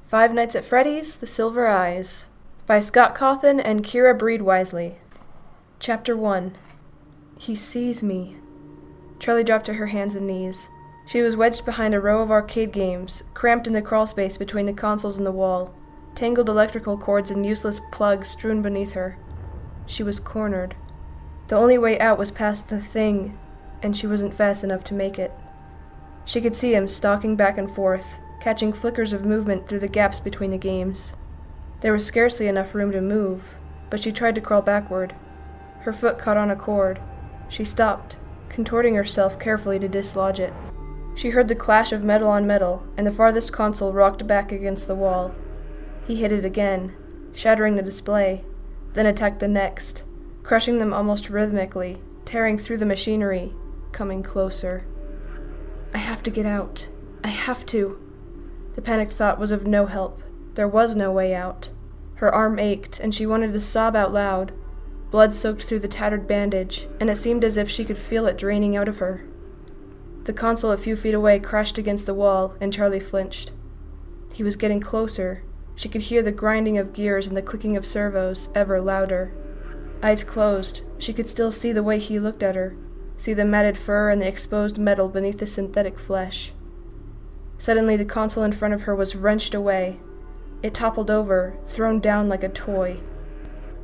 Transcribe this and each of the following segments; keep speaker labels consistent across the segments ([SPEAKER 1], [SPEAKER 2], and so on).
[SPEAKER 1] Five Nights at Freddy's, The Silver Eyes, by Scott Cawthon and Kira Breed Wisely. Chapter 1. He sees me. Charlie dropped to her hands and knees. She was wedged behind a row of arcade games, cramped in the crawlspace between the consoles and the wall, tangled electrical cords and useless plugs strewn beneath her. She was cornered. The only way out was past the thing, and she wasn't fast enough to make it. She could see him stalking back and forth, catching flickers of movement through the gaps between the games. There was scarcely enough room to move, but she tried to crawl backward. Her foot caught on a cord. She stopped, contorting herself carefully to dislodge it. She heard the clash of metal on metal, and the farthest console rocked back against the wall. He hit it again, shattering the display, then attacked the next, crushing them almost rhythmically, tearing through the machinery, coming closer. I have to get out. I have to. The panicked thought was of no help. There was no way out. Her arm ached, and she wanted to sob out loud. Blood soaked through the tattered bandage, and it seemed as if she could feel it draining out of her. The console a few feet away crashed against the wall, and Charlie flinched. He was getting closer. She could hear the grinding of gears and the clicking of servos, ever louder. Eyes closed, she could still see the way he looked at her, see the matted fur and the exposed metal beneath the synthetic flesh. Suddenly the console in front of her was wrenched away. It toppled over, thrown down like a toy.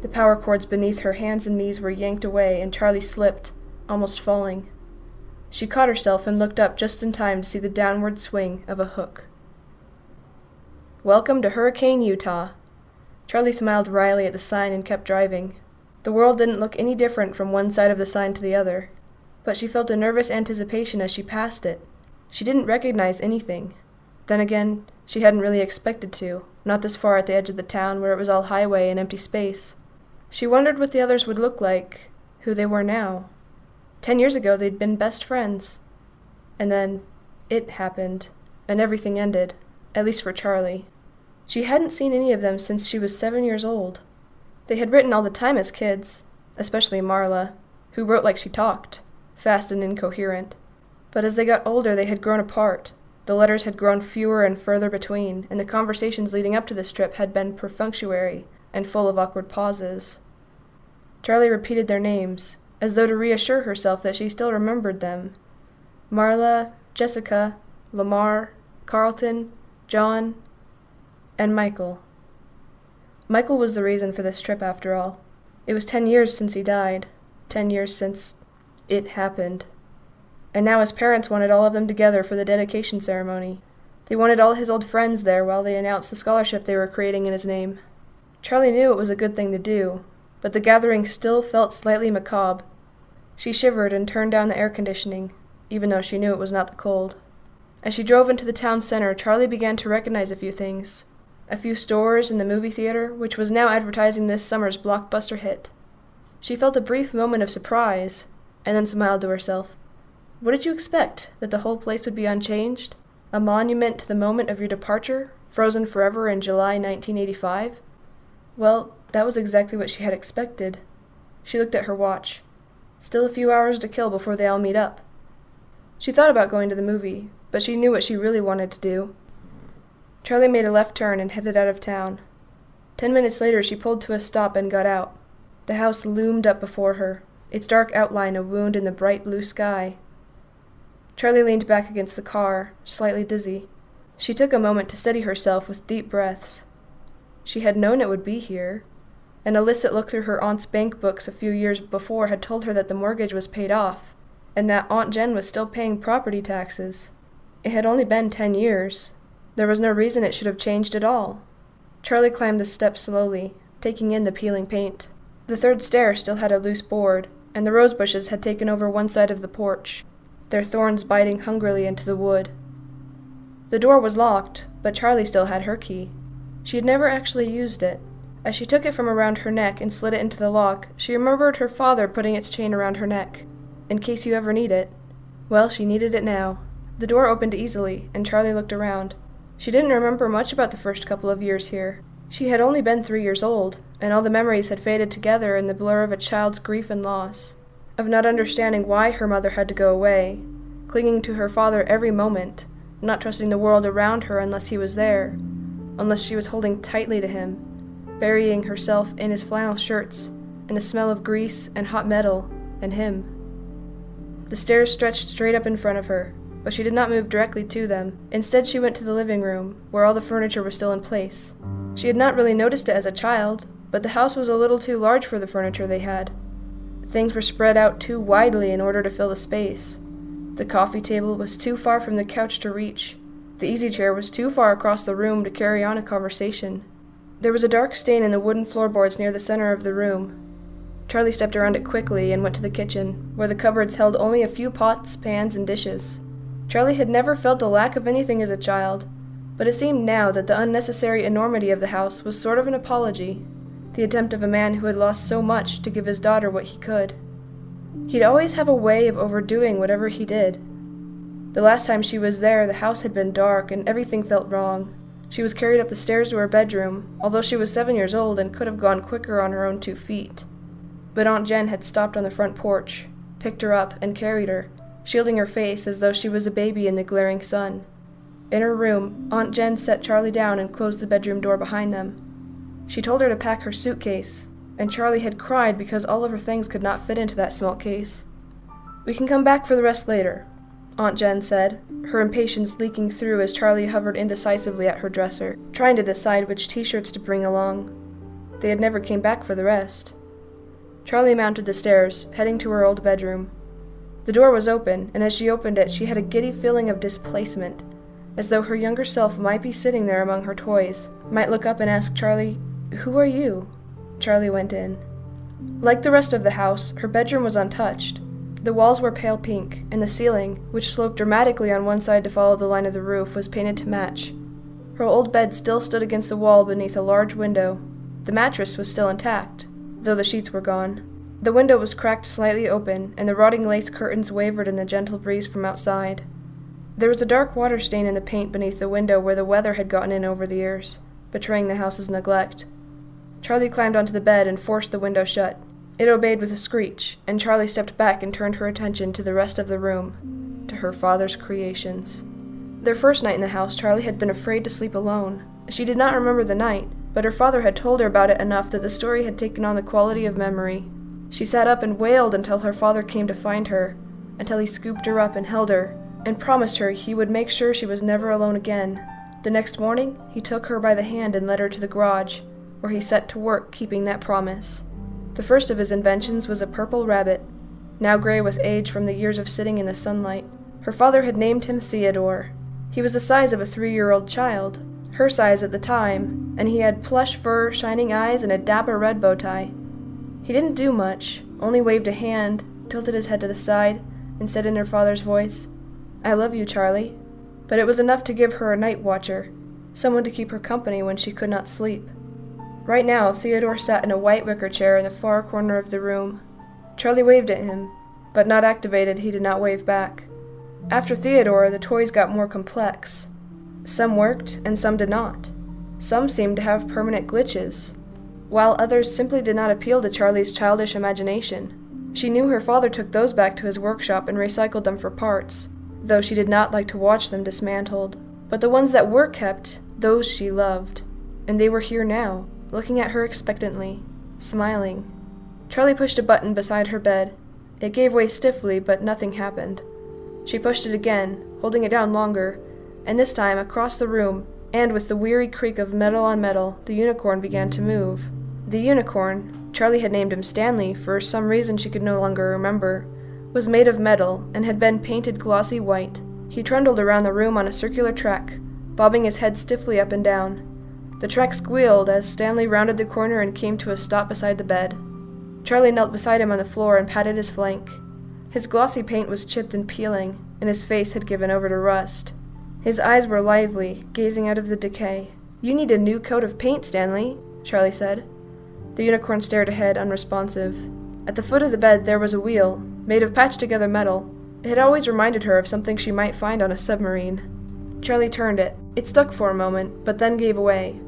[SPEAKER 1] The power cords beneath her hands and knees were yanked away, and Charlie slipped, almost falling. She caught herself and looked up just in time to see the downward swing of a hook. Welcome to Hurricane, Utah. Charlie smiled wryly at the sign and kept driving. The world didn't look any different from one side of the sign to the other, but she felt a nervous anticipation as she passed it. She didn't recognize anything. Then again, she hadn't really expected to, not this far at the edge of the town where it was all highway and empty space. She wondered what the others would look like, who they were now. 10 years ago they'd been best friends. And then, it happened, and everything ended, at least for Charlie. She hadn't seen any of them since she was 7 years old. They had written all the time as kids, especially Marla, who wrote like she talked, fast and incoherent. But as they got older they had grown apart. The letters had grown fewer and further between, and the conversations leading up to this trip had been perfunctory and full of awkward pauses. Charlie repeated their names, as though to reassure herself that she still remembered them. Marla, Jessica, Lamar, Carlton, John, and Michael. Michael was the reason for this trip, after all. It was 10 years since he died, 10 years since it happened. And now his parents wanted all of them together for the dedication ceremony. They wanted all his old friends there while they announced the scholarship they were creating in his name. Charlie knew it was a good thing to do, but the gathering still felt slightly macabre. She shivered and turned down the air conditioning, even though she knew it was not the cold. As she drove into the town center, Charlie began to recognize a few things. A few stores and the movie theater, which was now advertising this summer's blockbuster hit. She felt a brief moment of surprise, and then smiled to herself. What did you expect? That the whole place would be unchanged? A monument to the moment of your departure, frozen forever in July 1985? Well, that was exactly what she had expected. She looked at her watch. Still a few hours to kill before they all meet up. She thought about going to the movie, but she knew what she really wanted to do. Charlie made a left turn and headed out of town. 10 minutes later she pulled to a stop and got out. The house loomed up before her, its dark outline a wound in the bright blue sky. Charlie leaned back against the car, slightly dizzy. She took a moment to steady herself with deep breaths. She had known it would be here. An illicit look through her aunt's bank books a few years before had told her that the mortgage was paid off, and that Aunt Jen was still paying property taxes. It had only been 10 years. There was no reason it should have changed at all. Charlie climbed the steps slowly, taking in the peeling paint. The third stair still had a loose board, and the rose bushes had taken over one side of the porch, their thorns biting hungrily into the wood. The door was locked, but Charlie still had her key. She had never actually used it. As she took it from around her neck and slid it into the lock, she remembered her father putting its chain around her neck, in case you ever need it. Well, she needed it now. The door opened easily, and Charlie looked around. She didn't remember much about the first couple of years here. She had only been 3 years old, and all the memories had faded together in the blur of a child's grief and loss, of not understanding why her mother had to go away, clinging to her father every moment, not trusting the world around her unless he was there, unless she was holding tightly to him, burying herself in his flannel shirts, and the smell of grease and hot metal, and him. The stairs stretched straight up in front of her, but she did not move directly to them. Instead, she went to the living room, where all the furniture was still in place. She had not really noticed it as a child, but the house was a little too large for the furniture they had. Things were spread out too widely in order to fill the space. The coffee table was too far from the couch to reach. The easy chair was too far across the room to carry on a conversation. There was a dark stain in the wooden floorboards near the center of the room. Charlie stepped around it quickly and went to the kitchen, where the cupboards held only a few pots, pans, and dishes. Charlie had never felt a lack of anything as a child, but it seemed now that the unnecessary enormity of the house was sort of an apology, the attempt of a man who had lost so much to give his daughter what he could. He'd always have a way of overdoing whatever he did. The last time she was there, the house had been dark and everything felt wrong. She was carried up the stairs to her bedroom, although she was 7 years old and could have gone quicker on her own 2 feet. But Aunt Jen had stopped on the front porch, picked her up, and carried her, shielding her face as though she was a baby in the glaring sun. In her room, Aunt Jen set Charlie down and closed the bedroom door behind them. She told her to pack her suitcase, and Charlie had cried because all of her things could not fit into that small case. "We can come back for the rest later," Aunt Jen said, her impatience leaking through as Charlie hovered indecisively at her dresser, trying to decide which t-shirts to bring along. They had never came back for the rest. Charlie mounted the stairs, heading to her old bedroom. The door was open, and as she opened it, she had a giddy feeling of displacement, as though her younger self might be sitting there among her toys, might look up and ask Charlie, "Who are you?" Charlie went in. Like the rest of the house, her bedroom was untouched. The walls were pale pink, and the ceiling, which sloped dramatically on one side to follow the line of the roof, was painted to match. Her old bed still stood against the wall beneath a large window. The mattress was still intact, though the sheets were gone. The window was cracked slightly open, and the rotting lace curtains wavered in the gentle breeze from outside. There was a dark water stain in the paint beneath the window where the weather had gotten in over the years, betraying the house's neglect. Charlie climbed onto the bed and forced the window shut. It obeyed with a screech, and Charlie stepped back and turned her attention to the rest of the room, to her father's creations. Their first night in the house, Charlie had been afraid to sleep alone. She did not remember the night, but her father had told her about it enough that the story had taken on the quality of memory. She sat up and wailed until her father came to find her, until he scooped her up and held her, and promised her he would make sure she was never alone again. The next morning, he took her by the hand and led her to the garage, where he set to work keeping that promise. The first of his inventions was a purple rabbit, now gray with age from the years of sitting in the sunlight. Her father had named him Theodore. He was the size of a 3-year-old child, her size at the time, and he had plush fur, shining eyes, and a dapper red bow tie. He didn't do much, only waved a hand, tilted his head to the side, and said in her father's voice, "I love you, Charlie." But it was enough to give her a night watcher, someone to keep her company when she could not sleep. Right now, Theodore sat in a white wicker chair in the far corner of the room. Charlie waved at him, but not activated, he did not wave back. After Theodore, the toys got more complex. Some worked, and some did not. Some seemed to have permanent glitches, while others simply did not appeal to Charlie's childish imagination. She knew her father took those back to his workshop and recycled them for parts, though she did not like to watch them dismantled. But the ones that were kept, those she loved, and they were here now, looking at her expectantly, smiling. Charlie pushed a button beside her bed. It gave way stiffly, but nothing happened. She pushed it again, holding it down longer, and this time, across the room, and with the weary creak of metal on metal, the unicorn began to move. The unicorn, Charlie had named him Stanley for some reason she could no longer remember, was made of metal and had been painted glossy white. He trundled around the room on a circular track, bobbing his head stiffly up and down. The track squealed as Stanley rounded the corner and came to a stop beside the bed. Charlie knelt beside him on the floor and patted his flank. His glossy paint was chipped and peeling, and his face had given over to rust. His eyes were lively, gazing out of the decay. "You need a new coat of paint, Stanley," Charlie said. The unicorn stared ahead, unresponsive. At the foot of the bed there was a wheel, made of patched-together metal. It had always reminded her of something she might find on a submarine. Charlie turned it. It stuck for a moment, but then gave way,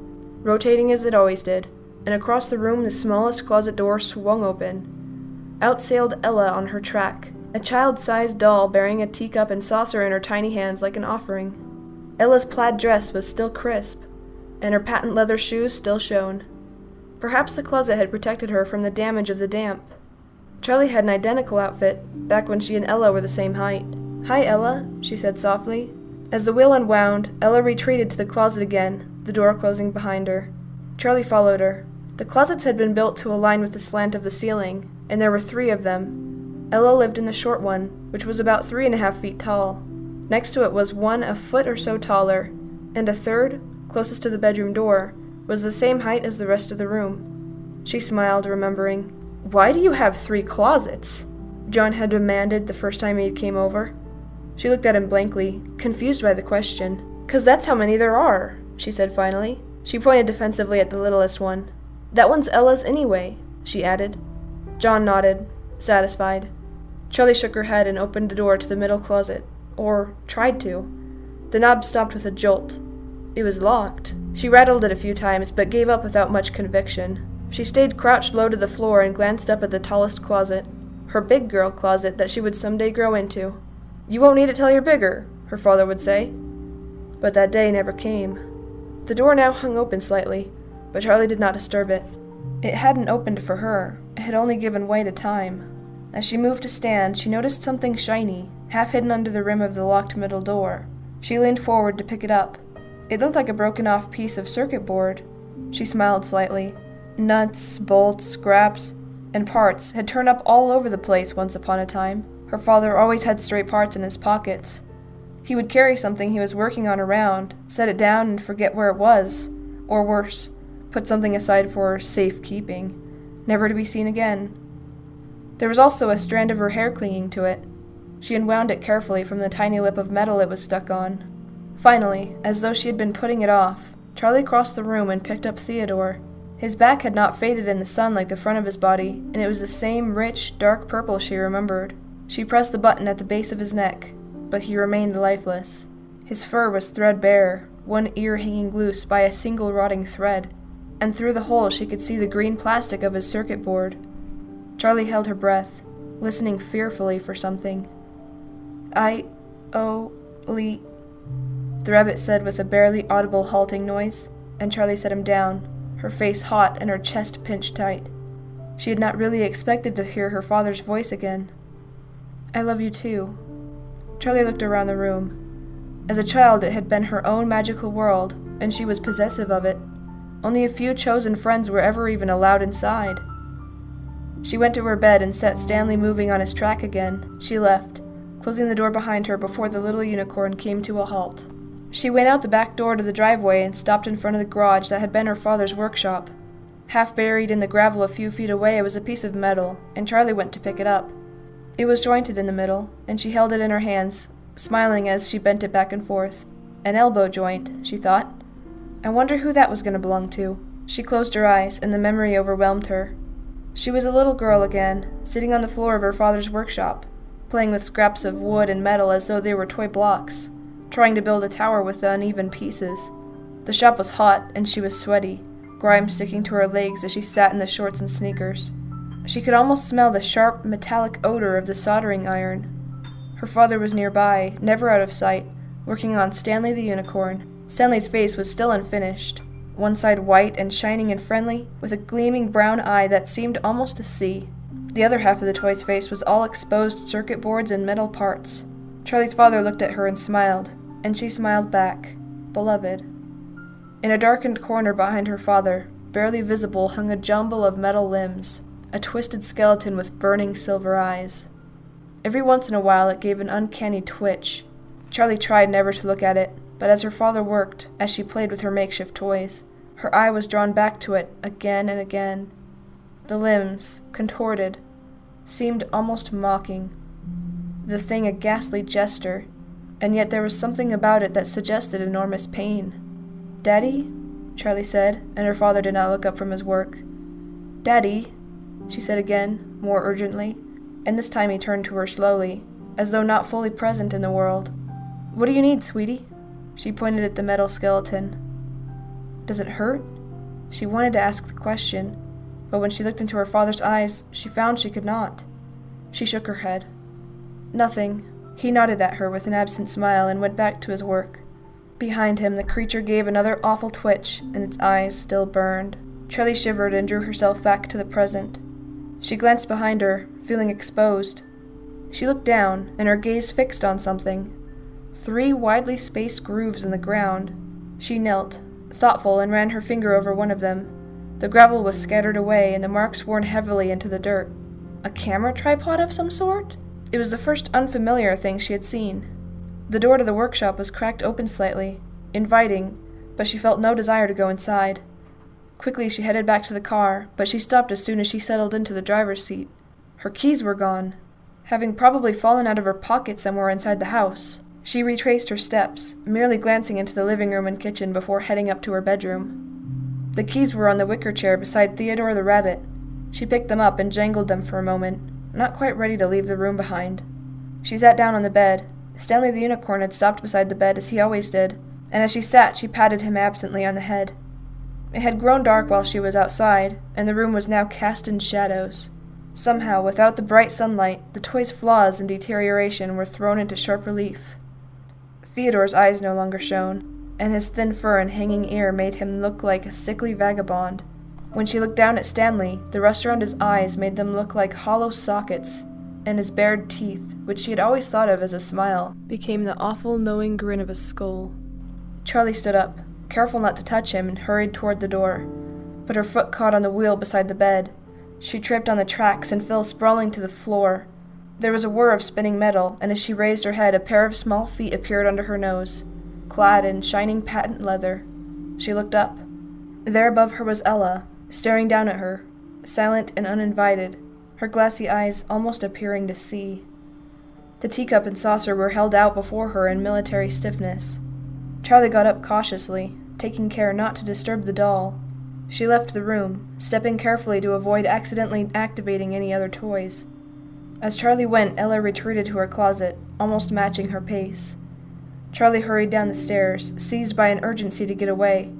[SPEAKER 1] rotating as it always did, and across the room the smallest closet door swung open. Out sailed Ella on her track, a child-sized doll bearing a teacup and saucer in her tiny hands like an offering. Ella's plaid dress was still crisp. and her patent leather shoes still shone. Perhaps the closet had protected her from the damage of the damp. Charlie had an identical outfit, back when she and Ella were the same height. "Hi, Ella," she said softly. As the wheel unwound, Ella retreated to the closet again, the door closing behind her. Charlie followed her. The closets had been built to align with the slant of the ceiling, and there were 3 of them. Ella lived in the short one, which was about 3.5 feet tall. Next to it was one a foot or so taller, and a third, closest to the bedroom door, was the same height as the rest of the room. She smiled, remembering. "Why do you have 3 closets?" John had demanded the first time he came over. She looked at him blankly, confused by the question. "'Cause that's how many there are," she said finally. She pointed defensively at the littlest one. "That one's Ella's anyway," she added. John nodded, satisfied. Charlie shook her head and opened the door to the middle closet. Or tried to. The knob stopped with a jolt. It was locked. She rattled it a few times, but gave up without much conviction. She stayed crouched low to the floor and glanced up at the tallest closet. Her big girl closet that she would someday grow into. "You won't need it till you're bigger," her father would say. But that day never came. The door now hung open slightly, but Charlie did not disturb it. It hadn't opened for her. It had only given way to time. As she moved to stand, she noticed something shiny, half hidden under the rim of the locked middle door. She leaned forward to pick it up. It looked like a broken-off piece of circuit board. She smiled slightly. Nuts, bolts, scraps, and parts had turned up all over the place once upon a time. Her father always had stray parts in his pockets. He would carry something he was working on around, set it down and forget where it was, or worse, put something aside for safekeeping, never to be seen again. There was also a strand of her hair clinging to it. She unwound it carefully from the tiny lip of metal it was stuck on. Finally, as though she had been putting it off, Charlie crossed the room and picked up Theodore. His back had not faded in the sun like the front of his body, and it was the same rich, dark purple she remembered. She pressed the button at the base of his neck, but he remained lifeless. His fur was threadbare, one ear hanging loose by a single rotting thread, and through the hole she could see the green plastic of his circuit board. Charlie held her breath, listening fearfully for something. "I-O-Li," the rabbit said with a barely audible halting noise, and Charlie set him down, her face hot and her chest pinched tight. She had not really expected to hear her father's voice again. "I love you too." Charlie looked around the room. As a child, it had been her own magical world, and she was possessive of it. Only a few chosen friends were ever even allowed inside. She went to her bed and set Stanley moving on his track again. She left, closing the door behind her before the little unicorn came to a halt. She went out the back door to the driveway and stopped in front of the garage that had been her father's workshop. Half buried in the gravel a few feet away was a piece of metal, and Charlie went to pick it up. It was jointed in the middle, and she held it in her hands, smiling as she bent it back and forth. An elbow joint, she thought. I wonder who that was going to belong to. She closed her eyes, and the memory overwhelmed her. She was a little girl again, sitting on the floor of her father's workshop, playing with scraps of wood and metal as though they were toy blocks, trying to build a tower with the uneven pieces. The shop was hot, and she was sweaty, grime sticking to her legs as she sat in the shorts and sneakers. She could almost smell the sharp, metallic odor of the soldering iron. Her father was nearby, never out of sight, working on Stanley the Unicorn. Stanley's face was still unfinished, one side white and shining and friendly, with a gleaming brown eye that seemed almost to see. The other half of the toy's face was all exposed circuit boards and metal parts. Charlie's father looked at her and smiled, and she smiled back, beloved. In a darkened corner behind her father, barely visible, hung a jumble of metal limbs, a twisted skeleton with burning silver eyes. Every once in a while it gave an uncanny twitch. Charlie tried never to look at it, but as her father worked, as she played with her makeshift toys, her eye was drawn back to it again and again. The limbs, contorted, seemed almost mocking, the thing a ghastly jester, and yet there was something about it that suggested enormous pain. "Daddy?" Charlie said, and her father did not look up from his work. "Daddy?" she said again, more urgently, and this time he turned to her slowly, as though not fully present in the world. "What do you need, sweetie?" She pointed at the metal skeleton. "Does it hurt?" She wanted to ask the question, but when she looked into her father's eyes, she found she could not. She shook her head. "Nothing." He nodded at her with an absent smile and went back to his work. Behind him, the creature gave another awful twitch, and its eyes still burned. Charlie shivered and drew herself back to the present. She glanced behind her, feeling exposed. She looked down, and her gaze fixed on something. 3 widely spaced grooves in the ground. She knelt, thoughtful, and ran her finger over one of them. The gravel was scattered away, and the marks worn heavily into the dirt. A camera tripod of some sort? It was the first unfamiliar thing she had seen. The door to the workshop was cracked open slightly, inviting, but she felt no desire to go inside. Quickly she headed back to the car, but she stopped as soon as she settled into the driver's seat. Her keys were gone, having probably fallen out of her pocket somewhere inside the house. She retraced her steps, merely glancing into the living room and kitchen before heading up to her bedroom. The keys were on the wicker chair beside Theodore the rabbit. She picked them up and jangled them for a moment, not quite ready to leave the room behind. She sat down on the bed. Stanley the unicorn had stopped beside the bed as he always did, and as she sat she patted him absently on the head. It had grown dark while she was outside, and the room was now cast in shadows. Somehow, without the bright sunlight, the toy's flaws and deterioration were thrown into sharp relief. Theodore's eyes no longer shone, and his thin fur and hanging ear made him look like a sickly vagabond. When she looked down at Stanley, the rust around his eyes made them look like hollow sockets, and his bared teeth, which she had always thought of as a smile, became the awful knowing grin of a skull. Charlie stood up, careful not to touch him, and hurried toward the door, but her foot caught on the wheel beside the bed. She tripped on the tracks and fell sprawling to the floor. There was a whir of spinning metal, and as she raised her head, a pair of small feet appeared under her nose, clad in shining patent leather. She looked up. There above her was Ella, staring down at her, silent and uninvited, her glassy eyes almost appearing to see. The teacup and saucer were held out before her in military stiffness. Charlie got up cautiously, taking care not to disturb the doll. She left the room, stepping carefully to avoid accidentally activating any other toys. As Charlie went, Ella retreated to her closet, almost matching her pace. Charlie hurried down the stairs, seized by an urgency to get away.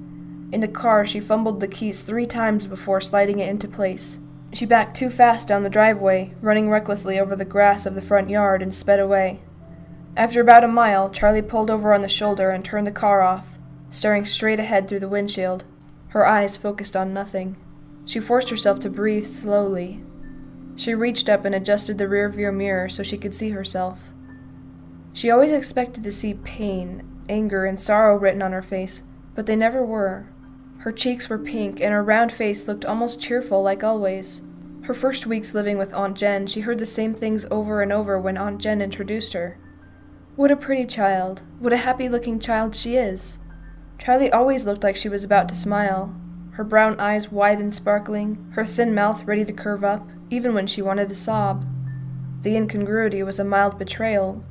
[SPEAKER 1] In the car, she fumbled the keys 3 times before sliding it into place. She backed too fast down the driveway, running recklessly over the grass of the front yard, and sped away. After about a mile, Charlie pulled over on the shoulder and turned the car off, staring straight ahead through the windshield. Her eyes focused on nothing. She forced herself to breathe slowly. She reached up and adjusted the rearview mirror so she could see herself. She always expected to see pain, anger, and sorrow written on her face, but they never were. Her cheeks were pink, and her round face looked almost cheerful like always. Her first weeks living with Aunt Jen, she heard the same things over and over when Aunt Jen introduced her. What a pretty child. What a happy-looking child she is. Charlie always looked like she was about to smile, her brown eyes wide and sparkling, her thin mouth ready to curve up, even when she wanted to sob. The incongruity was a mild betrayal.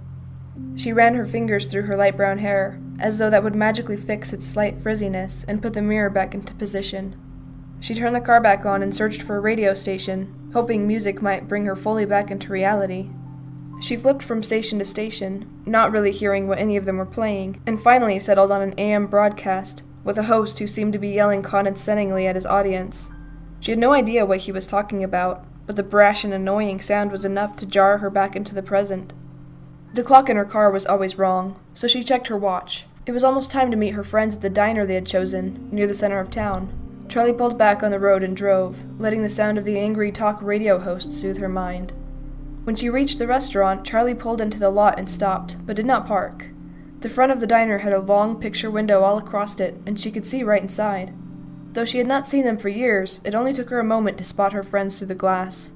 [SPEAKER 1] She ran her fingers through her light brown hair, as though that would magically fix its slight frizziness and put the mirror back into position. She turned the car back on and searched for a radio station, hoping music might bring her fully back into reality. She flipped from station to station, not really hearing what any of them were playing, and finally settled on an AM broadcast, with a host who seemed to be yelling condescendingly at his audience. She had no idea what he was talking about, but the brash and annoying sound was enough to jar her back into the present. The clock in her car was always wrong, so she checked her watch. It was almost time to meet her friends at the diner they had chosen, near the center of town. Charlie pulled back on the road and drove, letting the sound of the angry talk radio host soothe her mind. When she reached the restaurant, Charlie pulled into the lot and stopped, but did not park. The front of the diner had a long picture window all across it, and she could see right inside. Though she had not seen them for years, it only took her a moment to spot her friends through the glass.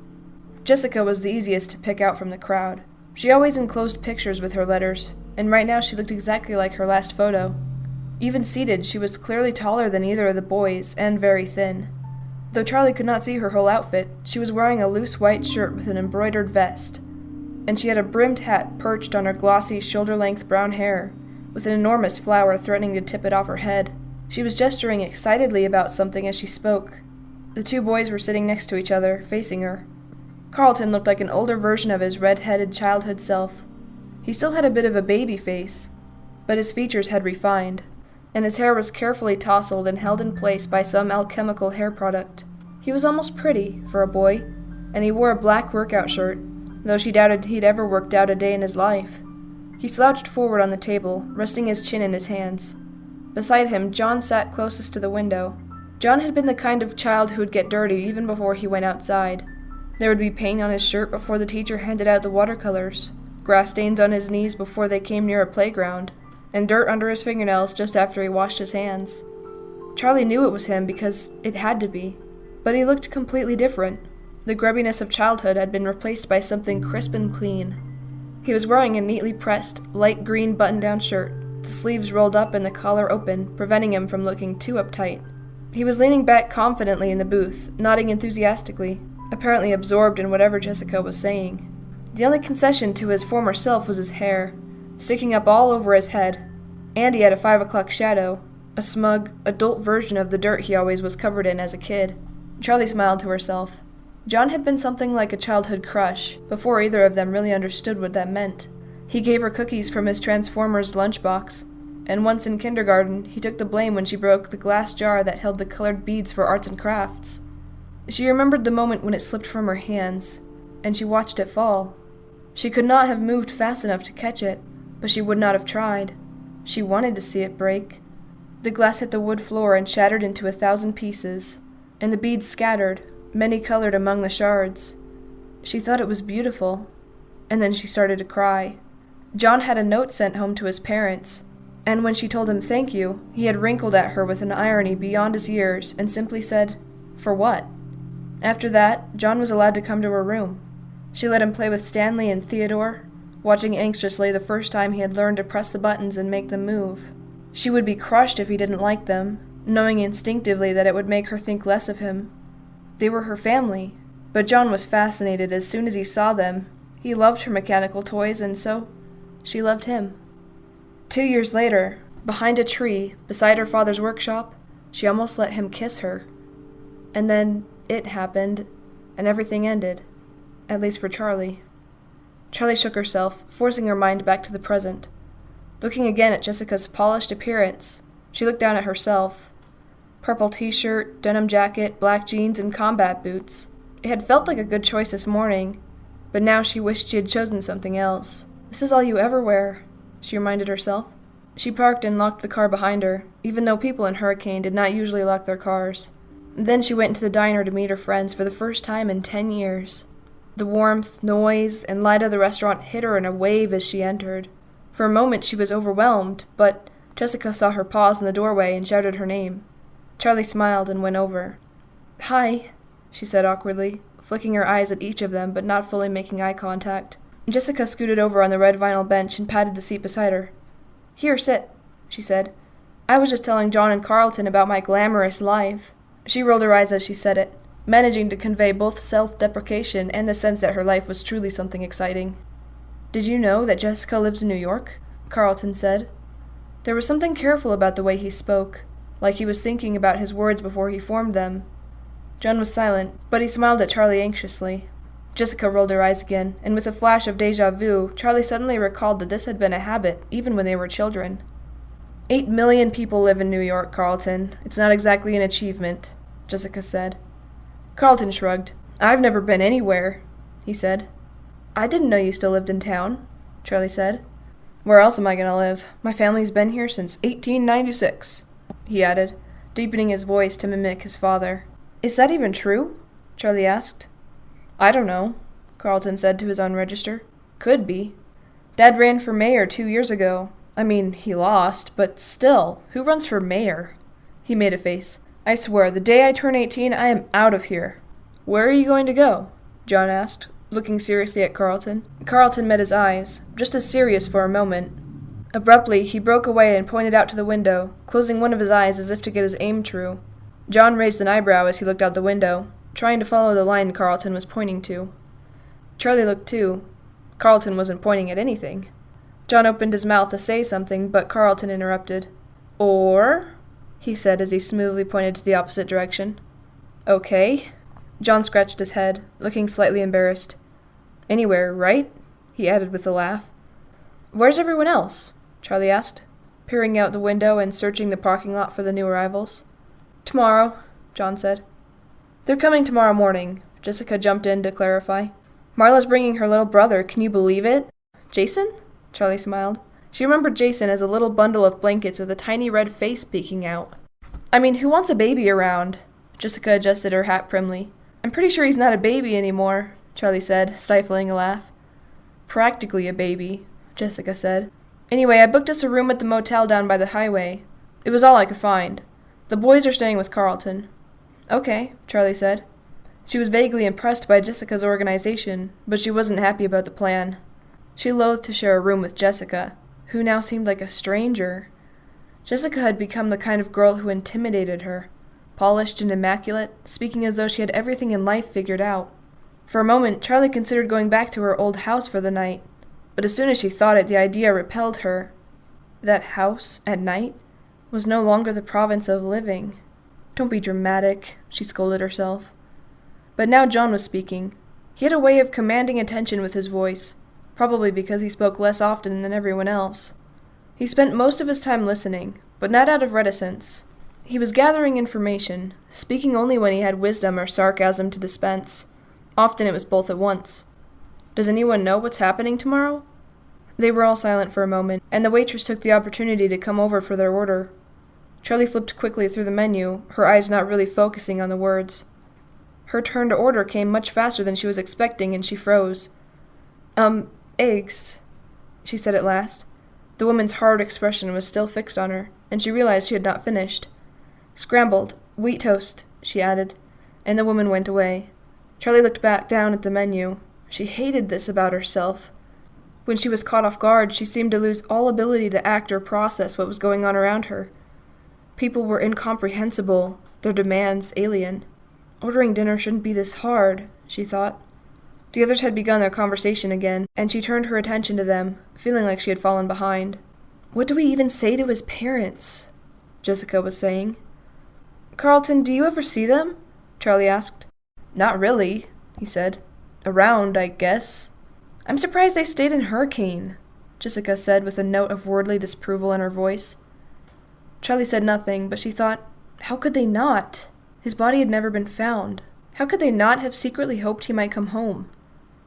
[SPEAKER 1] Jessica was the easiest to pick out from the crowd. She always enclosed pictures with her letters, and right now she looked exactly like her last photo. Even seated, she was clearly taller than either of the boys, and very thin. Though Charlie could not see her whole outfit, she was wearing a loose white shirt with an embroidered vest, and she had a brimmed hat perched on her glossy, shoulder-length brown hair, with an enormous flower threatening to tip it off her head. She was gesturing excitedly about something as she spoke. The 2 boys were sitting next to each other, facing her. Carlton looked like an older version of his red-headed childhood self. He still had a bit of a baby face, but his features had refined, and his hair was carefully tousled and held in place by some alchemical hair product. He was almost pretty, for a boy, and he wore a black workout shirt, though she doubted he'd ever worked out a day in his life. He slouched forward on the table, resting his chin in his hands. Beside him, John sat closest to the window. John had been the kind of child who would get dirty even before he went outside. There would be paint on his shirt before the teacher handed out the watercolors, grass stains on his knees before they came near a playground, and dirt under his fingernails just after he washed his hands. Charlie knew it was him because it had to be, but he looked completely different. The grubbiness of childhood had been replaced by something crisp and clean. He was wearing a neatly pressed, light green button-down shirt, the sleeves rolled up and the collar open, preventing him from looking too uptight. He was leaning back confidently in the booth, nodding enthusiastically, apparently absorbed in whatever Jessica was saying. The only concession to his former self was his hair, sticking up all over his head, and he had a 5 o'clock shadow, a smug, adult version of the dirt he always was covered in as a kid. Charlie smiled to herself. John had been something like a childhood crush, before either of them really understood what that meant. He gave her cookies from his Transformers lunchbox, and once in kindergarten, he took the blame when she broke the glass jar that held the colored beads for arts and crafts. She remembered the moment when it slipped from her hands, and she watched it fall. She could not have moved fast enough to catch it, but she would not have tried. She wanted to see it break. The glass hit the wood floor and shattered into 1,000 pieces, and the beads scattered, many-colored among the shards. She thought it was beautiful, and then she started to cry. John had a note sent home to his parents, and when she told him thank you, he had wrinkled at her with an irony beyond his years and simply said, "For what?" After that, John was allowed to come to her room. She let him play with Stanley and Theodore, watching anxiously the first time he had learned to press the buttons and make them move. She would be crushed if he didn't like them, knowing instinctively that it would make her think less of him. They were her family, but John was fascinated as soon as he saw them. He loved her mechanical toys, and so she loved him. 2 years later, behind a tree, beside her father's workshop, she almost let him kiss her. And then it happened, and everything ended, at least for Charlie. Charlie shook herself, forcing her mind back to the present. Looking again at Jessica's polished appearance, she looked down at herself. Purple t-shirt, denim jacket, black jeans, and combat boots. It had felt like a good choice this morning, but now she wished she had chosen something else. "This is all you ever wear," she reminded herself. She parked and locked the car behind her, even though people in Hurricane did not usually lock their cars. Then she went into the diner to meet her friends for the first time in 10 years. The warmth, noise, and light of the restaurant hit her in a wave as she entered. For a moment she was overwhelmed, but Jessica saw her pause in the doorway and shouted her name. Charlie smiled and went over. "Hi," she said awkwardly, flicking her eyes at each of them but not fully making eye contact. Jessica scooted over on the red vinyl bench and patted the seat beside her. "Here, sit," she said. "I was just telling John and Carlton about my glamorous life." She rolled her eyes as she said it, managing to convey both self-deprecation and the sense that her life was truly something exciting. "Did you know that Jessica lives in New York?" Carlton said. There was something careful about the way he spoke, like he was thinking about his words before he formed them. John was silent, but he smiled at Charlie anxiously. Jessica rolled her eyes again, and with a flash of déjà vu, Charlie suddenly recalled that this had been a habit, even when they were children. 8 million people live in New York, Carlton. It's not exactly an achievement, Jessica said. Carlton shrugged. "I've never been anywhere," he said. "I didn't know you still lived in town," Charlie said. "Where else am I going to live? My family's been here since 1896, he added, deepening his voice to mimic his father. "Is that even true?" Charlie asked. "I don't know," Carlton said to his own register. "Could be. Dad ran for mayor 2 years ago. I mean, he lost, but still, who runs for mayor?" He made a face. "I swear, the day I turn 18, I am out of here." "Where are you going to go?" John asked, looking seriously at Carlton. Carlton met his eyes, just as serious for a moment. Abruptly, he broke away and pointed out to the window, closing one of his eyes as if to get his aim true. John raised an eyebrow as he looked out the window, trying to follow the line Carlton was pointing to. Charlie looked too. Carlton wasn't pointing at anything. John opened his mouth to say something, but Carlton interrupted. "Or?" he said as he smoothly pointed to the opposite direction. "Okay." John scratched his head, looking slightly embarrassed. "Anywhere, right?" he added with a laugh. "Where's everyone else?" Charlie asked, peering out the window and searching the parking lot for the new arrivals. "Tomorrow," John said. "They're coming tomorrow morning," Jessica jumped in to clarify. "Marla's bringing her little brother, can you believe it?" "Jason?" Charlie smiled. She remembered Jason as a little bundle of blankets with a tiny red face peeking out. I mean, who wants a baby around? Jessica adjusted her hat primly. I'm pretty sure he's not a baby anymore, Charlie said, stifling a laugh. Practically a baby, Jessica said. Anyway, I booked us a room at the motel down by the highway. It was all I could find. The boys are staying with Carlton. Okay, Charlie said. She was vaguely impressed by Jessica's organization, but she wasn't happy about the plan. She loathed to share a room with Jessica, who now seemed like a stranger. Jessica had become the kind of girl who intimidated her, polished and immaculate, speaking as though she had everything in life figured out. For a moment, Charlie considered going back to her old house for the night, but as soon as she thought it, the idea repelled her. That house, at night, was no longer the province of living. Don't be dramatic, she scolded herself. But now John was speaking. He had a way of commanding attention with his voice, probably because he spoke less often than everyone else. He spent most of his time listening, but not out of reticence. He was gathering information, speaking only when he had wisdom or sarcasm to dispense. Often it was both at once. Does anyone know what's happening tomorrow? They were all silent for a moment, and the waitress took the opportunity to come over for their order. Charlie flipped quickly through the menu, her eyes not really focusing on the words. Her turn to order came much faster than she was expecting, and she froze. Eggs, she said at last. The woman's hard expression was still fixed on her, and she realized she had not finished. Scrambled, wheat toast, she added, and the woman went away. Charlie looked back down at the menu. She hated this about herself. When she was caught off guard, she seemed to lose all ability to act or process what was going on around her. People were incomprehensible, their demands alien. Ordering dinner shouldn't be this hard, she thought. The others had begun their conversation again, and she turned her attention to them, feeling like she had fallen behind. What do we even say to his parents? Jessica was saying. Carlton, do you ever see them? Charlie asked. Not really, he said. Around, I guess. I'm surprised they stayed in Hurricane, Jessica said with a note of worldly disapproval in her voice. Charlie said nothing, but she thought, how could they not? His body had never been found. How could they not have secretly hoped he might come home,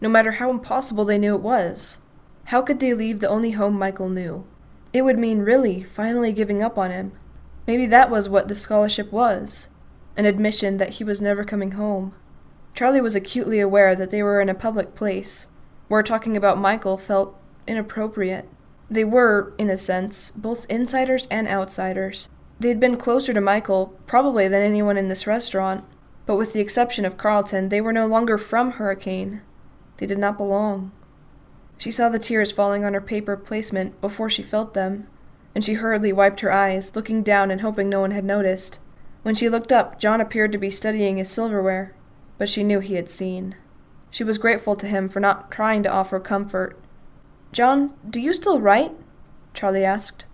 [SPEAKER 1] no matter how impossible they knew it was? How could they leave the only home Michael knew? It would mean really finally giving up on him. Maybe that was what the scholarship was, an admission that he was never coming home. Charlie was acutely aware that they were in a public place, where talking about Michael felt inappropriate. They were, in a sense, both insiders and outsiders. They had been closer to Michael, probably than anyone in this restaurant, but with the exception of Carlton, they were no longer from Hurricane. They did not belong. She saw the tears falling on her paper placement before she felt them, and she hurriedly wiped her eyes, looking down and hoping no one had noticed. When she looked up, John appeared to be studying his silverware, but she knew he had seen. She was grateful to him for not trying to offer comfort. John, do you still write? Charlie asked.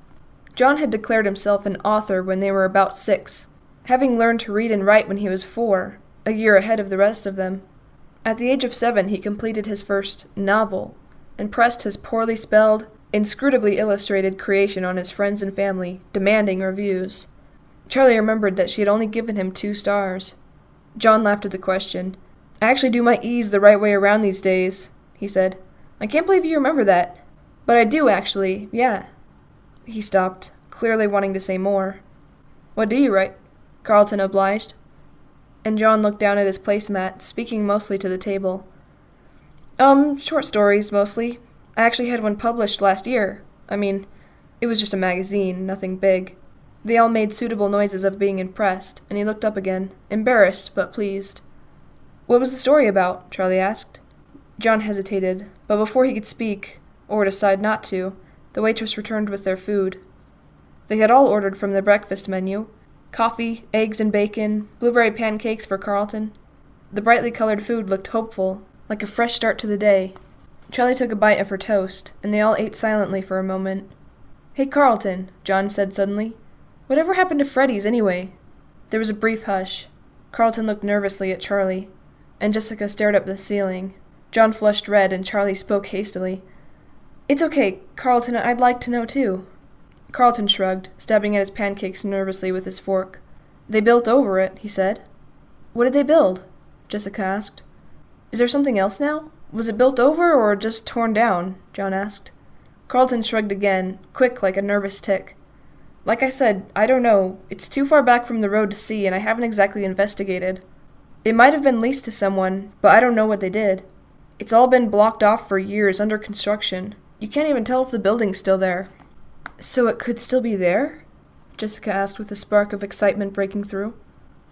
[SPEAKER 1] John had declared himself an author when they were about 6, having learned to read and write when he was 4, a year ahead of the rest of them. At the age of 7, he completed his first novel, and pressed his poorly spelled, inscrutably illustrated creation on his friends and family, demanding reviews. Charlie remembered that she had only given him 2 stars. John laughed at the question. I actually do my E's the right way around these days, he said. I can't believe you remember that. But I do, actually, yeah. He stopped, clearly wanting to say more. What do you write? Carlton obliged. And John looked down at his placemat, speaking mostly to the table. Short stories, mostly. I actually had one published last year. I mean, it was just a magazine, nothing big. They all made suitable noises of being impressed, and he looked up again, embarrassed but pleased. What was the story about? Charlie asked. John hesitated, but before he could speak, or decide not to, the waitress returned with their food. They had all ordered from the breakfast menu, coffee, eggs and bacon, blueberry pancakes for Carlton. The brightly colored food looked hopeful, like a fresh start to the day. Charlie took a bite of her toast, and they all ate silently for a moment. Hey, Carlton, John said suddenly. Whatever happened to Freddy's, anyway? There was a brief hush. Carlton looked nervously at Charlie, and Jessica stared up at the ceiling. John flushed red, and Charlie spoke hastily. It's okay, Carlton, I'd like to know, too. Carlton shrugged, stabbing at his pancakes nervously with his fork. They built over it, he said. What did they build? Jessica asked. Is there something else now? Was it built over or just torn down? John asked. Carlton shrugged again, quick like a nervous tick. Like I said, I don't know. It's too far back from the road to see, and I haven't exactly investigated. It might have been leased to someone, but I don't know what they did. It's all been blocked off for years under construction. You can't even tell if the building's still there. So it could still be there? Jessica asked with a spark of excitement breaking through.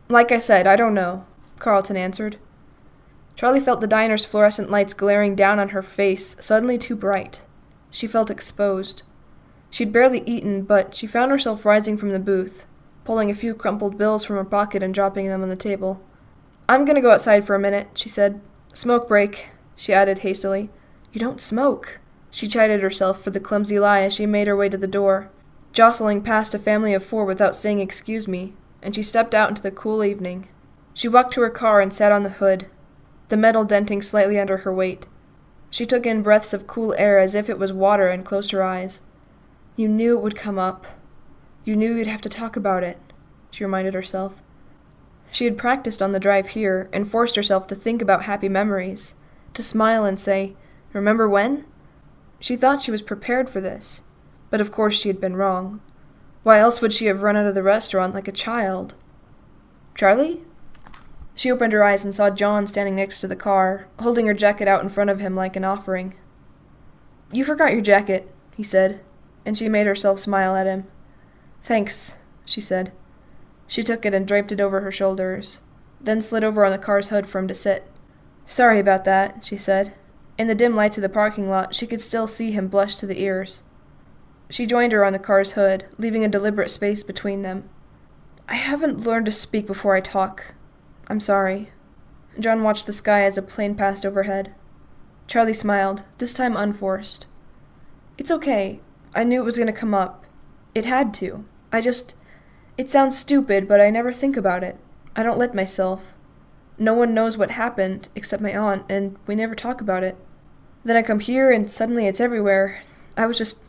[SPEAKER 1] Like I said, I don't know, Carlton answered. Charlie felt the diner's fluorescent lights glaring down on her face, suddenly too bright. She felt exposed. She'd barely eaten, but she found herself rising from the booth, pulling a few crumpled bills from her pocket and dropping them on the table. I'm gonna go outside for a minute, she said. Smoke break, she added hastily. You don't smoke, she chided herself for the clumsy lie as she made her way to the door, jostling past a family of 4 without saying excuse me, and she stepped out into the cool evening. She walked to her car and sat on the hood, the metal denting slightly under her weight. She took in breaths of cool air as if it was water and closed her eyes. You knew it would come up. You knew you'd have to talk about it, she reminded herself. She had practiced on the drive here and forced herself to think about happy memories, to smile and say, "Remember when?" She thought she was prepared for this, but of course she had been wrong. Why else would she have run out of the restaurant like a child? Charlie? She opened her eyes and saw John standing next to the car, holding her jacket out in front of him like an offering. You forgot your jacket, he said, and she made herself smile at him. Thanks, she said. She took it and draped it over her shoulders, then slid over on the car's hood for him to sit. Sorry about that, she said. In the dim lights of the parking lot, she could still see him blush to the ears. She joined her on the car's hood, leaving a deliberate space between them. I haven't learned to speak before I talk. I'm sorry. John watched the sky as a plane passed overhead. Charlie smiled, this time unforced. It's okay. I knew it was going to come up. It had to. It sounds stupid, but I never think about it. I don't let myself. No one knows what happened, except my aunt, and we never talk about it. Then I come here, and suddenly it's everywhere. I was just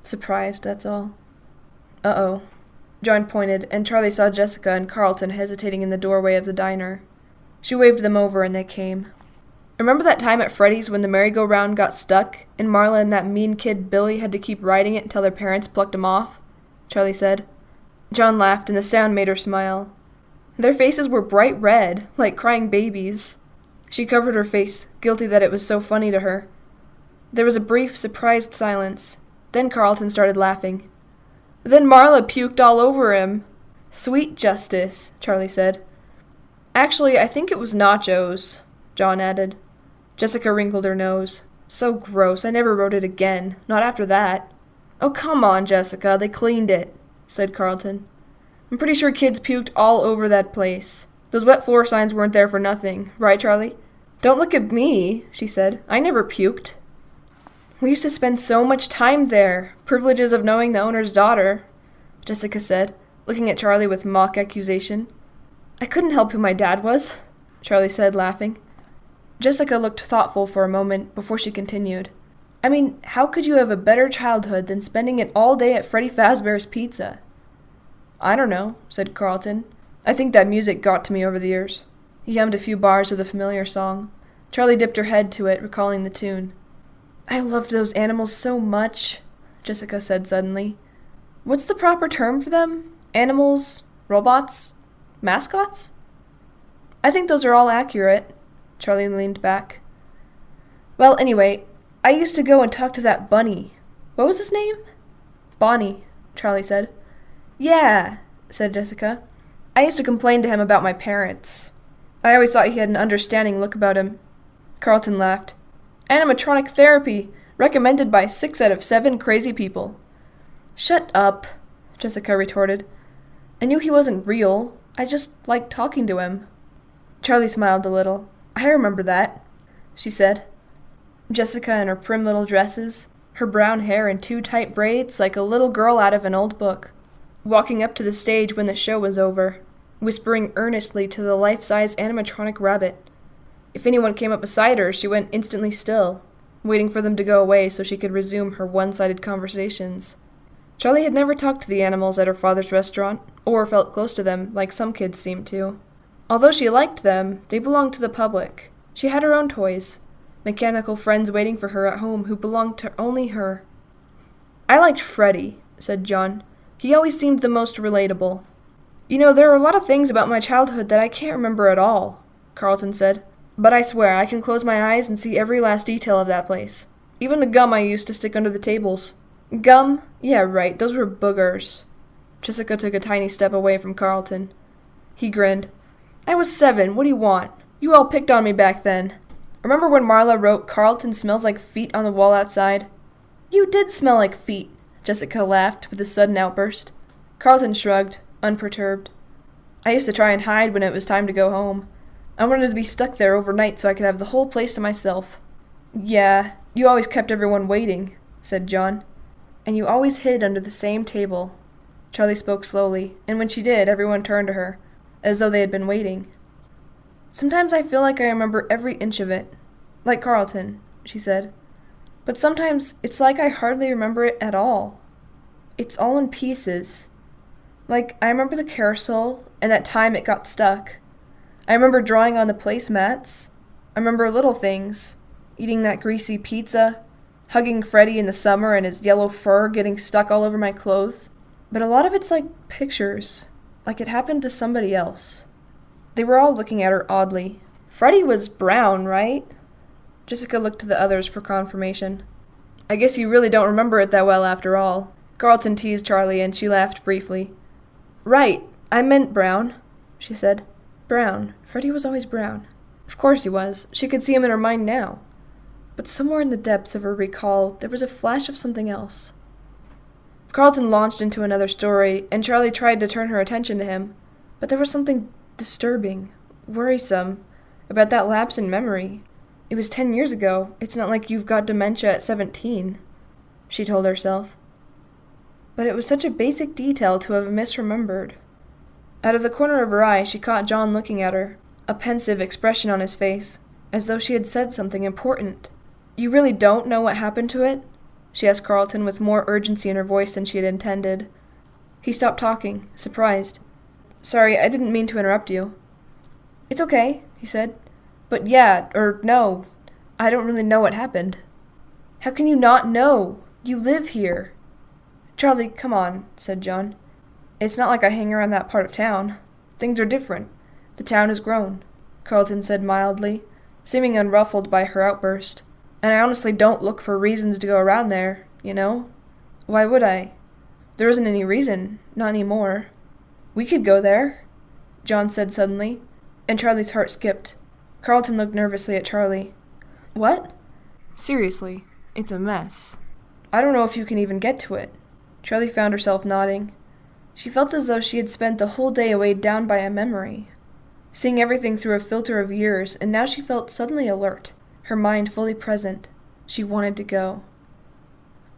[SPEAKER 1] surprised, that's all. Uh-oh. John pointed, and Charlie saw Jessica and Carlton hesitating in the doorway of the diner. She waved them over, and they came. Remember that time at Freddy's when the merry-go-round got stuck, and Marla and that mean kid Billy had to keep riding it until their parents plucked him off? Charlie said. John laughed, and the sound made her smile. Their faces were bright red, like crying babies. She covered her face, guilty that it was so funny to her. There was a brief, surprised silence. Then Carlton started laughing. Then Marla puked all over him. Sweet justice, Charlie said. Actually, I think it was nachos, John added. Jessica wrinkled her nose. So gross, I never wrote it again. Not after that. Oh, come on, Jessica, they cleaned it, said Carlton. I'm pretty sure kids puked all over that place. Those wet floor signs weren't there for nothing, right, Charlie? Don't look at me, she said. I never puked. We used to spend so much time there. Privileges of knowing the owner's daughter, Jessica said, looking at Charlie with mock accusation. I couldn't help who my dad was, Charlie said, laughing. Jessica looked thoughtful for a moment before she continued. I mean, how could you have a better childhood than spending it all day at Freddy Fazbear's Pizza? I don't know, said Carlton. I think that music got to me over the years. He hummed a few bars of the familiar song. Charlie dipped her head to it, recalling the tune. I loved those animals so much, Jessica said suddenly. What's the proper term for them? Animals? Robots? Mascots? I think those are all accurate. Charlie leaned back. Well, anyway, I used to go and talk to that bunny. What was his name? Bonnie, Charlie said. Yeah, said Jessica. I used to complain to him about my parents. I always thought he had an understanding look about him. Carlton laughed. Animatronic therapy, recommended by 6 out of 7 crazy people. Shut up, Jessica retorted. I knew he wasn't real. I just liked talking to him. Charlie smiled a little. I remember that, she said. Jessica in her prim little dresses, her brown hair in 2 tight braids like a little girl out of an old book, walking up to the stage when the show was over, whispering earnestly to the life-size animatronic rabbit. If anyone came up beside her, she went instantly still, waiting for them to go away so she could resume her one-sided conversations. Charlie had never talked to the animals at her father's restaurant, or felt close to them like some kids seemed to. Although she liked them, they belonged to the public. She had her own toys, mechanical friends waiting for her at home who belonged to only her. I liked Freddy, said John. He always seemed the most relatable. You know, there are a lot of things about my childhood that I can't remember at all, Carlton said. But I swear I can close my eyes and see every last detail of that place. Even the gum I used to stick under the tables. Gum? Yeah, right, those were boogers. Jessica took a tiny step away from Carlton. He grinned. I was 7, what do you want? You all picked on me back then. Remember when Marla wrote, Carlton smells like feet on the wall outside? You did smell like feet, Jessica laughed with a sudden outburst. Carlton shrugged, unperturbed. I used to try and hide when it was time to go home. I wanted to be stuck there overnight so I could have the whole place to myself. Yeah, you always kept everyone waiting, said John. And you always hid under the same table. Charlie spoke slowly, and when she did, everyone turned to her, as though they had been waiting. Sometimes I feel like I remember every inch of it. Like Carlton, she said. But sometimes it's like I hardly remember it at all. It's all in pieces. Like, I remember the carousel, and that time it got stuck. I remember drawing on the placemats. I remember little things. Eating that greasy pizza. Hugging Freddy in the summer and his yellow fur getting stuck all over my clothes. But a lot of it's like pictures. Like it happened to somebody else. They were all looking at her oddly. Freddy was brown, right? Jessica looked to the others for confirmation. I guess you really don't remember it that well after all. Carlton teased Charlie and she laughed briefly. Right, I meant brown, she said. Brown. Freddy was always brown. Of course he was. She could see him in her mind now. But somewhere in the depths of her recall, there was a flash of something else. Carlton launched into another story, and Charlie tried to turn her attention to him. But there was something disturbing, worrisome, about that lapse in memory. It was 10 years ago. It's not like you've got dementia at 17, she told herself. But it was such a basic detail to have misremembered. Out of the corner of her eye, she caught John looking at her, a pensive expression on his face, as though she had said something important. You really don't know what happened to it? She asked Carlton with more urgency in her voice than she had intended. He stopped talking, surprised. Sorry, I didn't mean to interrupt you. It's okay, he said. But yeah, or no, I don't really know what happened. How can you not know? You live here. Charlie, come on, said John. It's not like I hang around that part of town. Things are different. The town has grown, Carlton said mildly, seeming unruffled by her outburst. And I honestly don't look for reasons to go around there, you know? Why would I? There isn't any reason, not anymore. We could go there, John said suddenly, and Charlie's heart skipped. Carlton looked nervously at Charlie. What? Seriously, it's a mess. I don't know if you can even get to it. Charlie found herself nodding. She felt as though she had spent the whole day weighed down by a memory, seeing everything through a filter of years, and now she felt suddenly alert, her mind fully present. She wanted to go.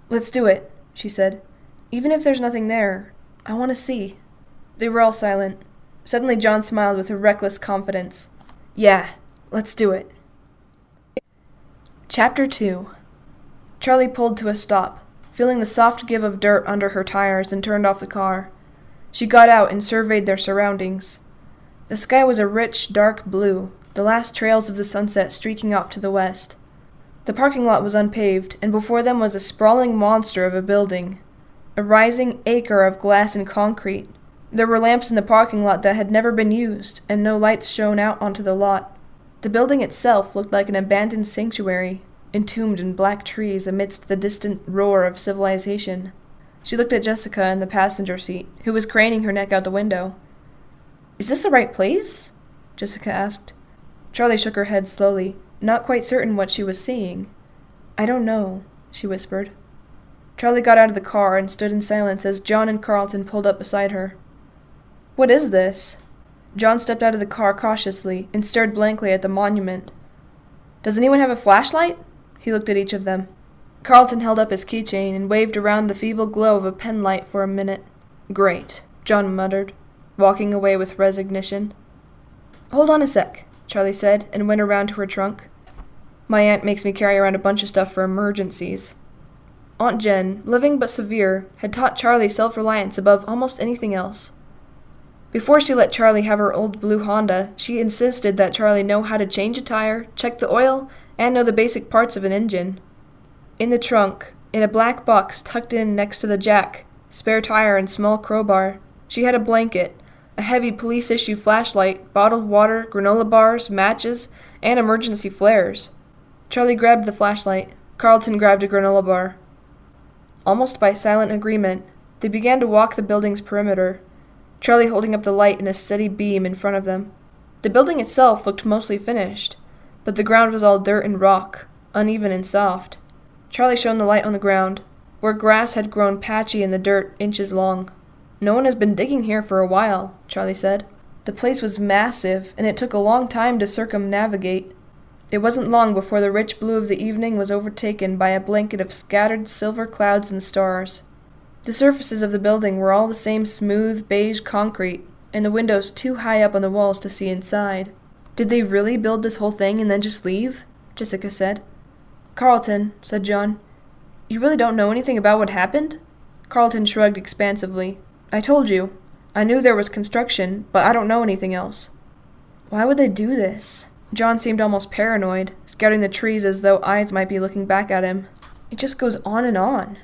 [SPEAKER 1] Let's do it, she said. Even if there's nothing there, I want to see. They were all silent. Suddenly John smiled with a reckless confidence. Yeah, let's do it. Chapter 2. Charlie pulled to a stop, feeling the soft give of dirt under her tires, and turned off the car. She got out and surveyed their surroundings. The sky was a rich, dark blue, the last trails of the sunset streaking off to the west. The parking lot was unpaved, and before them was a sprawling monster of a building, a rising acre of glass and concrete. There were lamps in the parking lot that had never been used, and no lights shone out onto the lot. The building itself looked like an abandoned sanctuary, entombed in black trees amidst the distant roar of civilization. She looked at Jessica in the passenger seat, who was craning her neck out the window. Is this the right place? Jessica asked. Charlie shook her head slowly, not quite certain what she was seeing. I don't know, she whispered. Charlie got out of the car and stood in silence as John and Carlton pulled up beside her. What is this? John stepped out of the car cautiously and stared blankly at the monument. Does anyone have a flashlight? He looked at each of them. Carlton held up his keychain and waved around the feeble glow of a pen light for a minute. Great, John muttered, walking away with resignation. Hold on a sec, Charlie said, and went around to her trunk. My aunt makes me carry around a bunch of stuff for emergencies. Aunt Jen, living but severe, had taught Charlie self-reliance above almost anything else. Before she let Charlie have her old blue Honda, she insisted that Charlie know how to change a tire, check the oil, and know the basic parts of an engine. In the trunk, In a black box tucked in next to the jack, spare tire and small crowbar, she had a blanket, a heavy police-issue flashlight, bottled water, granola bars, matches, and emergency flares. Charlie grabbed the flashlight. Carlton grabbed a granola bar. Almost by silent agreement, they began to walk the building's perimeter, Charlie holding up the light in a steady beam in front of them. The building itself looked mostly finished, but the ground was all dirt and rock, uneven and soft. Charlie shone the light on the ground, where grass had grown patchy in the dirt inches long. "No one has been digging here for a while," Charlie said. The place was massive, and it took a long time to circumnavigate. It wasn't long before the rich blue of the evening was overtaken by a blanket of scattered silver clouds and stars. The surfaces of the building were all the same smooth, beige concrete, and the windows too high up on the walls to see inside. "Did they really build this whole thing and then just leave?" Jessica said. "Carlton," said John, "you really don't know anything about what happened?" Carlton shrugged expansively. "I told you. I knew there was construction, but I don't know anything else." "Why would they do this?" John seemed almost paranoid, scouting the trees as though eyes might be looking back at him. "It just goes on and on."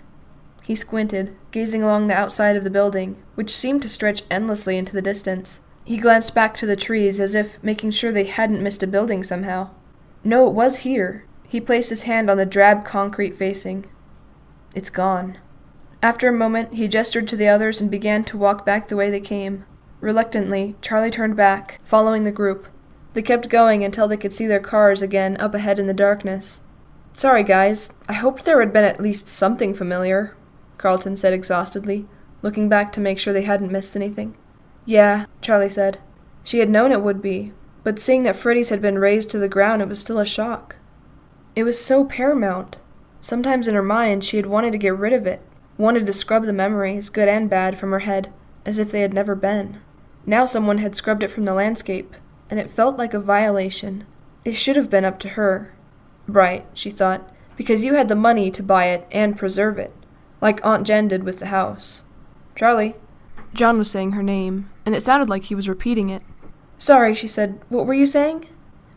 [SPEAKER 1] He squinted, gazing along the outside of the building, which seemed to stretch endlessly into the distance. He glanced back to the trees as if making sure they hadn't missed a building somehow. "No, it was here." He placed his hand on the drab concrete facing. "It's gone." After a moment, he gestured to the others and began to walk back the way they came. Reluctantly, Charlie turned back, following the group. They kept going until they could see their cars again up ahead in the darkness. "Sorry, guys. I hoped there had been at least something familiar," Carlton said exhaustedly, looking back to make sure they hadn't missed anything. "Yeah," Charlie said. She had known it would be, but seeing that Freddy's had been razed to the ground, it was still a shock. It was so paramount. Sometimes in her mind, she had wanted to get rid of it, wanted to scrub the memories, good and bad, from her head, as if they had never been. Now someone had scrubbed it from the landscape, and it felt like a violation. It should have been up to her. Right, she thought, because you had the money to buy it and preserve it, like Aunt Jen did with the house. "Charlie." John was saying her name, and it sounded like he was repeating it. "Sorry," she said. "What were you saying?"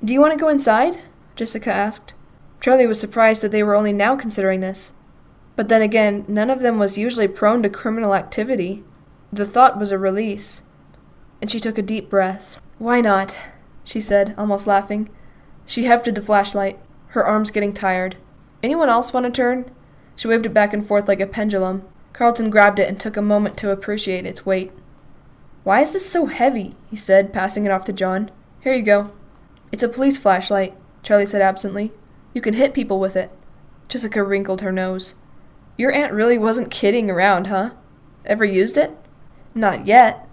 [SPEAKER 1] "Do you want to go inside?" Jessica asked. Charlie was surprised that they were only now considering this. But then again, none of them was usually prone to criminal activity. The thought was a release. And she took a deep breath. "Why not?" she said, almost laughing. She hefted the flashlight, her arms getting tired. "Anyone else want a turn?" She waved it back and forth like a pendulum. Carlton grabbed it and took a moment to appreciate its weight. "Why is this so heavy?" he said, passing it off to John. "Here you go." "It's a police flashlight," Charlie said absently. "You can hit people with it." Jessica wrinkled her nose. "Your aunt really wasn't kidding around, huh? Ever used it?" "Not yet."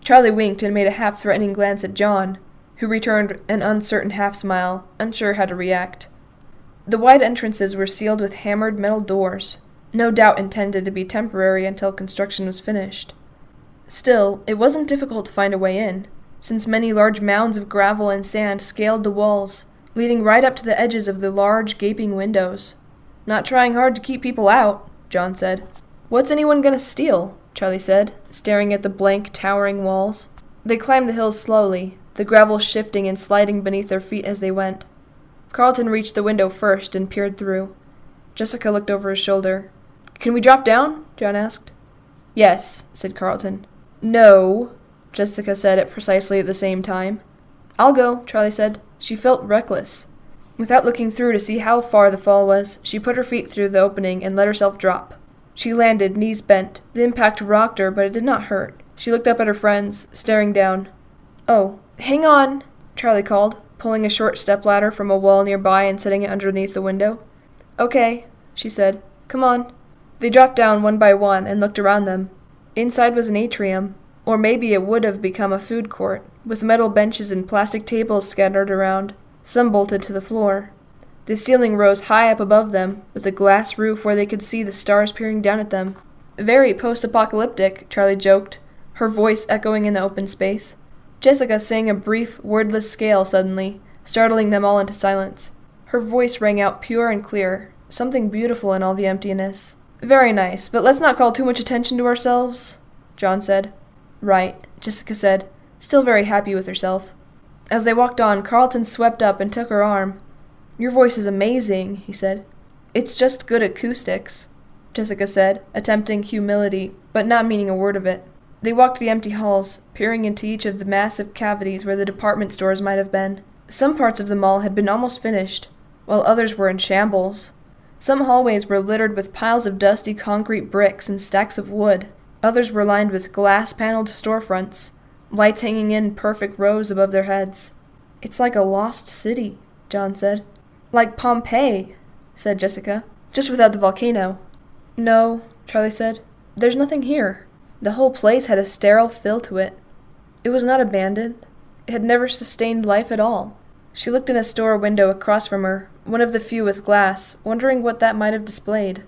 [SPEAKER 1] Charlie winked and made a half-threatening glance at John, who returned an uncertain half-smile, unsure how to react. The wide entrances were sealed with hammered metal doors, no doubt intended to be temporary until construction was finished. Still, it wasn't difficult to find a way in, since many large mounds of gravel and sand scaled the walls, leading right up to the edges of the large, gaping windows. "Not trying hard to keep people out," John said. "What's anyone gonna steal?" Charlie said, staring at the blank, towering walls. They climbed the hills slowly, the gravel shifting and sliding beneath their feet as they went. Carlton reached the window first and peered through. Jessica looked over his shoulder. "Can we drop down?" John asked. "Yes," said Carlton. "No," Jessica said at precisely the same time. "I'll go," Charlie said. She felt reckless. Without looking through to see how far the fall was, she put her feet through the opening and let herself drop. She landed, knees bent. The impact rocked her, but it did not hurt. She looked up at her friends, staring down. "Oh, hang on," Charlie called, pulling a short stepladder from a wall nearby and setting it underneath the window. "Okay," she said. "Come on." They dropped down one by one and looked around them. Inside was an atrium, or maybe it would have become a food court, with metal benches and plastic tables scattered around, some bolted to the floor. The ceiling rose high up above them, with a glass roof where they could see the stars peering down at them. "Very post-apocalyptic," Charlie joked, her voice echoing in the open space. Jessica sang a brief, wordless scale suddenly, startling them all into silence. Her voice rang out pure and clear, something beautiful in all the emptiness. "Very nice, but let's not call too much attention to ourselves," John said. "Right," Jessica said, still very happy with herself. As they walked on, Carlton swept up and took her arm. "Your voice is amazing," he said. "It's just good acoustics." Jessica said, attempting humility, but not meaning a word of it. They walked the empty halls, peering into each of the massive cavities where the department stores might have been. Some parts of the mall had been almost finished, while others were in shambles. Some hallways were littered with piles of dusty concrete bricks and stacks of wood. Others were lined with glass-paneled storefronts, lights hanging in perfect rows above their heads. "It's like a lost city," John said. "Like Pompeii," said Jessica, "just without the volcano." "No," Charlie said. "There's nothing here." The whole place had a sterile feel to it. It was not abandoned. It had never sustained life at all. She looked in a store window across from her, one of the few with glass, wondering what that might have displayed.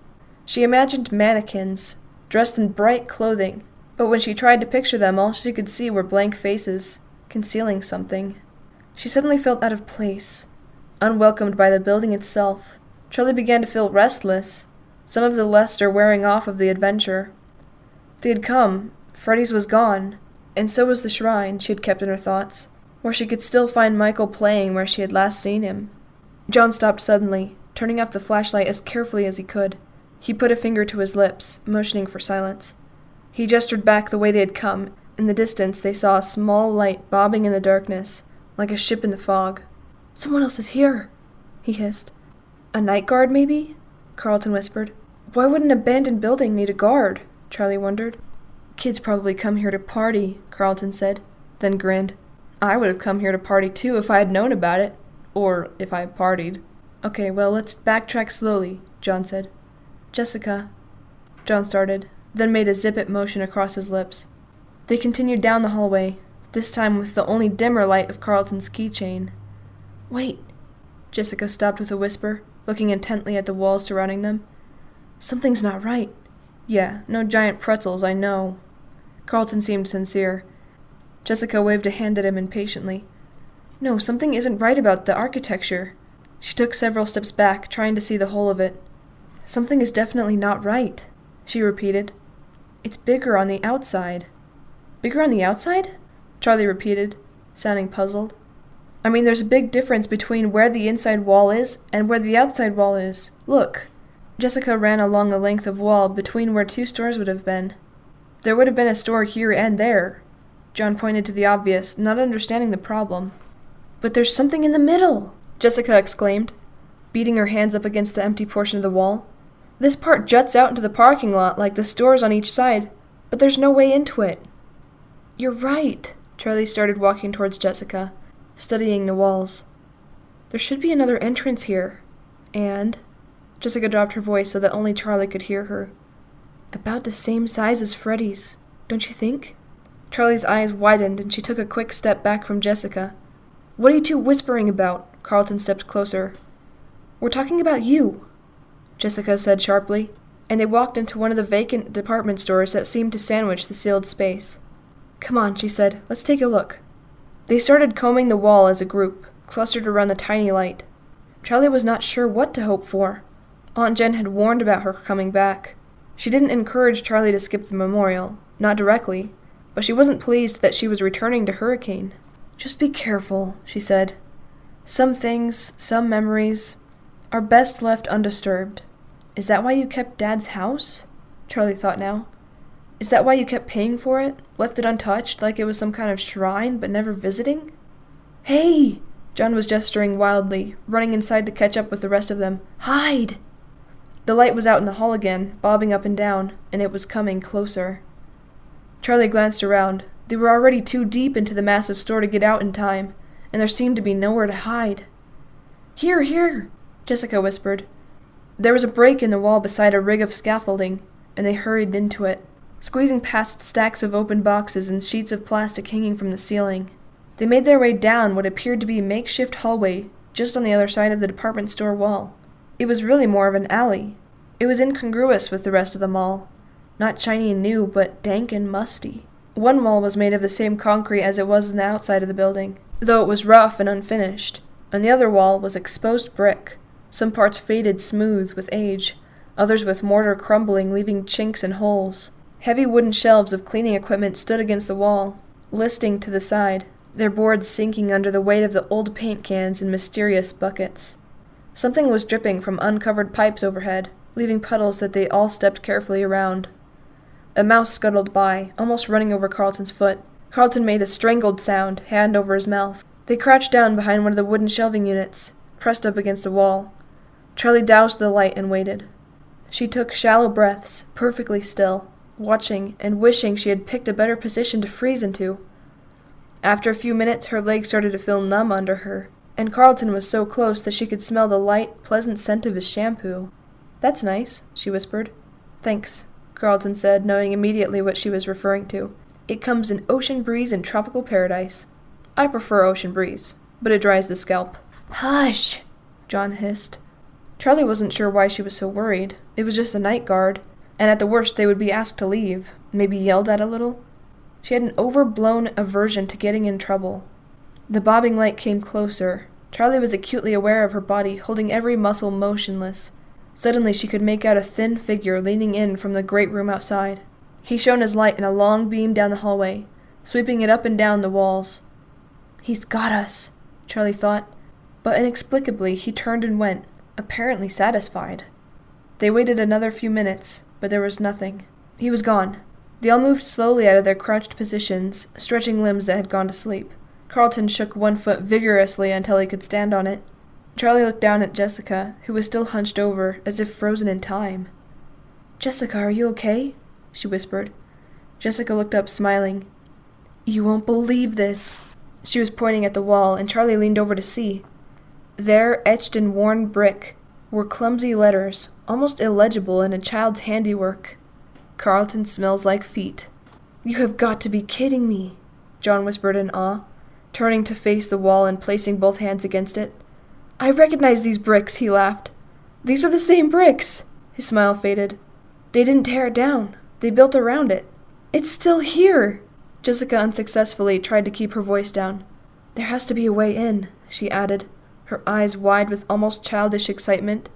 [SPEAKER 1] She imagined mannequins, dressed in bright clothing, but when she tried to picture them, all she could see were blank faces, concealing something. She suddenly felt out of place, unwelcomed by the building itself. Charlie began to feel restless, some of the luster wearing off of the adventure. They had come, Freddy's was gone, and so was the shrine she had kept in her thoughts, where she could still find Michael playing where she had last seen him. John stopped suddenly, turning off the flashlight as carefully as he could. He put a finger to his lips, motioning for silence. He gestured back the way they had come. In the distance they saw a small light bobbing in the darkness, like a ship in the fog. "Someone else is here," he hissed. "A night guard, maybe?" Carlton whispered. "Why would an abandoned building need a guard?" Charlie wondered. "Kids probably come here to party," Carlton said, then grinned. "I would have come here to party too if I had known about it. Or if I partied." "Okay, well, let's backtrack slowly," John said. "Jessica," John started, then made a zip-it motion across his lips. They continued down the hallway, this time with the only dimmer light of Carlton's keychain. "Wait." Jessica stopped with a whisper, looking intently at the walls surrounding them. "Something's not right." "Yeah, no giant pretzels, I know." Carlton seemed sincere. Jessica waved a hand at him impatiently. "No, something isn't right about the architecture." She took several steps back, trying to see the whole of it. "Something is definitely not right," she repeated. "It's bigger on the outside." "Bigger on the outside?" Charlie repeated, sounding puzzled. "I mean, there's a big difference between where the inside wall is and where the outside wall is. Look." Jessica ran along the length of wall between where two stores would have been. There would have been a store here and there. John pointed to the obvious, not understanding the problem. "But there's something in the middle!" Jessica exclaimed, beating her hands up against the empty portion of the wall. "This part juts out into the parking lot like the stores on each side, but there's no way into it." "You're right." Charlie started walking towards Jessica, studying the walls. "There should be another entrance here. And..." Jessica dropped her voice so that only Charlie could hear her. "About the same size as Freddy's, don't you think?" Charlie's eyes widened and she took a quick step back from Jessica. "What are you two whispering about?" Carlton stepped closer. "We're talking about you," Jessica said sharply, and they walked into one of the vacant department stores that seemed to sandwich the sealed space. "Come on," she said, "let's take a look." They started combing the wall as a group, clustered around the tiny light. Charlie was not sure what to hope for. Aunt Jen had warned about her coming back. She didn't encourage Charlie to skip the memorial, not directly, but she wasn't pleased that she was returning to Hurricane. "Just be careful," she said. "Some things, some memories, are best left undisturbed." "Is that why you kept Dad's house?" Charlie thought now. "Is that why you kept paying for it, left it untouched like it was some kind of shrine, but never visiting?" "Hey!" John was gesturing wildly, running inside to catch up with the rest of them. "Hide!" The light was out in the hall again, bobbing up and down, and it was coming closer. Charlie glanced around. They were already too deep into the massive store to get out in time, and there seemed to be nowhere to hide. "Here, here!" Jessica whispered. There was a break in the wall beside a rig of scaffolding, and they hurried into it, squeezing past stacks of open boxes and sheets of plastic hanging from the ceiling. They made their way down what appeared to be a makeshift hallway just on the other side of the department store wall. It was really more of an alley. It was incongruous with the rest of the mall. Not shiny and new, but dank and musty. One wall was made of the same concrete as it was on the outside of the building, though it was rough and unfinished, and the other wall was exposed brick, some parts faded smooth with age, others with mortar crumbling, leaving chinks and holes. Heavy wooden shelves of cleaning equipment stood against the wall, listing to the side, their boards sinking under the weight of the old paint cans and mysterious buckets. Something was dripping from uncovered pipes overhead, leaving puddles that they all stepped carefully around. A mouse scuttled by, almost running over Carlton's foot. Carlton made a strangled sound, hand over his mouth. They crouched down behind one of the wooden shelving units, pressed up against the wall. Charlie doused the light and waited. She took shallow breaths, perfectly still, watching and wishing she had picked a better position to freeze into. After a few minutes, her legs started to feel numb under her, and Carlton was so close that she could smell the light, pleasant scent of his shampoo. "That's nice," she whispered. "Thanks," Carlton said, knowing immediately what she was referring to. "It comes in ocean breeze and tropical paradise. I prefer ocean breeze, but it dries the scalp." "Hush!" John hissed. Charlie wasn't sure why she was so worried. It was just a night guard, and at the worst they would be asked to leave, maybe yelled at a little. She had an overblown aversion to getting in trouble. The bobbing light came closer. Charlie was acutely aware of her body, holding every muscle motionless. Suddenly she could make out a thin figure leaning in from the great room outside. He shone his light in a long beam down the hallway, sweeping it up and down the walls. "He's got us," Charlie thought, but inexplicably he turned and went, apparently satisfied. They waited another few minutes, but there was nothing. He was gone. They all moved slowly out of their crouched positions, stretching limbs that had gone to sleep. Carlton shook one foot vigorously until he could stand on it. Charlie looked down at Jessica, who was still hunched over, as if frozen in time. "Jessica, are you okay?" she whispered. Jessica looked up, smiling. "You won't believe this." She was pointing at the wall, and Charlie leaned over to see. There, etched in worn brick, were clumsy letters, almost illegible in a child's handiwork. "Carlton smells like feet." "You have got to be kidding me," John whispered in awe, turning to face the wall and placing both hands against it. "I recognize these bricks," he laughed. "These are the same bricks." His smile faded. "They didn't tear it down. They built around it. It's still here." Jessica unsuccessfully tried to keep her voice down. "There has to be a way in," she added, her eyes wide with almost childish excitement.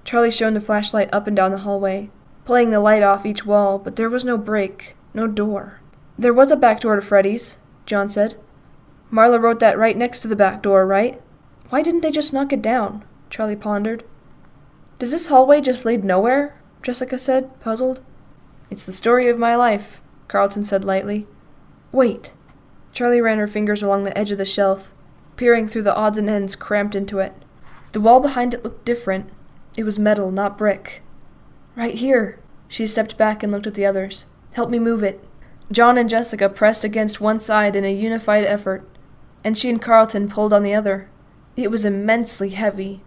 [SPEAKER 1] Charlie shone the flashlight up and down the hallway, playing the light off each wall, but there was no break, no door. "There was a back door to Freddy's," John said. "Marla wrote that right next to the back door, right? Why didn't they just knock it down?" Charlie pondered. "Does this hallway just lead nowhere?" Jessica said, puzzled. "It's the story of my life," Carlton said lightly. "Wait." Charlie ran her fingers along the edge of the shelf, peering through the odds and ends cramped into it. The wall behind it looked different. It was metal, not brick. "Right here." She stepped back and looked at the others. "Help me move it." John and Jessica pressed against one side in a unified effort, and she and Carlton pulled on the other. It was immensely heavy,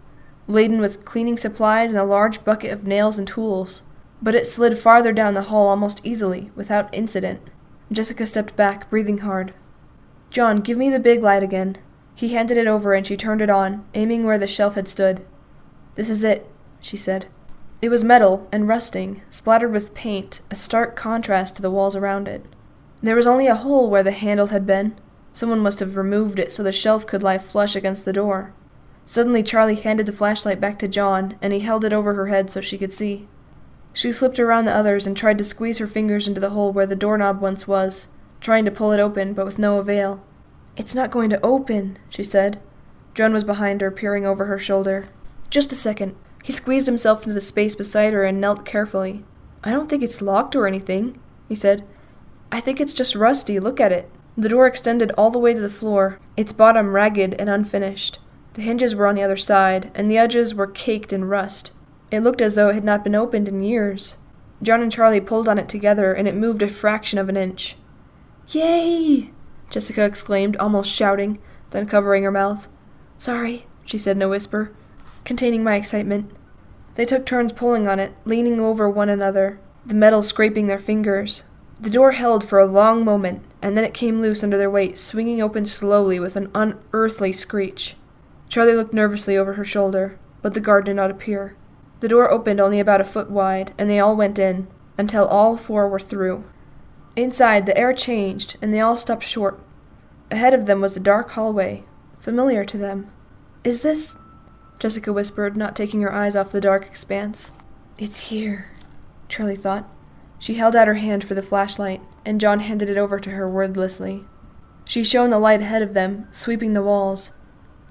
[SPEAKER 1] laden with cleaning supplies and a large bucket of nails and tools, but it slid farther down the hall almost easily, without incident. Jessica stepped back, breathing hard. "John, give me the big light again." He handed it over and she turned it on, aiming where the shelf had stood. "This is it," she said. It was metal and rusting, splattered with paint, a stark contrast to the walls around it. There was only a hole where the handle had been. Someone must have removed it so the shelf could lie flush against the door. Suddenly Charlie handed the flashlight back to John, and he held it over her head so she could see. She slipped around the others and tried to squeeze her fingers into the hole where the doorknob once was, trying to pull it open, but with no avail. "It's not going to open," she said. John was behind her, peering over her shoulder. "Just a second." He squeezed himself into the space beside her and knelt carefully. "I don't think it's locked or anything," he said. "I think it's just rusty. Look at it." The door extended all the way to the floor, its bottom ragged and unfinished. The hinges were on the other side, and the edges were caked in rust. It looked as though it had not been opened in years. John and Charlie pulled on it together, and it moved a fraction of an inch. "Yay!" Jessica exclaimed, almost shouting, then covering her mouth. "Sorry," she said in a whisper, containing my excitement. They took turns pulling on it, leaning over one another, the metal scraping their fingers. The door held for a long moment, and then it came loose under their weight, swinging open slowly with an unearthly screech. Charlie looked nervously over her shoulder, but the guard did not appear. The door opened only about a foot wide, and they all went in, until all four were through. Inside, the air changed, and they all stopped short. Ahead of them was a dark hallway, familiar to them. "Is this—" Jessica whispered, not taking her eyes off the dark expanse. "It's here," Charlie thought. She held out her hand for the flashlight, and John handed it over to her wordlessly. She shone the light ahead of them, sweeping the walls.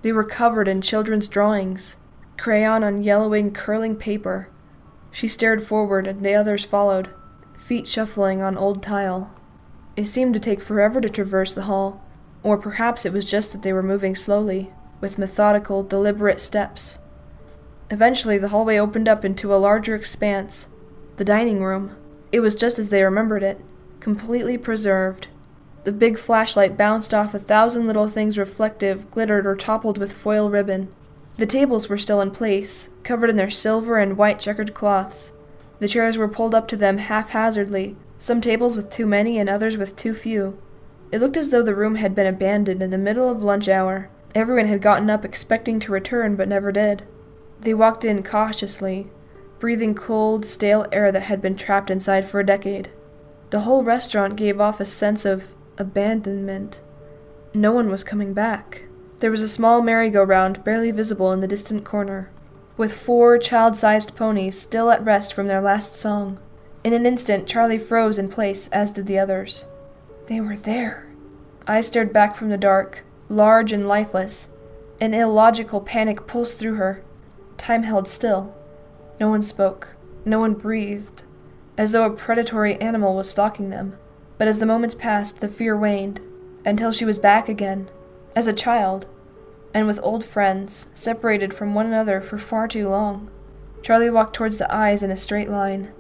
[SPEAKER 1] They were covered in children's drawings, crayon on yellowing, curling paper, She stared forward, and the others followed, feet shuffling on old tile. It seemed to take forever to traverse the hall, or perhaps it was just that they were moving slowly, with methodical, deliberate steps. Eventually, the hallway opened up into a larger expanse, the dining room. It was just as they remembered it, completely preserved. The big flashlight bounced off 1,000 little things reflective, glittered, or toppled with foil ribbon. The tables were still in place, covered in their silver and white checkered cloths. The chairs were pulled up to them haphazardly, some tables with too many and others with too few. It looked as though the room had been abandoned in the middle of lunch hour. Everyone had gotten up expecting to return, but never did. They walked in cautiously, breathing cold, stale air that had been trapped inside for a decade. The whole restaurant gave off a sense of abandonment. No one was coming back. There was a small merry-go-round barely visible in the distant corner, with 4 child-sized ponies still at rest from their last song. In an instant, Charlie froze in place, as did the others. They were there. Eyes stared back from the dark, large and lifeless. An illogical panic pulsed through her. Time held still. No one spoke. No one breathed, as though a predatory animal was stalking them. But as the moments passed, the fear waned, until she was back again, as a child, and with old friends, separated from one another for far too long. Charlie walked towards the eyes in a straight line.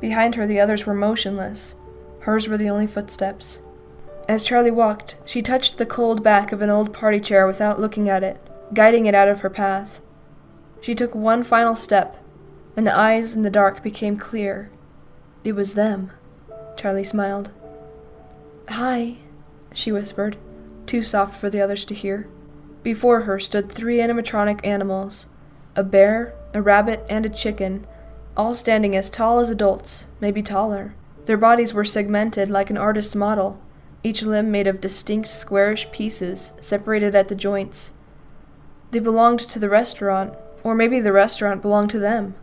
[SPEAKER 1] Behind her, the others were motionless. Hers were the only footsteps. As Charlie walked, she touched the cold back of an old party chair without looking at it, guiding it out of her path. She took one final step, and the eyes in the dark became clear. It was them. Charlie smiled. "Hi," she whispered, too soft for the others to hear. Before her stood 3 animatronic animals, a bear, a rabbit, and a chicken, all standing as tall as adults, maybe taller. Their bodies were segmented like an artist's model, each limb made of distinct squarish pieces, separated at the joints. They belonged to the restaurant, or maybe the restaurant belonged to them.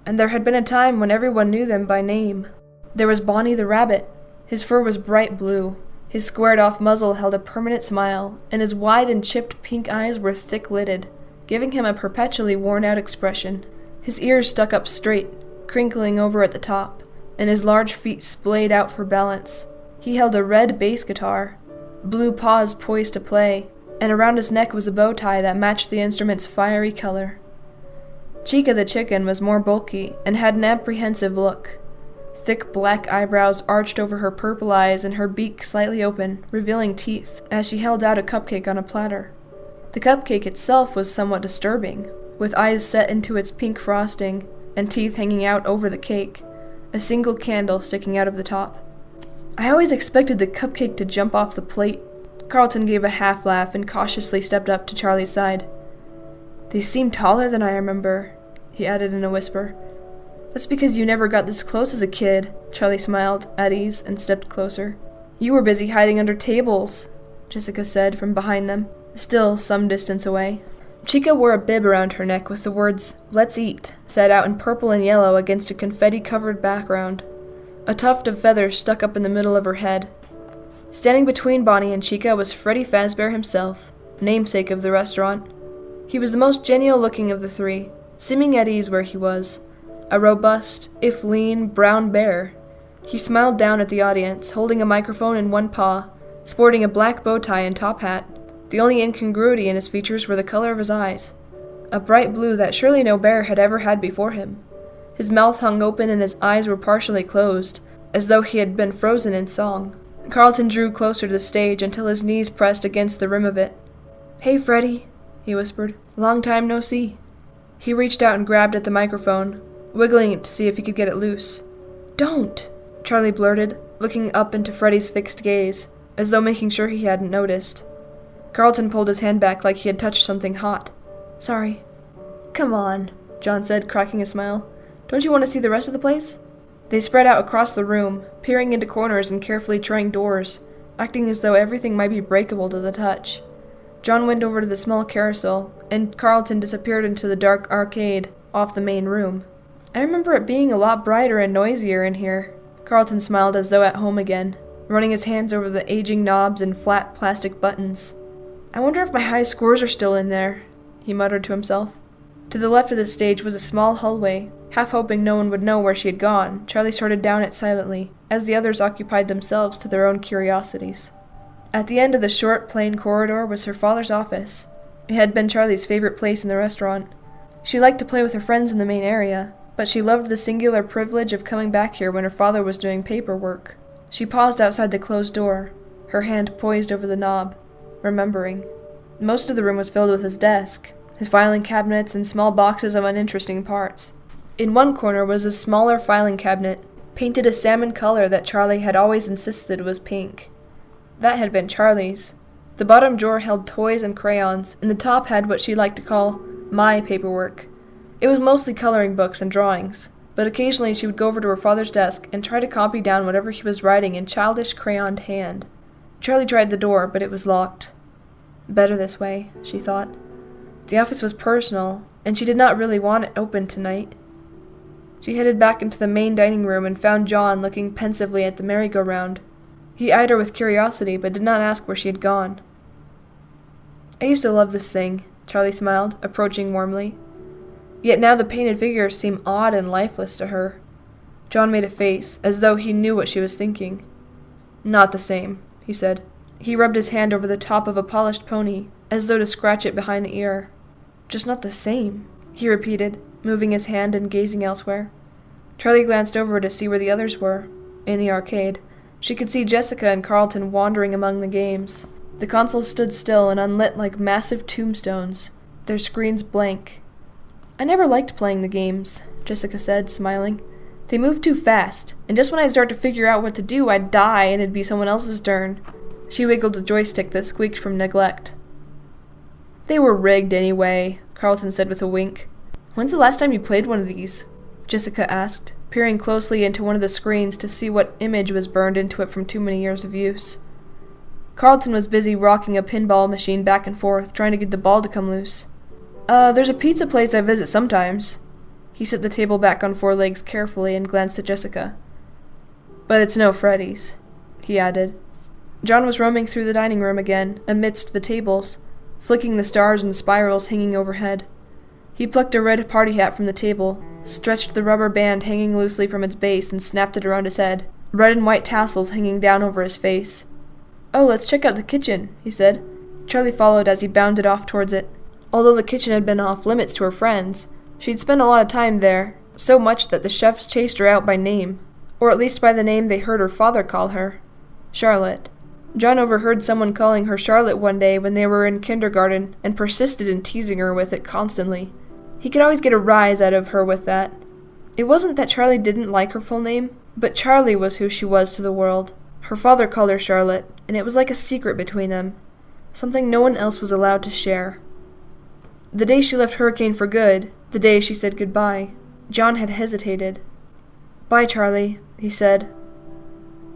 [SPEAKER 1] And there had been a time when everyone knew them by name. There was Bonnie the rabbit. His fur was bright blue. His squared-off muzzle held a permanent smile, and his wide and chipped pink eyes were thick-lidded, giving him a perpetually worn-out expression. His ears stuck up straight, crinkling over at the top, and his large feet splayed out for balance. He held a red bass guitar, blue paws poised to play, and around his neck was a bow tie that matched the instrument's fiery color. Chica the chicken was more bulky and had an apprehensive look. Thick black eyebrows arched over her purple eyes and her beak slightly open, revealing teeth, as she held out a cupcake on a platter. The cupcake itself was somewhat disturbing, with eyes set into its pink frosting and teeth hanging out over the cake, a single candle sticking out of the top. I always expected the cupcake to jump off the plate. Carlton gave a half-laugh and cautiously stepped up to Charlie's side. "They seem taller than I remember," he added in a whisper. "That's because you never got this close as a kid," Charlie smiled, at ease, and stepped closer. "You were busy hiding under tables," Jessica said from behind them, still some distance away. Chica wore a bib around her neck with the words, "Let's eat," set out in purple and yellow against a confetti-covered background. A tuft of feathers stuck up in the middle of her head. Standing between Bonnie and Chica was Freddy Fazbear himself, namesake of the restaurant. He was the most genial-looking of the 3, seeming at ease where he was. A robust, if lean, brown bear. He smiled down at the audience, holding a microphone in one paw, sporting a black bow tie and top hat. The only incongruity in his features were the color of his eyes, a bright blue that surely no bear had ever had before him. His mouth hung open and his eyes were partially closed, as though he had been frozen in song. Carlton drew closer to the stage until his knees pressed against the rim of it. "Hey, Freddy," he whispered. "Long time no see." He reached out and grabbed at the microphone, wiggling it to see if he could get it loose. "Don't!" Charlie blurted, looking up into Freddy's fixed gaze, as though making sure he hadn't noticed. Carlton pulled his hand back like he had touched something hot. "Sorry." "Come on," John said, cracking a smile. "Don't you want to see the rest of the place?" They spread out across the room, peering into corners and carefully trying doors, acting as though everything might be breakable to the touch. John went over to the small carousel, and Carlton disappeared into the dark arcade off the main room. "I remember it being a lot brighter and noisier in here." Carlton smiled as though at home again, running his hands over the aging knobs and flat plastic buttons. "I wonder if my high scores are still in there," he muttered to himself. To the left of the stage was a small hallway. Half hoping no one would know where she had gone, Charlie started down it silently, as the others occupied themselves to their own curiosities. At the end of the short, plain corridor was her father's office. It had been Charlie's favorite place in the restaurant. She liked to play with her friends in the main area, but she loved the singular privilege of coming back here when her father was doing paperwork. She paused outside the closed door, her hand poised over the knob, remembering. Most of the room was filled with his desk, his filing cabinets and small boxes of uninteresting parts. In one corner was a smaller filing cabinet, painted a salmon color that Charlie had always insisted was pink. That had been Charlie's. The bottom drawer held toys and crayons, and the top had what she liked to call my paperwork. It was mostly coloring books and drawings, but occasionally she would go over to her father's desk and try to copy down whatever he was writing in childish crayoned hand. Charlie tried the door, but it was locked. Better this way, she thought. The office was personal, and she did not really want it open tonight. She headed back into the main dining room and found John looking pensively at the merry-go-round. He eyed her with curiosity, but did not ask where she had gone. I used to love this thing, Charlie smiled, approaching warmly. Yet now the painted figures seem odd and lifeless to her. John made a face, as though he knew what she was thinking. Not the same, he said. He rubbed his hand over the top of a polished pony, as though to scratch it behind the ear. Just not the same, he repeated, moving his hand and gazing elsewhere. Charlie glanced over to see where the others were. In the arcade, she could see Jessica and Carlton wandering among the games. The consoles stood still and unlit like massive tombstones, their screens blank. I never liked playing the games, Jessica said, smiling. They moved too fast, and just when I'd start to figure out what to do, I'd die and it'd be someone else's turn. She wiggled the joystick that squeaked from neglect. They were rigged anyway, Carlton said with a wink. When's the last time you played one of these? Jessica asked, peering closely into one of the screens to see what image was burned into it from too many years of use. Carlton was busy rocking a pinball machine back and forth, trying to get the ball to come loose. There's a pizza place I visit sometimes. He set the table back on four legs carefully and glanced at Jessica. But it's no Freddy's, he added. John was roaming through the dining room again, amidst the tables, flicking the stars and spirals hanging overhead. He plucked a red party hat from the table, stretched the rubber band hanging loosely from its base and snapped it around his head, red and white tassels hanging down over his face. Oh, let's check out the kitchen, he said. Charlie followed as he bounded off towards it. Although the kitchen had been off limits to her friends, she'd spent a lot of time there, so much that the chefs chased her out by name, or at least by the name they heard her father call her, Charlotte. John overheard someone calling her Charlotte one day when they were in kindergarten and persisted in teasing her with it constantly. He could always get a rise out of her with that. It wasn't that Charlie didn't like her full name, but Charlie was who she was to the world. Her father called her Charlotte, and it was like a secret between them, something no one else was allowed to share. The day she left Hurricane for good, the day she said goodbye, John had hesitated. Bye, Charlie, he said.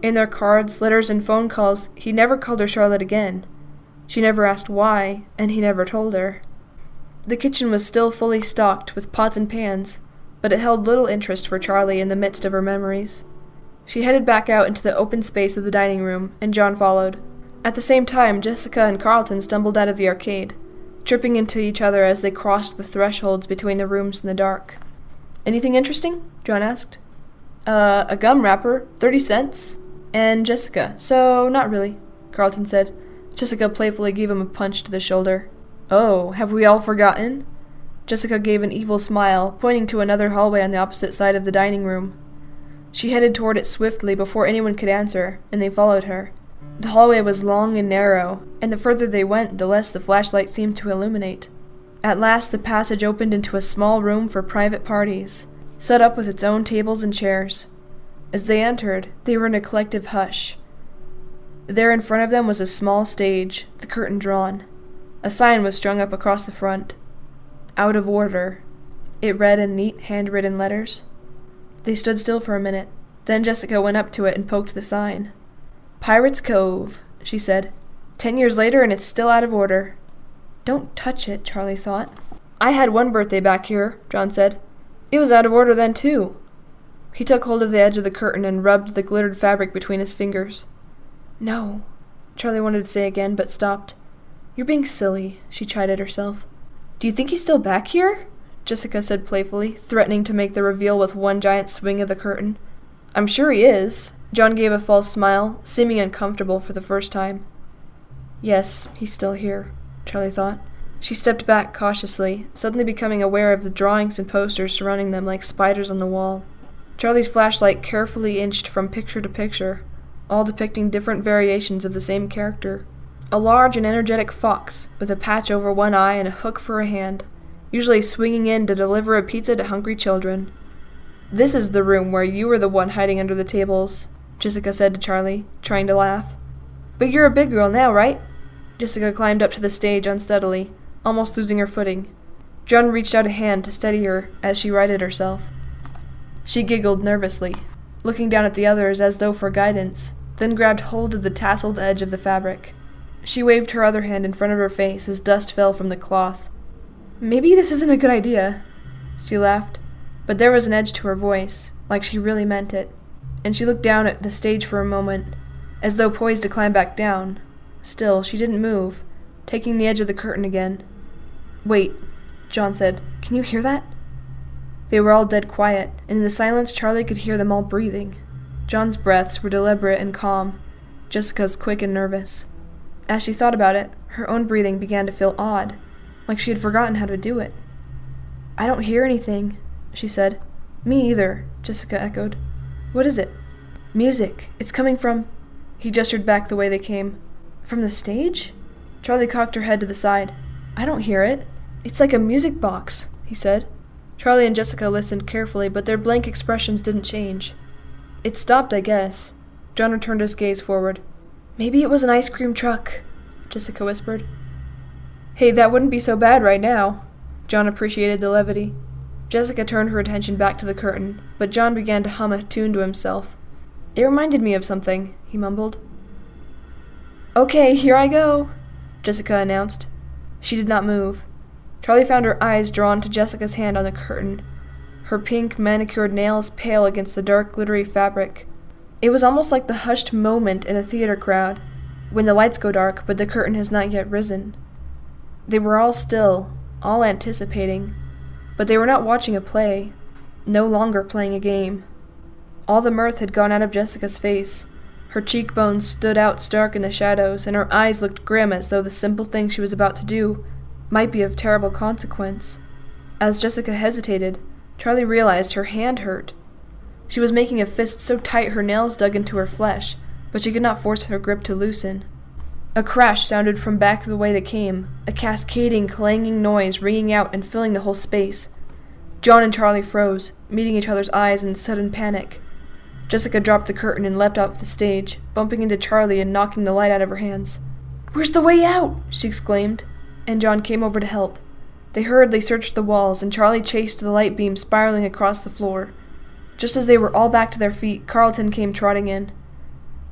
[SPEAKER 1] In their cards, letters, and phone calls, he never called her Charlotte again. She never asked why, and he never told her. The kitchen was still fully stocked with pots and pans, but it held little interest for Charlie in the midst of her memories. She headed back out into the open space of the dining room, and John followed. At the same time, Jessica and Carlton stumbled out of the arcade, tripping into each other as they crossed the thresholds between the rooms in the dark. Anything interesting? John asked. A gum wrapper, 30 cents. And Jessica, so not really, Carlton said. Jessica playfully gave him a punch to the shoulder. Oh, have we all forgotten? Jessica gave an evil smile, pointing to another hallway on the opposite side of the dining room. She headed toward it swiftly before anyone could answer, and they followed her. The hallway was long and narrow, and the further they went, the less the flashlight seemed to illuminate. At last the passage opened into a small room for private parties, set up with its own tables and chairs. As they entered, they were in a collective hush. There in front of them was a small stage, the curtain drawn. A sign was strung up across the front. Out of order. It read in neat, handwritten letters. They stood still for a minute. Then Jessica went up to it and poked the sign. Pirates Cove, she said. 10 years later and it's still out of order. Don't touch it, Charlie thought. I had one birthday back here, John said. It was out of order then, too. He took hold of the edge of the curtain and rubbed the glittered fabric between his fingers. No, Charlie wanted to say again, but stopped. You're being silly, she chided herself. Do you think he's still back here? Jessica said playfully, threatening to make the reveal with one giant swing of the curtain. I'm sure he is. John gave a false smile, seeming uncomfortable for the first time. Yes, he's still here, Charlie thought. She stepped back cautiously, suddenly becoming aware of the drawings and posters surrounding them like spiders on the wall. Charlie's flashlight carefully inched from picture to picture, all depicting different variations of the same character. A large and energetic fox, with a patch over one eye and a hook for a hand, usually swinging in to deliver a pizza to hungry children. This is the room where you were the one hiding under the tables, Jessica said to Charlie, trying to laugh. But you're a big girl now, right? Jessica climbed up to the stage unsteadily, almost losing her footing. John reached out a hand to steady her as she righted herself. She giggled nervously, looking down at the others as though for guidance, then grabbed hold of the tasseled edge of the fabric. She waved her other hand in front of her face as dust fell from the cloth. Maybe this isn't a good idea, she laughed, but there was an edge to her voice, like she really meant it, and she looked down at the stage for a moment, as though poised to climb back down. Still, she didn't move, taking the edge of the curtain again. Wait, John said. Can you hear that? They were all dead quiet, and in the silence Charlie could hear them all breathing. John's breaths were deliberate and calm, Jessica's quick and nervous. As she thought about it, her own breathing began to feel odd, like she had forgotten how to do it. I don't hear anything, she said. Me either, Jessica echoed. What is it? Music. It's coming from... He gestured back the way they came. From the stage? Charlie cocked her head to the side. I don't hear it. It's like a music box, he said. Charlie and Jessica listened carefully, but their blank expressions didn't change. It stopped, I guess. John returned his gaze forward. Maybe it was an ice cream truck, Jessica whispered. Hey, that wouldn't be so bad right now. John appreciated the levity. Jessica turned her attention back to the curtain, but John began to hum a tune to himself. It reminded me of something, he mumbled. Okay, here I go, Jessica announced. She did not move. Charlie found her eyes drawn to Jessica's hand on the curtain, her pink, manicured nails pale against the dark, glittery fabric. It was almost like the hushed moment in a theater crowd, when the lights go dark but the curtain has not yet risen. They were all still, all anticipating, but they were not watching a play, no longer playing a game. All the mirth had gone out of Jessica's face. Her cheekbones stood out stark in the shadows, and her eyes looked grim as though the simple thing she was about to do might be of terrible consequence. As Jessica hesitated, Charlie realized her hand hurt. She was making a fist so tight her nails dug into her flesh, but she could not force her grip to loosen. A crash sounded from back the way they came, a cascading, clanging noise ringing out and filling the whole space. John and Charlie froze, meeting each other's eyes in sudden panic. Jessica dropped the curtain and leapt off the stage, bumping into Charlie and knocking the light out of her hands. "Where's the way out?" she exclaimed, and John came over to help. They hurriedly searched the walls, and Charlie chased the light beam spiraling across the floor. Just as they were all back to their feet, Carlton came trotting in.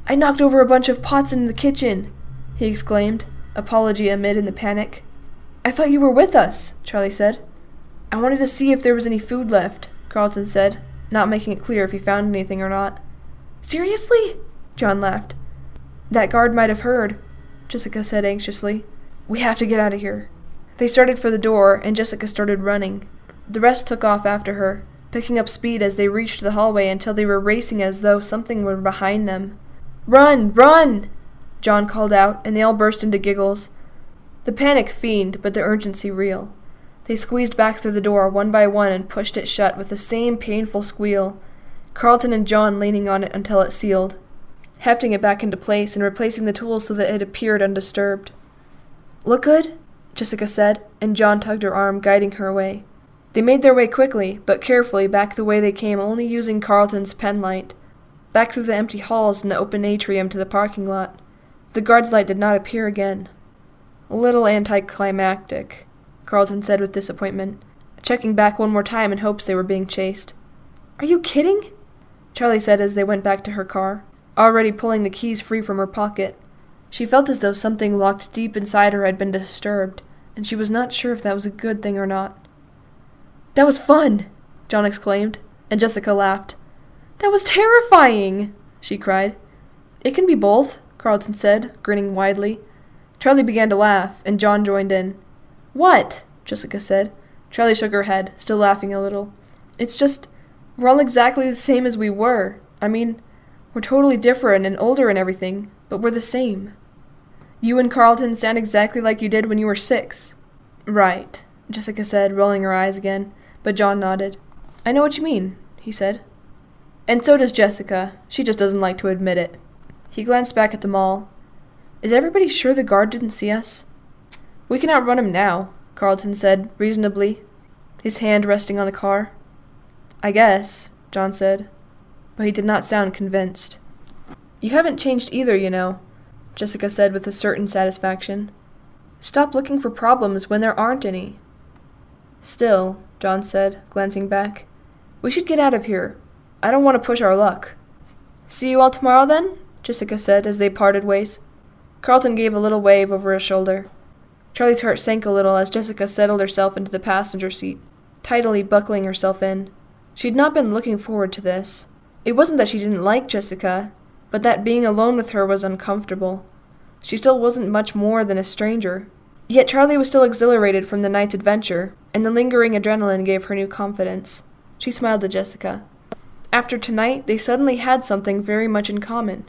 [SPEAKER 1] "I knocked over a bunch of pots in the kitchen," he exclaimed, apology amid in the panic. "I thought you were with us," Charlie said. "I wanted to see if there was any food left," Carlton said, not making it clear if he found anything or not. "Seriously?" John laughed. "That guard might have heard," Jessica said anxiously. "We have to get out of here." They started for the door, and Jessica started running. The rest took off after her, picking up speed as they reached the hallway until they were racing as though something were behind them. "Run! Run!" John called out, and they all burst into giggles. The panic feigned, but the urgency real. They squeezed back through the door one by one and pushed it shut with the same painful squeal, Carlton and John leaning on it until it sealed, hefting it back into place and replacing the tools so that it appeared undisturbed. "Look good?" Jessica said, and John tugged her arm, guiding her away. They made their way quickly, but carefully, back the way they came, only using Carlton's penlight, back through the empty halls and the open atrium to the parking lot. The guard's light did not appear again. "A little anticlimactic," Carlton said with disappointment, checking back one more time in hopes they were being chased. "Are you kidding?" Charlie said as they went back to her car, already pulling the keys free from her pocket. She felt as though something locked deep inside her had been disturbed, and she was not sure if that was a good thing or not. "That was fun!" John exclaimed, and Jessica laughed. "That was terrifying!" she cried. "It can be both," Carlton said, grinning widely. Charlie began to laugh, and John joined in. "What?" Jessica said, Charlie shook her head, still laughing a little. It's just, we're all exactly the same as we were. I mean, we're totally different and older and everything, but we're the same. You and Carlton sound exactly like you did when you were 6. Right, Jessica said, rolling her eyes again, but John nodded. I know what you mean, he said. And so does Jessica. She just doesn't like to admit it. He glanced back at them all. Is everybody sure the guard didn't see us? We can outrun him now, Carlton said, reasonably, his hand resting on the car. I guess, John said, but he did not sound convinced. You haven't changed either, you know, Jessica said with a certain satisfaction. Stop looking for problems when there aren't any. Still, John said, glancing back, we should get out of here. I don't want to push our luck. See you all tomorrow, then? Jessica said as they parted ways. Carlton gave a little wave over his shoulder. Charlie's heart sank a little as Jessica settled herself into the passenger seat, tidily buckling herself in. She had not been looking forward to this. It wasn't that she didn't like Jessica, but that being alone with her was uncomfortable. She still wasn't much more than a stranger. Yet Charlie was still exhilarated from the night's adventure, and the lingering adrenaline gave her new confidence. She smiled at Jessica. After tonight, they suddenly had something very much in common.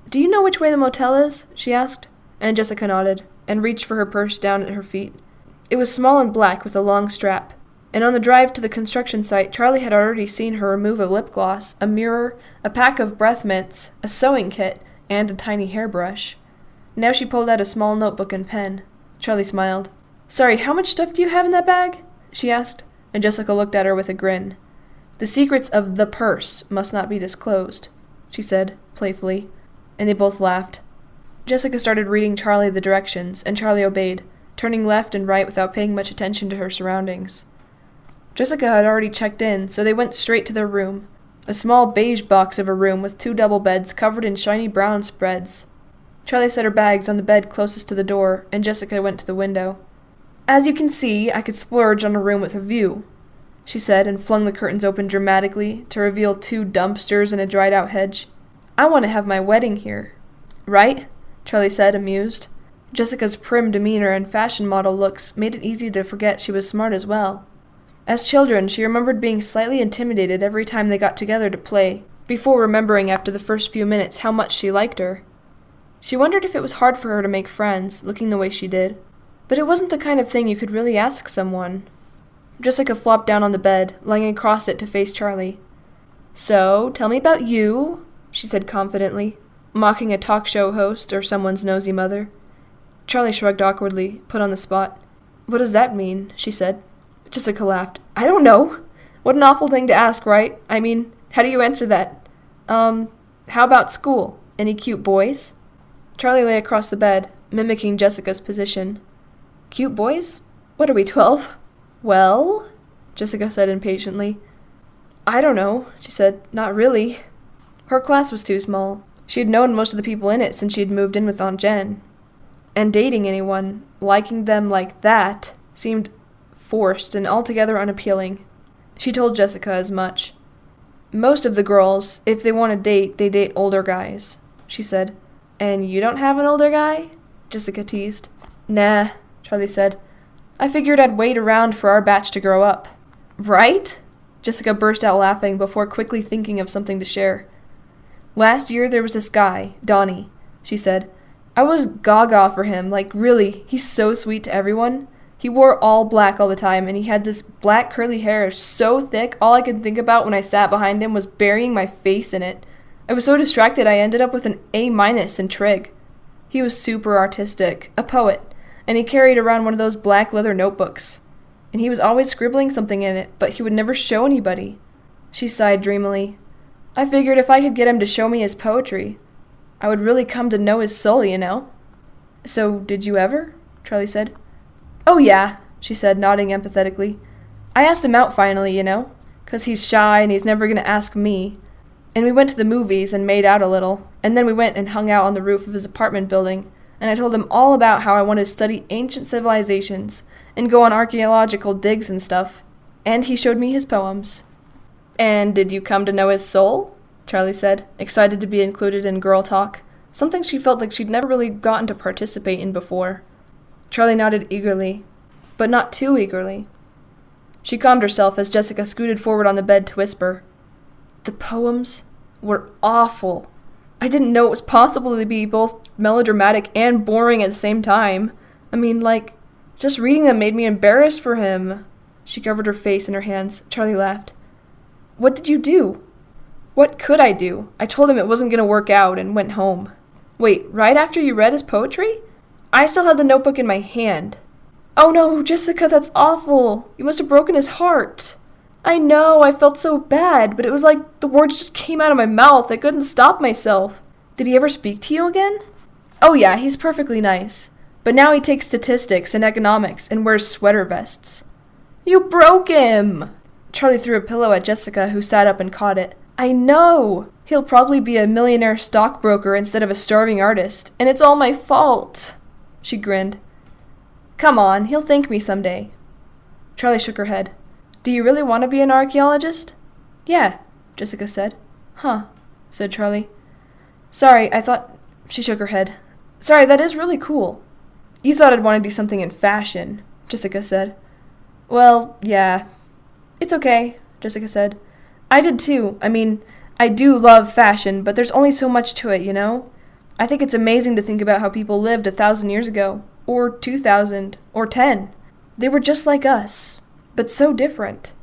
[SPEAKER 1] Do you know which way the motel is? She asked, and Jessica nodded, and reached for her purse down at her feet. It was small and black with a long strap, and on the drive to the construction site, Charlie had already seen her remove a lip gloss, a mirror, a pack of breath mints, a sewing kit, and a tiny hairbrush. Now she pulled out a small notebook and pen. Charlie smiled. Sorry, how much stuff do you have in that bag? She asked, and Jessica looked at her with a grin. The secrets of the purse must not be disclosed, she said, playfully, and they both laughed. Jessica started reading Charlie the directions, and Charlie obeyed, turning left and right without paying much attention to her surroundings. Jessica had already checked in, so they went straight to their room, a small beige box of a room with 2 double beds covered in shiny brown spreads. Charlie set her bags on the bed closest to the door, and Jessica went to the window. As you can see, I could splurge on a room with a view, she said, and flung the curtains open dramatically to reveal 2 dumpsters and a dried-out hedge. I want to have my wedding here. Right? Charlie said, amused. Jessica's prim demeanor and fashion model looks made it easy to forget she was smart as well. As children, she remembered being slightly intimidated every time they got together to play, before remembering after the first few minutes how much she liked her. She wondered if it was hard for her to make friends, looking the way she did. But it wasn't the kind of thing you could really ask someone. Jessica flopped down on the bed, lying across it to face Charlie. So, tell me about you, she said confidently, mocking a talk show host or someone's nosy mother. Charlie shrugged awkwardly, put on the spot. What does that mean? She said. Jessica laughed. I don't know. What an awful thing to ask, right? I mean, how do you answer that? How about school? Any cute boys? Charlie lay across the bed, mimicking Jessica's position. Cute boys? What are we, 12? Well, Jessica said impatiently. I don't know, she said. Not really. Her class was too small. She had known most of the people in it since she had moved in with Aunt Jen. And dating anyone, liking them like that, seemed forced and altogether unappealing. She told Jessica as much. Most of the girls, if they want to date, they date older guys, she said. And you don't have an older guy? Jessica teased. Nah, Charlie said. I figured I'd wait around for our batch to grow up. Right? Jessica burst out laughing before quickly thinking of something to share. Last year there was this guy, Donnie, she said. I was gaga for him, like really, he's so sweet to everyone. He wore all black all the time, and he had this black curly hair so thick all I could think about when I sat behind him was burying my face in it. I was so distracted I ended up with an A- in trig. He was super artistic, a poet, and he carried around one of those black leather notebooks. And he was always scribbling something in it, but he would never show anybody. She sighed dreamily. I figured if I could get him to show me his poetry, I would really come to know his soul, you know. So, did you ever? Charlie said. Oh yeah, she said, nodding empathetically. I asked him out finally, you know, 'cause he's shy and he's never going to ask me. And we went to the movies and made out a little, and then we went and hung out on the roof of his apartment building, and I told him all about how I wanted to study ancient civilizations and go on archaeological digs and stuff. And he showed me his poems. And did you come to know his soul? Charlie said, excited to be included in girl talk, something she felt like she'd never really gotten to participate in before. Charlie nodded eagerly, but not too eagerly. She calmed herself as Jessica scooted forward on the bed to whisper, "The poems were awful. I didn't know it was possible to be both melodramatic and boring at the same time. I mean, just reading them made me embarrassed for him." She covered her face in her hands. Charlie laughed. "What did you do?" "What could I do? I told him it wasn't going to work out and went home." "Wait, right after you read his poetry?" "I still had the notebook in my hand." "Oh no, Jessica, that's awful. You must have broken his heart." "I know, I felt so bad, but it was like the words just came out of my mouth. I couldn't stop myself." "Did he ever speak to you again?" "Oh yeah, he's perfectly nice. But now he takes statistics and economics and wears sweater vests." "You broke him!" Charlie threw a pillow at Jessica, who sat up and caught it. "I know. He'll probably be a millionaire stockbroker instead of a starving artist, and it's all my fault." She grinned. "Come on, he'll thank me someday." Charlie shook her head. "Do you really want to be an archaeologist?" "Yeah," Jessica said. "Huh," said Charlie. "Sorry, I thought—" She shook her head. "Sorry, that is really cool." "You thought I'd want to do something in fashion," Jessica said. "Well, yeah." "It's okay," Jessica said. "I did too. I mean, I do love fashion, but there's only so much to it, you know? I think it's amazing to think about how people lived 1,000 years ago, or 2,000, or 10. They were just like us, but so different.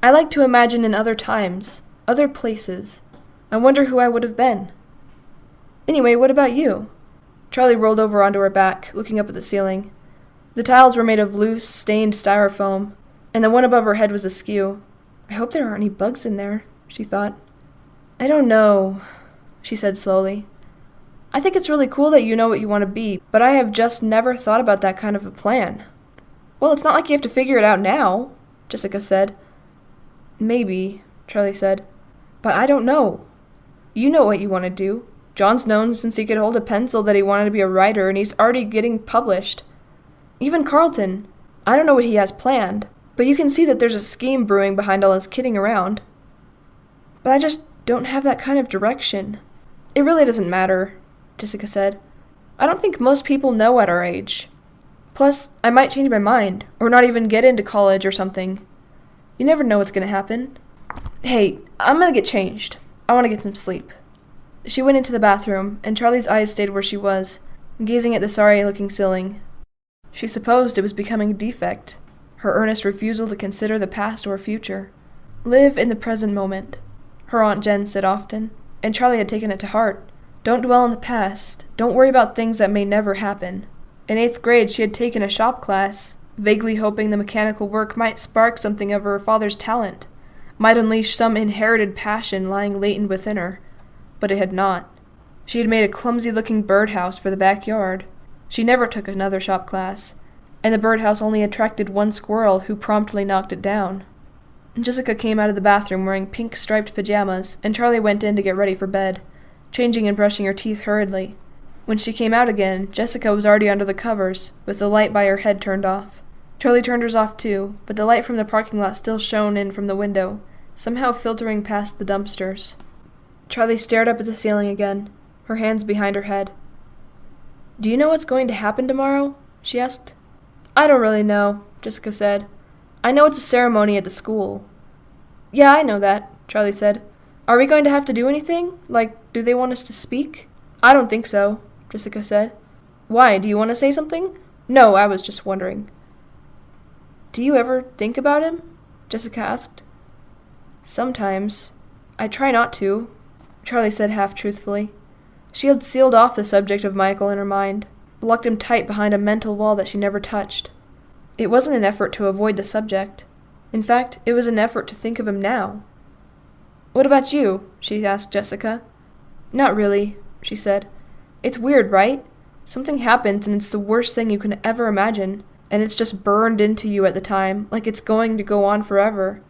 [SPEAKER 1] I like to imagine in other times, other places. I wonder who I would have been." "Anyway, what about you?" Charlie rolled over onto her back, looking up at the ceiling. The tiles were made of loose, stained styrofoam, and the one above her head was askew. "I hope there aren't any bugs in there," she thought. "I don't know," she said slowly. "I think it's really cool that you know what you want to be, but I have just never thought about that kind of a plan." "Well, it's not like you have to figure it out now," Jessica said. "Maybe," Charlie said, "but I don't know. You know what you want to do. John's known since he could hold a pencil that he wanted to be a writer, and he's already getting published. Even Carlton. I don't know what he has planned, but you can see that there's a scheme brewing behind all his kidding around. But I just don't have that kind of direction." "It really doesn't matter," Jessica said. "I don't think most people know at our age. Plus, I might change my mind, or not even get into college or something. You never know what's going to happen. Hey, I'm going to get changed. I want to get some sleep." She went into the bathroom, and Charlie's eyes stayed where she was, gazing at the sorry-looking ceiling. She supposed it was becoming a defect, her earnest refusal to consider the past or future. "Live in the present moment," her Aunt Jen said often, and Charlie had taken it to heart. Don't dwell on the past. Don't worry about things that may never happen. In 8th grade, she had taken a shop class, vaguely hoping the mechanical work might spark something of her father's talent, might unleash some inherited passion lying latent within her. But it had not. She had made a clumsy-looking birdhouse for the backyard. She never took another shop class, and the birdhouse only attracted one squirrel who promptly knocked it down. Jessica came out of the bathroom wearing pink striped pajamas, and Charlie went in to get ready for bed, changing and brushing her teeth hurriedly. When she came out again, Jessica was already under the covers, with the light by her head turned off. Charlie turned hers off too, but the light from the parking lot still shone in from the window, somehow filtering past the dumpsters. Charlie stared up at the ceiling again, her hands behind her head. "Do you know what's going to happen tomorrow?" she asked. "I don't really know," Jessica said. "I know it's a ceremony at the school." "Yeah, I know that," Charlie said. "Are we going to have to do anything? Do they want us to speak?" "I don't think so," Jessica said. "Why, do you want to say something?" "No, I was just wondering." "Do you ever think about him?" Jessica asked. "Sometimes. I try not to," Charlie said half-truthfully. She had sealed off the subject of Michael in her mind, locked him tight behind a mental wall that she never touched. It wasn't an effort to avoid the subject. In fact, it was an effort to think of him now. "What about you?" she asked Jessica. "Not really," she said. "It's weird, right? Something happens and it's the worst thing you can ever imagine, and it's just burned into you at the time, like it's going to go on forever.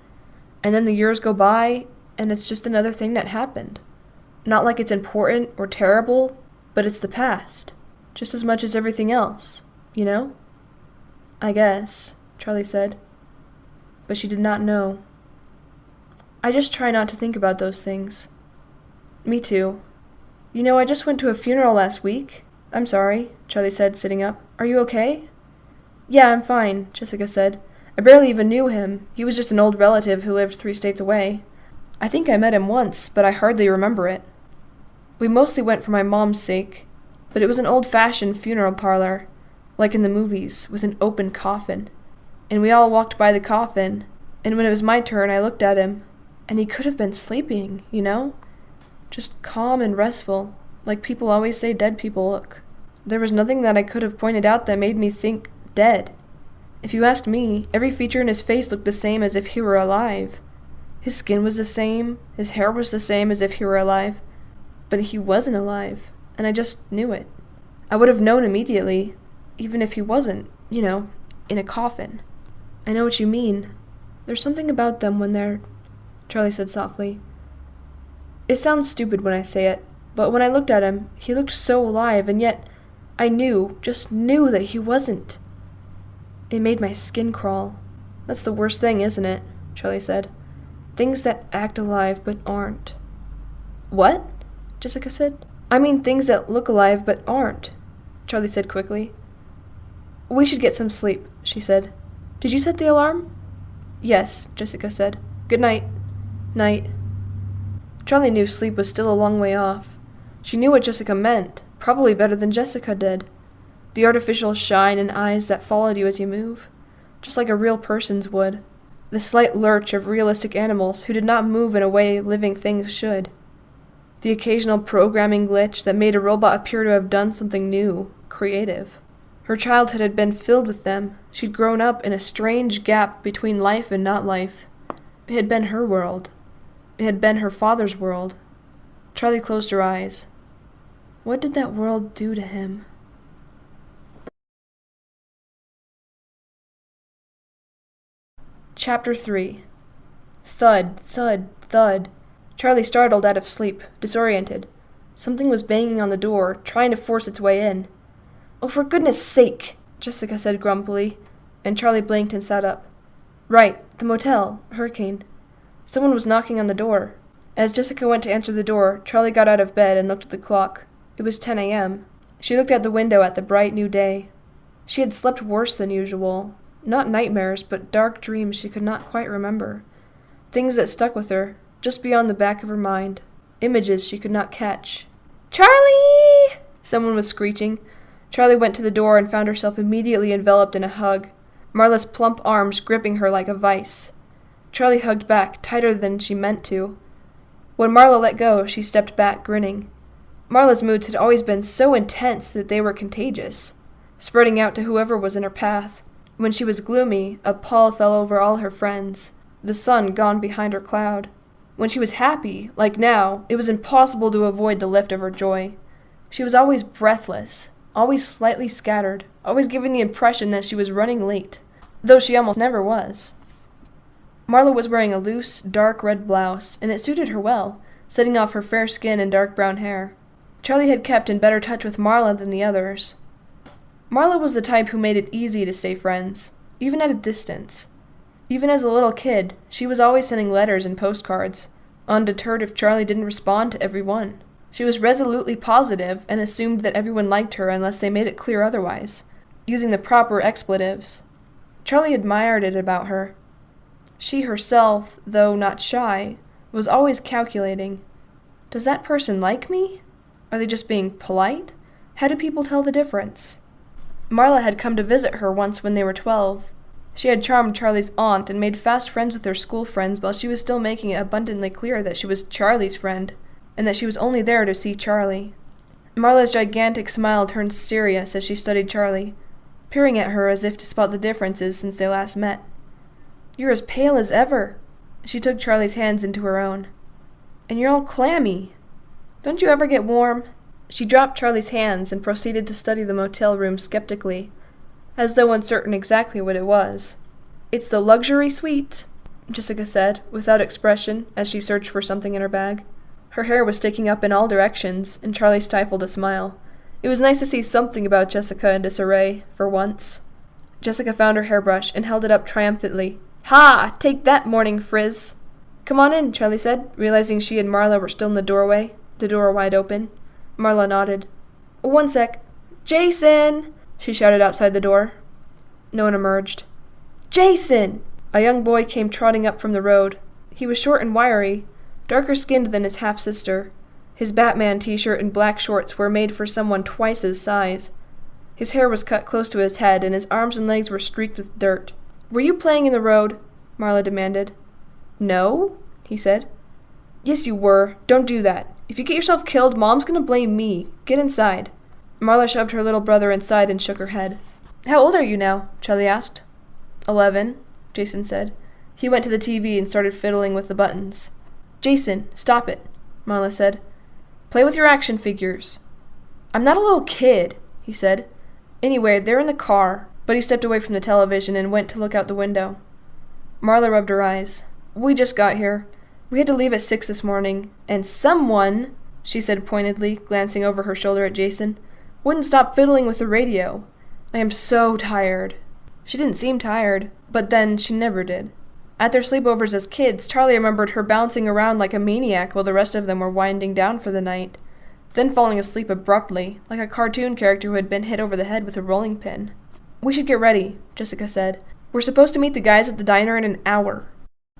[SPEAKER 1] And then the years go by, and it's just another thing that happened. Not like it's important or terrible, but it's the past, just as much as everything else, you know?" "I guess," Charlie said. But she did not know. "I just try not to think about those things." "Me too. You know, I just went to a funeral last week." "I'm sorry," Charlie said, sitting up. "Are you okay?" "Yeah, I'm fine," Jessica said. I barely even knew him. He was just an old relative who lived 3 states away. I think I met him once, but I hardly remember it. We mostly went for my mom's sake, but it was an old-fashioned funeral parlor, like in the movies, with an open coffin. And we all walked by the coffin, and when it was my turn, I looked at him, and he could have been sleeping, you know? Just calm and restful, like people always say dead people look. There was nothing that I could have pointed out that made me think dead. If you asked me, every feature in his face looked the same as if he were alive. His skin was the same, his hair was the same as if he were alive. But he wasn't alive, and I just knew it. I would have known immediately, even if he wasn't, you know, in a coffin. I know what you mean. There's something about them when they're... Charlie said softly. It sounds stupid when I say it, but when I looked at him, he looked so alive, and yet I just knew that he wasn't. It made my skin crawl. That's the worst thing, isn't it? Charlie said. Things that act alive but aren't. What? Jessica said. I mean things that look alive but aren't, Charlie said quickly. We should get some sleep, she said. Did you set the alarm? Yes, Jessica said. Good night. Night. Charlie knew sleep was still a long way off. She knew what Jessica meant, probably better than Jessica did. The artificial shine and eyes that followed you as you move, just like a real person's would. The slight lurch of realistic animals who did not move in a way living things should. The occasional programming glitch that made a robot appear to have done something new, creative. Her childhood had been filled with them. She'd grown up in a strange gap between life and not life. It had been her world. It had been her father's world. Charlie closed her eyes. What did that world do to him? Chapter 3. Thud, thud, thud. Charlie startled out of sleep, disoriented. Something was banging on the door, trying to force its way in. Oh, for goodness sake, Jessica said grumpily, and Charlie blinked and sat up. Right, the motel, Hurricane. Someone was knocking on the door. As Jessica went to answer the door, Charlie got out of bed and looked at the clock. It was 10 a.m. She looked out the window at the bright new day. She had slept worse than usual. Not nightmares, but dark dreams she could not quite remember. Things that stuck with her, just beyond the back of her mind. Images she could not catch. Charlie! Someone was screeching. Charlie went to the door and found herself immediately enveloped in a hug, Marla's plump arms gripping her like a vice. Charlie hugged back, tighter than she meant to. When Marla let go, she stepped back, grinning. Marla's moods had always been so intense that they were contagious, spreading out to whoever was in her path. When she was gloomy, a pall fell over all her friends, the sun gone behind her cloud. When she was happy, like now, it was impossible to avoid the lift of her joy. She was always breathless, always slightly scattered, always giving the impression that she was running late, though she almost never was. Marla was wearing a loose, dark red blouse, and it suited her well, setting off her fair skin and dark brown hair. Charlie had kept in better touch with Marla than the others. Marla was the type who made it easy to stay friends, even at a distance. Even as a little kid, she was always sending letters and postcards, undeterred if Charlie didn't respond to every one. She was resolutely positive and assumed that everyone liked her unless they made it clear otherwise, using the proper expletives. Charlie admired it about her. She herself, though not shy, was always calculating. Does that person like me? Are they just being polite? How do people tell the difference? Marla had come to visit her once when they were 12. She had charmed Charlie's aunt and made fast friends with her school friends while she was still making it abundantly clear that she was Charlie's friend, and that she was only there to see Charlie. Marla's gigantic smile turned serious as she studied Charlie, peering at her as if to spot the differences since they last met. You're as pale as ever. She took Charlie's hands into her own. And you're all clammy. Don't you ever get warm? She dropped Charlie's hands and proceeded to study the motel room skeptically, as though uncertain exactly what it was. It's the luxury suite, Jessica said, without expression, as she searched for something in her bag. Her hair was sticking up in all directions, and Charlie stifled a smile. It was nice to see something about Jessica in disarray, for once. Jessica found her hairbrush and held it up triumphantly. Ha! Take that, morning frizz! Come on in, Charlie said, realizing she and Marla were still in the doorway, the door wide open. Marla nodded. One sec. Jason! She shouted outside the door. No one emerged. Jason! A young boy came trotting up from the road. He was short and wiry, darker skinned than his half-sister. His Batman t-shirt and black shorts were made for someone twice his size. His hair was cut close to his head, and his arms and legs were streaked with dirt. "Were you playing in the road?" Marla demanded. "No," he said. "Yes, you were. Don't do that. If you get yourself killed, Mom's gonna blame me. Get inside." Marla shoved her little brother inside and shook her head. "How old are you now?" Charlie asked. 11, Jason said. He went to the TV and started fiddling with the buttons. "Jason, stop it," Marla said. "Play with your action figures." "I'm not a little kid," he said. "Anyway, they're in the car," but he stepped away from the television and went to look out the window. Marla rubbed her eyes. "We just got here. We had to leave at 6 this morning, and someone," she said pointedly, glancing over her shoulder at Jason, "wouldn't stop fiddling with the radio. I am so tired." She didn't seem tired, but then she never did. At their sleepovers as kids, Charlie remembered her bouncing around like a maniac while the rest of them were winding down for the night, then falling asleep abruptly, like a cartoon character who had been hit over the head with a rolling pin. "We should get ready," Jessica said. "We're supposed to meet the guys at the diner in an hour."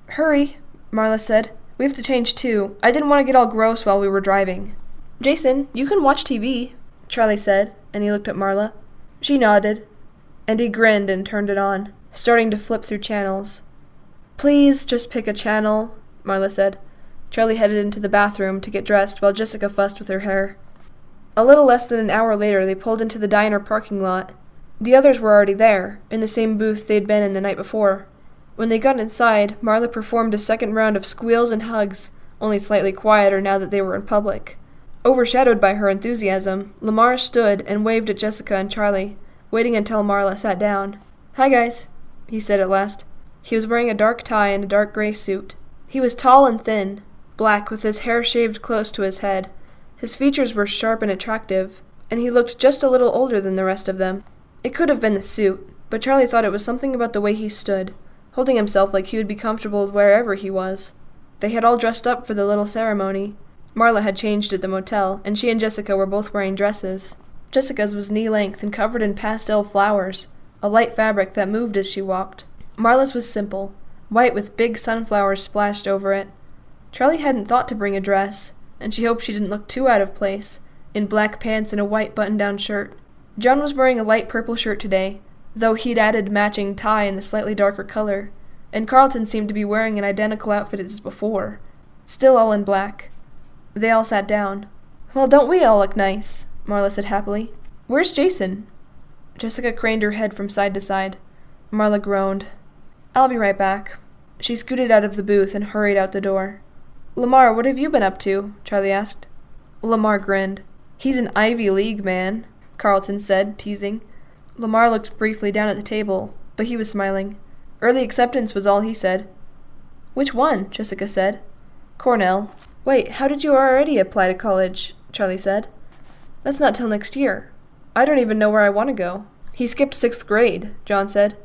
[SPEAKER 1] "Hurry," Marla said. "We have to change too. I didn't want to get all gross while we were driving." "Jason, you can watch TV," Charlie said, and he looked at Marla. She nodded, and he grinned and turned it on, starting to flip through channels. "Please, just pick a channel," Marla said. Charlie headed into the bathroom to get dressed while Jessica fussed with her hair. A little less than an hour later, they pulled into the diner parking lot. The others were already there, in the same booth they'd been in the night before. When they got inside, Marla performed a second round of squeals and hugs, only slightly quieter now that they were in public. Overshadowed by her enthusiasm, Lamar stood and waved at Jessica and Charlie, waiting until Marla sat down. "Hi, guys," he said at last. He was wearing a dark tie and a dark gray suit. He was tall and thin, black with his hair shaved close to his head. His features were sharp and attractive, and he looked just a little older than the rest of them. It could have been the suit, but Charlie thought it was something about the way he stood, holding himself like he would be comfortable wherever he was. They had all dressed up for the little ceremony. Marla had changed at the motel, and she and Jessica were both wearing dresses. Jessica's was knee-length and covered in pastel flowers, a light fabric that moved as she walked. Marla's was simple, white with big sunflowers splashed over it. Charlie hadn't thought to bring a dress, and she hoped she didn't look too out of place, in black pants and a white button-down shirt. John was wearing a light purple shirt today, though he'd added matching tie in the slightly darker color, and Carlton seemed to be wearing an identical outfit as before, still all in black. They all sat down. "Well, don't we all look nice?" Marla said happily. "Where's Jason?" Jessica craned her head from side to side. Marla groaned. "I'll be right back." She scooted out of the booth and hurried out the door. "Lamar, what have you been up to?" Charlie asked. Lamar grinned. "He's an Ivy League man," Carlton said, teasing. Lamar looked briefly down at the table, but he was smiling. Early acceptance was all he said. "Which one?" Jessica said. "Cornell." "Wait, how did you already apply to college?" Charlie said. "That's not till next year. I don't even know where I want to go." "He skipped 6th grade," John said.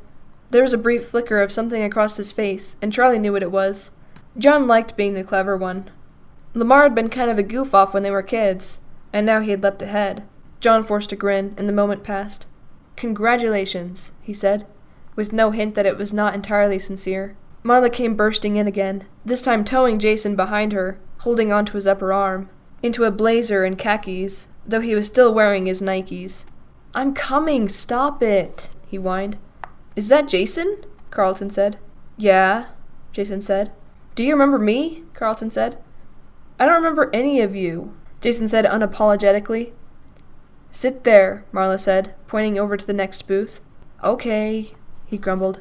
[SPEAKER 1] There was a brief flicker of something across his face, and Charlie knew what it was. John liked being the clever one. Lamar had been kind of a goof-off when they were kids, and now he had leapt ahead. John forced a grin, and the moment passed. "Congratulations," he said, with no hint that it was not entirely sincere. Marla came bursting in again, this time towing Jason behind her, holding onto his upper arm, into a blazer and khakis, though he was still wearing his Nikes. "I'm coming, stop it," he whined. "Is that Jason?" Carlton said. "Yeah," Jason said. "Do you remember me?" Carlton said. "I don't remember any of you," Jason said unapologetically. "Sit there," Marla said, pointing over to the next booth. "Okay," he grumbled.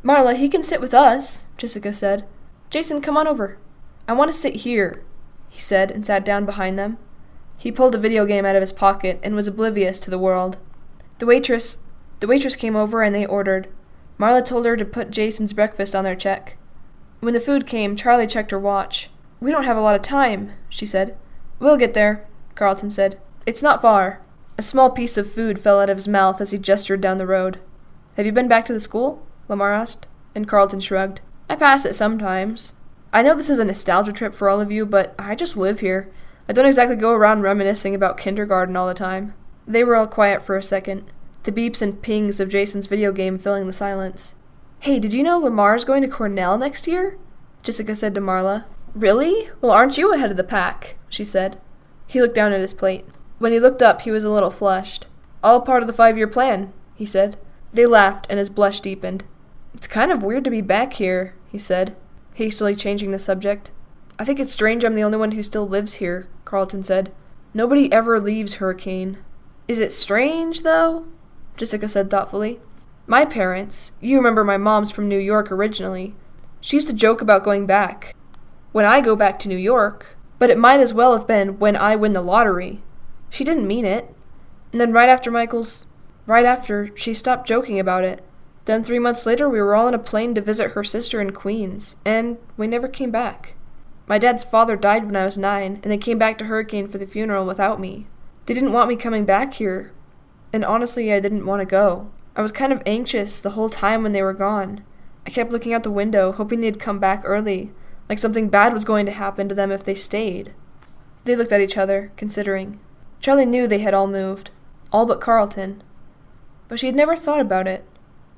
[SPEAKER 1] "Marla, he can sit with us," Jessica said. "Jason, come on over." "I want to sit here," he said, and sat down behind them. He pulled a video game out of his pocket and was oblivious to the world. The waitress came over and they ordered. Marla told her to put Jason's breakfast on their check. When the food came, Charlie checked her watch. "We don't have a lot of time," she said. "We'll get there," Carlton said. "It's not far." A small piece of food fell out of his mouth as he gestured down the road. "Have you been back to the school?" Lamar asked, and Carlton shrugged. "I pass it sometimes. I know this is a nostalgia trip for all of you, but I just live here. I don't exactly go around reminiscing about kindergarten all the time." They were all quiet for a second, the beeps and pings of Jason's video game filling the silence. Hey, did you know Lamar's going to Cornell next year? Jessica said to Marla. Really? Well, aren't you ahead of the pack? She said. He looked down at his plate. When he looked up, he was a little flushed. All part of the 5-year plan, he said. They laughed, and his blush deepened. It's kind of weird to be back here, he said, hastily changing the subject. I think it's strange I'm the only one who still lives here, Carlton said. Nobody ever leaves Hurricane. Is it strange, though? Jessica said thoughtfully. My parents, you remember my mom's from New York originally, she used to joke about going back. When I go back to New York, but it might as well have been when I win the lottery. She didn't mean it. And then right after, she stopped joking about it. Then 3 months later, we were all on a plane to visit her sister in Queens, and we never came back. My dad's father died when I was 9, and they came back to Hurricane for the funeral without me. They didn't want me coming back here, and honestly, I didn't want to go. I was kind of anxious the whole time when they were gone. I kept looking out the window, hoping they'd come back early, like something bad was going to happen to them if they stayed. They looked at each other, considering. Charlie knew they had all moved. All but Carlton. But she had never thought about it.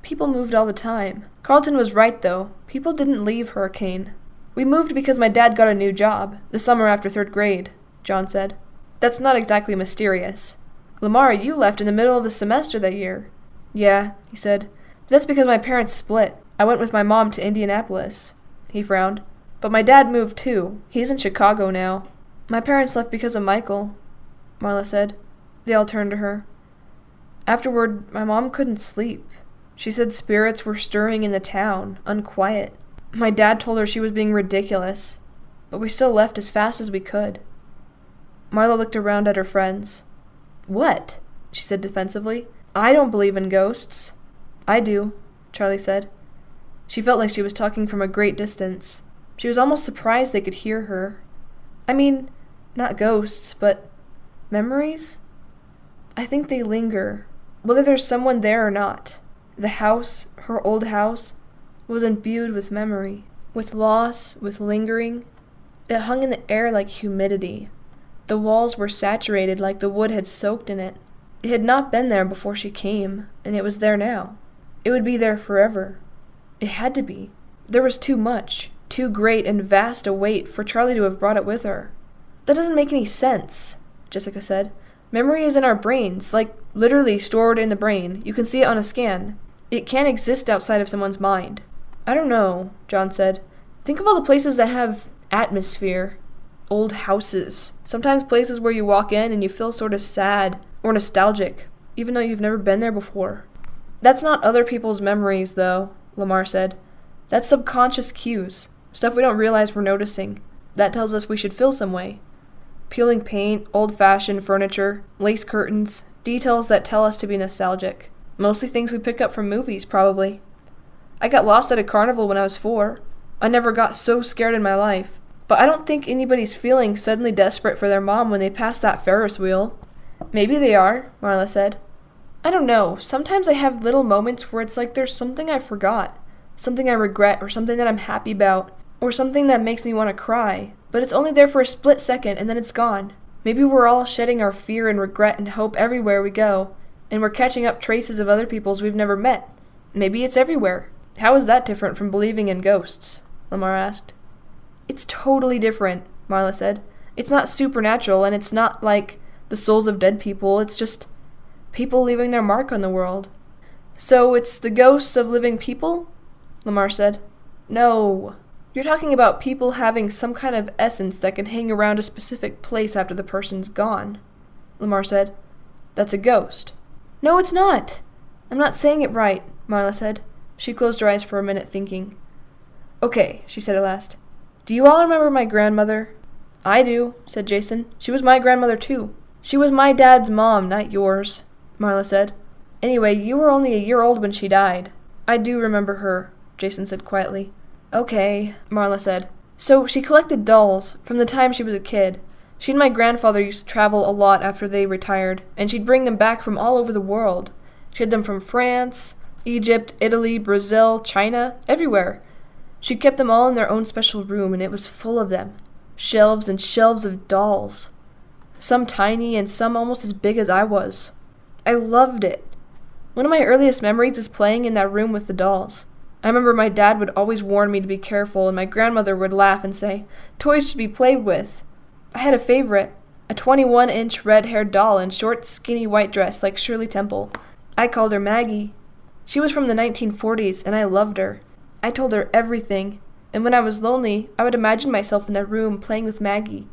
[SPEAKER 1] People moved all the time. Carlton was right, though. People didn't leave Hurricane. We moved because my dad got a new job, the summer after 3rd grade, John said. That's not exactly mysterious. Lamar, you left in the middle of the semester that year. Yeah, he said. But that's because my parents split. I went with my mom to Indianapolis. He frowned. But my dad moved too. He's in Chicago now. My parents left because of Michael, Marla said. They all turned to her. Afterward, my mom couldn't sleep. She said spirits were stirring in the town, unquiet. My dad told her she was being ridiculous, but we still left as fast as we could. Marla looked around at her friends. What? She said defensively. I don't believe in ghosts. I do, Charlie said. She felt like she was talking from a great distance. She was almost surprised they could hear her. I mean, not ghosts, but memories? I think they linger, whether there's someone there or not. The house, her old house, was imbued with memory, with loss, with lingering. It hung in the air like humidity. The walls were saturated like the wood had soaked in it. It had not been there before she came, and it was there now. It would be there forever. It had to be. There was too much, too great and vast a weight for Charlie to have brought it with her. That doesn't make any sense, Jessica said. Memory is in our brains, like literally stored in the brain. You can see it on a scan. It can't exist outside of someone's mind. I don't know, John said. Think of all the places that have atmosphere. Old houses. Sometimes places where you walk in and you feel sort of sad or nostalgic, even though you've never been there before. That's not other people's memories, though, Lamar said. That's subconscious cues. Stuff we don't realize we're noticing. That tells us we should feel some way. Peeling paint, old-fashioned furniture, lace curtains, details that tell us to be nostalgic. Mostly things we pick up from movies, probably. I got lost at a carnival when I was 4. I never got so scared in my life. But I don't think anybody's feeling suddenly desperate for their mom when they pass that Ferris wheel. Maybe they are, Marla said. I don't know. Sometimes I have little moments where it's like there's something I forgot. Something I regret, or something that I'm happy about, or something that makes me want to cry. But it's only there for a split second, and then it's gone. Maybe we're all shedding our fear and regret and hope everywhere we go, and we're catching up traces of other people's we've never met. Maybe it's everywhere. How is that different from believing in ghosts? Lamar asked. It's totally different, Marla said. It's not supernatural, and it's not like the souls of dead people. It's just people leaving their mark on the world. So it's the ghosts of living people? Lamar said. No. You're talking about people having some kind of essence that can hang around a specific place after the person's gone, Lamar said. That's a ghost. No, it's not. I'm not saying it right, Marla said. She closed her eyes for a minute, thinking. Okay, she said at last. Do you all remember my grandmother? I do, said Jason. She was my grandmother, too. She was my dad's mom, not yours, Marla said. Anyway, you were only a year old when she died. I do remember her, Jason said quietly. Okay, Marla said. So she collected dolls from the time she was a kid. She and my grandfather used to travel a lot after they retired, and she'd bring them back from all over the world. She had them from France, Egypt, Italy, Brazil, China, everywhere. She kept them all in their own special room, and it was full of them. Shelves and shelves of dolls. Some tiny and some almost as big as I was. I loved it. One of my earliest memories is playing in that room with the dolls. I remember my dad would always warn me to be careful, and my grandmother would laugh and say, toys should be played with. I had a favorite, a 21-inch red-haired doll in short, skinny white dress like Shirley Temple. I called her Maggie. She was from the 1940s, and I loved her. I told her everything, and when I was lonely, I would imagine myself in that room playing with Maggie.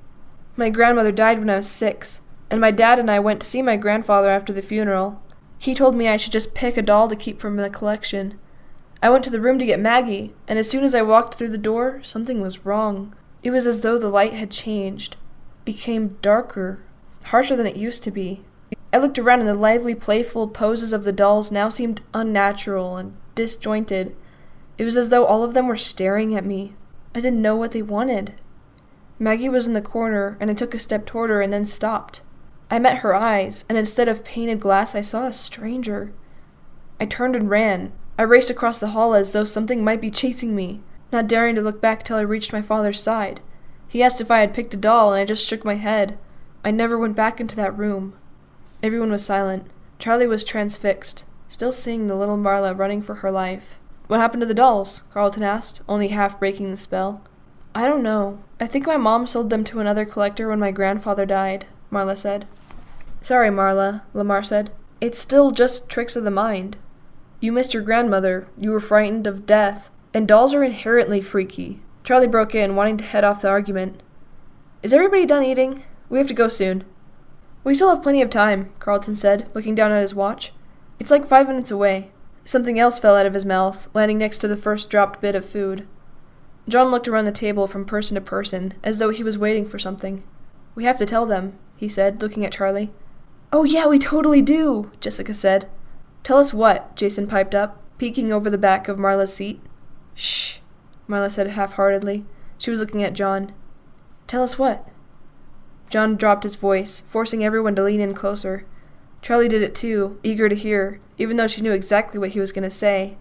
[SPEAKER 1] My grandmother died when I was 6, and my dad and I went to see my grandfather after the funeral. He told me I should just pick a doll to keep from the collection. I went to the room to get Maggie, and as soon as I walked through the door, something was wrong. It was as though the light had changed, became darker, harsher than it used to be. I looked around and the lively, playful poses of the dolls now seemed unnatural and disjointed. It was as though all of them were staring at me. I didn't know what they wanted. Maggie was in the corner, and I took a step toward her and then stopped. I met her eyes, and instead of painted glass, I saw a stranger. I turned and ran. I raced across the hall as though something might be chasing me, not daring to look back till I reached my father's side. He asked if I had picked a doll, and I just shook my head. I never went back into that room. Everyone was silent. Charlie was transfixed, still seeing the little Marla running for her life. What happened to the dolls? Carlton asked, only half breaking the spell. I don't know. I think my mom sold them to another collector when my grandfather died, Marla said. Sorry, Marla, Lamar said. It's still just tricks of the mind. You missed your grandmother, you were frightened of death, and dolls are inherently freaky. Charlie broke in, wanting to head off the argument. Is everybody done eating? We have to go soon. We still have plenty of time, Carlton said, looking down at his watch. It's like 5 minutes away. Something else fell out of his mouth, landing next to the first dropped bit of food. John looked around the table from person to person, as though he was waiting for something. We have to tell them, he said, looking at Charlie. Oh yeah, we totally do, Jessica said. Tell us what? Jason piped up, peeking over the back of Marla's seat. Shh, Marla said half-heartedly. She was looking at John. Tell us what? John dropped his voice, forcing everyone to lean in closer. Charlie did it too, eager to hear, even though she knew exactly what he was going to say.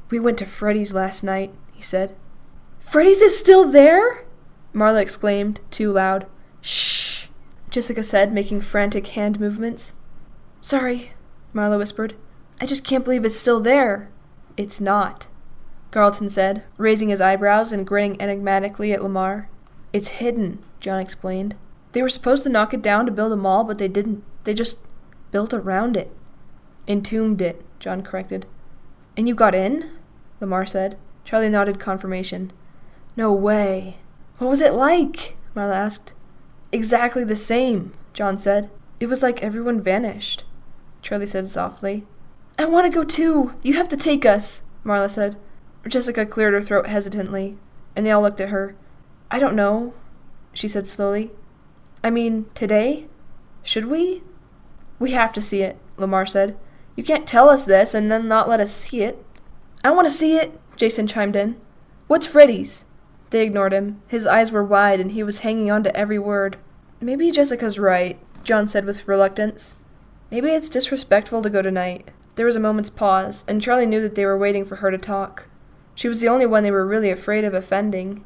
[SPEAKER 1] We went to Freddy's last night, he said. Freddy's is still there? Marla exclaimed, too loud. Shh, Jessica said, making frantic hand movements. Sorry, Marla whispered. I just can't believe it's still there. It's not, Carlton said, raising his eyebrows and grinning enigmatically at Lamar. It's hidden, John explained. They were supposed to knock it down to build a mall, but they didn't. They just built around it. Entombed it, John corrected. And you got in? Lamar said. Charlie nodded confirmation. No way. What was it like? Marla asked. Exactly the same, John said. It was like everyone vanished. Charlie said softly. I want to go too. You have to take us, Marla said. Jessica cleared her throat hesitantly, and they all looked at her. I don't know, she said slowly. I mean, today? Should we? We have to see it, Lamar said. You can't tell us this and then not let us see it. I want to see it, Jason chimed in. What's Freddy's? They ignored him. His eyes were wide and he was hanging on to every word. Maybe Jessica's right, John said with reluctance. Maybe it's disrespectful to go tonight. There was a moment's pause, and Charlie knew that they were waiting for her to talk. She was the only one they were really afraid of offending.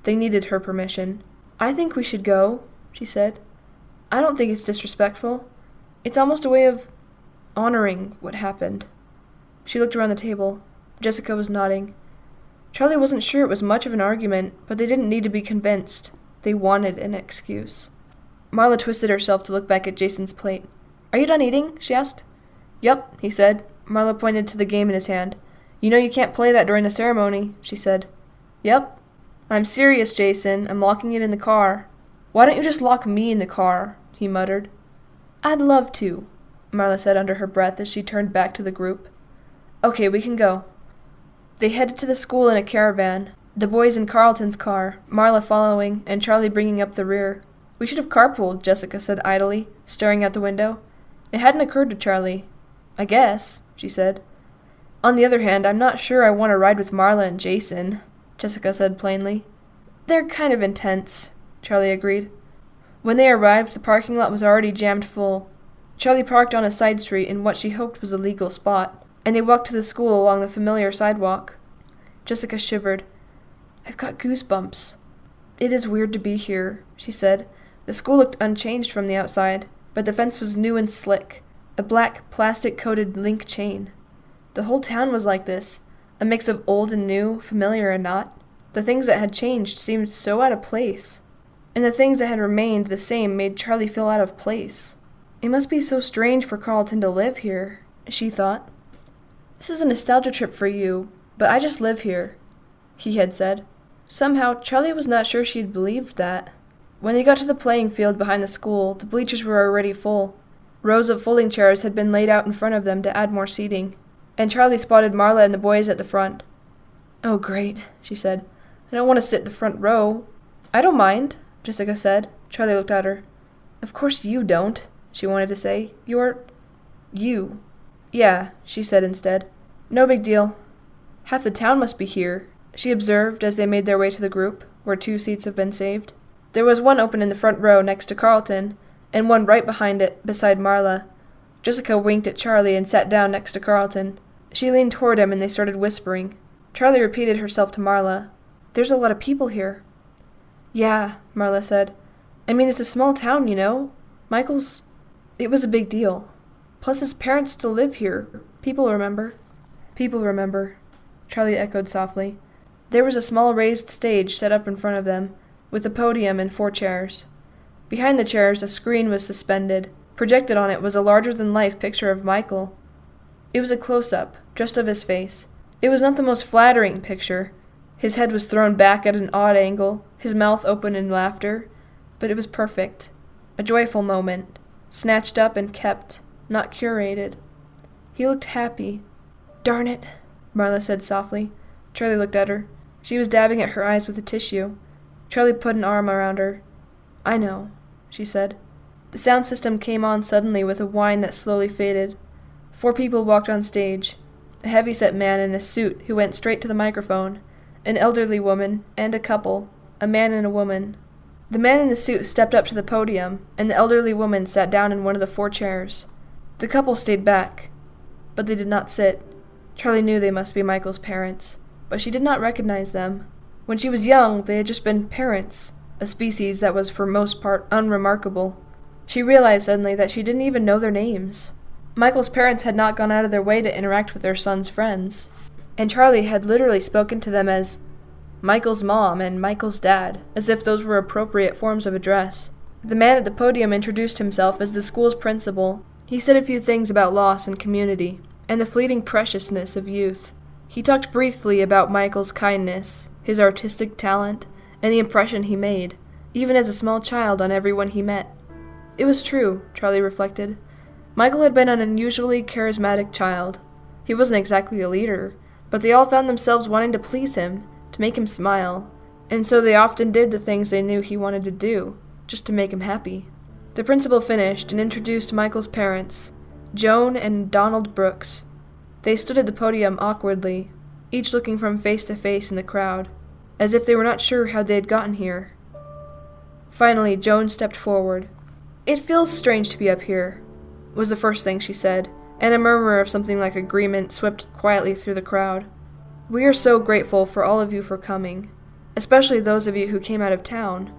[SPEAKER 1] They needed her permission. I think we should go, she said. I don't think it's disrespectful. It's almost a way of honoring what happened. She looked around the table. Jessica was nodding. Charlie wasn't sure it was much of an argument, but they didn't need to be convinced. They wanted an excuse. Marla twisted herself to look back at Jason's plate. Are you done eating? She asked. Yup, he said. Marla pointed to the game in his hand. You know you can't play that during the ceremony, she said. Yep. I'm serious, Jason. I'm locking it in the car. Why don't you just lock me in the car? He muttered. I'd love to, Marla said under her breath as she turned back to the group. Okay, we can go. They headed to the school in a caravan, the boys in Carlton's car, Marla following, and Charlie bringing up the rear. We should have carpooled, Jessica said idly, staring out the window. It hadn't occurred to Charlie. I guess, she said. On the other hand, I'm not sure I want to ride with Marla and Jason, Jessica said plainly. They're kind of intense, Charlie agreed. When they arrived, the parking lot was already jammed full. Charlie parked on a side street in what she hoped was a legal spot, and they walked to the school along the familiar sidewalk. Jessica shivered. I've got goosebumps. It is weird to be here, she said. The school looked unchanged from the outside, but the fence was new and slick, a black, plastic-coated link chain. The whole town was like this, A mix of old and new, familiar and not. The things that had changed seemed so out of place, and the things that had remained the same made Charlie feel out of place. It must be so strange for Carlton to live here, she thought. This is a nostalgia trip for you, but I just live here, he had said. Somehow, Charlie was not sure she had believed that. When they got to the playing field behind the school, the bleachers were already full. Rows of folding chairs had been laid out in front of them to add more seating, and Charlie spotted Marla and the boys at the front. Oh, great, she said. I don't want to sit in the front row. I don't mind, Jessica said. Charlie looked at her. Of course you don't, she wanted to say. You're... you. Yeah, she said instead. No big deal. Half the town must be here, she observed as they made their way to the group, where 2 seats have been saved. There was one open in the front row next to Carlton, and one right behind it, beside Marla. Jessica winked at Charlie and sat down next to Carlton. She leaned toward him and they started whispering. Charlie repeated herself to Marla. There's a lot of people here. Yeah, Marla said. I mean, it's a small town, you know. Michael's... It was a big deal. Plus his parents still live here. People remember. People remember, Charlie echoed softly. There was a small raised stage set up in front of them, with a podium and 4 chairs. Behind the chairs, a screen was suspended. Projected on it was a larger-than-life picture of Michael. It was a close-up, just of his face. It was not the most flattering picture. His head was thrown back at an odd angle, his mouth open in laughter, but it was perfect. A joyful moment, snatched up and kept, not curated. He looked happy. Darn it, Marla said softly. Charlie looked at her. She was dabbing at her eyes with a tissue. Charlie put an arm around her. I know, she said. The sound system came on suddenly with a whine that slowly faded. 4 people walked on stage. A heavy-set man in a suit who went straight to the microphone, an elderly woman, and a couple, a man and a woman. The man in the suit stepped up to the podium, and the elderly woman sat down in one of the 4 chairs. The couple stayed back, but they did not sit. Charlie knew they must be Michael's parents, but she did not recognize them. When she was young, they had just been parents, a species that was for most part unremarkable. She realized suddenly that she didn't even know their names. Michael's parents had not gone out of their way to interact with their son's friends, and Charlie had literally spoken to them as Michael's mom and Michael's dad, as if those were appropriate forms of address. The man at the podium introduced himself as the school's principal. He said a few things about loss and community, and the fleeting preciousness of youth. He talked briefly about Michael's kindness, his artistic talent, and the impression he made, even as a small child, on everyone he met. It was true, Charlie reflected. Michael had been an unusually charismatic child. He wasn't exactly a leader, but they all found themselves wanting to please him, to make him smile, and so they often did the things they knew he wanted to do, just to make him happy. The principal finished and introduced Michael's parents, Joan and Donald Brooks. They stood at the podium awkwardly, each looking from face to face in the crowd, as if they were not sure how they had gotten here. Finally, Joan stepped forward. It feels strange to be up here, was the first thing she said, and a murmur of something like agreement swept quietly through the crowd. We are so grateful for all of you for coming, especially those of you who came out of town.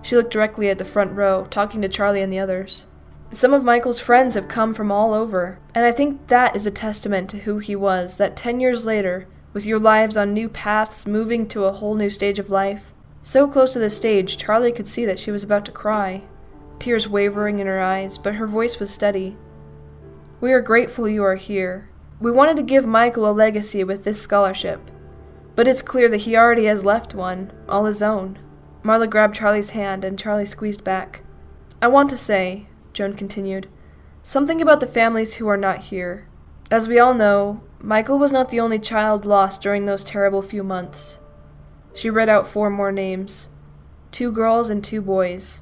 [SPEAKER 1] She looked directly at the front row, talking to Charlie and the others. Some of Michael's friends have come from all over, and I think that is a testament to who he was, that 10 years later, with your lives on new paths, moving to a whole new stage of life. So close to the stage, Charlie could see that she was about to cry, tears wavering in her eyes, but her voice was steady. We are grateful you are here. We wanted to give Michael a legacy with this scholarship, but it's clear that he already has left one, all his own. Marla grabbed Charlie's hand, and Charlie squeezed back. I want to say, Joan continued, something about the families who are not here. As we all know, Michael was not the only child lost during those terrible few months. She read out 4 more names. 2 girls and 2 boys.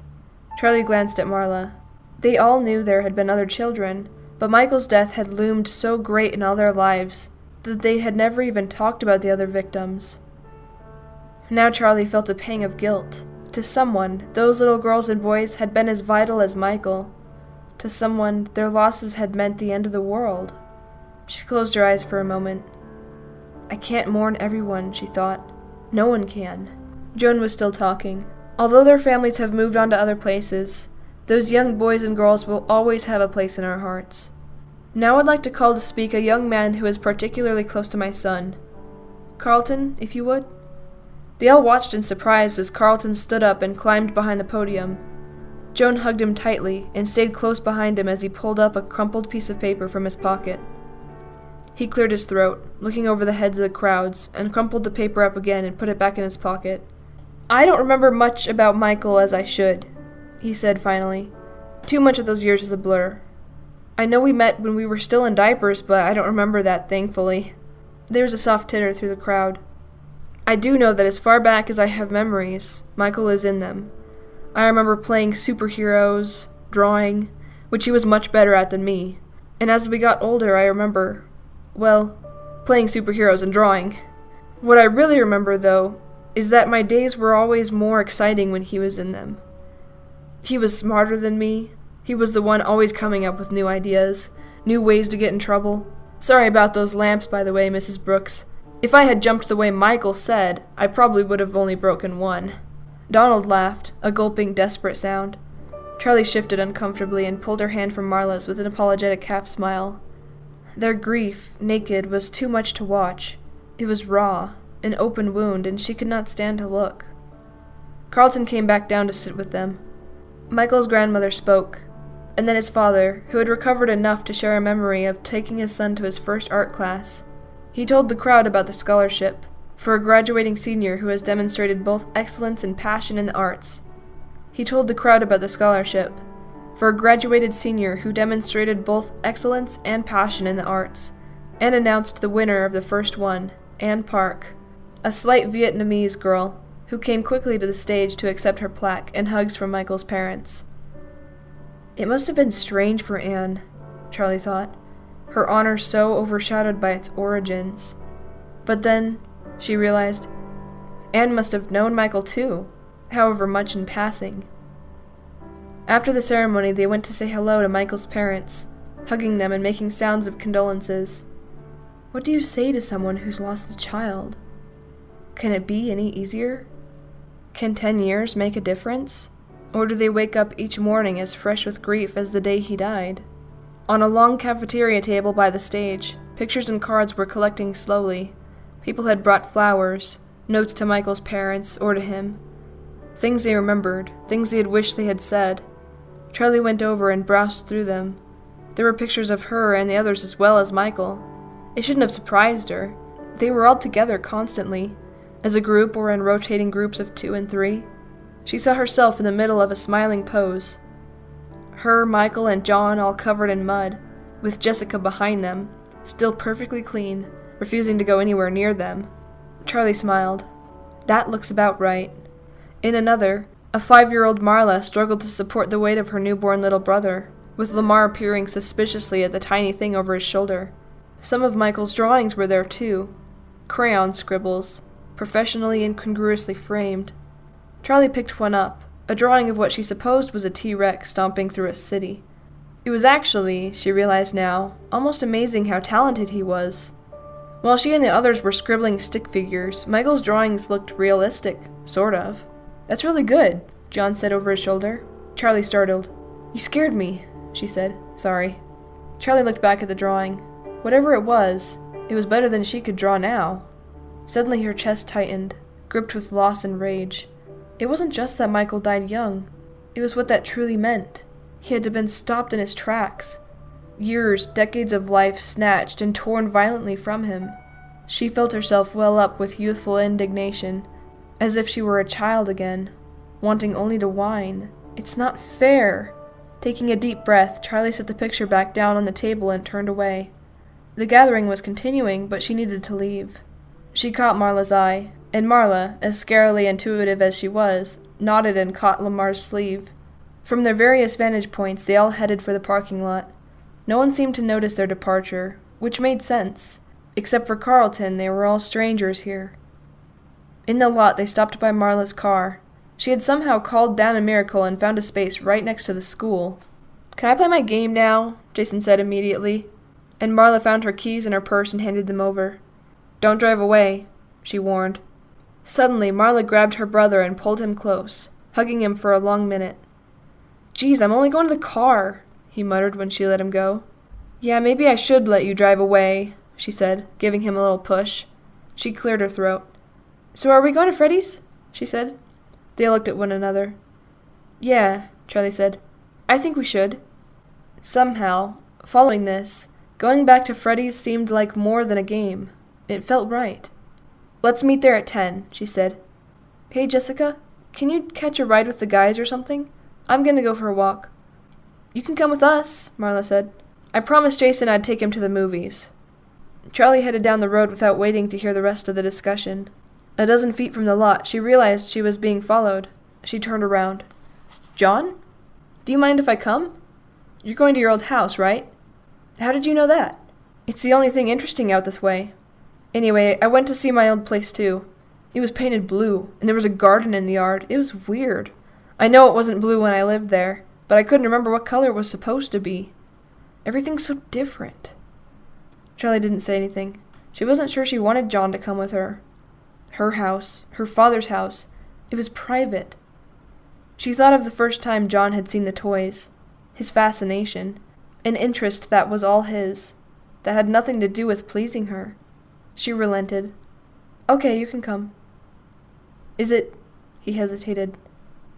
[SPEAKER 1] Charlie glanced at Marla. They all knew there had been other children, but Michael's death had loomed so great in all their lives that they had never even talked about the other victims. Now Charlie felt a pang of guilt. To someone, those little girls and boys had been as vital as Michael. To someone, their losses had meant the end of the world. She closed her eyes for a moment. I can't mourn everyone, she thought. No one can. Joan was still talking. Although their families have moved on to other places, those young boys and girls will always have a place in our hearts. Now I'd like to call to speak a young man who is particularly close to my son. Carlton, if you would." They all watched in surprise as Carlton stood up and climbed behind the podium. Joan hugged him tightly and stayed close behind him as he pulled up a crumpled piece of paper from his pocket. He cleared his throat, looking over the heads of the crowds, and crumpled the paper up again and put it back in his pocket. "I don't remember much about Michael as I should," he said finally. "Too much of those years is a blur. I know we met when we were still in diapers, but I don't remember that, thankfully." There was a soft titter through the crowd. "I do know that as far back as I have memories, Michael is in them. I remember playing superheroes, drawing, which he was much better at than me. And as we got older, I remember, well, playing superheroes and drawing. What I really remember, though, is that my days were always more exciting when he was in them. He was smarter than me. He was the one always coming up with new ideas, new ways to get in trouble. Sorry about those lamps, by the way, Mrs. Brooks. If I had jumped the way Michael said, I probably would have only broken one." Donald laughed, a gulping, desperate sound. Charlie shifted uncomfortably and pulled her hand from Marla's with an apologetic half-smile. Their grief, naked, was too much to watch. It was raw, an open wound, and she could not stand to look. Carlton came back down to sit with them. Michael's grandmother spoke, and then his father, who had recovered enough to share a memory of taking his son to his first art class. He told the crowd about the scholarship for a graduating senior who has demonstrated both excellence and passion in the arts. He told the crowd about the scholarship for a graduated senior who demonstrated both excellence and passion in the arts, and announced the winner of the first one, Anne Park, a slight Vietnamese girl who came quickly to the stage to accept her plaque and hugs from Michael's parents. It must have been strange for Anne, Charlie thought, her honor so overshadowed by its origins. But then, she realized, Anne must have known Michael too, however much in passing. After the ceremony, they went to say hello to Michael's parents, hugging them and making sounds of condolences. What do you say to someone who's lost a child? Can it be any easier? Can 10 years make a difference? Or do they wake up each morning as fresh with grief as the day he died? On a long cafeteria table by the stage, pictures and cards were collecting slowly. People had brought flowers, notes to Michael's parents or to him. Things they remembered, things they had wished they had said. Charlie went over and browsed through them. There were pictures of her and the others as well as Michael. It shouldn't have surprised her. They were all together constantly, as a group or in rotating groups of 2 and 3. She saw herself in the middle of a smiling pose. Her, Michael, and John all covered in mud, with Jessica behind them, still perfectly clean, refusing to go anywhere near them. Charlie smiled. That looks about right. In another, a 5-year-old Marla struggled to support the weight of her newborn little brother, with Lamar peering suspiciously at the tiny thing over his shoulder. Some of Michael's drawings were there too. Crayon scribbles, professionally incongruously framed. Charlie picked one up, a drawing of what she supposed was a T-Rex stomping through a city. It was actually, she realized now, almost amazing how talented he was. While she and the others were scribbling stick figures, Michael's drawings looked realistic, sort of. That's really good, John said over his shoulder. Charlie startled. You scared me, she said. Sorry. Charlie looked back at the drawing. Whatever it was better than she could draw now. Suddenly her chest tightened, gripped with loss and rage. It wasn't just that Michael died young. It was what that truly meant. He had to have been stopped in his tracks. Years, decades of life snatched and torn violently from him. She felt herself well up with youthful indignation, as if she were a child again, wanting only to whine. It's not fair. Taking a deep breath, Charlie set the picture back down on the table and turned away. The gathering was continuing, but she needed to leave. She caught Marla's eye, and Marla, as scarily intuitive as she was, nodded and caught Lamar's sleeve. From their various vantage points, they all headed for the parking lot. No one seemed to notice their departure, which made sense. Except for Carlton, they were all strangers here. In the lot, they stopped by Marla's car. She had somehow called down a miracle and found a space right next to the school. Can I play my game now? Jason said immediately. And Marla found her keys in her purse and handed them over. Don't drive away, she warned. Suddenly, Marla grabbed her brother and pulled him close, hugging him for a long minute. Geez, I'm only going to the car, he muttered when she let him go. Yeah, maybe I should let you drive away, she said, giving him a little push. She cleared her throat. "So are we going to Freddy's?" she said. They looked at one another. "Yeah," Charlie said. "I think we should." Somehow, following this, going back to Freddy's seemed like more than a game. It felt right. "Let's meet there at 10, she said. "Hey, Jessica, can you catch a ride with the guys or something? I'm going to go for a walk." "You can come with us," Marla said. "I promised Jason I'd take him to the movies." Charlie headed down the road without waiting to hear the rest of the discussion. A dozen feet from the lot, she realized she was being followed. She turned around. "John? Do you mind if I come? You're going to your old house, right? How did you know that? It's the only thing interesting out this way. Anyway, I went to see my old place too. It was painted blue, and there was a garden in the yard. It was weird. I know it wasn't blue when I lived there, but I couldn't remember what color it was supposed to be. Everything's so different." Charlie didn't say anything. She wasn't sure she wanted John to come with her. Her house, her father's house, it was private. She thought of the first time John had seen the toys, his fascination, an interest that was all his, that had nothing to do with pleasing her. She relented. "Okay, you can come." "Is it—" he hesitated.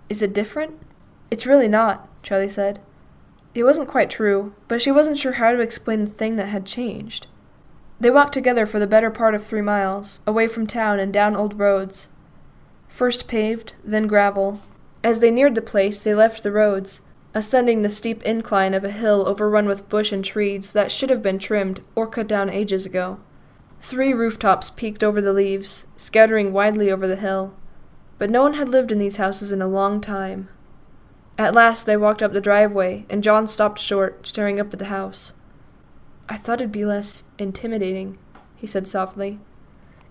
[SPEAKER 1] "Is it different?" "It's really not," Charlie said. It wasn't quite true, but she wasn't sure how to explain the thing that had changed. They walked together for the better part of 3 miles, away from town and down old roads. First paved, then gravel. As they neared the place, they left the roads, ascending the steep incline of a hill overrun with bush and trees that should have been trimmed or cut down ages ago. 3 rooftops peeked over the leaves, scattering widely over the hill. But no one had lived in these houses in a long time. At last they walked up the driveway, and John stopped short, staring up at the house. "I thought it'd be less intimidating," he said softly.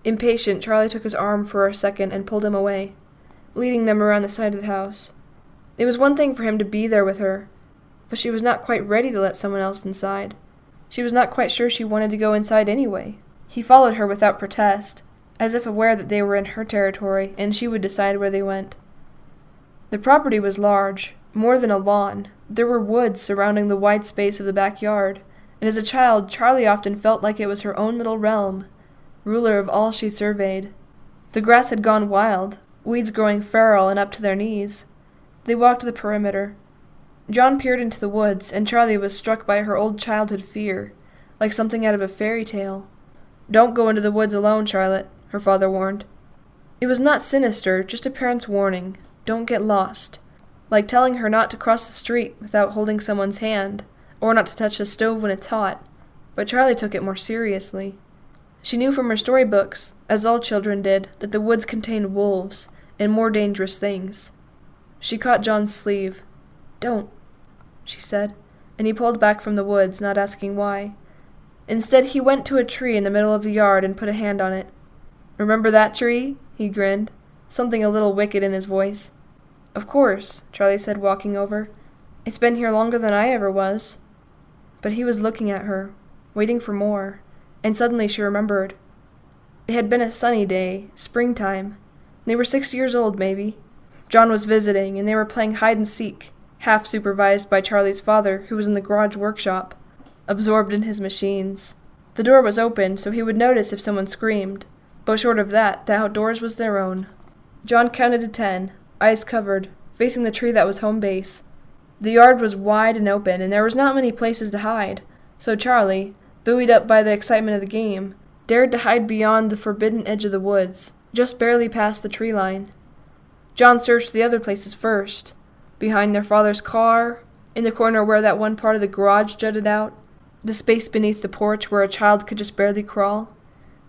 [SPEAKER 1] Impatient, Charlie took his arm for a second and pulled him away, leading them around the side of the house. It was one thing for him to be there with her, but she was not quite ready to let someone else inside. She was not quite sure she wanted to go inside anyway. He followed her without protest, as if aware that they were in her territory and she would decide where they went. The property was large, more than a lawn. There were woods surrounding the wide space of the backyard, and as a child, Charlie often felt like it was her own little realm, ruler of all she surveyed. The grass had gone wild, weeds growing feral and up to their knees. They walked the perimeter. John peered into the woods, and Charlie was struck by her old childhood fear, like something out of a fairy tale. "Don't go into the woods alone, Charlotte," her father warned. It was not sinister, just a parent's warning. Don't get lost. Like telling her not to cross the street without holding someone's hand, or not to touch the stove when it's hot. But Charlie took it more seriously. She knew from her storybooks, as all children did, that the woods contained wolves and more dangerous things. She caught John's sleeve. "Don't," she said, and he pulled back from the woods, not asking why. Instead, he went to a tree in the middle of the yard and put a hand on it. "Remember that tree?" he grinned, something a little wicked in his voice. "Of course," Charlie said, walking over. "It's been here longer than I ever was." But he was looking at her, waiting for more, and suddenly she remembered. It had been a sunny day, springtime. They were 6 years old, maybe. John was visiting, and they were playing hide-and-seek, half supervised by Charlie's father, who was in the garage workshop, absorbed in his machines. The door was open, so he would notice if someone screamed, but short of that, the outdoors was their own. John counted to 10, eyes covered, facing the tree that was home base. The yard was wide and open, and there was not many places to hide, so Charlie, buoyed up by the excitement of the game, dared to hide beyond the forbidden edge of the woods, just barely past the tree line. John searched the other places first, behind their father's car, in the corner where that one part of the garage jutted out, the space beneath the porch where a child could just barely crawl.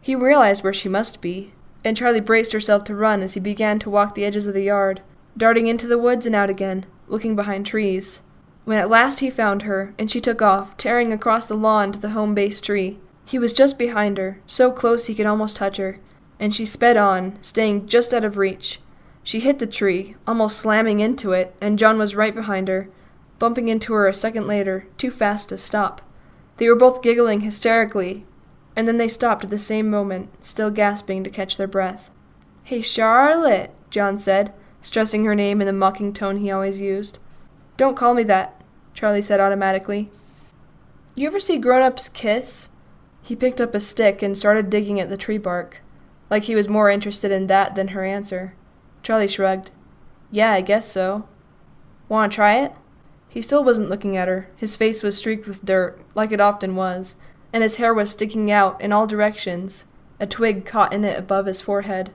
[SPEAKER 1] He realized where she must be, and Charlie braced herself to run as he began to walk the edges of the yard, darting into the woods and out again, looking behind trees. When at last he found her, and she took off, tearing across the lawn to the home base tree, he was just behind her, so close he could almost touch her, and she sped on, staying just out of reach. She hit the tree, almost slamming into it, and John was right behind her, bumping into her a second later, too fast to stop. They were both giggling hysterically, and then they stopped at the same moment, still gasping to catch their breath. "Hey, Charlotte," John said, stressing her name in the mocking tone he always used. "Don't call me that," Charlie said automatically. "You ever see grown-ups kiss?" He picked up a stick and started digging at the tree bark. like he was more interested in that than her answer. Charlie shrugged. Yeah, I guess so. Want to try it? He still wasn't looking at her. His face was streaked with dirt, like it often was, and his hair was sticking out in all directions. A twig caught in it above his forehead.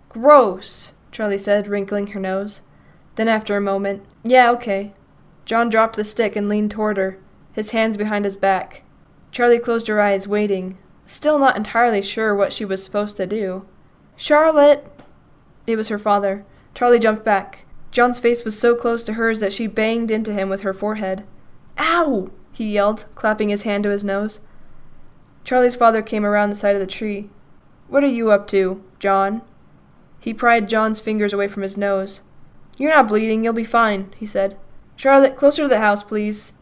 [SPEAKER 1] Gross, Charlie said, wrinkling her nose. Then after a moment, yeah, okay. John dropped the stick and leaned toward her, his hands behind his back. Charlie closed her eyes, waiting, still not entirely sure what she was supposed to do. Charlotte! It was her father. Charlie jumped back. John's face was so close to hers that she banged into him with her forehead. Ow! He yelled, clapping his hand to his nose. Charlie's father came around the side of the tree. What are you up to, John? He pried John's fingers away from his nose. You're not bleeding, you'll be fine, he said. Charlotte, closer to the house, please.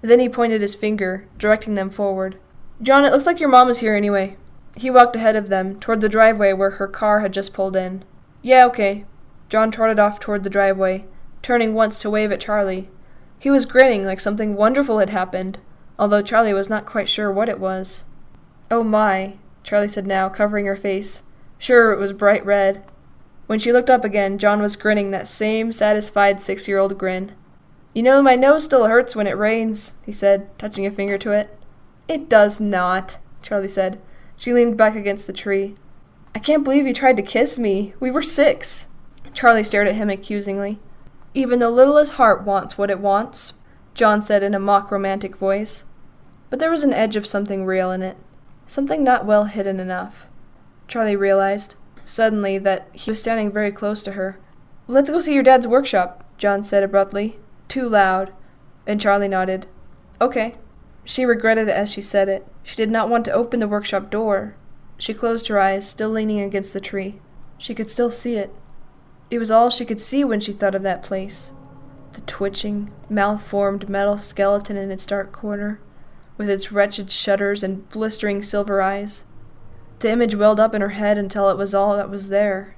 [SPEAKER 1] Then he pointed his finger, directing them forward. John, it looks like your mom is here anyway. He walked ahead of them, toward the driveway where her car had just pulled in. Yeah, okay. John trotted off toward the driveway, turning once to wave at Charlie. He was grinning like something wonderful had happened, although Charlie was not quite sure what it was. Oh my, Charlie said now, covering her face. Sure, it was bright red. When she looked up again, John was grinning that same satisfied 6-year-old grin. You know, my nose still hurts when it rains, he said, touching a finger to it. It does not, Charlie said. She leaned back against the tree. I can't believe you tried to kiss me. We were 6. Charlie stared at him accusingly. Even the littlest heart wants what it wants, John said in a mock romantic voice. But there was an edge of something real in it, something not well hidden enough. Charlie realized, suddenly, that he was standing very close to her. Let's go see your dad's workshop, John said abruptly, too loud, and Charlie nodded. Okay. She regretted it as she said it. She did not want to open the workshop door. She closed her eyes, still leaning against the tree. She could still see it. It was all she could see when she thought of that place. The twitching, malformed metal skeleton in its dark corner, with its wretched shutters and blistering silver eyes. The image welled up in her head until it was all that was there.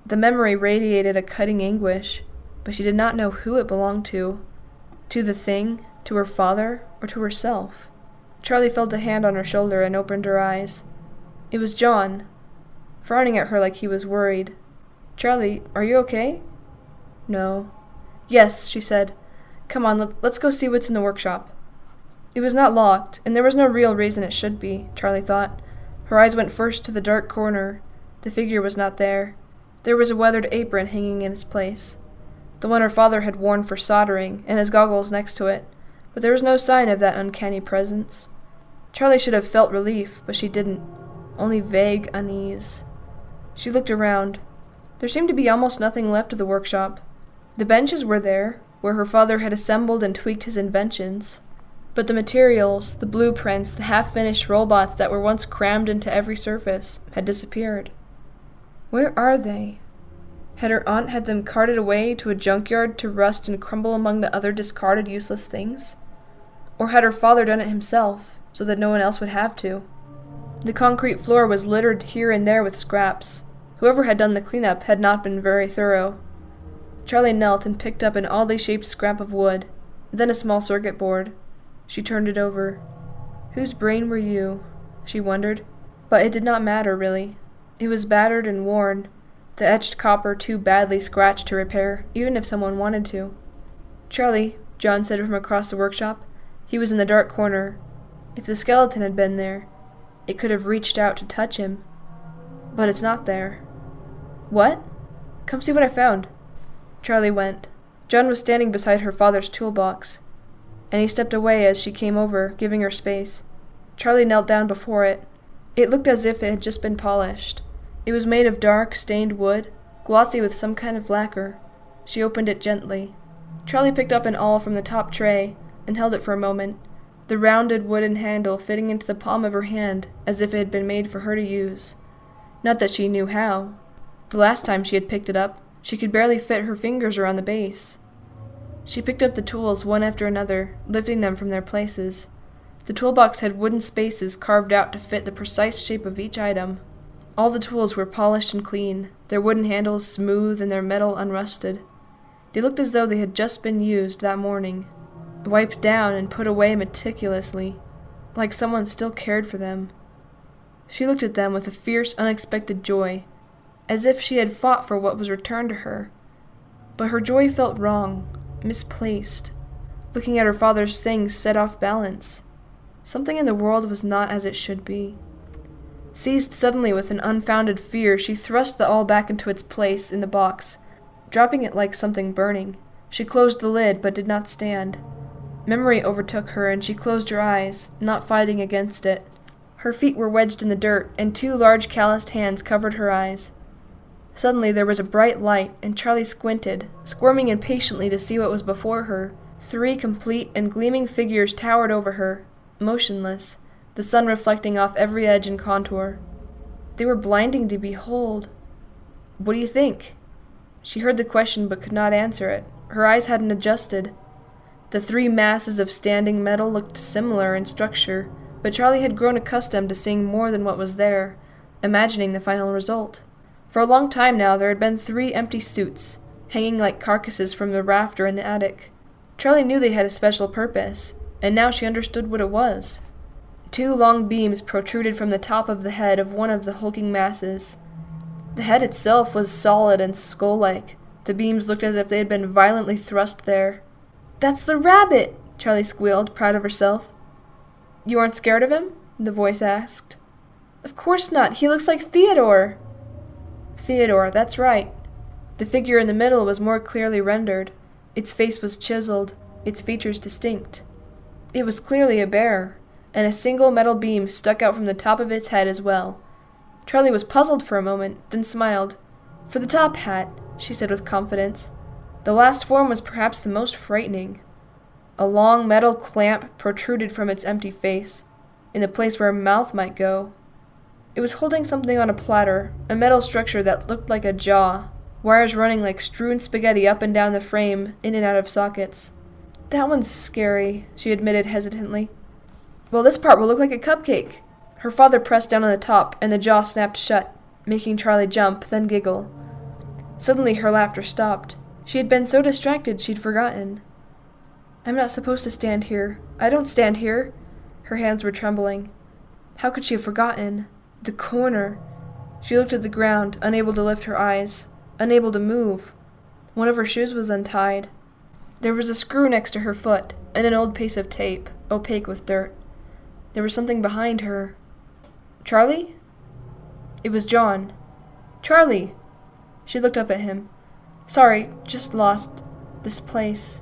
[SPEAKER 1] The memory radiated a cutting anguish, but she did not know who it belonged to. To the thing, to her father, or to herself. Charlie felt a hand on her shoulder and opened her eyes. It was John, frowning at her like he was worried. Charlie, are you okay? No. Yes, she said. Come on, let's go see what's in the workshop. It was not locked, and there was no real reason it should be, Charlie thought. Her eyes went first to the dark corner. The figure was not there. There was a weathered apron hanging in its place, the one her father had worn for soldering, and his goggles next to it, but there was no sign of that uncanny presence. Charlie should have felt relief, but she didn't, only vague unease. She looked around. There seemed to be almost nothing left of the workshop. The benches were there, where her father had assembled and tweaked his inventions. But the materials, the blueprints, the half-finished robots that were once crammed into every surface, had disappeared. Where are they? Had her aunt had them carted away to a junkyard to rust and crumble among the other discarded useless things? Or had her father done it himself, so that no one else would have to? The concrete floor was littered here and there with scraps. Whoever had done the cleanup had not been very thorough. Charlie knelt and picked up an oddly shaped scrap of wood, then a small circuit board. She turned it over. Whose brain were you? She wondered. But it did not matter, really. It was battered and worn, the etched copper too badly scratched to repair, even if someone wanted to. Charlie, John said from across the workshop. He was in the dark corner. If the skeleton had been there, it could have reached out to touch him. But it's not there. What? Come see what I found. Charlie went. John was standing beside her father's toolbox, and he stepped away as she came over, giving her space. Charlie knelt down before it. It looked as if it had just been polished. It was made of dark, stained wood, glossy with some kind of lacquer. She opened it gently. Charlie picked up an awl from the top tray and held it for a moment, the rounded wooden handle fitting into the palm of her hand as if it had been made for her to use. Not that she knew how. The last time she had picked it up, she could barely fit her fingers around the base. She picked up the tools one after another, lifting them from their places. The toolbox had wooden spaces carved out to fit the precise shape of each item. All the tools were polished and clean, their wooden handles smooth and their metal unrusted. They looked as though they had just been used that morning, wiped down and put away meticulously, like someone still cared for them. She looked at them with a fierce, unexpected joy, as if she had fought for what was returned to her. But her joy felt wrong, misplaced. Looking at her father's things set off balance. Something in the world was not as it should be. Seized suddenly with an unfounded fear, she thrust the awl back into its place in the box, dropping it like something burning. She closed the lid, but did not stand. Memory overtook her, and she closed her eyes, not fighting against it. Her feet were wedged in the dirt, and 2 large calloused hands covered her eyes. Suddenly there was a bright light, and Charlie squinted, squirming impatiently to see what was before her. 3 complete and gleaming figures towered over her, motionless, the sun reflecting off every edge and contour. They were blinding to behold. "What do you think?" She heard the question but could not answer it. Her eyes hadn't adjusted. The 3 masses of standing metal looked similar in structure, but Charlie had grown accustomed to seeing more than what was there, imagining the final result. For a long time now there had been 3 empty suits, hanging like carcasses from the rafter in the attic. Charlie knew they had a special purpose, and now she understood what it was. 2 long beams protruded from the top of the head of one of the hulking masses. The head itself was solid and skull-like. The beams looked as if they had been violently thrust there. "That's the rabbit!" Charlie squealed, proud of herself. "You aren't scared of him?" the voice asked. "Of course not. He looks like Theodore." Theodore, that's right. The figure in the middle was more clearly rendered. Its face was chiseled, its features distinct. It was clearly a bear, and a single metal beam stuck out from the top of its head as well. Charlie was puzzled for a moment, then smiled. "For the top hat," she said with confidence. The last form was perhaps the most frightening. A long metal clamp protruded from its empty face, in the place where a mouth might go. It was holding something on a platter, a metal structure that looked like a jaw, wires running like strewn spaghetti up and down the frame, in and out of sockets. "That one's scary," she admitted hesitantly. "Well, this part will look like a cupcake." Her father pressed down on the top, and the jaw snapped shut, making Charlie jump, then giggle. Suddenly her laughter stopped. She had been so distracted she'd forgotten. "I'm not supposed to stand here. I don't stand here." Her hands were trembling. How could she have forgotten? The corner. She looked at the ground, unable to lift her eyes, unable to move. One of her shoes was untied. There was a screw next to her foot, and an old piece of tape, opaque with dirt. There was something behind her. "Charlie?" It was John. "Charlie!" She looked up at him. "Sorry, just lost this place."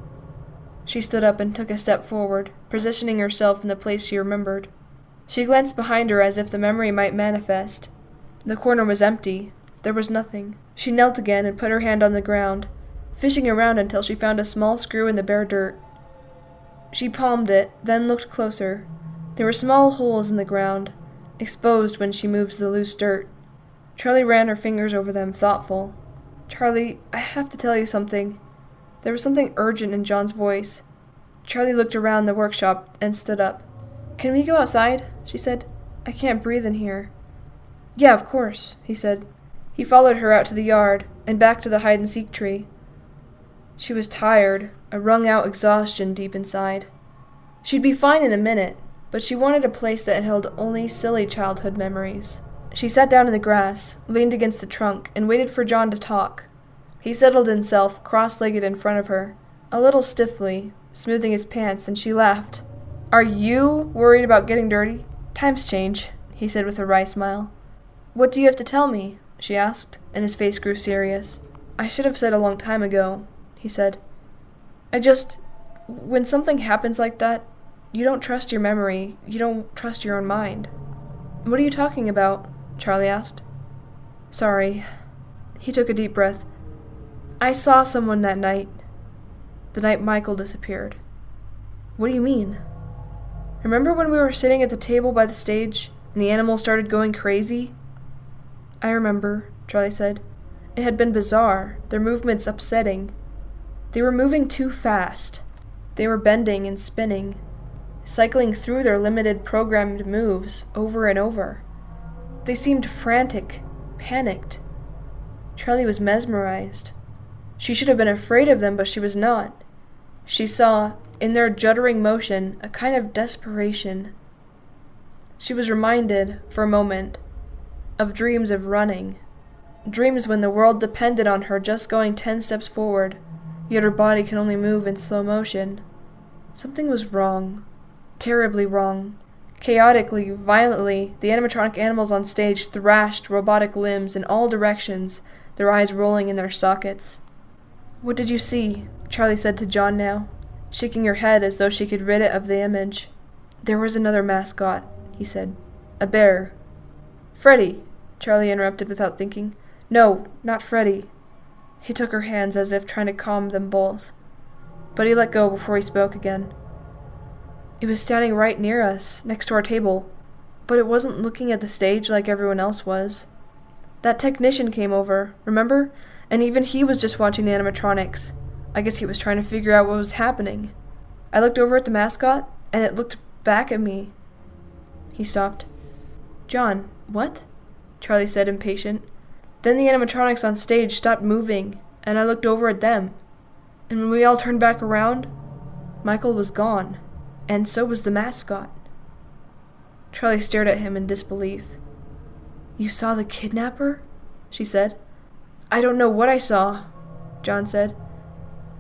[SPEAKER 1] She stood up and took a step forward, positioning herself in the place she remembered. She glanced behind her as if the memory might manifest. The corner was empty. There was nothing. She knelt again and put her hand on the ground, fishing around until she found a small screw in the bare dirt. She palmed it, then looked closer. There were small holes in the ground, exposed when she moves the loose dirt. Charlie ran her fingers over them, thoughtful. "Charlie, I have to tell you something." There was something urgent in John's voice. Charlie looked around the workshop and stood up. "Can we go outside?" she said. "I can't breathe in here." "Yeah, of course," he said. He followed her out to the yard, and back to the hide-and-seek tree. She was tired, a wrung-out exhaustion deep inside. She'd be fine in a minute, but she wanted a place that held only silly childhood memories. She sat down in the grass, leaned against the trunk, and waited for John to talk. He settled himself, cross-legged in front of her, a little stiffly, smoothing his pants, and she laughed. "Are you worried about getting dirty? Times change," he said with a wry smile. "What do you have to tell me?" she asked, and his face grew serious. "I should have said a long time ago," he said. When something happens like that, you don't trust your memory, you don't trust your own mind." "What are you talking about?" Charlie asked. "Sorry." He took a deep breath. "I saw someone that night. The night Michael disappeared." "What do you mean?" "Remember when we were sitting at the table by the stage, and the animal started going crazy?" "I remember," Charlie said. "It had been bizarre, their movements upsetting. They were moving too fast. They were bending and spinning, cycling through their limited programmed moves over and over. They seemed frantic, panicked. Charlie was mesmerized. She should have been afraid of them, but she was not. She saw, in their juddering motion, a kind of desperation. She was reminded, for a moment, of dreams of running. Dreams when the world depended on her just going 10 steps forward, yet her body can only move in slow motion. Something was wrong. Terribly wrong. Chaotically, violently, the animatronic animals on stage thrashed robotic limbs in all directions, their eyes rolling in their sockets. "What did you see?" Charlie said to John now, shaking her head as though she could rid it of the image. "There was another mascot," he said. "A bear." "Freddy," Charlie interrupted without thinking. "No, not Freddy." He took her hands as if trying to calm them both, but he let go before he spoke again. "It was standing right near us, next to our table, but it wasn't looking at the stage like everyone else was. That technician came over, remember? And even he was just watching the animatronics. I guess he was trying to figure out what was happening. I looked over at the mascot, and it looked back at me." He stopped. "John, what?" Charlie said, impatient. "Then the animatronics on stage stopped moving, and I looked over at them. And when we all turned back around, Michael was gone. And so was the mascot." Charlie stared at him in disbelief. "You saw the kidnapper?" she said. "I don't know what I saw," John said.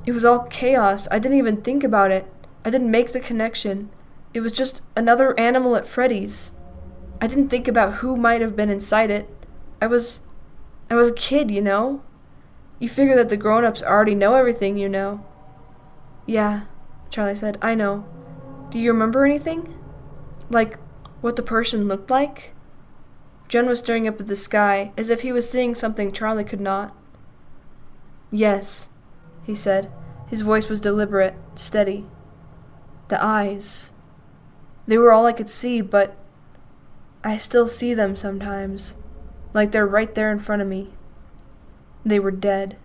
[SPEAKER 1] "It was all chaos. I didn't even think about it. I didn't make the connection. It was just another animal at Freddy's. I didn't think about who might have been inside it. I was a kid, you know? You figure that the grown-ups already know everything you know." "Yeah," Charlie said, "I know. Do you remember anything? Like, what the person looked like?" John was staring up at the sky, as if he was seeing something Charlie could not. "Yes," he said. His voice was deliberate, steady. "The eyes. They were all I could see, but I still see them sometimes, like they're right there in front of me. They were dead."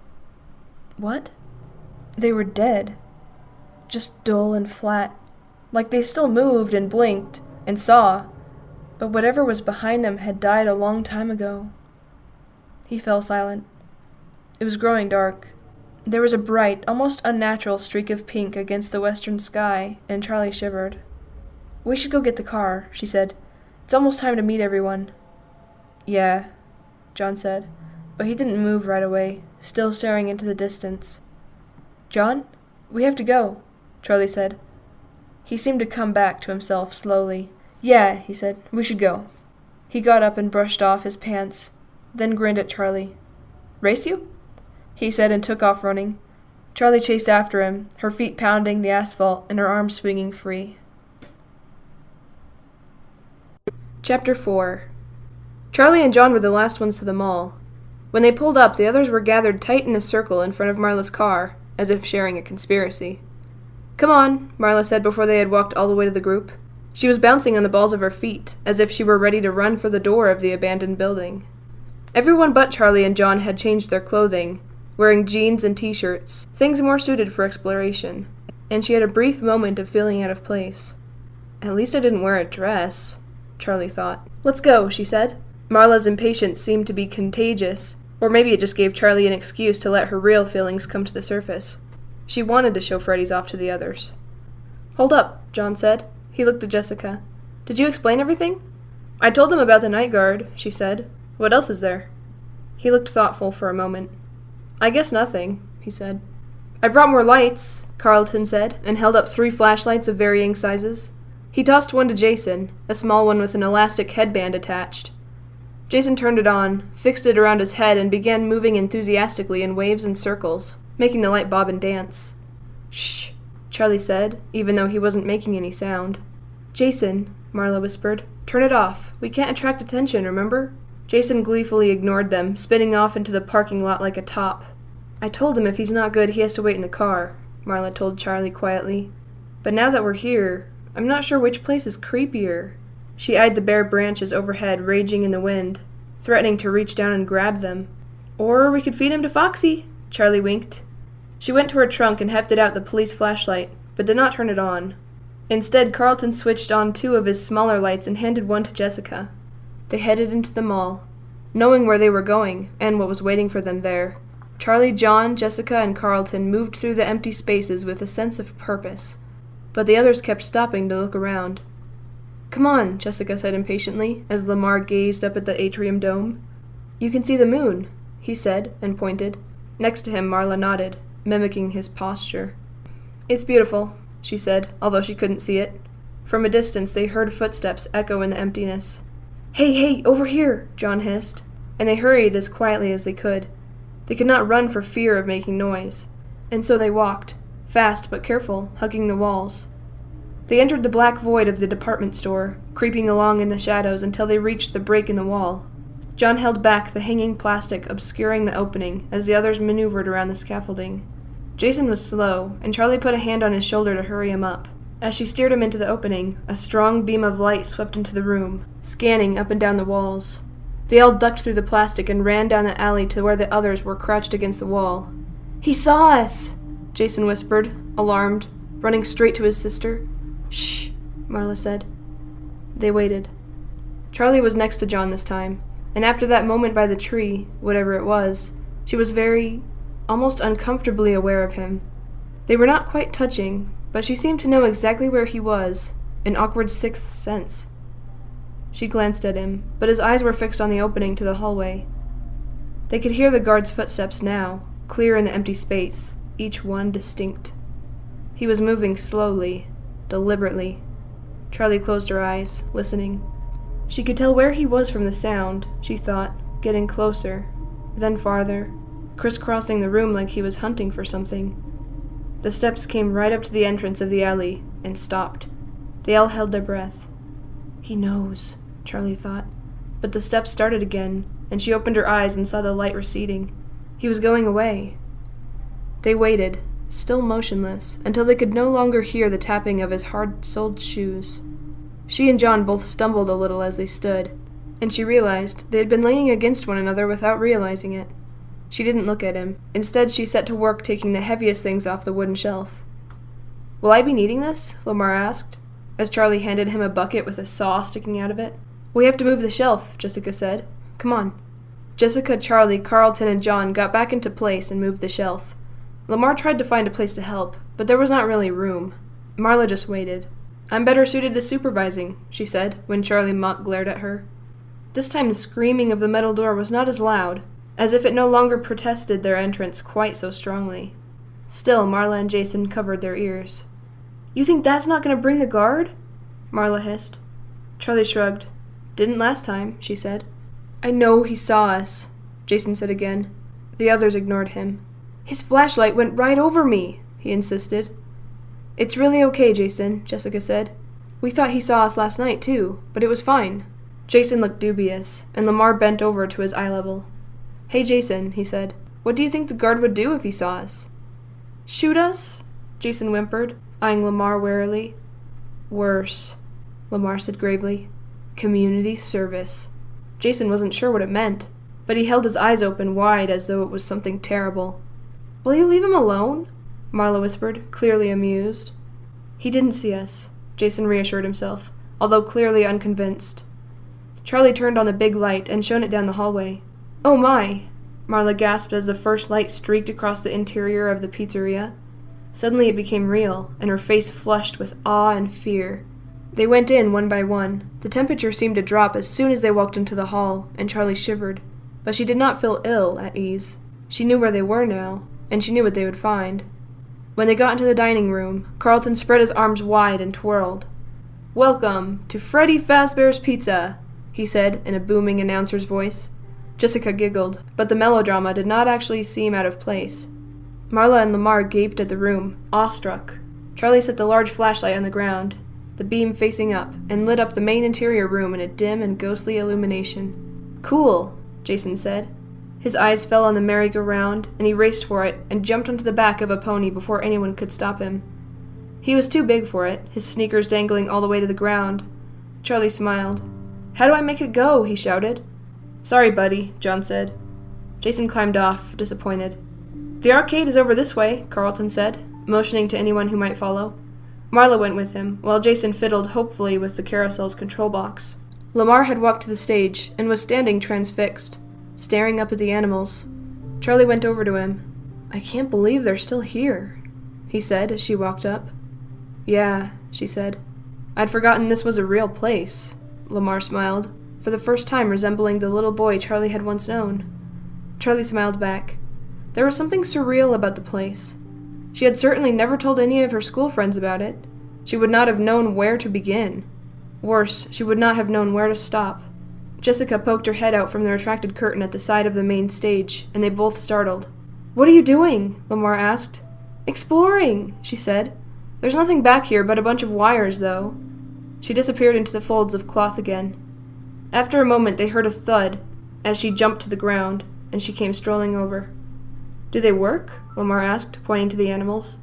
[SPEAKER 1] "What?" "They were dead. Just dull and flat. Like they still moved and blinked and saw, but whatever was behind them had died a long time ago." He fell silent. It was growing dark. There was a bright, almost unnatural streak of pink against the western sky, and Charlie shivered. "We should go get the car," she said. "It's almost time to meet everyone." "Yeah," John said, but he didn't move right away, still staring into the distance. "John, we have to go," Charlie said. He seemed to come back to himself slowly. "Yeah," he said, "we should go." He got up and brushed off his pants, then grinned at Charlie. "Race you?" he said, and took off running. Charlie chased after him, her feet pounding the asphalt and her arms swinging free. Chapter 4. Charlie and John were the last ones to the mall. When they pulled up, the others were gathered tight in a circle in front of Marla's car, as if sharing a conspiracy. "Come on," Marla said before they had walked all the way to the group. She was bouncing on the balls of her feet, as if she were ready to run for the door of the abandoned building. Everyone but Charlie and John had changed their clothing, wearing jeans and t-shirts, things more suited for exploration, and she had a brief moment of feeling out of place. "At least I didn't wear a dress," Charlie thought. "Let's go," she said. Marla's impatience seemed to be contagious, or maybe it just gave Charlie an excuse to let her real feelings come to the surface. She wanted to show Freddy's off to the others. "Hold up," John said. He looked at Jessica. "Did you explain everything?" "I told them about the night guard," she said. "What else is there?" He looked thoughtful for a moment. "I guess nothing," he said. "I brought more lights," Carlton said, and held up 3 flashlights of varying sizes. He tossed one to Jason, a small one with an elastic headband attached. Jason turned it on, fixed it around his head, and began moving enthusiastically in waves and circles, making the light bob and dance. "Shh," Charlie said, even though he wasn't making any sound. "Jason," Marla whispered, "turn it off. We can't attract attention, remember?" Jason gleefully ignored them, spinning off into the parking lot like a top. "I told him if he's not good, he has to wait in the car," Marla told Charlie quietly. "But now that we're here, I'm not sure which place is creepier." She eyed the bare branches overhead raging in the wind, threatening to reach down and grab them. "Or we could feed him to Foxy," Charlie winked. She went to her trunk and hefted out the police flashlight, but did not turn it on. Instead, Carlton switched on 2 of his smaller lights and handed one to Jessica. They headed into the mall, knowing where they were going and what was waiting for them there. Charlie, John, Jessica, and Carlton moved through the empty spaces with a sense of purpose, but the others kept stopping to look around. Come on, Jessica said impatiently, as Lamar gazed up at the atrium dome. You can see the moon, he said, and pointed. Next to him, Marla nodded, mimicking his posture. It's beautiful, she said, although she couldn't see it. From a distance, they heard footsteps echo in the emptiness. Hey, over here, John hissed, and they hurried as quietly as they could. They could not run for fear of making noise, and so they walked, fast but careful, hugging the walls. They entered the black void of the department store, creeping along in the shadows until they reached the break in the wall. John held back the hanging plastic obscuring the opening as the others maneuvered around the scaffolding. Jason was slow, and Charlie put a hand on his shoulder to hurry him up. As she steered him into the opening, a strong beam of light swept into the room, scanning up and down the walls. They all ducked through the plastic and ran down the alley to where the others were crouched against the wall. He saw us! Jason whispered, alarmed, running straight to his sister. Shh, Marla said. They waited. Charlie was next to John this time, and after that moment by the tree, whatever it was, she was almost uncomfortably aware of him. They were not quite touching, but she seemed to know exactly where he was, an awkward sixth sense. She glanced at him, but his eyes were fixed on the opening to the hallway. They could hear the guard's footsteps now, clear in the empty space, each one distinct. He was moving slowly, deliberately. Charlie closed her eyes, listening. She could tell where he was from the sound, she thought, getting closer, then farther, crisscrossing the room like he was hunting for something. The steps came right up to the entrance of the alley, and stopped. They all held their breath. He knows, Charlie thought. But the steps started again, and she opened her eyes and saw the light receding. He was going away. They waited, still motionless, until they could no longer hear the tapping of his hard-soled shoes. She and John both stumbled a little as they stood, and she realized they had been leaning against one another without realizing it. She didn't look at him. Instead, she set to work taking the heaviest things off the wooden shelf. Will I be needing this? Lamar asked, as Charlie handed him a bucket with a saw sticking out of it. We have to move the shelf, Jessica said. Come on. Jessica, Charlie, Carlton, and John got back into place and moved the shelf. Lamar tried to find a place to help, but there was not really room. Marla just waited. I'm better suited to supervising, she said, when Charlie mock glared at her. This time the screaming of the metal door was not as loud, as if it no longer protested their entrance quite so strongly. Still, Marla and Jason covered their ears. You think that's not going to bring the guard? Marla hissed. Charlie shrugged. Didn't last time, she said. I know he saw us, Jason said again. The others ignored him. His flashlight went right over me, he insisted. It's really okay, Jason, Jessica said. We thought he saw us last night, too, but it was fine. Jason looked dubious, and Lamar bent over to his eye level. Hey, Jason, he said. What do you think the guard would do if he saw us? Shoot us? Jason whimpered, eyeing Lamar warily. Worse, Lamar said gravely. Community service. Jason wasn't sure what it meant, but he held his eyes open wide as though it was something terrible. Will you leave him alone? Marla whispered, clearly amused. He didn't see us, Jason reassured himself, although clearly unconvinced. Charlie turned on the big light and shone it down the hallway. Oh my! Marla gasped as the first light streaked across the interior of the pizzeria. Suddenly it became real, and her face flushed with awe and fear. They went in one by one. The temperature seemed to drop as soon as they walked into the hall, and Charlie shivered. But she did not feel ill at ease. She knew where they were now, and she knew what they would find. When they got into the dining room, Carlton spread his arms wide and twirled. Welcome to Freddy Fazbear's Pizza, he said in a booming announcer's voice. Jessica giggled, but the melodrama did not actually seem out of place. Marla and Lamar gaped at the room, awestruck. Charlie set the large flashlight on the ground, the beam facing up, and lit up the main interior room in a dim and ghostly illumination. Cool, Jason said. His eyes fell on the merry-go-round, and he raced for it and jumped onto the back of a pony before anyone could stop him. He was too big for it, his sneakers dangling all the way to the ground. Charlie smiled. How do I make it go? He shouted. Sorry, buddy, John said. Jason climbed off, disappointed. The arcade is over this way, Carlton said, motioning to anyone who might follow. Marla went with him, while Jason fiddled hopefully with the carousel's control box. Lamar had walked to the stage and was standing transfixed, staring up at the animals. Charlie went over to him. I can't believe they're still here, he said as she walked up. Yeah, she said. I'd forgotten this was a real place. Lamar smiled, for the first time resembling the little boy Charlie had once known. Charlie smiled back. There was something surreal about the place. She had certainly never told any of her school friends about it. She would not have known where to begin. Worse, she would not have known where to stop. Jessica poked her head out from the retracted curtain at the side of the main stage, and they both startled. "What are you doing?" Lamar asked. "Exploring," she said. "There's nothing back here but a bunch of wires, though." She disappeared into the folds of cloth again. After a moment, they heard a thud as she jumped to the ground, and she came strolling over. "Do they work?" Lamar asked, pointing to the animals.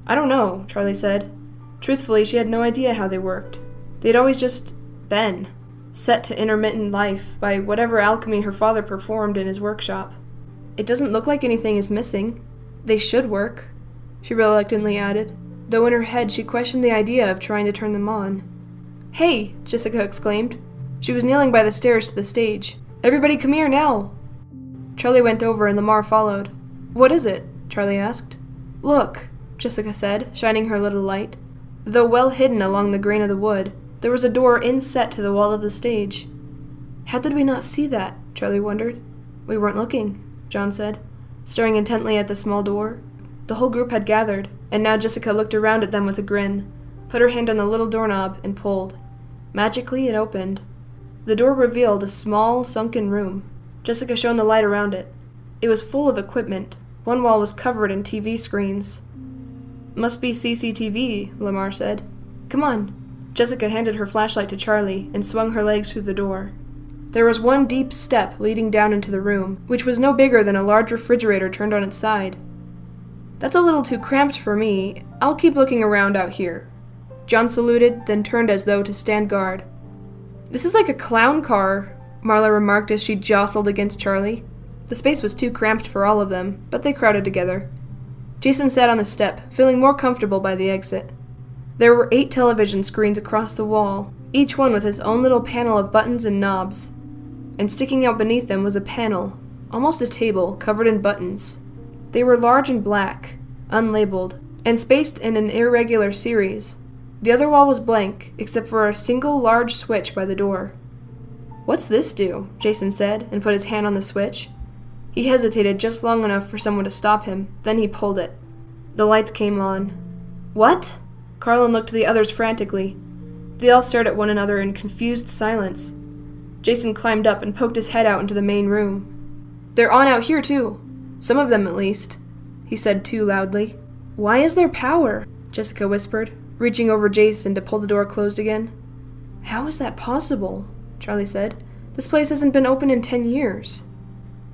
[SPEAKER 1] "I don't know," Charlie said. Truthfully, she had no idea how they worked. They'd always just been, set to intermittent life by whatever alchemy her father performed in his workshop. "It doesn't look like anything is missing. They should work," she reluctantly added, though in her head she questioned the idea of trying to turn them on. "Hey!" Jessica exclaimed. She was kneeling by the stairs to the stage. "Everybody come here now!" Charlie went over and Lamar followed. "What is it?" Charlie asked. "Look," Jessica said, shining her little light. Though well hidden along the grain of the wood, there was a door inset to the wall of the stage. "How did we not see that?" Charlie wondered. "We weren't looking," John said, staring intently at the small door. The whole group had gathered, and now Jessica looked around at them with a grin, put her hand on the little doorknob, and pulled. Magically, it opened. The door revealed a small, sunken room. Jessica shone the light around it. It was full of equipment. One wall was covered in TV screens. "Must be CCTV," Lamar said. "Come on." Jessica handed her flashlight to Charlie and swung her legs through the door. There was one deep step leading down into the room, which was no bigger than a large refrigerator turned on its side. "That's a little too cramped for me. I'll keep looking around out here." John saluted, then turned as though to stand guard. "This is like a clown car," Marla remarked as she jostled against Charlie. The space was too cramped for all of them, but they crowded together. Jason sat on the step, feeling more comfortable by the exit. There were 8 television screens across the wall, each one with its own little panel of buttons and knobs. And sticking out beneath them was a panel, almost a table, covered in buttons. They were large and black, unlabeled, and spaced in an irregular series. The other wall was blank, except for a single large switch by the door. "What's this do?" Jason said, and put his hand on the switch. He hesitated just long enough for someone to stop him, then he pulled it. The lights came on. "What?" Carlin looked to the others frantically. They all stared at one another in confused silence. Jason climbed up and poked his head out into the main room. "They're on out here, too. Some of them, at least," he said too loudly. "Why is there power?" Jessica whispered, reaching over Jason to pull the door closed again. "How is that possible?" Charlie said. "This place hasn't been open in 10 years.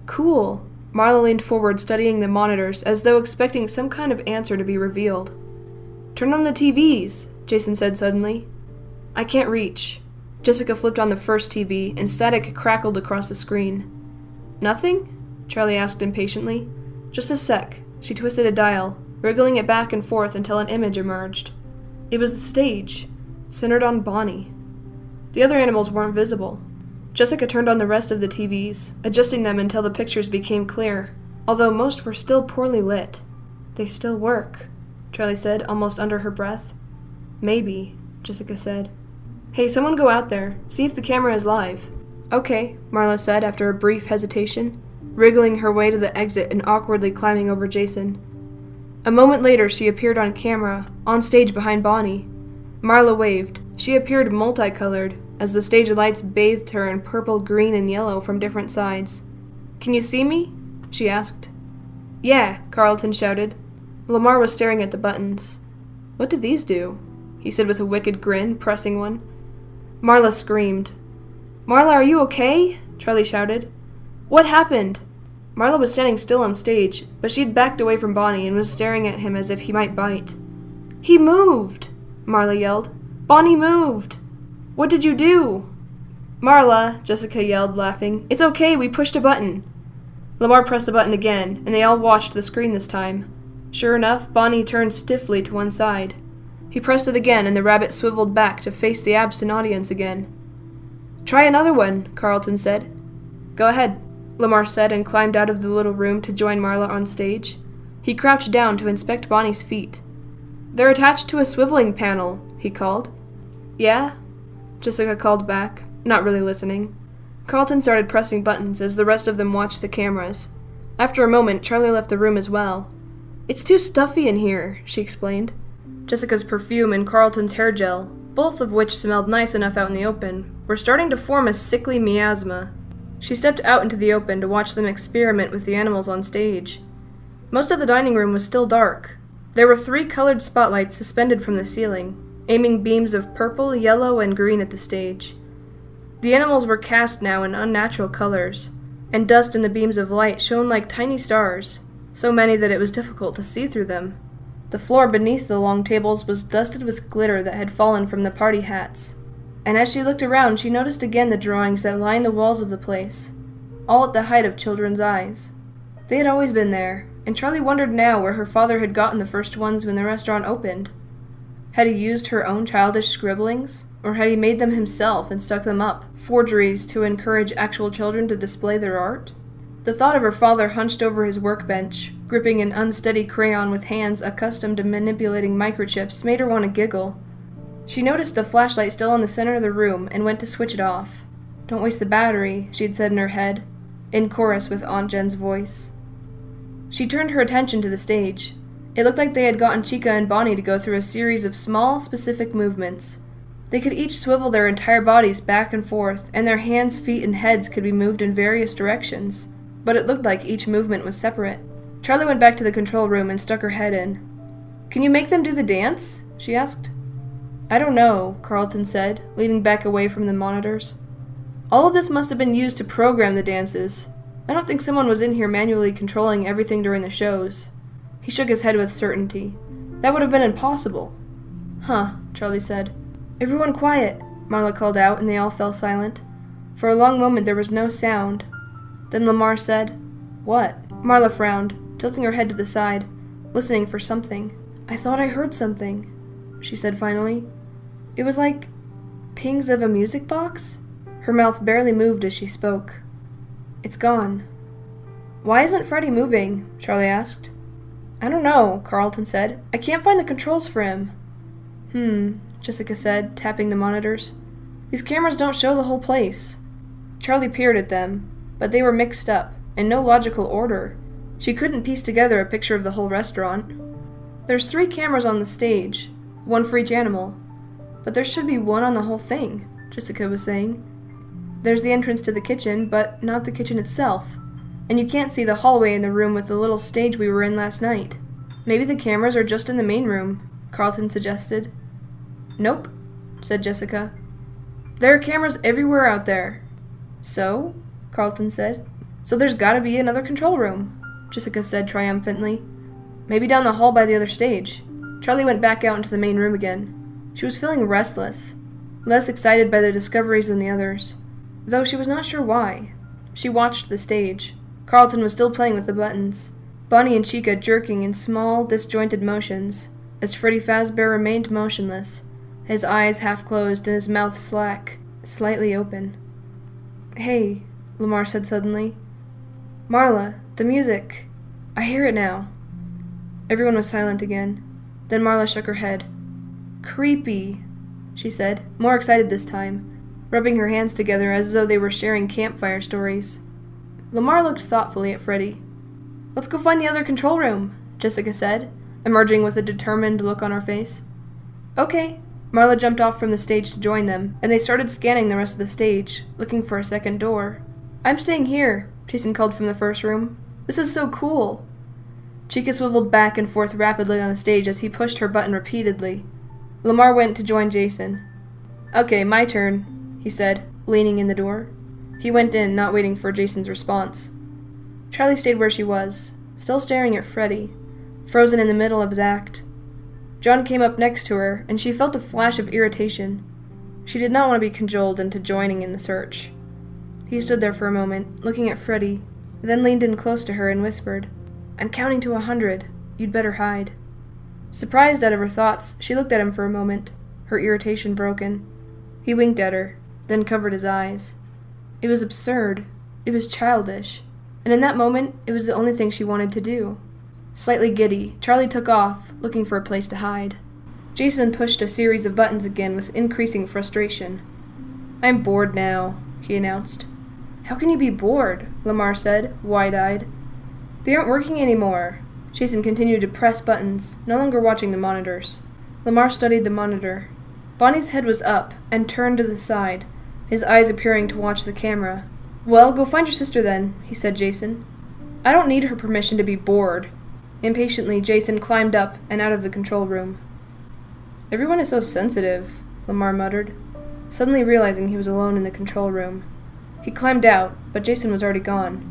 [SPEAKER 1] "Cool." Marla leaned forward, studying the monitors, as though expecting some kind of answer to be revealed. "Turn on the TVs," Jason said suddenly. "I can't reach." Jessica flipped on the first TV, and static crackled across the screen. "Nothing?" Charlie asked impatiently. "Just a sec." She twisted a dial, wriggling it back and forth until an image emerged. It was the stage, centered on Bonnie. The other animals weren't visible. Jessica turned on the rest of the TVs, adjusting them until the pictures became clear, although most were still poorly lit. "They still work," Charlie said, almost under her breath. "Maybe," Jessica said. "Hey, someone go out there. See if the camera is live." "Okay," Marla said after a brief hesitation, wriggling her way to the exit and awkwardly climbing over Jason. A moment later, she appeared on camera, on stage behind Bonnie. Marla waved. She appeared multicolored, as the stage lights bathed her in purple, green, and yellow from different sides. "Can you see me?" she asked. "Yeah," Carlton shouted. Lamar was staring at the buttons. "What do these do?" he said with a wicked grin, pressing one. Marla screamed. "Marla, are you okay?" Charlie shouted. "What happened?" Marla was standing still on stage, but she had backed away from Bonnie and was staring at him as if he might bite. "He moved!" Marla yelled. "Bonnie moved!" "What did you do?" "Marla," Jessica yelled, laughing. "It's okay, we pushed a button." Lamar pressed the button again, and they all watched the screen this time. Sure enough, Bonnie turned stiffly to one side. He pressed it again, and the rabbit swiveled back to face the absent audience again. "Try another one," Carlton said. "Go ahead," Lamar said, and climbed out of the little room to join Marla on stage. He crouched down to inspect Bonnie's feet. "They're attached to a swiveling panel," he called. Yeah? Jessica called back, not really listening. Carlton started pressing buttons as the rest of them watched the cameras. After a moment, Charlie left the room as well. It's too stuffy in here, she explained. Jessica's perfume and Carlton's hair gel, both of which smelled nice enough out in the open, were starting to form a sickly miasma. She stepped out into the open to watch them experiment with the animals on stage. Most of the dining room was still dark. There were 3 colored spotlights suspended from the ceiling, aiming beams of purple, yellow, and green at the stage. The animals were cast now in unnatural colors, and dust in the beams of light shone like tiny stars, so many that it was difficult to see through them. The floor beneath the long tables was dusted with glitter that had fallen from the party hats, and as she looked around she noticed again the drawings that lined the walls of the place, all at the height of children's eyes. They had always been there, and Charlie wondered now where her father had gotten the first ones when the restaurant opened. Had he used her own childish scribblings, or had he made them himself and stuck them up, forgeries to encourage actual children to display their art? The thought of her father hunched over his workbench, gripping an unsteady crayon with hands accustomed to manipulating microchips, made her want to giggle. She noticed the flashlight still in the center of the room and went to switch it off. "Don't waste the battery," she'd said in her head, in chorus with Aunt Jen's voice. She turned her attention to the stage. It looked like they had gotten Chica and Bonnie to go through a series of small, specific movements. They could each swivel their entire bodies back and forth, and their hands, feet, and heads could be moved in various directions, but it looked like each movement was separate. Charlie went back to the control room and stuck her head in. "Can you make them do the dance?" she asked. "I don't know," Carlton said, leaning back away from the monitors. "All of this must have been used to program the dances. I don't think someone was in here manually controlling everything during the shows." He shook his head with certainty. "That would have been impossible." "Huh," Charlie said. "Everyone quiet," Marla called out, and they all fell silent. For a long moment there was no sound. Then Lamar said, "What?" Marla frowned, tilting her head to the side, listening for something. "I thought I heard something," she said finally. "It was like pings of a music box?" Her mouth barely moved as she spoke. "It's gone." "Why isn't Freddy moving?" Charlie asked. "I don't know," Carlton said. "I can't find the controls for him." Jessica said, tapping the monitors. "These cameras don't show the whole place." Charlie peered at them, but they were mixed up, in no logical order. She couldn't piece together a picture of the whole restaurant. "There's 3 cameras on the stage, 1 for each animal. But there should be 1 on the whole thing," Jessica was saying. "There's the entrance to the kitchen, but not the kitchen itself. And you can't see the hallway in the room with the little stage we were in last night. Maybe the cameras are just in the main room," Carlton suggested. "Nope," said Jessica. "There are cameras everywhere out there." "So?" Carlton said. "So there's gotta be another control room," Jessica said triumphantly. "Maybe down the hall by the other stage." Charlie went back out into the main room again. She was feeling restless, less excited by the discoveries than the others, though she was not sure why. She watched the stage. Carlton was still playing with the buttons, Bonnie and Chica jerking in small, disjointed motions, as Freddy Fazbear remained motionless, his eyes half closed and his mouth slack, slightly open. "Hey," Lamar said suddenly. "Marla, the music. I hear it now." Everyone was silent again. Then Marla shook her head. "Creepy," she said, more excited this time, rubbing her hands together as though they were sharing campfire stories. Lamar looked thoughtfully at Freddy. "Let's go find the other control room," Jessica said, emerging with a determined look on her face. "Okay." Marla jumped off from the stage to join them, and they started scanning the rest of the stage, looking for a second door. "I'm staying here," Jason called from the first room. "This is so cool." Chica swiveled back and forth rapidly on the stage as he pushed her button repeatedly. Lamar went to join Jason. "Okay, my turn," he said, leaning in the door. He went in, not waiting for Jason's response. Charlie stayed where she was, still staring at Freddy, frozen in the middle of his act. John came up next to her, and she felt a flash of irritation. She did not want to be cajoled into joining in the search. He stood there for a moment, looking at Freddy, then leaned in close to her and whispered, "I'm counting to 100. You'd better hide." Surprised out of her thoughts, she looked at him for a moment, her irritation broken. He winked at her, then covered his eyes. It was absurd. It was childish. And in that moment, it was the only thing she wanted to do. Slightly giddy, Charlie took off, looking for a place to hide. Jason pushed a series of buttons again with increasing frustration. "I'm bored now," he announced. "How can you be bored?" Lamar said, wide-eyed. "They aren't working anymore." Jason continued to press buttons, no longer watching the monitors. Lamar studied the monitor. Bonnie's head was up and turned to the side, his eyes appearing to watch the camera. "Well, go find your sister then," he said Jason. "I don't need her permission to be bored." Impatiently, Jason climbed up and out of the control room. "Everyone is so sensitive," Lamar muttered, suddenly realizing he was alone in the control room. He climbed out, but Jason was already gone.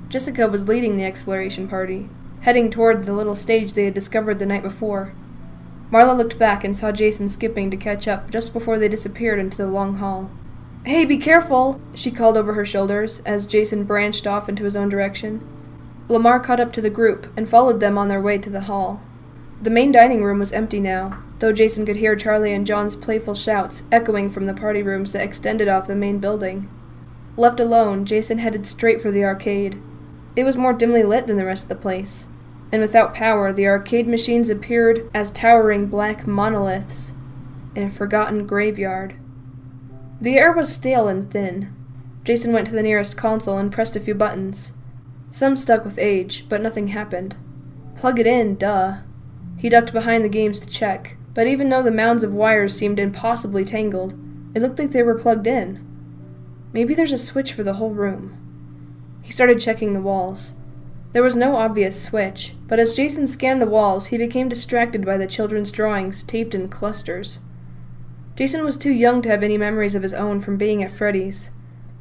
[SPEAKER 1] Jessica was leading the exploration party, heading toward the little stage they had discovered the night before. Marla looked back and saw Jason skipping to catch up just before they disappeared into the long hall. "Hey, be careful!" she called over her shoulders as Jason branched off into his own direction. Lamar caught up to the group and followed them on their way to the hall. The main dining room was empty now, though Jason could hear Charlie and John's playful shouts echoing from the party rooms that extended off the main building. Left alone, Jason headed straight for the arcade. It was more dimly lit than the rest of the place, and without power, the arcade machines appeared as towering black monoliths in a forgotten graveyard. The air was stale and thin. Jason went to the nearest console and pressed a few buttons. Some stuck with age, but nothing happened. Plug it in, duh. He ducked behind the games to check, but even though the mounds of wires seemed impossibly tangled, it looked like they were plugged in. Maybe there's a switch for the whole room. He started checking the walls. There was no obvious switch, but as Jason scanned the walls, he became distracted by the children's drawings taped in clusters. Jason was too young to have any memories of his own from being at Freddy's.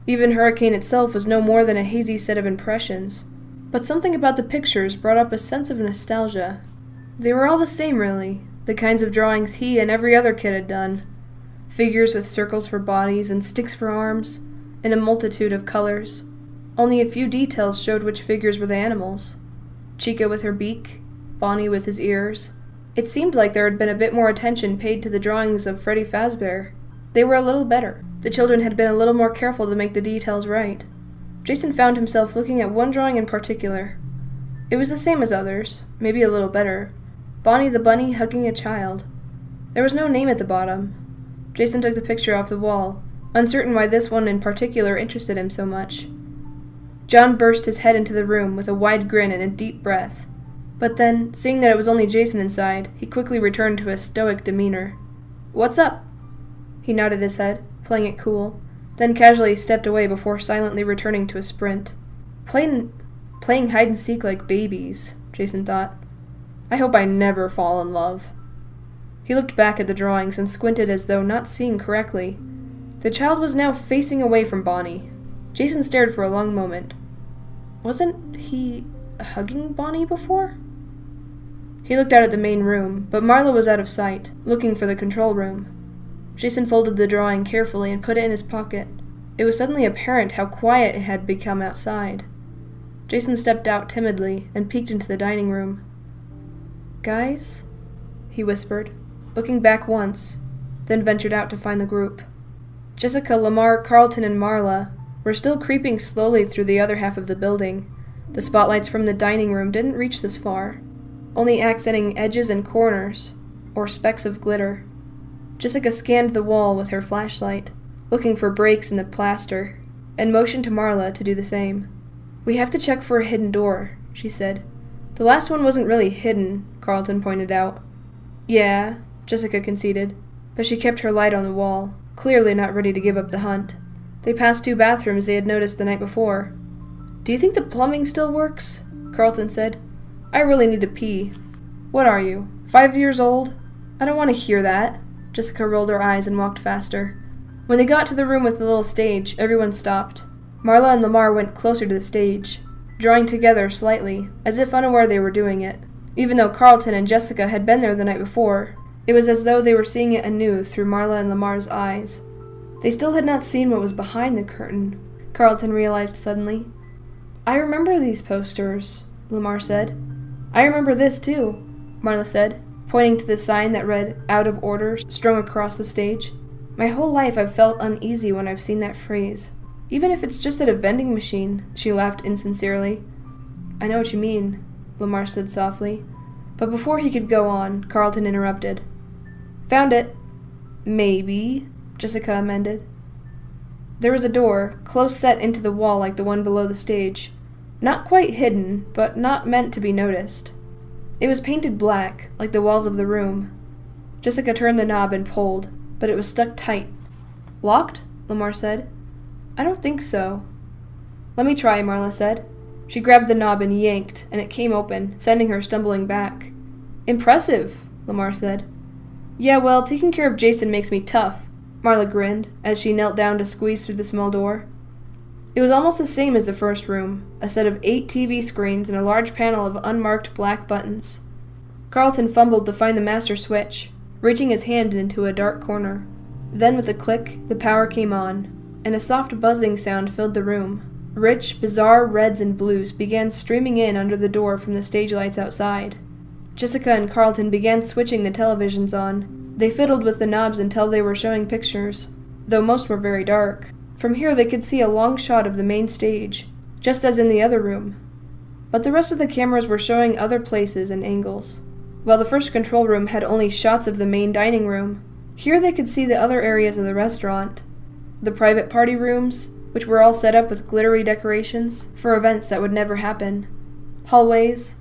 [SPEAKER 1] Even Hurricane itself was no more than a hazy set of impressions. But something about the pictures brought up a sense of nostalgia. They were all the same, really, the kinds of drawings he and every other kid had done. Figures with circles for bodies and sticks for arms, in a multitude of colors. Only a few details showed which figures were the animals. Chica with her beak, Bonnie with his ears. It seemed like there had been a bit more attention paid to the drawings of Freddy Fazbear. They were a little better. The children had been a little more careful to make the details right. Jason found himself looking at one drawing in particular. It was the same as others, maybe a little better. Bonnie the bunny hugging a child. There was no name at the bottom. Jason took the picture off the wall, uncertain why this one in particular interested him so much. John burst his head into the room with a wide grin and a deep breath. But then, seeing that it was only Jason inside, he quickly returned to his stoic demeanor. "What's up?" He nodded his head, playing it cool, then casually stepped away before silently returning to a sprint. Playing hide-and-seek like babies, Jason thought. I hope I never fall in love. He looked back at the drawings and squinted as though not seeing correctly. The child was now facing away from Bonnie. Jason stared for a long moment. Wasn't he hugging Bonnie before? He looked out at the main room, but Marla was out of sight, looking for the control room. Jason folded the drawing carefully and put it in his pocket. It was suddenly apparent how quiet it had become outside. Jason stepped out timidly and peeked into the dining room. "Guys?" he whispered, looking back once, then ventured out to find the group. Jessica, Lamar, Carlton, and Marla were still creeping slowly through the other half of the building. The spotlights from the dining room didn't reach this far, only accenting edges and corners, or specks of glitter. Jessica scanned the wall with her flashlight, looking for breaks in the plaster, and motioned to Marla to do the same. "We have to check for a hidden door," she said. "The last one wasn't really hidden," Carlton pointed out. "Yeah," Jessica conceded, but she kept her light on the wall, clearly not ready to give up the hunt. They passed 2 bathrooms they had noticed the night before. "Do you think the plumbing still works?" Carlton said. "I really need to pee." "What are you, 5 years old? I don't want to hear that." Jessica rolled her eyes and walked faster. When they got to the room with the little stage, everyone stopped. Marla and Lamar went closer to the stage, drawing together slightly, as if unaware they were doing it. Even though Carlton and Jessica had been there the night before, it was as though they were seeing it anew through Marla and Lamar's eyes. They still had not seen what was behind the curtain, Carlton realized suddenly. "I remember these posters," Lamar said. "I remember this too," Marla said, pointing to the sign that read, "Out of Order," strung across the stage. "My whole life I've felt uneasy when I've seen that phrase. Even if it's just at a vending machine," she laughed insincerely. "I know what you mean," Lamar said softly. But before he could go on, Carlton interrupted. Found it. Maybe, Jessica amended. There was a door, close set into the wall like the one below the stage. Not quite hidden, but not meant to be noticed. It was painted black, like the walls of the room. Jessica turned the knob and pulled, but it was stuck tight. Locked? Lamar said. I don't think so. Let me try, Marla said. She grabbed the knob and yanked, and it came open, sending her stumbling back. Impressive, Lamar said. Yeah, well, taking care of Jason makes me tough, Marla grinned, as she knelt down to squeeze through the small door. It was almost the same as the first room, a set of 8 TV screens and a large panel of unmarked black buttons. Carlton fumbled to find the master switch, reaching his hand into a dark corner. Then with a click, the power came on, and a soft buzzing sound filled the room. Rich, bizarre reds and blues began streaming in under the door from the stage lights outside. Jessica and Carlton began switching the televisions on. They fiddled with the knobs until they were showing pictures, though most were very dark. From here they could see a long shot of the main stage, just as in the other room. But the rest of the cameras were showing other places and angles. While the first control room had only shots of the main dining room, here they could see the other areas of the restaurant. The private party rooms, which were all set up with glittery decorations for events that would never happen. Hallways,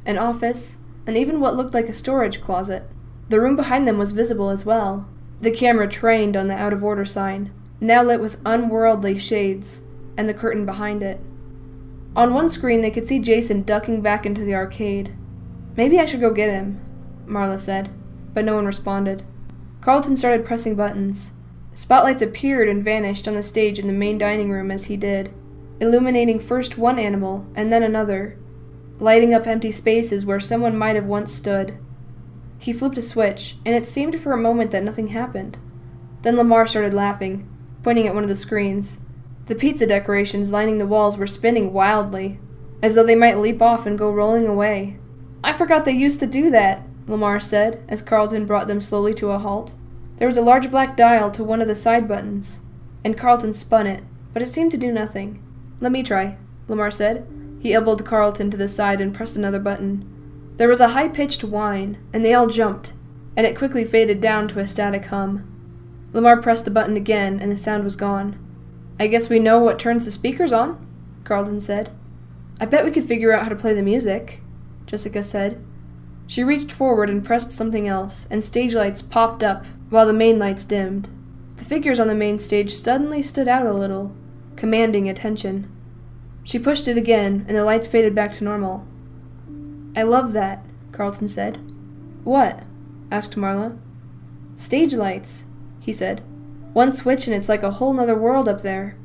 [SPEAKER 1] an office, and even what looked like a storage closet. The room behind them was visible as well. The camera trained on the out-of-order sign, now lit with unworldly shades, and the curtain behind it. On one screen they could see Jason ducking back into the arcade. Maybe I should go get him, Marla said, but no one responded. Carlton started pressing buttons. Spotlights appeared and vanished on the stage in the main dining room as he did, illuminating first one animal and then another, lighting up empty spaces where someone might have once stood. He flipped a switch, and it seemed for a moment that nothing happened. Then Lamar started laughing, pointing at one of the screens. The pizza decorations lining the walls were spinning wildly, as though they might leap off and go rolling away. I forgot they used to do that, Lamar said, as Carlton brought them slowly to a halt. There was a large black dial to one of the side buttons, and Carlton spun it, but it seemed to do nothing. Let me try, Lamar said. He elbowed Carlton to the side and pressed another button. There was a high-pitched whine, and they all jumped, and it quickly faded down to a static hum. Lamar pressed the button again, and the sound was gone. I guess we know what turns the speakers on, Carlton said. I bet we could figure out how to play the music, Jessica said. She reached forward and pressed something else, and stage lights popped up, while the main lights dimmed. The figures on the main stage suddenly stood out a little, commanding attention. She pushed it again, and the lights faded back to normal. I love that, Carlton said. What? Asked Marla. Stage lights, he said. One switch and it's like a whole nother world up there.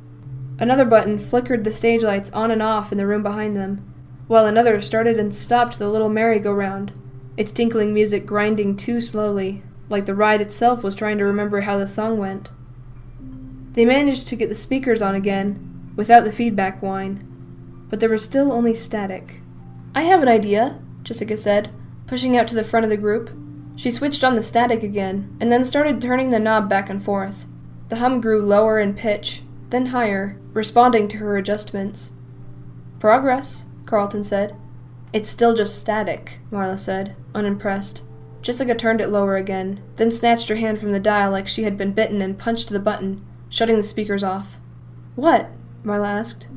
[SPEAKER 1] Another button flickered the stage lights on and off in the room behind them, while another started and stopped the little merry-go-round, its tinkling music grinding too slowly, like the ride itself was trying to remember how the song went. They managed to get the speakers on again, without the feedback whine, but there was still only static. I have an idea, Jessica said, pushing out to the front of the group. She switched on the static again, and then started turning the knob back and forth. The hum grew lower in pitch, then higher, responding to her adjustments. Progress, Carlton said. It's still just static, Marla said, unimpressed. Jessica turned it lower again, then snatched her hand from the dial like she had been bitten and punched the button, shutting the speakers off. What? Marla asked.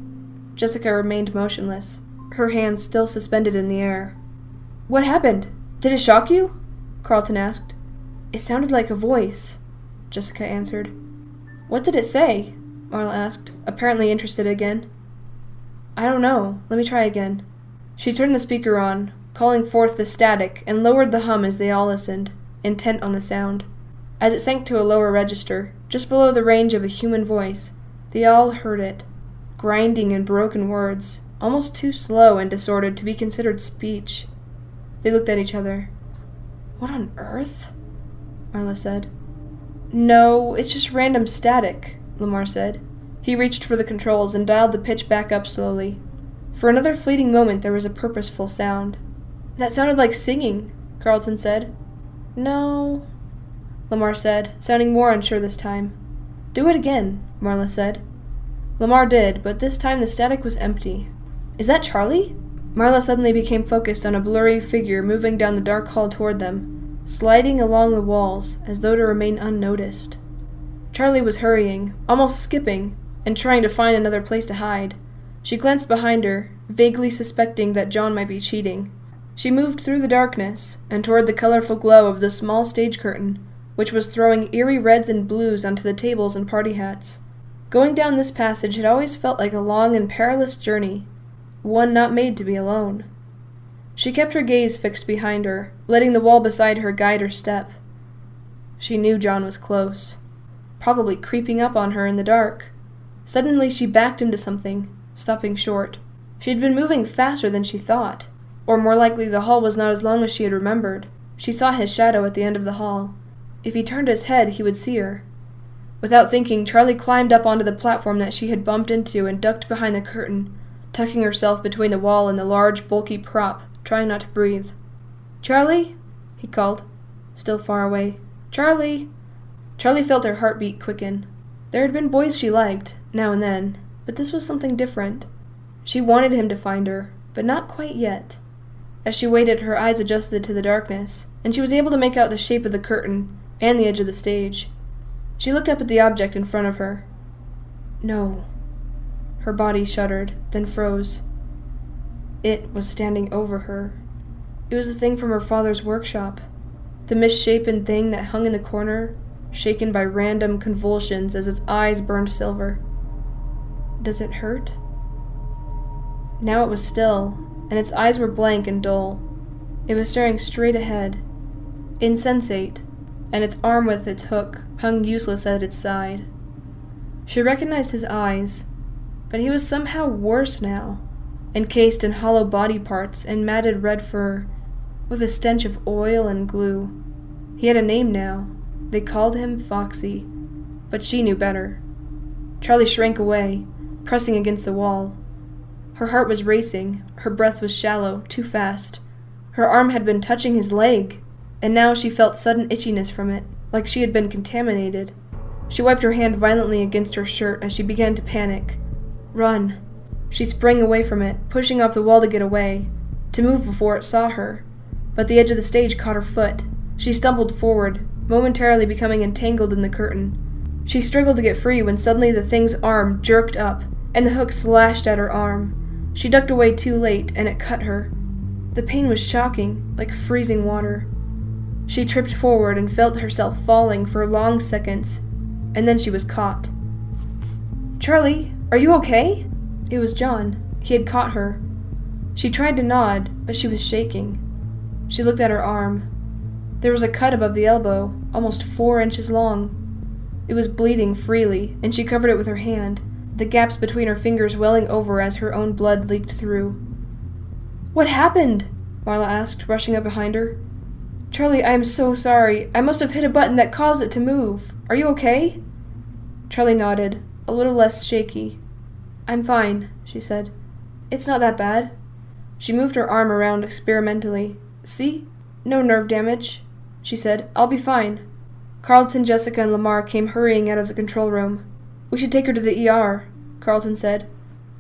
[SPEAKER 1] Jessica remained motionless, her hands still suspended in the air. What happened? Did it shock you? Carlton asked. It sounded like a voice, Jessica answered. What did it say? Marla asked, apparently interested again. I don't know. Let me try again. She turned the speaker on, calling forth the static, and lowered the hum as they all listened, intent on the sound. As it sank to a lower register, just below the range of a human voice, they all heard it, grinding in broken words, almost too slow and disordered to be considered speech. They looked at each other. What on earth? Marla said. No, it's just random static, Lamar said. He reached for the controls and dialed the pitch back up slowly. For another fleeting moment there was a purposeful sound. That sounded like singing, Carlton said. No, Lamar said, sounding more unsure this time. Do it again, Marla said. Lamar did, but this time the static was empty. Is that Charlie? Marla suddenly became focused on a blurry figure moving down the dark hall toward them. sliding along the walls as though to remain unnoticed. Charlie was hurrying, almost skipping, and trying to find another place to hide. She glanced behind her, vaguely suspecting that John might be cheating. She moved through the darkness and toward the colorful glow of the small stage curtain, which was throwing eerie reds and blues onto the tables and party hats. Going down this passage had always felt like a long and perilous journey, one not made to be alone. She kept her gaze fixed behind her, letting the wall beside her guide her step. She knew John was close, probably creeping up on her in the dark. Suddenly she backed into something, stopping short. She had been moving faster than she thought, or more likely the hall was not as long as she had remembered. She saw his shadow at the end of the hall. If he turned his head, he would see her. Without thinking, Charlie climbed up onto the platform that she had bumped into and ducked behind the curtain, tucking herself between the wall and the large, bulky prop, trying not to breathe. "Charlie?" he called, still far away. "Charlie!" Charlie felt her heartbeat quicken. There had been boys she liked, now and then, but this was something different. She wanted him to find her, but not quite yet. As she waited, her eyes adjusted to the darkness, and she was able to make out the shape of the curtain and the edge of the stage. She looked up at the object in front of her. No. Her body shuddered, then froze. It was standing over her. It was the thing from her father's workshop. The misshapen thing that hung in the corner, shaken by random convulsions as its eyes burned silver. Does it hurt? Now it was still, and its eyes were blank and dull. It was staring straight ahead, insensate, and its arm with its hook hung useless at its side. She recognized his eyes, but he was somehow worse now, encased in hollow body parts and matted red fur, with a stench of oil and glue. He had a name now. They called him Foxy, but she knew better. Charlie shrank away, pressing against the wall. Her heart was racing, her breath was shallow, too fast. Her arm had been touching his leg, and now she felt sudden itchiness from it, like she had been contaminated. She wiped her hand violently against her shirt as she began to panic. Run. She sprang away from it, pushing off the wall to get away, to move before it saw her. But the edge of the stage caught her foot. She stumbled forward, momentarily becoming entangled in the curtain. She struggled to get free when suddenly the thing's arm jerked up, and the hook slashed at her arm. She ducked away too late, and it cut her. The pain was shocking, like freezing water. She tripped forward and felt herself falling for long seconds, and then she was caught. "Charlie, are you okay?" It was John. He had caught her. She tried to nod, but she was shaking. She looked at her arm. There was a cut above the elbow, almost 4 inches long. It was bleeding freely, and she covered it with her hand, the gaps between her fingers welling over as her own blood leaked through. "What happened?" Marla asked, rushing up behind her. "Charlie, I am so sorry. I must have hit a button that caused it to move. Are you okay?" Charlie nodded, a little less shaky. "I'm fine," she said. "It's not that bad." She moved her arm around experimentally. "See? No nerve damage," she said. "I'll be fine." Carlton, Jessica, and Lamar came hurrying out of the control room. "We should take her to the ER," Carlton said.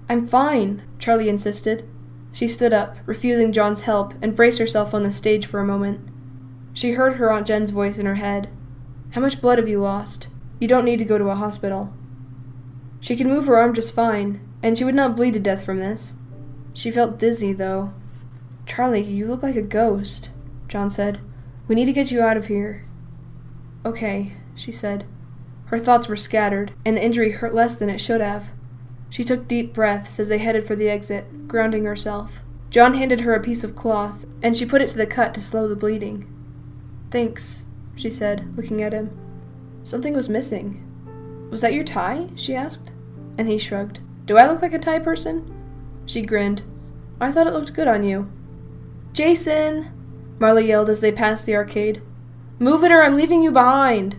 [SPEAKER 1] "I'm fine," Charlie insisted. She stood up, refusing John's help, and braced herself on the stage for a moment. She heard her Aunt Jen's voice in her head. "How much blood have you lost? You don't need to go to a hospital." She could move her arm just fine, and she would not bleed to death from this. She felt dizzy, though. "Charlie, you look like a ghost," John said. "We need to get you out of here." "Okay," she said. Her thoughts were scattered, and the injury hurt less than it should have. She took deep breaths as they headed for the exit, grounding herself. John handed her a piece of cloth, and she put it to the cut to slow the bleeding. "Thanks," she said, looking at him. Something was missing. "Was that your tie?" she asked, and he shrugged. "Do I look like a tie person?" She grinned. "I thought it looked good on you." "Jason!" Marla yelled as they passed the arcade. "Move it or I'm leaving you behind!"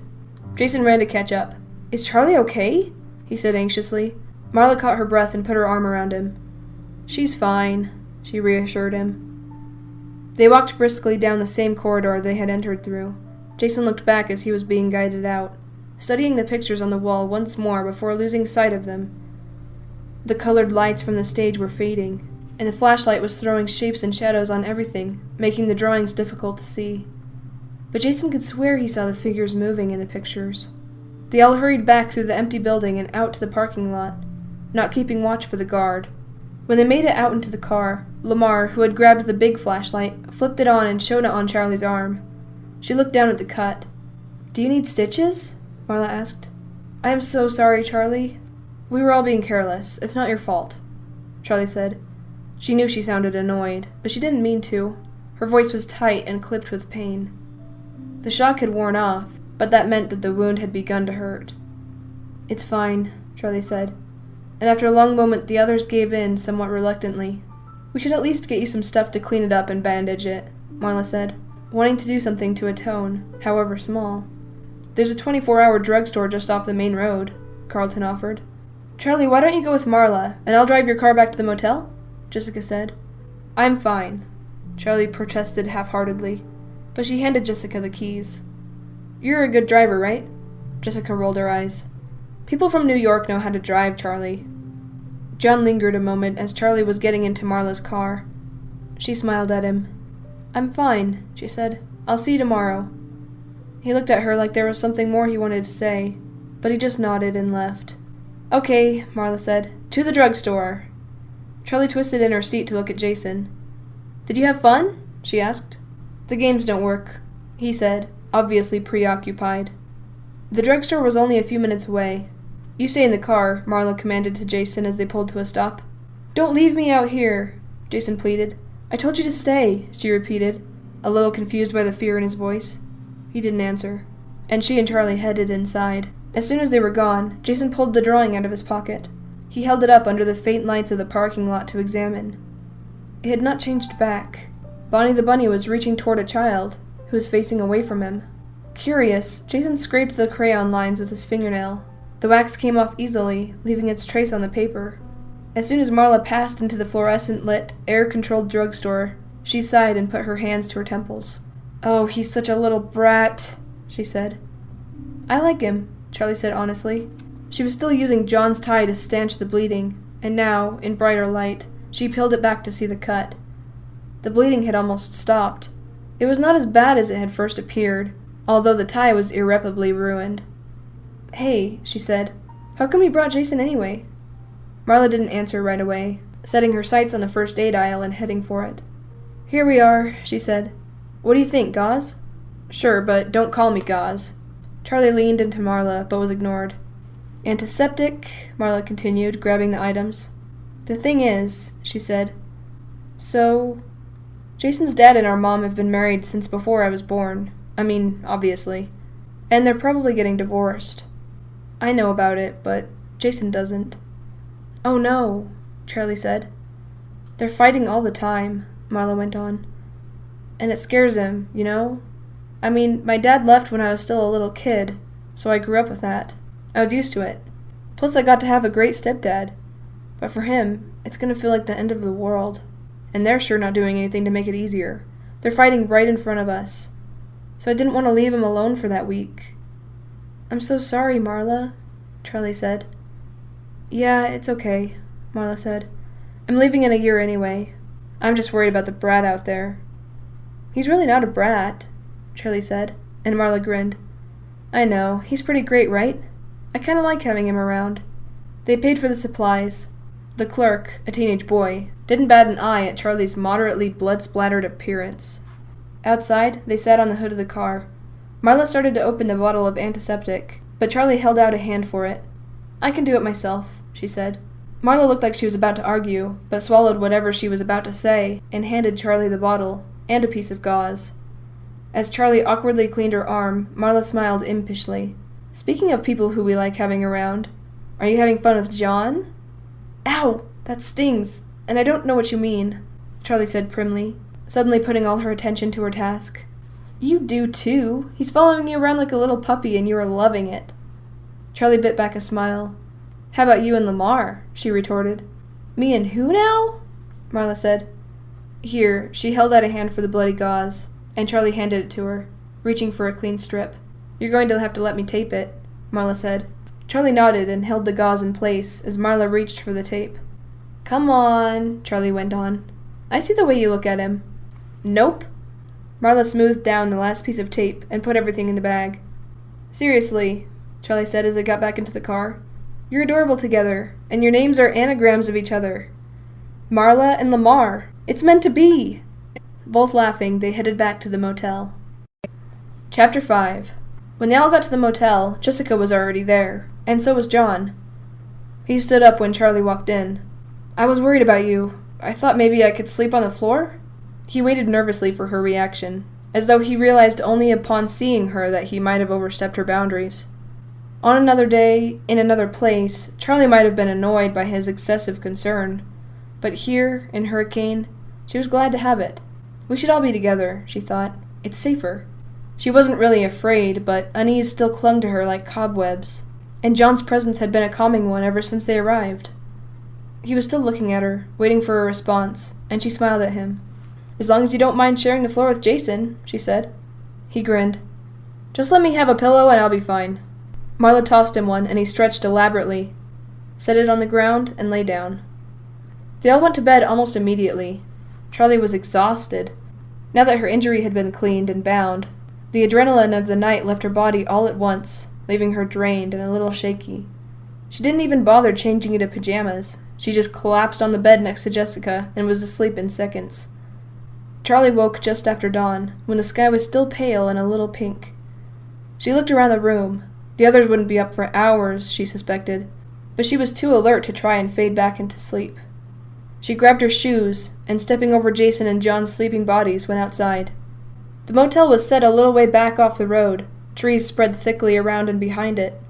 [SPEAKER 1] Jason ran to catch up. "Is Charlie okay?" he said anxiously. Marla caught her breath and put her arm around him. "She's fine," she reassured him. They walked briskly down the same corridor they had entered through. Jason looked back as he was being guided out, studying the pictures on the wall once more before losing sight of them. The colored lights from the stage were fading, and the flashlight was throwing shapes and shadows on everything, making the drawings difficult to see. but Jason could swear he saw the figures moving in the pictures. They all hurried back through the empty building and out to the parking lot, not keeping watch for the guard. When they made it out into the car, Lamar, who had grabbed the big flashlight, flipped it on and shone it on Charlie's arm. She looked down at the cut. "Do you need stitches?" Marla asked. "I am so sorry, Charlie. We were all being careless. It's not your fault," Charlie said. She knew she sounded annoyed, but she didn't mean to. Her voice was tight and clipped with pain. The shock had worn off, but that meant that the wound had begun to hurt. "It's fine," Charlie said, and after a long moment the others gave in somewhat reluctantly. "We should at least get you some stuff to clean it up and bandage it," Marla said, wanting to do something to atone, however small. "There's a 24-hour drugstore just off the main road," Carlton offered. "Charlie, why don't you go with Marla, and I'll drive your car back to the motel?" Jessica said. "I'm fine," Charlie protested half-heartedly, but she handed Jessica the keys. "You're a good driver, right?" Jessica rolled her eyes. "People from New York know how to drive, Charlie." John lingered a moment as Charlie was getting into Marla's car. She smiled at him. "I'm fine," she said. "I'll see you tomorrow." He looked at her like there was something more he wanted to say, but he just nodded and left. "Okay," Marla said. "To the drugstore." Charlie twisted in her seat to look at Jason. "Did you have fun?" she asked. "The games don't work," he said, obviously preoccupied. The drugstore was only a few minutes away. "You stay in the car," Marla commanded to Jason as they pulled to a stop. "Don't leave me out here," Jason pleaded. "I told you to stay," she repeated, a little confused by the fear in his voice. He didn't answer, and she and Charlie headed inside. As soon as they were gone, Jason pulled the drawing out of his pocket. He held it up under the faint lights of the parking lot to examine. It had not changed back. Bonnie the Bunny was reaching toward a child, who was facing away from him. Curious, Jason scraped the crayon lines with his fingernail. The wax came off easily, leaving its trace on the paper. As soon as Marla passed into the fluorescent-lit, air-controlled drugstore, she sighed and put her hands to her temples. "Oh, he's such a little brat," she said. "I like him," Charlie said honestly. She was still using John's tie to stanch the bleeding, and now, in brighter light, she peeled it back to see the cut. The bleeding had almost stopped. It was not as bad as it had first appeared, although the tie was irreparably ruined. "Hey," she said, "how come you brought Jason anyway?" Marla didn't answer right away, setting her sights on the first aid aisle and heading for it. "Here we are," she said. "What do you think, Gauze?" "Sure, but don't call me Gauze." Charlie leaned into Marla, but was ignored. "Antiseptic," Marla continued, grabbing the items. "The thing is," she said, "so, Jason's dad and our mom have been married since before I was born. I mean, obviously. And they're probably getting divorced. I know about it, but Jason doesn't." "Oh no," Charlie said. "They're fighting all the time," Marla went on. "And it scares him, you know? I mean, my dad left when I was still a little kid, so I grew up with that. I was used to it. Plus I got to have a great stepdad. But for him, it's gonna feel like the end of the world. And they're sure not doing anything to make it easier. They're fighting right in front of us. So I didn't want to leave him alone for that week." "I'm so sorry, Marla," Charlie said. "Yeah, it's okay," Marla said. "I'm leaving in a year anyway. I'm just worried about the brat out there." "He's really not a brat," Charlie said, and Marla grinned. "I know, he's pretty great, right? I kinda like having him around." They paid for the supplies. The clerk, a teenage boy, didn't bat an eye at Charlie's moderately blood-splattered appearance. Outside, they sat on the hood of the car. Marla started to open the bottle of antiseptic, but Charlie held out a hand for it. "I can do it myself," she said. Marla looked like she was about to argue, but swallowed whatever she was about to say and handed Charlie the bottle and a piece of gauze. As Charlie awkwardly cleaned her arm, Marla smiled impishly. "Speaking of people who we like having around, are you having fun with John?" "Ow! That stings, and I don't know what you mean," Charlie said primly, suddenly putting all her attention to her task. "You do too. He's following you around like a little puppy and you are loving it." Charlie bit back a smile. "How about you and Lamar?" she retorted. "Me and who now?" Marla said. "Here," she held out a hand for the bloody gauze, and Charlie handed it to her, reaching for a clean strip. "You're going to have to let me tape it," Marla said. Charlie nodded and held the gauze in place as Marla reached for the tape. "Come on," Charlie went on. "I see the way you look at him." "Nope." Marla smoothed down the last piece of tape and put everything in the bag. "Seriously," Charlie said as they got back into the car, "you're adorable together, and your names are anagrams of each other. Marla and Lamar. It's meant to be!" Both laughing, they headed back to the motel. Chapter 5. When they all got to the motel, Jessica was already there, and so was John. He stood up when Charlie walked in. "I was worried about you. I thought maybe I could sleep on the floor?" He waited nervously for her reaction, as though he realized only upon seeing her that he might have overstepped her boundaries. On another day, in another place, Charlie might have been annoyed by his excessive concern, but here, in Hurricane, she was glad to have it. We should all be together, she thought. It's safer. She wasn't really afraid, but unease still clung to her like cobwebs, and John's presence had been a calming one ever since they arrived. He was still looking at her, waiting for a response, and she smiled at him. "As long as you don't mind sharing the floor with Jason," she said. He grinned. "Just let me have a pillow and I'll be fine." Marla tossed him one, and he stretched elaborately, set it on the ground, and lay down. They all went to bed almost immediately. Charlie was exhausted. Now that her injury had been cleaned and bound, the adrenaline of the night left her body all at once, leaving her drained and a little shaky. She didn't even bother changing into pajamas. She just collapsed on the bed next to Jessica and was asleep in seconds. Charlie woke just after dawn, when the sky was still pale and a little pink. She looked around the room. The others wouldn't be up for hours, she suspected, but she was too alert to try and fade back into sleep. She grabbed her shoes, and stepping over Jason and John's sleeping bodies, went outside. The motel was set a little way back off the road, trees spread thickly around and behind it.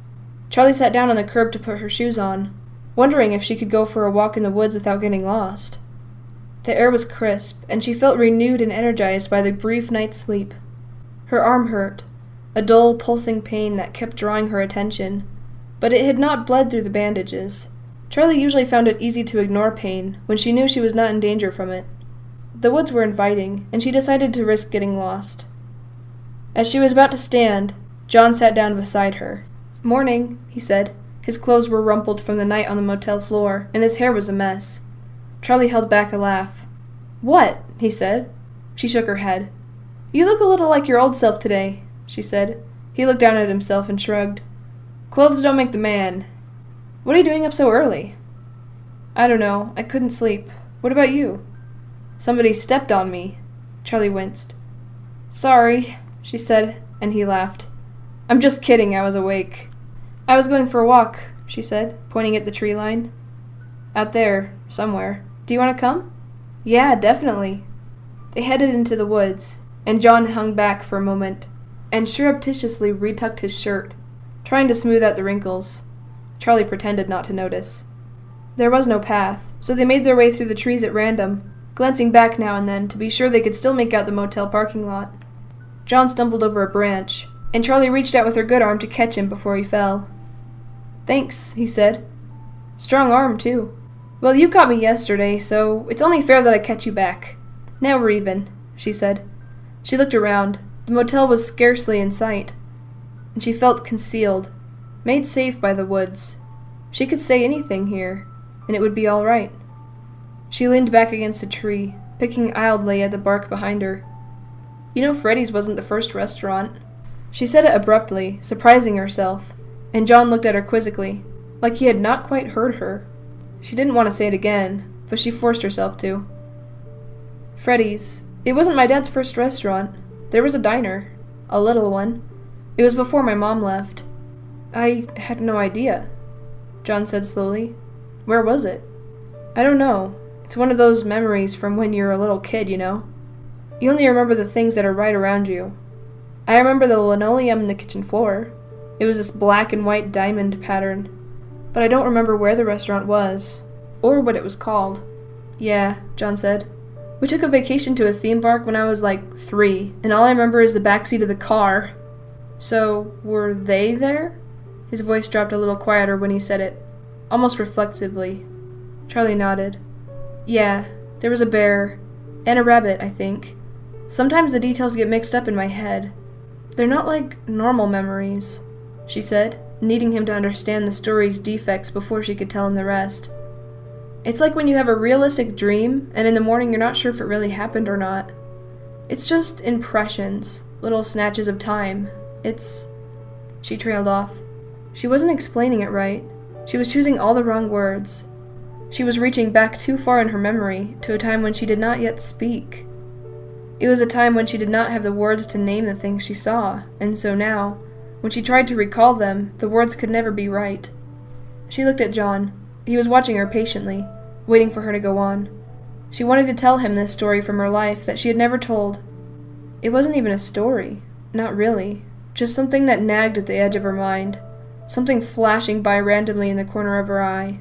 [SPEAKER 1] Charlie sat down on the curb to put her shoes on, wondering if she could go for a walk in the woods without getting lost. The air was crisp, and she felt renewed and energized by the brief night's sleep. Her arm hurt, a dull, pulsing pain that kept drawing her attention, but it had not bled through the bandages. Charlie usually found it easy to ignore pain when she knew she was not in danger from it. The woods were inviting, and she decided to risk getting lost. As she was about to stand, John sat down beside her. "Morning," he said. His clothes were rumpled from the night on the motel floor, and his hair was a mess. Charlie held back a laugh. "What?" he said. She shook her head. "You look a little like your old self today," she said. He looked down at himself and shrugged. "Clothes don't make the man. What are you doing up so early?" "I don't know. I couldn't sleep. What about you?" "Somebody stepped on me." Charlie winced. "Sorry," she said, and he laughed. "I'm just kidding. I was awake." "I was going for a walk," she said, pointing at the tree line. "Out there, somewhere. Do you want to come?" "Yeah, definitely." They headed into the woods, and John hung back for a moment, and surreptitiously retucked his shirt, trying to smooth out the wrinkles. Charlie pretended not to notice. There was no path, so they made their way through the trees at random, glancing back now and then to be sure they could still make out the motel parking lot. John stumbled over a branch, and Charlie reached out with her good arm to catch him before he fell. "Thanks," he said. "Strong arm, too." "Well, you caught me yesterday, so it's only fair that I catch you back. Now we're even," she said. She looked around. The motel was scarcely in sight, and she felt concealed, made safe by the woods. She could say anything here, and it would be all right. She leaned back against a tree, picking idly at the bark behind her. "You know Freddy's wasn't the first restaurant." She said it abruptly, surprising herself, and John looked at her quizzically, like he had not quite heard her. She didn't want to say it again, but she forced herself to. "Freddy's. It wasn't my dad's first restaurant. There was a diner. A little one. It was before my mom left." "I had no idea," John said slowly. "Where was it?" "I don't know. It's one of those memories from when you're a little kid, you know. You only remember the things that are right around you. I remember the linoleum and the kitchen floor. It was this black and white diamond pattern. But I don't remember where the restaurant was, or what it was called." "Yeah," John said. "We took a vacation to a theme park when I was like 3, and all I remember is the backseat of the car." "So, were they there?" His voice dropped a little quieter when he said it, almost reflectively. Charlie nodded. "Yeah, there was a bear, and a rabbit, I think. Sometimes the details get mixed up in my head. They're not like normal memories," she said, needing him to understand the story's defects before she could tell him the rest. "It's like when you have a realistic dream, and in the morning you're not sure if it really happened or not. It's just impressions, little snatches of time. She trailed off. She wasn't explaining it right. She was choosing all the wrong words. She was reaching back too far in her memory to a time when she did not yet speak. It was a time when she did not have the words to name the things she saw, and so now, when she tried to recall them, the words could never be right. She looked at John. He was watching her patiently, waiting for her to go on. She wanted to tell him this story from her life that she had never told. It wasn't even a story. Not really. Just something that nagged at the edge of her mind. Something flashing by randomly in the corner of her eye.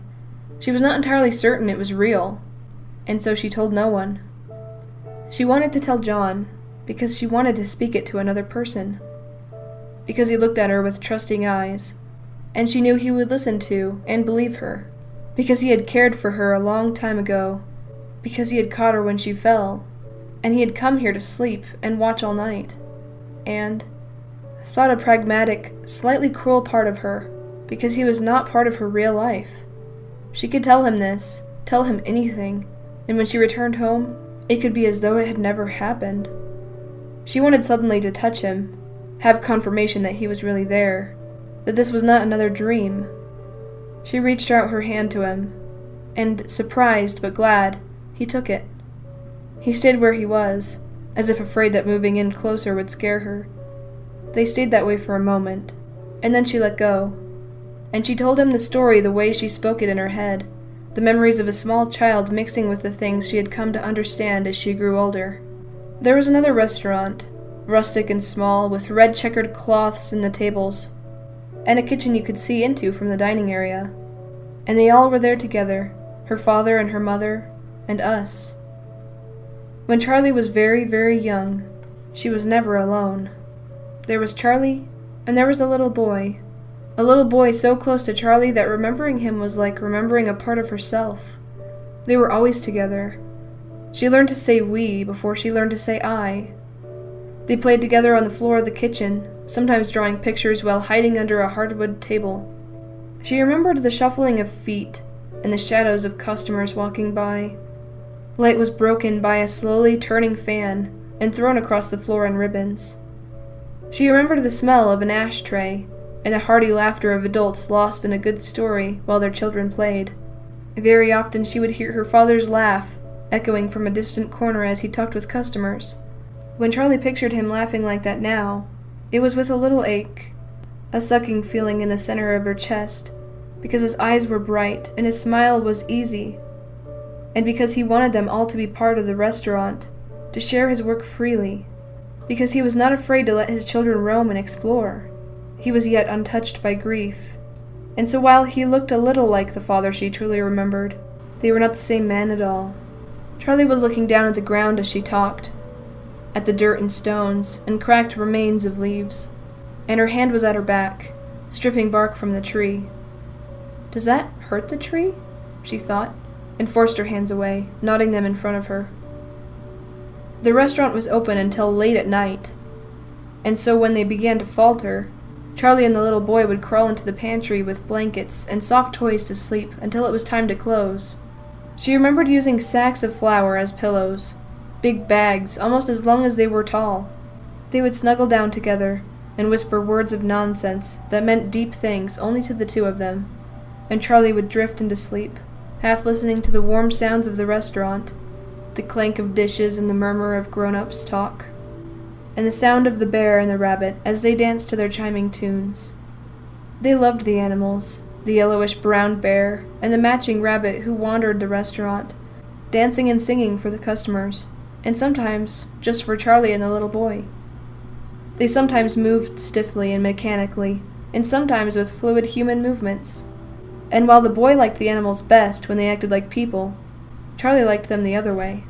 [SPEAKER 1] She was not entirely certain it was real, and so she told no one. She wanted to tell John, because she wanted to speak it to another person. Because he looked at her with trusting eyes, and she knew he would listen to and believe her. Because he had cared for her a long time ago. Because he had caught her when she fell, and he had come here to sleep and watch all night. And thought a pragmatic, slightly cruel part of her, because he was not part of her real life. She could tell him this, tell him anything, and when she returned home, it could be as though it had never happened. She wanted suddenly to touch him, have confirmation that he was really there, that this was not another dream. She reached out her hand to him, and, surprised but glad, he took it. He stayed where he was, as if afraid that moving in closer would scare her. They stayed that way for a moment, and then she let go. And she told him the story the way she spoke it in her head, the memories of a small child mixing with the things she had come to understand as she grew older. There was another restaurant, rustic and small, with red checkered cloths in the tables, and a kitchen you could see into from the dining area. And they all were there together, her father and her mother, and us. When Charlie was very, very young, she was never alone. There was Charlie, and there was the little boy. A little boy so close to Charlie that remembering him was like remembering a part of herself. They were always together. She learned to say we before she learned to say I. They played together on the floor of the kitchen, sometimes drawing pictures while hiding under a hardwood table. She remembered the shuffling of feet and the shadows of customers walking by. Light was broken by a slowly turning fan and thrown across the floor in ribbons. She remembered the smell of an ashtray and the hearty laughter of adults lost in a good story while their children played. Very often she would hear her father's laugh echoing from a distant corner as he talked with customers. When Charlie pictured him laughing like that now, it was with a little ache, a sucking feeling in the center of her chest, because his eyes were bright and his smile was easy, and because he wanted them all to be part of the restaurant, to share his work freely, because he was not afraid to let his children roam and explore. He was yet untouched by grief, and so while he looked a little like the father she truly remembered, they were not the same man at all. Charlie was looking down at the ground as she talked, at the dirt and stones and cracked remains of leaves, and her hand was at her back, stripping bark from the tree. Does that hurt the tree? She thought, and forced her hands away, nodding them in front of her. The restaurant was open until late at night, and so when they began to falter, Charlie and the little boy would crawl into the pantry with blankets and soft toys to sleep until it was time to close. She remembered using sacks of flour as pillows, big bags almost as long as they were tall. They would snuggle down together and whisper words of nonsense that meant deep things only to the two of them, and Charlie would drift into sleep, half listening to the warm sounds of the restaurant, the clank of dishes and the murmur of grown-ups' talk, and the sound of the bear and the rabbit as they danced to their chiming tunes. They loved the animals, the yellowish-brown bear and the matching rabbit who wandered the restaurant, dancing and singing for the customers, and sometimes just for Charlie and the little boy. They sometimes moved stiffly and mechanically, and sometimes with fluid human movements. And while the boy liked the animals best when they acted like people, Charlie liked them the other way.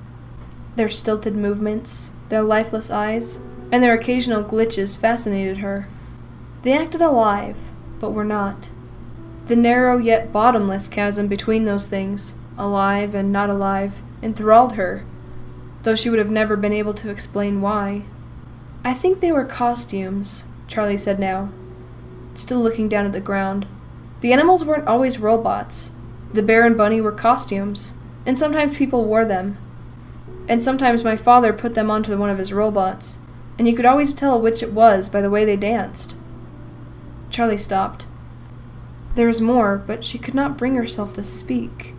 [SPEAKER 1] Their stilted movements, their lifeless eyes, and their occasional glitches fascinated her. They acted alive, but were not. The narrow yet bottomless chasm between those things, alive and not alive, enthralled her, though she would have never been able to explain why. I think they were costumes, Charlie said now, still looking down at the ground. The animals weren't always robots. The bear and bunny were costumes, and sometimes people wore them. and sometimes my father put them onto one of his robots, and you could always tell which it was by the way they danced." Charlie stopped. There was more, but she could not bring herself to speak.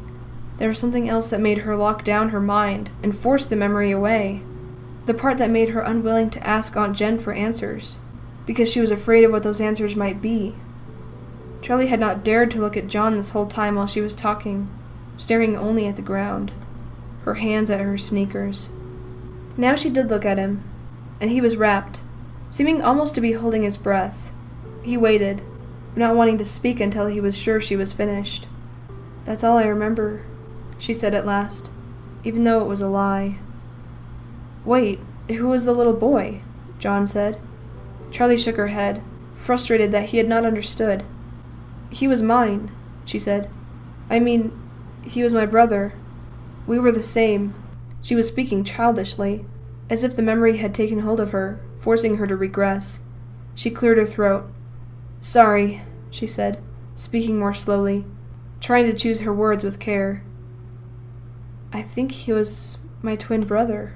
[SPEAKER 1] There was something else that made her lock down her mind and force the memory away. The part that made her unwilling to ask Aunt Jen for answers, because she was afraid of what those answers might be. Charlie had not dared to look at John this whole time while she was talking, staring only at the ground, her hands at her sneakers. Now she did look at him, and he was rapt, seeming almost to be holding his breath. He waited, not wanting to speak until he was sure she was finished. "That's all I remember," she said at last, even though it was a lie. "Wait, who was the little boy?" John said. Charlie shook her head, frustrated that he had not understood. "He was mine," she said. "I mean, he was my brother. We were the same." She was speaking childishly, as if the memory had taken hold of her, forcing her to regress. She cleared her throat. "Sorry," she said, speaking more slowly, trying to choose her words with care. "I think he was my twin brother."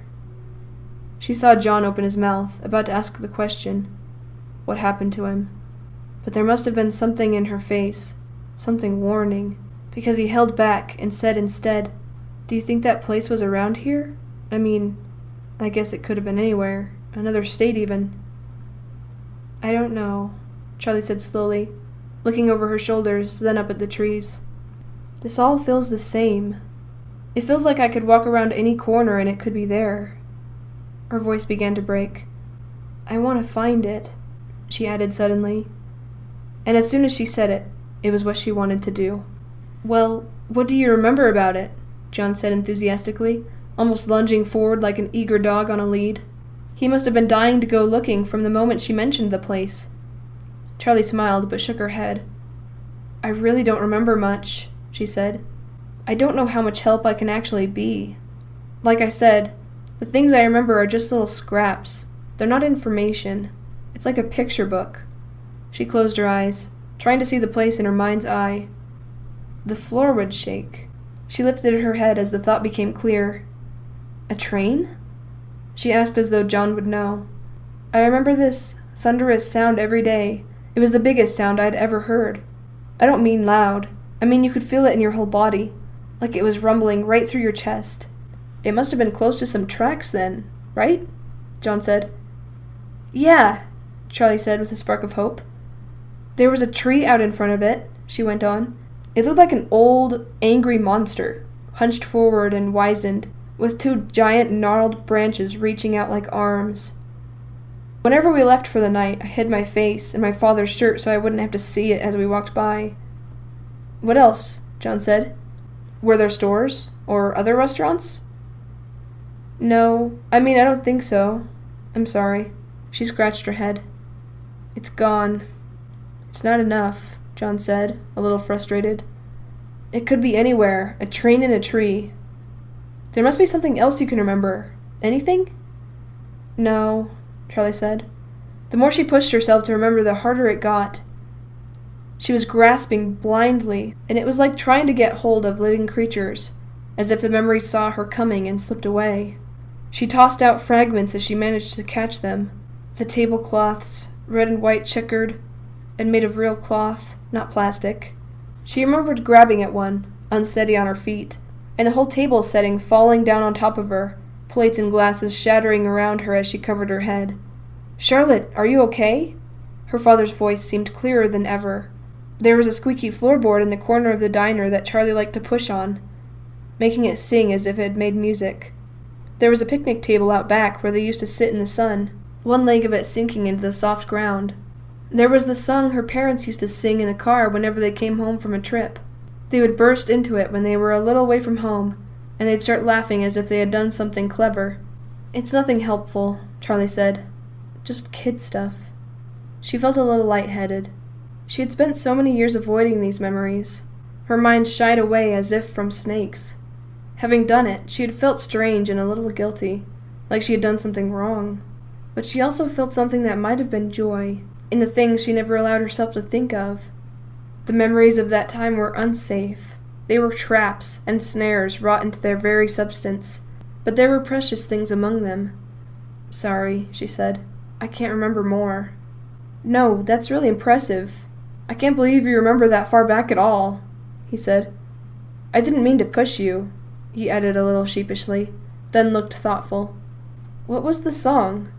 [SPEAKER 1] She saw John open his mouth, about to ask the question. What happened to him? But there must have been something in her face, something warning, because he held back and said instead, "Do you think that place was around here? I mean, I guess it could have been anywhere, another state even." "I don't know," Charlie said slowly, looking over her shoulders, then up at the trees. "This all feels the same. It feels like I could walk around any corner and it could be there." Her voice began to break. "I want to find it," she added suddenly. And as soon as she said it, it was what she wanted to do. "Well, what do you remember about it?" John said enthusiastically, almost lunging forward like an eager dog on a lead. He must have been dying to go looking from the moment she mentioned the place. Charlie smiled, but shook her head. "I really don't remember much," she said. "I don't know how much help I can actually be. Like I said, the things I remember are just little scraps. They're not information. It's like a picture book." She closed her eyes, trying to see the place in her mind's eye. The floor would shake. She lifted her head as the thought became clear. "A train?" She asked as though John would know. "I remember this thunderous sound every day. It was the biggest sound I'd ever heard. I don't mean loud. I mean you could feel it in your whole body, like it was rumbling right through your chest. It must have been close to some tracks then, right?" John said. "Yeah," Charlie said with a spark of hope. "There was a tree out in front of it," she went on. "It looked like an old, angry monster, hunched forward and wizened, with two giant gnarled branches reaching out like arms. Whenever we left for the night, I hid my face in my father's shirt so I wouldn't have to see it as we walked by." "What else?" John said. "Were there stores? Or other restaurants?" "No, I mean, I don't think so. I'm sorry." She scratched her head. "It's gone." "It's not enough," John said, a little frustrated. "It could be anywhere, a train in a tree. There must be something else you can remember. Anything?" "No," Charlie said. The more she pushed herself to remember, the harder it got. She was grasping blindly, and it was like trying to get hold of living creatures, as if the memory saw her coming and slipped away. She tossed out fragments as she managed to catch them. The tablecloths, red and white checkered, and made of real cloth, not plastic. She remembered grabbing at one, unsteady on her feet, and the whole table setting falling down on top of her, plates and glasses shattering around her as she covered her head. "Charlotte, are you okay?" Her father's voice seemed clearer than ever. There was a squeaky floorboard in the corner of the diner that Charlie liked to push on, making it sing as if it had made music. There was a picnic table out back where they used to sit in the sun, one leg of it sinking into the soft ground. There was the song her parents used to sing in the car whenever they came home from a trip. They would burst into it when they were a little way from home, and they'd start laughing as if they had done something clever. "It's nothing helpful," Charlie said. "Just kid stuff." She felt a little lightheaded. She had spent so many years avoiding these memories. Her mind shied away as if from snakes. Having done it, she had felt strange and a little guilty, like she had done something wrong. But she also felt something that might have been joy, in the things she never allowed herself to think of. The memories of that time were unsafe. They were traps and snares wrought into their very substance, but but there were precious things among them. "Sorry," she said. "I can't remember more." "No, that's really impressive. I can't believe you remember that far back at all," he said. "I didn't mean to push you," he added a little sheepishly, then looked thoughtful. "What was the song?"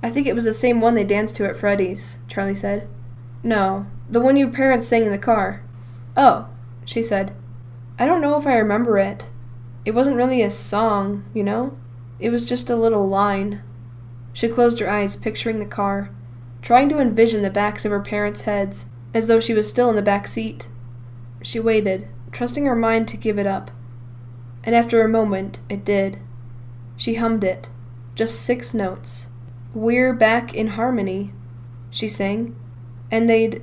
[SPEAKER 1] "I think it was the same one they danced to at Freddy's," Charlie said. "No, the one your parents sang in the car." "Oh," she said. "I don't know if I remember it. It wasn't really a song, you know? It was just a little line." She closed her eyes, picturing the car, trying to envision the backs of her parents' heads, as though she was still in the back seat. She waited, trusting her mind to give it up. And after a moment, it did. She hummed it, just 6 notes. "We're back in harmony," she sang. "And they'd,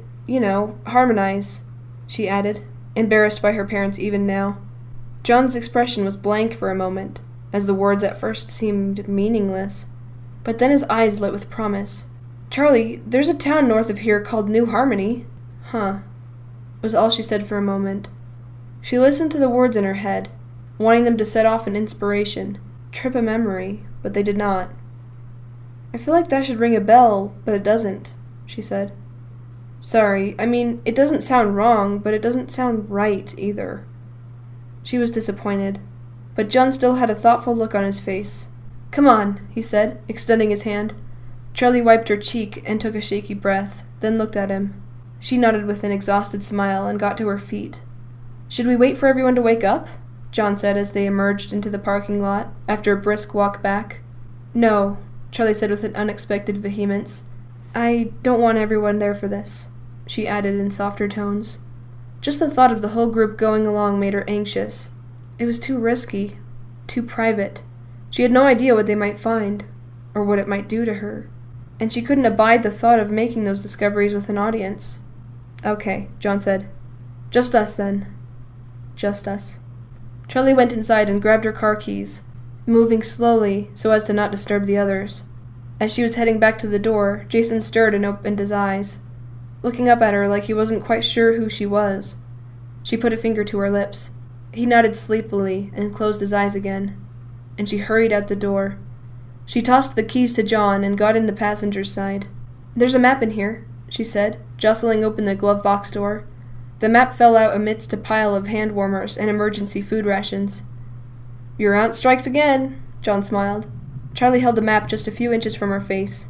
[SPEAKER 1] harmonize," she added, embarrassed by her parents even now. John's expression was blank for a moment, as the words at first seemed meaningless. But then his eyes lit with promise. "Charlie, there's a town north of here called New Harmony." "Huh," was all she said for a moment. She listened to the words in her head, wanting them to set off an inspiration, trip a memory, but they did not. "I feel like that should ring a bell, but it doesn't," she said. "Sorry, it doesn't sound wrong, but it doesn't sound right either." She was disappointed, but John still had a thoughtful look on his face. "Come on," he said, extending his hand. Charlie wiped her cheek and took a shaky breath, then looked at him. She nodded with an exhausted smile and got to her feet. "Should we wait for everyone to wake up?" John said as they emerged into the parking lot, after a brisk walk back. "No," Charlie said with an unexpected vehemence. "I don't want everyone there for this," she added in softer tones. Just the thought of the whole group going along made her anxious. It was too risky, too private. She had no idea what they might find, or what it might do to her, and she couldn't abide the thought of making those discoveries with an audience. "Okay," John said. "Just us, then." Just us. Charlie went inside and grabbed her car keys, moving slowly so as to not disturb the others. As she was heading back to the door, Jason stirred and opened his eyes, looking up at her like he wasn't quite sure who she was. She put a finger to her lips. He nodded sleepily and closed his eyes again, and she hurried out the door. She tossed the keys to John and got in the passenger's side. "There's a map in here," she said, jostling open the glove box door. The map fell out amidst a pile of hand warmers and emergency food rations. "Your aunt strikes again," John smiled. Charlie held the map just a few inches from her face.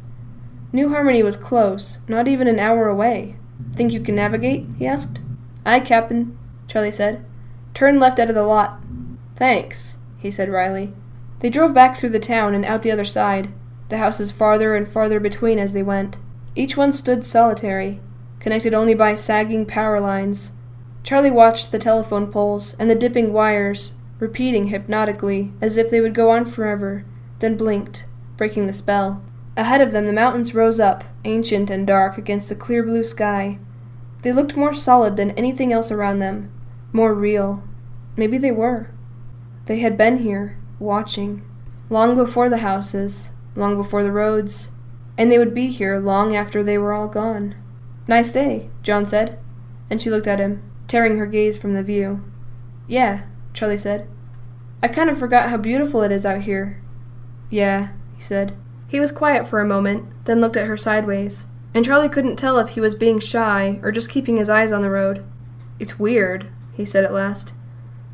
[SPEAKER 1] New Harmony was close, not even an hour away. "Think you can navigate?" he asked. "Aye, Captain," Charlie said. "Turn left out of the lot." "Thanks," he said wryly. They drove back through the town and out the other side, the houses farther and farther between as they went. Each one stood solitary, connected only by sagging power lines. Charlie watched the telephone poles and the dipping wires, repeating hypnotically as if they would go on forever, then blinked, breaking the spell. Ahead of them the mountains rose up, ancient and dark against the clear blue sky. They looked more solid than anything else around them, more real. Maybe they were. They had been here, watching, long before the houses, long before the roads, and they would be here long after they were all gone. "Nice day," John said, and she looked at him, tearing her gaze from the view. "Yeah," Charlie said. "I kind of forgot how beautiful it is out here." "Yeah," he said. He was quiet for a moment, then looked at her sideways, and Charlie couldn't tell if he was being shy or just keeping his eyes on the road. "It's weird," he said at last.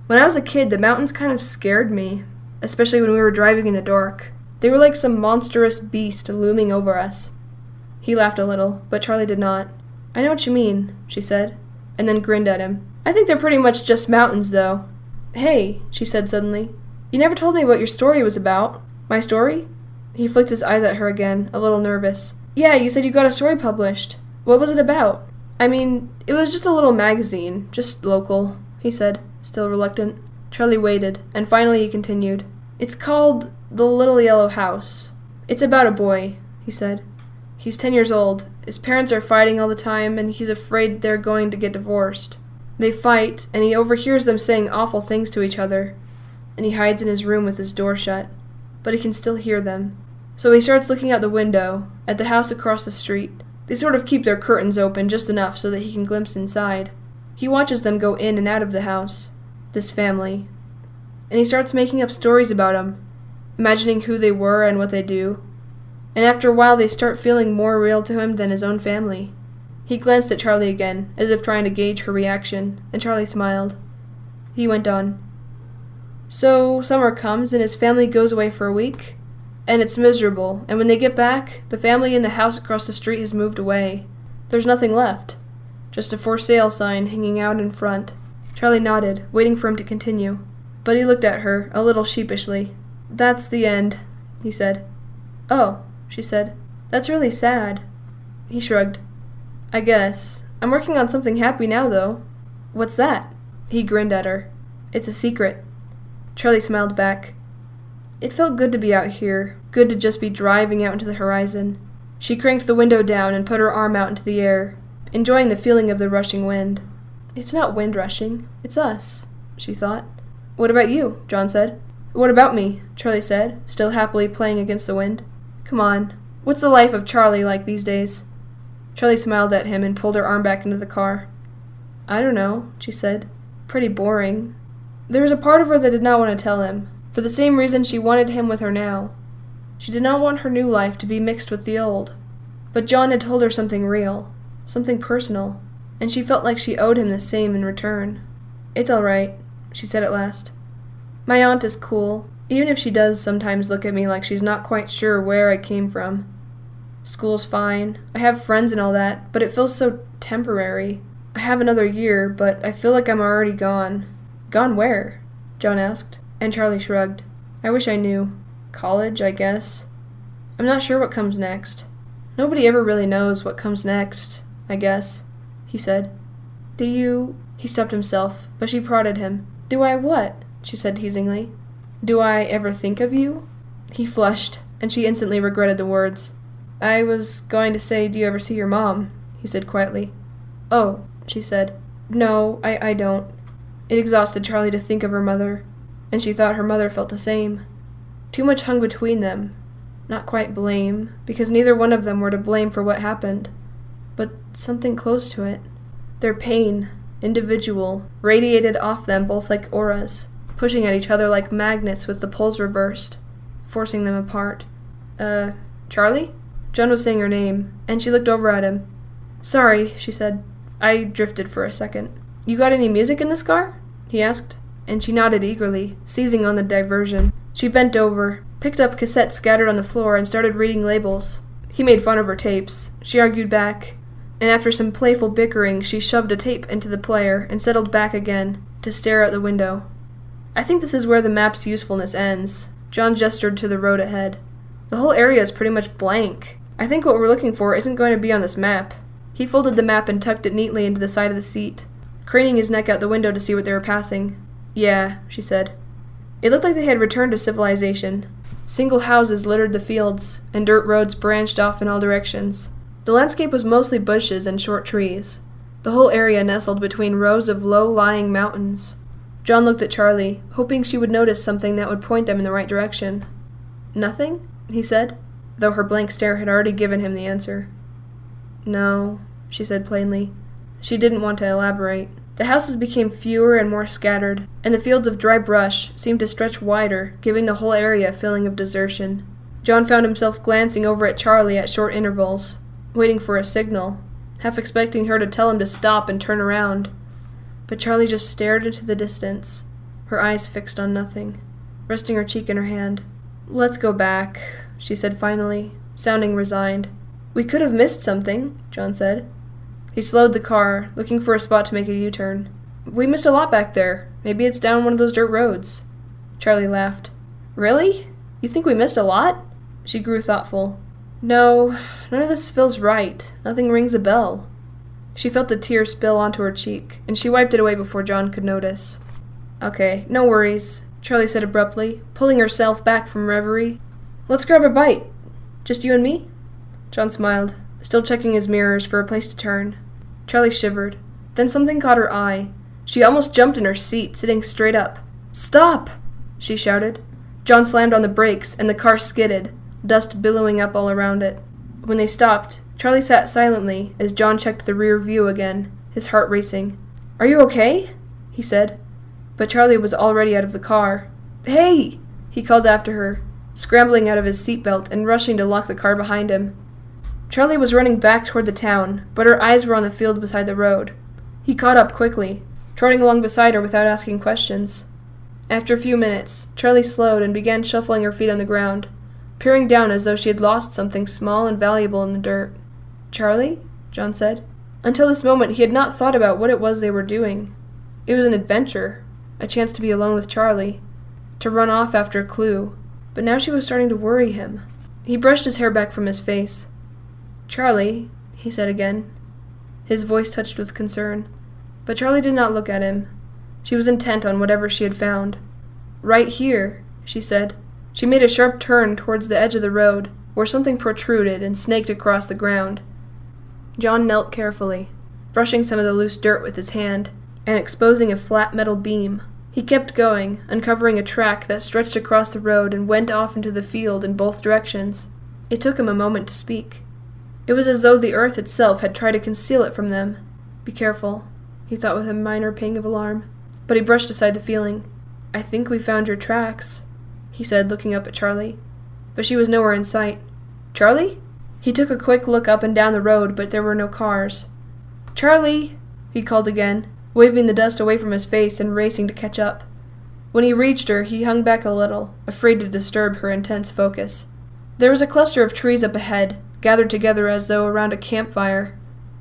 [SPEAKER 1] "When I was a kid, the mountains kind of scared me, especially when we were driving in the dark. They were like some monstrous beast looming over us." He laughed a little, but Charlie did not. "I know what you mean," she said, and then grinned at him. "I think they're pretty much just mountains, though." "Hey," she said suddenly, "you never told me what your story was about." "My story?" He flicked his eyes at her again, a little nervous. "Yeah, you said you got a story published. What was it about?" It was just a little magazine, just local," he said, still reluctant. Charlie waited, and finally he continued. "It's called The Little Yellow House. It's about a boy," he said. "He's 10 years old. His parents are fighting all the time, and he's afraid they're going to get divorced. They fight, and he overhears them saying awful things to each other, and he hides in his room with his door shut, but he can still hear them. So he starts looking out the window, at the house across the street. They sort of keep their curtains open just enough so that he can glimpse inside. He watches them go in and out of the house, this family, and he starts making up stories about them. imagining who they were and what they do. And after a while they start feeling more real to him than his own family. He glanced at Charlie again, as if trying to gauge her reaction, and Charlie smiled. He went on. So summer comes and his family goes away for a week, and it's miserable, and when they get back, the family in the house across the street has moved away. There's nothing left. Just a for sale sign hanging out in front. Charlie nodded, waiting for him to continue, but he looked at her, a little sheepishly. That's the end, he said. Oh, she said. That's really sad. He shrugged. I guess. I'm working on something happy now, though. What's that? He grinned at her. It's a secret. Charlie smiled back. It felt good to be out here, good to just be driving out into the horizon. She cranked the window down and put her arm out into the air, enjoying the feeling of the rushing wind. It's not wind rushing, it's us, she thought. What about you? John said. What about me? Charlie said, still happily playing against the wind. Come on, what's the life of Charlie like these days? Charlie smiled at him and pulled her arm back into the car. I don't know, she said. Pretty boring. There was a part of her that did not want to tell him, for the same reason she wanted him with her now. She did not want her new life to be mixed with the old. But John had told her something real, something personal, and she felt like she owed him the same in return. It's all right, she said at last. My aunt is cool, even if she does sometimes look at me like she's not quite sure where I came from. School's fine, I have friends and all that, but it feels so temporary. I have another year, but I feel like I'm already gone. Gone where? John asked, and Charlie shrugged. I wish I knew. College, I guess. I'm not sure what comes next. Nobody ever really knows what comes next, I guess, he said. Do you... He stopped himself, but she prodded him. Do I what? She said teasingly. Do I ever think of you? He flushed, and she instantly regretted the words. I was going to say, do you ever see your mom? He said quietly. Oh, she said. No, I don't. It exhausted Charlie to think of her mother, and she thought her mother felt the same. Too much hung between them. Not quite blame, because neither one of them were to blame for what happened, but something close to it. Their pain, individual, radiated off them both like auras, pushing at each other like magnets with the poles reversed, forcing them apart. Charlie? John was saying her name, and she looked over at him. Sorry, she said. I drifted for a second. You got any music in this car? He asked, and she nodded eagerly, seizing on the diversion. She bent over, picked up cassettes scattered on the floor, and started reading labels. He made fun of her tapes. She argued back, and after some playful bickering, she shoved a tape into the player and settled back again to stare out the window. I think this is where the map's usefulness ends. John gestured to the road ahead. The whole area is pretty much blank. I think what we're looking for isn't going to be on this map. He folded the map and tucked it neatly into the side of the seat, craning his neck out the window to see what they were passing. Yeah, she said. It looked like they had returned to civilization. Single houses littered the fields, and dirt roads branched off in all directions. The landscape was mostly bushes and short trees. The whole area nestled between rows of low-lying mountains. John looked at Charlie, hoping she would notice something that would point them in the right direction. Nothing? He said, though her blank stare had already given him the answer. No, she said plainly. She didn't want to elaborate. The houses became fewer and more scattered, and the fields of dry brush seemed to stretch wider, giving the whole area a feeling of desertion. John found himself glancing over at Charlie at short intervals, waiting for a signal, half expecting her to tell him to stop and turn around. But Charlie just stared into the distance, her eyes fixed on nothing, resting her cheek in her hand. Let's go back, she said finally, sounding resigned. We could have missed something, John said. He slowed the car, looking for a spot to make a U-turn. We missed a lot back there. Maybe it's down one of those dirt roads. Charlie laughed. Really? You think we missed a lot? She grew thoughtful. No, none of this feels right. Nothing rings a bell. She felt a tear spill onto her cheek, and she wiped it away before John could notice. Okay, no worries, Charlie said abruptly, pulling herself back from reverie. Let's grab a bite. Just you and me? John smiled, still checking his mirrors for a place to turn. Charlie shivered. Then something caught her eye. She almost jumped in her seat, sitting straight up. Stop! She shouted. John slammed on the brakes, and the car skidded, dust billowing up all around it. When they stopped, Charlie sat silently as John checked the rear view again, his heart racing. Are you okay? He said. But Charlie was already out of the car. Hey! He called after her. scrambling out of his seatbelt and rushing to lock the car behind him. Charlie was running back toward the town, but her eyes were on the field beside the road. He caught up quickly, trotting along beside her without asking questions. After a few minutes, Charlie slowed and began shuffling her feet on the ground, peering down as though she had lost something small and valuable in the dirt. "Charlie?" John said. Until this moment, he had not thought about what it was they were doing. It was an adventure, a chance to be alone with Charlie, to run off after a clue, but now she was starting to worry him. He brushed his hair back from his face. "Charlie," he said again. His voice touched with concern, but Charlie did not look at him. She was intent on whatever she had found. "Right here," she said. She made a sharp turn towards the edge of the road, where something protruded and snaked across the ground. John knelt carefully, brushing some of the loose dirt with his hand, and exposing a flat metal beam. He kept going, uncovering a track that stretched across the road and went off into the field in both directions. It took him a moment to speak. It was as though the earth itself had tried to conceal it from them. "Be careful," he thought with a minor pang of alarm. But he brushed aside the feeling. "I think we found your tracks," he said, looking up at Charlie. But she was nowhere in sight. "Charlie?" He took a quick look up and down the road, but there were no cars. "Charlie!" he called again, waving the dust away from his face and racing to catch up. When he reached her, he hung back a little, afraid to disturb her intense focus. There was a cluster of trees up ahead, gathered together as though around a campfire,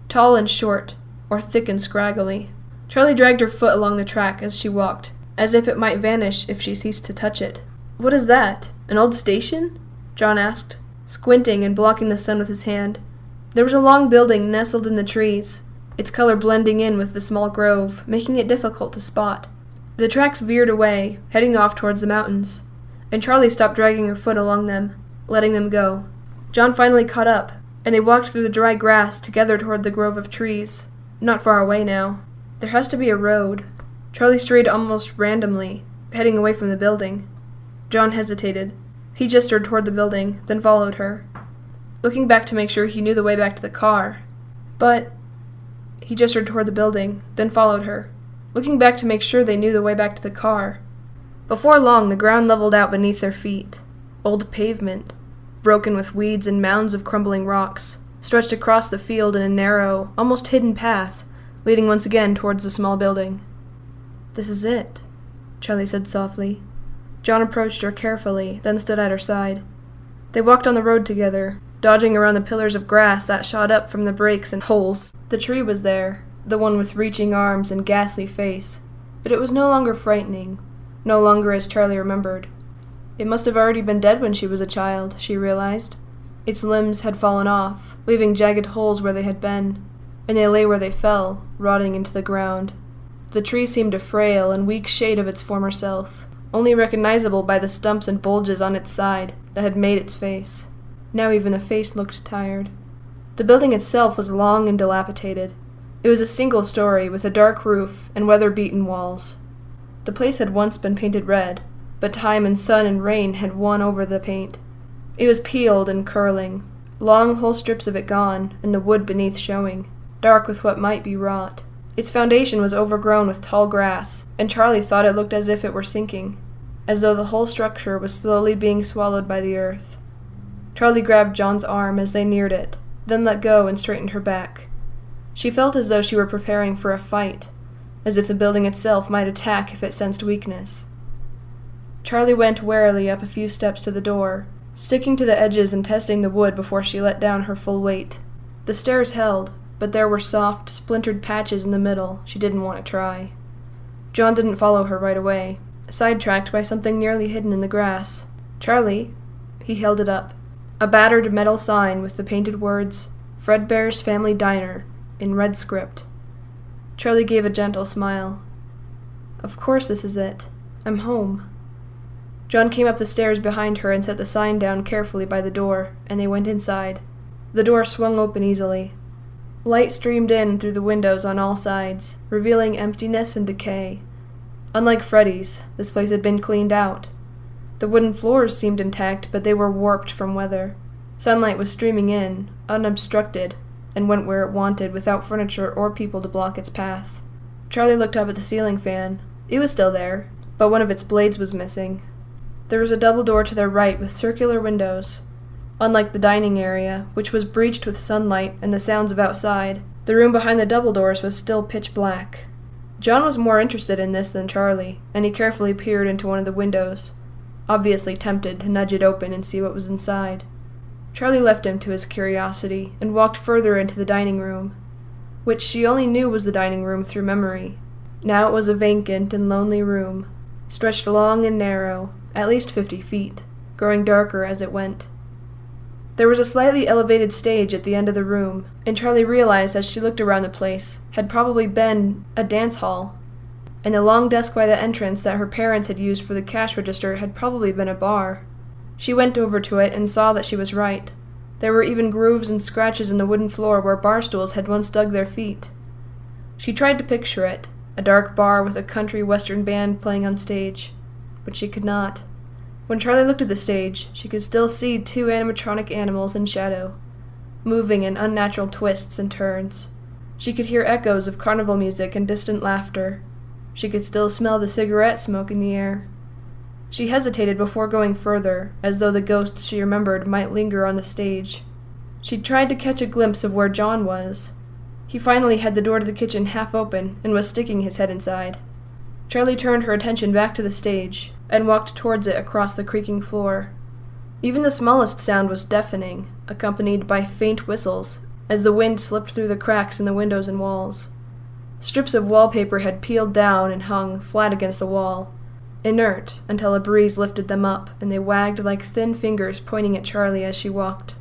[SPEAKER 1] tall and short, or thick and scraggly. Charlie dragged her foot along the track as she walked, as if it might vanish if she ceased to touch it. "What is that? An old station?" John asked, squinting and blocking the sun with his hand. There was a long building nestled in the trees, its color blending in with the small grove, making it difficult to spot. The tracks veered away, heading off towards the mountains, and Charlie stopped dragging her foot along them, letting them go. John finally caught up, and they walked through the dry grass together toward the grove of trees. Not far away now. There has to be a road. Charlie strayed almost randomly, heading away from the building. John hesitated. He gestured toward the building, then followed her, looking back to make sure he knew the way back to the car. But he gestured toward the building, then followed her, looking back to make sure they knew the way back to the car. Before long, the ground leveled out beneath their feet. Old pavement, broken with weeds and mounds of crumbling rocks, stretched across the field in a narrow, almost hidden path, leading once again towards the small building. "This is it," Charlie said softly. John approached her carefully, then stood at her side. They walked on the road together, dodging around the pillars of grass that shot up from the breaks and holes. The tree was there, the one with reaching arms and ghastly face, but it was no longer frightening, no longer as Charlie remembered. It must have already been dead when she was a child, she realized. Its limbs had fallen off, leaving jagged holes where they had been, and they lay where they fell, rotting into the ground. The tree seemed a frail and weak shade of its former self, only recognizable by the stumps and bulges on its side that had made its face. Now even the face looked tired. The building itself was long and dilapidated. It was a single story with a dark roof and weather-beaten walls. The place had once been painted red, but time and sun and rain had won over the paint. It was peeled and curling, long whole strips of it gone, and the wood beneath showing, dark with what might be rot. Its foundation was overgrown with tall grass, and Charlie thought it looked as if it were sinking, as though the whole structure was slowly being swallowed by the earth. Charlie grabbed John's arm as they neared it, then let go and straightened her back. She felt as though she were preparing for a fight, as if the building itself might attack if it sensed weakness. Charlie went warily up a few steps to the door, sticking to the edges and testing the wood before she let down her full weight. The stairs held, but there were soft, splintered patches in the middle she didn't want to try. John didn't follow her right away, sidetracked by something nearly hidden in the grass. "Charlie," he held it up. A battered metal sign with the painted words, "Fredbear's Family Diner," in red script. Charlie gave a gentle smile. "Of course this is it. I'm home." John came up the stairs behind her and set the sign down carefully by the door, and they went inside. The door swung open easily. Light streamed in through the windows on all sides, revealing emptiness and decay. Unlike Freddy's, this place had been cleaned out. The wooden floors seemed intact, but they were warped from weather. Sunlight was streaming in, unobstructed, and went where it wanted without furniture or people to block its path. Charlie looked up at the ceiling fan. It was still there, but one of its blades was missing. There was a double door to their right with circular windows. Unlike the dining area, which was breached with sunlight and the sounds of outside, the room behind the double doors was still pitch black. John was more interested in this than Charlie, and he carefully peered into one of the windows, obviously tempted to nudge it open and see what was inside. Charlie left him to his curiosity and walked further into the dining room, which she only knew was the dining room through memory. Now it was a vacant and lonely room, stretched long and narrow, at least 50 feet, growing darker as it went. There was a slightly elevated stage at the end of the room, and Charlie realized as she looked around the place had probably been a dance hall, and the long desk by the entrance that her parents had used for the cash register had probably been a bar. She went over to it and saw that she was right. There were even grooves and scratches in the wooden floor where bar stools had once dug their feet. She tried to picture it, a dark bar with a country western band playing on stage, but she could not. When Charlie looked at the stage, she could still see 2 animatronic animals in shadow, moving in unnatural twists and turns. She could hear echoes of carnival music and distant laughter. She could still smell the cigarette smoke in the air. She hesitated before going further, as though the ghosts she remembered might linger on the stage. She tried to catch a glimpse of where John was. He finally had the door to the kitchen half open and was sticking his head inside. Charlie turned her attention back to the stage and walked towards it across the creaking floor. Even the smallest sound was deafening, accompanied by faint whistles as the wind slipped through the cracks in the windows and walls. Strips of wallpaper had peeled down and hung flat against the wall, inert until a breeze lifted them up and they wagged like thin fingers pointing at Charlie as she walked.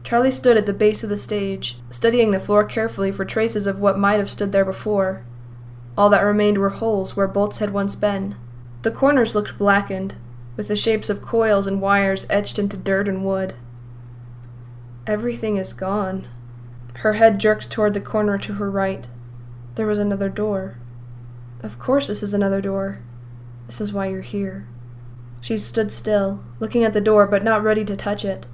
[SPEAKER 1] Charlie stood at the base of the stage, studying the floor carefully for traces of what might have stood there before. All that remained were holes where bolts had once been. The corners looked blackened, with the shapes of coils and wires etched into dirt and wood. Everything is gone. Her head jerked toward the corner to her right. There was another door. Of course this is another door. This is why you're here. She stood still, looking at the door but not ready to touch it.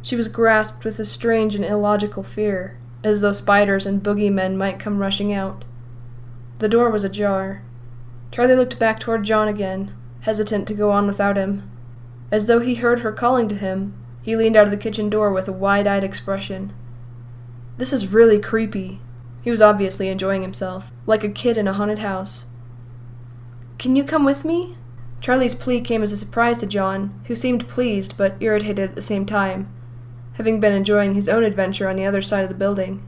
[SPEAKER 1] She was grasped with a strange and illogical fear, as though spiders and boogeymen might come rushing out. The door was ajar. Charlie looked back toward John again, hesitant to go on without him. As though he heard her calling to him, he leaned out of the kitchen door with a wide-eyed expression. This is really creepy. He was obviously enjoying himself, like a kid in a haunted house. Can you come with me? Charlie's plea came as a surprise to John, who seemed pleased but irritated at the same time, having been enjoying his own adventure on the other side of the building.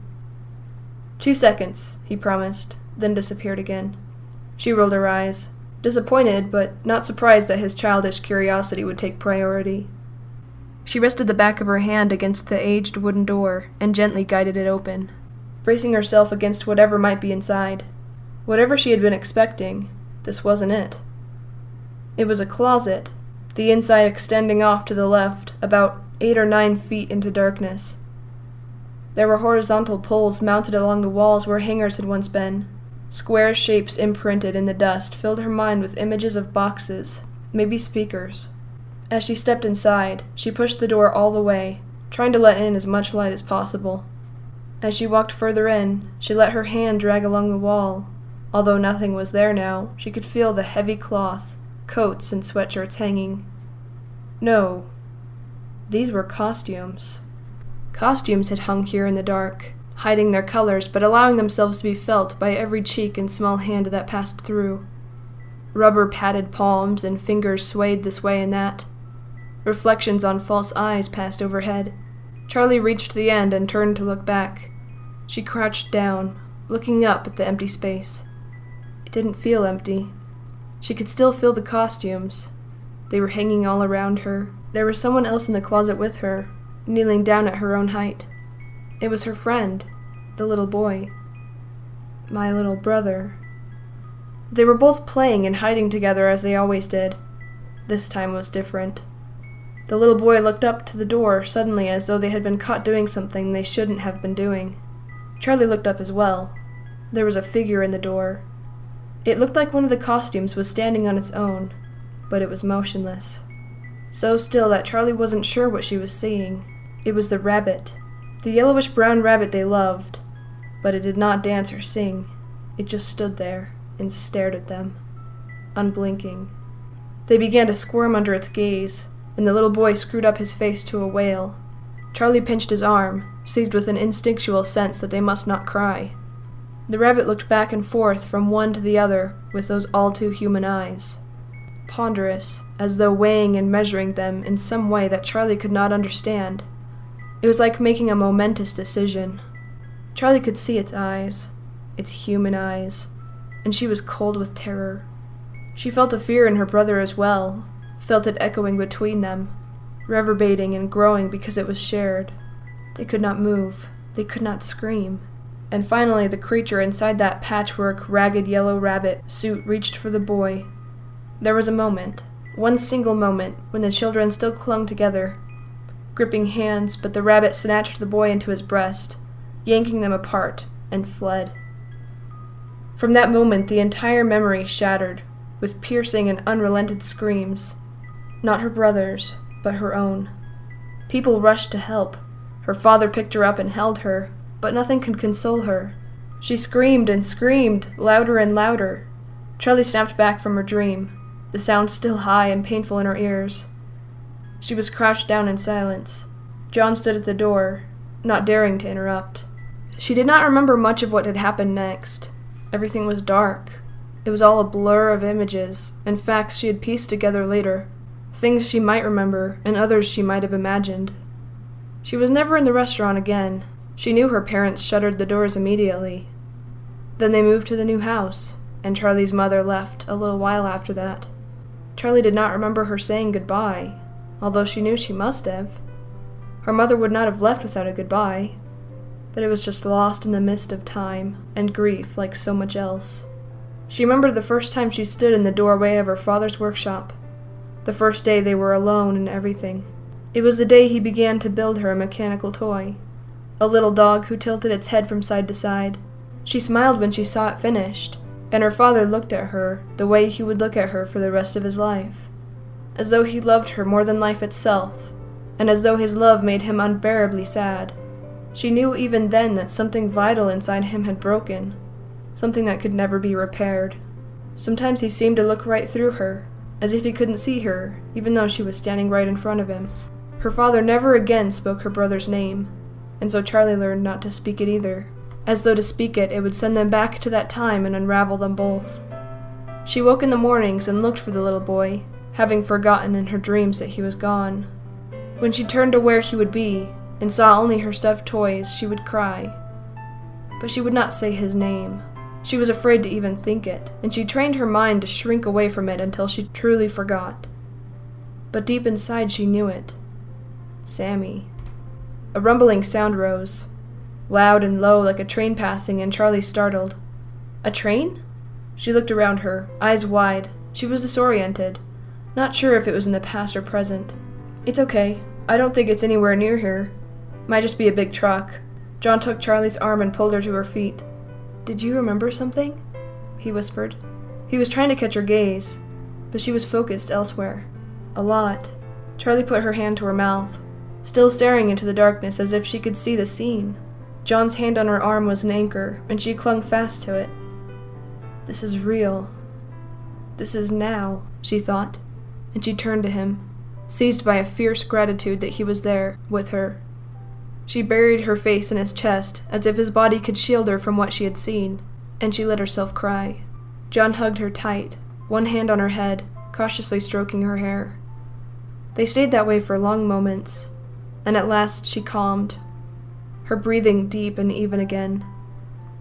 [SPEAKER 1] 2 seconds, he promised, then disappeared again. She rolled her eyes, disappointed but not surprised that his childish curiosity would take priority. She rested the back of her hand against the aged wooden door and gently guided it open, bracing herself against whatever might be inside. Whatever she had been expecting, this wasn't it. It was a closet, the inside extending off to the left, about 8 or 9 feet into darkness. There were horizontal poles mounted along the walls where hangers had once been. Square shapes imprinted in the dust filled her mind with images of boxes, maybe speakers. As she stepped inside, she pushed the door all the way, trying to let in as much light as possible. As she walked further in, she let her hand drag along the wall. Although nothing was there now, she could feel the heavy cloth, coats and sweatshirts hanging. No. These were costumes. Costumes had hung here in the dark, hiding their colors but allowing themselves to be felt by every cheek and small hand that passed through. Rubber-padded palms and fingers swayed this way and that. Reflections on false eyes passed overhead. Charlie reached the end and turned to look back. She crouched down, looking up at the empty space. It didn't feel empty. She could still feel the costumes. They were hanging all around her. There was someone else in the closet with her, kneeling down at her own height. It was her friend, the little boy. My little brother. They were both playing and hiding together as they always did. This time was different. The little boy looked up to the door suddenly as though they had been caught doing something they shouldn't have been doing. Charlie looked up as well. There was a figure in the door. It looked like one of the costumes was standing on its own, but it was motionless. So still that Charlie wasn't sure what she was seeing. It was the rabbit, the yellowish-brown rabbit they loved, but it did not dance or sing. It just stood there and stared at them, unblinking. They began to squirm under its gaze, and the little boy screwed up his face to a wail. Charlie pinched his arm, seized with an instinctual sense that they must not cry. The rabbit looked back and forth from one to the other with those all-too-human eyes. Ponderous, as though weighing and measuring them in some way that Charlie could not understand. It was like making a momentous decision. Charlie could see its eyes, its human eyes, and she was cold with terror. She felt a fear in her brother as well, felt it echoing between them, reverberating and growing because it was shared. They could not move, they could not scream. And finally the creature inside that patchwork, ragged yellow rabbit suit reached for the boy. There was a moment, one single moment, when the children still clung together, gripping hands, but the rabbit snatched the boy into his breast, yanking them apart, and fled. From that moment the entire memory shattered, with piercing and unrelented screams. Not her brother's, but her own. People rushed to help. Her father picked her up and held her, but nothing could console her. She screamed and screamed, louder and louder. Charlie snapped back from her dream, the sound still high and painful in her ears. She was crouched down in silence. John stood at the door, not daring to interrupt. She did not remember much of what had happened next. Everything was dark. It was all a blur of images and facts she had pieced together later, things she might remember and others she might have imagined. She was never in the restaurant again. She knew her parents shuttered the doors immediately. Then they moved to the new house, and Charlie's mother left a little while after that. Charlie did not remember her saying goodbye, although she knew she must have. Her mother would not have left without a goodbye, but it was just lost in the mist of time and grief like so much else. She remembered the first time she stood in the doorway of her father's workshop, the first day they were alone and everything. It was the day he began to build her a mechanical toy, a little dog who tilted its head from side to side. She smiled when she saw it finished, and her father looked at her the way he would look at her for the rest of his life, as though he loved her more than life itself, and as though his love made him unbearably sad. She knew even then that something vital inside him had broken, something that could never be repaired. Sometimes he seemed to look right through her, as if he couldn't see her, even though she was standing right in front of him. Her father never again spoke her brother's name, and so Charlie learned not to speak it either, as though to speak it would send them back to that time and unravel them both. She woke in the mornings and looked for the little boy, having forgotten in her dreams that he was gone. When she turned to where he would be, and saw only her stuffed toys, she would cry. But she would not say his name. She was afraid to even think it, and she trained her mind to shrink away from it until she truly forgot. But deep inside she knew it. Sammy. A rumbling sound rose, loud and low like a train passing, and Charlie startled. A train? She looked around her, eyes wide. She was disoriented, not sure if it was in the past or present. It's okay. I don't think it's anywhere near here. Might just be a big truck. John took Charlie's arm and pulled her to her feet. Did you remember something? He whispered. He was trying to catch her gaze, but she was focused elsewhere. A lot. Charlie put her hand to her mouth, still staring into the darkness as if she could see the scene. John's hand on her arm was an anchor, and she clung fast to it. This is real. This is now, she thought, and she turned to him, seized by a fierce gratitude that he was there, with her. She buried her face in his chest, as if his body could shield her from what she had seen, and she let herself cry. John hugged her tight, one hand on her head, cautiously stroking her hair. They stayed that way for long moments, and at last she calmed, her breathing deep and even again.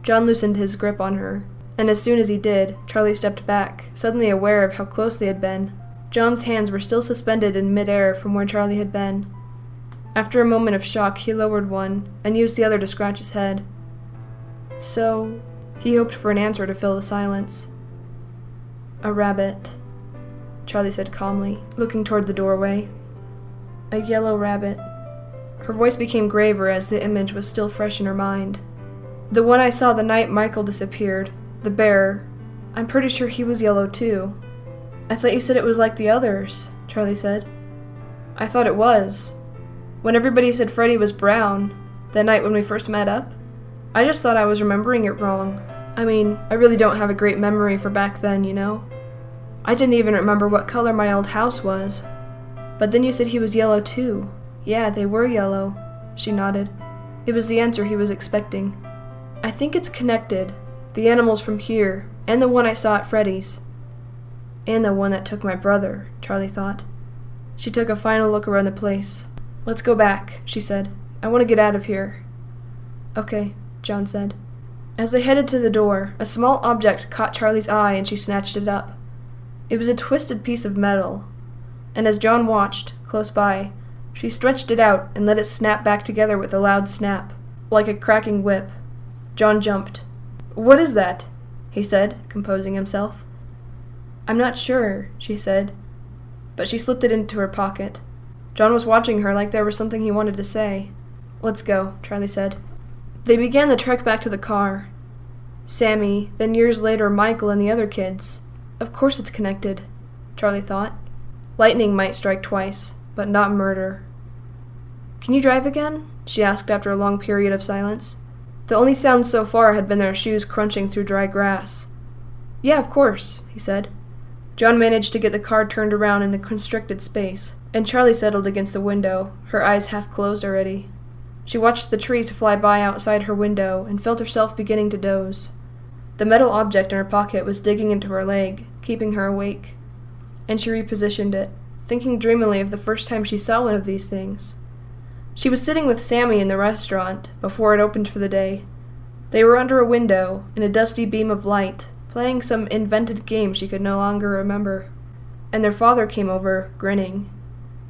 [SPEAKER 1] John loosened his grip on her, and as soon as he did, Charlie stepped back, suddenly aware of how close they had been. John's hands were still suspended in mid-air from where Charlie had been. After a moment of shock, he lowered one, and used the other to scratch his head. So, he hoped for an answer to fill the silence. A rabbit, Charlie said calmly, looking toward the doorway. A yellow rabbit. Her voice became graver as the image was still fresh in her mind. The one I saw the night Michael disappeared, the bearer. I'm pretty sure he was yellow too. I thought you said it was like the others, Charlie said. I thought it was. When everybody said Freddy was brown, that night when we first met up, I just thought I was remembering it wrong. I mean, I really don't have a great memory for back then, you know? I didn't even remember what color my old house was. But then you said he was yellow too. Yeah, they were yellow. She nodded. It was the answer he was expecting. I think it's connected. The animals from here, and the one I saw at Freddy's. And the one that took my brother, Charlie thought. She took a final look around the place. Let's go back, she said. I want to get out of here. Okay, John said. As they headed to the door, a small object caught Charlie's eye and she snatched it up. It was a twisted piece of metal, and as John watched, close by, she stretched it out and let it snap back together with a loud snap, like a cracking whip. John jumped. What is that? He said, composing himself. I'm not sure, she said, but she slipped it into her pocket. John was watching her like there was something he wanted to say. Let's go, Charlie said. They began the trek back to the car. Sammy, then years later Michael and the other kids. Of course it's connected, Charlie thought. Lightning might strike twice, but not murder. Can you drive again? She asked after a long period of silence. The only sound so far had been their shoes crunching through dry grass. Yeah, of course, he said. John managed to get the car turned around in the constricted space, and Charlie settled against the window, her eyes half closed already. She watched the trees fly by outside her window and felt herself beginning to doze. The metal object in her pocket was digging into her leg, keeping her awake. And she repositioned it, thinking dreamily of the first time she saw one of these things. She was sitting with Sammy in the restaurant before it opened for the day. They were under a window, in a dusty beam of light, playing some invented game she could no longer remember. And their father came over, grinning.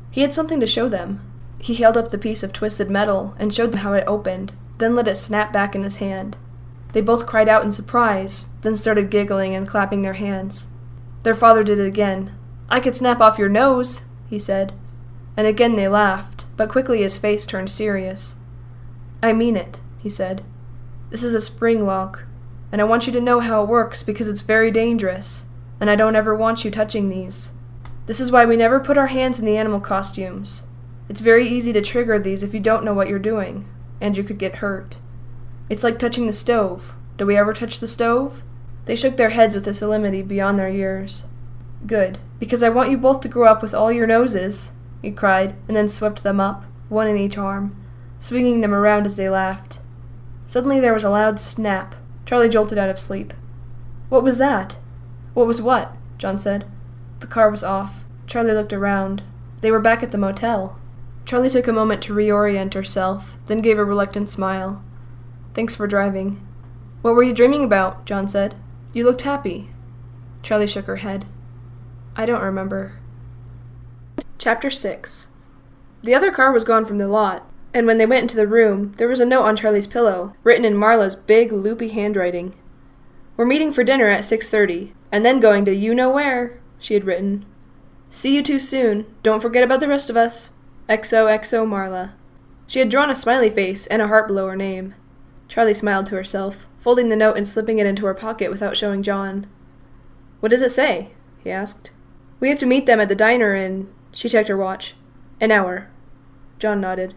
[SPEAKER 1] He had something to show them. He held up the piece of twisted metal and showed them how it opened, then let it snap back in his hand. They both cried out in surprise, then started giggling and clapping their hands. Their father did it again. I could snap off your nose, he said. And again they laughed, but quickly his face turned serious. I mean it, he said. This is a spring lock, and I want you to know how it works because it's very dangerous, and I don't ever want you touching these. This is why we never put our hands in the animal costumes. It's very easy to trigger these if you don't know what you're doing, and you could get hurt. It's like touching the stove. Do we ever touch the stove? They shook their heads with a solemnity beyond their years. Good, because I want you both to grow up with all your noses, he cried, and then swept them up, one in each arm, swinging them around as they laughed. Suddenly there was a loud snap. Charlie jolted out of sleep. What was that? What was what? John said. The car was off. Charlie looked around. They were back at the motel. Charlie took a moment to reorient herself, then gave a reluctant smile. Thanks for driving. What were you dreaming about? John said. You looked happy. Charlie shook her head. I don't remember. Chapter 6. The other car was gone from the lot, and when they went into the room, there was a note on Charlie's pillow, written in Marla's big, loopy handwriting. We're meeting for dinner at 6:30, and then going to you-know-where, she had written. See you too soon. Don't forget about the rest of us. XOXO Marla. She had drawn a smiley face and a heart below her name. Charlie smiled to herself, folding the note and slipping it into her pocket without showing John. What does it say? He asked. We have to meet them at the diner in... She checked her watch. An hour. John nodded.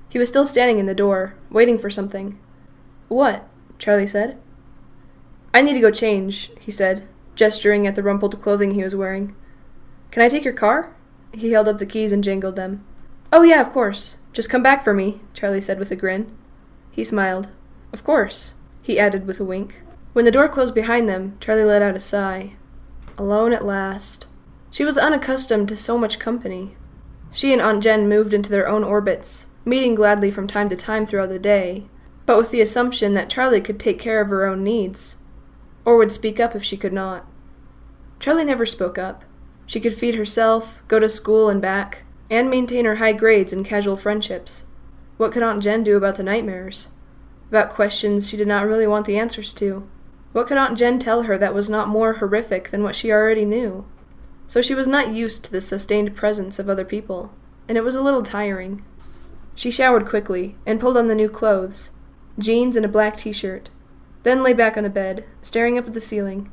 [SPEAKER 1] He was still standing in the door, waiting for something. What? Charlie said. I need to go change, he said, gesturing at the rumpled clothing he was wearing. Can I take your car? He held up the keys and jingled them. Oh yeah, of course. Just come back for me, Charlie said with a grin. He smiled. Of course, he added with a wink. When the door closed behind them, Charlie let out a sigh. Alone at last. She was unaccustomed to so much company. She and Aunt Jen moved into their own orbits, meeting gladly from time to time throughout the day, but with the assumption that Charlie could take care of her own needs, or would speak up if she could not. Charlie never spoke up. She could feed herself, go to school and back, and maintain her high grades and casual friendships. What could Aunt Jen do about the nightmares? About questions she did not really want the answers to? What could Aunt Jen tell her that was not more horrific than what she already knew? So she was not used to the sustained presence of other people, and it was a little tiring. She showered quickly, and pulled on the new clothes, jeans and a black t-shirt, then lay back on the bed, staring up at the ceiling.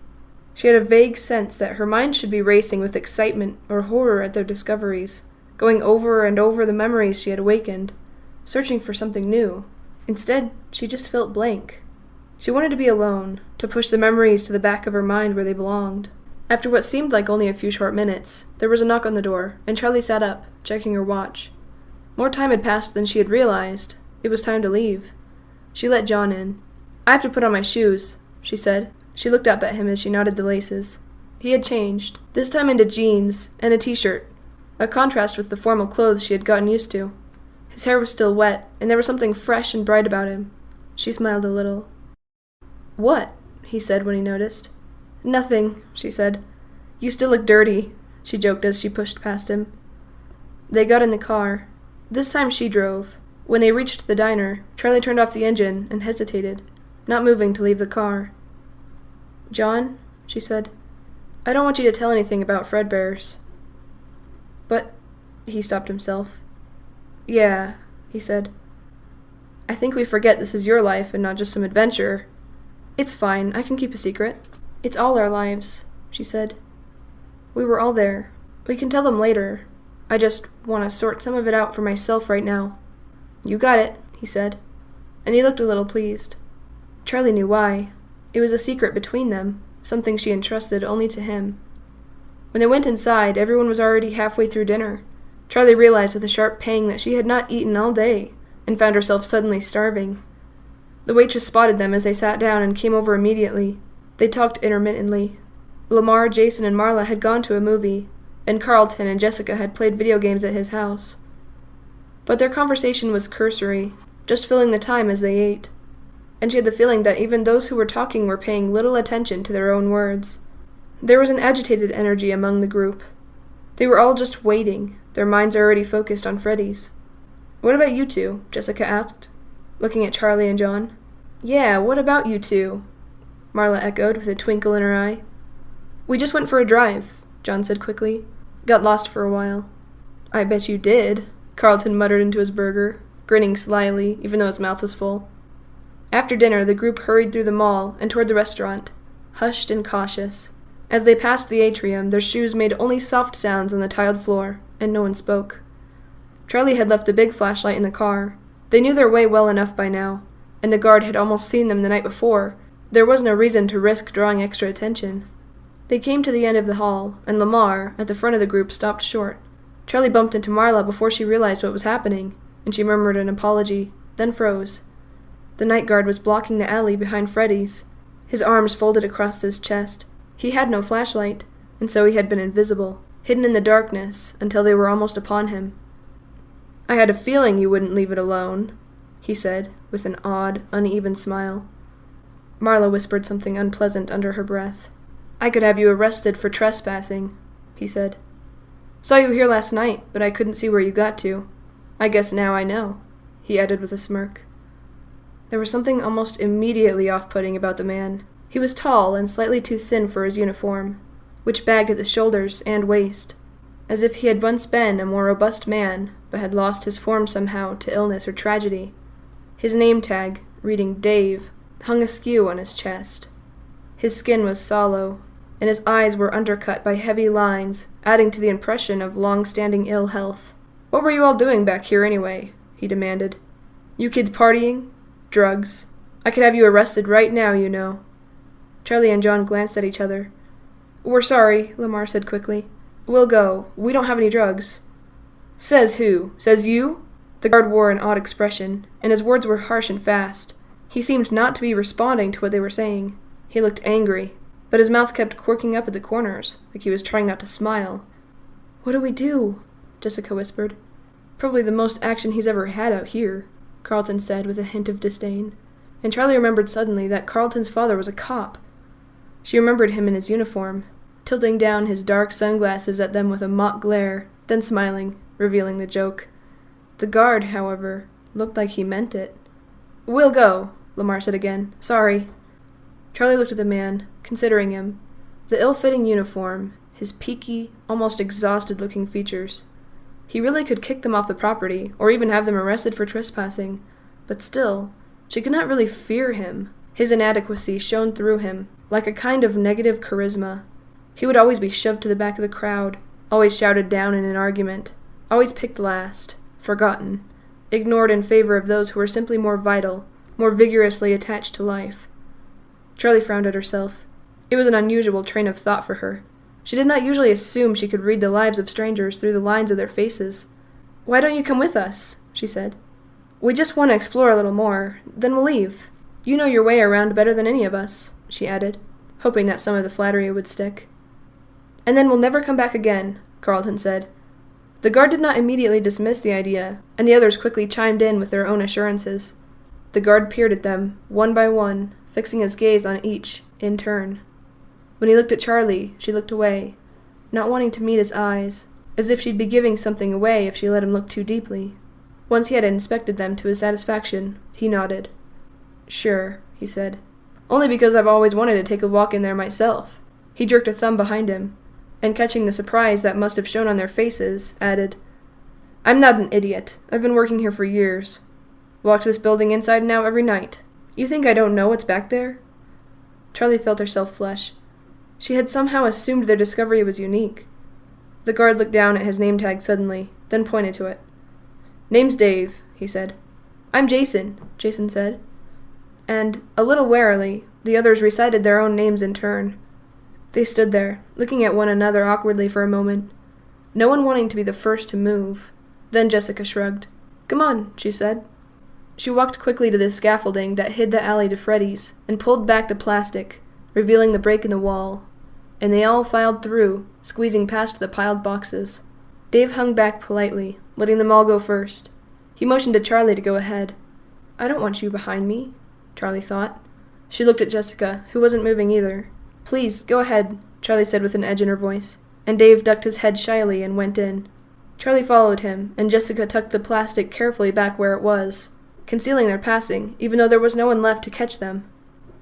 [SPEAKER 1] She had a vague sense that her mind should be racing with excitement or horror at their discoveries, going over and over the memories she had awakened, searching for something new. Instead, she just felt blank. She wanted to be alone, to push the memories to the back of her mind where they belonged. After what seemed like only a few short minutes, there was a knock on the door, and Charlie sat up, checking her watch. More time had passed than she had realized. It was time to leave. She let John in. "I have to put on my shoes," she said. She looked up at him as she knotted the laces. He had changed, this time into jeans and a t-shirt, a contrast with the formal clothes she had gotten used to. His hair was still wet, and there was something fresh and bright about him. She smiled a little. "What?" he said when he noticed. "Nothing," she said. "You still look dirty," she joked as she pushed past him. They got in the car. This time she drove. When they reached the diner, Charlie turned off the engine and hesitated, not moving to leave the car. "John," she said, "I don't want you to tell anything about Fredbear's." "But—" he stopped himself. "Yeah," he said. "I think we forget this is your life and not just some adventure." "It's fine, I can keep a secret." "It's all our lives," she said. "We were all there. We can tell them later. I just want to sort some of it out for myself right now." "You got it," he said, and he looked a little pleased. Charlie knew why. It was a secret between them, something she entrusted only to him. When they went inside, everyone was already halfway through dinner. Charlie realized with a sharp pang that she had not eaten all day, and found herself suddenly starving. The waitress spotted them as they sat down and came over immediately. They talked intermittently. Lamar, Jason, and Marla had gone to a movie, and Carlton and Jessica had played video games at his house. But their conversation was cursory, just filling the time as they ate. And she had the feeling that even those who were talking were paying little attention to their own words. There was an agitated energy among the group. They were all just waiting, their minds already focused on Freddy's. "What about you two?" Jessica asked, looking at Charlie and John. "Yeah, what about you two?" Marla echoed with a twinkle in her eye. "We just went for a drive," John said quickly. "Got lost for a while." "I bet you did," Carlton muttered into his burger, grinning slyly, even though his mouth was full. After dinner, the group hurried through the mall and toward the restaurant, hushed and cautious. As they passed the atrium, their shoes made only soft sounds on the tiled floor, and no one spoke. Charlie had left a big flashlight in the car. They knew their way well enough by now, and the guard had almost seen them the night before. There was no reason to risk drawing extra attention. They came to the end of the hall, and Lamar, at the front of the group, stopped short. Charlie bumped into Marla before she realized what was happening, and she murmured an apology, then froze. The night guard was blocking the alley behind Freddy's, his arms folded across his chest. He had no flashlight, and so he had been invisible, hidden in the darkness, until they were almost upon him. "I had a feeling you wouldn't leave it alone," he said, with an odd, uneven smile. Marla whispered something unpleasant under her breath. "I could have you arrested for trespassing," he said. "Saw you here last night, but I couldn't see where you got to. I guess now I know," he added with a smirk. There was something almost immediately off-putting about the man. He was tall and slightly too thin for his uniform, which bagged at the shoulders and waist, as if he had once been a more robust man, but had lost his form somehow to illness or tragedy. His name tag, reading Dave, hung askew on his chest. His skin was sallow, and his eyes were undercut by heavy lines, adding to the impression of long-standing ill health. "What were you all doing back here anyway?" he demanded. "You kids partying? Drugs? I could have you arrested right now, you know." Charlie and John glanced at each other. "We're sorry," Lamar said quickly. "We'll go. We don't have any drugs." "Says who? Says you?" The guard wore an odd expression, and his words were harsh and fast. He seemed not to be responding to what they were saying. He looked angry, but his mouth kept quirking up at the corners, like he was trying not to smile. "What do we do?" Jessica whispered. "Probably the most action he's ever had out here," Carlton said with a hint of disdain, and Charlie remembered suddenly that Carlton's father was a cop. She remembered him in his uniform, tilting down his dark sunglasses at them with a mock glare, then smiling, revealing the joke. The guard, however, looked like he meant it. "We'll go," Lamar said again. "Sorry." Charlie looked at the man, considering him. The ill-fitting uniform, his peaky, almost exhausted-looking features. He really could kick them off the property, or even have them arrested for trespassing. But still, she could not really fear him. His inadequacy shone through him, like a kind of negative charisma. He would always be shoved to the back of the crowd, always shouted down in an argument, always picked last, forgotten, ignored in favor of those who were simply more vital, more vigorously attached to life. Charlie frowned at herself. It was an unusual train of thought for her. She did not usually assume she could read the lives of strangers through the lines of their faces. "Why don't you come with us?" she said. "We just want to explore a little more, then we'll leave. You know your way around better than any of us," she added, hoping that some of the flattery would stick. "And then we'll never come back again," Carlton said. The guard did not immediately dismiss the idea, and the others quickly chimed in with their own assurances. The guard peered at them, one by one, fixing his gaze on each, in turn. When he looked at Charlie, she looked away, not wanting to meet his eyes, as if she'd be giving something away if she let him look too deeply. Once he had inspected them to his satisfaction, he nodded. "Sure," he said. "Only because I've always wanted to take a walk in there myself." He jerked a thumb behind him, and catching the surprise that must have shown on their faces, added, "I'm not an idiot. I've been working here for years. Walked this building inside and out every night. You think I don't know what's back there?" Charlie felt herself flush. She had somehow assumed their discovery was unique. The guard looked down at his name tag suddenly, then pointed to it. "Name's Dave," he said. "I'm Jason," Jason said. And, a little warily, the others recited their own names in turn. They stood there, looking at one another awkwardly for a moment, no one wanting to be the first to move. Then Jessica shrugged. "Come on," she said. She walked quickly to the scaffolding that hid the alley to Freddy's, and pulled back the plastic, revealing the break in the wall, and they all filed through, squeezing past the piled boxes. Dave hung back politely, letting them all go first. He motioned to Charlie to go ahead. "I don't want you behind me," Charlie thought. She looked at Jessica, who wasn't moving either. "Please, go ahead," Charlie said with an edge in her voice, and Dave ducked his head shyly and went in. Charlie followed him, and Jessica tucked the plastic carefully back where it was, concealing their passing, even though there was no one left to catch them.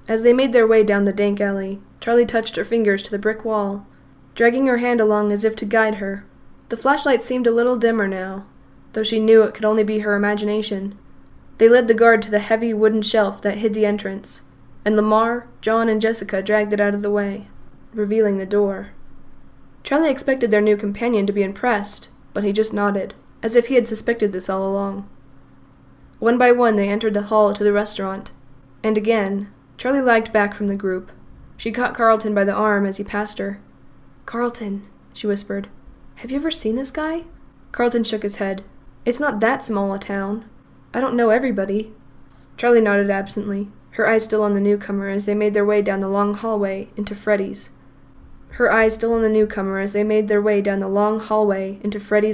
[SPEAKER 1] As they made their way down the dank alley, Charlie touched her fingers to the brick wall, dragging her hand along as if to guide her. The flashlight seemed a little dimmer now, though she knew it could only be her imagination. They led the guard to the heavy wooden shelf that hid the entrance, and Lamar, John, and Jessica dragged it out of the way, revealing the door. Charlie expected their new companion to be impressed, but he just nodded, as if he had suspected this all along. One by one they entered the hall to the restaurant, and again, Charlie lagged back from the group. She caught Carlton by the arm as he passed her. "Carlton," she whispered, "have you ever seen this guy?" Carlton shook his head. "It's not that small a town. I don't know everybody." Charlie nodded absently, her eyes still on the newcomer as they made their way down the long hallway into Freddy's. Freddy's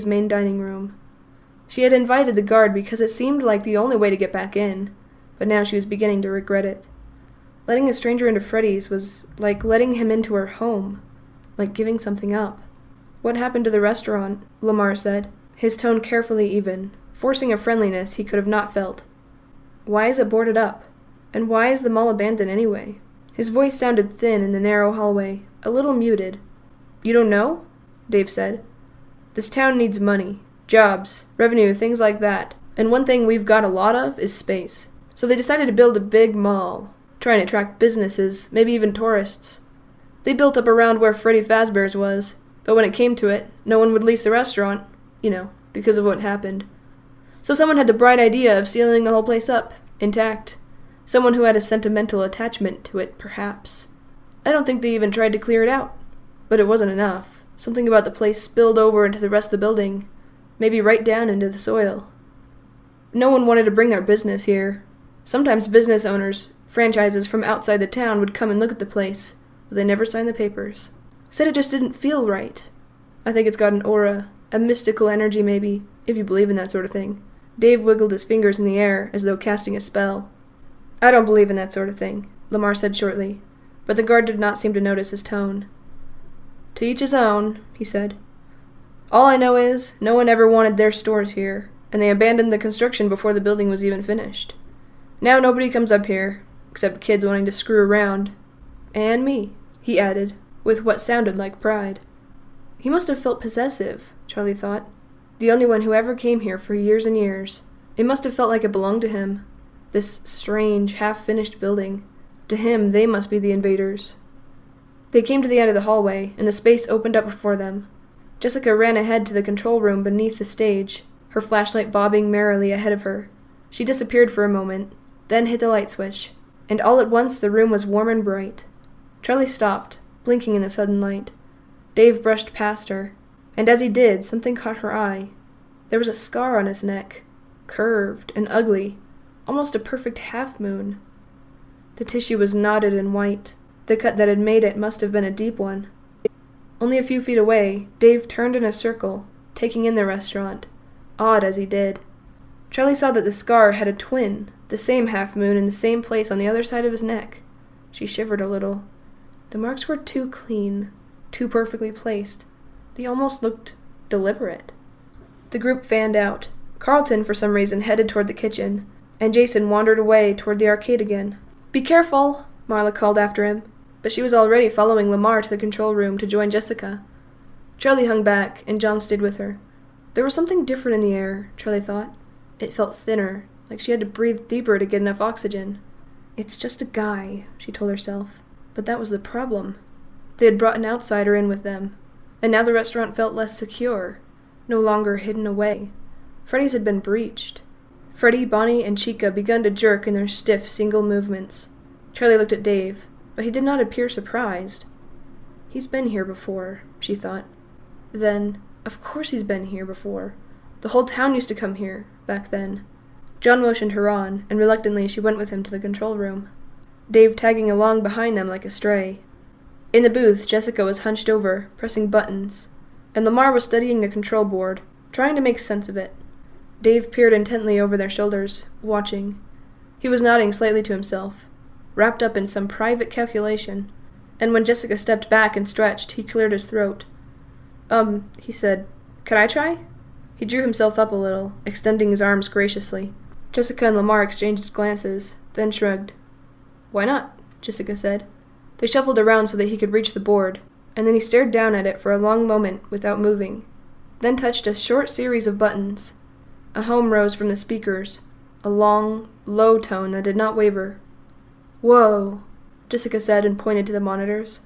[SPEAKER 1] main dining room. She had invited the guard because it seemed like the only way to get back in, but now she was beginning to regret it. Letting a stranger into Freddy's was like letting him into her home, like giving something up. "What happened to the restaurant?" Lamar said, his tone carefully even, forcing a friendliness he could have not felt. "Why is it boarded up? And why is the mall abandoned anyway?" His voice sounded thin in the narrow hallway, a little muted. "You don't know?" Dave said. "This town needs money, jobs, revenue, things like that, and one thing we've got a lot of is space. So they decided to build a big mall, try and attract businesses, maybe even tourists. They built up around where Freddy Fazbear's was, but when it came to it, no one would lease the restaurant, because of what happened. So someone had the bright idea of sealing the whole place up, intact. Someone who had a sentimental attachment to it, perhaps. I don't think they even tried to clear it out. But it wasn't enough. Something about the place spilled over into the rest of the building, maybe right down into the soil. No one wanted to bring their business here. Sometimes business owners, franchises from outside the town would come and look at the place, but they never signed the papers. Said it just didn't feel right. I think it's got an aura, a mystical energy maybe, if you believe in that sort of thing." Dave wiggled his fingers in the air as though casting a spell. "I don't believe in that sort of thing," Lamar said shortly, but the guard did not seem to notice his tone. "To each his own," he said. "All I know is, no one ever wanted their stores here, and they abandoned the construction before the building was even finished. Now nobody comes up here, except kids wanting to screw around. And me," he added, with what sounded like pride. He must have felt possessive, Charlie thought. The only one who ever came here for years and years. It must have felt like it belonged to him. This strange, half-finished building. To him, they must be the invaders. They came to the end of the hallway, and the space opened up before them. Jessica ran ahead to the control room beneath the stage, her flashlight bobbing merrily ahead of her. She disappeared for a moment, then hit the light switch, and all at once the room was warm and bright. Charlie stopped, blinking in the sudden light. Dave brushed past her, and as he did, something caught her eye. There was a scar on his neck, curved and ugly, almost a perfect half-moon. The tissue was knotted and white. The cut that had made it must have been a deep one. Only a few feet away, Dave turned in a circle, taking in the restaurant, awed as he did. Charlie saw that the scar had a twin, the same half-moon in the same place on the other side of his neck. She shivered a little. The marks were too clean, too perfectly placed. They almost looked deliberate. The group fanned out. Carlton, for some reason, headed toward the kitchen, and Jason wandered away toward the arcade again. "Be careful!" Marla called after him, but she was already following Lamar to the control room to join Jessica. Charlie hung back, and John stayed with her. There was something different in the air, Charlie thought. It felt thinner, like she had to breathe deeper to get enough oxygen. It's just a guy, she told herself. But that was the problem. They had brought an outsider in with them, and now the restaurant felt less secure, no longer hidden away. Freddy's had been breached. Freddy, Bonnie, and Chica begun to jerk in their stiff, single movements. Charlie looked at Dave, but he did not appear surprised. He's been here before, she thought. Then, of course he's been here before. The whole town used to come here, back then. John motioned her on, and reluctantly she went with him to the control room, Dave tagging along behind them like a stray. In the booth, Jessica was hunched over, pressing buttons, and Lamar was studying the control board, trying to make sense of it. Dave peered intently over their shoulders, watching. He was nodding slightly to himself, wrapped up in some private calculation, and when Jessica stepped back and stretched, he cleared his throat. He said, "Could I try?" He drew himself up a little, extending his arms graciously. Jessica and Lamar exchanged glances, then shrugged. "Why not?" Jessica said. They shuffled around so that he could reach the board, and then he stared down at it for a long moment without moving, then touched a short series of buttons. A hum rose from the speakers, a long, low tone that did not waver. "Whoa," Jessica said and pointed to the monitors.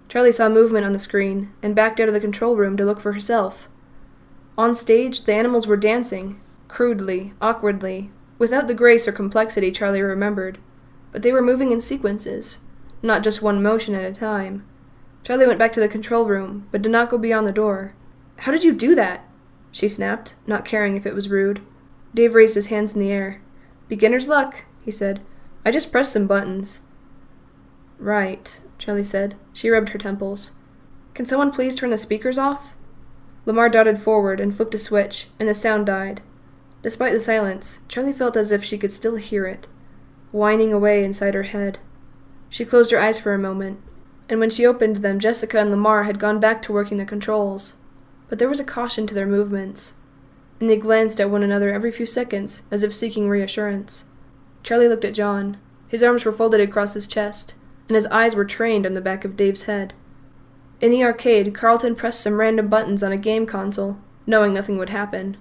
[SPEAKER 1] Charlie saw movement on the screen and backed out of the control room to look for herself. On stage, the animals were dancing, crudely, awkwardly, without the grace or complexity Charlie remembered, but they were moving in sequences, not just one motion at a time. Charlie went back to the control room, but did not go beyond the door. "How did you do that?" she snapped, not caring if it was rude. Dave raised his hands in the air. "Beginner's luck," he said. "I just pressed some buttons." "Right," Charlie said. She rubbed her temples. "Can someone please turn the speakers off?" Lamar darted forward and flipped a switch, and the sound died. Despite the silence, Charlie felt as if she could still hear it, whining away inside her head. She closed her eyes for a moment, and when she opened them, Jessica and Lamar had gone back to working the controls. But there was a caution to their movements, and they glanced at one another every few seconds, as if seeking reassurance. Charlie looked at John. His arms were folded across his chest, and his eyes were trained on the back of Dave's head. In the arcade, Carlton pressed some random buttons on a game console, knowing nothing would happen,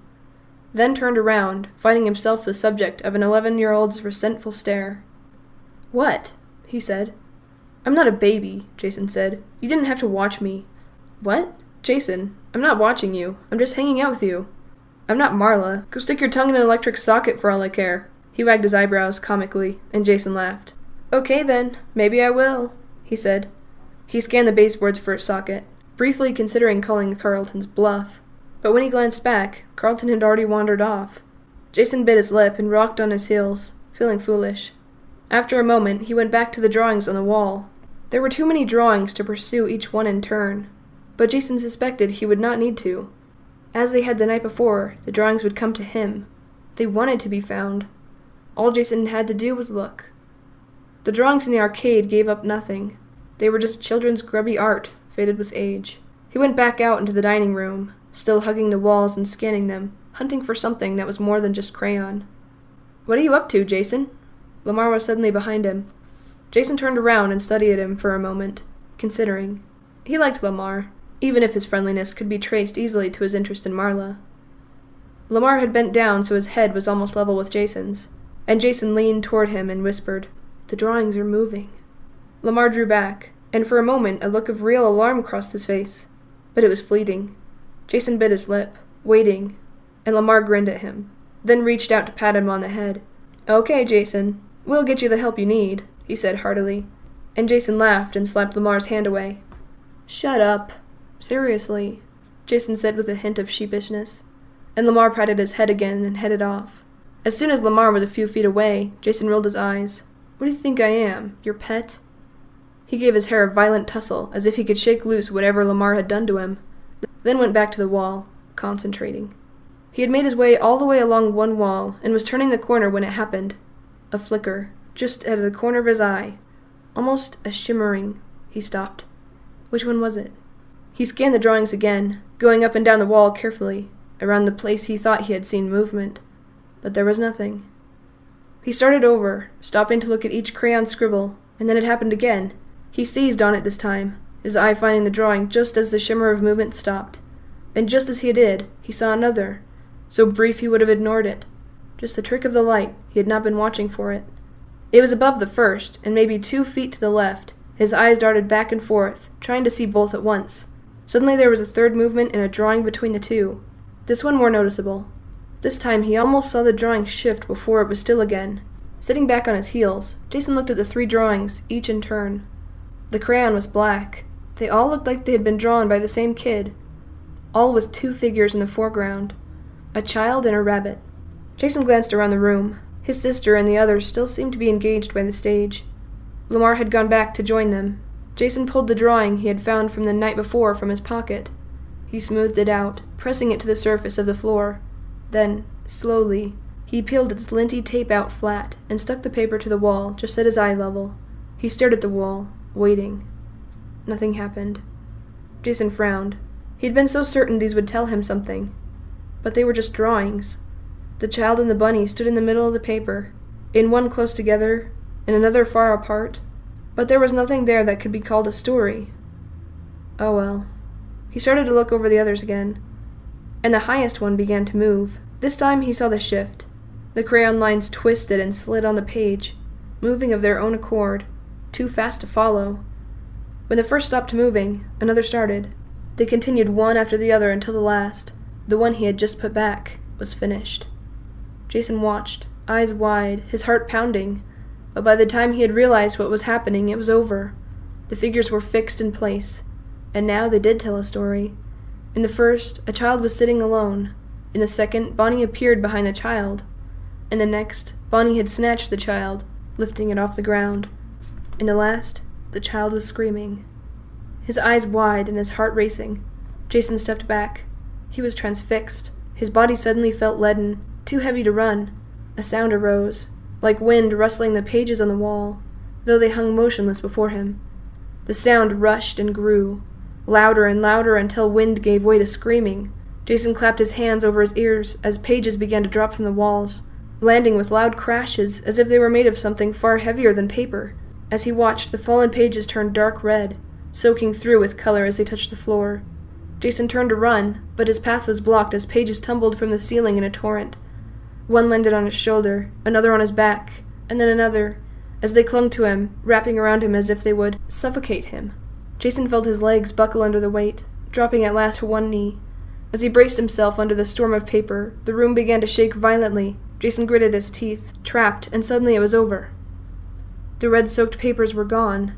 [SPEAKER 1] then turned around, finding himself the subject of an 11-year-old's resentful stare. "What?" he said. "I'm not a baby," Jason said. "You didn't have to watch me." "What?" "Jason, I'm not watching you. I'm just hanging out with you. I'm not Marla. Go stick your tongue in an electric socket for all I care." He wagged his eyebrows comically, and Jason laughed. "Okay then, maybe I will," he said. He scanned the baseboards for a socket, briefly considering calling Carlton's bluff. But when he glanced back, Carlton had already wandered off. Jason bit his lip and rocked on his heels, feeling foolish. After a moment, he went back to the drawings on the wall. There were too many drawings to pursue each one in turn, but Jason suspected he would not need to. As they had the night before, the drawings would come to him. They wanted to be found. All Jason had to do was look. The drawings in the arcade gave up nothing. They were just children's grubby art, faded with age. He went back out into the dining room, still hugging the walls and scanning them, hunting for something that was more than just crayon. "What are you up to, Jason?" Lamar was suddenly behind him. Jason turned around and studied him for a moment, considering. He liked Lamar, even if his friendliness could be traced easily to his interest in Marla. Lamar had bent down so his head was almost level with Jason's, and Jason leaned toward him and whispered, "The drawings are moving." Lamar drew back, and for a moment a look of real alarm crossed his face, but it was fleeting. Jason bit his lip, waiting, and Lamar grinned at him, then reached out to pat him on the head. "Okay, Jason, we'll get you the help you need," he said heartily, and Jason laughed and slapped Lamar's hand away. "Shut up," Seriously, Jason said with a hint of sheepishness, and Lamar patted his head again and headed off. As soon as Lamar was a few feet away, Jason rolled his eyes. What do you think I am, your pet? He gave his hair a violent tussle, as if he could shake loose whatever Lamar had done to him, then went back to the wall, concentrating. He had made his way all the way along one wall, and was turning the corner when it happened. A flicker, just out of the corner of his eye. Almost a shimmering. He stopped. Which one was it? He scanned the drawings again, going up and down the wall carefully, around the place he thought he had seen movement. But there was nothing. He started over, stopping to look at each crayon scribble, and then it happened again. He seized on it this time, his eye finding the drawing just as the shimmer of movement stopped. And just as he did, he saw another, so brief he would have ignored it. Just a trick of the light, he had not been watching for it. It was above the first, and maybe 2 feet to the left. His eyes darted back and forth, trying to see both at once. Suddenly there was a third movement and a drawing between the two. This one more noticeable. This time he almost saw the drawing shift before it was still again. Sitting back on his heels, Jason looked at the 3 drawings, each in turn. The crayon was black. They all looked like they had been drawn by the same kid. All with 2 figures in the foreground. A child and a rabbit. Jason glanced around the room. His sister and the others still seemed to be engaged by the stage. Lamar had gone back to join them. Jason pulled the drawing he had found from the night before from his pocket. He smoothed it out, pressing it to the surface of the floor. Then, slowly, he peeled its linty tape out flat and stuck the paper to the wall just at his eye level. He stared at the wall, waiting. Nothing happened. Jason frowned. He had been so certain these would tell him something. But they were just drawings. The child and the bunny stood in the middle of the paper, in one close together, in another far apart, but there was nothing there that could be called a story. Oh well. He started to look over the others again, and the highest one began to move. This time he saw the shift. The crayon lines twisted and slid on the page, moving of their own accord, too fast to follow. When the first stopped moving, another started. They continued one after the other until the last, the one he had just put back, was finished. Jason watched, eyes wide, his heart pounding, but by the time he had realized what was happening, it was over. The figures were fixed in place, and now they did tell a story. In the first, a child was sitting alone. In the second, Bonnie appeared behind the child. In the next, Bonnie had snatched the child, lifting it off the ground. In the last, the child was screaming. His eyes wide and his heart racing, Jason stepped back. He was transfixed. His body suddenly felt leaden, too heavy to run. A sound arose, like wind rustling the pages on the wall, though they hung motionless before him. The sound rushed and grew, louder and louder until wind gave way to screaming. Jason clapped his hands over his ears as pages began to drop from the walls, landing with loud crashes as if they were made of something far heavier than paper. As he watched, the fallen pages turned dark red, soaking through with color as they touched the floor. Jason turned to run, but his path was blocked as pages tumbled from the ceiling in a torrent. One landed on his shoulder, another on his back, and then another, as they clung to him, wrapping around him as if they would suffocate him. Jason felt his legs buckle under the weight, dropping at last to one knee. As he braced himself under the storm of paper, the room began to shake violently. Jason gritted his teeth, trapped, and suddenly it was over. The red-soaked papers were gone.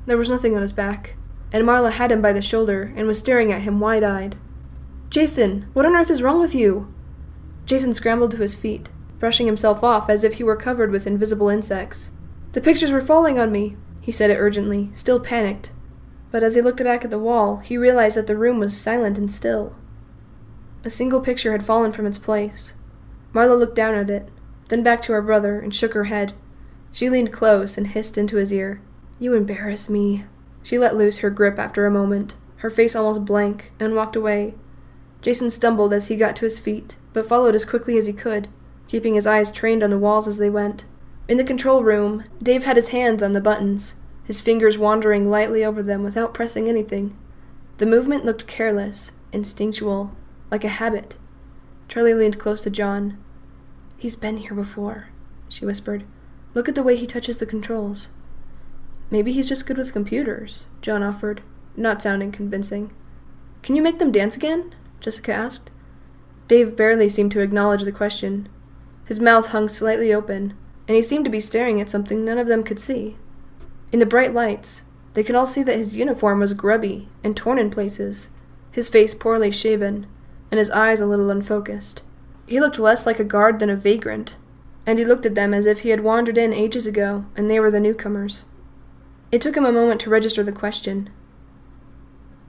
[SPEAKER 1] There was nothing on his back, and Marla had him by the shoulder and was staring at him wide-eyed. "Jason, what on earth is wrong with you?" Jason scrambled to his feet, brushing himself off as if he were covered with invisible insects. "The pictures were falling on me," he said it urgently, still panicked. But as he looked back at the wall, he realized that the room was silent and still. A single picture had fallen from its place. Marla looked down at it, then back to her brother, and shook her head. She leaned close and hissed into his ear. "You embarrass me." She let loose her grip after a moment, her face almost blank, and walked away. Jason stumbled as he got to his feet, but followed as quickly as he could, keeping his eyes trained on the walls as they went. In the control room, Dave had his hands on the buttons, his fingers wandering lightly over them without pressing anything. The movement looked careless, instinctual, like a habit. Charlie leaned close to John. "He's been here before," she whispered. "Look at the way he touches the controls." "Maybe he's just good with computers," John offered, not sounding convincing. "Can you make them dance again?" Jessica asked. Dave barely seemed to acknowledge the question. His mouth hung slightly open, and he seemed to be staring at something none of them could see. In the bright lights, they could all see that his uniform was grubby and torn in places, his face poorly shaven, and his eyes a little unfocused. He looked less like a guard than a vagrant, and he looked at them as if he had wandered in ages ago and they were the newcomers. It took him a moment to register the question.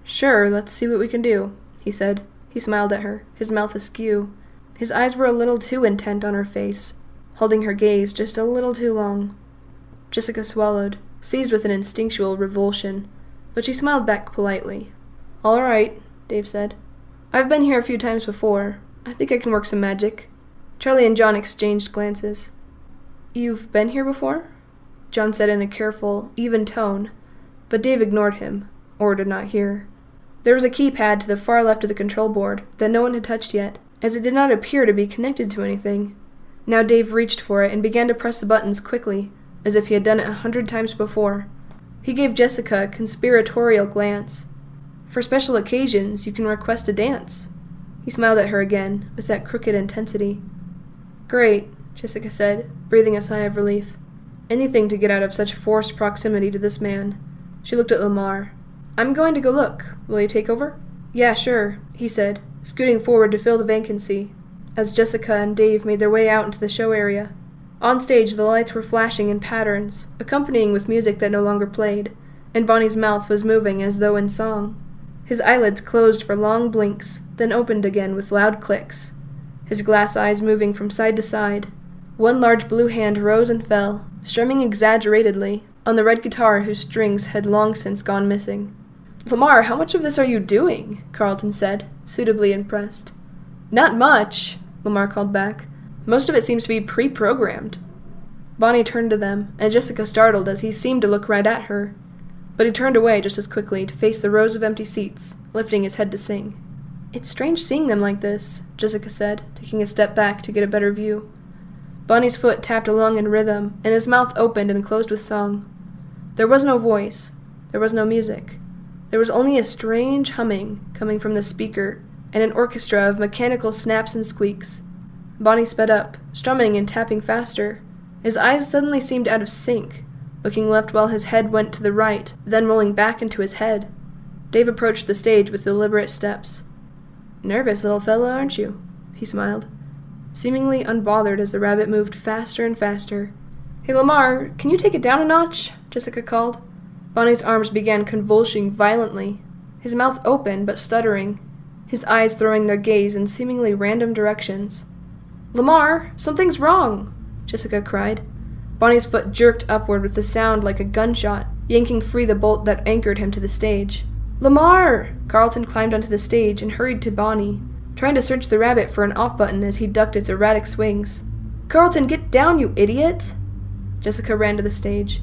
[SPEAKER 1] "Sure, let's see what we can do," he said. He smiled at her, his mouth askew. His eyes were a little too intent on her face, holding her gaze just a little too long. Jessica swallowed, seized with an instinctual revulsion, but she smiled back politely. "All right," Dave said. "I've been here a few times before. I think I can work some magic." Charlie and John exchanged glances. "You've been here before?" John said in a careful, even tone, but Dave ignored him, or did not hear. There was a keypad to the far left of the control board that no one had touched yet, as it did not appear to be connected to anything. Now Dave reached for it and began to press the buttons quickly, as if he had done it 100 times before. He gave Jessica a conspiratorial glance. "For special occasions, you can request a dance." He smiled at her again, with that crooked intensity. "Great," Jessica said, breathing a sigh of relief. Anything to get out of such forced proximity to this man. She looked at Lamar. "I'm going to go look. Will you take over?" "Yeah, sure," he said, scooting forward to fill the vacancy, as Jessica and Dave made their way out into the show area. On stage, the lights were flashing in patterns, accompanying with music that no longer played, and Bonnie's mouth was moving as though in song. His eyelids closed for long blinks, then opened again with loud clicks, his glass eyes moving from side to side. One large blue hand rose and fell, strumming exaggeratedly, on the red guitar whose strings had long since gone missing. "Lamar, how much of this are you doing?" Carlton said, suitably impressed. "Not much," Lamar called back. "Most of it seems to be pre-programmed." Bonnie turned to them, and Jessica startled as he seemed to look right at her. But he turned away just as quickly to face the rows of empty seats, lifting his head to sing. "It's strange seeing them like this," Jessica said, taking a step back to get a better view. Bonnie's foot tapped along in rhythm, and his mouth opened and closed with song. There was no voice. There was no music. There was only a strange humming coming from the speaker, and an orchestra of mechanical snaps and squeaks. Bonnie sped up, strumming and tapping faster. His eyes suddenly seemed out of sync, looking left while his head went to the right, then rolling back into his head. Dave approached the stage with deliberate steps. "Nervous little fellow, aren't you?" he smiled, seemingly unbothered as the rabbit moved faster and faster. "Hey, Lamar, can you take it down a notch?" Jessica called. Bonnie's arms began convulsing violently, his mouth open but stuttering, his eyes throwing their gaze in seemingly random directions. "Lamar, something's wrong!" Jessica cried. Bonnie's foot jerked upward with a sound like a gunshot, yanking free the bolt that anchored him to the stage. "Lamar!" Carlton climbed onto the stage and hurried to Bonnie, trying to search the rabbit for an off button as he ducked its erratic swings. "Carlton, get down, you idiot!" Jessica ran to the stage.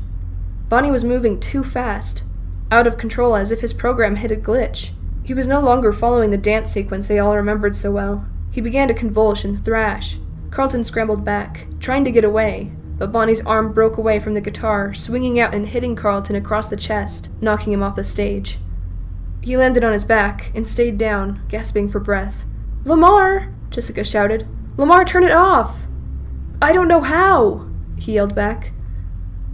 [SPEAKER 1] Bonnie was moving too fast, out of control as if his program hit a glitch. He was no longer following the dance sequence they all remembered so well. He began to convulse and thrash. Carlton scrambled back, trying to get away, but Bonnie's arm broke away from the guitar, swinging out and hitting Carlton across the chest, knocking him off the stage. He landed on his back and stayed down, gasping for breath. "Lamar!" Jessica shouted. "Lamar, turn it off!" "I don't know how!" he yelled back.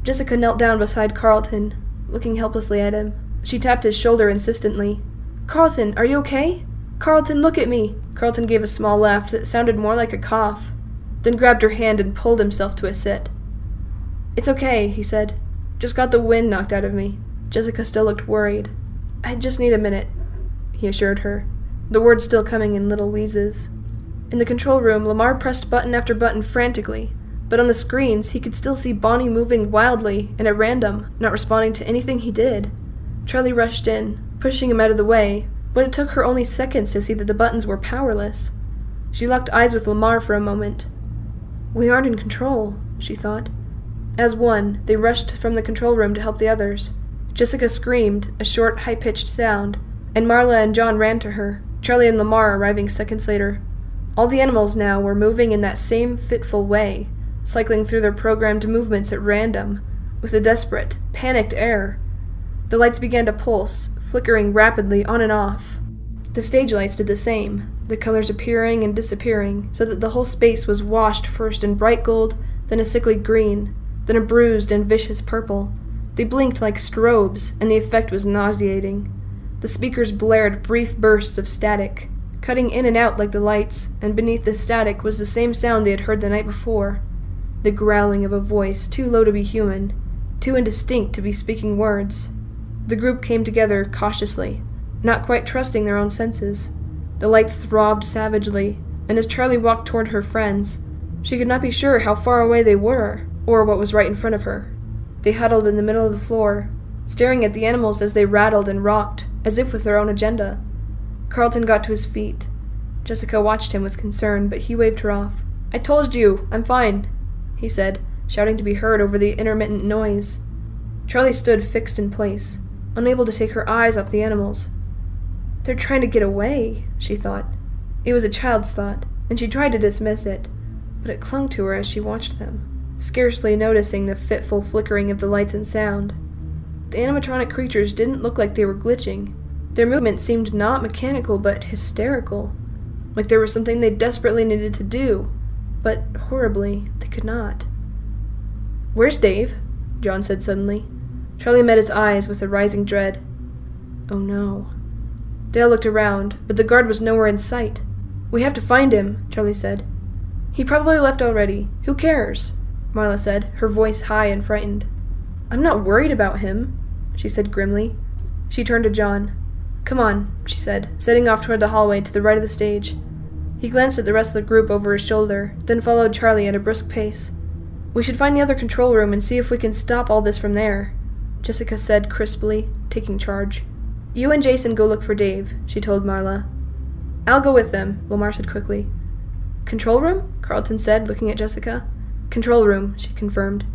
[SPEAKER 1] Jessica knelt down beside Carlton, looking helplessly at him. She tapped his shoulder insistently. "Carlton, are you okay? Carlton, look at me!" Carlton gave a small laugh that sounded more like a cough, then grabbed her hand and pulled himself to a sit. "It's okay," he said. "Just got the wind knocked out of me." Jessica still looked worried. "I just need a minute," he assured her, the words still coming in little wheezes. In the control room, Lamar pressed button after button frantically, but on the screens he could still see Bonnie moving wildly and at random, not responding to anything he did. Charlie rushed in, pushing him out of the way, but it took her only seconds to see that the buttons were powerless. She locked eyes with Lamar for a moment. "We aren't in control," she thought. As one, they rushed from the control room to help the others. Jessica screamed, a short, high-pitched sound, and Marla and John ran to her, Charlie and Lamar arriving seconds later. All the animals now were moving in that same fitful way, cycling through their programmed movements at random, with a desperate, panicked air. The lights began to pulse, flickering rapidly on and off. The stage lights did the same, the colors appearing and disappearing, so that the whole space was washed first in bright gold, then a sickly green, then a bruised and vicious purple. They blinked like strobes, and the effect was nauseating. The speakers blared brief bursts of static, cutting in and out like the lights, and beneath the static was the same sound they had heard the night before. The growling of a voice too low to be human, too indistinct to be speaking words. The group came together cautiously, not quite trusting their own senses. The lights throbbed savagely, and as Charlie walked toward her friends, she could not be sure how far away they were, or what was right in front of her. They huddled in the middle of the floor, staring at the animals as they rattled and rocked, as if with their own agenda. Carlton got to his feet. Jessica watched him with concern, but he waved her off. "I told you, I'm fine," he said, shouting to be heard over the intermittent noise. Charlie stood fixed in place, unable to take her eyes off the animals. "They're trying to get away," she thought. It was a child's thought, and she tried to dismiss it, but it clung to her as she watched them, scarcely noticing the fitful flickering of the lights and sound. The animatronic creatures didn't look like they were glitching. Their movement seemed not mechanical but hysterical, like there was something they desperately needed to do, but horribly they could not. "Where's Dave?" John said suddenly. Charlie met his eyes with a rising dread. Oh no. Dale looked around, but the guard was nowhere in sight. "We have to find him," Charlie said. "He probably left already. Who cares?" Marla said, her voice high and frightened. "I'm not worried about him," she said grimly. She turned to John. "Come on," she said, setting off toward the hallway to the right of the stage. He glanced at the rest of the group over his shoulder, then followed Charlie at a brisk pace. "We should find the other control room and see if we can stop all this from there," Jessica said crisply, taking charge. "You and Jason go look for Dave," she told Marla. "I'll go with them," Lamar said quickly. "Control room?" Carlton said, looking at Jessica. "Control room," she confirmed.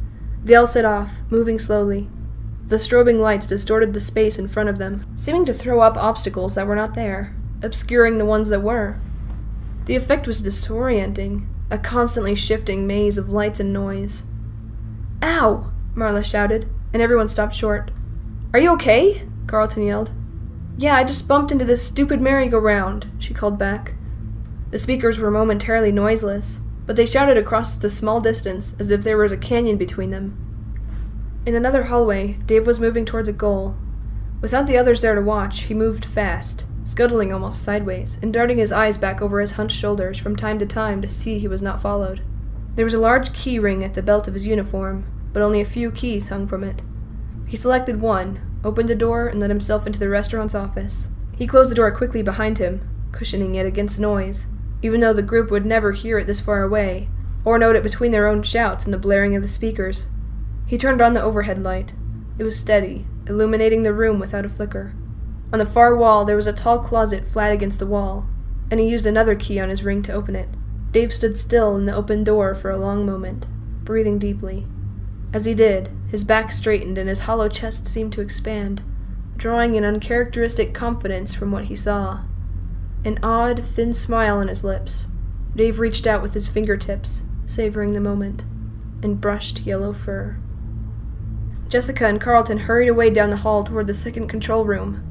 [SPEAKER 1] They all set off, moving slowly. The strobing lights distorted the space in front of them, seeming to throw up obstacles that were not there, obscuring the ones that were. The effect was disorienting, a constantly shifting maze of lights and noise. "Ow!" Marla shouted, and everyone stopped short. "Are you okay?" Carlton yelled. "Yeah, I just bumped into this stupid merry-go-round," she called back. The speakers were momentarily noiseless, but they shouted across the small distance as if there was a canyon between them. In another hallway, Dave was moving towards a goal. Without the others there to watch, he moved fast, scuttling almost sideways, and darting his eyes back over his hunched shoulders from time to time to see he was not followed. There was a large key ring at the belt of his uniform, but only a few keys hung from it. He selected one, opened a door, and let himself into the restaurant's office. He closed the door quickly behind him, cushioning it against noise, even though the group would never hear it this far away, or note it between their own shouts and the blaring of the speakers. He turned on the overhead light. It was steady, illuminating the room without a flicker. On the far wall there was a tall closet flat against the wall, and he used another key on his ring to open it. Dave stood still in the open door for a long moment, breathing deeply. As he did, his back straightened and his hollow chest seemed to expand, drawing an uncharacteristic confidence from what he saw. An odd, thin smile on his lips. Dave reached out with his fingertips, savoring the moment, and brushed yellow fur. Jessica and Carlton hurried away down the hall toward the second control room,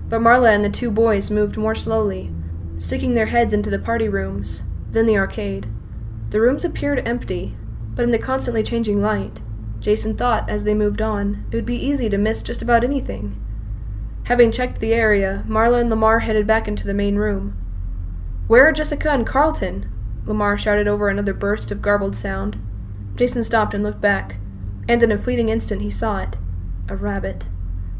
[SPEAKER 1] but Marla and the two boys moved more slowly, sticking their heads into the party rooms, then the arcade. The rooms appeared empty, but in the constantly changing light, Jason thought as they moved on, it would be easy to miss just about anything. Having checked the area, Marla and Lamar headed back into the main room. "Where are Jessica and Carlton?" Lamar shouted over another burst of garbled sound. Jason stopped and looked back, and in a fleeting instant he saw it. A rabbit.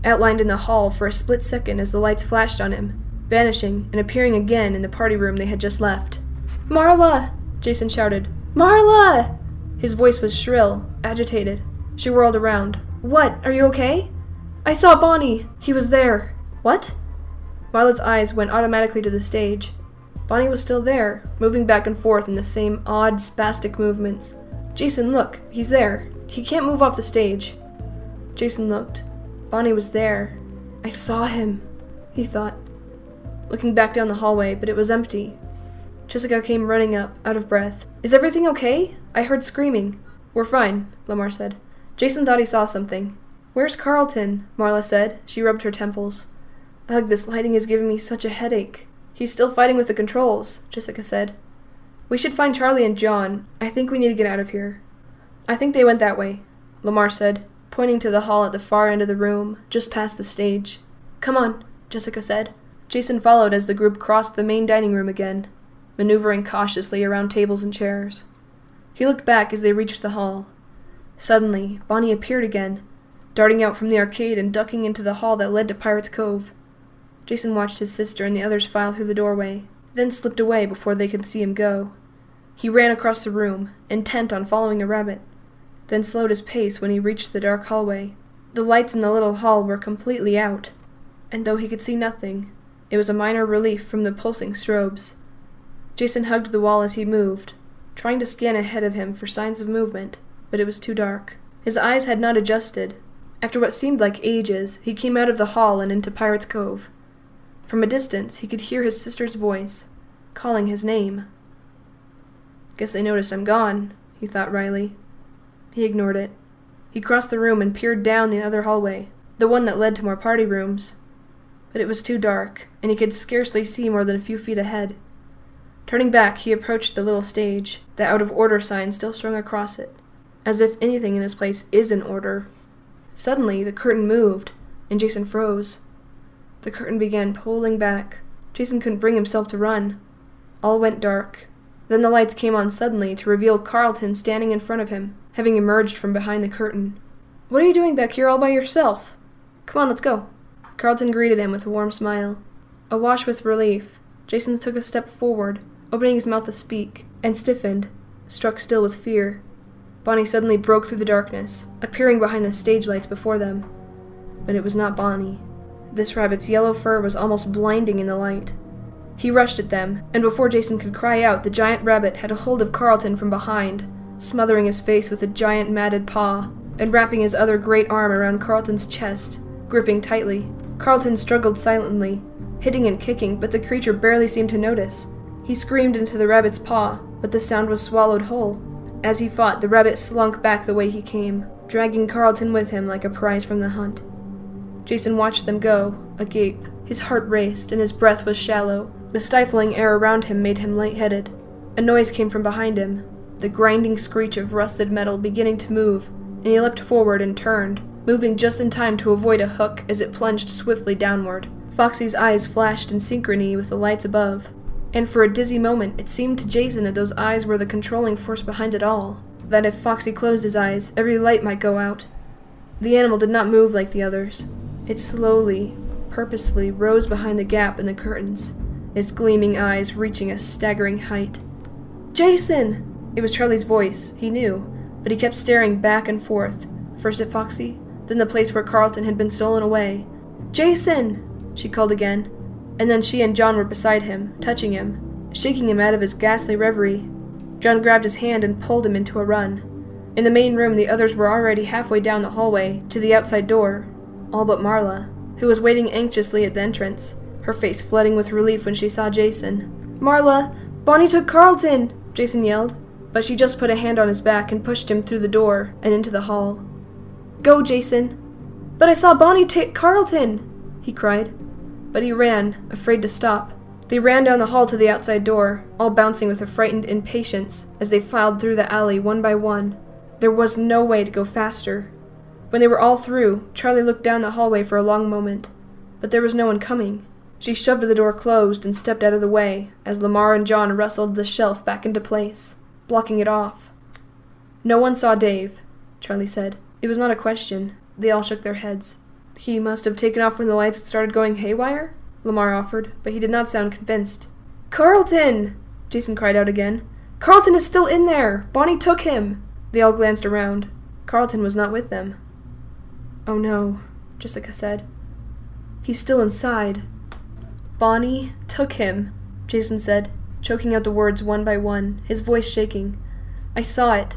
[SPEAKER 1] Outlined in the hall for a split second as the lights flashed on him, vanishing and appearing again in the party room they had just left. "Marla!" Jason shouted. "Marla!" His voice was shrill, agitated. She whirled around. "What? Are you okay?" "I saw Bonnie! He was there!" "What?" Marla's eyes went automatically to the stage. Bonnie was still there, moving back and forth in the same odd, spastic movements. "Jason, look! He's there! He can't move off the stage." Jason looked. Bonnie was there. "I saw him," he thought, looking back down the hallway, but it was empty. Jessica came running up, out of breath. "Is everything okay? I heard screaming." "We're fine," Lamar said. Jason thought he saw something. "Where's Carlton?" Marla said. She rubbed her temples. "Ugh, this lighting is giving me such a headache." "He's still fighting with the controls," Jessica said. "We should find Charlie and John. I think we need to get out of here." "I think they went that way," Lamar said, pointing to the hall at the far end of the room, just past the stage. "Come on." Jessica said. Jason followed as the group crossed the main dining room again, maneuvering cautiously around tables and chairs. He looked back as they reached the hall. Suddenly, Bonnie appeared again, darting out from the arcade and ducking into the hall that led to Pirate's Cove. Jason watched his sister and the others file through the doorway, then slipped away before they could see him go. He ran across the room, intent on following the rabbit, then slowed his pace when he reached the dark hallway. The lights in the little hall were completely out, and though he could see nothing, it was a minor relief from the pulsing strobes. Jason hugged the wall as he moved, trying to scan ahead of him for signs of movement, but it was too dark. His eyes had not adjusted. After what seemed like ages, he came out of the hall and into Pirate's Cove. From a distance, he could hear his sister's voice, calling his name. "Guess they noticed I'm gone," he thought wryly. He ignored it. He crossed the room and peered down the other hallway, the one that led to more party rooms. But it was too dark, and he could scarcely see more than a few feet ahead. Turning back, he approached the little stage, the out-of-order sign still strung across it, as if anything in this place is in order. Suddenly, the curtain moved, and Jason froze. The curtain began pulling back. Jason couldn't bring himself to run. All went dark. Then the lights came on suddenly to reveal Carlton standing in front of him, having emerged from behind the curtain. "What are you doing back here all by yourself? Come on, let's go." Carlton greeted him with a warm smile. Awash with relief, Jason took a step forward, opening his mouth to speak, and stiffened, struck still with fear. Bonnie suddenly broke through the darkness, appearing behind the stage lights before them. But it was not Bonnie. This rabbit's yellow fur was almost blinding in the light. He rushed at them, and before Jason could cry out, the giant rabbit had a hold of Carlton from behind, smothering his face with a giant matted paw, and wrapping his other great arm around Carlton's chest, gripping tightly. Carlton struggled silently, hitting and kicking, but the creature barely seemed to notice. He screamed into the rabbit's paw, but the sound was swallowed whole. As he fought, the rabbit slunk back the way he came, dragging Carlton with him like a prize from the hunt. Jason watched them go, agape. His heart raced, and his breath was shallow. The stifling air around him made him lightheaded. A noise came from behind him, the grinding screech of rusted metal beginning to move, and he leapt forward and turned, moving just in time to avoid a hook as it plunged swiftly downward. Foxy's eyes flashed in synchrony with the lights above, and for a dizzy moment it seemed to Jason that those eyes were the controlling force behind it all, that if Foxy closed his eyes, every light might go out. The animal did not move like the others. It slowly, purposefully rose behind the gap in the curtains, its gleaming eyes reaching a staggering height. "Jason!" It was Charlie's voice, he knew, but he kept staring back and forth, first at Foxy, then the place where Carlton had been stolen away. "Jason!" she called again, and then she and John were beside him, touching him, shaking him out of his ghastly reverie. John grabbed his hand and pulled him into a run. In the main room, the others were already halfway down the hallway to the outside door, all but Marla, who was waiting anxiously at the entrance, her face flooding with relief when she saw Jason. "Marla, Bonnie took Carlton!" Jason yelled, but she just put a hand on his back and pushed him through the door and into the hall. "Go, Jason!" "But I saw Bonnie take Carlton!" he cried. But he ran, afraid to stop. They ran down the hall to the outside door, all bouncing with a frightened impatience as they filed through the alley one by one. There was no way to go faster. When they were all through, Charlie looked down the hallway for a long moment, but there was no one coming. She shoved the door closed and stepped out of the way as Lamar and John wrestled the shelf back into place, blocking it off. "No one saw Dave," Charlie said. It was not a question. They all shook their heads. "He must have taken off when the lights started going haywire?" Lamar offered, but he did not sound convinced. "Carlton!" Jason cried out again. "Carlton is still in there! Bonnie took him!" They all glanced around. Carlton was not with them. "Oh no," Jessica said. "He's still inside." "Bonnie took him," Jason said, choking out the words one by one, his voice shaking. "I saw it.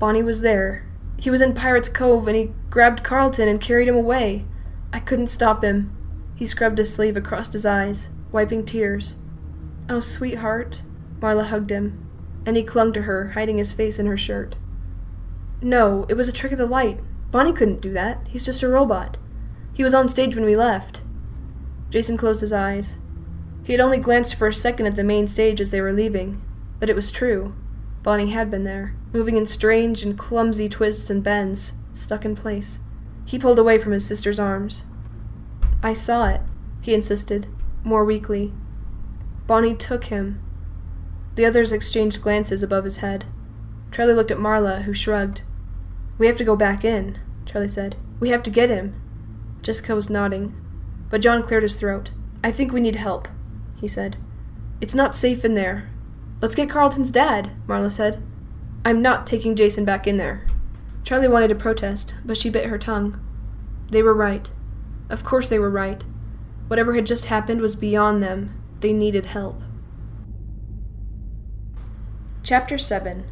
[SPEAKER 1] Bonnie was there. He was in Pirate's Cove, and he grabbed Carlton and carried him away. I couldn't stop him." He scrubbed his sleeve across his eyes, wiping tears. "Oh, sweetheart." Marla hugged him, and he clung to her, hiding his face in her shirt. "No, it was a trick of the light. Bonnie couldn't do that. He's just a robot. He was on stage when we left." Jason closed his eyes. He had only glanced for a second at the main stage as they were leaving, but it was true. Bonnie had been there, moving in strange and clumsy twists and bends, stuck in place. He pulled away from his sister's arms. "I saw it," he insisted, more weakly. Bonnie took him. The others exchanged glances above his head. Charlie looked at Marla, who shrugged. "We have to go back in," Charlie said. "We have to get him." Jessica was nodding, but John cleared his throat. "I think we need help," he said. "It's not safe in there." "Let's get Carlton's dad," Marla said. "I'm not taking Jason back in there." Charlie wanted to protest, but she bit her tongue. They were right. Of course they were right. Whatever had just happened was beyond them. They needed help. Chapter 7.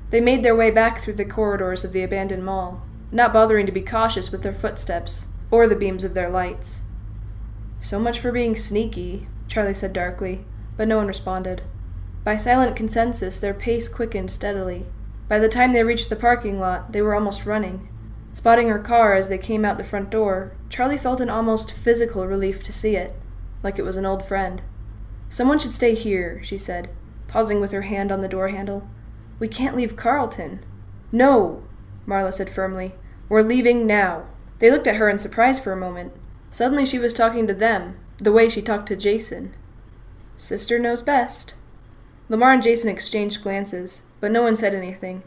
[SPEAKER 1] They made their way back through the corridors of the abandoned mall, not bothering to be cautious with their footsteps, or the beams of their lights. "So much for being sneaky," Charlie said darkly, but no one responded. By silent consensus, their pace quickened steadily. By the time they reached the parking lot, they were almost running. Spotting her car as they came out the front door, Charlie felt an almost physical relief to see it, like it was an old friend. "Someone should stay here," she said, pausing with her hand on the door handle. "We can't leave Carlton." "No," Marla said firmly. "We're leaving now." They looked at her in surprise for a moment. Suddenly she was talking to them, the way she talked to Jason. Sister knows best. Lamar and Jason exchanged glances, but no one said anything.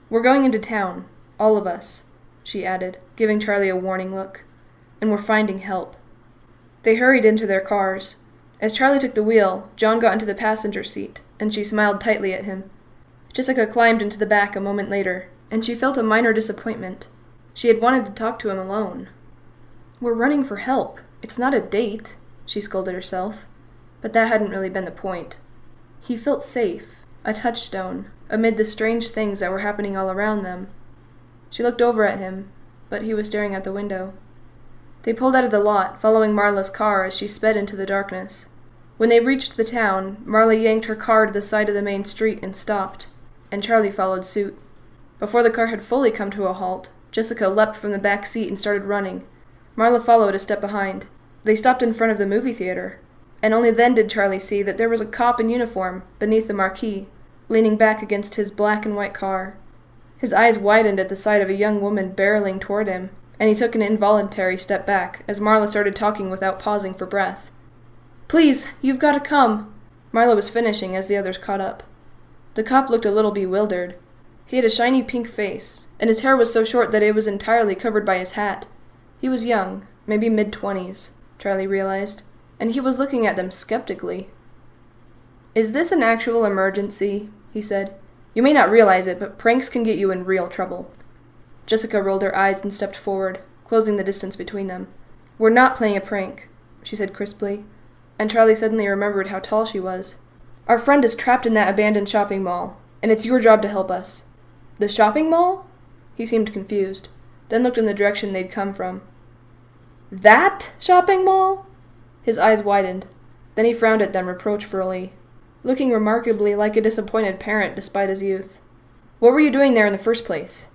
[SPEAKER 1] "We're going into town, all of us," she added, giving Charlie a warning look. "And we're finding help." They hurried into their cars. As Charlie took the wheel, John got into the passenger seat, and she smiled tightly at him. Jessica climbed into the back a moment later, and she felt a minor disappointment. She had wanted to talk to him alone. "We're running for help. It's not a date," she scolded herself. But that hadn't really been the point. He felt safe, a touchstone, amid the strange things that were happening all around them. She looked over at him, but he was staring out the window. They pulled out of the lot, following Marla's car as she sped into the darkness. When they reached the town, Marla yanked her car to the side of the main street and stopped, and Charlie followed suit. Before the car had fully come to a halt, Jessica leapt from the back seat and started running. Marla followed a step behind. They stopped in front of the movie theater, and only then did Charlie see that there was a cop in uniform beneath the marquee, leaning back against his black and white car. His eyes widened at the sight of a young woman barreling toward him, and he took an involuntary step back as Marla started talking without pausing for breath. "Please, you've got to come." Marla was finishing as the others caught up. The cop looked a little bewildered. He had a shiny pink face, and his hair was so short that it was entirely covered by his hat. He was young, maybe mid-20s, Charlie realized, and he was looking at them skeptically. "Is this an actual emergency?" he said. "You may not realize it, but pranks can get you in real trouble." Jessica rolled her eyes and stepped forward, closing the distance between them. "We're not playing a prank," she said crisply, and Charlie suddenly remembered how tall she was. "Our friend is trapped in that abandoned shopping mall, and it's your job to help us." "The shopping mall?" He seemed confused, then looked in the direction they'd come from. "That shopping mall?" His eyes widened. Then he frowned at them reproachfully, looking remarkably like a disappointed parent despite his youth. "What were you doing there in the first place?"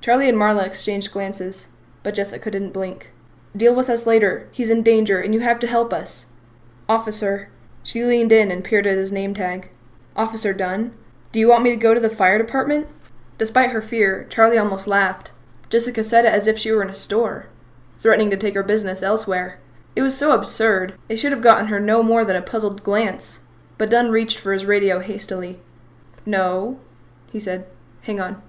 [SPEAKER 1] Charlie and Marla exchanged glances, but Jessica didn't blink. "Deal with us later. He's in danger, and you have to help us." "Officer." She leaned in and peered at his name tag. "Officer Dunn? Do you want me to go to the fire department?" Despite her fear, Charlie almost laughed. Jessica said it as if she were in a store, threatening to take her business elsewhere. It was so absurd, it should have gotten her no more than a puzzled glance, but Dunn reached for his radio hastily. "No," he said. "Hang on."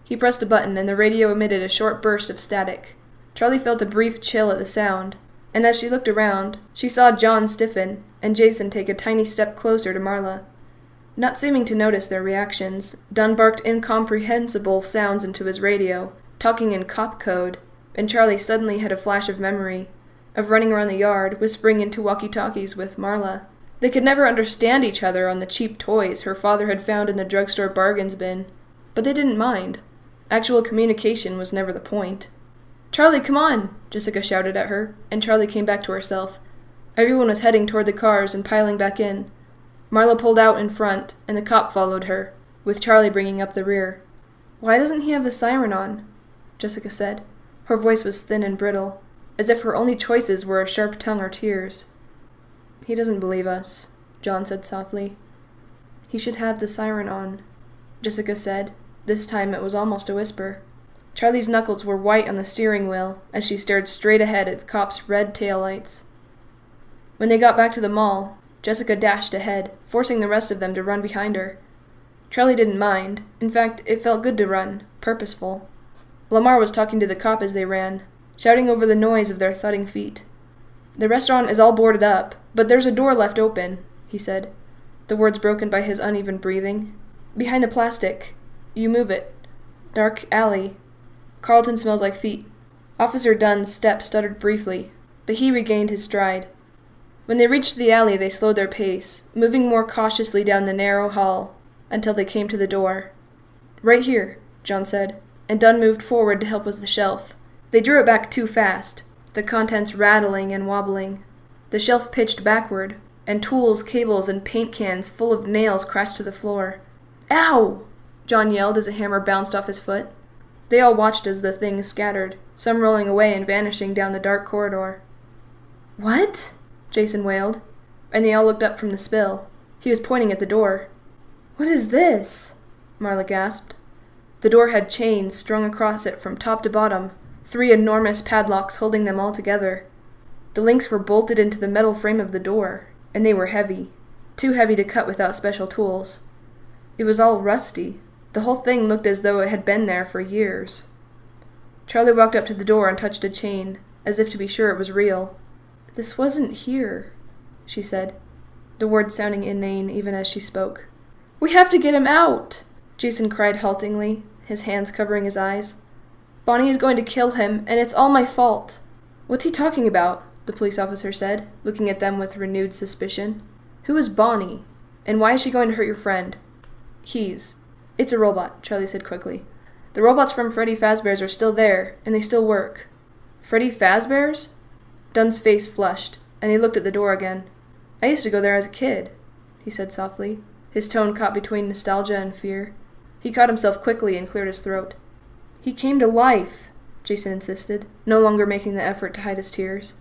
[SPEAKER 1] He pressed a button, and the radio emitted a short burst of static. Charlie felt a brief chill at the sound, and as she looked around, she saw John stiffen, and Jason take a tiny step closer to Marla. Not seeming to notice their reactions, Dunn barked incomprehensible sounds into his radio, talking in cop code, and Charlie suddenly had a flash of memory, of running around the yard, whispering into walkie-talkies with Marla. They could never understand each other on the cheap toys her father had found in the drugstore bargains bin, but they didn't mind. Actual communication was never the point. "Charlie, come on!" Jessica shouted at her, and Charlie came back to herself. Everyone was heading toward the cars and piling back in. Marla pulled out in front, and the cop followed her, with Charlie bringing up the rear. "Why doesn't he have the siren on?" Jessica said. Her voice was thin and brittle, as if her only choices were a sharp tongue or tears. "He doesn't believe us," John said softly. "He should have the siren on," Jessica said. This time it was almost a whisper. Charlie's knuckles were white on the steering wheel as she stared straight ahead at the cop's red taillights. When they got back to the mall, Jessica dashed ahead, forcing the rest of them to run behind her. Charlie didn't mind. In fact, it felt good to run, purposeful. Lamar was talking to the cop as they ran, shouting over the noise of their thudding feet. "The restaurant is all boarded up, but there's a door left open," he said, the words broken by his uneven breathing. "Behind the plastic. You move it. Dark alley. Carlton smells like feet." Officer Dunn's step stuttered briefly, but he regained his stride. When they reached the alley, they slowed their pace, moving more cautiously down the narrow hall, until they came to the door. "Right here," John said, and Dunn moved forward to help with the shelf. They drew it back too fast, the contents rattling and wobbling. The shelf pitched backward, and tools, cables, and paint cans full of nails crashed to the floor. "Ow!" John yelled as a hammer bounced off his foot. They all watched as the things scattered, some rolling away and vanishing down the dark corridor. "What?" Jason wailed, and they all looked up from the spill. He was pointing at the door. "What is this?" Marla gasped. The door had chains strung across it from top to bottom, 3 enormous padlocks holding them all together. The links were bolted into the metal frame of the door, and they were heavy, too heavy to cut without special tools. It was all rusty. The whole thing looked as though it had been there for years. Charlie walked up to the door and touched a chain, as if to be sure it was real. "This wasn't here," she said, the words sounding inane even as she spoke. "We have to get him out!" Jason cried haltingly, his hands covering his eyes. "Bonnie is going to kill him, and it's all my fault." "What's he talking about?" the police officer said, looking at them with renewed suspicion. "Who is Bonnie? And why is she going to hurt your friend?" It's a robot," Charlie said quickly. "The robots from Freddy Fazbear's are still there, and they still work." "Freddy Fazbear's?" Dunn's face flushed, and he looked at the door again. "I used to go there as a kid," he said softly, his tone caught between nostalgia and fear. He caught himself quickly and cleared his throat. "He came to life," Jason insisted, no longer making the effort to hide his tears.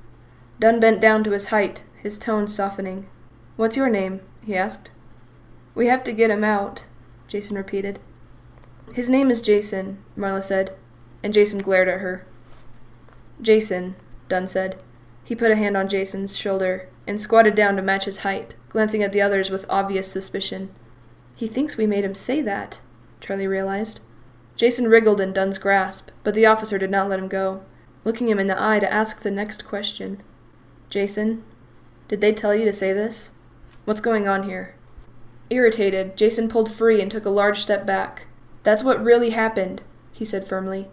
[SPEAKER 1] Dunn bent down to his height, his tone softening. "What's your name?" he asked. "We have to get him out," Jason repeated. "His name is Jason," Marla said, and Jason glared at her. "Jason," Dunn said. He put a hand on Jason's shoulder and squatted down to match his height, glancing at the others with obvious suspicion. "He thinks we made him say that," Charlie realized. Jason wriggled in Dunn's grasp, but the officer did not let him go, looking him in the eye to ask the next question. "Jason, did they tell you to say this? What's going on here?" Irritated, Jason pulled free and took a large step back. "That's what really happened," he said firmly.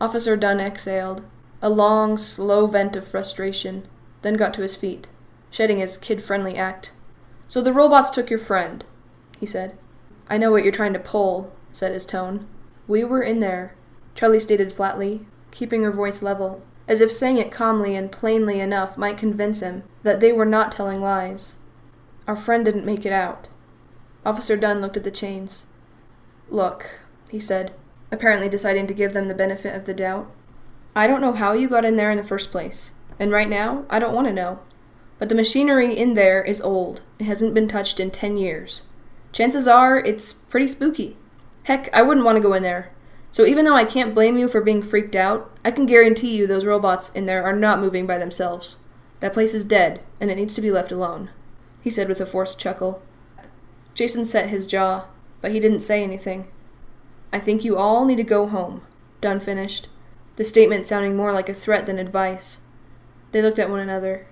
[SPEAKER 1] Officer Dunn exhaled, a long, slow vent of frustration, then got to his feet, shedding his kid-friendly act. "So the robots took your friend," he said. "I know what you're trying to pull," said his tone. "We were in there," Charlie stated flatly, keeping her voice level, as if saying it calmly and plainly enough might convince him that they were not telling lies. "Our friend didn't make it out." Officer Dunn looked at the chains. "Look," he said, apparently deciding to give them the benefit of the doubt. "I don't know how you got in there in the first place, and right now, I don't want to know. But the machinery in there is old. It hasn't been touched in 10 years. Chances are, it's pretty spooky. Heck, I wouldn't want to go in there. So even though I can't blame you for being freaked out, I can guarantee you those robots in there are not moving by themselves. That place is dead, and it needs to be left alone," he said with a forced chuckle. Jason set his jaw, but he didn't say anything. "I think you all need to go home," Dunn finished, the statement sounding more like a threat than advice. They looked at one another.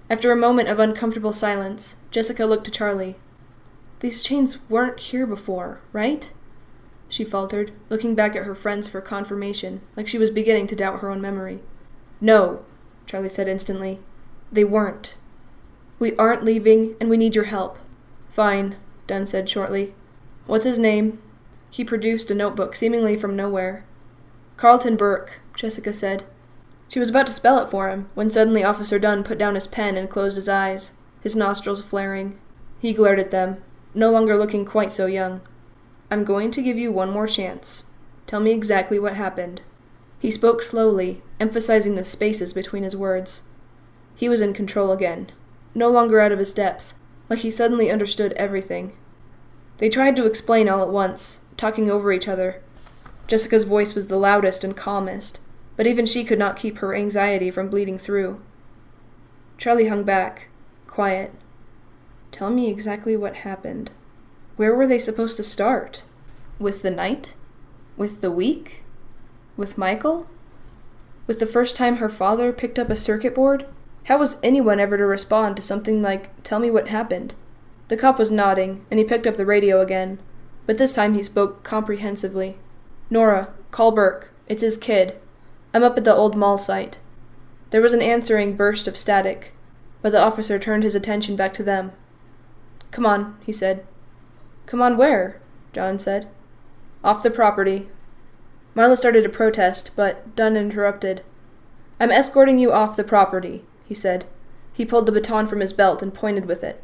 [SPEAKER 1] After a moment of uncomfortable silence, Jessica looked to Charlie. "These chains weren't here before, right?" she faltered, looking back at her friends for confirmation, like she was beginning to doubt her own memory. "No," Charlie said instantly. "They weren't. We aren't leaving, and we need your help." "Fine," Dunn said shortly. "What's his name?" He produced a notebook, seemingly from nowhere. "Carlton Burke," Jessica said. She was about to spell it for him, when suddenly Officer Dunn put down his pen and closed his eyes, his nostrils flaring. He glared at them, no longer looking quite so young. "I'm going to give you one more chance. Tell me exactly what happened." He spoke slowly, emphasizing the spaces between his words. He was in control again, no longer out of his depth, like he suddenly understood everything. They tried to explain all at once, talking over each other. Jessica's voice was the loudest and calmest, but even she could not keep her anxiety from bleeding through. Charlie hung back, Quiet. Tell me exactly what happened. Where were they supposed to start? With the night? With the week? With Michael? With the first time her father picked up a circuit board? How was anyone ever to respond to something like, "Tell me what happened"? The cop was nodding, and he picked up the radio again, but this time he spoke comprehensively. "Nora, call Burke. It's his kid. I'm up at the old mall site." There was an answering burst of static, but the officer turned his attention back to them. "Come on," he said. "Come on where?" John said. "Off the property." Marla started to protest, but Dunn interrupted. "I'm escorting you off the property," he said. He pulled the baton from his belt and pointed with it.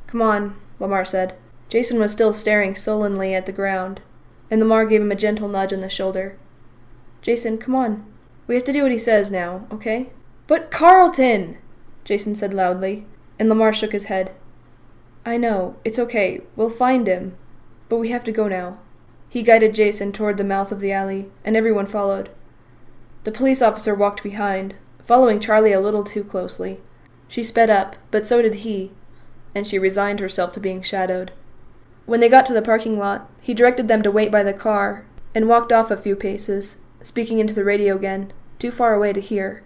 [SPEAKER 1] "Come on," Lamar said. Jason was still staring sullenly at the ground, and Lamar gave him a gentle nudge on the shoulder. "Jason, come on. We have to do what he says now, okay?" "But Carlton!" Jason said loudly, and Lamar shook his head. "I know. It's okay. We'll find him. But we have to go now." He guided Jason toward the mouth of the alley, and everyone followed. The police officer walked behind, following Charlie a little too closely. She sped up, but so did he, and she resigned herself to being shadowed. When they got to the parking lot, he directed them to wait by the car, and walked off a few paces, speaking into the radio again, too far away to hear.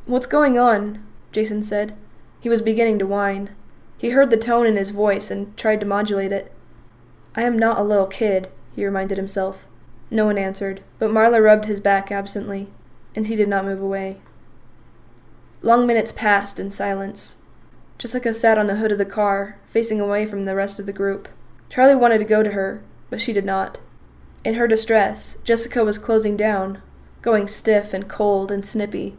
[SPEAKER 1] "What's going on?" Jason said. He was beginning to whine. He heard the tone in his voice and tried to modulate it. "I am not a little kid," he reminded himself. No one answered, but Marla rubbed his back absently, and he did not move away. Long minutes passed in silence. Jessica sat on the hood of the car, facing away from the rest of the group. Charlie wanted to go to her, but she did not. In her distress, Jessica was closing down, going stiff and cold and snippy,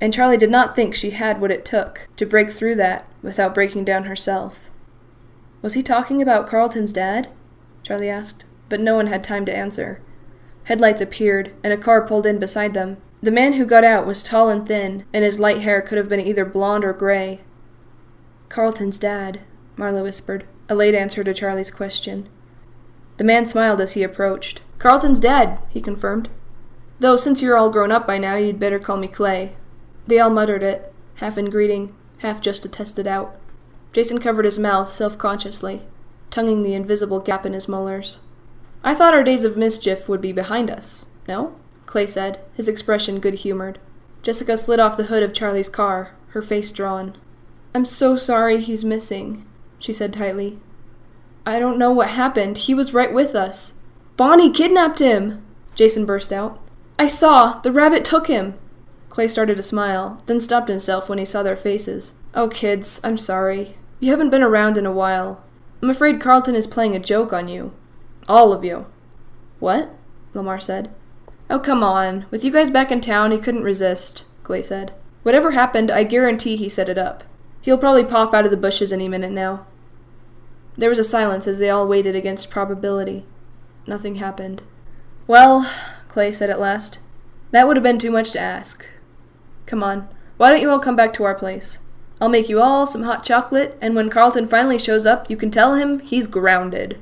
[SPEAKER 1] and Charlie did not think she had what it took to break through that without breaking down herself. "Was he talking about Carlton's dad?" Charlie asked, but no one had time to answer. Headlights appeared, and a car pulled in beside them. The man who got out was tall and thin, and his light hair could have been either blonde or gray. "Carlton's dad," Marla whispered, a late answer to Charlie's question. The man smiled as he approached. "Carlton's dad," he confirmed. "Though since you're all grown up by now, you'd better call me Clay." They all muttered it, half in greeting, half just to test it out. Jason covered his mouth self-consciously, tonguing the invisible gap in his molars. "I thought our days of mischief would be behind us, no?" Clay said, his expression good-humored. Jessica slid off the hood of Charlie's car, her face drawn. "I'm so sorry he's missing," she said tightly. "I don't know what happened. He was right with us." "Bonnie kidnapped him!" Jason burst out. "I saw! The rabbit took him!" Clay started to smile, then stopped himself when he saw their faces. "Oh, kids, I'm sorry. You haven't been around in a while. I'm afraid Carlton is playing a joke on you. All of you." "What?" Lamar said. "Oh, come on. With you guys back in town, he couldn't resist," Clay said. "Whatever happened, I guarantee he set it up. He'll probably pop out of the bushes any minute now." There was a silence as they all waited against probability. Nothing happened. "Well," Clay said at last, "that would have been too much to ask. Come on, why don't you all come back to our place? I'll make you all some hot chocolate, and when Carlton finally shows up, you can tell him he's grounded."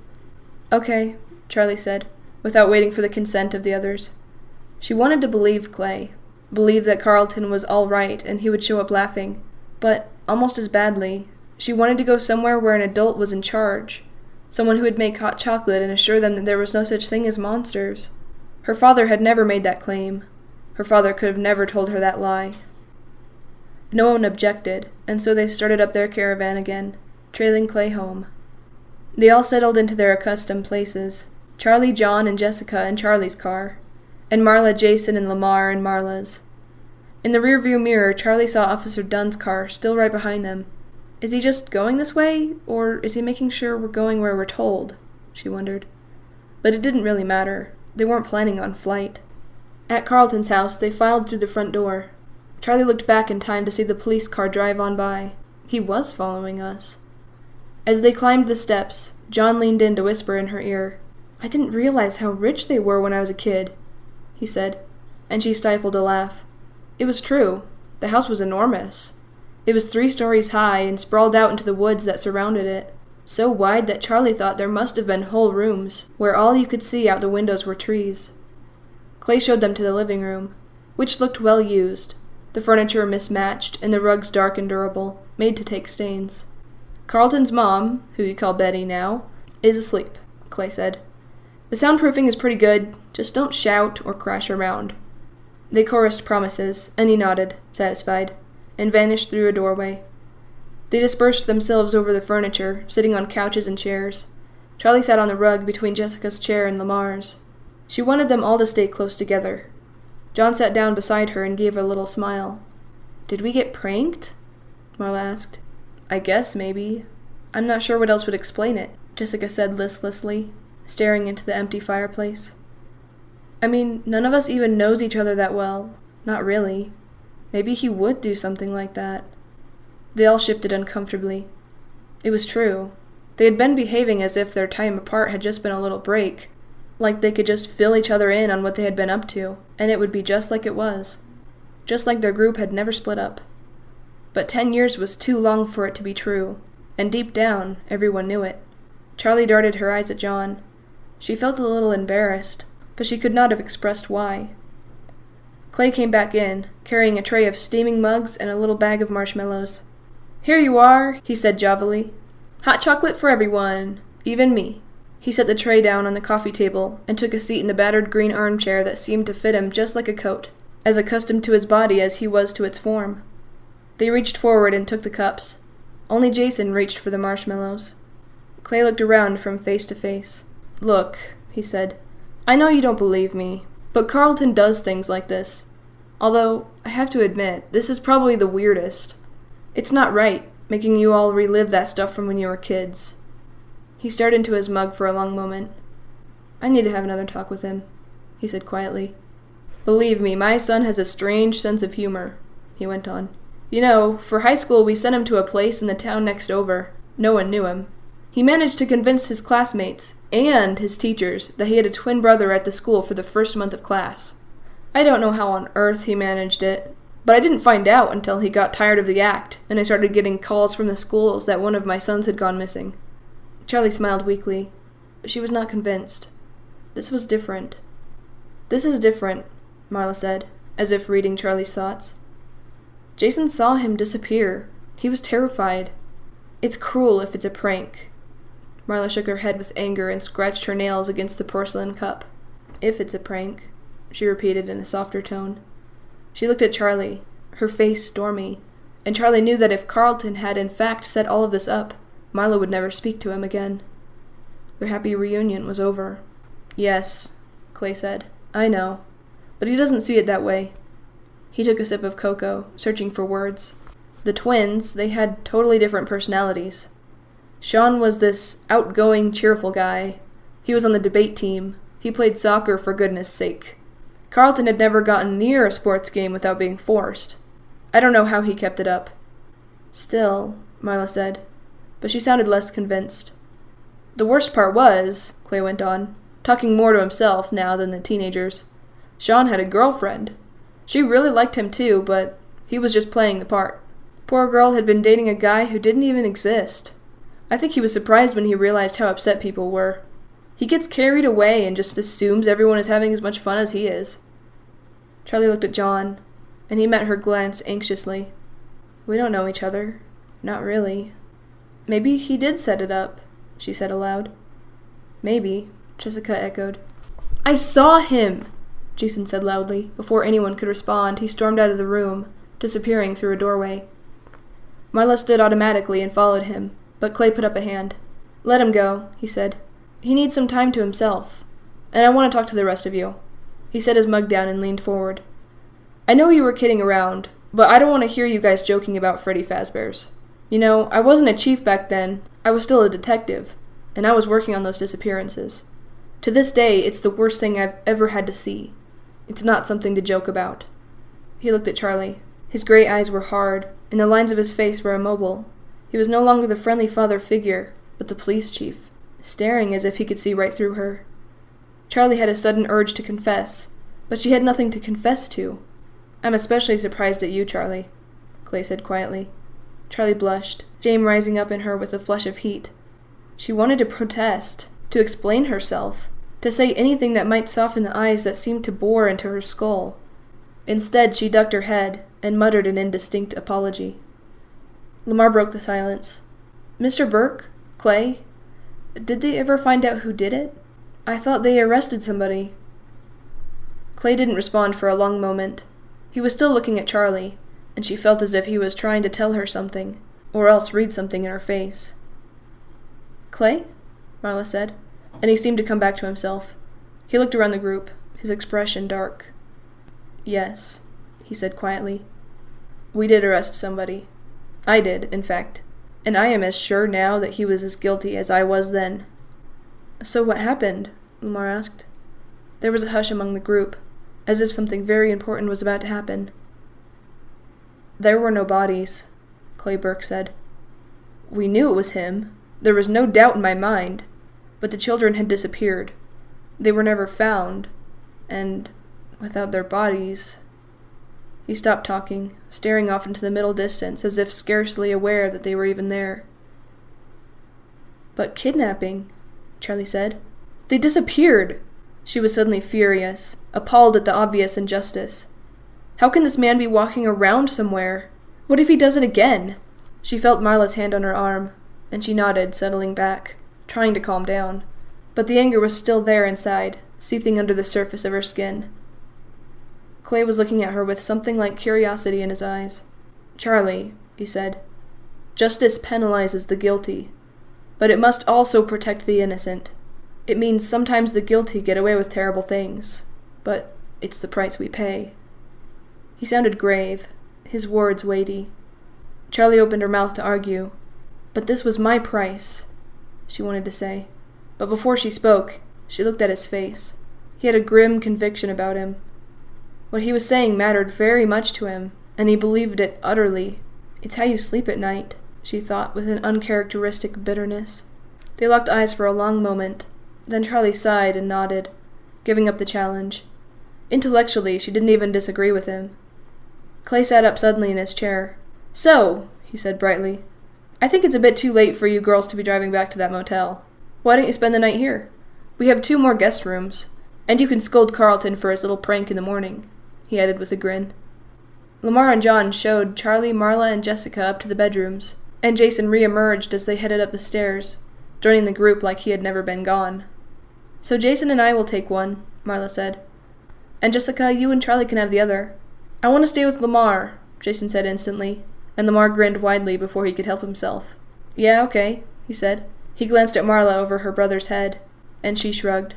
[SPEAKER 1] "Okay," Charlie said, without waiting for the consent of the others. She wanted to believe Clay, believe that Carlton was all right and he would show up laughing, but, almost as badly, she wanted to go somewhere where an adult was in charge, someone who would make hot chocolate and assure them that there was no such thing as monsters. Her father had never made that claim. Her father could have never told her that lie. No one objected, and so they started up their caravan again, trailing Clay home. They all settled into their accustomed places, Charlie, John, and Jessica in Charlie's car, and Marla, Jason, and Lamar in Marla's. In the rearview mirror, Charlie saw Officer Dunn's car still right behind them. "Is he just going this way, or is he making sure we're going where we're told?" she wondered. But it didn't really matter. They weren't planning on flight. At Carlton's house, they filed through the front door. Charlie looked back in time to see the police car drive on by. He was following us. As they climbed the steps, John leaned in to whisper in her ear. "I didn't realize how rich they were when I was a kid," he said, and she stifled a laugh. It was true. The house was enormous. It was 3 stories high and sprawled out into the woods that surrounded it, so wide that Charlie thought there must have been whole rooms, where all you could see out the windows were trees. Clay showed them to the living room, which looked well used. the furniture mismatched, and the rugs dark and durable, made to take stains. Carlton's mom, who you call Betty now, is asleep, Clay said. The soundproofing is pretty good, just don't shout or crash around. They chorused promises, and he nodded, satisfied, and vanished through a doorway. They dispersed themselves over the furniture, sitting on couches and chairs. Charlie sat on the rug between Jessica's chair and Lamar's. She wanted them all to stay close together. John sat down beside her and gave her a little smile. "Did we get pranked?" Marla asked. "I guess, maybe. I'm not sure what else would explain it," Jessica said listlessly, staring into the empty fireplace. "I mean, none of us even knows each other that well. Not really. Maybe he would do something like that." They all shifted uncomfortably. It was true. They had been behaving as if their time apart had just been a little break, like they could just fill each other in on what they had been up to, and it would be just like it was. Just like their group had never split up. But 10 years was too long for it to be true, and deep down, everyone knew it. Charlie darted her eyes at John. She felt a little embarrassed, but she could not have expressed why. Clay came back in, carrying a tray of steaming mugs and a little bag of marshmallows. "Here you are," he said jovially. "Hot chocolate for everyone, even me." He set the tray down on the coffee table and took a seat in the battered green armchair that seemed to fit him just like a coat, as accustomed to his body as he was to its form. They reached forward and took the cups. Only Jason reached for the marshmallows. Clay looked around from face to face. "Look," he said, "I know you don't believe me, but Carlton does things like this. Although, I have to admit, this is probably the weirdest. It's not right, making you all relive that stuff from when you were kids." He stared into his mug for a long moment. "I need to have another talk with him," he said quietly. "Believe me, my son has a strange sense of humor," he went on. "You know, for high school we sent him to a place in the town next over. No one knew him. He managed to convince his classmates and his teachers that he had a twin brother at the school for the first month of class. I don't know how on earth he managed it, but I didn't find out until he got tired of the act, and I started getting calls from the schools that one of my sons had gone missing." Charlie smiled weakly, but she was not convinced. This was different. "This is different," Marla said, as if reading Charlie's thoughts. "Jason saw him disappear. He was terrified. It's cruel if it's a prank." Marla shook her head with anger and scratched her nails against the porcelain cup. "If it's a prank," she repeated in a softer tone. She looked at Charlie, her face stormy, and Charlie knew that if Carlton had in fact set all of this up, Marla would never speak to him again. Their happy reunion was over. "Yes," Clay said, "I know. But he doesn't see it that way." He took a sip of cocoa, searching for words. The twins, they had totally different personalities. Sean was this outgoing, cheerful guy. He was on the debate team. He played soccer for goodness sake. Carlton had never gotten near a sports game without being forced. I don't know how he kept it up. "Still," Marla said, but she sounded less convinced. "The worst part was," Clay went on, talking more to himself now than the teenagers, "Sean had a girlfriend. She really liked him too, but he was just playing the part. Poor girl had been dating a guy who didn't even exist. I think he was surprised when he realized how upset people were. He gets carried away and just assumes everyone is having as much fun as he is." Charlie looked at John, and he met her glance anxiously. "We don't know each other. Not really." "Maybe he did set it up," she said aloud. "Maybe," Jessica echoed. "I saw him!" Jason said loudly. Before anyone could respond, he stormed out of the room, disappearing through a doorway. Marla stood automatically and followed him, but Clay put up a hand. "Let him go," he said. "He needs some time to himself. And I want to talk to the rest of you." He set his mug down and leaned forward. "I know you were kidding around, but I don't want to hear you guys joking about Freddy Fazbear's. You know, I wasn't a chief back then. I was still a detective, and I was working on those disappearances. To this day, it's the worst thing I've ever had to see. It's not something to joke about." He looked at Charlie. His gray eyes were hard, and the lines of his face were immobile. He was no longer the friendly father figure, but the police chief, staring as if he could see right through her. Charlie had a sudden urge to confess, but she had nothing to confess to. "I'm especially surprised at you, Charlie," Clay said quietly. Charlie blushed, shame rising up in her with a flush of heat. She wanted to protest, to explain herself, to say anything that might soften the eyes that seemed to bore into her skull. Instead, she ducked her head and muttered an indistinct apology. Lamar broke the silence. Mr. Burke? Clay? Did they ever find out who did it? I thought they arrested somebody. Clay didn't respond for a long moment. He was still looking at Charlie, and she felt as if he was trying to tell her something, or else read something in her face. Clay? Marla said, and he seemed to come back to himself. He looked around the group, his expression dark. Yes, he said quietly. We did arrest somebody. I did, in fact, and I am as sure now that he was as guilty as I was then. So what happened? Lamar asked. There was a hush among the group, as if something very important was about to happen. There were no bodies, Clay Burke said. We knew it was him. There was no doubt in my mind, but the children had disappeared. They were never found, and without their bodies... He stopped talking, staring off into the middle distance as if scarcely aware that they were even there. But kidnapping, Charlie said. They disappeared! She was suddenly furious, appalled at the obvious injustice. How can this man be walking around somewhere? What if he does it again? She felt Marla's hand on her arm, and she nodded, settling back, trying to calm down. But the anger was still there inside, seething under the surface of her skin. Clay was looking at her with something like curiosity in his eyes. Charlie, he said, justice penalizes the guilty, but it must also protect the innocent. It means sometimes the guilty get away with terrible things, but it's the price we pay. He sounded grave, his words weighty. Charlie opened her mouth to argue. But this was my price, she wanted to say. But before she spoke, she looked at his face. He had a grim conviction about him. What he was saying mattered very much to him, and he believed it utterly. It's how you sleep at night, she thought with an uncharacteristic bitterness. They locked eyes for a long moment. Then Charlie sighed and nodded, giving up the challenge. Intellectually, she didn't even disagree with him. Clay sat up suddenly in his chair. So, he said brightly, I think it's a bit too late for you girls to be driving back to that motel. Why don't you spend the night here? We have 2 more guest rooms, and you can scold Carlton for his little prank in the morning, he added with a grin. Lamar and John showed Charlie, Marla, and Jessica up to the bedrooms, and Jason re-emerged as they headed up the stairs, joining the group like he had never been gone. So Jason and I will take one, Marla said. And Jessica, you and Charlie can have the other. I want to stay with Lamar, Jason said instantly, and Lamar grinned widely before he could help himself. Yeah, okay, he said. He glanced at Marla over her brother's head, and she shrugged.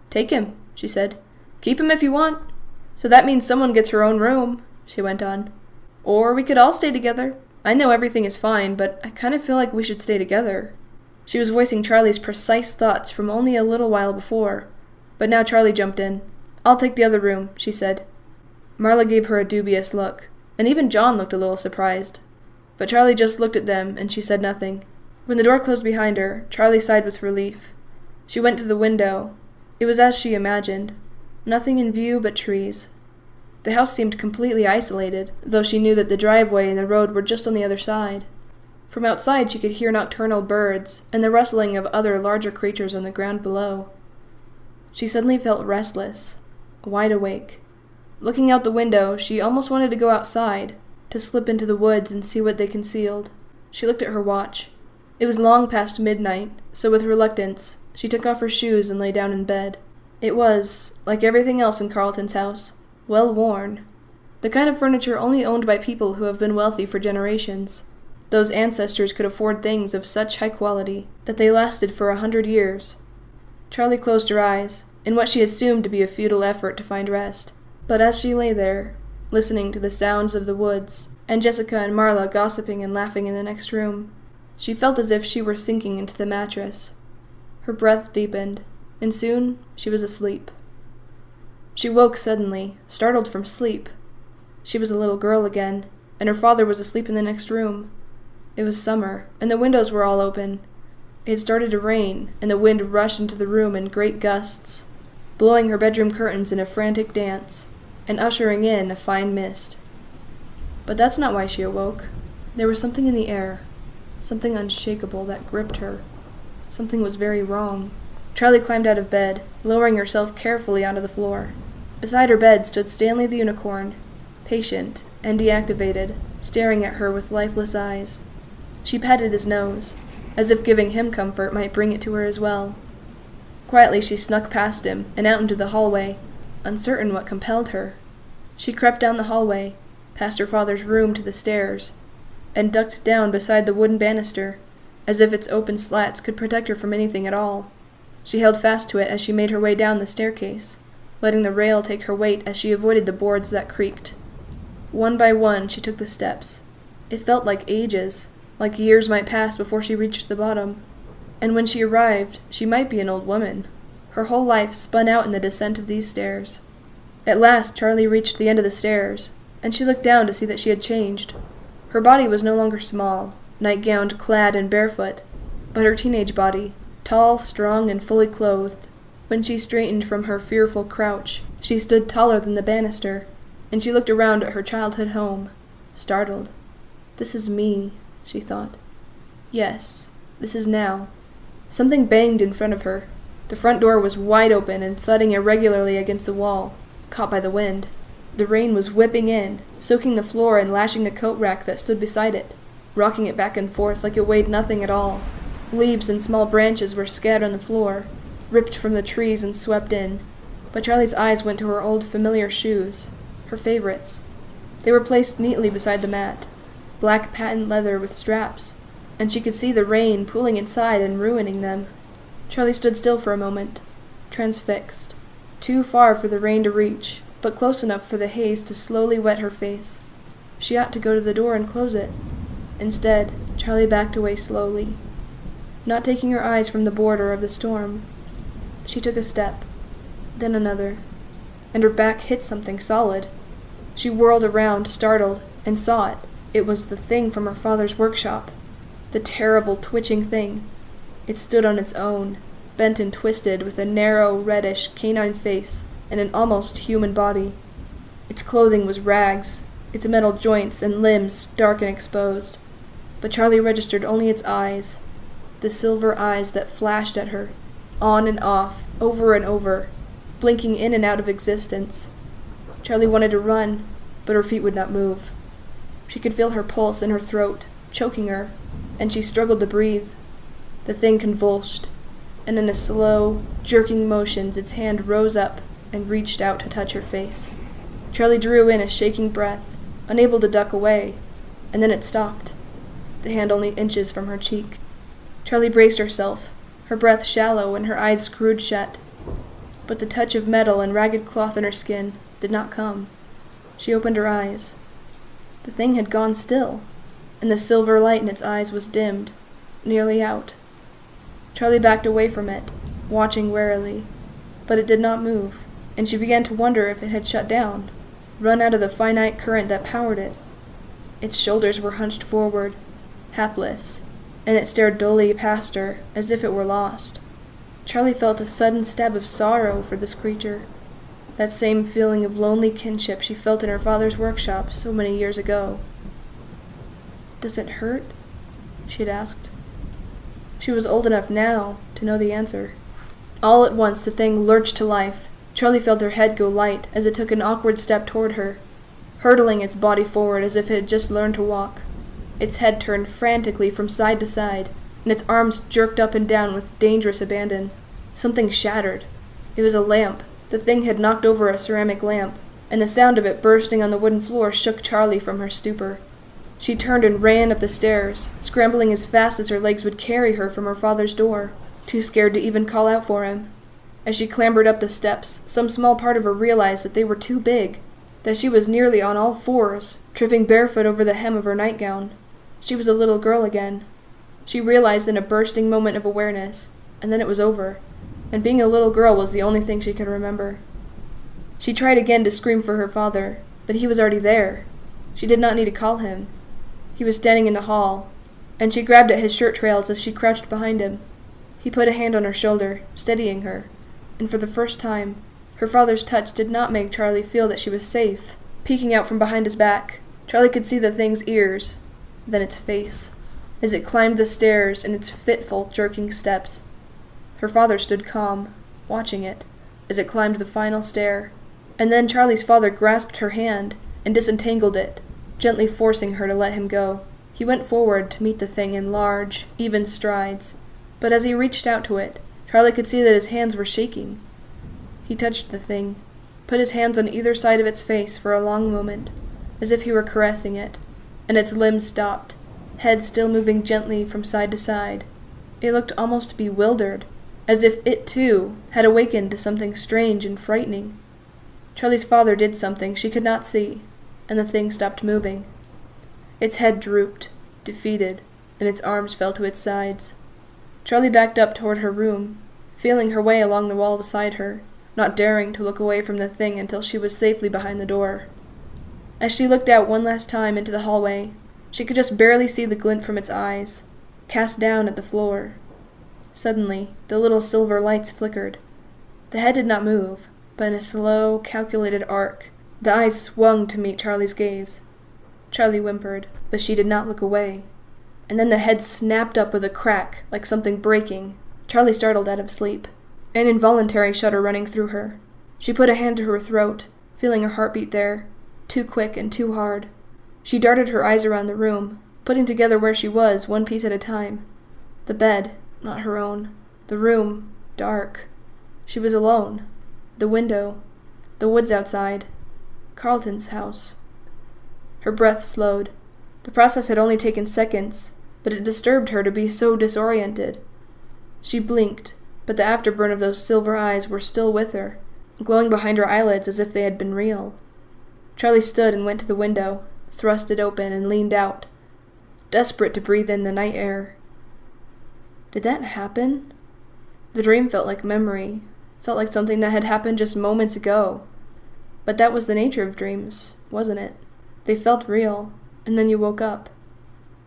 [SPEAKER 1] Take him, she said. Keep him if you want. So that means someone gets her own room, she went on. Or we could all stay together. I know everything is fine, but I kind of feel like we should stay together. She was voicing Charlie's precise thoughts from only a little while before, but now Charlie jumped in. I'll take the other room, she said. Marla gave her a dubious look, and even John looked a little surprised. But Charlie just looked at them, and she said nothing. When the door closed behind her, Charlie sighed with relief. She went to the window. It was as she imagined. Nothing in view but trees. The house seemed completely isolated, though she knew that the driveway and the road were just on the other side. From outside she could hear nocturnal birds and the rustling of other larger creatures on the ground below. She suddenly felt restless, wide awake. Looking out the window, she almost wanted to go outside, to slip into the woods and see what they concealed. She looked at her watch. It was long past midnight, so with reluctance, she took off her shoes and lay down in bed. It was, like everything else in Carlton's house, well worn. The kind of furniture only owned by people who have been wealthy for generations. Those ancestors could afford things of such high quality that they lasted for 100 years. Charlie closed her eyes, in what she assumed to be a futile effort to find rest. But as she lay there, listening to the sounds of the woods, and Jessica and Marla gossiping and laughing in the next room, she felt as if she were sinking into the mattress. Her breath deepened, and soon she was asleep. She woke suddenly, startled from sleep. She was a little girl again, and her father was asleep in the next room. It was summer, and the windows were all open. It had started to rain, and the wind rushed into the room in great gusts, blowing her bedroom curtains in a frantic dance, and ushering in a fine mist. But that's not why she awoke. There was something in the air, something unshakable that gripped her. Something was very wrong. Charlie climbed out of bed, lowering herself carefully onto the floor. Beside her bed stood Stanley the unicorn, patient and deactivated, staring at her with lifeless eyes. She patted his nose, as if giving him comfort might bring it to her as well. Quietly she snuck past him and out into the hallway, uncertain what compelled her. She crept down the hallway, past her father's room to the stairs, and ducked down beside the wooden banister, as if its open slats could protect her from anything at all. She held fast to it as she made her way down the staircase, letting the rail take her weight as she avoided the boards that creaked. One by one she took the steps. It felt like ages, like years might pass before she reached the bottom. And when she arrived, she might be an old woman. Her whole life spun out in the descent of these stairs. At last Charlie reached the end of the stairs, and she looked down to see that she had changed. Her body was no longer small, night-gowned, clad, and barefoot, but her teenage body, tall, strong, and fully clothed. When she straightened from her fearful crouch, she stood taller than the banister, and she looked around at her childhood home, startled. "This is me," she thought. "Yes, this is now." Something banged in front of her. The front door was wide open and thudding irregularly against the wall, caught by the wind. The rain was whipping in, soaking the floor and lashing the coat rack that stood beside it, rocking it back and forth like it weighed nothing at all. Leaves and small branches were scattered on the floor, ripped from the trees and swept in. But Charlie's eyes went to her old familiar shoes, her favorites. They were placed neatly beside the mat, black patent leather with straps, and she could see the rain pooling inside and ruining them. Charlie stood still for a moment, transfixed, too far for the rain to reach, but close enough for the haze to slowly wet her face. She ought to go to the door and close it. Instead, Charlie backed away slowly, not taking her eyes from the border of the storm. She took a step, then another, and her back hit something solid. She whirled around, startled, and saw it. It was the thing from her father's workshop. The terrible, twitching thing. It stood on its own, bent and twisted, with a narrow, reddish, canine face and an almost human body. Its clothing was rags, its metal joints and limbs stark and exposed. But Charlie registered only its eyes, the silver eyes that flashed at her, on and off, over and over, blinking in and out of existence. Charlie wanted to run, but her feet would not move. She could feel her pulse in her throat, choking her, and she struggled to breathe. The thing convulsed, and in a slow, jerking motions its hand rose up and reached out to touch her face. Charlie drew in a shaking breath, unable to duck away, and then it stopped, the hand only inches from her cheek. Charlie braced herself, her breath shallow and her eyes screwed shut. But the touch of metal and ragged cloth in her skin did not come. She opened her eyes. The thing had gone still, and the silver light in its eyes was dimmed, nearly out. Charlie backed away from it, watching warily, but it did not move, and she began to wonder if it had shut down, run out of the finite current that powered it. Its shoulders were hunched forward, hapless, and it stared dully past her, as if it were lost. Charlie felt a sudden stab of sorrow for this creature, that same feeling of lonely kinship she felt in her father's workshop so many years ago. "Does it hurt?" she had asked. She was old enough now to know the answer. All at once the thing lurched to life. Charlie felt her head go light as it took an awkward step toward her, hurtling its body forward as if it had just learned to walk. Its head turned frantically from side to side, and its arms jerked up and down with dangerous abandon. Something shattered. It was a lamp. The thing had knocked over a ceramic lamp, and the sound of it bursting on the wooden floor shook Charlie from her stupor. She turned and ran up the stairs, scrambling as fast as her legs would carry her from her father's door, too scared to even call out for him. As she clambered up the steps, some small part of her realized that they were too big, that she was nearly on all fours, tripping barefoot over the hem of her nightgown. She was a little girl again. She realized in a bursting moment of awareness, and then it was over, and being a little girl was the only thing she could remember. She tried again to scream for her father, but he was already there. She did not need to call him. He was standing in the hall, and she grabbed at his shirt trails as she crouched behind him. He put a hand on her shoulder, steadying her, and for the first time, her father's touch did not make Charlie feel that she was safe. Peeking out from behind his back, Charlie could see the thing's ears, then its face, as it climbed the stairs in its fitful, jerking steps. Her father stood calm, watching it, as it climbed the final stair, And then Charlie's father grasped her hand and disentangled it, gently forcing her to let him go. He went forward to meet the thing in large, even strides, but as he reached out to it, Charlie could see that his hands were shaking. He touched the thing, put his hands on either side of its face for a long moment, as if he were caressing it, and its limbs stopped, head still moving gently from side to side. It looked almost bewildered, as if it, too, had awakened to something strange and frightening. Charlie's father did something she could not see, and the thing stopped moving. Its head drooped, defeated, and its arms fell to its sides. Charlie backed up toward her room, feeling her way along the wall beside her, not daring to look away from the thing until she was safely behind the door. As she looked out one last time into the hallway, she could just barely see the glint from its eyes, cast down at the floor. Suddenly, the little silver lights flickered. The head did not move, but in a slow, calculated arc, the eyes swung to meet Charlie's gaze. Charlie whimpered, but she did not look away. And then the head snapped up with a crack, like something breaking. Charlie startled out of sleep, an involuntary shudder running through her. She put a hand to her throat, feeling her heartbeat there, too quick and too hard. She darted her eyes around the room, putting together where she was, one piece at a time. The bed, not her own. The room, dark. She was alone. The window. The woods outside. Carlton's house. Her breath slowed. The process had only taken seconds, but it disturbed her to be so disoriented. She blinked, but the afterburn of those silver eyes were still with her, glowing behind her eyelids as if they had been real. Charlie stood and went to the window, thrust it open, and leaned out, desperate to breathe in the night air. Did that happen? The dream felt like memory, felt like something that had happened just moments ago. But that was the nature of dreams, wasn't it? They felt real, and then you woke up.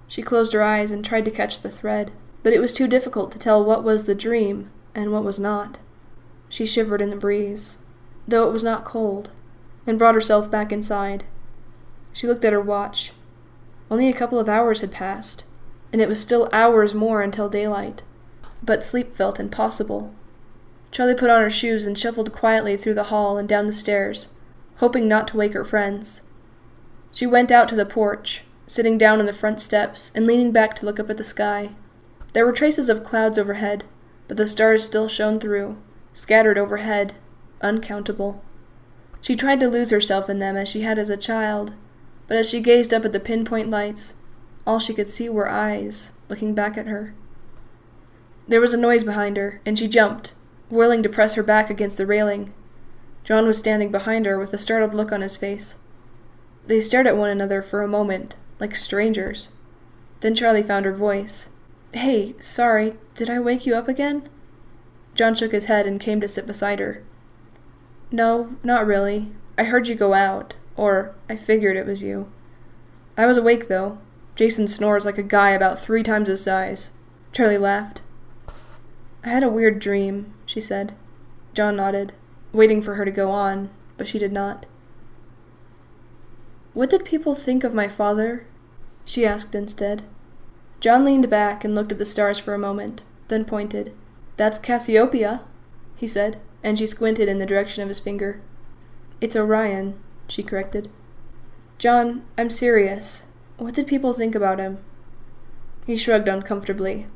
[SPEAKER 1] She closed her eyes and tried to catch the thread, but it was too difficult to tell what was the dream and what was not. She shivered in the breeze, though it was not cold, and brought herself back inside. She looked at her watch. Only a couple of hours had passed, and it was still hours more until daylight, but sleep felt impossible. Charlie put on her shoes and shuffled quietly through the hall and down the stairs, hoping not to wake her friends. She went out to the porch, sitting down on the front steps and leaning back to look up at the sky. There were traces of clouds overhead, but the stars still shone through, scattered overhead, uncountable. She tried to lose herself in them as she had as a child, but as she gazed up at the pinpoint lights, all she could see were eyes looking back at her. There was a noise behind her, and she jumped, whirling to press her back against the railing. John was standing behind her with a startled look on his face. They stared at one another for a moment, like strangers. Then Charlie found her voice. "Hey, sorry, did I wake you up again?" John shook his head and came to sit beside her. "No, not really. I heard you go out, or I figured it was you. I was awake, though. Jason snores like a guy about 3 times his size." Charlie laughed. "I had a weird dream," she said. John nodded, waiting for her to go on, but she did not. "What did people think of my father?" she asked instead. John leaned back and looked at the stars for a moment, then pointed. "That's Cassiopeia," he said, and she squinted in the direction of his finger. "It's Orion," she corrected. "John, I'm serious. What did people think about him?" He shrugged uncomfortably.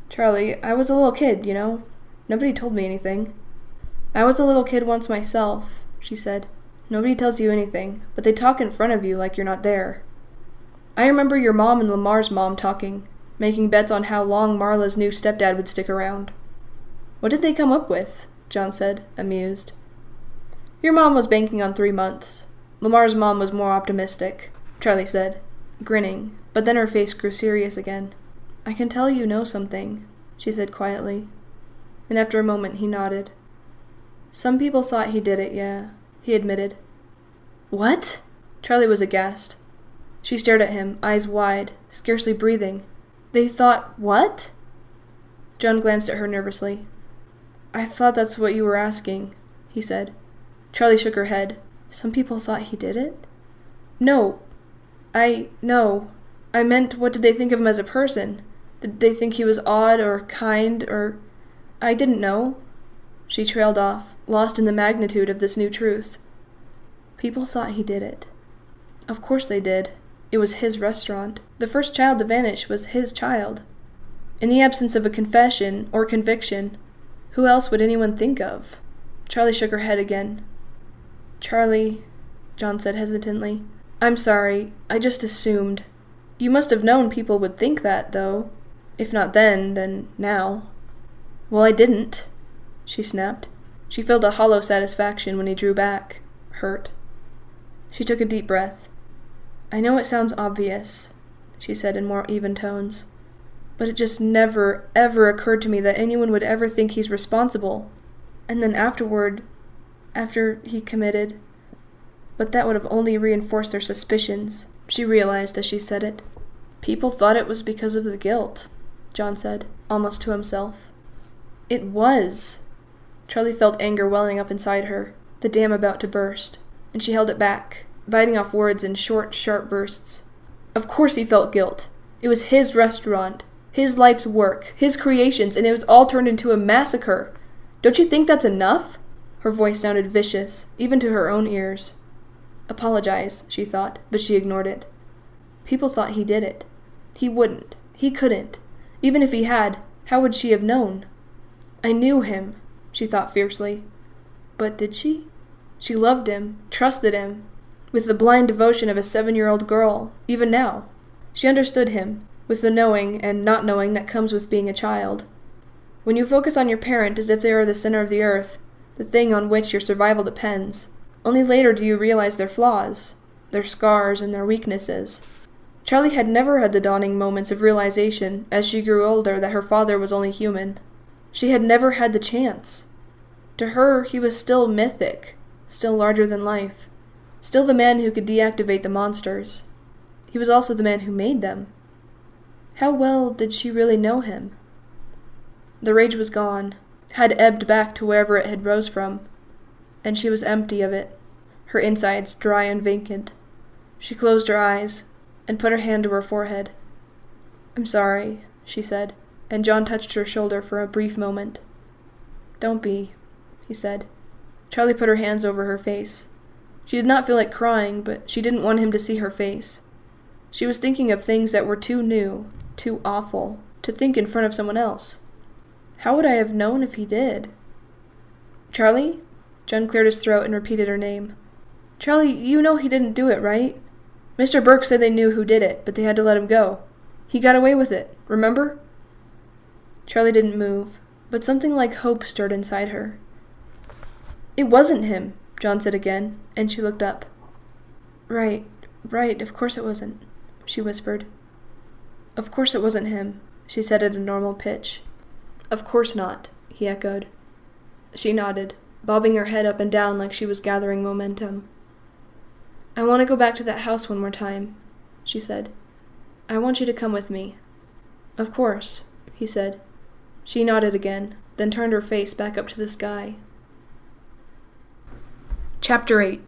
[SPEAKER 1] "Charlie, I was a little kid, you know. Nobody told me anything." "I was a little kid once myself," she said. "Nobody tells you anything, but they talk in front of you like you're not there. I remember your mom and Lamar's mom talking, making bets on how long Marla's new stepdad would stick around." "What did they come up with?" John said, amused. "Your mom was banking on 3 months. Lamar's mom was more optimistic," Charlie said, grinning, but then her face grew serious again. "I can tell you know something," she said quietly. And after a moment he nodded. "Some people thought he did it, yeah," he admitted. "What?" Charlie was aghast. She stared at him, eyes wide, scarcely breathing. "They thought what?" John glanced at her nervously. "I thought that's what you were asking," he said. Charlie shook her head. "Some people thought he did it?" No. I meant, what did they think of him as a person? Did they think he was odd or kind or... I didn't know." She trailed off, lost in the magnitude of this new truth. People thought he did it. Of course they did. It was his restaurant. The first child to vanish was his child. In the absence of a confession or conviction, who else would anyone think of? Charlie shook her head again. Charlie, John said hesitantly, I'm sorry, I just assumed. You must have known people would think that, though. If not then now. Well, I didn't, she snapped. She felt a hollow satisfaction when he drew back, hurt. She took a deep breath. I know it sounds obvious, she said in more even tones, but it just never, ever occurred to me that anyone would ever think he's responsible. And then after he committed. But that would have only reinforced their suspicions, she realized as she said it. People thought it was because of the guilt, John said, almost to himself. It was. Charlie felt anger welling up inside her, the dam about to burst, and she held it back, biting off words in short, sharp bursts. Of course he felt guilt. It was his restaurant, his life's work, his creations, and it was all turned into a massacre. Don't you think that's enough? Her voice sounded vicious, even to her own ears. Apologize, she thought, but she ignored it. People thought he did it. He wouldn't. He couldn't. Even if he had, how would she have known? I knew him, she thought fiercely. But did she? She loved him, trusted him, with the blind devotion of a 7-year-old girl, even now. She understood him, with the knowing and not knowing that comes with being a child. When you focus on your parent as if they are the center of the earth, the thing on which your survival depends, only later do you realize their flaws, their scars, and their weaknesses. Charlie had never had the dawning moments of realization as she grew older that her father was only human. She had never had the chance. To her, he was still mythic, still larger than life, still the man who could deactivate the monsters. He was also the man who made them. How well did she really know him? The rage was gone, had ebbed back to wherever it had rose from, and she was empty of it, her insides dry and vacant. She closed her eyes and put her hand to her forehead. I'm sorry, she said, and John touched her shoulder for a brief moment. Don't be, he said. Charlie put her hands over her face. She did not feel like crying, but she didn't want him to see her face. She was thinking of things that were too new, too awful, to think in front of someone else. How would I have known if he did? Charlie? John cleared his throat and repeated her name. Charlie, you know he didn't do it, right? Mr. Burke said they knew who did it, but they had to let him go. He got away with it, remember? Charlie didn't move, but something like hope stirred inside her. It wasn't him, John said again, and she looked up. Right, of course it wasn't, she whispered. Of course it wasn't him, she said at a normal pitch. Of course not, he echoed. She nodded, bobbing her head up and down like she was gathering momentum. I want to go back to that house one more time, she said. I want you to come with me. Of course, he said. She nodded again, then turned her face back up to the sky. Chapter 8.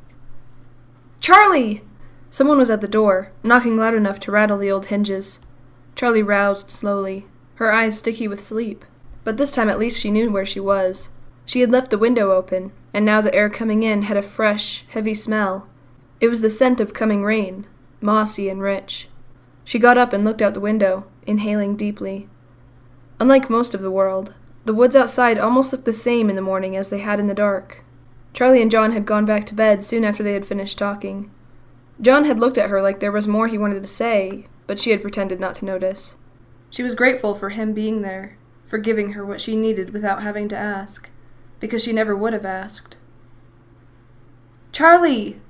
[SPEAKER 1] Charlie! Someone was at the door, knocking loud enough to rattle the old hinges. Charlie roused slowly, her eyes sticky with sleep. But this time at least she knew where she was. She had left the window open, and now the air coming in had a fresh, heavy smell. It was the scent of coming rain, mossy and rich. She got up and looked out the window, inhaling deeply. Unlike most of the world, the woods outside almost looked the same in the morning as they had in the dark. Charlie and John had gone back to bed soon after they had finished talking. John had looked at her like there was more he wanted to say, but she had pretended not to notice. She was grateful for him being there, for giving her what she needed without having to ask, because she never would have asked. Charlie!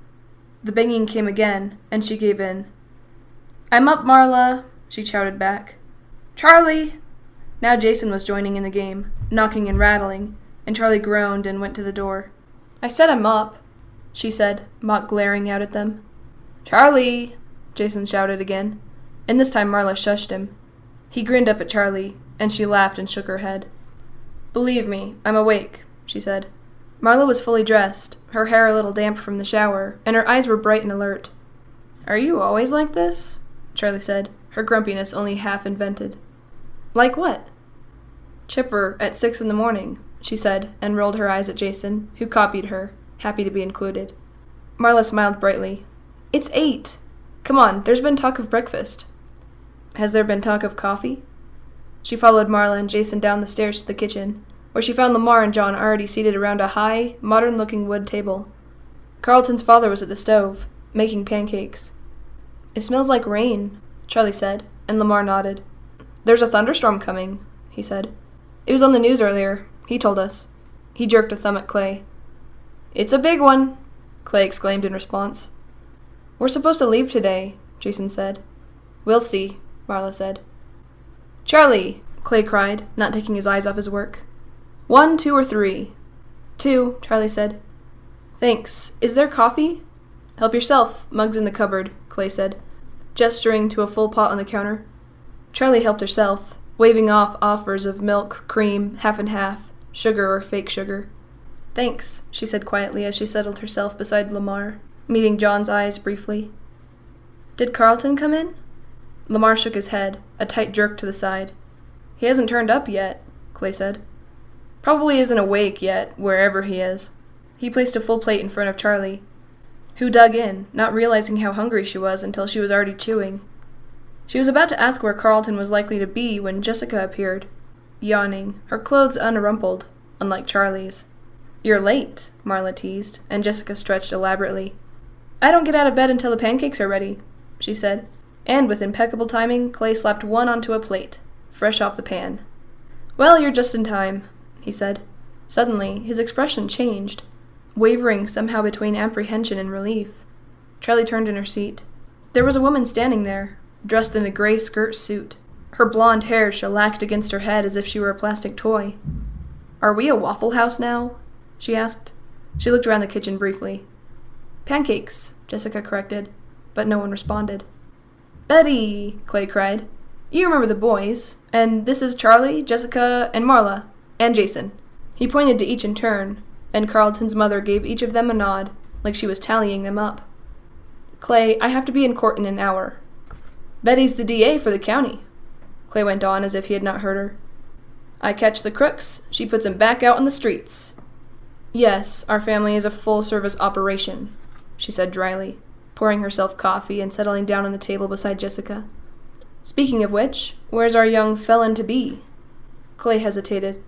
[SPEAKER 1] The banging came again, and she gave in. I'm up, Marla, she shouted back. Charlie! Now Jason was joining in the game, knocking and rattling, and Charlie groaned and went to the door. I said I'm up, she said, mock glaring out at them. Charlie! Jason shouted again, and this time Marla shushed him. He grinned up at Charlie, and she laughed and shook her head. Believe me, I'm awake, she said. Marla was fully dressed, her hair a little damp from the shower, and her eyes were bright and alert. Are you always like this? Charlie said, her grumpiness only half invented. Like what? Chipper at 6 a.m, she said, and rolled her eyes at Jason, who copied her, happy to be included. Marla smiled brightly. It's 8. Come on, there's been talk of breakfast. Has there been talk of coffee? She followed Marla and Jason down the stairs to the kitchen, where she found Lamar and John already seated around a high, modern-looking wood table. Carlton's father was at the stove, making pancakes. It smells like rain, Charlie said, and Lamar nodded. There's a thunderstorm coming, he said. It was on the news earlier. He told us. He jerked a thumb at Clay. It's a big one, Clay exclaimed in response. We're supposed to leave today, Jason said. We'll see, Marla said. Charlie, Clay cried, not taking his eyes off his work. 1, 2, or 3? 2, Charlie said. Thanks. Is there coffee? Help yourself. Mug's in the cupboard, Clay said, gesturing to a full pot on the counter. Charlie helped herself, waving off offers of milk, cream, half and half, sugar or fake sugar. Thanks, she said quietly as she settled herself beside Lamar, meeting John's eyes briefly. Did Carlton come in? Lamar shook his head, a tight jerk to the side. He hasn't turned up yet, Clay said. Probably isn't awake yet, wherever he is. He placed a full plate in front of Charlie, who dug in, not realizing how hungry she was until she was already chewing. She was about to ask where Carlton was likely to be when Jessica appeared, yawning, her clothes unrumpled, unlike Charlie's. You're late, Marla teased, and Jessica stretched elaborately. I don't get out of bed until the pancakes are ready, she said, and with impeccable timing, Clay slapped one onto a plate, fresh off the pan. Well, you're just in time, he said. Suddenly, his expression changed, wavering somehow between apprehension and relief. Charlie turned in her seat. There was a woman standing there, dressed in a gray skirt suit. Her blonde hair shellacked against her head as if she were a plastic toy. Are we a Waffle House now? She asked. She looked around the kitchen briefly. Pancakes, Jessica corrected, but no one responded. Betty, Clay cried. You remember the boys, and this is Charlie, Jessica, and Marla, and Jason. He pointed to each in turn, and Carlton's mother gave each of them a nod, like she was tallying them up. Clay, I have to be in court in an hour. Betty's the DA for the county, Clay went on as if he had not heard her. I catch the crooks, she puts 'em back out on the streets. Yes, our family is a full-service operation, she said dryly, pouring herself coffee and settling down on the table beside Jessica. Speaking of which, where's our young felon-to-be? Clay hesitated.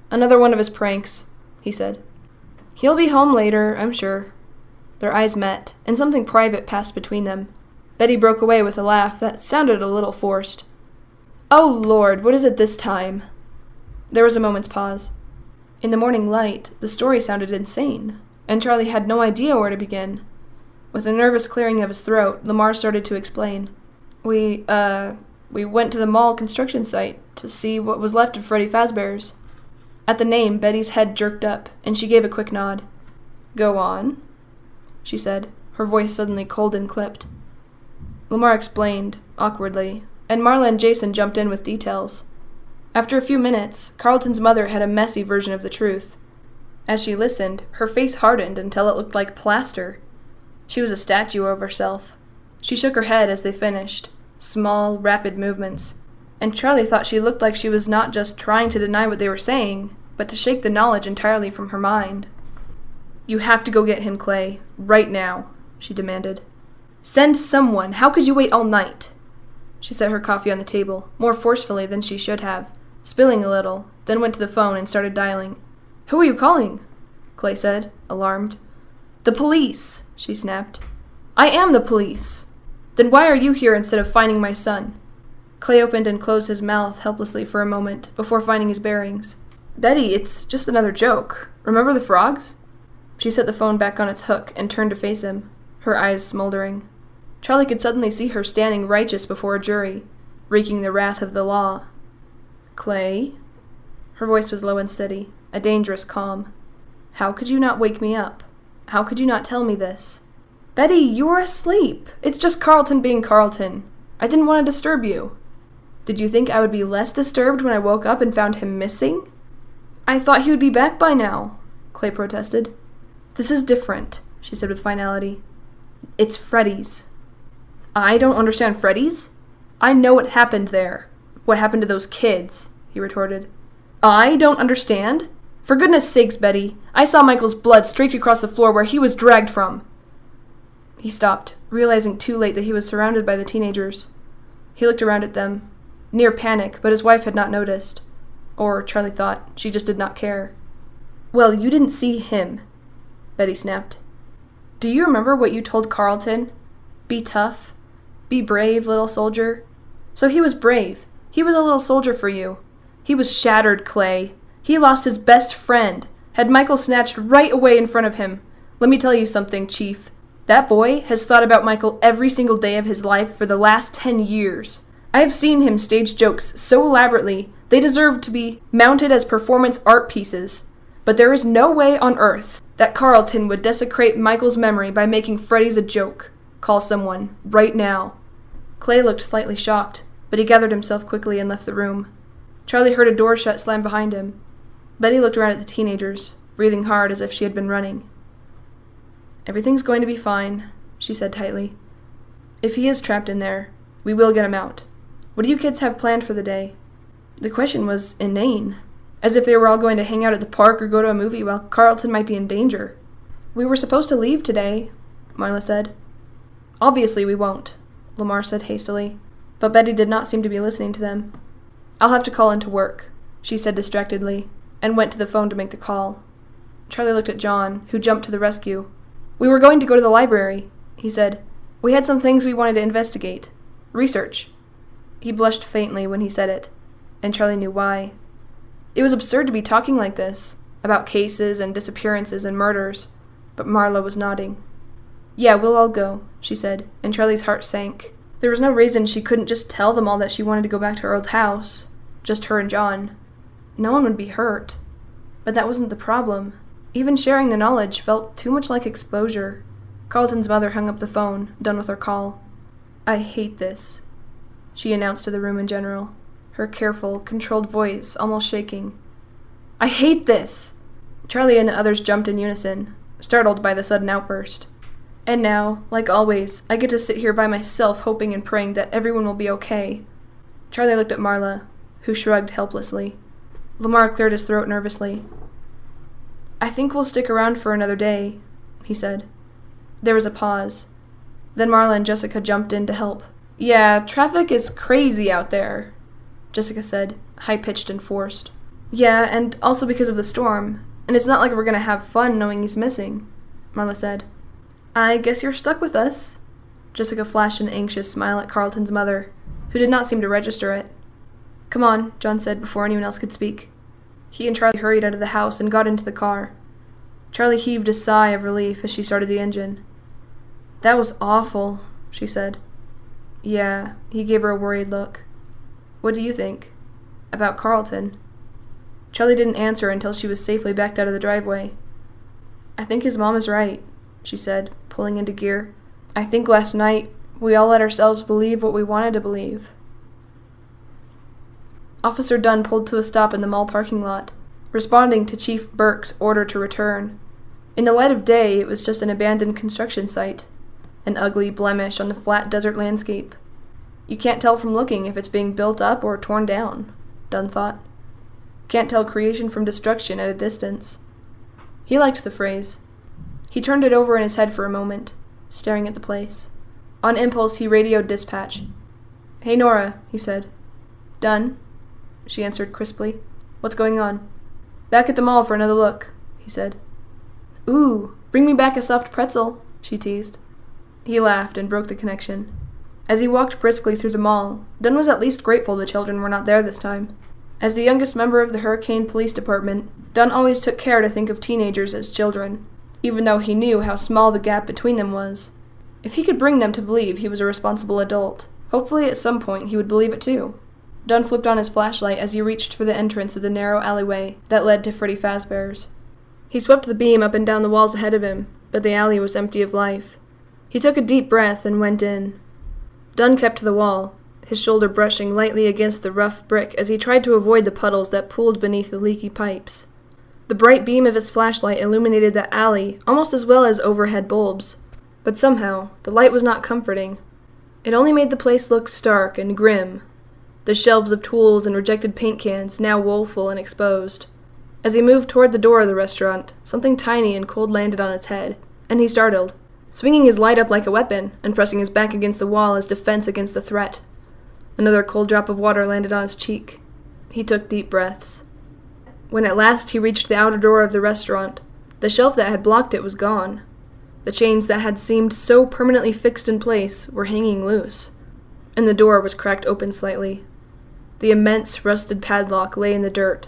[SPEAKER 1] Another one of his pranks, he said. He'll be home later, I'm sure. Their eyes met, and something private passed between them. Betty broke away with a laugh that sounded a little forced. Oh, Lord, what is it this time? There was a moment's pause. In the morning light, the story sounded insane, and Charlie had no idea where to begin. With a nervous clearing of his throat, Lamar started to explain. We went to the mall construction site to see what was left of Freddy Fazbear's. At the name, Betty's head jerked up, and she gave a quick nod. Go on, she said, her voice suddenly cold and clipped. Lamar explained, awkwardly, and Marla and Jason jumped in with details. After a few minutes, Carlton's mother had a messy version of the truth. As she listened, her face hardened until it looked like plaster. She was a statue of herself. She shook her head as they finished, small, rapid movements, and Charlie thought she looked like she was not just trying to deny what they were saying, but to shake the knowledge entirely from her mind. You have to go get him, Clay, right now, she demanded. Send someone! How could you wait all night? She set her coffee on the table, more forcefully than she should have, spilling a little, then went to the phone and started dialing. Who are you calling? Clay said, alarmed. The police, she snapped. I am the police. Then why are you here instead of finding my son? Clay opened and closed his mouth helplessly for a moment before finding his bearings. Betty, it's just another joke. Remember the frogs? She set the phone back on its hook and turned to face him, her eyes smoldering. Charlie could suddenly see her standing righteous before a jury, wreaking the wrath of the law. Clay? Her voice was low and steady, a dangerous calm. How could you not wake me up? How could you not tell me this? Betty, you were asleep. It's just Carlton being Carlton. I didn't want to disturb you. Did you think I would be less disturbed when I woke up and found him missing? I thought he would be back by now, Clay protested. This is different, she said with finality. It's Freddy's. I don't understand Freddy's? I know what happened there. What happened to those kids, he retorted. I don't understand? For goodness sakes, Betty, I saw Michael's blood streaked across the floor where he was dragged from. He stopped, realizing too late that he was surrounded by the teenagers. He looked around at them, near panic, but his wife had not noticed. Or, Charlie thought, she just did not care. "Well, you didn't see him," Betty snapped. "Do you remember what you told Carlton? Be tough. Be brave, little soldier." So he was brave. He was a little soldier for you. He was shattered, Clay. He lost his best friend. Had Michael snatched right away in front of him. Let me tell you something, Chief. That boy has thought about Michael every single day of his life for the last 10 years. I have seen him stage jokes so elaborately, they deserve to be mounted as performance art pieces. But there is no way on earth that Carlton would desecrate Michael's memory by making Freddy's a joke. Call someone, right now. Clay looked slightly shocked, but he gathered himself quickly and left the room. Charlie heard a door shut slam behind him. Betty looked around at the teenagers, breathing hard as if she had been running. "Everything's going to be fine," she said tightly. "If he is trapped in there, we will get him out. What do you kids have planned for the day?" The question was inane, as if they were all going to hang out at the park or go to a movie while Carlton might be in danger. "We were supposed to leave today," Marla said. "Obviously we won't," Lamar said hastily, but Betty did not seem to be listening to them. "I'll have to call into work," she said distractedly, and went to the phone to make the call. Charlie looked at John, who jumped to the rescue. "We were going to go to the library," he said. "We had some things we wanted to investigate. Research." He blushed faintly when he said it, and Charlie knew why. It was absurd to be talking like this, about cases and disappearances and murders, but Marla was nodding. "Yeah, we'll all go," she said, and Charlie's heart sank. There was no reason she couldn't just tell them all that she wanted to go back to her old house, just her and John. No one would be hurt. But that wasn't the problem. Even sharing the knowledge felt too much like exposure. Carlton's mother hung up the phone, done with her call. "I hate this," she announced to the room in general, her careful, controlled voice almost shaking. "I hate this!" Charlie and the others jumped in unison, startled by the sudden outburst. "And now, like always, I get to sit here by myself hoping and praying that everyone will be okay." Charlie looked at Marla, who shrugged helplessly. Lamar cleared his throat nervously. "I think we'll stick around for another day," he said. There was a pause. Then Marla and Jessica jumped in to help. "Yeah, traffic is crazy out there," Jessica said, high-pitched and forced. "Yeah, and also because of the storm. And it's not like we're going to have fun knowing he's missing," Marla said. "I guess you're stuck with us." Jessica flashed an anxious smile at Carlton's mother, who did not seem to register it. "Come on," John said before anyone else could speak. He and Charlie hurried out of the house and got into the car. Charlie heaved a sigh of relief as she started the engine. "That was awful," she said. "Yeah," he gave her a worried look. "What do you think? About Carlton?" Charlie didn't answer until she was safely backed out of the driveway. "I think his mom is right," she said, pulling into gear. "I think last night we all let ourselves believe what we wanted to believe." Officer Dunn pulled to a stop in the mall parking lot, responding to Chief Burke's order to return. In the light of day, it was just an abandoned construction site, an ugly blemish on the flat desert landscape. You can't tell from looking if it's being built up or torn down, Dunn thought. Can't tell creation from destruction at a distance. He liked the phrase. He turned it over in his head for a moment, staring at the place. On impulse, he radioed dispatch. "Hey, Nora," he said. "Done?" She answered crisply. "What's going on?" "Back at the mall for another look," he said. "Ooh, bring me back a soft pretzel," she teased. He laughed and broke the connection. As he walked briskly through the mall, Dunn was at least grateful the children were not there this time. As the youngest member of the Hurricane Police Department, Dunn always took care to think of teenagers as children, even though he knew how small the gap between them was. If he could bring them to believe he was a responsible adult, hopefully at some point he would believe it too. Dunn flipped on his flashlight as he reached for the entrance of the narrow alleyway that led to Freddy Fazbear's. He swept the beam up and down the walls ahead of him, but the alley was empty of life. He took a deep breath and went in. Dunn kept to the wall, his shoulder brushing lightly against the rough brick as he tried to avoid the puddles that pooled beneath the leaky pipes. The bright beam of his flashlight illuminated the alley almost as well as overhead bulbs, but somehow the light was not comforting. It only made the place look stark and grim, the shelves of tools and rejected paint cans now woeful and exposed. As he moved toward the door of the restaurant, something tiny and cold landed on its head, and he startled. swinging his light up like a weapon and pressing his back against the wall as defense against the threat. Another cold drop of water landed on his cheek. He took deep breaths. When at last he reached the outer door of the restaurant, the shelf that had blocked it was gone. The chains that had seemed so permanently fixed in place were hanging loose, and the door was cracked open slightly. The immense rusted padlock lay in the dirt,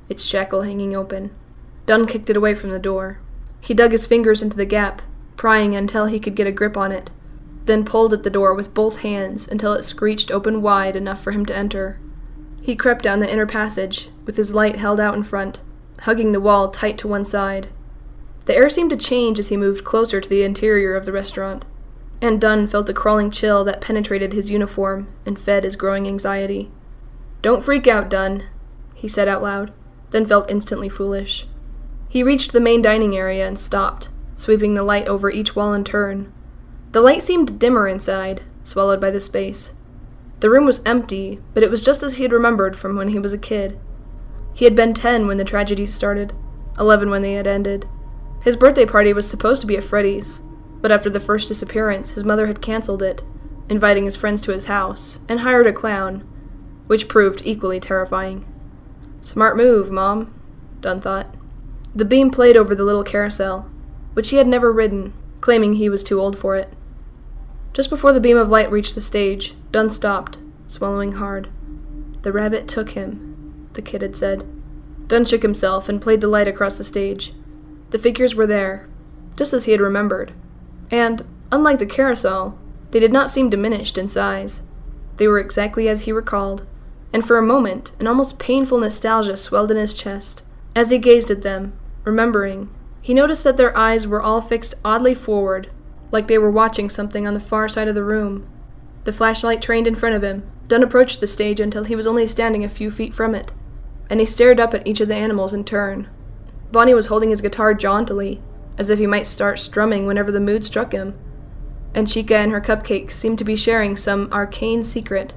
[SPEAKER 1] its shackle hanging open. Dunn kicked it away from the door. He dug his fingers into the gap, prying until he could get a grip on it, then pulled at the door with both hands until it screeched open wide enough for him to enter. He crept down the inner passage, with his light held out in front, hugging the wall tight to one side. The air seemed to change as he moved closer to the interior of the restaurant, and Dunn felt a crawling chill that penetrated his uniform and fed his growing anxiety. "Don't freak out, Dunn," he said out loud, then felt instantly foolish. He reached the main dining area and stopped, sweeping the light over each wall in turn. The light seemed dimmer inside, swallowed by the space. The room was empty, but it was just as he had remembered from when he was a kid. He had been 10 when the tragedies started, 11 when they had ended. His birthday party was supposed to be at Freddy's, but after the first disappearance, his mother had canceled it, inviting his friends to his house, and hired a clown, which proved equally terrifying. "Smart move, Mom," Dunn thought. The beam played over the little carousel, which he had never ridden, claiming he was too old for it. Just before the beam of light reached the stage, Dunn stopped, swallowing hard. "The rabbit took him," the kid had said. Dunn shook himself and played the light across the stage. The figures were there, just as he had remembered. And, unlike the carousel, they did not seem diminished in size. They were exactly as he recalled, and for a moment an almost painful nostalgia swelled in his chest. As he gazed at them, remembering, he noticed that their eyes were all fixed oddly forward, like they were watching something on the far side of the room. The flashlight trained in front of him. Dunn approached the stage until he was only standing a few feet from it, and he stared up at each of the animals in turn. Bonnie was holding his guitar jauntily, as if he might start strumming whenever the mood struck him, and Chica and her cupcake seemed to be sharing some arcane secret.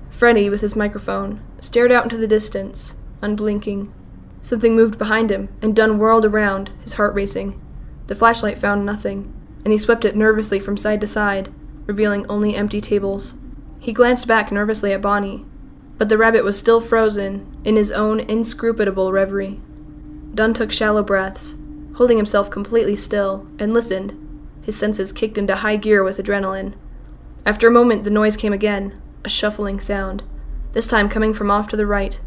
[SPEAKER 1] Freddy, with his microphone, stared out into the distance, unblinking. Something moved behind him, and Dunn whirled around, his heart racing. The flashlight found nothing, and he swept it nervously from side to side, revealing only empty tables. He glanced back nervously at Bonnie, but the rabbit was still frozen in his own inscrutable reverie. Dunn took shallow breaths, holding himself completely still, and listened. His senses kicked into high gear with adrenaline. After a moment, the noise came again, a shuffling sound, this time coming from off to the right.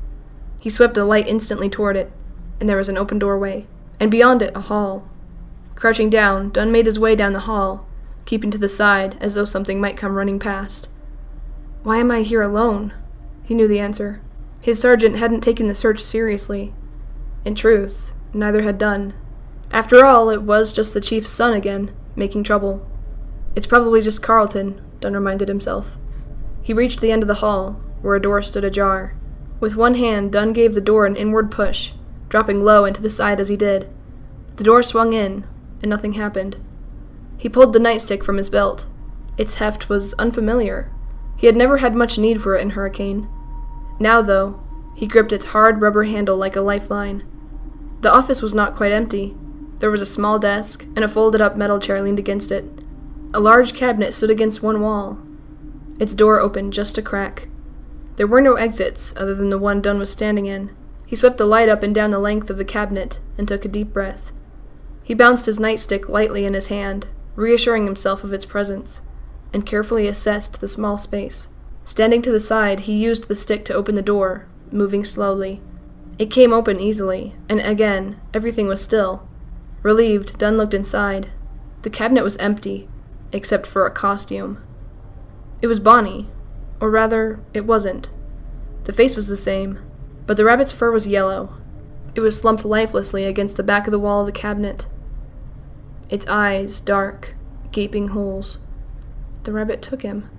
[SPEAKER 1] He swept the light instantly toward it, and there was an open doorway, and beyond it a hall. Crouching down, Dunn made his way down the hall, keeping to the side as though something might come running past. "Why am I here alone?" He knew the answer. His sergeant hadn't taken the search seriously. In truth, neither had Dunn. After all, it was just the chief's son again, making trouble. "It's probably just Carlton," Dunn reminded himself. He reached the end of the hall, where a door stood ajar. With one hand, Dunn gave the door an inward push, dropping low into the side as he did. The door swung in, and nothing happened. He pulled the nightstick from his belt. Its heft was unfamiliar. He had never had much need for it in Hurricane. Now, though, he gripped its hard rubber handle like a lifeline. The office was not quite empty. There was a small desk, and a folded-up metal chair leaned against it. A large cabinet stood against one wall. Its door opened just a crack. There were no exits other than the one Dunn was standing in. He swept the light up and down the length of the cabinet and took a deep breath. He bounced his nightstick lightly in his hand, reassuring himself of its presence, and carefully assessed the small space. Standing to the side, he used the stick to open the door, moving slowly. It came open easily, and again, everything was still. Relieved, Dunn looked inside. The cabinet was empty, except for a costume. It was Bonnie, or rather, it wasn't. The face was the same, but the rabbit's fur was yellow. It was slumped lifelessly against the back of the wall of the cabinet. Its eyes dark, gaping holes. The rabbit took him.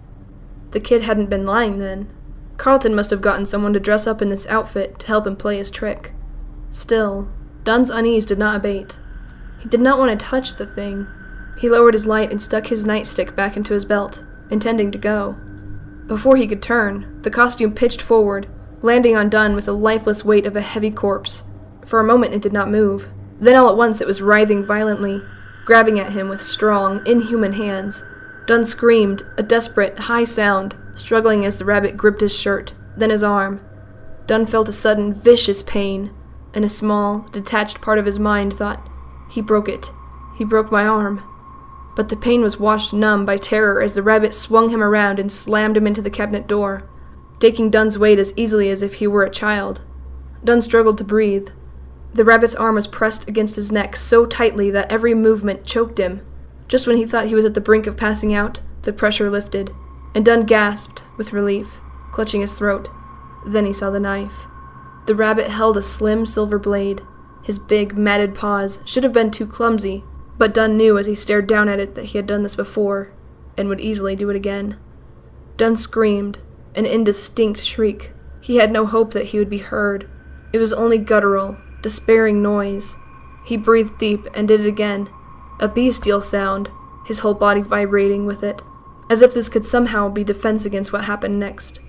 [SPEAKER 1] The kid hadn't been lying then. Carlton must have gotten someone to dress up in this outfit to help him play his trick. Still, Dunn's unease did not abate. He did not want to touch the thing. He lowered his light and stuck his nightstick back into his belt, intending to go. Before he could turn, the costume pitched forward, landing on Dunn with the lifeless weight of a heavy corpse. For a moment it did not move. Then all at once it was writhing violently. grabbing at him with strong, inhuman hands. Dunn screamed, a desperate, high sound, struggling as the rabbit gripped his shirt, then his arm. Dunn felt a sudden, vicious pain, and a small, detached part of his mind thought, "He broke it. He broke my arm." But the pain was washed numb by terror as the rabbit swung him around and slammed him into the cabinet door, taking Dunn's weight as easily as if he were a child. Dunn struggled to breathe. The rabbit's arm was pressed against his neck so tightly that every movement choked him. Just when he thought he was at the brink of passing out, the pressure lifted, and Dunn gasped with relief, clutching his throat. Then he saw the knife. The rabbit held a slim silver blade. His big, matted paws should have been too clumsy, but Dunn knew as he stared down at it that he had done this before, and would easily do it again. Dunn screamed, an indistinct shriek. He had no hope that he would be heard. It was only guttural, despairing noise. He breathed deep and did it again, a bestial sound, his whole body vibrating with it, as if this could somehow be defense against what happened next.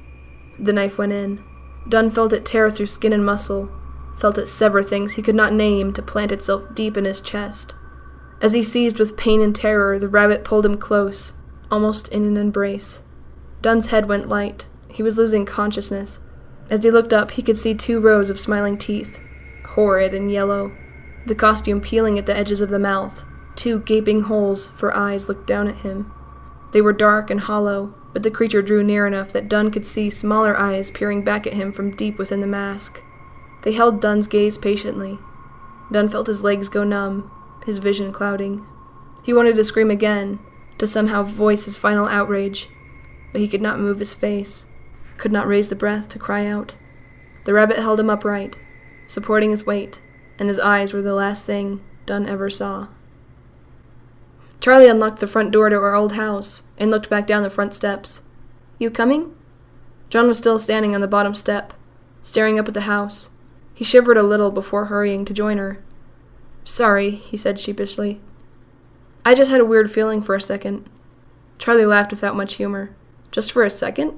[SPEAKER 1] The knife went in. Dunn felt it tear through skin and muscle, felt it sever things he could not name to plant itself deep in his chest. As he seized with pain and terror, the rabbit pulled him close, almost in an embrace. Dunn's head went light. He was losing consciousness. As he looked up, he could see 2 rows of smiling teeth, horrid and yellow, the costume peeling at the edges of the mouth. 2 gaping holes for eyes looked down at him. They were dark and hollow, but the creature drew near enough that Dunn could see smaller eyes peering back at him from deep within the mask. They held Dunn's gaze patiently. Dunn felt his legs go numb, his vision clouding. He wanted to scream again, to somehow voice his final outrage, but he could not move his face, could not raise the breath to cry out. The rabbit held him upright, supporting his weight, and his eyes were the last thing Dunn ever saw. Charlie unlocked the front door to our old house and looked back down the front steps. "You coming?" John was still standing on the bottom step, staring up at the house. He shivered a little before hurrying to join her. "Sorry," he said sheepishly. "I just had a weird feeling for a second." Charlie laughed without much humor. "Just for a second?"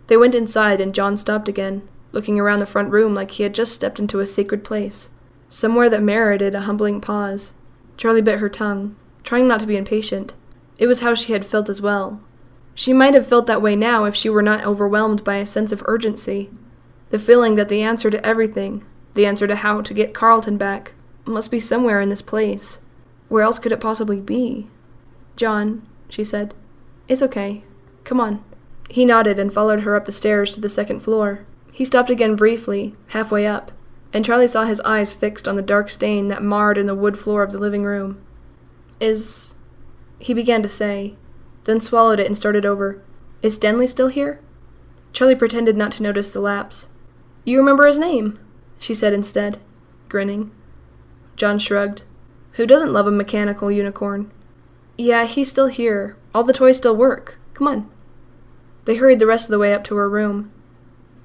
[SPEAKER 1] They went inside and John stopped again, looking around the front room like he had just stepped into a sacred place, somewhere that merited a humbling pause. Charlie bit her tongue, trying not to be impatient. It was how she had felt as well. She might have felt that way now if she were not overwhelmed by a sense of urgency. The feeling that the answer to everything, the answer to how to get Carlton back, must be somewhere in this place. Where else could it possibly be? "John," she said, "it's okay. Come on." He nodded and followed her up the stairs to the 2nd floor. He stopped again briefly, halfway up, and Charlie saw his eyes fixed on the dark stain that marred in the wood floor of the living room. He began to say, then swallowed it and started over. "Is Stanley still here?" Charlie pretended not to notice the lapse. "You remember his name?" she said instead, grinning. John shrugged. Who doesn't love a mechanical unicorn? "Yeah, he's still here. All the toys still work. Come on." They hurried the rest of the way up to her room.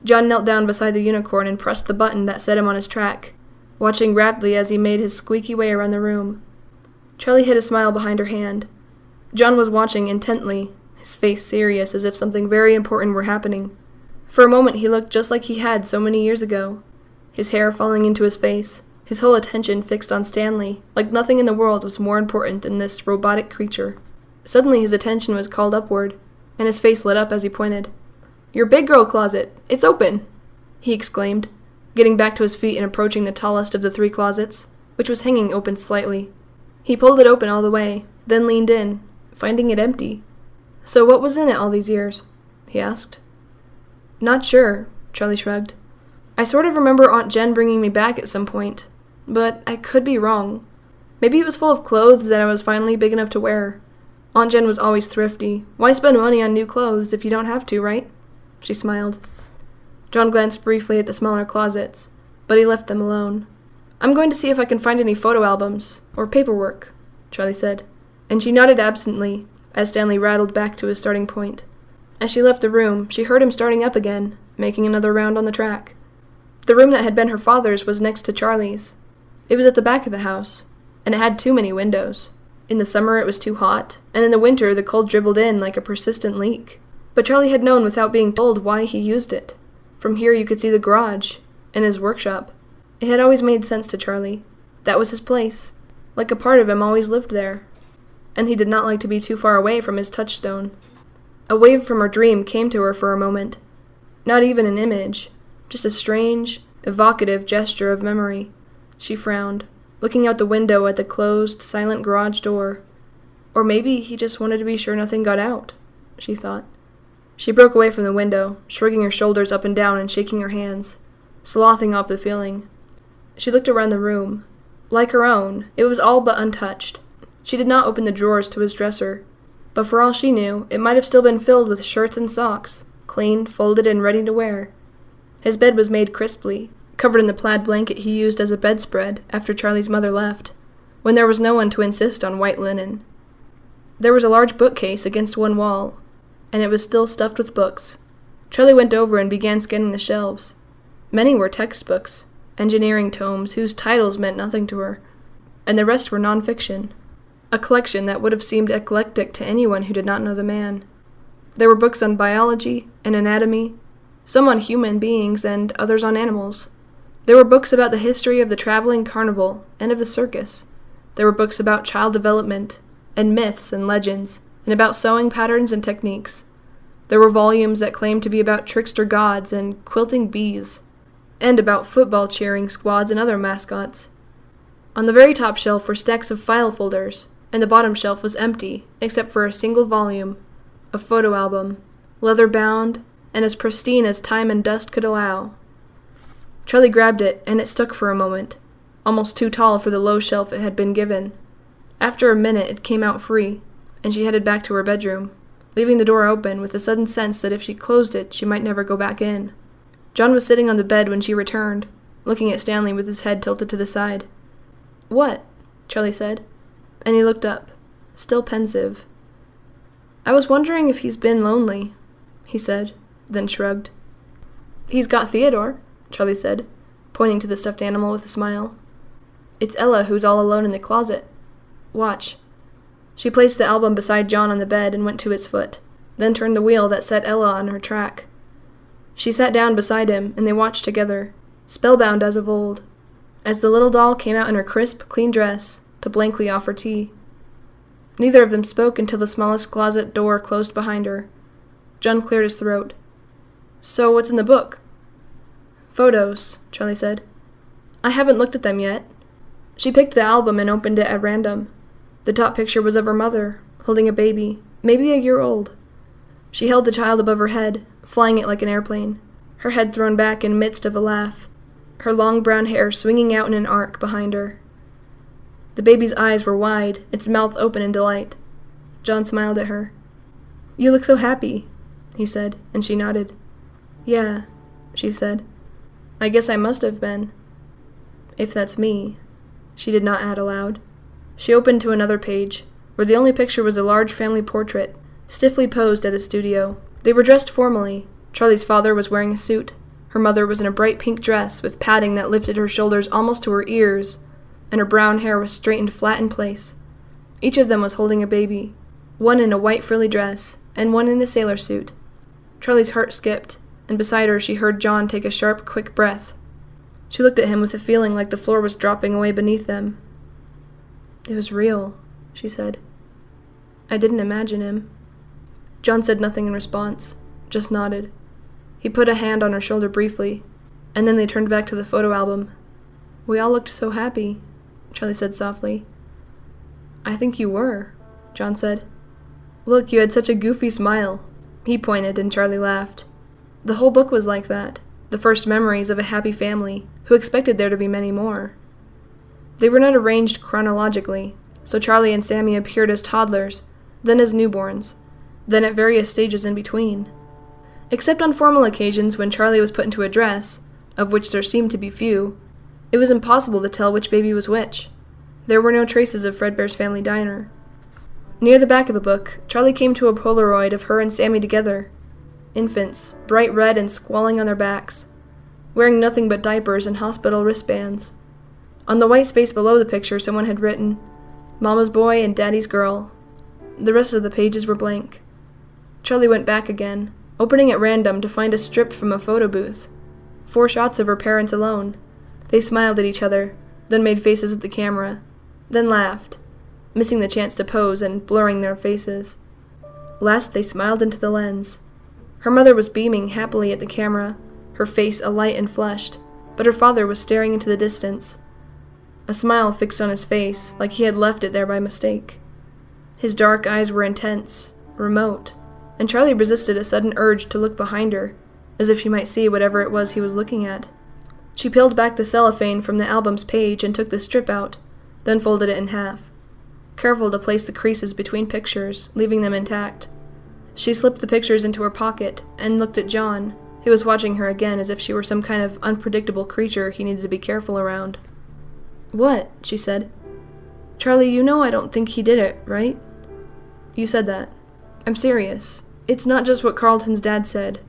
[SPEAKER 1] John knelt down beside the unicorn and pressed the button that set him on his track, watching raptly as he made his squeaky way around the room. Charlie hid a smile behind her hand. John was watching intently, his face serious as if something very important were happening. For a moment he looked just like he had so many years ago, his hair falling into his face, his whole attention fixed on Stanley, like nothing in the world was more important than this robotic creature. Suddenly his attention was called upward, and his face lit up as he pointed. "Your big girl closet! It's open!" he exclaimed, getting back to his feet and approaching the tallest of the 3 closets, which was hanging open slightly. He pulled it open all the way, then leaned in, finding it empty. "So what was in it all these years?" he asked. "Not sure," Charlie shrugged. "I sort of remember Aunt Jen bringing me back at some point, but I could be wrong. Maybe it was full of clothes that I was finally big enough to wear. Aunt Jen was always thrifty. Why spend money on new clothes if you don't have to, right?" She smiled. John glanced briefly at the smaller closets, but he left them alone. "I'm going to see if I can find any photo albums, or paperwork," Charlie said, and she nodded absently as Stanley rattled back to his starting point. As she left the room, she heard him starting up again, making another round on the track. The room that had been her father's was next to Charlie's. It was at the back of the house, and it had too many windows. In the summer it was too hot, and in the winter the cold dribbled in like a persistent leak. But Charlie had known without being told why he used it. From here you could see the garage, and his workshop. It had always made sense to Charlie. That was his place. Like a part of him always lived there. and he did not like to be too far away from his touchstone. A wave from her dream came to her for a moment. Not even an image, just a strange, evocative gesture of memory. She frowned, looking out the window at the closed, silent garage door. Or maybe he just wanted to be sure nothing got out, she thought. She broke away from the window, shrugging her shoulders up and down and shaking her hands, slothing off the feeling. She looked around the room. Like her own, it was all but untouched. She did not open the drawers to his dresser, but for all she knew, it might have still been filled with shirts and socks, clean, folded, and ready to wear. His bed was made crisply, covered in the plaid blanket he used as a bedspread after Charlie's mother left, when there was no one to insist on white linen. There was a large bookcase against one wall, and it was still stuffed with books. Charlie went over and began scanning the shelves. Many were textbooks, engineering tomes whose titles meant nothing to her, and the rest were nonfiction, a collection that would have seemed eclectic to anyone who did not know the man. There were books on biology and anatomy, some on human beings and others on animals. There were books about the history of the traveling carnival and of the circus. There were books about child development, and myths and legends, and about sewing patterns and techniques. There were volumes that claimed to be about trickster gods and quilting bees, and about football cheering squads and other mascots. On the very top shelf were stacks of file folders, and the bottom shelf was empty, except for a single volume, a photo album, leather-bound, and as pristine as time and dust could allow. Charlie grabbed it, and it stuck for a moment, almost too tall for the low shelf it had been given. After a minute, it came out free, and she headed back to her bedroom, leaving the door open with a sudden sense that if she closed it, she might never go back in. John was sitting on the bed when she returned, looking at Stanley with his head tilted to the side. "What?" Charlie said, and he looked up, still pensive. "I was wondering if he's been lonely," he said, then shrugged. "He's got Theodore," Charlie said, pointing to the stuffed animal with a smile. "It's Ella who's all alone in the closet. Watch." She placed the album beside John on the bed and went to its foot, then turned the wheel that set Ella on her track. She sat down beside him, and they watched together, spellbound as of old, as the little doll came out in her crisp, clean dress to blankly offer tea. Neither of them spoke until the smallest closet door closed behind her. John cleared his throat. "So what's in the book?" "Photos," Charlie said. "I haven't looked at them yet." She picked the album and opened it at random. The top picture was of her mother, holding a baby, maybe a year old. She held the child above her head, flying it like an airplane, her head thrown back in midst of a laugh, her long brown hair swinging out in an arc behind her. The baby's eyes were wide, its mouth open in delight. John smiled at her. "You look so happy," he said, and she nodded. "Yeah," she said. "I guess I must have been. If that's me," she did not add aloud. She opened to another page, where the only picture was a large family portrait, stiffly posed at a studio. They were dressed formally. Charlie's father was wearing a suit. Her mother was in a bright pink dress with padding that lifted her shoulders almost to her ears, and her brown hair was straightened flat in place. Each of them was holding a baby, one in a white frilly dress, and one in a sailor suit. Charlie's heart skipped, and beside her she heard John take a sharp, quick breath. She looked at him with a feeling like the floor was dropping away beneath them. "It was real," she said. "I didn't imagine him." John said nothing in response, just nodded. He put a hand on her shoulder briefly, and then they turned back to the photo album. "We all looked so happy," Charlie said softly. "I think you were," John said. "Look, you had such a goofy smile." He pointed, and Charlie laughed. The whole book was like that, the first memories of a happy family, who expected there to be many more. They were not arranged chronologically, so Charlie and Sammy appeared as toddlers, then as newborns, then at various stages in between. Except on formal occasions when Charlie was put into a dress, of which there seemed to be few, it was impossible to tell which baby was which. There were no traces of Fredbear's family diner. Near the back of the book, Charlie came to a Polaroid of her and Sammy together, infants, bright red and squalling on their backs, wearing nothing but diapers and hospital wristbands. On the white space below the picture, someone had written, "Mama's boy and Daddy's girl." The rest of the pages were blank. Charlie went back again, opening at random to find a strip from a photo booth. 4 shots of her parents alone. They smiled at each other, then made faces at the camera, then laughed. missing the chance to pose and blurring their faces. Last, they smiled into the lens. Her mother was beaming happily at the camera, her face alight and flushed, but her father was staring into the distance. A smile fixed on his face, like he had left it there by mistake. His dark eyes were intense, remote, and Charlie resisted a sudden urge to look behind her, as if she might see whatever it was he was looking at. She peeled back the cellophane from the album's page and took the strip out, then folded it in half, careful to place the creases between pictures, leaving them intact. She slipped the pictures into her pocket and looked at John, who was watching her again as if she were some kind of unpredictable creature he needed to be careful around. "What?" she said. "Charlie, you know I don't think he did it, right?" "You said that. I'm serious. It's not just what Carlton's dad said.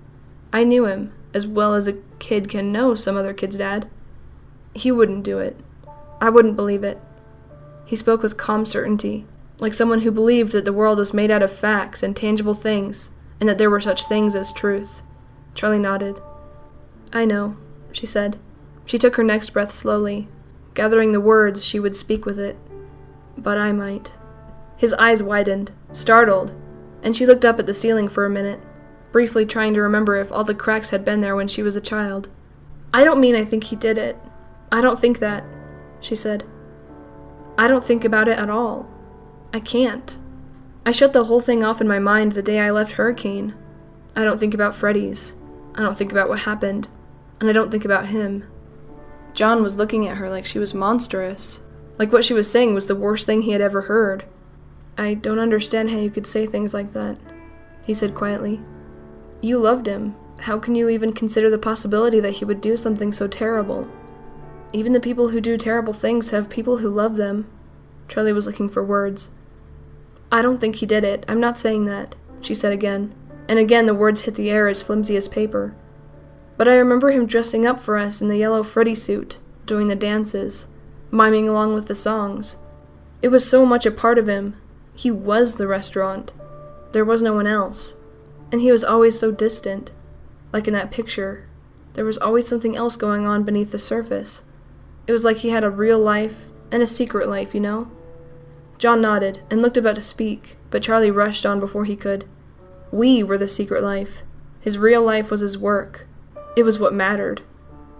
[SPEAKER 1] I knew him, as well as a kid can know some other kid's dad. He wouldn't do it. I wouldn't believe it." He spoke with calm certainty, like someone who believed that the world was made out of facts and tangible things, and that there were such things as truth. Charlie nodded. "I know," she said. She took her next breath slowly, gathering the words she would speak with it. "But I might." His eyes widened, startled, and she looked up at the ceiling for a minute, briefly trying to remember if all the cracks had been there when she was a child. "I don't mean I think he did it. I don't think that," she said. "I don't think about it at all. I can't. I shut the whole thing off in my mind the day I left Hurricane. I don't think about Freddy's. I don't think about what happened. And I don't think about him." John was looking at her like she was monstrous, like what she was saying was the worst thing he had ever heard. "I don't understand how you could say things like that," he said quietly. "You loved him. How can you even consider the possibility that he would do something so terrible? Even the people who do terrible things have people who love them." Charlie was looking for words. "I don't think he did it. I'm not saying that," she said again, and again the words hit the air as flimsy as paper. "But I remember him dressing up for us in the yellow Freddy suit, doing the dances, miming along with the songs. It was so much a part of him. He was the restaurant. There was no one else. And he was always so distant. Like in that picture, there was always something else going on beneath the surface. It was like he had a real life and a secret life, you know?" John nodded and looked about to speak, but Charlie rushed on before he could. We were the secret life. His real life was his work. It was what mattered.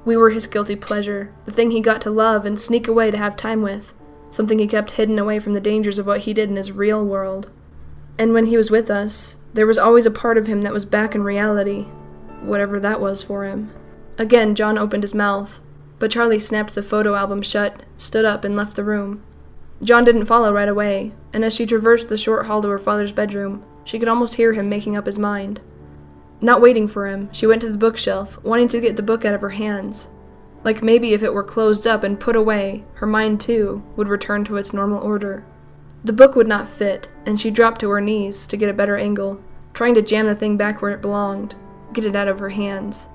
[SPEAKER 1] We were his guilty pleasure, the thing he got to love and sneak away to have time with, something he kept hidden away from the dangers of what he did in his real world. And when he was with us, there was always a part of him that was back in reality, whatever that was for him. Again, John opened his mouth, but Charlie snapped the photo album shut, stood up, and left the room. John didn't follow right away, and as she traversed the short hall to her father's bedroom, she could almost hear him making up his mind. Not waiting for him, she went to the bookshelf, wanting to get the book out of her hands. Like maybe if it were closed up and put away, her mind too would return to its normal order. The book would not fit, and she dropped to her knees to get a better angle, trying to jam the thing back where it belonged, get it out of her hands.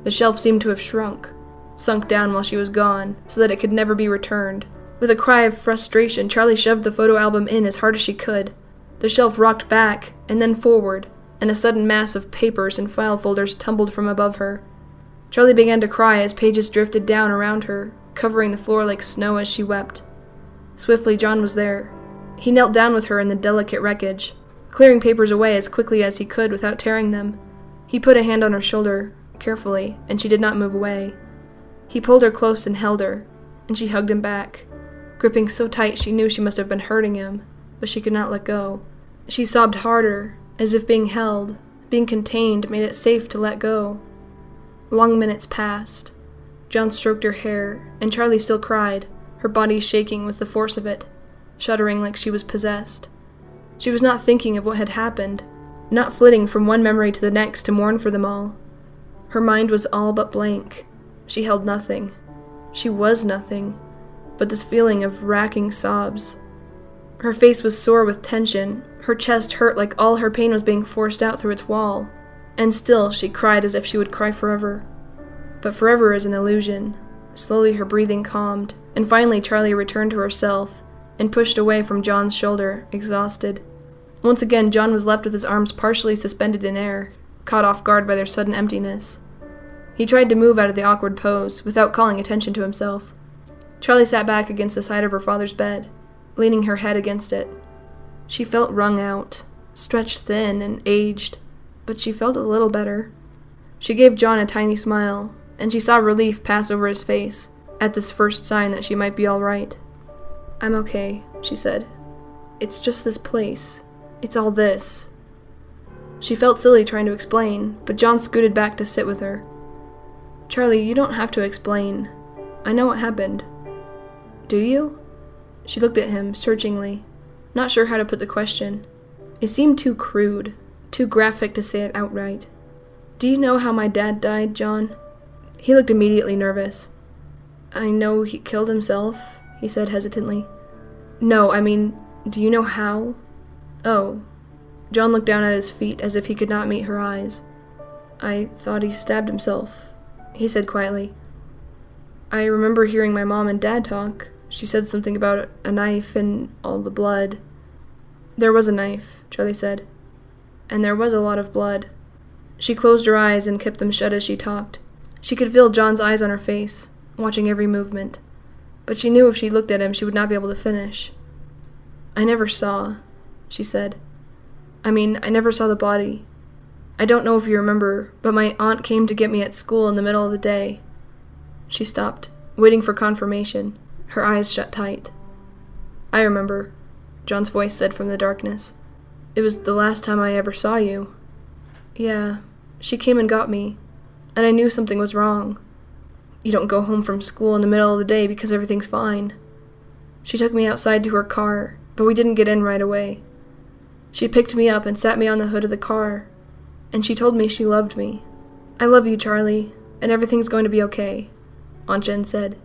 [SPEAKER 1] The shelf seemed to have shrunk, sunk down while she was gone, so that it could never be returned. With a cry of frustration, Charlie shoved the photo album in as hard as she could. The shelf rocked back, and then forward, and a sudden mass of papers and file folders tumbled from above her. Charlie began to cry as pages drifted down around her, covering the floor like snow as she wept. Swiftly, John was there. He knelt down with her in the delicate wreckage, clearing papers away as quickly as he could without tearing them. He put a hand on her shoulder, carefully, and she did not move away. He pulled her close and held her, and she hugged him back, gripping so tight she knew she must have been hurting him, but she could not let go. She sobbed harder, as if being held, being contained, made it safe to let go. Long minutes passed. John stroked her hair, and Charlie still cried, her body shaking with the force of it, shuddering like she was possessed. She was not thinking of what had happened, not flitting from one memory to the next to mourn for them all. Her mind was all but blank. She held nothing. She was nothing, but this feeling of racking sobs. Her face was sore with tension, her chest hurt like all her pain was being forced out through its wall, and still she cried as if she would cry forever. But forever is an illusion. Slowly her breathing calmed, and finally Charlie returned to herself, and pushed away from John's shoulder, exhausted. Once again John was left with his arms partially suspended in air, caught off guard by their sudden emptiness. He tried to move out of the awkward pose, without calling attention to himself. Charlie sat back against the side of her father's bed, leaning her head against it. She felt wrung out, stretched thin and aged, but she felt a little better. She gave John a tiny smile, and she saw relief pass over his face at this first sign that she might be all right. "I'm okay," she said. "It's just this place. It's all this." She felt silly trying to explain, but John scooted back to sit with her. "Charlie, you don't have to explain. I know what happened." "Do you?" She looked at him searchingly, not sure how to put the question. It seemed too crude, too graphic to say it outright. "Do you know how my dad died, John?" He looked immediately nervous. "I know he killed himself," he said hesitantly. "No, I mean, do you know how?" "Oh." John looked down at his feet as if he could not meet her eyes. "I thought he stabbed himself," he said quietly. "I remember hearing my mom and dad talk. She said something about a knife and all the blood." "There was a knife," Charlie said. "And there was a lot of blood." She closed her eyes and kept them shut as she talked. She could feel John's eyes on her face, watching every movement. But she knew if she looked at him, she would not be able to finish. "I never saw," she said. "I mean, I never saw the body. I don't know if you remember, but my aunt came to get me at school in the middle of the day." She stopped, waiting for confirmation, her eyes shut tight. "I remember," John's voice said from the darkness. "It was the last time I ever saw you." "Yeah, she came and got me, and I knew something was wrong. You don't go home from school in the middle of the day because everything's fine." She took me outside to her car, but we didn't get in right away. She picked me up and sat me on the hood of the car, and she told me she loved me. "I love you, Charlie, and everything's going to be okay," Aunt Jen said,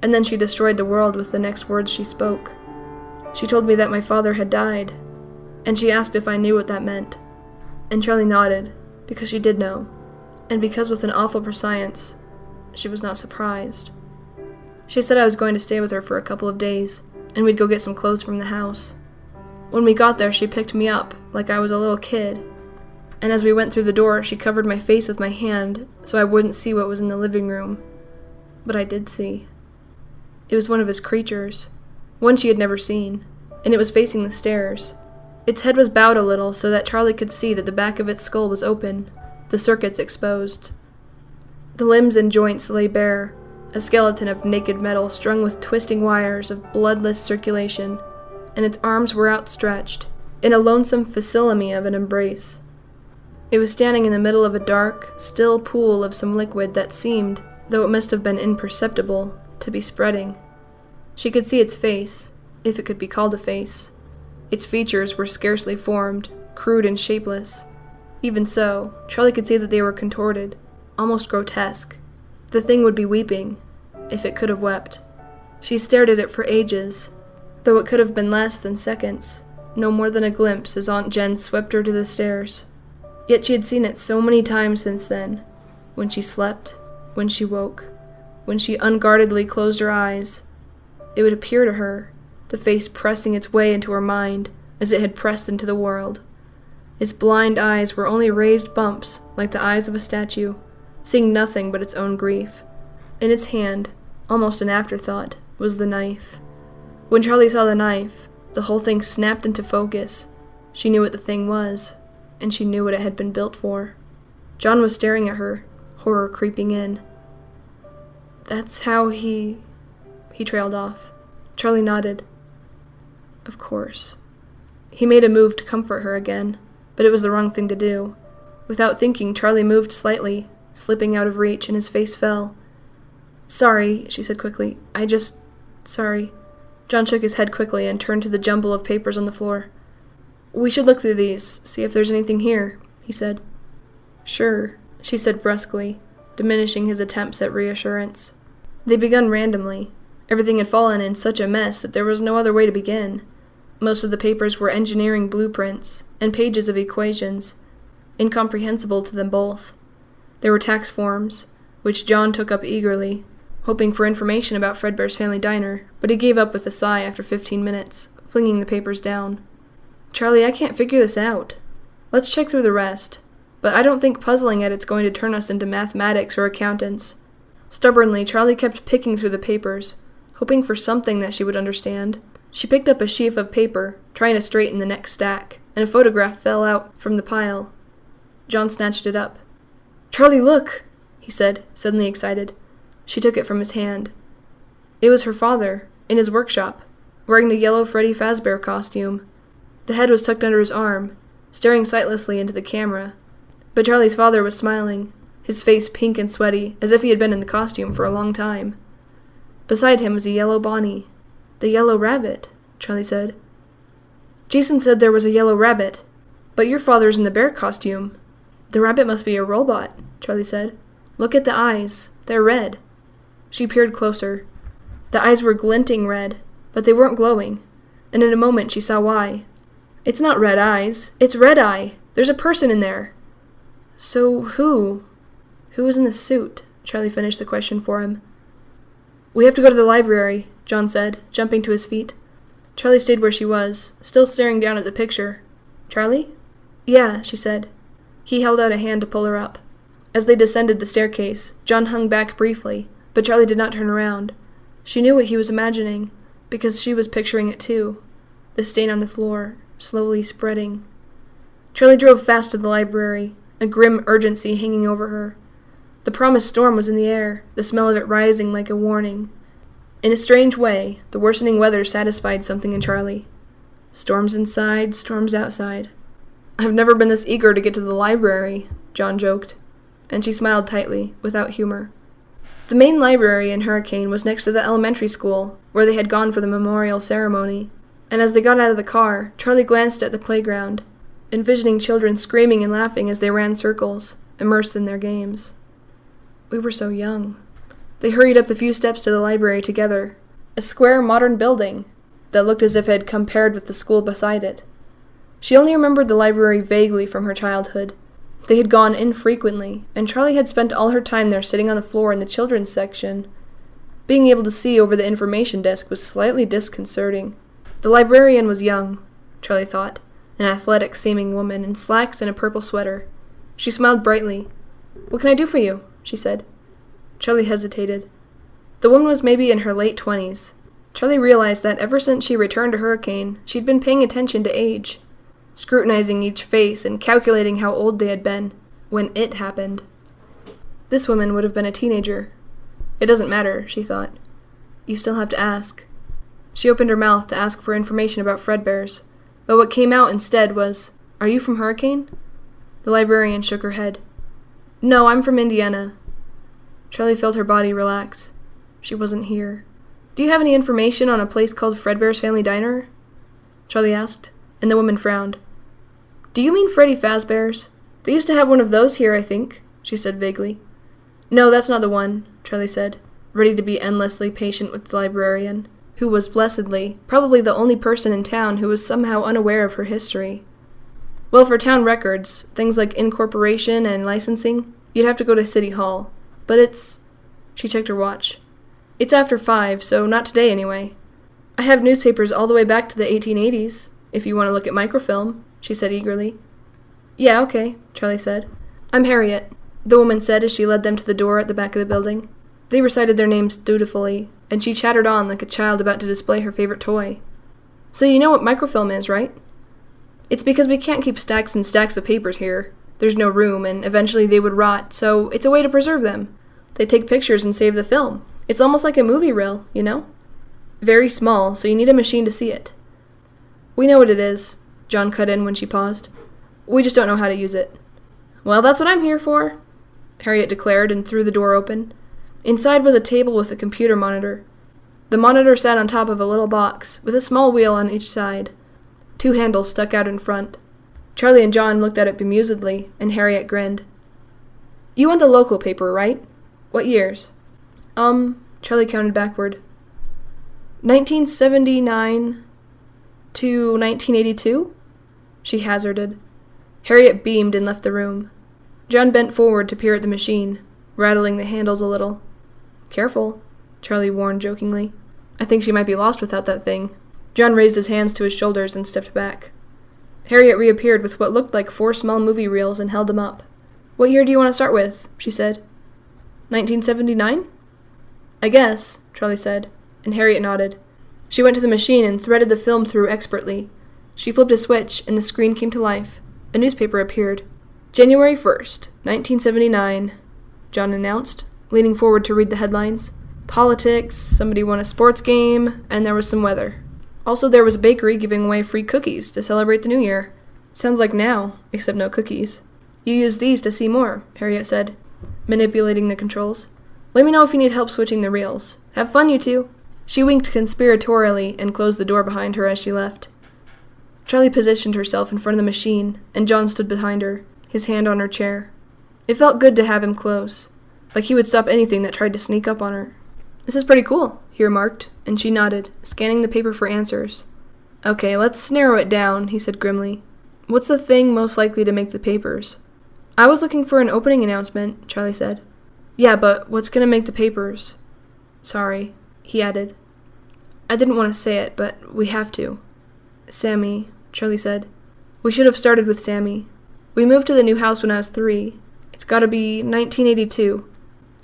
[SPEAKER 1] and then she destroyed the world with the next words she spoke. She told me that my father had died, and she asked if I knew what that meant. And Charlie nodded, because she did know, and because with an awful prescience, she was not surprised. She said I was going to stay with her for a couple of days, and we'd go get some clothes from the house. When we got there, she picked me up, like I was a little kid, and as we went through the door, she covered my face with my hand so I wouldn't see what was in the living room. But I did see. It was one of his creatures, one she had never seen, and it was facing the stairs. Its head was bowed a little so that Charlie could see that the back of its skull was open, the circuits exposed. The limbs and joints lay bare, a skeleton of naked metal strung with twisting wires of bloodless circulation, and its arms were outstretched, in a lonesome facsimile of an embrace. It was standing in the middle of a dark, still pool of some liquid that seemed, though it must have been imperceptible, to be spreading. She could see its face, if it could be called a face. Its features were scarcely formed, crude and shapeless. Even so, Charlie could see that they were contorted, almost grotesque. The thing would be weeping, if it could have wept. She stared at it for ages, though it could have been less than seconds, no more than a glimpse as Aunt Jen swept her to the stairs. Yet she had seen it so many times since then, when she slept, when she woke, when she unguardedly closed her eyes. It would appear to her, the face pressing its way into her mind, as it had pressed into the world. Its blind eyes were only raised bumps, like the eyes of a statue, seeing nothing but its own grief. In its hand, almost an afterthought, was the knife. When Charlie saw the knife, the whole thing snapped into focus. She knew what the thing was, and she knew what it had been built for. John was staring at her, horror creeping in. "That's how he trailed off. Charlie nodded. "Of course." He made a move to comfort her again, but it was the wrong thing to do. Without thinking, Charlie moved slightly, slipping out of reach, and his face fell. "Sorry," she said quickly. Sorry." John shook his head quickly and turned to the jumble of papers on the floor. "We should look through these, see if there's anything here," he said. "Sure," she said brusquely, diminishing his attempts at reassurance. They begun randomly. Everything had fallen in such a mess that there was no other way to begin. Most of the papers were engineering blueprints and pages of equations, incomprehensible to them both. There were tax forms, which John took up eagerly, hoping for information about Fredbear's Family Diner, but he gave up with a sigh after 15 minutes, flinging the papers down. "Charlie, I can't figure this out. Let's check through the rest, but I don't think puzzling at it's going to turn us into mathematics or accountants." Stubbornly, Charlie kept picking through the papers, hoping for something that she would understand, She picked up a sheaf of paper, trying to straighten the next stack, and a photograph fell out from the pile. John snatched it up. "Charlie, look!" he said, suddenly excited. She took it from his hand. It was her father, in his workshop, wearing the yellow Freddy Fazbear costume. The head was tucked under his arm, staring sightlessly into the camera. But Charlie's father was smiling, his face pink and sweaty, as if he had been in the costume for a long time. Beside him was a yellow Bonnie. "The yellow rabbit," Charlie said. "Jason said there was a yellow rabbit, but your father's in the bear costume." "The rabbit must be a robot," Charlie said. "Look at the eyes. They're red." She peered closer. The eyes were glinting red, but they weren't glowing, and in a moment she saw why. "It's not red eyes. It's Red Eye. There's a person in there." "So who? Who was in the suit?" Charlie finished the question for him. "We have to go to the library," John said, jumping to his feet. Charlie stayed where she was, still staring down at the picture. "Charlie?" "Yeah," she said. He held out a hand to pull her up. As they descended the staircase, John hung back briefly, but Charlie did not turn around. She knew what he was imagining, because she was picturing it too. The stain on the floor, slowly spreading. Charlie drove fast to the library, a grim urgency hanging over her. The promised storm was in the air, the smell of it rising like a warning. In a strange way, the worsening weather satisfied something in Charlie. Storms inside, storms outside. "I've never been this eager to get to the library," John joked, and she smiled tightly, without humor. The main library in Hurricane was next to the elementary school, where they had gone for the memorial ceremony, and as they got out of the car, Charlie glanced at the playground, envisioning children screaming and laughing as they ran circles, immersed in their games. We were so young. They hurried up the few steps to the library together, a square modern building that looked as if it had come paired with the school beside it. She only remembered the library vaguely from her childhood. They had gone infrequently, and Charlie had spent all her time there sitting on the floor in the children's section. Being able to see over the information desk was slightly disconcerting. The librarian was young, Charlie thought, an athletic-seeming woman in slacks and a purple sweater. She smiled brightly. "What can I do for you?" she said. Charlie hesitated. The woman was maybe in her late 20s. Charlie realized that ever since she returned to Hurricane, she'd been paying attention to age, scrutinizing each face and calculating how old they had been when it happened. This woman would have been a teenager. It doesn't matter, she thought. You still have to ask. She opened her mouth to ask for information about Fredbears, but what came out instead was, "Are you from Hurricane?" The librarian shook her head. "No, I'm from Indiana." Charlie felt her body relax. She wasn't here. "Do you have any information on a place called Fredbear's Family Diner?" Charlie asked, and the woman frowned. "Do you mean Freddy Fazbear's? They used to have one of those here, I think," she said vaguely. "No, that's not the one," Charlie said, ready to be endlessly patient with the librarian, who was blessedly, probably the only person in town who was somehow unaware of her history. "Well, for town records, things like incorporation and licensing, you'd have to go to City Hall. But it's..." She checked her watch. "It's after 5, so not today anyway. I have newspapers all the way back to the 1880s, if you want to look at microfilm," she said eagerly. "Yeah, okay," Charlie said. "I'm Harriet," the woman said as she led them to the door at the back of the building. They recited their names dutifully, and she chattered on like a child about to display her favorite toy. "So you know what microfilm is, right?" "It's because we can't keep stacks and stacks of papers here. There's no room, and eventually they would rot, so it's a way to preserve them. They take pictures and save the film. It's almost like a movie reel, you know? Very small, so you need a machine to see it." "We know what it is," John cut in when she paused. "We just don't know how to use it." "Well, that's what I'm here for," Harriet declared and threw the door open. Inside was a table with a computer monitor. The monitor sat on top of a little box, with a small wheel on each side. 2 handles stuck out in front. Charlie and John looked at it bemusedly, and Harriet grinned. "You want the local paper, right? What years?" Charlie counted backward. 1979 to 1982? She hazarded. Harriet beamed and left the room. John bent forward to peer at the machine, rattling the handles a little. "Careful," Charlie warned jokingly. "I think she might be lost without that thing." John raised his hands to his shoulders and stepped back. Harriet reappeared with what looked like 4 small movie reels and held them up. "What year do you want to start with?" she said. 1979? "I guess," Charlie said, and Harriet nodded. She went to the machine and threaded the film through expertly. She flipped a switch, and the screen came to life. A newspaper appeared. January 1st, 1979, John announced, leaning forward to read the headlines. Politics, somebody won a sports game, and there was some weather. Also, there was a bakery giving away free cookies to celebrate the new year. Sounds like now, except no cookies. You use these to see more, Harriet said, manipulating the controls. Let me know if you need help switching the reels. Have fun, you two. She winked conspiratorially and closed the door behind her as she left. Charlie positioned herself in front of the machine, and John stood behind her, his hand on her chair. It felt good to have him close, like he would stop anything that tried to sneak up on her. This is pretty cool, he remarked, and she nodded, scanning the paper for answers. Okay, let's narrow it down, he said grimly. What's the thing most likely to make the papers? I was looking for an opening announcement, Charlie said. Yeah, but what's gonna make the papers? Sorry, he added. I didn't want to say it, but we have to. Sammy, Charlie said. We should have started with Sammy. We moved to the new house when I was 3. It's gotta be 1982.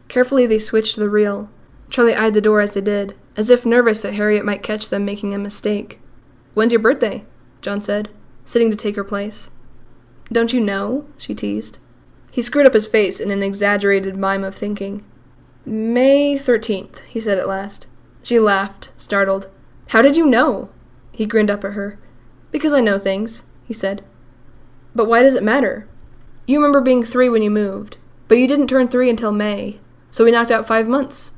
[SPEAKER 1] Carefully they switched the reel. Charlie eyed the door as they did, as if nervous that Harriet might catch them making a mistake. When's your birthday? John said, sitting to take her place. Don't you know? She teased. He screwed up his face in an exaggerated mime of thinking. May 13th, he said at last. She laughed, startled. How did you know? He grinned up at her. Because I know things, he said. But why does it matter? You remember being 3 when you moved, but you didn't turn 3 until May, so we knocked out 5 months.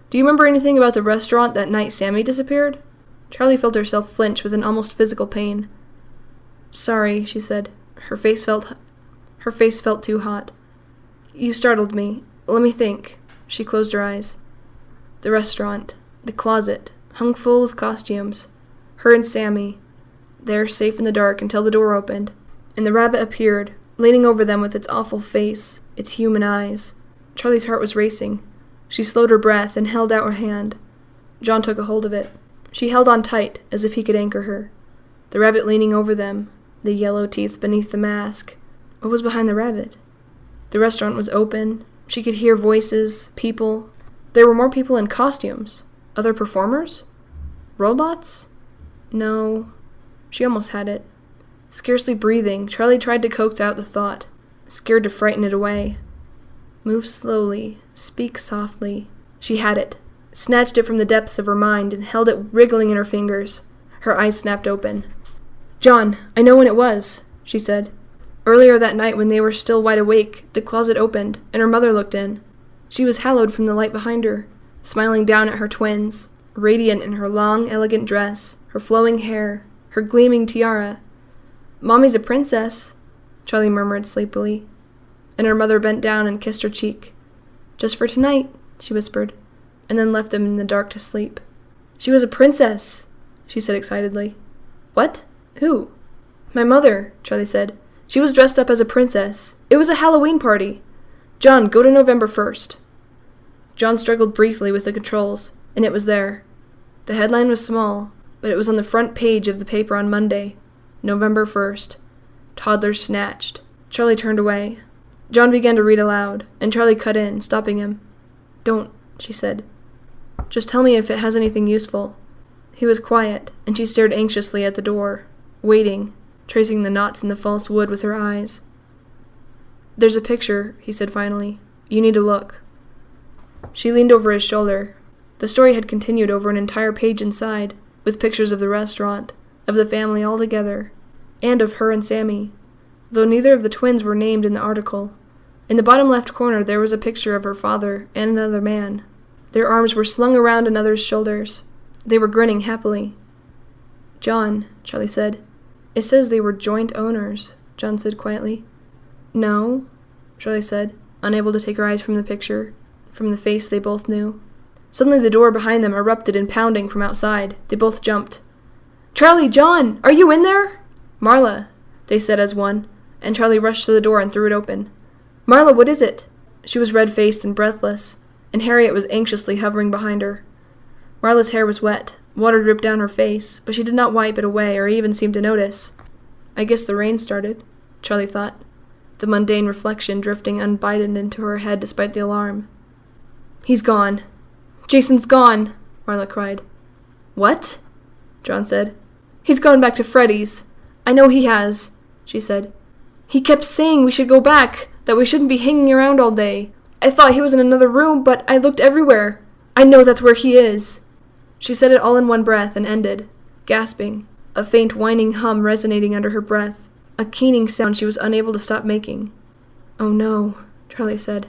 [SPEAKER 1] Do you remember anything about the restaurant that night Sammy disappeared? Charlie felt herself flinch with an almost physical pain. Sorry, she said. Her face felt too hot. You startled me. Let me think. She closed her eyes. The restaurant. The closet. Hung full with costumes. Her and Sammy. There, safe in the dark until the door opened. And the rabbit appeared, leaning over them with its awful face, its human eyes. Charlie's heart was racing. She slowed her breath and held out her hand. John took a hold of it. She held on tight, as if he could anchor her. The rabbit leaning over them, the yellow teeth beneath the mask. What was behind the rabbit? The restaurant was open. She could hear voices, people. There were more people in costumes. Other performers? Robots? No. She almost had it. Scarcely breathing, Charlie tried to coax out the thought, scared to frighten it away. Move slowly. Speak softly. She had it, snatched it from the depths of her mind and held it wriggling in her fingers. Her eyes snapped open. John, I know when it was, she said. Earlier that night when they were still wide awake, the closet opened, and her mother looked in. She was hallowed from the light behind her, smiling down at her twins, radiant in her long, elegant dress, her flowing hair, her gleaming tiara. Mommy's a princess, Charlie murmured sleepily, and her mother bent down and kissed her cheek. Just for tonight, she whispered, and then left them in the dark to sleep. She was a princess, she said excitedly. What? Who? My mother, Charlie said. She was dressed up as a princess. It was a Halloween party. John, go to November 1st. John struggled briefly with the controls, and it was there. The headline was small, but it was on the front page of the paper on Monday, November 1st. Toddlers snatched. Charlie turned away. John began to read aloud, and Charlie cut in, stopping him. Don't, she said. Just tell me if it has anything useful. He was quiet, and she stared anxiously at the door, waiting, tracing the knots in the false wood with her eyes. There's a picture, he said finally. You need to look. She leaned over his shoulder. The story had continued over an entire page inside, with pictures of the restaurant, of the family all together, and of her and Sammy, though neither of the twins were named in the article. In the bottom left corner there was a picture of her father and another man. Their arms were slung around another's shoulders. They were grinning happily. John, Charlie said. It says they were joint owners, John said quietly. No, Charlie said, unable to take her eyes from the picture, from the face they both knew. Suddenly the door behind them erupted in pounding from outside. They both jumped. Charlie, John, are you in there? Marla, they said as one, and Charlie rushed to the door and threw it open. Marla, what is it? She was red-faced and breathless, and Harriet was anxiously hovering behind her. Marla's hair was wet. Water dripped down her face, but she did not wipe it away or even seem to notice. I guess the rain started, Charlie thought, the mundane reflection drifting unbidden into her head despite the alarm. He's gone. Jason's gone, Marla cried. What? John said. He's gone back to Freddy's. I know he has, she said. He kept saying we should go back, that we shouldn't be hanging around all day. I thought he was in another room, but I looked everywhere. I know that's where he is. She said it all in one breath and ended, gasping, a faint whining hum resonating under her breath, a keening sound she was unable to stop making. Oh no, Charlie said.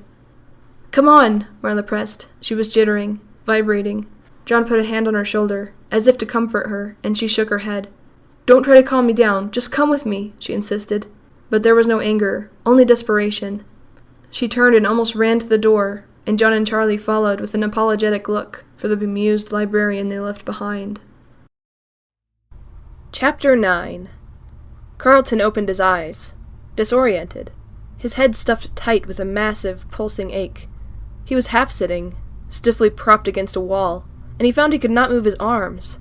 [SPEAKER 1] Come on, Marla pressed. She was jittering, vibrating. John put a hand on her shoulder, as if to comfort her, and she shook her head. Don't try to calm me down, just come with me, she insisted. But there was no anger, only desperation. She turned and almost ran to the door, and John and Charlie followed with an apologetic look for the bemused librarian they left behind. Chapter 9. Carlton opened his eyes, disoriented, his head stuffed tight with a massive, pulsing ache. He was half-sitting, stiffly propped against a wall, and he found he could not move his arms.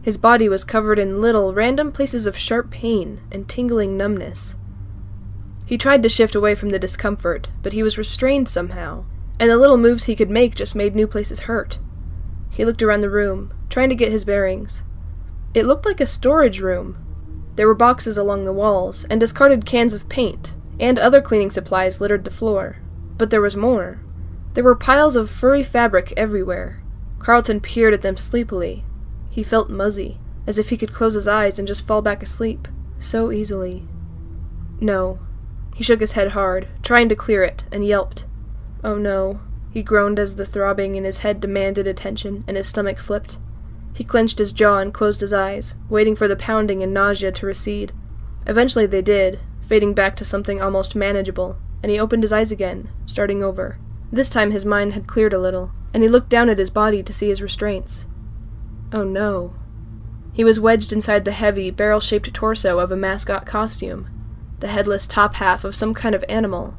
[SPEAKER 1] His body was covered in little, random places of sharp pain and tingling numbness. He tried to shift away from the discomfort, but he was restrained somehow, and the little moves he could make just made new places hurt. He looked around the room, trying to get his bearings. It looked like a storage room. There were boxes along the walls, and discarded cans of paint, and other cleaning supplies littered the floor. But there was more. There were piles of furry fabric everywhere. Carlton peered at them sleepily. He felt muzzy, as if he could close his eyes and just fall back asleep, so easily. No. He shook his head hard, trying to clear it, and yelped. Oh no, he groaned as the throbbing in his head demanded attention, and his stomach flipped. He clenched his jaw and closed his eyes, waiting for the pounding and nausea to recede. Eventually they did, fading back to something almost manageable, and he opened his eyes again, starting over. This time his mind had cleared a little, and he looked down at his body to see his restraints. Oh no. He was wedged inside the heavy, barrel-shaped torso of a mascot costume, the headless top half of some kind of animal.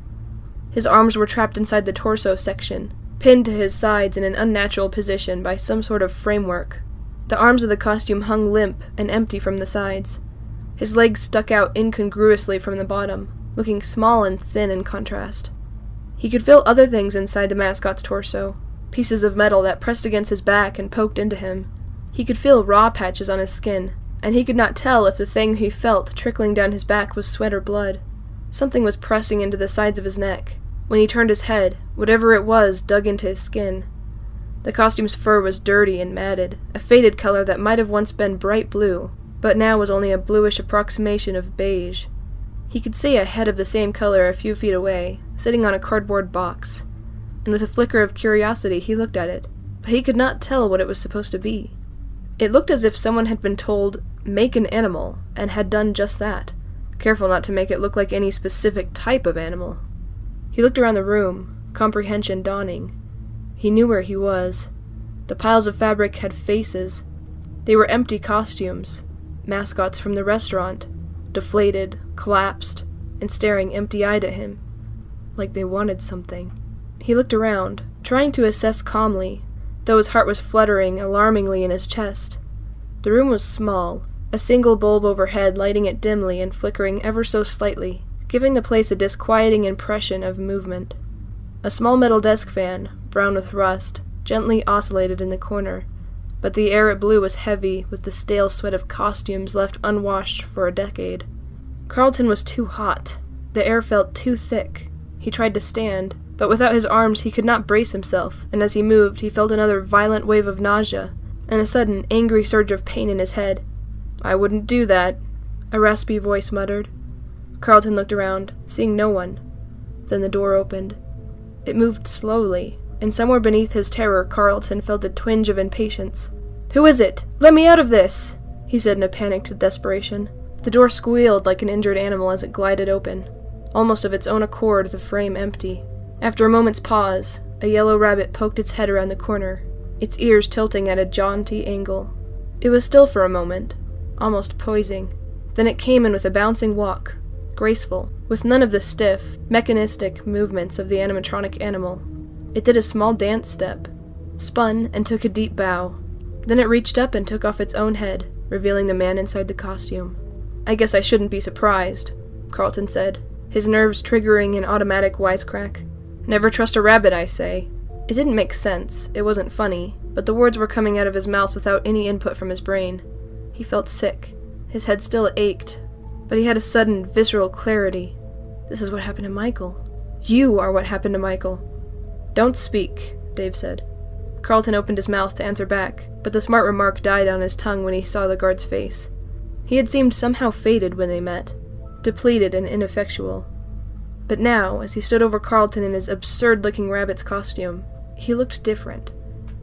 [SPEAKER 1] His arms were trapped inside the torso section, pinned to his sides in an unnatural position by some sort of framework. The arms of the costume hung limp and empty from the sides. His legs stuck out incongruously from the bottom, looking small and thin in contrast. He could feel other things inside the mascot's torso, pieces of metal that pressed against his back and poked into him. He could feel raw patches on his skin, and he could not tell if the thing he felt trickling down his back was sweat or blood. Something was pressing into the sides of his neck. When he turned his head, whatever it was dug into his skin. The costume's fur was dirty and matted, a faded color that might have once been bright blue, but now was only a bluish approximation of beige. He could see a head of the same color a few feet away, sitting on a cardboard box, and with a flicker of curiosity he looked at it, but he could not tell what it was supposed to be. It looked as if someone had been told, "Make an animal," and had done just that, careful not to make it look like any specific type of animal. He looked around the room, comprehension dawning. He knew where he was. The piles of fabric had faces. They were empty costumes, mascots from the restaurant, deflated, collapsed, and staring empty-eyed at him, like they wanted something. He looked around, trying to assess calmly, though his heart was fluttering alarmingly in his chest. The room was small, a single bulb overhead lighting it dimly and flickering ever so slightly, giving the place a disquieting impression of movement. A small metal desk fan, brown with rust, gently oscillated in the corner, but the air it blew was heavy with the stale sweat of costumes left unwashed for a decade. Carlton was too hot. The air felt too thick. He tried to stand, but without his arms he could not brace himself, and as he moved he felt another violent wave of nausea, and a sudden, angry surge of pain in his head. "I wouldn't do that," a raspy voice muttered. Carlton looked around, seeing no one. Then the door opened. It moved slowly, and somewhere beneath his terror Carlton felt a twinge of impatience. "Who is it? Let me out of this!" he said in a panicked desperation. The door squealed like an injured animal as it glided open, almost of its own accord, the frame empty. After a moment's pause, a yellow rabbit poked its head around the corner, its ears tilting at a jaunty angle. It was still for a moment, almost poising. Then it came in with a bouncing walk, graceful, with none of the stiff, mechanistic movements of the animatronic animal. It did a small dance step, spun, and took a deep bow. Then it reached up and took off its own head, revealing the man inside the costume. "I guess I shouldn't be surprised," Carlton said, his nerves triggering an automatic wisecrack. "Never trust a rabbit, I say." It didn't make sense, it wasn't funny, but the words were coming out of his mouth without any input from his brain. He felt sick. His head still ached, but he had a sudden, visceral clarity. This is what happened to Michael. You are what happened to Michael. Don't speak, Dave said. Carlton opened his mouth to answer back, but the smart remark died on his tongue when he saw the guard's face. He had seemed somehow faded when they met, depleted and ineffectual. But now, as he stood over Carlton in his absurd-looking rabbit's costume, he looked different.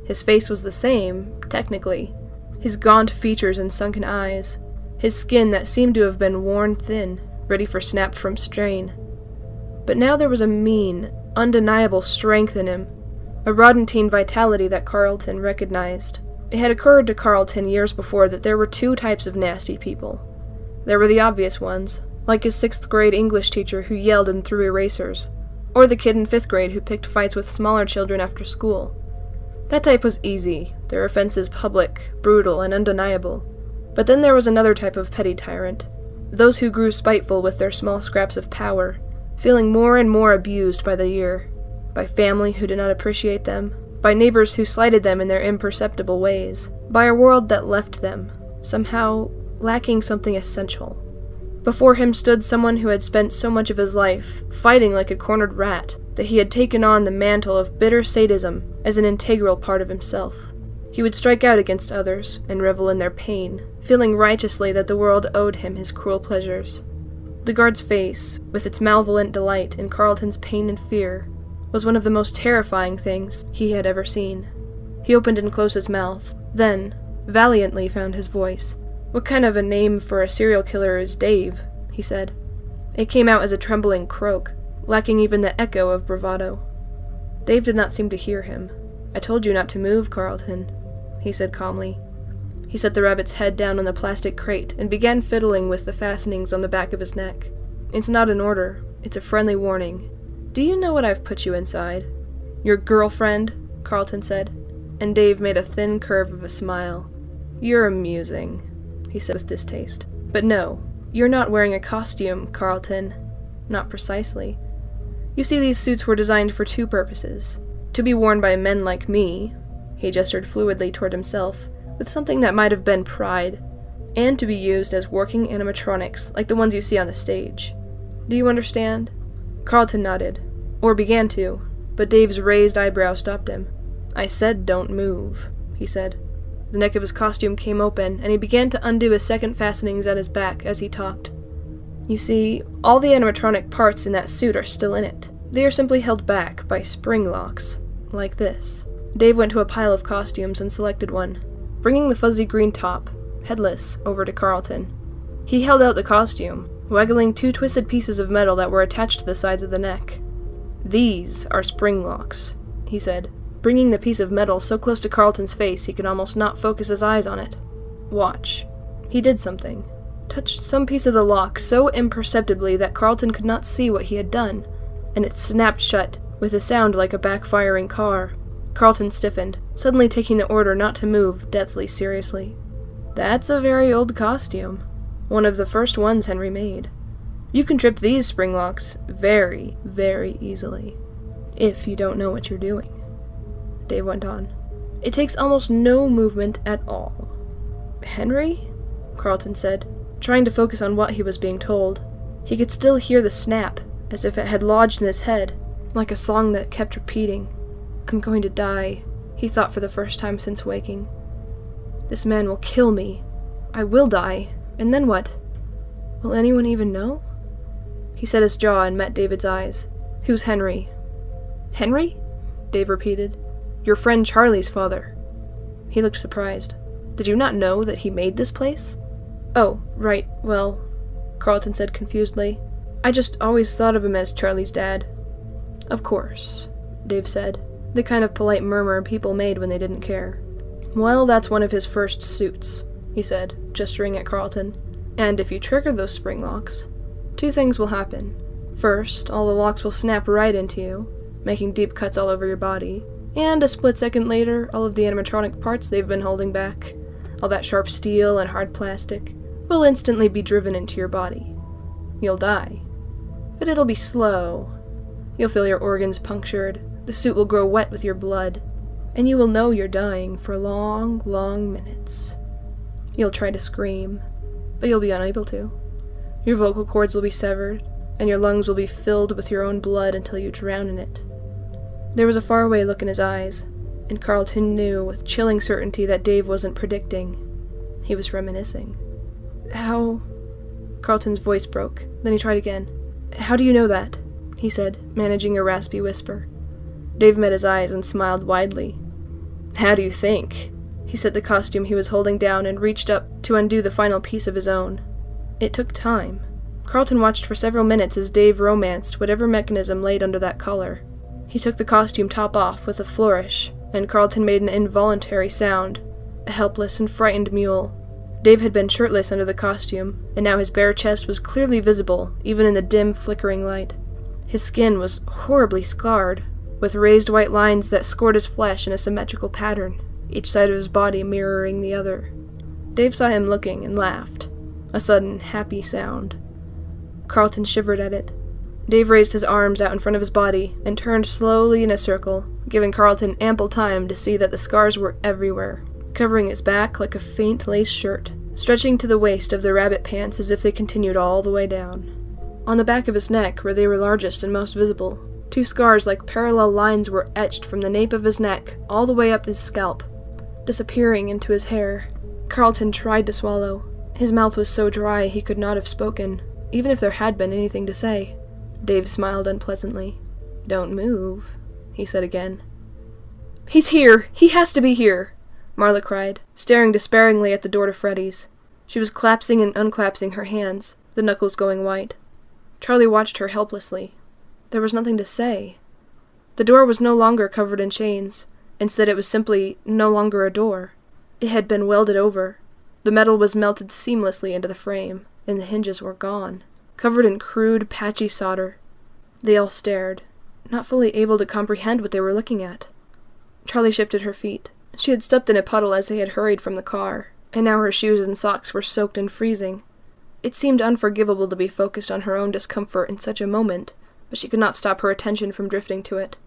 [SPEAKER 1] His face was the same, technically. His gaunt features and sunken eyes. His skin that seemed to have been worn thin, ready for snap from strain. But now there was a mean, undeniable strength in him, a Rodentine vitality that Carlton recognized. It had occurred to Carlton years before that there were two types of nasty people. There were the obvious ones, like his 6th grade English teacher who yelled and threw erasers, or the kid in 5th grade who picked fights with smaller children after school. That type was easy, their offenses public, brutal, and undeniable. But then there was another type of petty tyrant, those who grew spiteful with their small scraps of power, feeling more and more abused by the year, by family who did not appreciate them, by neighbors who slighted them in their imperceptible ways, by a world that left them, somehow lacking something essential. Before him stood someone who had spent so much of his life fighting like a cornered rat that he had taken on the mantle of bitter sadism as an integral part of himself. He would strike out against others and revel in their pain, feeling righteously that the world owed him his cruel pleasures. The guard's face, with its malevolent delight in Carlton's pain and fear, was one of the most terrifying things he had ever seen. He opened and closed his mouth, then valiantly found his voice. "What kind of a name for a serial killer is Dave?" he said. It came out as a trembling croak, lacking even the echo of bravado. Dave did not seem to hear him. "I told you not to move, Carlton," he said calmly. He set the rabbit's head down on the plastic crate and began fiddling with the fastenings on the back of his neck. "It's not an order. It's a friendly warning. Do you know what I've put you inside?" "Your girlfriend," Carlton said, and Dave made a thin curve of a smile. "You're amusing," he said with distaste. "But no, you're not wearing a costume, Carlton. Not precisely. You see, these suits were designed for two purposes. To be worn by men like me," he gestured fluidly toward himself, with something that might have been pride, and to be used as working animatronics like the ones you see on the stage. Do you understand? Carlton nodded, or began to, but Dave's raised eyebrow stopped him. "I said don't move," he said. The neck of his costume came open, and he began to undo his second fastenings at his back as he talked. "You see, all the animatronic parts in that suit are still in it. They are simply held back by spring locks, like this." Dave went to a pile of costumes and selected one, bringing the fuzzy green top, headless, over to Carlton. He held out the costume, waggling two twisted pieces of metal that were attached to the sides of the neck. "These are spring locks," he said, bringing the piece of metal so close to Carlton's face he could almost not focus his eyes on it. "Watch." He did something, touched some piece of the lock so imperceptibly that Carlton could not see what he had done, and it snapped shut, with a sound like a backfiring car. Carlton stiffened, suddenly taking the order not to move deathly seriously. "That's a very old costume. One of the first ones Henry made. You can trip these spring locks very, very easily, if you don't know what you're doing," Dave went on. "It takes almost no movement at all." "Henry?" Carlton said, trying to focus on what he was being told. He could still hear the snap, as if it had lodged in his head, like a song that kept repeating. "I'm going to die," he thought for the first time since waking. "This man will kill me. I will die. And then what? Will anyone even know?" He set his jaw and met David's eyes. "Who's Henry?" "Henry?" Dave repeated. "Your friend Charlie's father." He looked surprised. "Did you not know that he made this place?" "Oh, right, well," Carlton said confusedly. "I just always thought of him as Charlie's dad." "Of course," Dave said, the kind of polite murmur people made when they didn't care. "Well, that's one of his first suits," he said, gesturing at Carlton. "And if you trigger those spring locks, two things will happen. First, all the locks will snap right into you, making deep cuts all over your body, and a split second later, all of the animatronic parts they've been holding back, all that sharp steel and hard plastic, will instantly be driven into your body. You'll die. But it'll be slow. You'll feel your organs punctured, the suit will grow wet with your blood, and you will know you're dying for long, long minutes. You'll try to scream, but you'll be unable to. Your vocal cords will be severed, and your lungs will be filled with your own blood until you drown in it. There was a faraway look in his eyes, and Carlton knew with chilling certainty that Dave wasn't predicting. He was reminiscing. How... Carlton's voice broke. Then he tried again. How do you know that? He said, managing a raspy whisper. Dave met his eyes and smiled widely. How do you think? He set the costume he was holding down and reached up to undo the final piece of his own. It took time. Carlton watched for several minutes as Dave romanced whatever mechanism laid under that collar. He took the costume top off with a flourish, and Carlton made an involuntary sound, a helpless and frightened mule. Dave had been shirtless under the costume, and now his bare chest was clearly visible, even in the dim, flickering light. His skin was horribly scarred, with raised white lines that scored his flesh in a symmetrical pattern, each side of his body mirroring the other. Dave saw him looking and laughed, a sudden, happy sound. Carlton shivered at it. Dave raised his arms out in front of his body and turned slowly in a circle, giving Carlton ample time to see that the scars were everywhere, covering his back like a faint lace shirt, stretching to the waist of the rabbit pants as if they continued all the way down. On the back of his neck, where they were largest and most visible, 2 scars like parallel lines were etched from the nape of his neck all the way up his scalp, disappearing into his hair. Carlton tried to swallow. His mouth was so dry he could not have spoken, even if there had been anything to say. Dave smiled unpleasantly. Don't move, he said again. He's here! He has to be here! Marla cried, staring despairingly at the door to Freddy's. She was collapsing and unclasping her hands, the knuckles going white. Charlie watched her helplessly. There was nothing to say. The door was no longer covered in chains. Instead, it was simply no longer a door. It had been welded over. The metal was melted seamlessly into the frame, and the hinges were gone, covered in crude, patchy solder. They all stared, not fully able to comprehend what they were looking at. Charlie shifted her feet. She had stepped in a puddle as they had hurried from the car, and now her shoes and socks were soaked and freezing. It seemed unforgivable to be focused on her own discomfort in such a moment, but she could not stop her attention from drifting to it.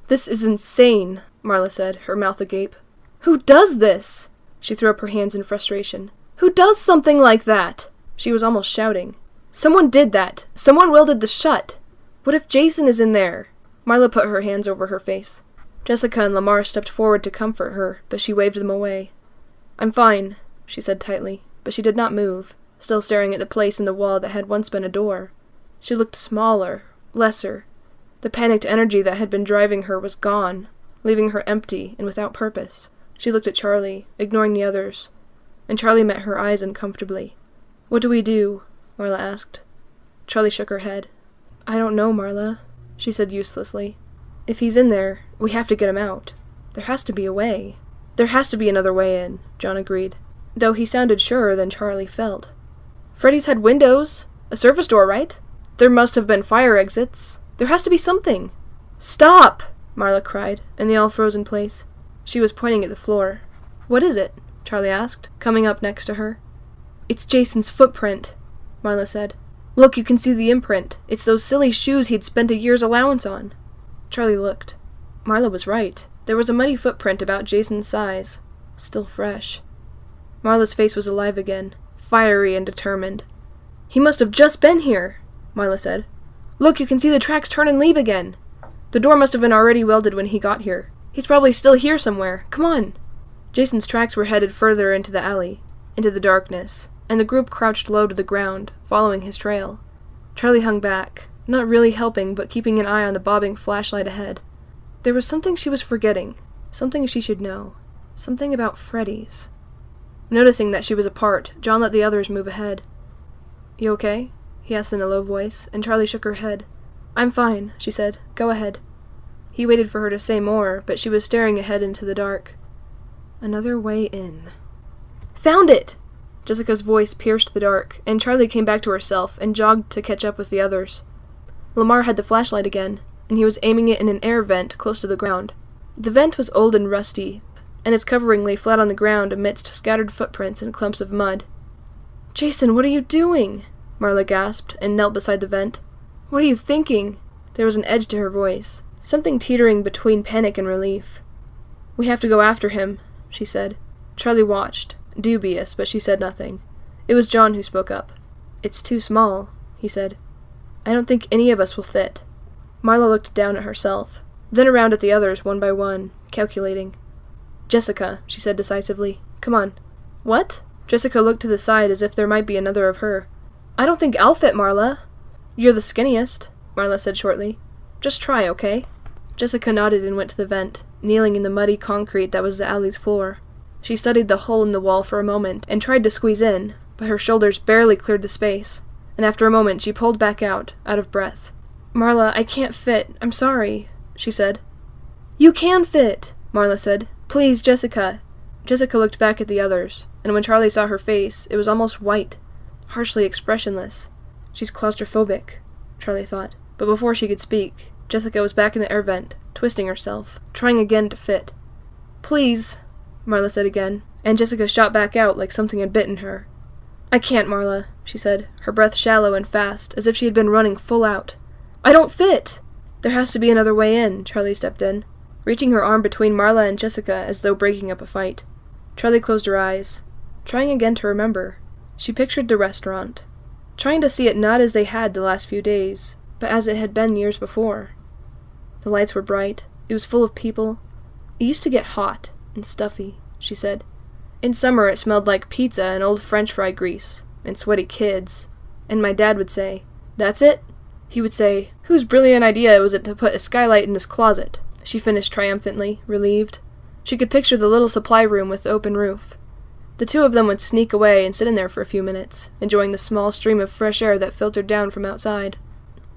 [SPEAKER 1] This is insane, Marla said, her mouth agape. Who does this? She threw up her hands in frustration. Who does something like that? She was almost shouting. Someone did that. Someone welded this shut. What if Jason is in there? Marla put her hands over her face. Jessica and Lamar stepped forward to comfort her, but she waved them away. I'm fine, she said tightly, but she did not move, still staring at the place in the wall that had once been a door. She looked smaller, lesser. The panicked energy that had been driving her was gone, leaving her empty and without purpose. She looked at Charlie, ignoring the others, and Charlie met her eyes uncomfortably. What do we do? Marla asked. Charlie shook her head. I don't know, Marla, she said uselessly. If he's in there, we have to get him out. There has to be a way. There has to be another way in, John agreed, though he sounded surer than Charlie felt. Freddy's had windows. A service door, right? There must have been fire exits. There has to be something. Stop! Marla cried, and they all froze in place. She was pointing at the floor. What is it? Charlie asked, coming up next to her. It's Jason's footprint, Marla said. Look, you can see the imprint. It's those silly shoes he'd spent a year's allowance on. Charlie looked. Marla was right. There was a muddy footprint about Jason's size, still fresh. Marla's face was alive again, fiery and determined. He must have just been here, Marla said. Look, you can see the tracks turn and leave again. The door must have been already welded when he got here. He's probably still here somewhere. Come on. Jason's tracks were headed further into the alley, into the darkness, and the group crouched low to the ground, following his trail. Charlie hung back, not really helping but keeping an eye on the bobbing flashlight ahead. There was something she was forgetting, something she should know, something about Freddy's. Noticing that she was apart, John let the others move ahead. You okay? He asked in a low voice, and Charlie shook her head. I'm fine, she said. Go ahead. He waited for her to say more, but she was staring ahead into the dark. Another way in. Found it! Jessica's voice pierced the dark, and Charlie came back to herself and jogged to catch up with the others. Lamar had the flashlight again, and he was aiming it in an air vent close to the ground. The vent was old and rusty, and its covering lay flat on the ground amidst scattered footprints and clumps of mud. Jason, what are you doing? Marla gasped and knelt beside the vent. What are you thinking? There was an edge to her voice, something teetering between panic and relief. "We have to go after him," she said. Charlie watched, dubious, but she said nothing. It was John who spoke up. "It's too small," he said. "I don't think any of us will fit." Marla looked down at herself, then around at the others one by one, calculating. "Jessica," she said decisively. "Come on." "What?" Jessica looked to the side as if there might be another of her. "I don't think I'll fit, Marla." "You're the skinniest," Marla said shortly. "Just try, okay?" Jessica nodded and went to the vent, kneeling in the muddy concrete that was the alley's floor. She studied the hole in the wall for a moment and tried to squeeze in, but her shoulders barely cleared the space, and after a moment she pulled back out of breath. "Marla, I can't fit. I'm sorry," she said. "You can fit," Marla said. "Please, Jessica." Jessica looked back at the others, and when Charlie saw her face, it was almost white, harshly expressionless. "She's claustrophobic," Charlie thought, but before she could speak, Jessica was back in the air vent, twisting herself, trying again to fit. "Please," Marla said again, and Jessica shot back out like something had bitten her. "I can't, Marla," she said, her breath shallow and fast, as if she had been running full out. "I don't fit!" "There has to be another way in," Charlie stepped in, reaching her arm between Marla and Jessica as though breaking up a fight. Charlie closed her eyes, trying again to remember. She pictured the restaurant, trying to see it not as they had the last few days, but as it had been years before. The lights were bright, it was full of people. "It used to get hot and stuffy," she said. "In summer it smelled like pizza and old French fry grease, and sweaty kids. And my dad would say, 'That's it?' He would say, 'Whose brilliant idea was it to put a skylight in this closet?'" She finished triumphantly, relieved. She could picture the little supply room with the open roof. The two of them would sneak away and sit in there for a few minutes, enjoying the small stream of fresh air that filtered down from outside.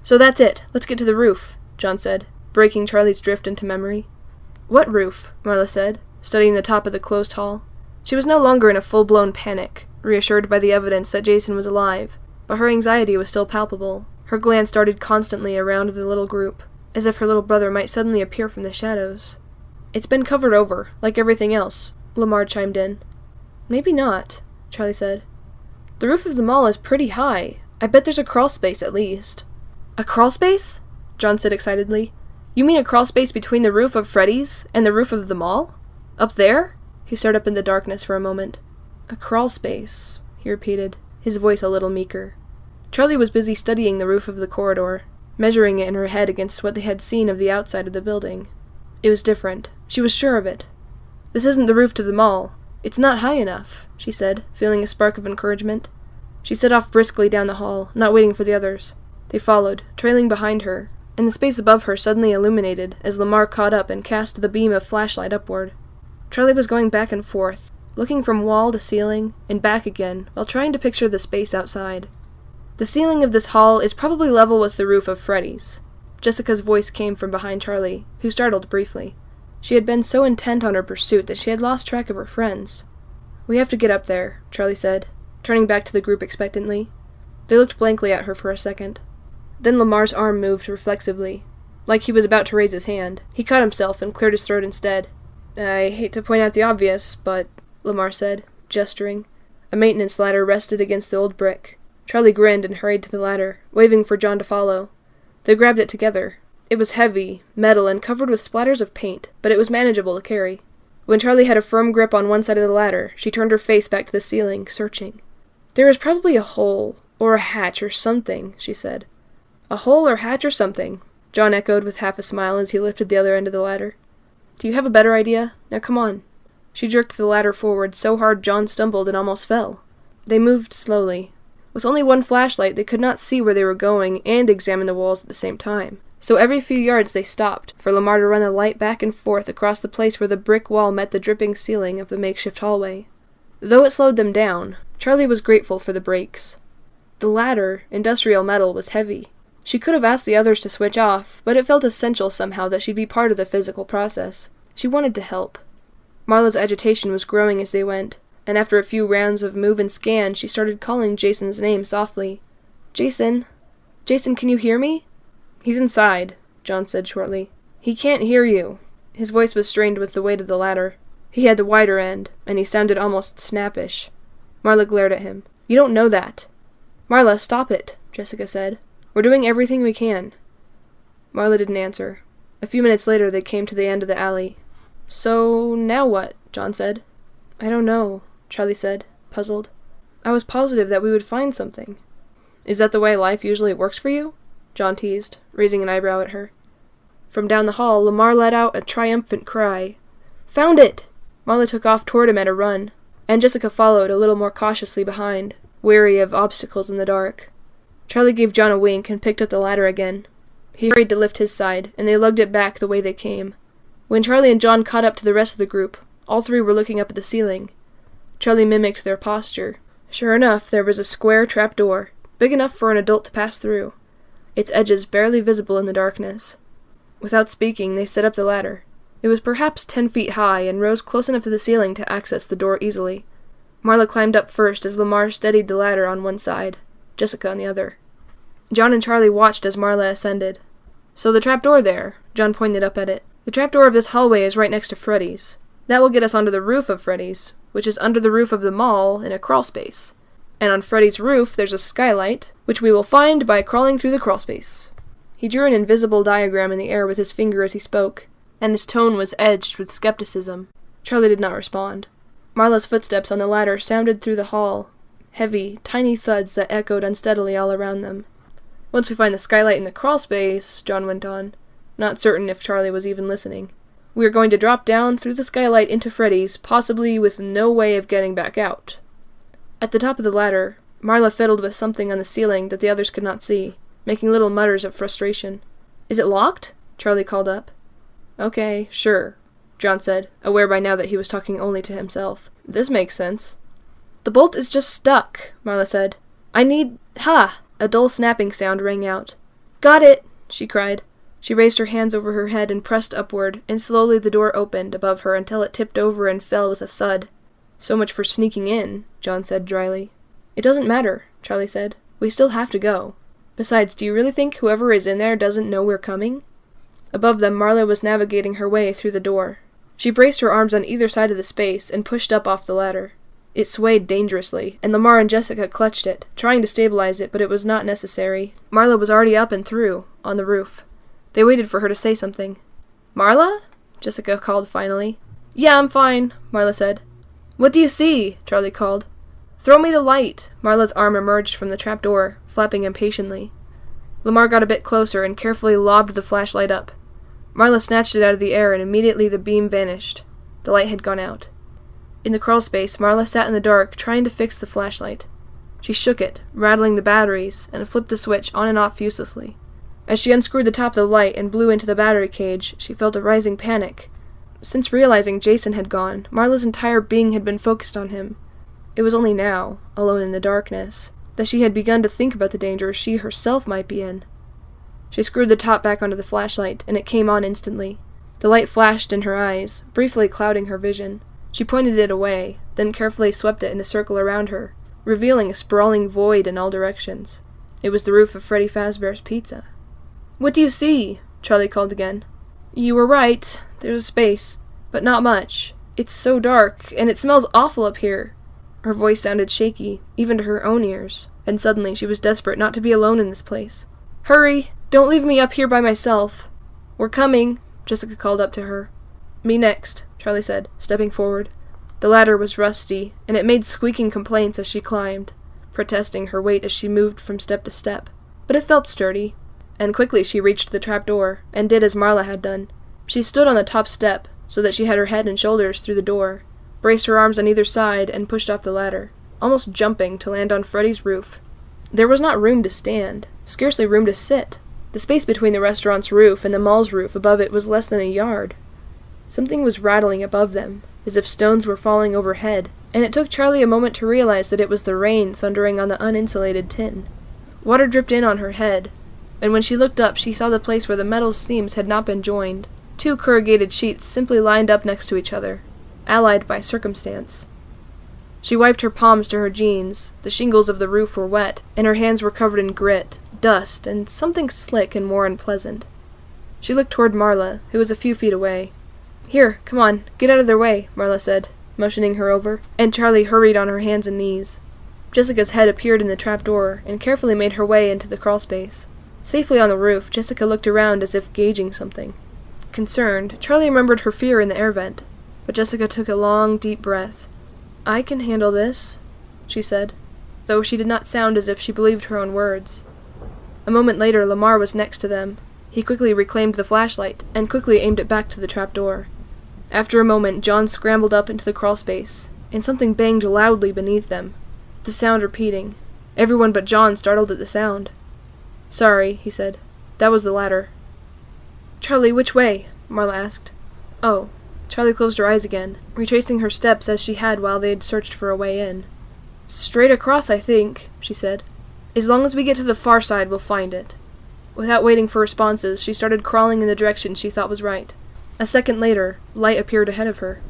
[SPEAKER 1] "So that's it. Let's get to the roof," John said, breaking Charlie's drift into memory. "What roof?" Marla said, studying the top of the closed hall. She was no longer in a full-blown panic, reassured by the evidence that Jason was alive, but her anxiety was still palpable. Her glance darted constantly around the little group, as if her little brother might suddenly appear from the shadows. "It's been covered over, like everything else," Lamar chimed in. "Maybe not," Charlie said. "The roof of the mall is pretty high. I bet there's a crawl space at least." "A crawl space?" John said excitedly. "You mean a crawl space between the roof of Freddy's and the roof of the mall? Up there?" He stared up in the darkness for a moment. "A crawl space," he repeated, his voice a little meeker. Charlie was busy studying the roof of the corridor, measuring it in her head against what they had seen of the outside of the building. It was different. She was sure of it. "This isn't the roof to the mall. It's not high enough," she said, feeling a spark of encouragement. She set off briskly down the hall, not waiting for the others. They followed, trailing behind her, and the space above her suddenly illuminated as Lamar caught up and cast the beam of flashlight upward. Charlie was going back and forth, looking from wall to ceiling and back again while trying to picture the space outside. "The ceiling of this hall is probably level with the roof of Freddy's." Jessica's voice came from behind Charlie, who startled briefly. She had been so intent on her pursuit that she had lost track of her friends. "We have to get up there," Charlie said, turning back to the group expectantly. They looked blankly at her for a second. Then Lamar's arm moved reflexively, like he was about to raise his hand. He caught himself and cleared his throat instead. "I hate to point out the obvious, but," Lamar said, gesturing. A maintenance ladder rested against the old brick. Charlie grinned and hurried to the ladder, waving for John to follow. They grabbed it together. It was heavy, metal, and covered with splatters of paint, but it was manageable to carry. When Charlie had a firm grip on one side of the ladder, she turned her face back to the ceiling, searching. "There is probably a hole, or a hatch, or something," she said. "A hole or hatch or something," John echoed with half a smile as he lifted the other end of the ladder. "Do you have a better idea? Now come on." She jerked the ladder forward so hard John stumbled and almost fell. They moved slowly. With only one flashlight, they could not see where they were going and examine the walls at the same time. So every few yards they stopped, for Lamar to run the light back and forth across the place where the brick wall met the dripping ceiling of the makeshift hallway. Though it slowed them down, Charlie was grateful for the brakes. The ladder, industrial metal, was heavy. She could have asked the others to switch off, but it felt essential somehow that she'd be part of the physical process. She wanted to help. Marla's agitation was growing as they went, and after a few rounds of move and scan, she started calling Jason's name softly. "Jason? Jason, can you hear me?" "He's inside," John said shortly. "He can't hear you." His voice was strained with the weight of the ladder. He had the wider end, and he sounded almost snappish. Marla glared at him. "You don't know that." "Marla, stop it," Jessica said. "We're doing everything we can." Marla didn't answer. A few minutes later they came to the end of the alley. "So, now what?" John said. "I don't know," Charlie said, puzzled. "I was positive that we would find something." "Is that the way life usually works for you?" John teased, raising an eyebrow at her. From down the hall, Lamar let out a triumphant cry. "Found it!" Marla took off toward him at a run, and Jessica followed a little more cautiously behind, wary of obstacles in the dark. Charlie gave John a wink and picked up the ladder again. He hurried to lift his side, and they lugged it back the way they came. When Charlie and John caught up to the rest of the group, all three were looking up at the ceiling. Charlie mimicked their posture. Sure enough, there was a square trapdoor, big enough for an adult to pass through, its edges barely visible in the darkness. Without speaking, they set up the ladder. It was perhaps 10 feet high and rose close enough to the ceiling to access the door easily. Marla climbed up first as Lamar steadied the ladder on one side, Jessica on the other. John and Charlie watched as Marla ascended. "So the trapdoor there," John pointed up at it. "The trapdoor of this hallway is right next to Freddy's. That will get us onto the roof of Freddy's, which is under the roof of the mall in a crawlspace. And on Freddy's roof there's a skylight, which we will find by crawling through the crawlspace." He drew an invisible diagram in the air with his finger as he spoke, and his tone was edged with skepticism. Charlie did not respond. Marla's footsteps on the ladder sounded through the hall, heavy, tiny thuds that echoed unsteadily all around them. "Once we find the skylight in the crawlspace," John went on, not certain if Charlie was even listening, "we are going to drop down through the skylight into Freddy's, possibly with no way of getting back out." At the top of the ladder, Marla fiddled with something on the ceiling that the others could not see, making little mutters of frustration. "Is it locked?" Charlie called up. "Okay, sure," John said, aware by now that he was talking only to himself. "This makes sense." "The bolt is just stuck," Marla said. "I need... Ha!" A dull snapping sound rang out. "Got it!" she cried. She raised her hands over her head and pressed upward, and slowly the door opened above her until it tipped over and fell with a thud. "So much for sneaking in," John said dryly. "It doesn't matter," Charlie said. "We still have to go. Besides, do you really think whoever is in there doesn't know we're coming?" Above them, Marla was navigating her way through the door. She braced her arms on either side of the space and pushed up off the ladder. It swayed dangerously, and Lamar and Jessica clutched it, trying to stabilize it, but it was not necessary. Marla was already up and through, on the roof. They waited for her to say something. "Marla?" Jessica called finally. "Yeah, I'm fine," Marla said. "What do you see?" Charlie called. "Throw me the light." Marla's arm emerged from the trapdoor, flapping impatiently. Lamar got a bit closer and carefully lobbed the flashlight up. Marla snatched it out of the air, and immediately the beam vanished. The light had gone out. In the crawlspace, Marla sat in the dark, trying to fix the flashlight. She shook it, rattling the batteries, and flipped the switch on and off uselessly. As she unscrewed the top of the light and blew into the battery cage, she felt a rising panic. Since realizing Jason had gone, Marla's entire being had been focused on him. It was only now, alone in the darkness, that she had begun to think about the danger she herself might be in. She screwed the top back onto the flashlight, and it came on instantly. The light flashed in her eyes, briefly clouding her vision. She pointed it away, then carefully swept it in a circle around her, revealing a sprawling void in all directions. It was the roof of Freddy Fazbear's Pizza. "What do you see?" Charlie called again. "You were right. There's a space, but not much. It's so dark, and it smells awful up here." Her voice sounded shaky, even to her own ears, and suddenly she was desperate not to be alone in this place. "Hurry! Don't leave me up here by myself." "We're coming," Jessica called up to her. "Me next," Charlie said, stepping forward. The ladder was rusty, and it made squeaking complaints as she climbed, protesting her weight as she moved from step to step. But it felt sturdy, and quickly she reached the trapdoor, and did as Marla had done. She stood on the top step, so that she had her head and shoulders through the door, braced her arms on either side, and pushed off the ladder, almost jumping to land on Freddy's roof. There was not room to stand, scarcely room to sit. The space between the restaurant's roof and the mall's roof above it was less than a yard. Something was rattling above them, as if stones were falling overhead, and it took Charlie a moment to realize that it was the rain thundering on the uninsulated tin. Water dripped in on her head, and when she looked up she saw the place where the metal seams had not been joined, two corrugated sheets simply lined up next to each other, allied by circumstance. She wiped her palms to her jeans, the shingles of the roof were wet, and her hands were covered in grit, dust, and something slick and more unpleasant. She looked toward Marla, who was a few feet away. "Here, come on, get out of their way," Marla said, motioning her over, and Charlie hurried on her hands and knees. Jessica's head appeared in the trapdoor, and carefully made her way into the crawlspace. Safely on the roof, Jessica looked around as if gauging something. Concerned, Charlie remembered her fear in the air vent, but Jessica took a long, deep breath. "I can handle this," she said, though she did not sound as if she believed her own words. A moment later, Lamar was next to them. He quickly reclaimed the flashlight, and quickly aimed it back to the trapdoor. After a moment, John scrambled up into the crawlspace, and something banged loudly beneath them, the sound repeating. Everyone but John startled at the sound. "Sorry," he said. "That was the ladder." "Charlie, which way?" Marla asked. "Oh." Charlie closed her eyes again, retracing her steps as she had while they had searched for a way in. "Straight across, I think," she said. "As long as we get to the far side, we'll find it." Without waiting for responses, she started crawling in the direction she thought was right. A second later, light appeared ahead of her.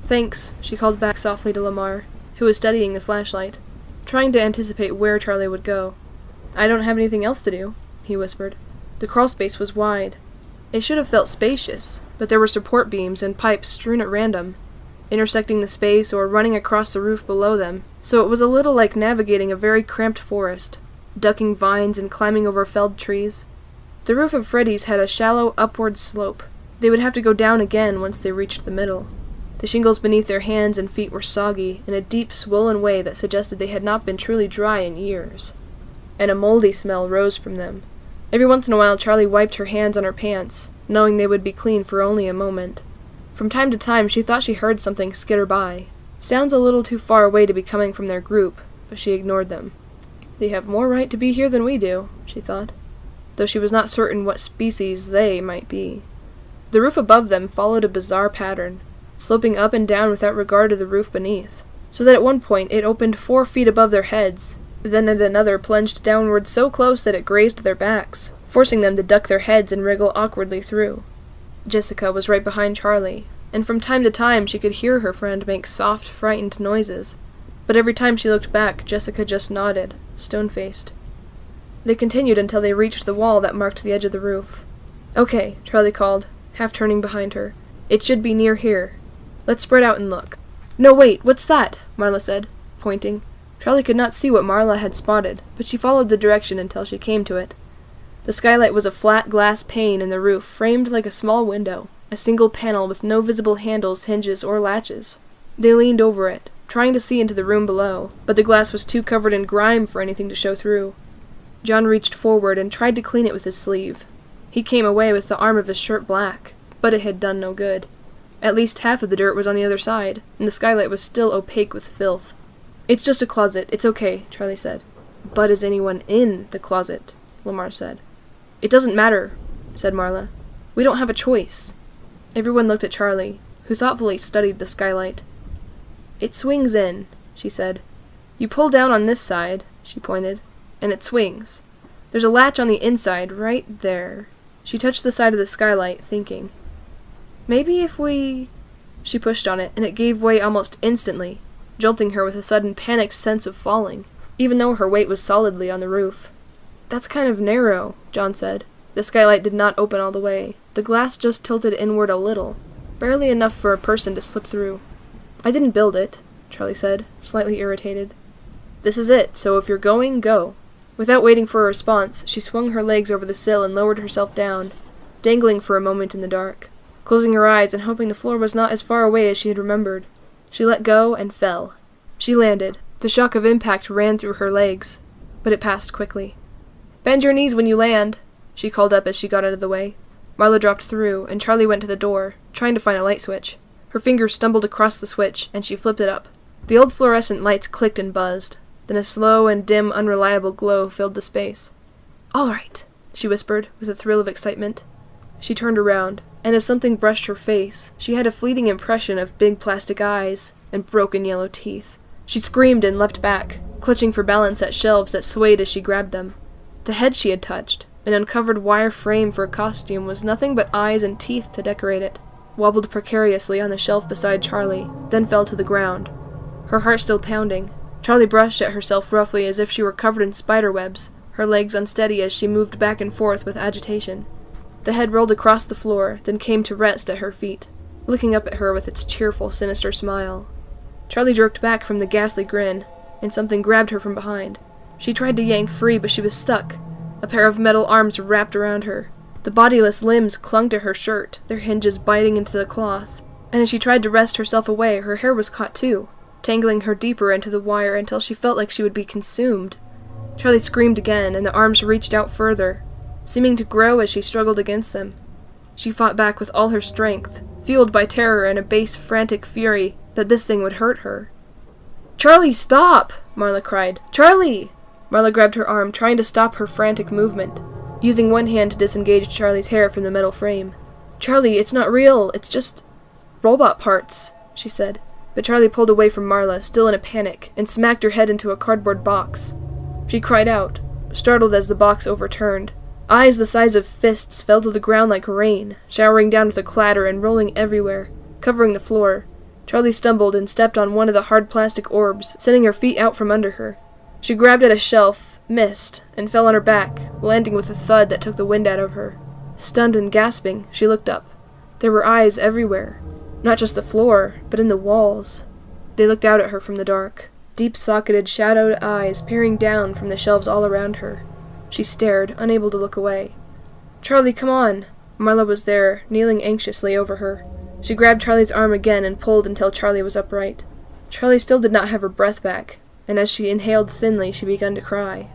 [SPEAKER 1] "Thanks," she called back softly to Lamar, who was studying the flashlight, trying to anticipate where Charlie would go. "I don't have anything else to do," he whispered. The crawlspace was wide. It should have felt spacious, but there were support beams and pipes strewn at random, intersecting the space or running across the roof below them, so it was a little like navigating a very cramped forest, ducking vines and climbing over felled trees. The roof of Freddy's had a shallow upward slope. They would have to go down again once they reached the middle. The shingles beneath their hands and feet were soggy in a deep, swollen way that suggested they had not been truly dry in years, and a moldy smell rose from them. Every once in a while Charlie wiped her hands on her pants, knowing they would be clean for only a moment. From time to time she thought she heard something skitter by. Sounds a little too far away to be coming from their group, but she ignored them. "They have more right to be here than we do," she thought, though she was not certain what species they might be. The roof above them followed a bizarre pattern, sloping up and down without regard to the roof beneath, so that at one point it opened 4 feet above their heads, then at another plunged downward so close that it grazed their backs, forcing them to duck their heads and wriggle awkwardly through. Jessica was right behind Charlie, and from time to time she could hear her friend make soft, frightened noises, but every time she looked back, Jessica just nodded, stone-faced. They continued until they reached the wall that marked the edge of the roof. "Okay," Charlie called, half turning behind her. "It should be near here. Let's spread out and look." "No, wait, what's that?" Marla said, pointing. Charlie could not see what Marla had spotted, but she followed the direction until she came to it. The skylight was a flat glass pane in the roof, framed like a small window, a single panel with no visible handles, hinges, or latches. They leaned over it, trying to see into the room below, but the glass was too covered in grime for anything to show through. John reached forward and tried to clean it with his sleeve. He came away with the arm of his shirt black, but it had done no good. At least half of the dirt was on the other side, and the skylight was still opaque with filth. "It's just a closet, it's okay," Charlie said. "But is anyone in the closet?" Lamar said. "It doesn't matter," said Marla. "We don't have a choice." Everyone looked at Charlie, who thoughtfully studied the skylight. "It swings in," she said. "You pull down on this side," she pointed, "and it swings. There's a latch on the inside, right there." She touched the side of the skylight, thinking. "Maybe if we—" She pushed on it, and it gave way almost instantly, jolting her with a sudden panicked sense of falling, even though her weight was solidly on the roof. "That's kind of narrow," John said. The skylight did not open all the way. The glass just tilted inward a little, barely enough for a person to slip through. "I didn't build it," Charlie said, slightly irritated. "This is it, so if you're going, go." Without waiting for a response, she swung her legs over the sill and lowered herself down, dangling for a moment in the dark, closing her eyes and hoping the floor was not as far away as she had remembered. She let go and fell. She landed. The shock of impact ran through her legs, but it passed quickly. "Bend your knees when you land," she called up as she got out of the way. Marla dropped through, and Charlie went to the door, trying to find a light switch. Her fingers stumbled across the switch, and she flipped it up. The old fluorescent lights clicked and buzzed. Then a slow and dim, unreliable glow filled the space. "All right," she whispered, with a thrill of excitement. She turned around, and as something brushed her face, she had a fleeting impression of big plastic eyes and broken yellow teeth. She screamed and leapt back, clutching for balance at shelves that swayed as she grabbed them. The head she had touched, an uncovered wire frame for a costume, was nothing but eyes and teeth to decorate it, wobbled precariously on the shelf beside Charlie, then fell to the ground. Her heart still pounding, Charlie brushed at herself roughly as if she were covered in spider webs, her legs unsteady as she moved back and forth with agitation. The head rolled across the floor, then came to rest at her feet, looking up at her with its cheerful, sinister smile. Charlie jerked back from the ghastly grin, and something grabbed her from behind. She tried to yank free, but she was stuck. A pair of metal arms wrapped around her. The The bodiless limbs clung to her shirt, their hinges biting into the cloth, and as she tried to wrest herself away, her hair was caught too, tangling her deeper into the wire until she felt like she would be consumed. Charlie screamed again, and the arms reached out further, seeming to grow as she struggled against them. She fought back with all her strength, fueled by terror and a base, frantic fury that this thing would hurt her. "Charlie, stop!" Marla cried. "Charlie!" Marla grabbed her arm, trying to stop her frantic movement, using one hand to disengage Charlie's hair from the metal frame. "Charlie, it's not real, it's just robot parts," she said. But Charlie pulled away from Marla, still in a panic, and smacked her head into a cardboard box. She cried out, startled as the box overturned. Eyes the size of fists fell to the ground like rain, showering down with a clatter and rolling everywhere, covering the floor. Charlie stumbled and stepped on one of the hard plastic orbs, sending her feet out from under her. She grabbed at a shelf, missed, and fell on her back, landing with a thud that took the wind out of her. Stunned and gasping, she looked up. There were eyes everywhere. Not just the floor, but in the walls. They looked out at her from the dark, deep-socketed, shadowed eyes peering down from the shelves all around her. She stared, unable to look away. "Charlie, come on!" Marla was there, kneeling anxiously over her. She grabbed Charlie's arm again and pulled until Charlie was upright. Charlie still did not have her breath back, and as she inhaled thinly, she began to cry.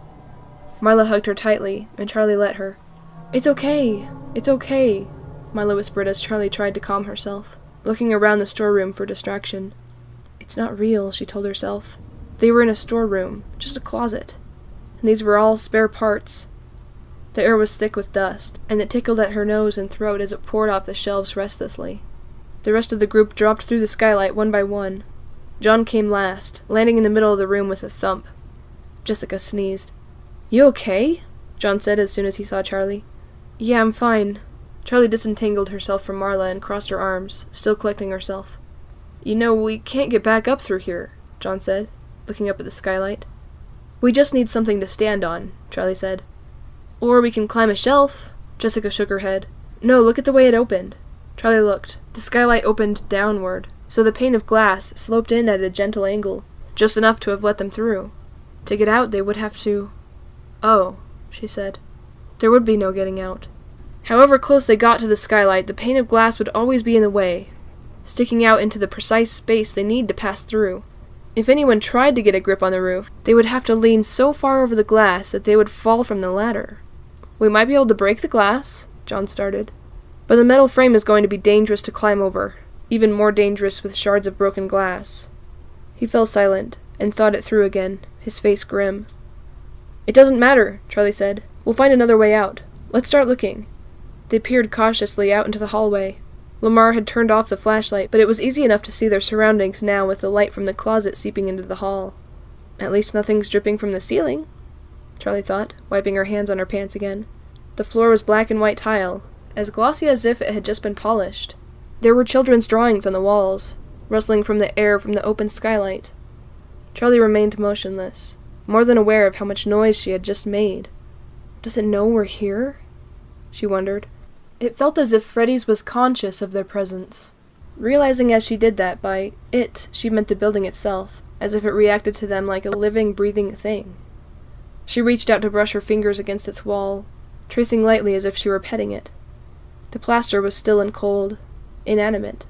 [SPEAKER 1] Marla hugged her tightly, and Charlie let her. "It's okay! It's okay!" Marla whispered as Charlie tried to calm herself, looking around the storeroom for distraction. "It's not real," she told herself. They were in a storeroom, just a closet, and these were all spare parts. The air was thick with dust, and it tickled at her nose and throat as it poured off the shelves restlessly. The rest of the group dropped through the skylight one by one. John came last, landing in the middle of the room with a thump. Jessica sneezed. "You okay?" John said as soon as he saw Charlie. "Yeah, I'm fine." Charlie disentangled herself from Marla and crossed her arms, still collecting herself. "You know, we can't get back up through here," John said, looking up at the skylight. "We just need something to stand on," Charlie said. "Or we can climb a shelf." Jessica shook her head. "No, look at the way it opened." Charlie looked. The skylight opened downward, so the pane of glass sloped in at a gentle angle, just enough to have let them through. To get out, they would have to... "Oh," she said. There would be no getting out. However close they got to the skylight, the pane of glass would always be in the way, sticking out into the precise space they need to pass through. If anyone tried to get a grip on the roof, they would have to lean so far over the glass that they would fall from the ladder. "We might be able to break the glass," John started. "But the metal frame is going to be dangerous to climb over, even more dangerous with shards of broken glass." He fell silent, and thought it through again, his face grim. "It doesn't matter," Charlie said. "We'll find another way out. Let's start looking." They peered cautiously out into the hallway. Lamar had turned off the flashlight, but it was easy enough to see their surroundings now with the light from the closet seeping into the hall. "At least nothing's dripping from the ceiling," Charlie thought, wiping her hands on her pants again. The floor was black and white tile, as glossy as if it had just been polished. There were children's drawings on the walls, rustling from the air from the open skylight. Charlie remained motionless, more than aware of how much noise she had just made. "Does it know we're here?" she wondered. It felt as if Freddy's was conscious of their presence, realizing as she did that by it she meant the building itself, as if it reacted to them like a living, breathing thing. She reached out to brush her fingers against its wall, tracing lightly as if she were petting it. The plaster was still and cold, inanimate,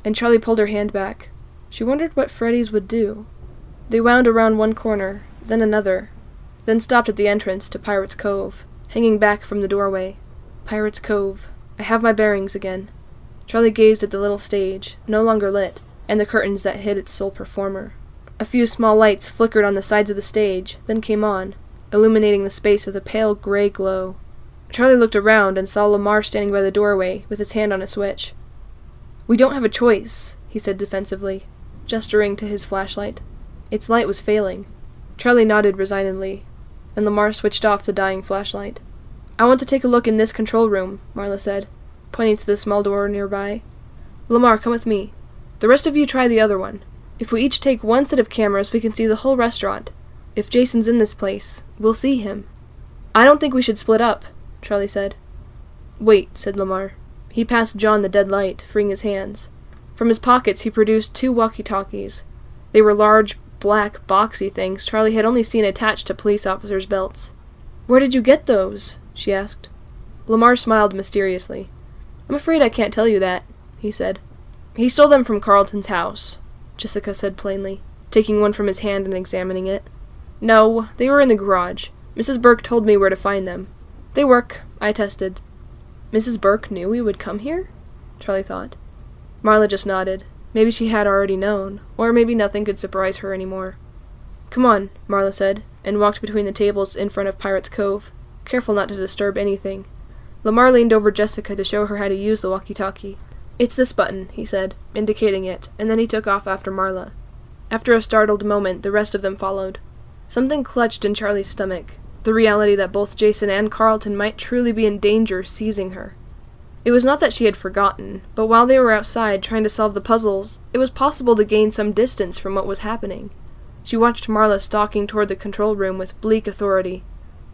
[SPEAKER 1] and Charlie pulled her hand back. She wondered what Freddy's would do. They wound around one corner, then another, then stopped at the entrance to Pirate's Cove, hanging back from the doorway. Pirate's Cove. I have my bearings again. Charlie gazed at the little stage, no longer lit, and the curtains that hid its sole performer. A few small lights flickered on the sides of the stage, then came on, illuminating the space with a pale gray glow. Charlie looked around and saw Lamar standing by the doorway, with his hand on a switch. "We don't have a choice," he said defensively, gesturing to his flashlight. Its light was failing. Charlie nodded resignedly, and Lamar switched off the dying flashlight. "I want to take a look in this control room," Marla said, pointing to the small door nearby. "Lamar, come with me. The rest of you try the other one. If we each take one set of cameras, we can see the whole restaurant. If Jason's in this place, we'll see him." "I don't think we should split up," Charlie said. "Wait," said Lamar. He passed John the dead light, freeing his hands. From his pockets he produced 2 walkie-talkies. They were large, black, boxy things Charlie had only seen attached to police officers' belts. "Where did you get those?" she asked. Lamar smiled mysteriously. "I'm afraid I can't tell you that," he said. "He stole them from Carlton's house," Jessica said plainly, taking one from his hand and examining it. "No, they were in the garage. Mrs. Burke told me where to find them. They work, I tested." Mrs. Burke knew we would come here? Charlie thought. Marla just nodded. Maybe she had already known, or maybe nothing could surprise her anymore. "Come on," Marla said, and walked between the tables in front of Pirate's Cove, careful not to disturb anything. Lamar leaned over Jessica to show her how to use the walkie-talkie. "It's this button," he said, indicating it, and then he took off after Marla. After a startled moment, the rest of them followed. Something clutched in Charlie's stomach, the reality that both Jason and Carlton might truly be in danger seizing her. It was not that she had forgotten, but while they were outside trying to solve the puzzles, it was possible to gain some distance from what was happening. She watched Marla stalking toward the control room with bleak authority.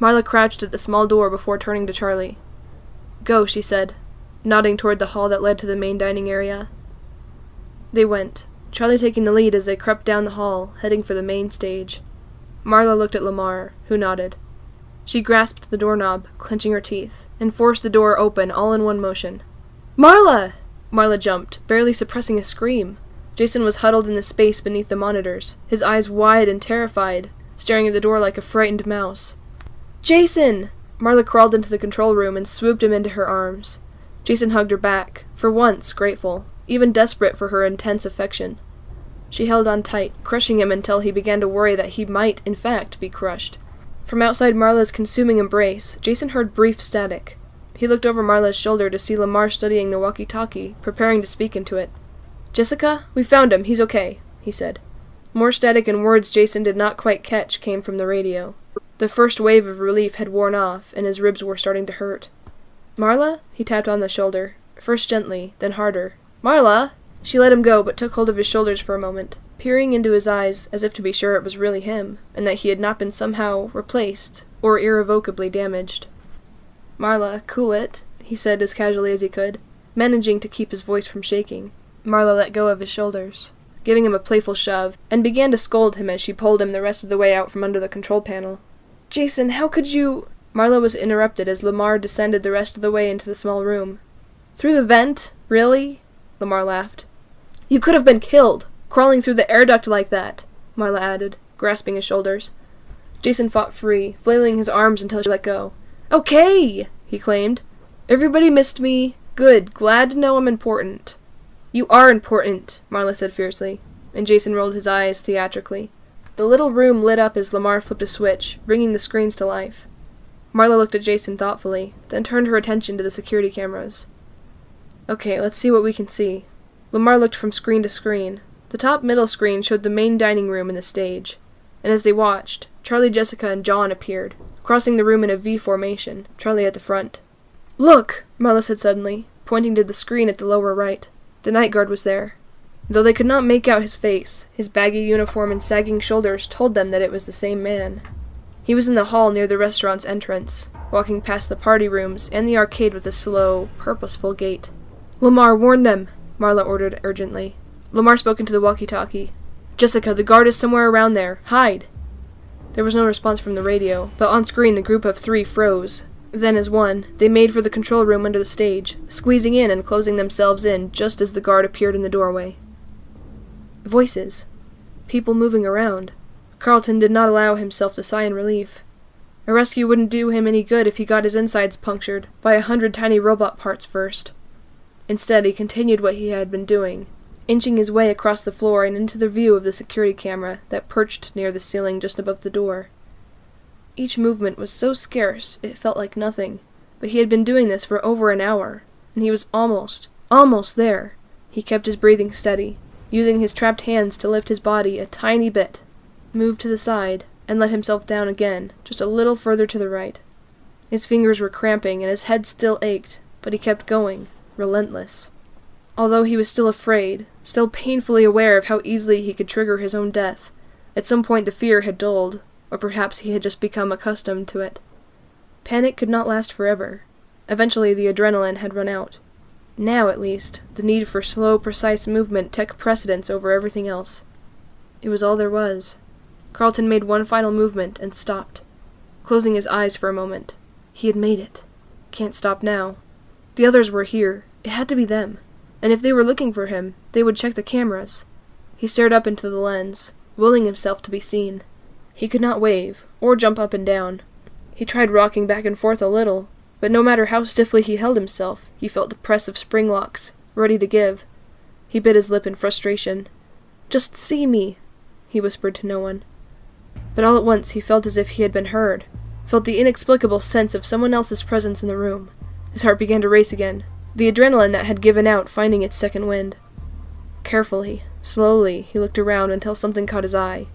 [SPEAKER 1] Marla crouched at the small door before turning to Charlie. "Go," she said, nodding toward the hall that led to the main dining area. They went, Charlie taking the lead as they crept down the hall, heading for the main stage. Marla looked at Lamar, who nodded. She grasped the doorknob, clenching her teeth, and forced the door open all in one motion. "Marla!" Marla jumped, barely suppressing a scream. Jason was huddled in the space beneath the monitors, his eyes wide and terrified, staring at the door like a frightened mouse. "Jason!" Marla crawled into the control room and swooped him into her arms. Jason hugged her back, for once grateful, even desperate for her intense affection. She held on tight, crushing him until he began to worry that he might, in fact, be crushed. From outside Marla's consuming embrace, Jason heard brief static. He looked over Marla's shoulder to see Lamar studying the walkie-talkie, preparing to speak into it. "Jessica, we found him, he's okay," he said. More static and words Jason did not quite catch came from the radio. The first wave of relief had worn off, and his ribs were starting to hurt. "Marla?" He tapped on the shoulder, first gently, then harder. "Marla!" She let him go, but took hold of his shoulders for a moment, peering into his eyes as if to be sure it was really him, and that he had not been somehow replaced, or irrevocably damaged. "Marla, cool it," he said as casually as he could, managing to keep his voice from shaking. Marla let go of his shoulders, giving him a playful shove, and began to scold him as she pulled him the rest of the way out from under the control panel. "Jason, how could you—" Marla was interrupted as Lamar descended the rest of the way into the small room. "Through the vent? Really?" Lamar laughed. "You could have been killed, crawling through the air duct like that," Marla added, grasping his shoulders. Jason fought free, flailing his arms until she let go. "Okay!" he claimed. "Everybody missed me. Good, glad to know I'm important." "You are important," Marla said fiercely, and Jason rolled his eyes theatrically. The little room lit up as Lamar flipped a switch, bringing the screens to life. Marla looked at Jason thoughtfully, then turned her attention to the security cameras. "Okay, let's see what we can see." Lamar looked from screen to screen. The top middle screen showed the main dining room and the stage, and as they watched, Charlie, Jessica, and John appeared, crossing the room in a V formation, Charlie at the front. "Look!" Marla said suddenly, pointing to the screen at the lower right. The night guard was there. Though they could not make out his face, his baggy uniform and sagging shoulders told them that it was the same man. He was in the hall near the restaurant's entrance, walking past the party rooms and the arcade with a slow, purposeful gait. "Lamar, warn them!" Marla ordered urgently. Lamar spoke into the walkie-talkie. "Jessica, the guard is somewhere around there. Hide!" There was no response from the radio, but on screen the group of three froze. Then, as one, they made for the control room under the stage, squeezing in and closing themselves in just as the guard appeared in the doorway. Voices. People moving around. Carlton did not allow himself to sigh in relief. A rescue wouldn't do him any good if he got his insides punctured by 100 tiny robot parts first. Instead, he continued what he had been doing, inching his way across the floor and into the view of the security camera that perched near the ceiling just above the door. Each movement was so scarce it felt like nothing, but he had been doing this for over an hour, and he was almost there. He kept his breathing steady, using his trapped hands to lift his body a tiny bit, moved to the side, and let himself down again, just a little further to the right. His fingers were cramping and his head still ached, but he kept going, relentless. Although he was still afraid, still painfully aware of how easily he could trigger his own death, at some point the fear had dulled, or perhaps he had just become accustomed to it. Panic could not last forever. Eventually the adrenaline had run out. Now, at least, the need for slow, precise movement took precedence over everything else. It was all there was. Carlton made one final movement and stopped, closing his eyes for a moment. He had made it. Can't stop now. The others were here. It had to be them. And if they were looking for him, they would check the cameras. He stared up into the lens, willing himself to be seen. He could not wave, or jump up and down. He tried rocking back and forth a little, but no matter how stiffly he held himself, he felt the press of spring locks, ready to give. He bit his lip in frustration. "Just see me," he whispered to no one. But all at once he felt as if he had been heard, felt the inexplicable sense of someone else's presence in the room. His heart began to race again, the adrenaline that had given out finding its second wind. Carefully, slowly, he looked around until something caught his eye.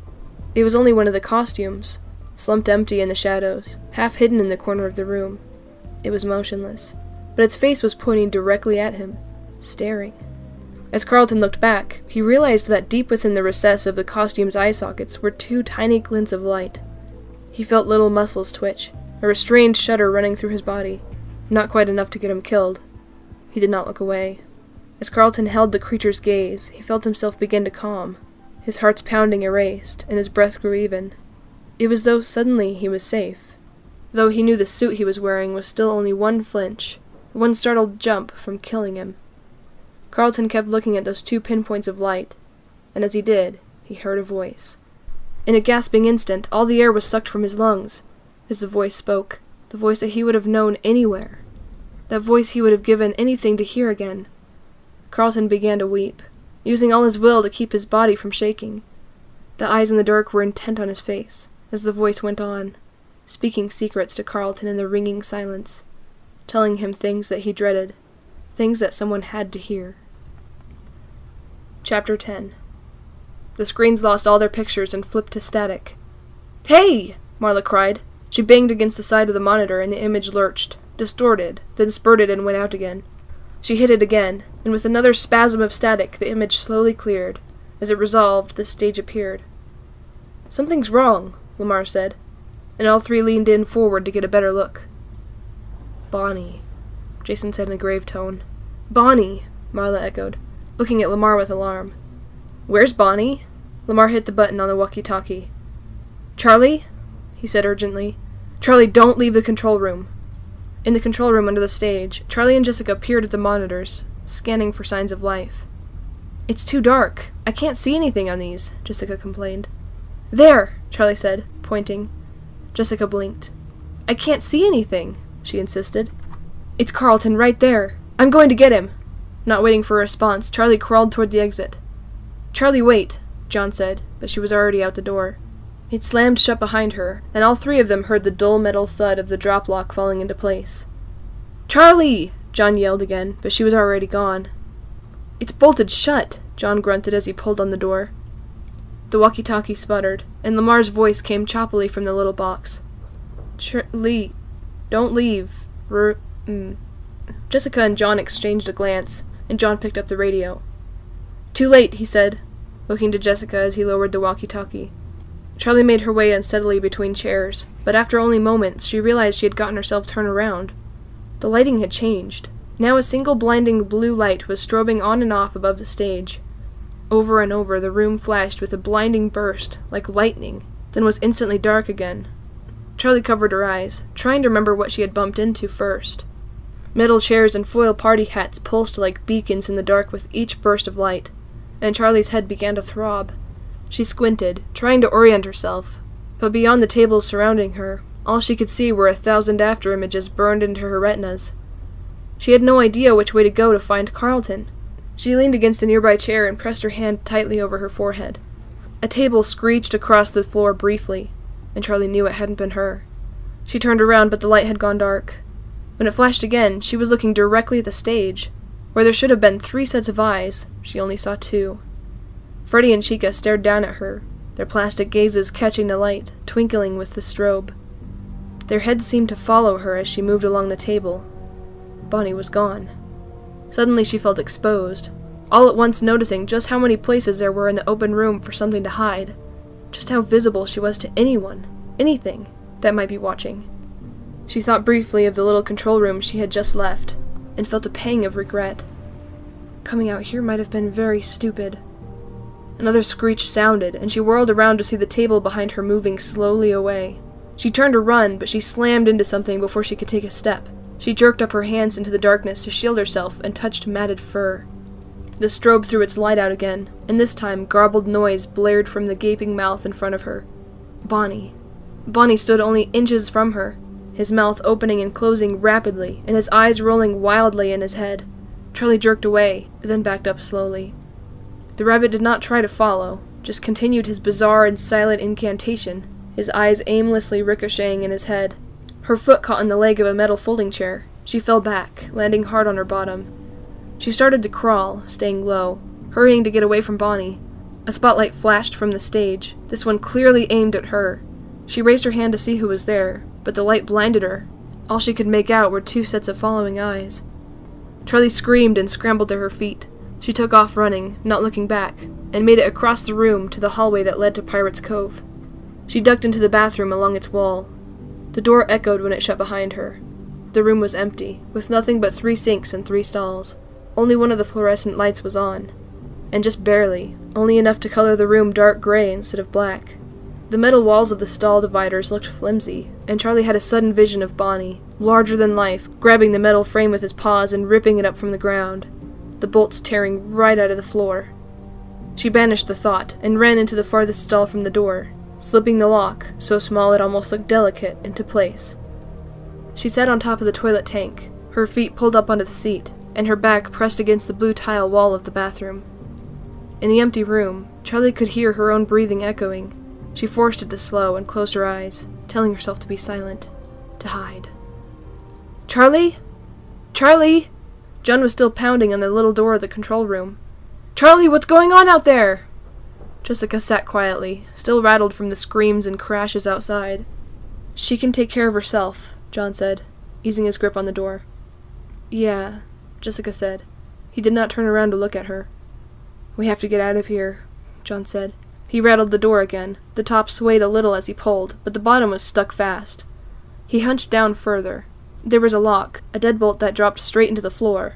[SPEAKER 1] It was only one of the costumes, slumped empty in the shadows, half hidden in the corner of the room. It was motionless, but its face was pointing directly at him, staring. As Carlton looked back, he realized that deep within the recess of the costume's eye sockets were two tiny glints of light. He felt little muscles twitch, a restrained shudder running through his body, not quite enough to get him killed. He did not look away. As Carlton held the creature's gaze, he felt himself begin to calm. His heart's pounding erased, and his breath grew even. It was though suddenly he was safe, though he knew the suit he was wearing was still only one flinch, one startled jump from killing him. Carlton kept looking at those two pinpoints of light, and as he did, he heard a voice. In a gasping instant, all the air was sucked from his lungs, as the voice spoke, the voice that he would have known anywhere, that voice he would have given anything to hear again. Carlton began to weep, using all his will to keep his body from shaking. The eyes in the dark were intent on his face, as the voice went on, speaking secrets to Carlton in the ringing silence, telling him things that he dreaded, things that someone had to hear. Chapter 10. The screens lost all their pictures and flipped to static. "Hey!" Marla cried. She banged against the side of the monitor and the image lurched, distorted, then spurted and went out again. She hit it again, and with another spasm of static the image slowly cleared. As it resolved, the stage appeared. "Something's wrong," Lamar said, and all three leaned in forward to get a better look. "Bonnie," Jason said in a grave tone. "Bonnie," Marla echoed, looking at Lamar with alarm. "Where's Bonnie?" Lamar hit the button on the walkie-talkie. "Charlie?" he said urgently. "Charlie, don't leave the control room." In the control room under the stage, Charlie and Jessica peered at the monitors, scanning for signs of life. "It's too dark. I can't see anything on these," Jessica complained. "There," Charlie said, pointing. Jessica blinked. "I can't see anything," she insisted. "It's Carlton right there. I'm going to get him." Not waiting for a response, Charlie crawled toward the exit. "Charlie, wait," John said, but she was already out the door. It slammed shut behind her, and all three of them heard the dull metal thud of the drop lock falling into place. "Charlie!" John yelled again, but she was already gone. "It's bolted shut," John grunted as he pulled on the door. The walkie-talkie sputtered, and Lamar's voice came choppily from the little box. "Charlie, don't leave. Jessica and John exchanged a glance, and John picked up the radio. "Too late," he said, looking to Jessica as he lowered the walkie-talkie. Charlie made her way unsteadily between chairs, but after only moments she realized she had gotten herself turned around. The lighting had changed. Now a single blinding blue light was strobing on and off above the stage. Over and over the room flashed with a blinding burst, like lightning, then was instantly dark again. Charlie covered her eyes, trying to remember what she had bumped into first. Metal chairs and foil party hats pulsed like beacons in the dark with each burst of light, and Charlie's head began to throb. She squinted, trying to orient herself, but beyond the tables surrounding her, all she could see were 1,000 after-images burned into her retinas. She had no idea which way to go to find Carlton. She leaned against a nearby chair and pressed her hand tightly over her forehead. A table screeched across the floor briefly, and Charlie knew it hadn't been her. She turned around, but the light had gone dark. When it flashed again, she was looking directly at the stage. Where there should have been 3 sets of eyes, she only saw 2. Freddy and Chica stared down at her, their plastic gazes catching the light, twinkling with the strobe. Their heads seemed to follow her as she moved along the table. Bonnie was gone. Suddenly she felt exposed, all at once noticing just how many places there were in the open room for something to hide, just how visible she was to anyone, anything, that might be watching. She thought briefly of the little control room she had just left, and felt a pang of regret. Coming out here might have been very stupid. Another screech sounded, and she whirled around to see the table behind her moving slowly away. She turned to run, but she slammed into something before she could take a step. She jerked up her hands into the darkness to shield herself and touched matted fur. The strobe threw its light out again, and this time garbled noise blared from the gaping mouth in front of her. Bonnie. Bonnie stood only inches from her, his mouth opening and closing rapidly, and his eyes rolling wildly in his head. Charlie jerked away, then backed up slowly. The rabbit did not try to follow, just continued his bizarre and silent incantation, his eyes aimlessly ricocheting in his head. Her foot caught in the leg of a metal folding chair. She fell back, landing hard on her bottom. She started to crawl, staying low, hurrying to get away from Bonnie. A spotlight flashed from the stage, this one clearly aimed at her. She raised her hand to see who was there, but the light blinded her. All she could make out were two sets of following eyes. Charlie screamed and scrambled to her feet. She took off running, not looking back, and made it across the room to the hallway that led to Pirate's Cove. She ducked into the bathroom along its wall. The door echoed when it shut behind her. The room was empty, with nothing but 3 sinks and 3 stalls. Only one of the fluorescent lights was on, and just barely, only enough to color the room dark gray instead of black. The metal walls of the stall dividers looked flimsy, and Charlie had a sudden vision of Bonnie, larger than life, grabbing the metal frame with his paws and ripping it up from the ground, the bolts tearing right out of the floor. She banished the thought, and ran into the farthest stall from the door, slipping the lock, so small it almost looked delicate, into place. She sat on top of the toilet tank, her feet pulled up onto the seat, and her back pressed against the blue tile wall of the bathroom. In the empty room, Charlie could hear her own breathing echoing. She forced it to slow and closed her eyes, telling herself to be silent, to hide. "Charlie? Charlie!" John was still pounding on the little door of the control room. "Charlie, what's going on out there?" Jessica sat quietly, still rattled from the screams and crashes outside. "She can take care of herself," John said, easing his grip on the door. "Yeah," Jessica said. He did not turn around to look at her. "We have to get out of here," John said. He rattled the door again. The top swayed a little as he pulled, but the bottom was stuck fast. He hunched down further. There was a lock, a deadbolt that dropped straight into the floor.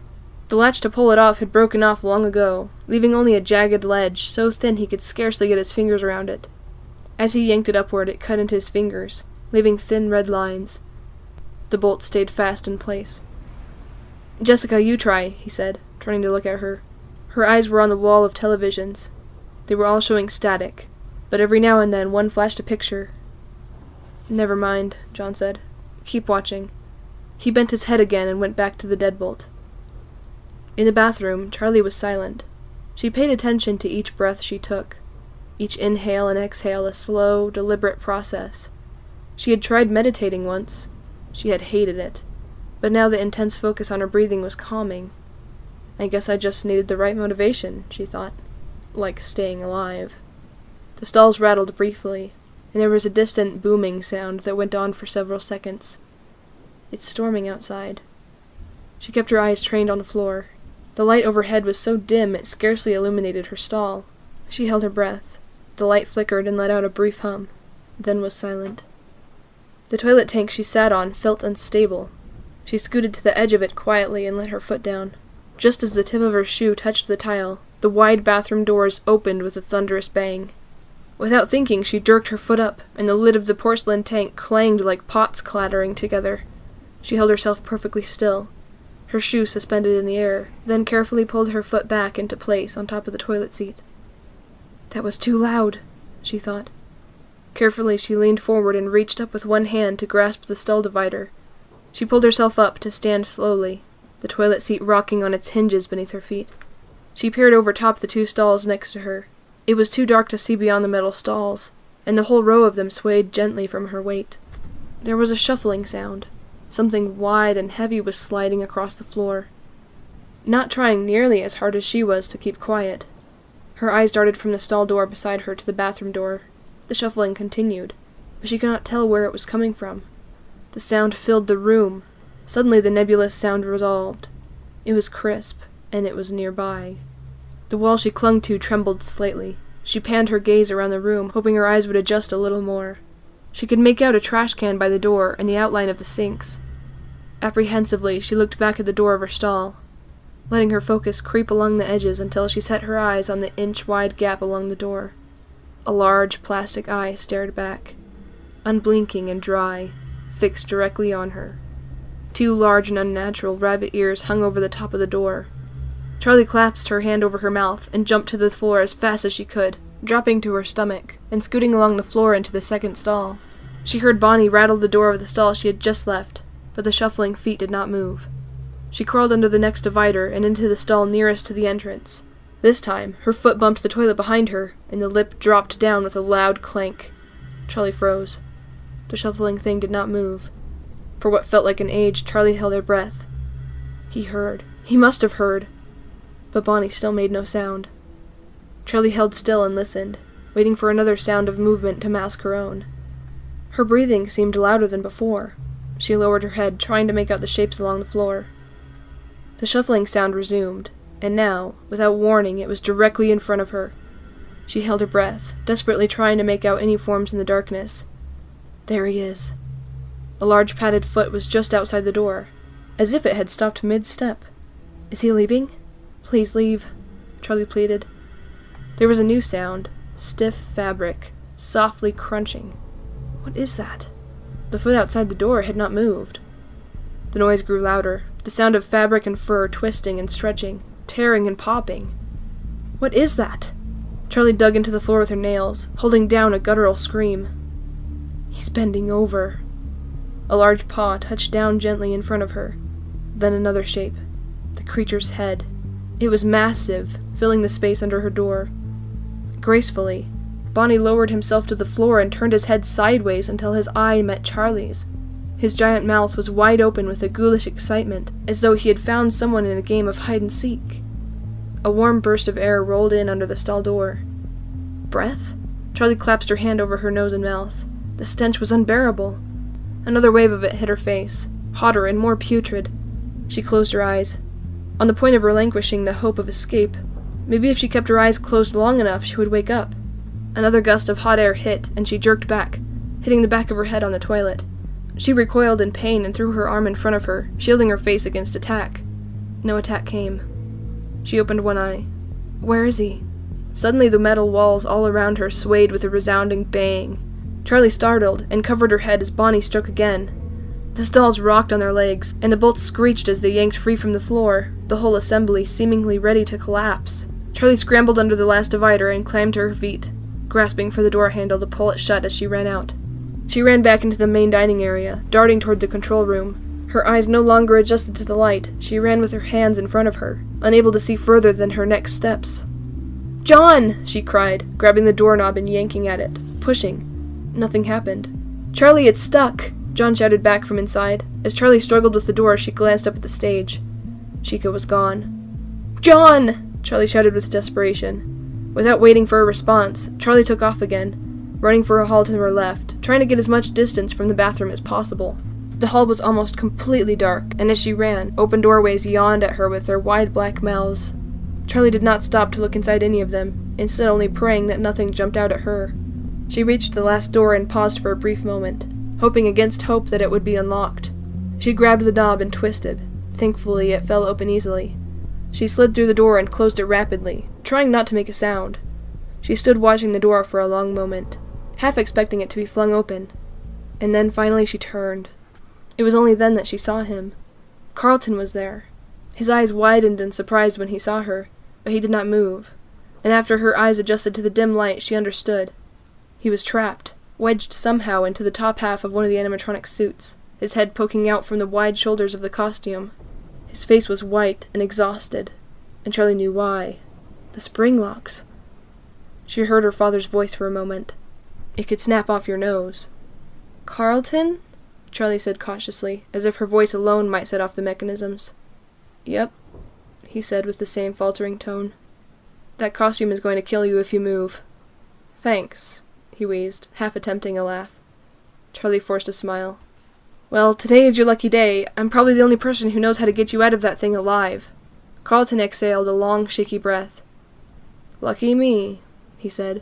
[SPEAKER 1] The latch to pull it off had broken off long ago, leaving only a jagged ledge so thin he could scarcely get his fingers around it. As he yanked it upward, it cut into his fingers, leaving thin red lines. The bolt stayed fast in place. "Jessica, you try," he said, turning to look at her. Her eyes were on the wall of televisions. They were all showing static, but every now and then one flashed a picture. "Never mind," John said. "Keep watching." He bent his head again and went back to the deadbolt. In the bathroom, Charlie was silent. She paid attention to each breath she took, each inhale and exhale a slow, deliberate process. She had tried meditating once. She had hated it, but now the intense focus on her breathing was calming. "I guess I just needed the right motivation," she thought. Like staying alive. The stalls rattled briefly, and there was a distant booming sound that went on for several seconds. "It's storming outside." She kept her eyes trained on the floor. The light overhead was so dim it scarcely illuminated her stall. She held her breath. The light flickered and let out a brief hum, then was silent. The toilet tank she sat on felt unstable. She scooted to the edge of it quietly and let her foot down. Just as the tip of her shoe touched the tile, the wide bathroom doors opened with a thunderous bang. Without thinking, she jerked her foot up, and the lid of the porcelain tank clanged like pots clattering together. She held herself perfectly still, her shoe suspended in the air, then carefully pulled her foot back into place on top of the toilet seat. "That was too loud," she thought. Carefully, she leaned forward and reached up with one hand to grasp the stall divider. She pulled herself up to stand slowly, the toilet seat rocking on its hinges beneath her feet. She peered over top the 2 stalls next to her. It was too dark to see beyond the metal stalls, and the whole row of them swayed gently from her weight. There was a shuffling sound. Something wide and heavy was sliding across the floor. Not trying nearly as hard as she was to keep quiet. Her eyes darted from the stall door beside her to the bathroom door. The shuffling continued, but she could not tell where it was coming from. The sound filled the room. Suddenly the nebulous sound resolved. It was crisp, and it was nearby. The wall she clung to trembled slightly. She panned her gaze around the room, hoping her eyes would adjust a little more. She could make out a trash can by the door and the outline of the sinks. Apprehensively, she looked back at the door of her stall, letting her focus creep along the edges until she set her eyes on the inch-wide gap along the door. A large plastic eye stared back, unblinking and dry, fixed directly on her. Two large and unnatural rabbit ears hung over the top of the door. Charlie clasped her hand over her mouth and jumped to the floor as fast as she could, dropping to her stomach and scooting along the floor into the second stall. She heard Bonnie rattle the door of the stall she had just left, but the shuffling feet did not move. She crawled under the next divider and into the stall nearest to the entrance. This time, her foot bumped the toilet behind her, and the lip dropped down with a loud clank. Charlie froze. The shuffling thing did not move. For what felt like an age, Charlie held her breath. He heard. He must have heard. But Bonnie still made no sound. Charlie held still and listened, waiting for another sound of movement to mask her own. Her breathing seemed louder than before. She lowered her head, trying to make out the shapes along the floor. The shuffling sound resumed, and now, without warning, it was directly in front of her. She held her breath, desperately trying to make out any forms in the darkness. There he is. A large padded foot was just outside the door, as if it had stopped mid-step. Is he leaving? Please leave, Charlie pleaded. There was a new sound, stiff fabric, softly crunching. What is that? The foot outside the door had not moved. The noise grew louder, the sound of fabric and fur twisting and stretching, tearing and popping. What is that? Charlie dug into the floor with her nails, holding down a guttural scream. He's bending over. A large paw touched down gently in front of her. Then another shape. The creature's head. It was massive, filling the space under her door. Gracefully, Bonnie lowered himself to the floor and turned his head sideways until his eye met Charlie's. His giant mouth was wide open with a ghoulish excitement, as though he had found someone in a game of hide-and-seek. A warm burst of air rolled in under the stall door. Breath? Charlie clasped her hand over her nose and mouth. The stench was unbearable. Another wave of it hit her face, hotter and more putrid. She closed her eyes, on the point of relinquishing the hope of escape. Maybe if she kept her eyes closed long enough, she would wake up. Another gust of hot air hit, and she jerked back, hitting the back of her head on the toilet. She recoiled in pain and threw her arm in front of her, shielding her face against attack. No attack came. She opened one eye. Where is he? Suddenly the metal walls all around her swayed with a resounding bang. Charlie startled and covered her head as Bonnie struck again. The stalls rocked on their legs, and the bolts screeched as they yanked free from the floor, the whole assembly seemingly ready to collapse. Charlie scrambled under the last divider and climbed to her feet, grasping for the door handle to pull it shut as she ran out. She ran back into the main dining area, darting toward the control room. Her eyes no longer adjusted to the light, she ran with her hands in front of her, unable to see further than her next steps. "John!" she cried, grabbing the doorknob and yanking at it, pushing. Nothing happened. "Charlie, it's stuck!" John shouted back from inside. As Charlie struggled with the door, she glanced up at the stage. Chica was gone. "John!" Charlie shouted with desperation. Without waiting for a response, Charlie took off again, running for a hall to her left, trying to get as much distance from the bathroom as possible. The hall was almost completely dark, and as she ran, open doorways yawned at her with their wide black mouths. Charlie did not stop to look inside any of them, instead only praying that nothing jumped out at her. She reached the last door and paused for a brief moment, hoping against hope that it would be unlocked. She grabbed the knob and twisted. Thankfully, it fell open easily. She slid through the door and closed it rapidly, trying not to make a sound. She stood watching the door for a long moment, half expecting it to be flung open. And then finally she turned. It was only then that she saw him. Carlton was there. His eyes widened in surprise when he saw her, but he did not move. And after her eyes adjusted to the dim light, she understood. He was trapped, wedged somehow into the top half of one of the animatronic suits, his head poking out from the wide shoulders of the costume. His face was white and exhausted, and Charlie knew why. The spring locks. She heard her father's voice for a moment. "It could snap off your nose." "Carlton?" Charlie said cautiously, as if her voice alone might set off the mechanisms. "Yep," he said with the same faltering tone. "That costume is going to kill you if you move." "Thanks," he wheezed, half attempting a laugh. Charlie forced a smile. "Well, today is your lucky day. I'm probably the only person who knows how to get you out of that thing alive." Carlton exhaled a long, shaky breath. "Lucky me," he said.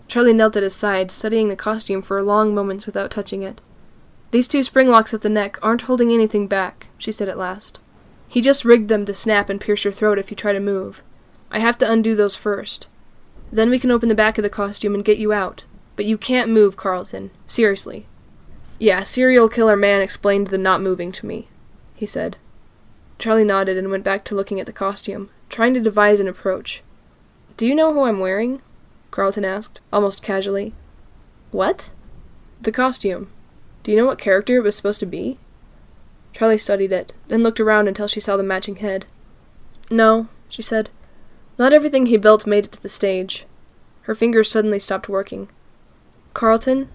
[SPEAKER 1] Charlie knelt at his side, studying the costume for long moments without touching it. "These two spring locks at the neck aren't holding anything back," she said at last. "He just rigged them to snap and pierce your throat if you try to move. I have to undo those first. Then we can open the back of the costume and get you out. But you can't move, Carlton. Seriously." Yeah, serial killer man explained the not moving to me, he said. Charlie nodded and went back to looking at the costume, trying to devise an approach. Do you know who I'm wearing? Carlton asked, almost casually. What? The costume. Do you know what character it was supposed to be? Charlie studied it, then looked around until she saw the matching head. No, she said. Not everything he built made it to the stage. Her fingers suddenly stopped working. Carlton?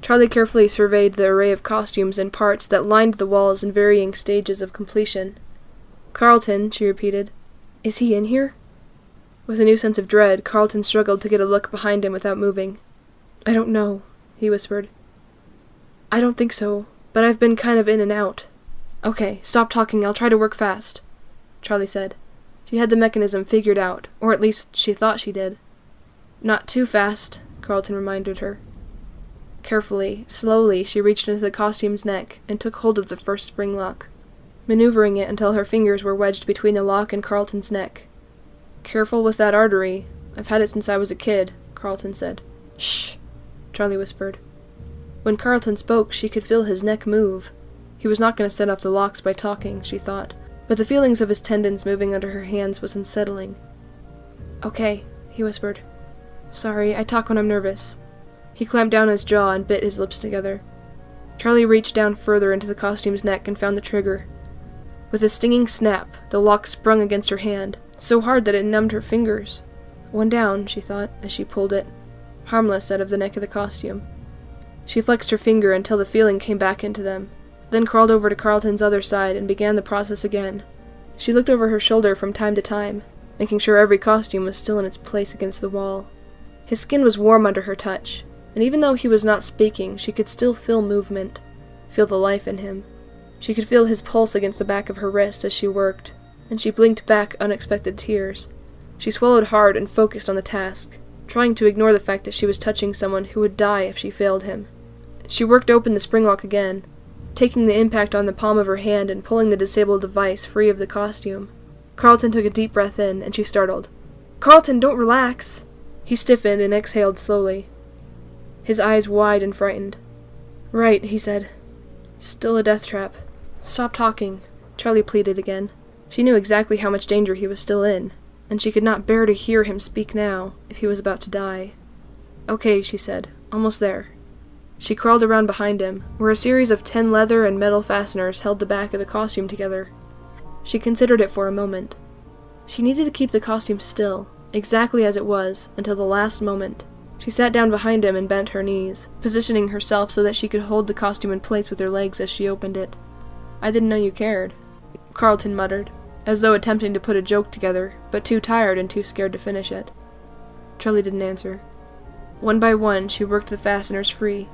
[SPEAKER 1] Charlie carefully surveyed the array of costumes and parts that lined the walls in varying stages of completion. Carlton, she repeated. Is he in here? With a new sense of dread, Carlton struggled to get a look behind him without moving. I don't know, he whispered. I don't think so, but I've been kind of in and out. Okay, stop talking, I'll try to work fast, Charlie said. She had the mechanism figured out, or at least she thought she did. Not too fast, Carlton reminded her. Carefully, slowly, she reached into the costume's neck and took hold of the first spring lock, maneuvering it until her fingers were wedged between the lock and Carlton's neck. Careful with that artery. I've had it since I was a kid, Carlton said. Shh, Charlie whispered. When Carlton spoke, she could feel his neck move. He was not going to set off the locks by talking, she thought, but the feelings of his tendons moving under her hands was unsettling. Okay, he whispered. Sorry, I talk when I'm nervous. He clamped down his jaw and bit his lips together. Charlie reached down further into the costume's neck and found the trigger. With a stinging snap, the lock sprung against her hand, so hard that it numbed her fingers. One down, she thought, as she pulled it, harmless out of the neck of the costume. She flexed her finger until the feeling came back into them, then crawled over to Carlton's other side and began the process again. She looked over her shoulder from time to time, making sure every costume was still in its place against the wall. His skin was warm under her touch, and even though he was not speaking, she could still feel movement, feel the life in him. She could feel his pulse against the back of her wrist as she worked, and she blinked back unexpected tears. She swallowed hard and focused on the task, trying to ignore the fact that she was touching someone who would die if she failed him. She worked open the spring lock again, taking the impact on the palm of her hand and pulling the disabled device free of the costume. Carlton took a deep breath in, and she startled. Carlton, don't relax! He stiffened and exhaled slowly, his eyes wide and frightened. Right, he said. Still a death trap. Stop talking, Charlie pleaded again. She knew exactly how much danger he was still in, and she could not bear to hear him speak now, if he was about to die. Okay, she said. Almost there. She crawled around behind him, where a series of 10 leather and metal fasteners held the back of the costume together. She considered it for a moment. She needed to keep the costume still, exactly as it was, until the last moment. She sat down behind him and bent her knees, positioning herself so that she could hold the costume in place with her legs as she opened it. I didn't know you cared, Carlton muttered, as though attempting to put a joke together, but too tired and too scared to finish it. Charlie didn't answer. One by one, she worked the fasteners free.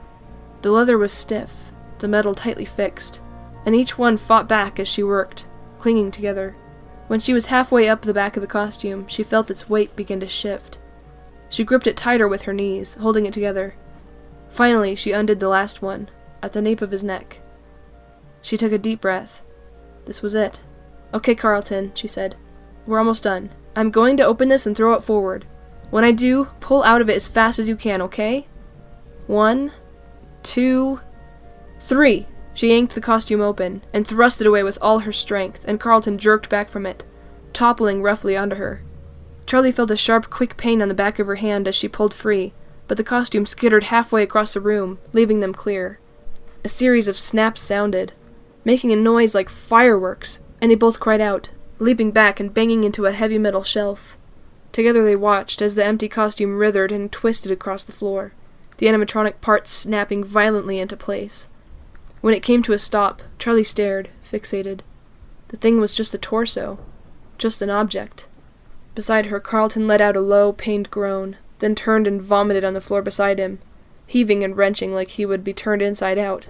[SPEAKER 1] The leather was stiff, the metal tightly fixed, and each one fought back as she worked, clinging together. When she was halfway up the back of the costume, she felt its weight begin to shift. She gripped it tighter with her knees, holding it together. Finally, she undid the last one, at the nape of his neck. She took a deep breath. This was it. Okay, Carlton, she said. We're almost done. I'm going to open this and throw it forward. When I do, pull out of it as fast as you can, okay? 1, 2, 3. She yanked the costume open, and thrust it away with all her strength, and Carlton jerked back from it, toppling roughly onto her. Charlie felt a sharp, quick pain on the back of her hand as she pulled free, but the costume skittered halfway across the room, leaving them clear. A series of snaps sounded, making a noise like fireworks, and they both cried out, leaping back and banging into a heavy metal shelf. Together they watched as the empty costume writhed and twisted across the floor, the animatronic parts snapping violently into place. When it came to a stop, Charlie stared, fixated. The thing was just a torso, just an object. Beside her, Carlton let out a low, pained groan, then turned and vomited on the floor beside him, heaving and wrenching like he would be turned inside out.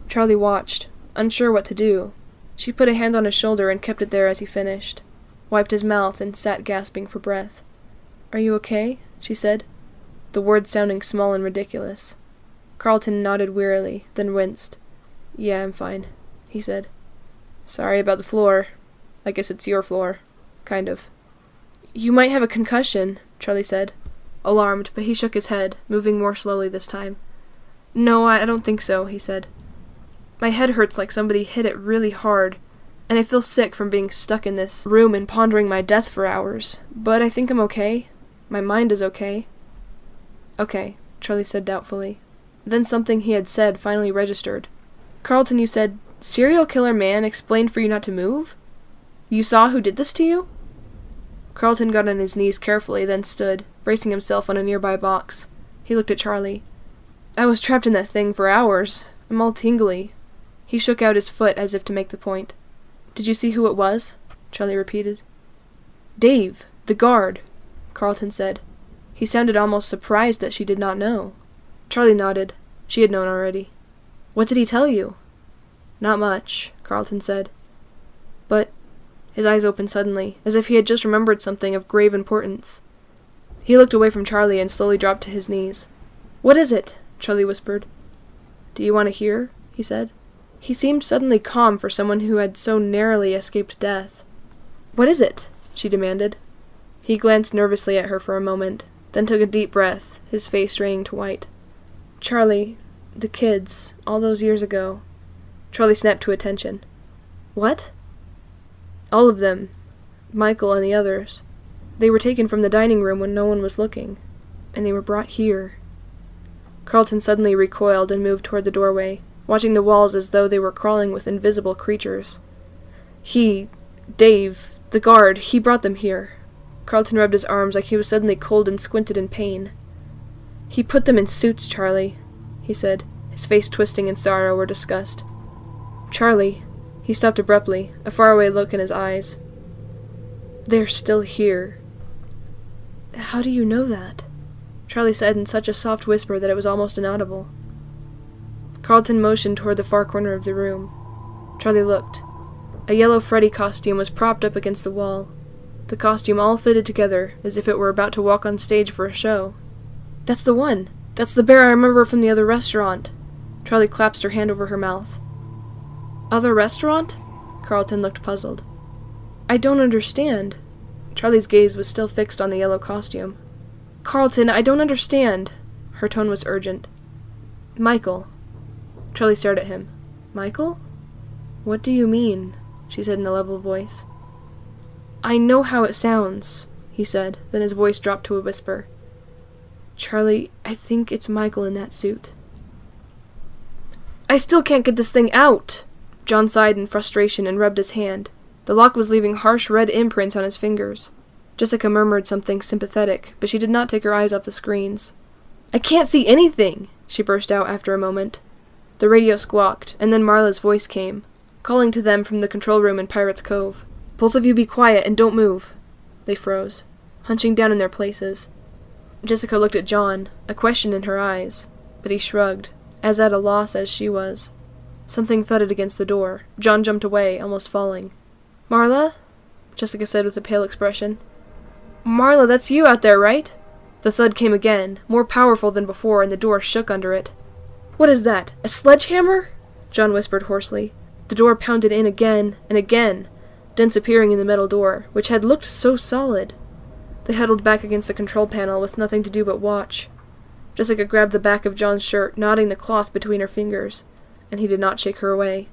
[SPEAKER 1] Charlie watched, unsure what to do. She put a hand on his shoulder and kept it there as he finished, wiped his mouth, and sat gasping for breath. Are you okay? She said, the words sounding small and ridiculous. Carlton nodded wearily, then winced. Yeah, I'm fine, he said. Sorry about the floor. I guess it's your floor. Kind of. You might have a concussion, Charlie said, alarmed, but he shook his head, moving more slowly this time. No, I don't think so, he said. My head hurts like somebody hit it really hard, and I feel sick from being stuck in this room and pondering my death for hours. But I think I'm okay. My mind is okay." "Okay," Charlie said doubtfully. Then something he had said finally registered. "Carlton, you said, 'Serial killer man explained for you not to move'? You saw who did this to you?" Carlton got on his knees carefully, then stood, bracing himself on a nearby box. He looked at Charlie. "I was trapped in that thing for hours. I'm all tingly." He shook out his foot as if to make the point. "Did you see who it was?" Charlie repeated. "Dave, the guard," Carlton said. He sounded almost surprised that she did not know. Charlie nodded. She had known already. "What did he tell you?" "Not much," Carlton said. "But—" His eyes opened suddenly, as if he had just remembered something of grave importance. He looked away from Charlie and slowly dropped to his knees. "What is it?" Charlie whispered. "Do you want to hear?" he said. He seemed suddenly calm for someone who had so narrowly escaped death. "What is it?" she demanded. He glanced nervously at her for a moment, then took a deep breath, his face straining to white. "Charlie, the kids, all those years ago." Charlie snapped to attention. "What?" "All of them. Michael and the others. They were taken from the dining room when no one was looking, and they were brought here." Carlton suddenly recoiled and moved toward the doorway, watching the walls as though they were crawling with invisible creatures. Dave, the guard, he brought them here." Carlton rubbed his arms like he was suddenly cold and squinted in pain. "He put them in suits, Charlie," he said, his face twisting in sorrow or disgust. "Charlie," he stopped abruptly, a faraway look in his eyes. "They're still here." "How do you know that?" Charlie said in such a soft whisper that it was almost inaudible. Carlton motioned toward the far corner of the room. Charlie looked. A yellow Freddy costume was propped up against the wall. The costume all fitted together, as if it were about to walk on stage for a show. "That's the one! That's the bear I remember from the other restaurant!" Charlie clasped her hand over her mouth. "Other restaurant?" Carlton looked puzzled. "I don't understand." Charlie's gaze was still fixed on the yellow costume. "Carlton, I don't understand." Her tone was urgent. "Michael." Charlie stared at him. "Michael? What do you mean?" she said in a level voice. "I know how it sounds," he said, then his voice dropped to a whisper. "Charlie, I think it's Michael in that suit." "I still can't get this thing out!" John sighed in frustration and rubbed his hand. The lock was leaving harsh red imprints on his fingers. Jessica murmured something sympathetic, but she did not take her eyes off the screens. "I can't see anything!" she burst out after a moment. The radio squawked, and then Marla's voice came, calling to them from the control room in Pirate's Cove. "Both of you be quiet and don't move." They froze, hunching down in their places. Jessica looked at John, a question in her eyes, but he shrugged, as at a loss as she was. Something thudded against the door. John jumped away, almost falling. "Marla?" Jessica said with a pale expression. "Marla, that's you out there, right?" The thud came again, more powerful than before, and the door shook under it. "What is that? A sledgehammer?" John whispered hoarsely. The door pounded in again and again, dents appearing in the metal door, which had looked so solid. They huddled back against the control panel with nothing to do but watch. Jessica grabbed the back of John's shirt, knotting the cloth between her fingers, and he did not shake her away.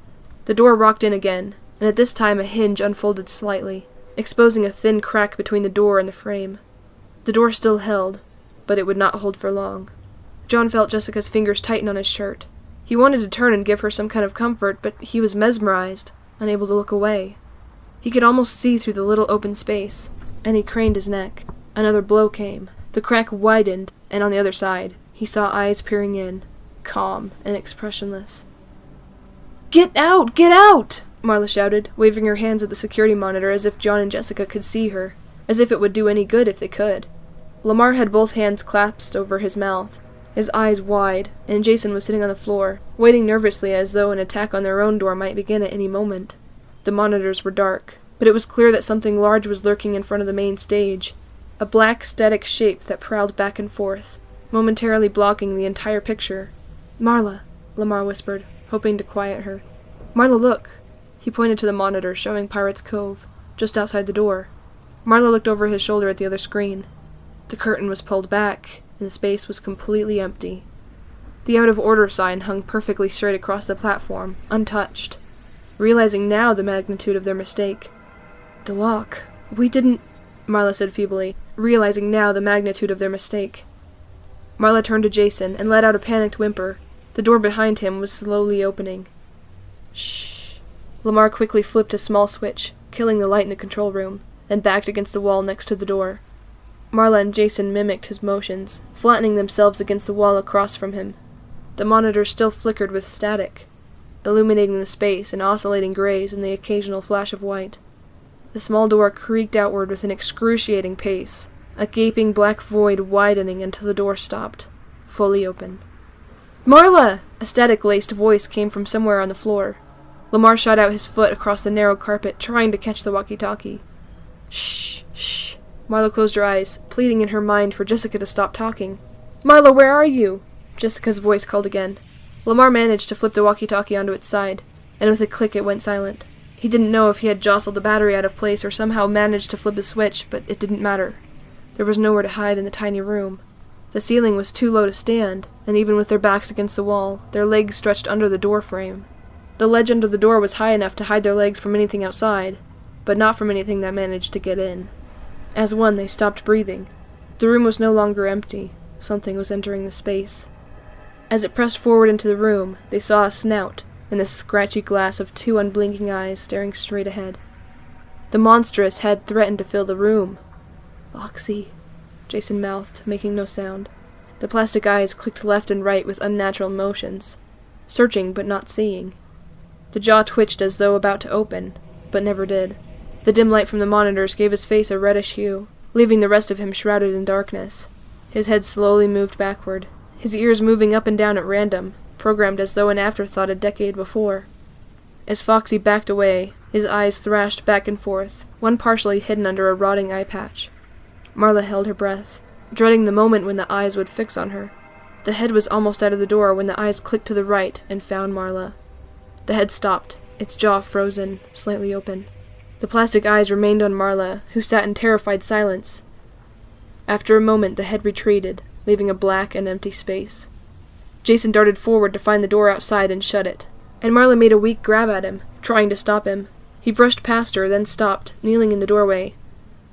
[SPEAKER 1] The door rocked in again, and at this time a hinge unfolded slightly, exposing a thin crack between the door and the frame. The door still held, but it would not hold for long. John felt Jessica's fingers tighten on his shirt. He wanted to turn and give her some kind of comfort, but he was mesmerized, unable to look away. He could almost see through the little open space, and he craned his neck. Another blow came. The crack widened, and on the other side, he saw eyes peering in, calm and expressionless. "Get out! Get out!" Marla shouted, waving her hands at the security monitor as if John and Jessica could see her, as if it would do any good if they could. Lamar had both hands clasped over his mouth, his eyes wide, and Jason was sitting on the floor, waiting nervously as though an attack on their own door might begin at any moment. The monitors were dark, but it was clear that something large was lurking in front of the main stage, a black, static shape that prowled back and forth, momentarily blocking the entire picture. "Marla," Lamar whispered, hoping to quiet her. "Marla, look." He pointed to the monitor showing Pirate's Cove, just outside the door. Marla looked over his shoulder at the other screen. The curtain was pulled back, and the space was completely empty. The out-of-order sign hung perfectly straight across the platform, untouched. Realizing now the magnitude of their mistake. "The lock. We didn't—" Marla said feebly, realizing now the magnitude of their mistake. Marla turned to Jason and let out a panicked whimper. The door behind him was slowly opening. Shh. Lamar quickly flipped a small switch, killing the light in the control room, and backed against the wall next to the door. Marla and Jason mimicked his motions, flattening themselves against the wall across from him. The monitor still flickered with static, illuminating the space in oscillating grays and the occasional flash of white. The small door creaked outward with an excruciating pace, a gaping black void widening until the door stopped, fully open. "Marla!" A static-laced voice came from somewhere on the floor. Lamar shot out his foot across the narrow carpet, trying to catch the walkie-talkie. "Shh, shh." Marla closed her eyes, pleading in her mind for Jessica to stop talking. "Marla, where are you?" Jessica's voice called again. Lamar managed to flip the walkie-talkie onto its side, and with a click it went silent. He didn't know if he had jostled the battery out of place or somehow managed to flip the switch, but it didn't matter. There was nowhere to hide in the tiny room. The ceiling was too low to stand, and even with their backs against the wall, their legs stretched under the door frame. The ledge under the door was high enough to hide their legs from anything outside, but not from anything that managed to get in. As one, they stopped breathing. The room was no longer empty. Something was entering the space. As it pressed forward into the room, they saw a snout, and the scratchy glass of two unblinking eyes staring straight ahead. The monstrous head threatened to fill the room. "Foxy," Jason mouthed, making no sound. The plastic eyes clicked left and right with unnatural motions, searching but not seeing. The jaw twitched as though about to open, but never did. The dim light from the monitors gave his face a reddish hue, leaving the rest of him shrouded in darkness. His head slowly moved backward, his ears moving up and down at random, programmed as though an afterthought a decade before. As Foxy backed away, his eyes thrashed back and forth, one partially hidden under a rotting eye patch. Marla held her breath, dreading the moment when the eyes would fix on her. The head was almost out of the door when the eyes clicked to the right and found Marla. The head stopped, its jaw frozen, slightly open. The plastic eyes remained on Marla, who sat in terrified silence. After a moment, the head retreated, leaving a black and empty space. Jason darted forward to find the door outside and shut it, and Marla made a weak grab at him, trying to stop him. He brushed past her, then stopped, kneeling in the doorway.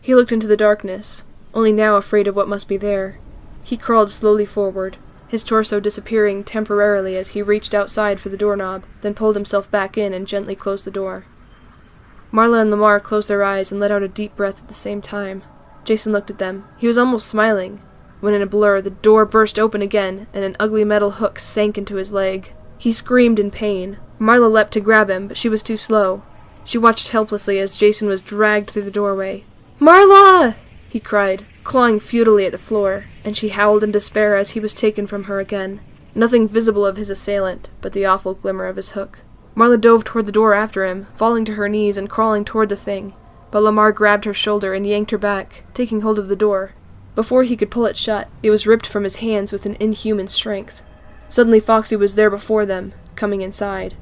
[SPEAKER 1] He looked into the darkness, only now afraid of what must be there. He crawled slowly forward, his torso disappearing temporarily as he reached outside for the doorknob, then pulled himself back in and gently closed the door. Marla and Lamar closed their eyes and let out a deep breath at the same time. Jason looked at them. He was almost smiling, when in a blur the door burst open again and an ugly metal hook sank into his leg. He screamed in pain. Marla leapt to grab him, but she was too slow. She watched helplessly as Jason was dragged through the doorway. "Marla!" he cried, clawing futilely at the floor, and she howled in despair as he was taken from her again. Nothing visible of his assailant, but the awful glimmer of his hook. Marla dove toward the door after him, falling to her knees and crawling toward the thing, but Lamar grabbed her shoulder and yanked her back, taking hold of the door. Before he could pull it shut, it was ripped from his hands with an inhuman strength. Suddenly Foxy was there before them, coming inside.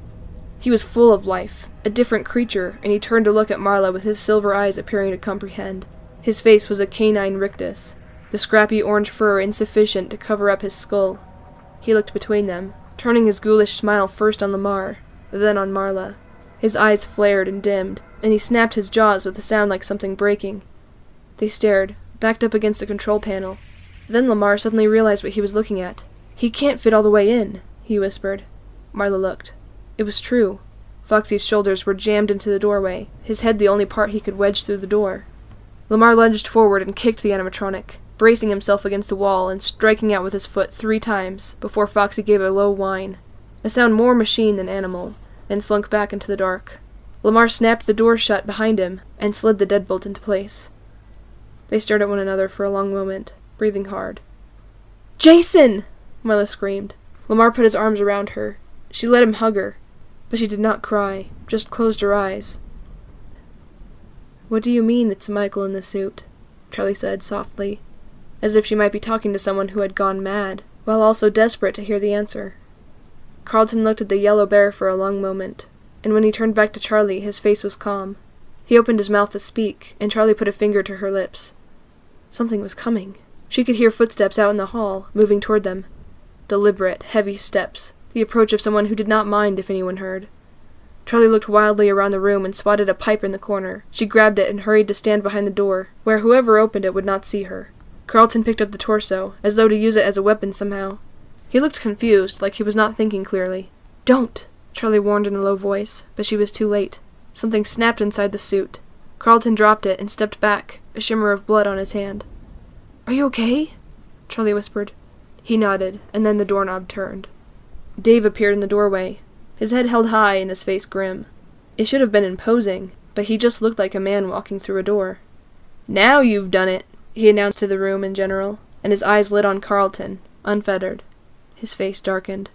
[SPEAKER 1] He was full of life, a different creature, and he turned to look at Marla with his silver eyes appearing to comprehend. His face was a canine rictus, the scrappy orange fur insufficient to cover up his skull. He looked between them, turning his ghoulish smile first on Lamar, then on Marla. His eyes flared and dimmed, and he snapped his jaws with a sound like something breaking. They stared, backed up against the control panel. Then Lamar suddenly realized what he was looking at. "He can't fit all the way in," he whispered. Marla looked. It was true. Foxy's shoulders were jammed into the doorway, his head the only part he could wedge through the door. Lamar lunged forward and kicked the animatronic, bracing himself against the wall and striking out with his foot 3 times before Foxy gave a low whine, a sound more machine than animal, and slunk back into the dark. Lamar snapped the door shut behind him and slid the deadbolt into place. They stared at one another for a long moment, breathing hard. "Jason!" Marla screamed. Lamar put his arms around her. She let him hug her, but she did not cry, just closed her eyes. "What do you mean it's Michael in the suit?" Charlie said softly, as if she might be talking to someone who had gone mad, while also desperate to hear the answer. Carlton looked at the yellow bear for a long moment, and when he turned back to Charlie, his face was calm. He opened his mouth to speak, and Charlie put a finger to her lips. Something was coming. She could hear footsteps out in the hall, moving toward them. Deliberate, heavy steps, the approach of someone who did not mind if anyone heard. Charlie looked wildly around the room and spotted a pipe in the corner. She grabbed it and hurried to stand behind the door, where whoever opened it would not see her. Carlton picked up the torso, as though to use it as a weapon somehow. He looked confused, like he was not thinking clearly. "Don't!" Charlie warned in a low voice, but she was too late. Something snapped inside the suit. Carlton dropped it and stepped back, a shimmer of blood on his hand. "Are you okay?" Charlie whispered. He nodded, and then the doorknob turned. Dave appeared in the doorway, his head held high and his face grim. It should have been imposing, but he just looked like a man walking through a door. "Now you've done it," he announced to the room in general, and his eyes lit on Carlton, unfettered. His face darkened.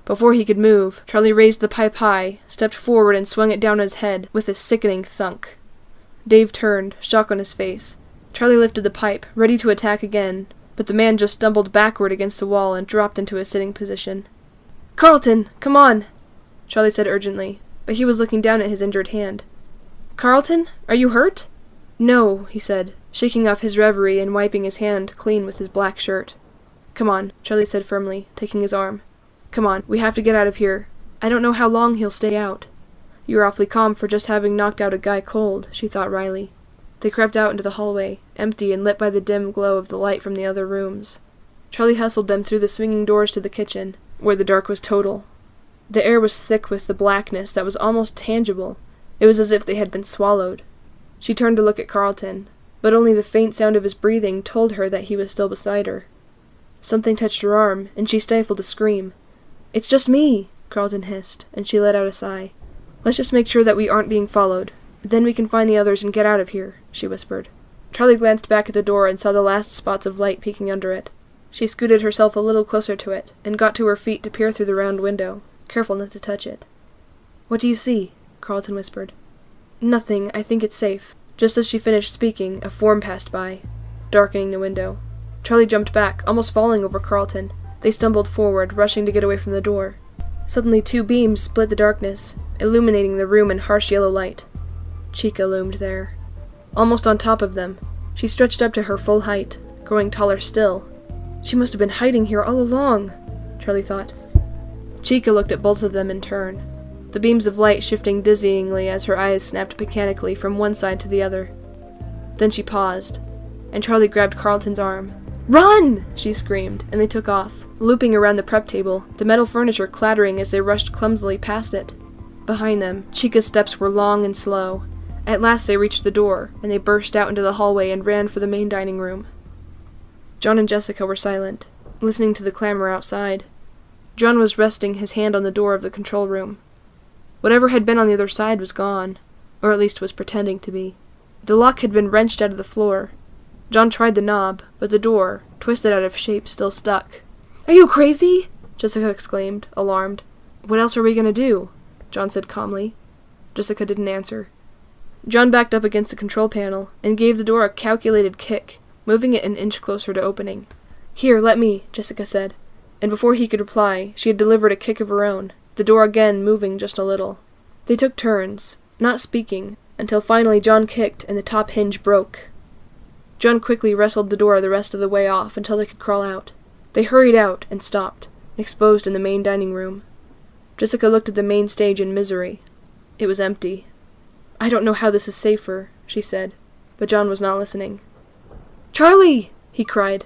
[SPEAKER 1] Before he could move, Charlie raised the pipe high, stepped forward and swung it down on his head with a sickening thunk. Dave turned, shock on his face. Charlie lifted the pipe, ready to attack again, but the man just stumbled backward against the wall and dropped into a sitting position. "Carlton, come on!" Charlie said urgently, but he was looking down at his injured hand. "Carlton, are you hurt?" "No," he said, shaking off his reverie and wiping his hand clean with his black shirt. "Come on," Charlie said firmly, taking his arm. "Come on, we have to get out of here. I don't know how long he'll stay out." "You're awfully calm for just having knocked out a guy cold," she thought wryly. They crept out into the hallway, empty and lit by the dim glow of the light from the other rooms. Charlie hustled them through the swinging doors to the kitchen, where the dark was total. The air was thick with the blackness that was almost tangible. It was as if they had been swallowed. She turned to look at Carlton, but only the faint sound of his breathing told her that he was still beside her. Something touched her arm, and she stifled a scream. "It's just me," Carlton hissed, and she let out a sigh. "Let's just make sure that we aren't being followed. Then we can find the others and get out of here," she whispered. Charlie glanced back at the door and saw the last spots of light peeking under it. She scooted herself a little closer to it, and got to her feet to peer through the round window, careful not to touch it. "What do you see?" Carlton whispered. "Nothing, I think it's safe." Just as she finished speaking, a form passed by, darkening the window. Charlie jumped back, almost falling over Carlton. They stumbled forward, rushing to get away from the door. Suddenly 2 beams split the darkness, illuminating the room in harsh yellow light. Chica loomed there. Almost on top of them, she stretched up to her full height, growing taller still. She must have been hiding here all along, Charlie thought. Chica looked at both of them in turn, the beams of light shifting dizzyingly as her eyes snapped mechanically from one side to the other. Then she paused, and Charlie grabbed Carlton's arm. "Run!" she screamed, and they took off, looping around the prep table, the metal furniture clattering as they rushed clumsily past it. Behind them, Chica's steps were long and slow. At last they reached the door, and they burst out into the hallway and ran for the main dining room. John and Jessica were silent, listening to the clamor outside. John was resting his hand on the door of the control room. Whatever had been on the other side was gone, or at least was pretending to be. The lock had been wrenched out of the floor. John tried the knob, but the door, twisted out of shape, still stuck. "Are you crazy?" Jessica exclaimed, alarmed. "What else are we going to do?" John said calmly. Jessica didn't answer. John backed up against the control panel and gave the door a calculated kick, moving it an inch closer to opening. "Here, let me," Jessica said. And before he could reply, she had delivered a kick of her own, the door again moving just a little. They took turns, not speaking, until finally John kicked and the top hinge broke. John quickly wrestled the door the rest of the way off until they could crawl out. They hurried out and stopped, exposed in the main dining room. Jessica looked at the main stage in misery. It was empty. "I don't know how this is safer," she said, but John was not listening. "Charlie!" he cried,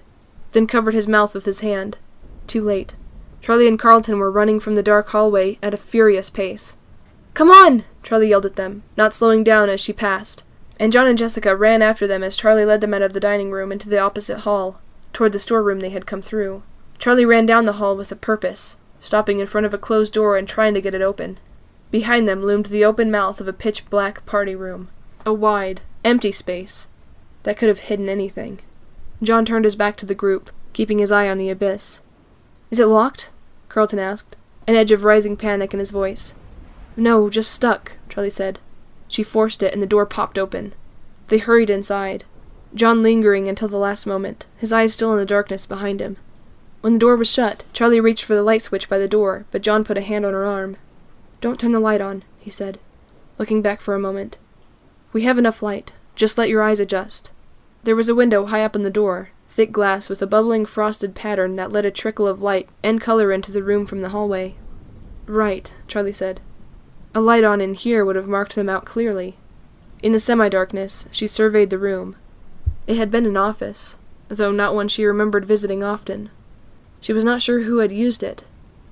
[SPEAKER 1] then covered his mouth with his hand. Too late. Charlie and Carlton were running from the dark hallway at a furious pace. "Come on!" Charlie yelled at them, not slowing down as she passed. And John and Jessica ran after them as Charlie led them out of the dining room into the opposite hall, toward the storeroom they had come through. Charlie ran down the hall with a purpose, stopping in front of a closed door and trying to get it open. Behind them loomed the open mouth of a pitch-black party room, a wide, empty space that could have hidden anything. John turned his back to the group, keeping his eye on the abyss. "Is it locked?" Carlton asked, an edge of rising panic in his voice. "No, just stuck," Charlie said. She forced it, and the door popped open. They hurried inside, John lingering until the last moment, his eyes still in the darkness behind him. When the door was shut, Charlie reached for the light switch by the door, but John put a hand on her arm. "Don't turn the light on," he said, looking back for a moment. "We have enough light. Just let your eyes adjust." There was a window high up in the door, thick glass with a bubbling frosted pattern that let a trickle of light and color into the room from the hallway. Right, Charlie said. A light on in here would have marked them out clearly. In the semi-darkness, she surveyed the room. It had been an office, though not one she remembered visiting often. She was not sure who had used it.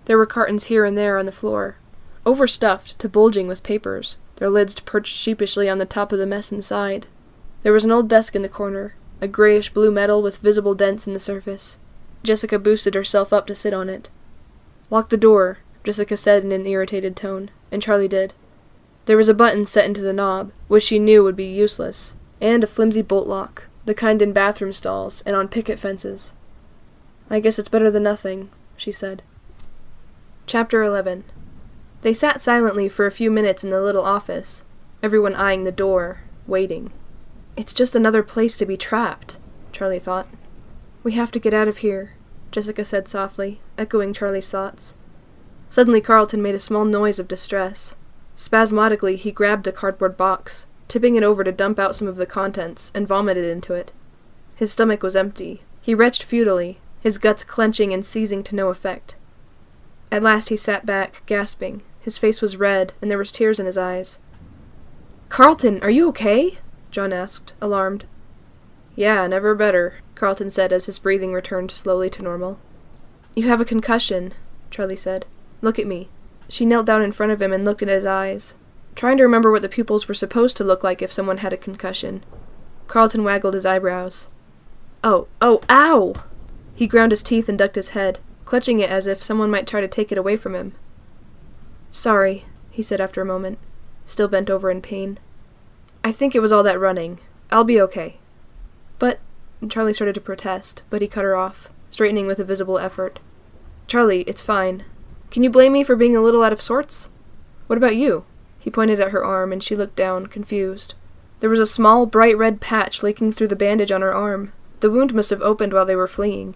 [SPEAKER 1] There were cartons here and there on the floor, overstuffed to bulging with papers, their lids perched sheepishly on the top of the mess inside. There was an old desk in the corner, a grayish-blue metal with visible dents in the surface. Jessica boosted herself up to sit on it. "Lock the door," Jessica said in an irritated tone, and Charlie did. There was a button set into the knob, which she knew would be useless, and a flimsy bolt lock, the kind in bathroom stalls and on picket fences. "I guess it's better than nothing," she said. Chapter 11. They sat silently for a few minutes in the little office, everyone eyeing the door, waiting. It's just another place to be trapped, Charlie thought. We have to get out of here, Jessica said softly, echoing Charlie's thoughts. Suddenly Carlton made a small noise of distress. Spasmodically he grabbed a cardboard box, tipping it over to dump out some of the contents, and vomited into it. His stomach was empty. He retched futilely, his guts clenching and seizing to no effect. At last he sat back, gasping. His face was red, and there was tears in his eyes. "Carlton, are you okay?" John asked, alarmed. "Yeah, never better," Carlton said as his breathing returned slowly to normal. "You have a concussion," Charlie said. "Look at me." She knelt down in front of him and looked at his eyes, trying to remember what the pupils were supposed to look like if someone had a concussion. Carlton waggled his eyebrows. Oh, ow! He ground his teeth and ducked his head, clutching it as if someone might try to take it away from him. "Sorry," he said after a moment, still bent over in pain. "I think it was all that running. I'll be okay." "But—" Charlie started to protest, but he cut her off, straightening with a visible effort. "Charlie, it's fine. Can you blame me for being a little out of sorts? What about you?" He pointed at her arm, and she looked down, confused. There was a small, bright red patch leaking through the bandage on her arm. The wound must have opened while they were fleeing.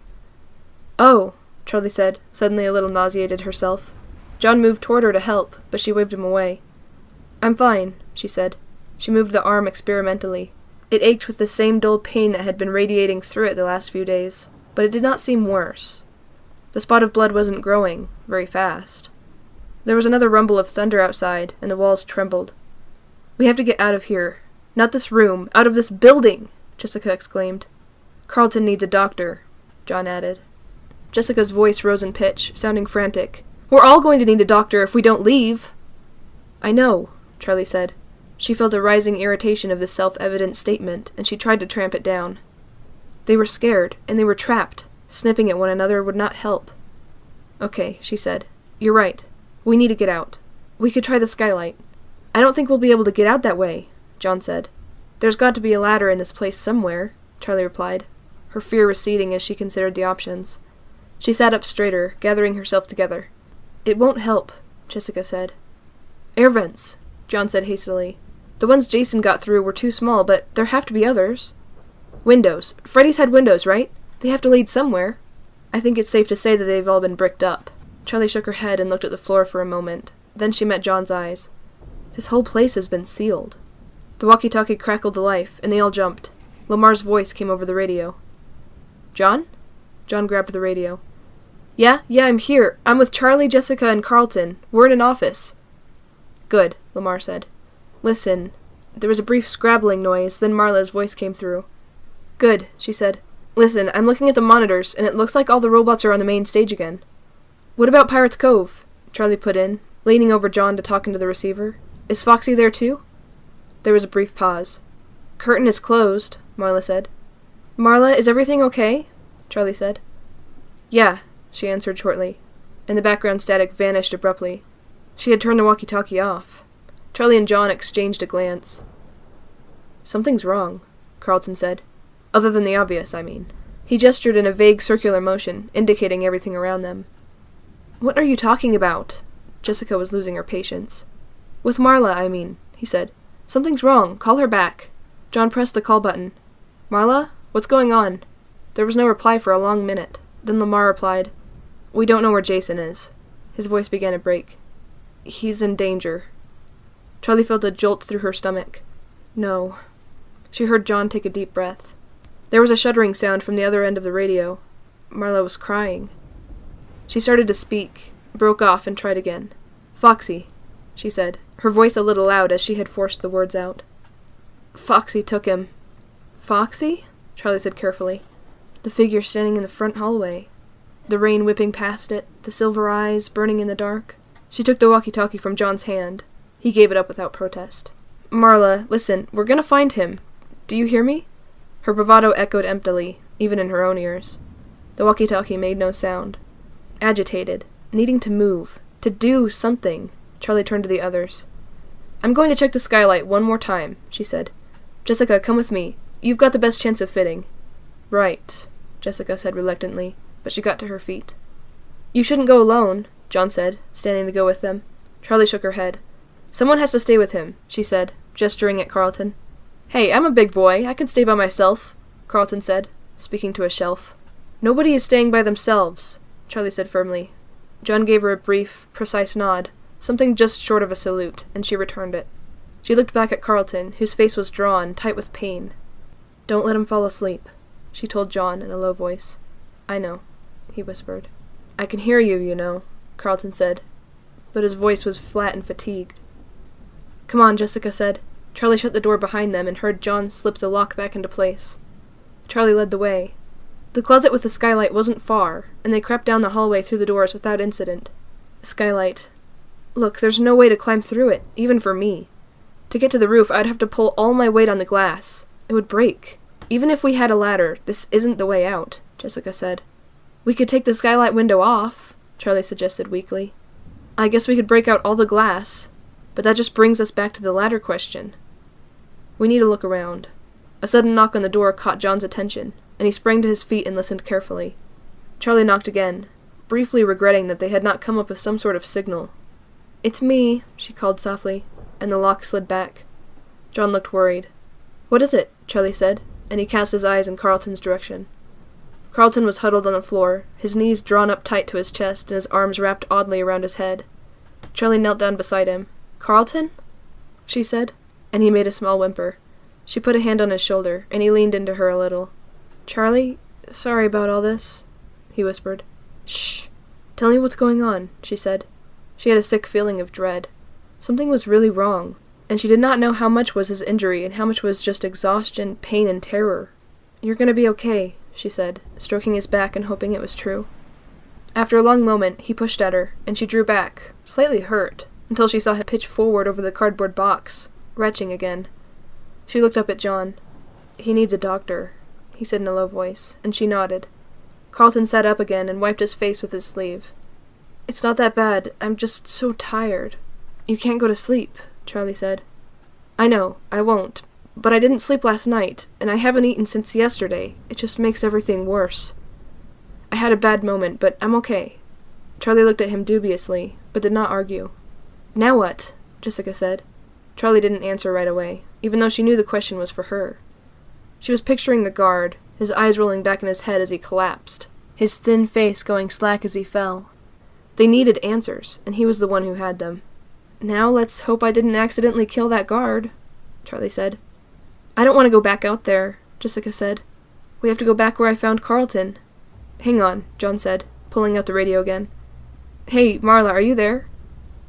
[SPEAKER 1] "Oh," Charlie said, suddenly a little nauseated herself. John moved toward her to help, but she waved him away. "I'm fine," she said. She moved the arm experimentally. It ached with the same dull pain that had been radiating through it the last few days, but it did not seem worse. The spot of blood wasn't growing very fast. There was another rumble of thunder outside, and the walls trembled. "We have to get out of here. Not this room, out of this building!" Jessica exclaimed. "Carlton needs a doctor," John added. Jessica's voice rose in pitch, sounding frantic. "We're all going to need a doctor if we don't leave!" "I know," Charlie said. She felt a rising irritation of this self-evident statement, and she tried to tramp it down. They were scared, and they were trapped. Snipping at one another would not help. "Okay," she said. "You're right. We need to get out. We could try the skylight." "I don't think we'll be able to get out that way," John said. "There's got to be a ladder in this place somewhere," Charlie replied, her fear receding as she considered the options. She sat up straighter, gathering herself together. "It won't help," Jessica said. "Air vents," John said hastily. "The ones Jason got through were too small, but there have to be others." "Windows. Freddy's had windows, right? They have to lead somewhere." "I think it's safe to say that they've all been bricked up." Charlie shook her head and looked at the floor for a moment. Then she met John's eyes. "This whole place has been sealed." The walkie-talkie crackled to life, and they all jumped. Lamar's voice came over the radio. "John?" John grabbed the radio. Yeah, I'm here. I'm with Charlie, Jessica, and Carlton. We're in an office." "Good," Lamar said. "Listen." There was a brief scrabbling noise, then Marla's voice came through. "Good," she said. "Listen, I'm looking at the monitors, and it looks like all the robots are on the main stage again." "What about Pirates Cove?" Charlie put in, leaning over John to talk into the receiver. "Is Foxy there too?" There was a brief pause. "Curtain is closed," Marla said. "Marla, is everything okay?" Charlie said. "Yeah," she answered shortly, and the background static vanished abruptly. She had turned the walkie-talkie off. Charlie and John exchanged a glance. "Something's wrong," Carlton said. "Other than the obvious, I mean." He gestured in a vague circular motion, indicating everything around them. "What are you talking about?" Jessica was losing her patience. "With Marla, I mean," he said. "Something's wrong. Call her back." John pressed the call button. "Marla? What's going on?" There was no reply for a long minute. Then Lamar replied, "We don't know where Jason is." His voice began to break. "He's in danger." Charlie felt a jolt through her stomach. "No." She heard John take a deep breath. There was a shuddering sound from the other end of the radio. Marla was crying. She started to speak, broke off, and tried again. "Foxy," she said, her voice a little loud as she had forced the words out. "Foxy took him." "Foxy?" Charlie said carefully. "The figure standing in the front hallway. The rain whipping past it, the silver eyes burning in the dark." She took the walkie-talkie from John's hand. He gave it up without protest. "Marla, listen, we're gonna find him. Do you hear me?" Her bravado echoed emptily, even in her own ears. The walkie-talkie made no sound. Agitated, needing to move, to do something, Charlie turned to the others. "I'm going to check the skylight one more time," she said. "Jessica, come with me. You've got the best chance of fitting." "Right," Jessica said reluctantly, but she got to her feet. "You shouldn't go alone," John said, standing to go with them. Charlie shook her head. "Someone has to stay with him," she said, gesturing at Carlton. "Hey, I'm a big boy. I can stay by myself," Carlton said, speaking to a shelf. "Nobody is staying by themselves," Charlie said firmly. John gave her a brief, precise nod, something just short of a salute, and she returned it. She looked back at Carlton, whose face was drawn, tight with pain. "Don't let him fall asleep," she told John in a low voice. "I know," he whispered. "I can hear you, you know," Carlton said, but his voice was flat and fatigued. "Come on," Jessica said. Charlie shut the door behind them and heard John slip the lock back into place. Charlie led the way. The closet with the skylight wasn't far, and they crept down the hallway through the doors without incident. The skylight. Look, there's no way to climb through it, even for me. To get to the roof, I'd have to pull all my weight on the glass. It would break. Even if we had a ladder, this isn't the way out, Jessica said. "We could take the skylight window off," Charlie suggested weakly. "I guess we could break out all the glass, but that just brings us back to the ladder question. We need to look around." A sudden knock on the door caught John's attention, and he sprang to his feet and listened carefully. Charlie knocked again, briefly regretting that they had not come up with some sort of signal. "It's me," she called softly, and the lock slid back. John looked worried. "What is it?" Charlie said, and he cast his eyes in Carlton's direction. Carlton was huddled on the floor, his knees drawn up tight to his chest and his arms wrapped oddly around his head. Charlie knelt down beside him. "Carlton?" she said, and he made a small whimper. She put a hand on his shoulder, and he leaned into her a little. "Charlie, sorry about all this," he whispered. "Shh. Tell me what's going on," she said. She had a sick feeling of dread. Something was really wrong, and she did not know how much was his injury and how much was just exhaustion, pain, and terror. "You're gonna be okay," she said, stroking his back and hoping it was true. After a long moment, he pushed at her, and she drew back, slightly hurt, until she saw him pitch forward over the cardboard box, retching again. She looked up at John. "He needs a doctor," he said in a low voice, and she nodded. Carlton sat up again and wiped his face with his sleeve. "It's not that bad. I'm just so tired." "You can't go to sleep," Charlie said. "I know, I won't. But I didn't sleep last night, and I haven't eaten since yesterday. It just makes everything worse. I had a bad moment, but I'm okay." Charlie looked at him dubiously, but did not argue. "Now what?" Jessica said. Charlie didn't answer right away, even though she knew the question was for her. She was picturing the guard, his eyes rolling back in his head as he collapsed, his thin face going slack as he fell. They needed answers, and he was the one who had them. "Now let's hope I didn't accidentally kill that guard," Charlie said. "I don't want to go back out there," Jessica said. "We have to go back where I found Carlton." "Hang on," John said, pulling out the radio again. "Hey, Marla, are you there?"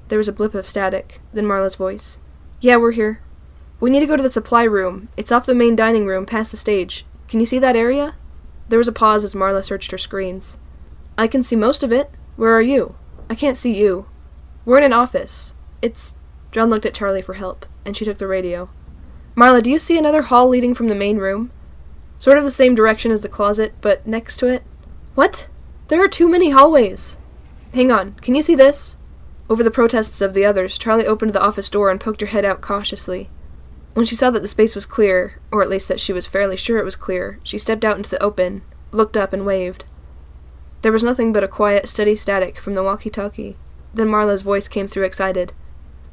[SPEAKER 1] There was a blip of static, then Marla's voice. "Yeah, we're here. We need to go to the supply room. It's off the main dining room, past the stage. Can you see that area?" There was a pause as Marla searched her screens. "I can see most of it. Where are you?" "I can't see you." "We're in an office. It's—" John looked at Charlie for help, and she took the radio. "Marla, do you see another hall leading from the main room? Sort of the same direction as the closet, but next to it?" "What? There are too many hallways." "Hang on. Can you see this?" Over the protests of the others, Charlie opened the office door and poked her head out cautiously. When she saw that the space was clear, or at least that she was fairly sure it was clear, she stepped out into the open, looked up, and waved. There was nothing but a quiet, steady static from the walkie-talkie. Then Marla's voice came through excited.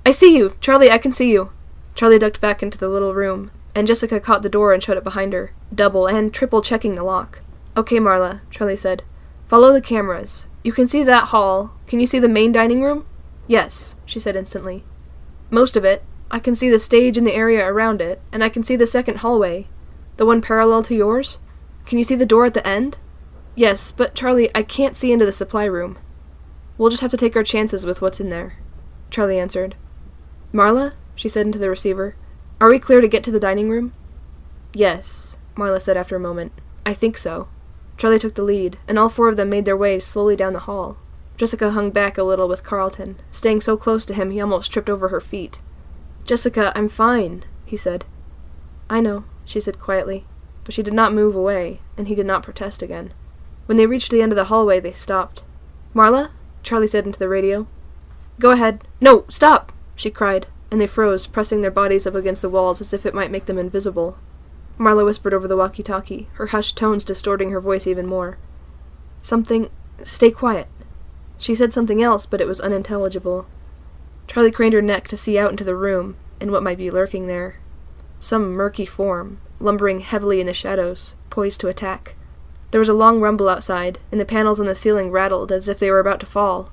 [SPEAKER 1] "I see you! Charlie, I can see you!" Charlie ducked back into the little room, and Jessica caught the door and shut it behind her, double and triple checking the lock. "Okay, Marla," Charlie said. "Follow the cameras. You can see that hall. Can you see the main dining room?" "Yes," she said instantly. "Most of it. I can see the stage and the area around it, and I can see the second hallway. The one parallel to yours?" Can you see the door at the end? Yes, but Charlie, I can't see into the supply room. We'll just have to take our chances with what's in there, Charlie answered. Marla, she said into the receiver, are we clear to get to the dining room? Yes, Marla said after a moment. I think so. Charlie took the lead, and all four of them made their way slowly down the hall. Jessica hung back a little with Carlton, staying so close to him he almost tripped over her feet. Jessica, I'm fine, he said. I know, she said quietly, but she did not move away, and he did not protest again. When they reached the end of the hallway, they stopped. Marla? Charlie said into the radio. Go ahead. No, stop! She cried, and they froze, pressing their bodies up against the walls as if it might make them invisible. Marla whispered over the walkie-talkie, her hushed tones distorting her voice even more. Stay quiet. She said something else, but it was unintelligible. Charlie craned her neck to see out into the room, and what might be lurking there. Some murky form, lumbering heavily in the shadows, poised to attack. There was a long rumble outside, and the panels on the ceiling rattled as if they were about to fall.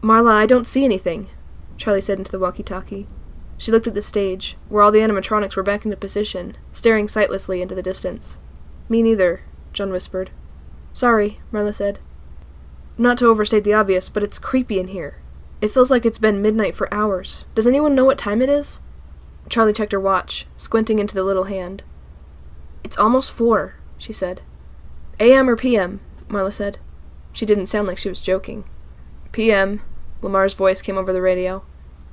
[SPEAKER 1] Marla, I don't see anything, Charlie said into the walkie-talkie. She looked at the stage, where all the animatronics were back into position, staring sightlessly into the distance. Me neither, John whispered. Sorry, Marla said. Not to overstate the obvious, but it's creepy in here. It feels like it's been midnight for hours. Does anyone know what time it is? Charlie checked her watch, squinting into the little hand. It's almost 4, she said. AM or PM, Marla said. She didn't sound like she was joking. PM, Lamar's voice came over the radio.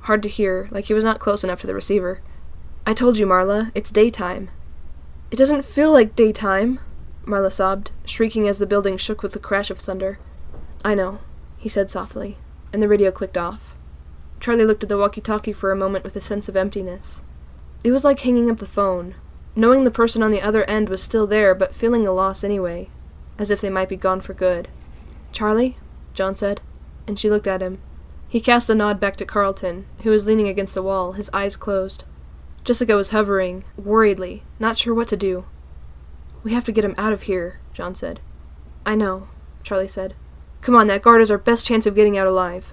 [SPEAKER 1] Hard to hear, like he was not close enough to the receiver. I told you, Marla, it's daytime. It doesn't feel like daytime, Marla sobbed, shrieking as the building shook with the crash of thunder. I know, he said softly, and the radio clicked off. Charlie looked at the walkie-talkie for a moment with a sense of emptiness. It was like hanging up the phone, knowing the person on the other end was still there, but feeling the loss anyway, as if they might be gone for good. Charlie? John said, and she looked at him. He cast a nod back to Carlton, who was leaning against the wall, his eyes closed. Jessica was hovering, worriedly, not sure what to do. We have to get him out of here, John said. I know, Charlie said. Come on, that guard is our best chance of getting out alive.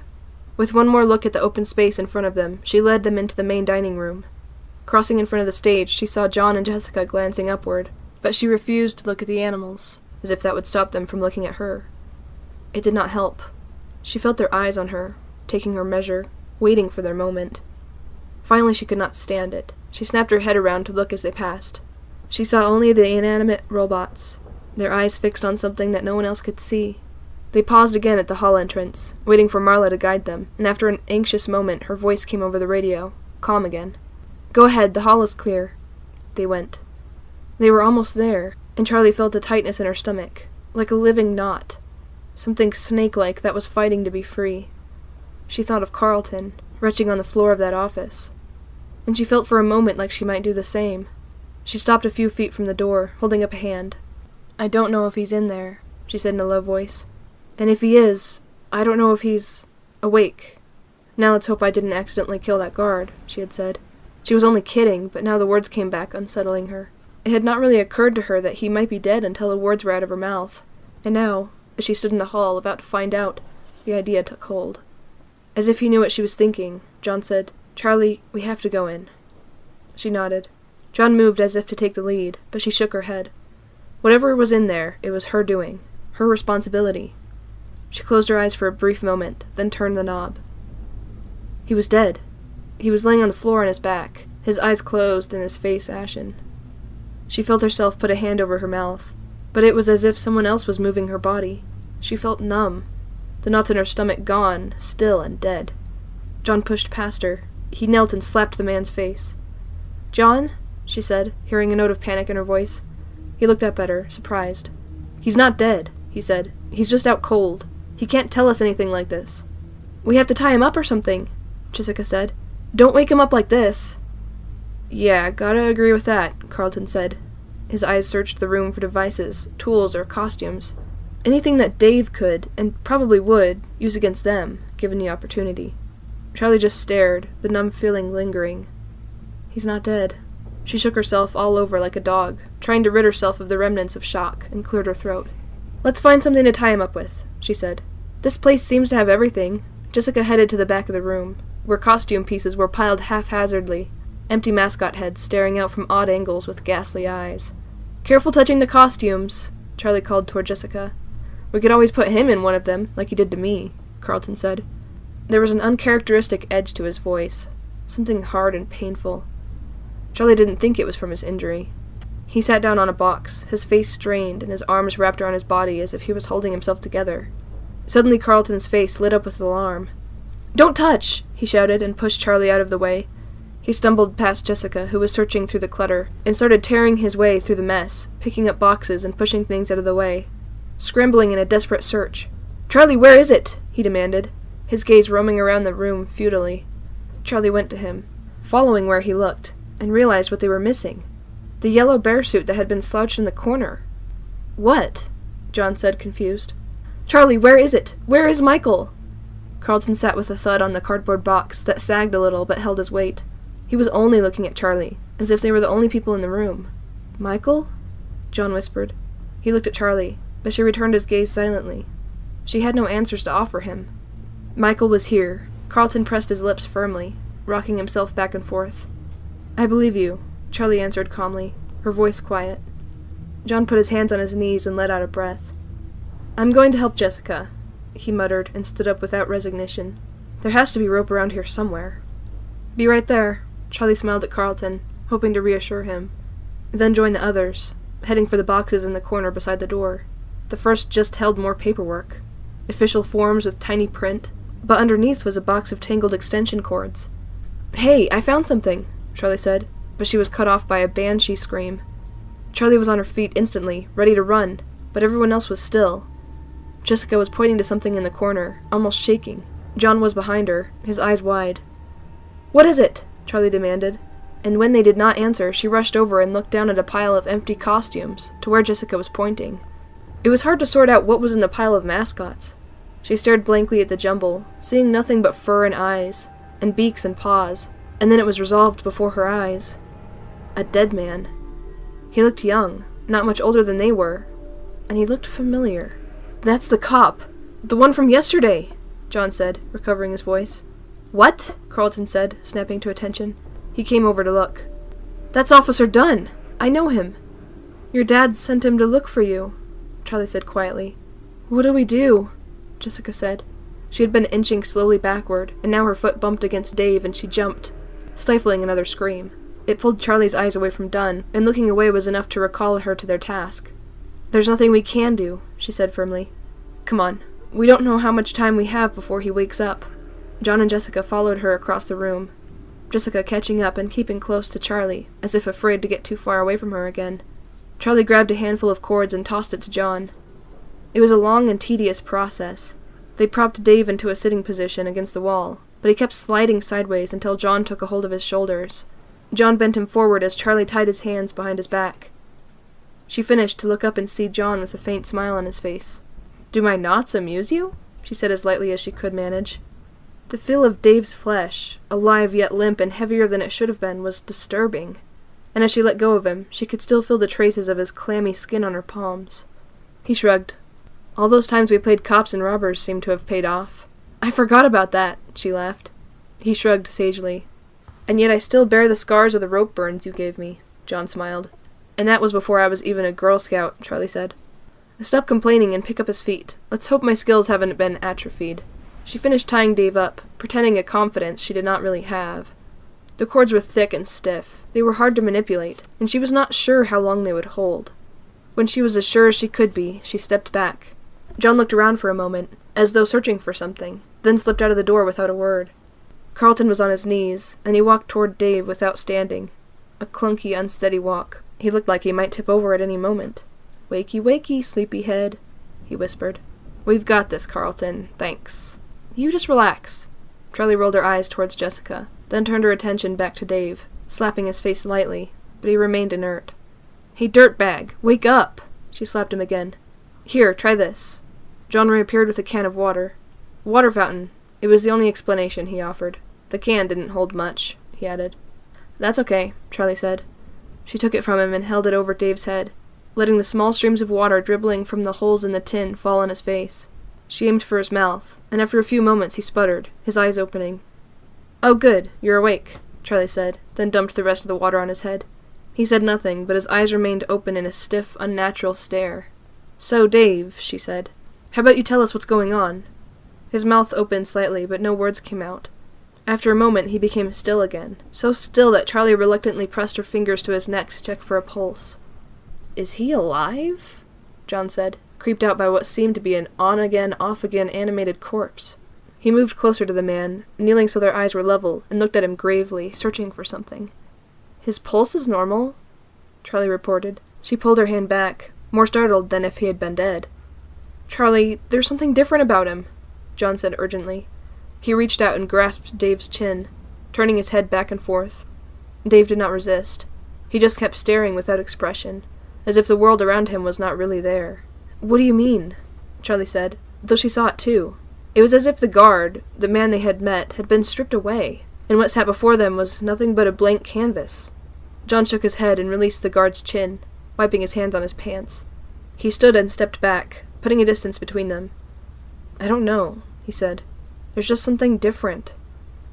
[SPEAKER 1] With one more look at the open space in front of them, she led them into the main dining room. Crossing in front of the stage, she saw John and Jessica glancing upward, but she refused to look at the animals, as if that would stop them from looking at her. It did not help. She felt their eyes on her, taking her measure, waiting for their moment. Finally she could not stand it. She snapped her head around to look as they passed. She saw only the inanimate robots, their eyes fixed on something that no one else could see. They paused again at the hall entrance, waiting for Marla to guide them, and after an anxious moment her voice came over the radio, calm again. Go ahead, the hall is clear. They went. They were almost there, and Charlie felt a tightness in her stomach, like a living knot, something snake-like that was fighting to be free. She thought of Carlton, retching on the floor of that office, and she felt for a moment like she might do the same. She stopped a few feet from the door, holding up a hand. I don't know if he's in there, she said in a low voice. And if he is, I don't know if he's awake. Now let's hope I didn't accidentally kill that guard, she had said. She was only kidding, but now the words came back, unsettling her. It had not really occurred to her that he might be dead until the words were out of her mouth. And now, as she stood in the hall about to find out, the idea took hold. As if he knew what she was thinking, John said, Charlie, we have to go in. She nodded. John moved as if to take the lead, but she shook her head. Whatever was in there, it was her doing, her responsibility. She closed her eyes for a brief moment, then turned the knob. He was dead. He was laying on the floor on his back, his eyes closed and his face ashen. She felt herself put a hand over her mouth, but it was as if someone else was moving her body. She felt numb, the knots in her stomach gone, still and dead. John pushed past her. He knelt and slapped the man's face. John? She said, hearing a note of panic in her voice. He looked up at her, surprised. He's not dead, he said. He's just out cold. He can't tell us anything like this. We have to tie him up or something, Jessica said. Don't wake him up like this. Yeah, gotta agree with that, Carlton said. His eyes searched the room for devices, tools, or costumes. Anything that Dave could, and probably would, use against them, given the opportunity. Charlie just stared, the numb feeling lingering. He's not dead. She shook herself all over like a dog, trying to rid herself of the remnants of shock, and cleared her throat. Let's find something to tie him up with, she said. This place seems to have everything. Jessica headed to the back of the room, where costume pieces were piled haphazardly, empty mascot heads staring out from odd angles with ghastly eyes. Careful touching the costumes, Charlie called toward Jessica. We could always put him in one of them, like you did to me, Carlton said. There was an uncharacteristic edge to his voice, something hard and painful. Charlie didn't think it was from his injury. He sat down on a box, his face strained and his arms wrapped around his body as if he was holding himself together. Suddenly Carlton's face lit up with alarm. "Don't touch!" he shouted and pushed Charlie out of the way. He stumbled past Jessica, who was searching through the clutter, and started tearing his way through the mess, picking up boxes and pushing things out of the way, scrambling in a desperate search. "Charlie, where is it?" he demanded, his gaze roaming around the room futilely. Charlie went to him, following where he looked, and realized what they were missing. The yellow bear suit that had been slouched in the corner. "What?" John said, confused. "Charlie, where is it? Where is Michael?" Carlton sat with a thud on the cardboard box that sagged a little but held his weight. He was only looking at Charlie, as if they were the only people in the room. "Michael?" John whispered. He looked at Charlie, but she returned his gaze silently. She had no answers to offer him. Michael was here. Carlton pressed his lips firmly, rocking himself back and forth. "I believe you," Charlie answered calmly, her voice quiet. John put his hands on his knees and let out a breath. "I'm going to help Jessica," he muttered and stood up without resignation. "There has to be rope around here somewhere." "Be right there," Charlie smiled at Carlton, hoping to reassure him. Then joined the others, heading for the boxes in the corner beside the door. The first just held more paperwork. Official forms with tiny print, but underneath was a box of tangled extension cords. "Hey, I found something," Charlie said, but she was cut off by a banshee scream. Charlie was on her feet instantly, ready to run, but everyone else was still. Jessica was pointing to something in the corner, almost shaking. John was behind her, his eyes wide. "What is it?" Charlie demanded, and when they did not answer, she rushed over and looked down at a pile of empty costumes, to where Jessica was pointing. It was hard to sort out what was in the pile of mascots. She stared blankly at the jumble, seeing nothing but fur and eyes, and beaks and paws, and then it was resolved before her eyes. A dead man. He looked young, not much older than they were, and he looked familiar. "That's the cop! The one from yesterday!" John said, recovering his voice. "What?" Carlton said, snapping to attention. He came over to look. "That's Officer Dunn! I know him!" "Your dad sent him to look for you," Charlie said quietly. "What do we do?" Jessica said. She had been inching slowly backward, and now her foot bumped against Dave and she jumped, stifling another scream. It pulled Charlie's eyes away from Dunn, and looking away was enough to recall her to their task. "There's nothing we can do," she said firmly. "Come on. We don't know how much time we have before he wakes up." John and Jessica followed her across the room, Jessica catching up and keeping close to Charlie, as if afraid to get too far away from her again. Charlie grabbed a handful of cords and tossed it to John. It was a long and tedious process. They propped Dave into a sitting position against the wall, but he kept sliding sideways until John took a hold of his shoulders. John bent him forward as Charlie tied his hands behind his back. She finished to look up and see John with a faint smile on his face. "Do my knots amuse you?" she said as lightly as she could manage. The feel of Dave's flesh, alive yet limp and heavier than it should have been, was disturbing, and as she let go of him, she could still feel the traces of his clammy skin on her palms. He shrugged. "All those times we played cops and robbers seemed to have paid off." "I forgot about that," she laughed. He shrugged sagely. "And yet I still bear the scars of the rope burns you gave me," John smiled. "And that was before I was even a Girl Scout," Charlie said. "Stop complaining and pick up his feet. Let's hope my skills haven't been atrophied." She finished tying Dave up, pretending a confidence she did not really have. The cords were thick and stiff. They were hard to manipulate, and she was not sure how long they would hold. When she was as sure as she could be, she stepped back. John looked around for a moment, as though searching for something, then slipped out of the door without a word. Carlton was on his knees, and he walked toward Dave without standing. A clunky, unsteady walk. He looked like he might tip over at any moment. "Wakey, wakey, sleepyhead," he whispered. "We've got this, Carlton. Thanks. You just relax." Charlie rolled her eyes towards Jessica, then turned her attention back to Dave, slapping his face lightly, but he remained inert. "Hey, dirtbag, wake up!" She slapped him again. "Here, try this." John reappeared with a can of water. "Water fountain." It was the only explanation he offered. "The can didn't hold much," he added. "That's okay," Charlie said. She took it from him and held it over Dave's head, letting the small streams of water dribbling from the holes in the tin fall on his face. She aimed for his mouth, and after a few moments he sputtered, his eyes opening. "Oh good, you're awake," Charlie said, then dumped the rest of the water on his head. He said nothing, but his eyes remained open in a stiff, unnatural stare. "So, Dave," she said, "how about you tell us what's going on?" His mouth opened slightly, but no words came out. After a moment, he became still again, so still that Charlie reluctantly pressed her fingers to his neck to check for a pulse. "Is he alive?" John said, creeped out by what seemed to be an on-again, off-again animated corpse. He moved closer to the man, kneeling so their eyes were level, and looked at him gravely, searching for something. "His pulse is normal," Charlie reported. She pulled her hand back, more startled than if he had been dead. "Charlie, there's something different about him," John said urgently. He reached out and grasped Dave's chin, turning his head back and forth. Dave did not resist. He just kept staring without expression, as if the world around him was not really there. "What do you mean?" Charlie said, though she saw it too. It was as if the guard, the man they had met, had been stripped away, and what sat before them was nothing but a blank canvas. John shook his head and released the guard's chin, wiping his hands on his pants. He stood and stepped back, putting a distance between them. "I don't know," he said. "There's just something different."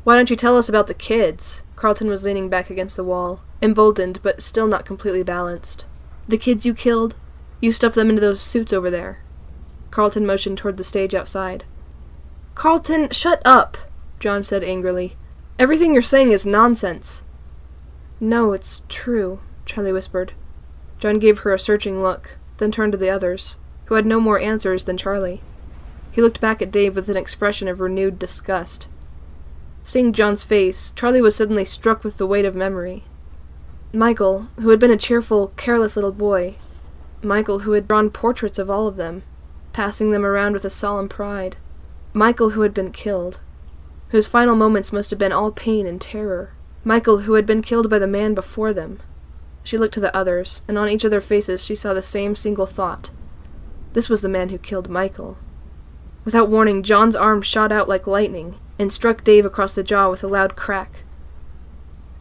[SPEAKER 1] "Why don't you tell us about the kids?" Carlton was leaning back against the wall, emboldened but still not completely balanced. "The kids you killed? You stuffed them into those suits over there." Carlton motioned toward the stage outside. "Carlton, shut up!" John said angrily. "Everything you're saying is nonsense." "No, it's true," Charlie whispered. John gave her a searching look, then turned to the others, who had no more answers than Charlie. He looked back at Dave with an expression of renewed disgust. Seeing John's face, Charlie was suddenly struck with the weight of memory. Michael, who had been a cheerful, careless little boy. Michael, who had drawn portraits of all of them, passing them around with a solemn pride. Michael, who had been killed, whose final moments must have been all pain and terror. Michael, who had been killed by the man before them. She looked to the others, and on each of their faces she saw the same single thought. This was the man who killed Michael. Without warning, John's arm shot out like lightning, and struck Dave across the jaw with a loud crack.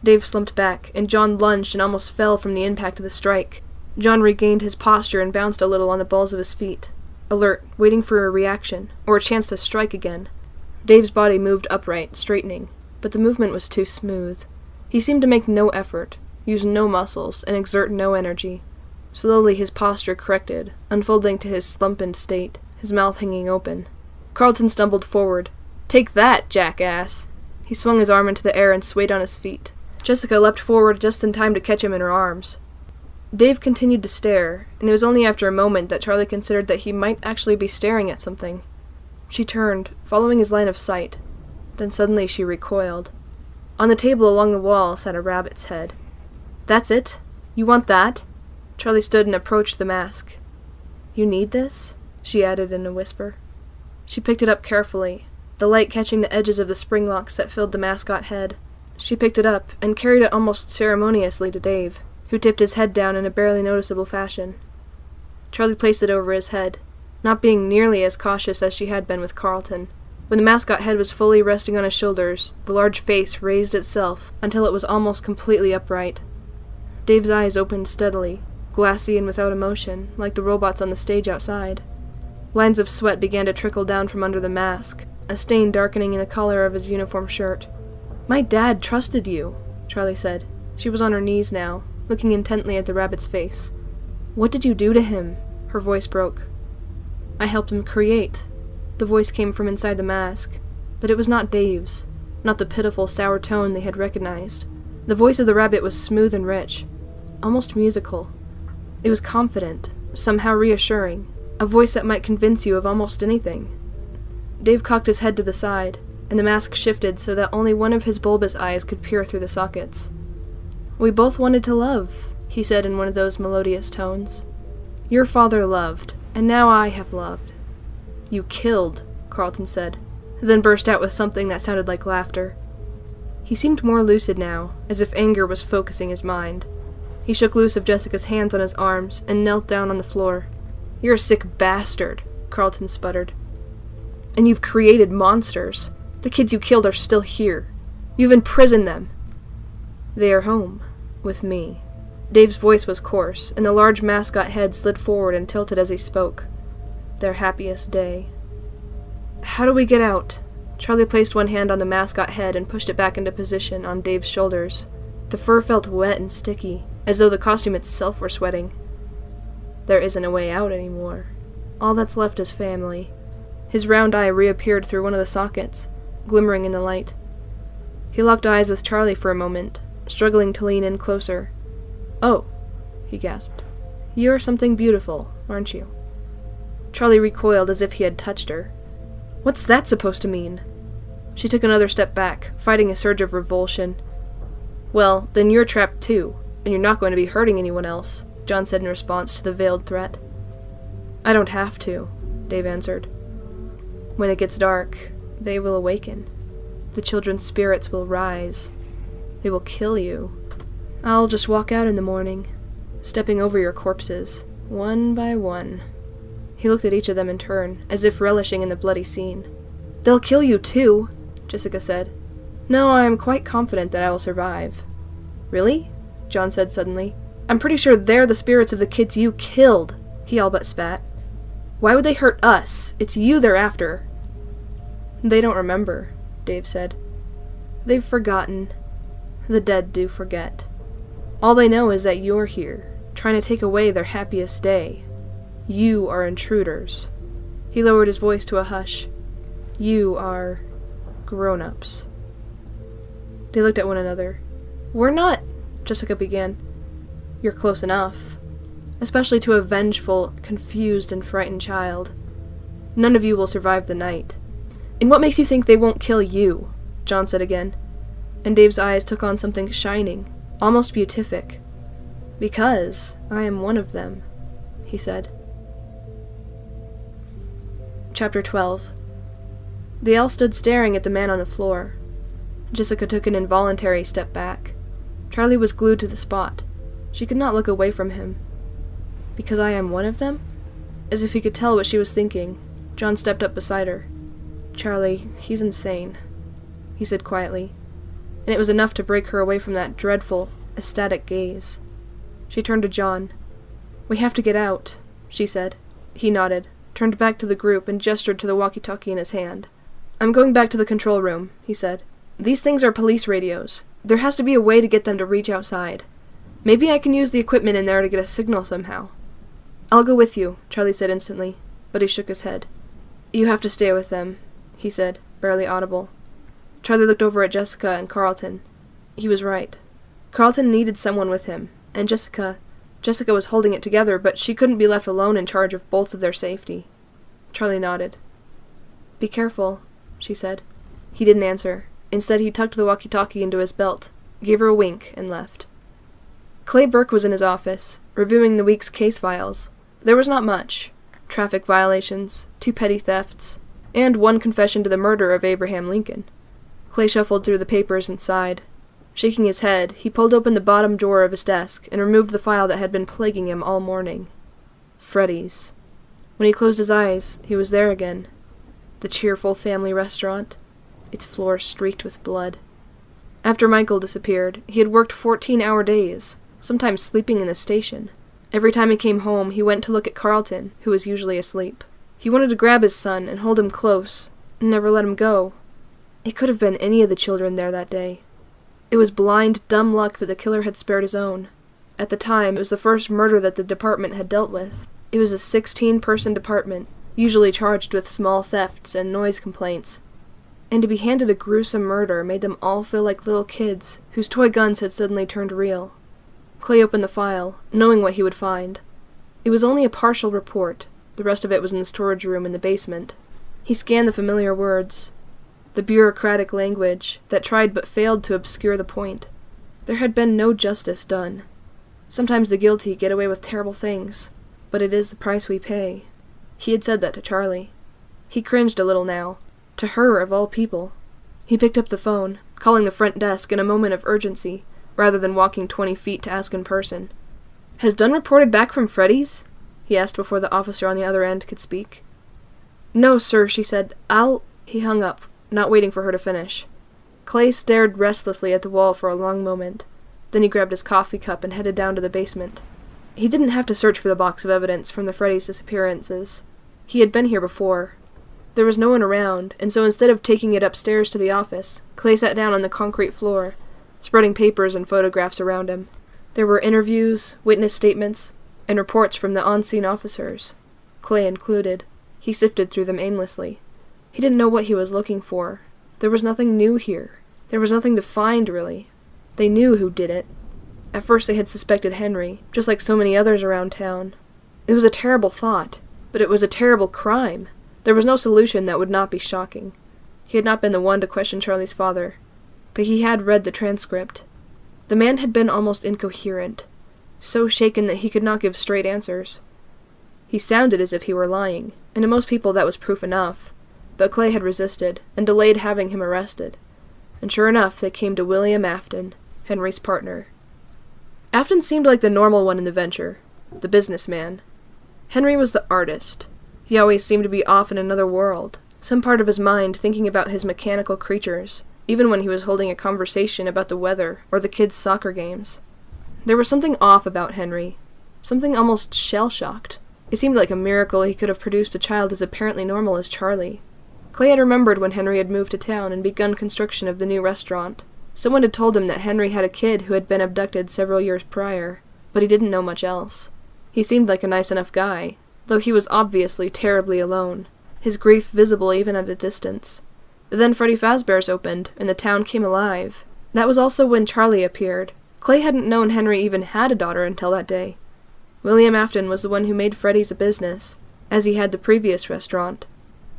[SPEAKER 1] Dave slumped back, and John lunged and almost fell from the impact of the strike. John regained his posture and bounced a little on the balls of his feet, alert, waiting for a reaction, or a chance to strike again. Dave's body moved upright, straightening, but the movement was too smooth. He seemed to make no effort, use no muscles, and exert no energy. Slowly his posture corrected, unfolding to his slumpened state, his mouth hanging open. Carlton stumbled forward. "Take that, jackass!" He swung his arm into the air and swayed on his feet. Jessica leapt forward just in time to catch him in her arms. Dave continued to stare, and it was only after a moment that Charlie considered that he might actually be staring at something. She turned, following his line of sight. Then suddenly she recoiled. On the table along the wall sat a rabbit's head. "That's it? You want that?" Charlie stood and approached the mask. "You need this?" she added in a whisper. She picked it up carefully, the light catching the edges of the spring locks that filled the mascot head. She picked it up and carried it almost ceremoniously to Dave, who tipped his head down in a barely noticeable fashion. Charlie placed it over his head, not being nearly as cautious as she had been with Carlton. When the mascot head was fully resting on his shoulders, the large face raised itself until it was almost completely upright. Dave's eyes opened steadily, glassy and without emotion, like the robots on the stage outside. Lines of sweat began to trickle down from under the mask, a stain darkening in the collar of his uniform shirt. "My dad trusted you," Charlie said. She was on her knees now, looking intently at the rabbit's face. "What did you do to him?" Her voice broke. "I helped him create." The voice came from inside the mask, but it was not Dave's, not the pitiful, sour tone they had recognized. The voice of the rabbit was smooth and rich, almost musical. It was confident, somehow reassuring, a voice that might convince you of almost anything. Dave cocked his head to the side, and the mask shifted so that only one of his bulbous eyes could peer through the sockets. "We both wanted to love," he said in one of those melodious tones. "Your father loved, and now I have loved." "You killed," Carlton said, then burst out with something that sounded like laughter. He seemed more lucid now, as if anger was focusing his mind. He shook loose of Jessica's hands on his arms and knelt down on the floor. "You're a sick bastard," Carlton sputtered. "And you've created monsters. The kids you killed are still here. You've imprisoned them." "They are home, with me." Dave's voice was coarse, and the large mascot head slid forward and tilted as he spoke. "Their happiest day." "How do we get out?" Charlie placed one hand on the mascot head and pushed it back into position on Dave's shoulders. The fur felt wet and sticky. as though the costume itself were sweating. There isn't a way out anymore. All that's left is family. His round eye reappeared through one of the sockets, glimmering in the light. He locked eyes with Charlie for a moment, struggling to lean in closer. "Oh," he gasped. "You're something beautiful, aren't you?" Charlie recoiled as if he had touched her. "What's that supposed to mean?" She took another step back, fighting a surge of revulsion. "Well, then you're trapped too, and you're not going to be hurting anyone else," John said in response to the veiled threat. "I don't have to," Dave answered. "When it gets dark, they will awaken. The children's spirits will rise. They will kill you. I'll just walk out in the morning, stepping over your corpses, one by one." He looked at each of them in turn, as if relishing in the bloody scene. "They'll kill you too," Jessica said. "No, I am quite confident that I will survive." "Really?" John said suddenly. "I'm pretty sure they're the spirits of the kids you killed," he all but spat. "Why would they hurt us? It's you they're after." "They don't remember," Dave said. "They've forgotten. The dead do forget. All they know is that you're here, trying to take away their happiest day. You are intruders." He lowered his voice to a hush. "You are grown-ups." They looked at one another. "We're not," Jessica began. "You're close enough. Especially to a vengeful, confused, and frightened child. None of you will survive the night." "And what makes you think they won't kill you?" John said again, and Dave's eyes took on something shining, almost beatific. "Because I am one of them," he said. Chapter 12. They all stood staring at the man on the floor. Jessica took an involuntary step back. Charlie was glued to the spot. She could not look away from him. "Because I am one of them?" As if he could tell what she was thinking, John stepped up beside her. "Charlie, he's insane," he said quietly, and it was enough to break her away from that dreadful, ecstatic gaze. She turned to John. "We have to get out," she said. He nodded, turned back to the group, and gestured to the walkie-talkie in his hand. "I'm going back to the control room," he said. "These things are police radios. There has to be a way to get them to reach outside. Maybe I can use the equipment in there to get a signal somehow." "I'll go with you," Charlie said instantly, but he shook his head. "You have to stay with them," he said, barely audible. Charlie looked over at Jessica and Carlton. He was right. Carlton needed someone with him, and Jessica was holding it together, but she couldn't be left alone in charge of both of their safety. Charlie nodded. "Be careful," she said. He didn't answer. Instead, he tucked the walkie-talkie into his belt, gave her a wink, and left. Clay Burke was in his office, reviewing the week's case files. There was not much. Traffic violations, 2 petty thefts, and 1 confession to the murder of Abraham Lincoln. Clay shuffled through the papers and sighed. Shaking his head, he pulled open the bottom drawer of his desk and removed the file that had been plaguing him all morning. Freddy's. When he closed his eyes, he was there again. The cheerful family restaurant, its floor streaked with blood. After Michael disappeared, he had worked 14-hour days, sometimes sleeping in the station. Every time he came home, he went to look at Carlton, who was usually asleep. He wanted to grab his son and hold him close, and never let him go. It could have been any of the children there that day. It was blind, dumb luck that the killer had spared his own. At the time, it was the first murder that the department had dealt with. It was a 16-person department, usually charged with small thefts and noise complaints. And to be handed a gruesome murder made them all feel like little kids whose toy guns had suddenly turned real. Clay opened the file, knowing what he would find. It was only a partial report. The rest of it was in the storage room in the basement. He scanned the familiar words, the bureaucratic language that tried but failed to obscure the point. There had been no justice done. Sometimes the guilty get away with terrible things, but it is the price we pay. He had said that to Charlie. He cringed a little now. To her, of all people. He picked up the phone, calling the front desk in a moment of urgency, rather than walking 20 feet to ask in person. "Has Dunn reported back from Freddy's?" he asked before the officer on the other end could speak. "No, sir," she said. He hung up, not waiting for her to finish. Clay stared restlessly at the wall for a long moment. Then he grabbed his coffee cup and headed down to the basement. He didn't have to search for the box of evidence from the Freddy's disappearances. He had been here before. There was no one around, and so instead of taking it upstairs to the office, Clay sat down on the concrete floor, spreading papers and photographs around him. There were interviews, witness statements, and reports from the on-scene officers, Clay included. He sifted through them aimlessly. He didn't know what he was looking for. There was nothing new here. There was nothing to find, really. They knew who did it. At first they had suspected Henry, just like so many others around town. It was a terrible thought, but it was a terrible crime. There was no solution that would not be shocking. He had not been the one to question Charlie's father, but he had read the transcript. The man had been almost incoherent, so shaken that he could not give straight answers. He sounded as if he were lying, and to most people that was proof enough, but Clay had resisted, and delayed having him arrested. And sure enough, they came to William Afton, Henry's partner. Afton seemed like the normal one in the venture, the businessman. Henry was the artist. He always seemed to be off in another world, some part of his mind thinking about his mechanical creatures, even when he was holding a conversation about the weather or the kids' soccer games. There was something off about Henry, something almost shell-shocked. It seemed like a miracle he could have produced a child as apparently normal as Charlie. Clay had remembered when Henry had moved to town and begun construction of the new restaurant. Someone had told him that Henry had a kid who had been abducted several years prior, but he didn't know much else. He seemed like a nice enough guy, though he was obviously terribly alone, his grief visible even at a distance. Then Freddy Fazbear's opened, and the town came alive. That was also when Charlie appeared. Clay hadn't known Henry even had a daughter until that day. William Afton was the one who made Freddy's a business, as he had the previous restaurant.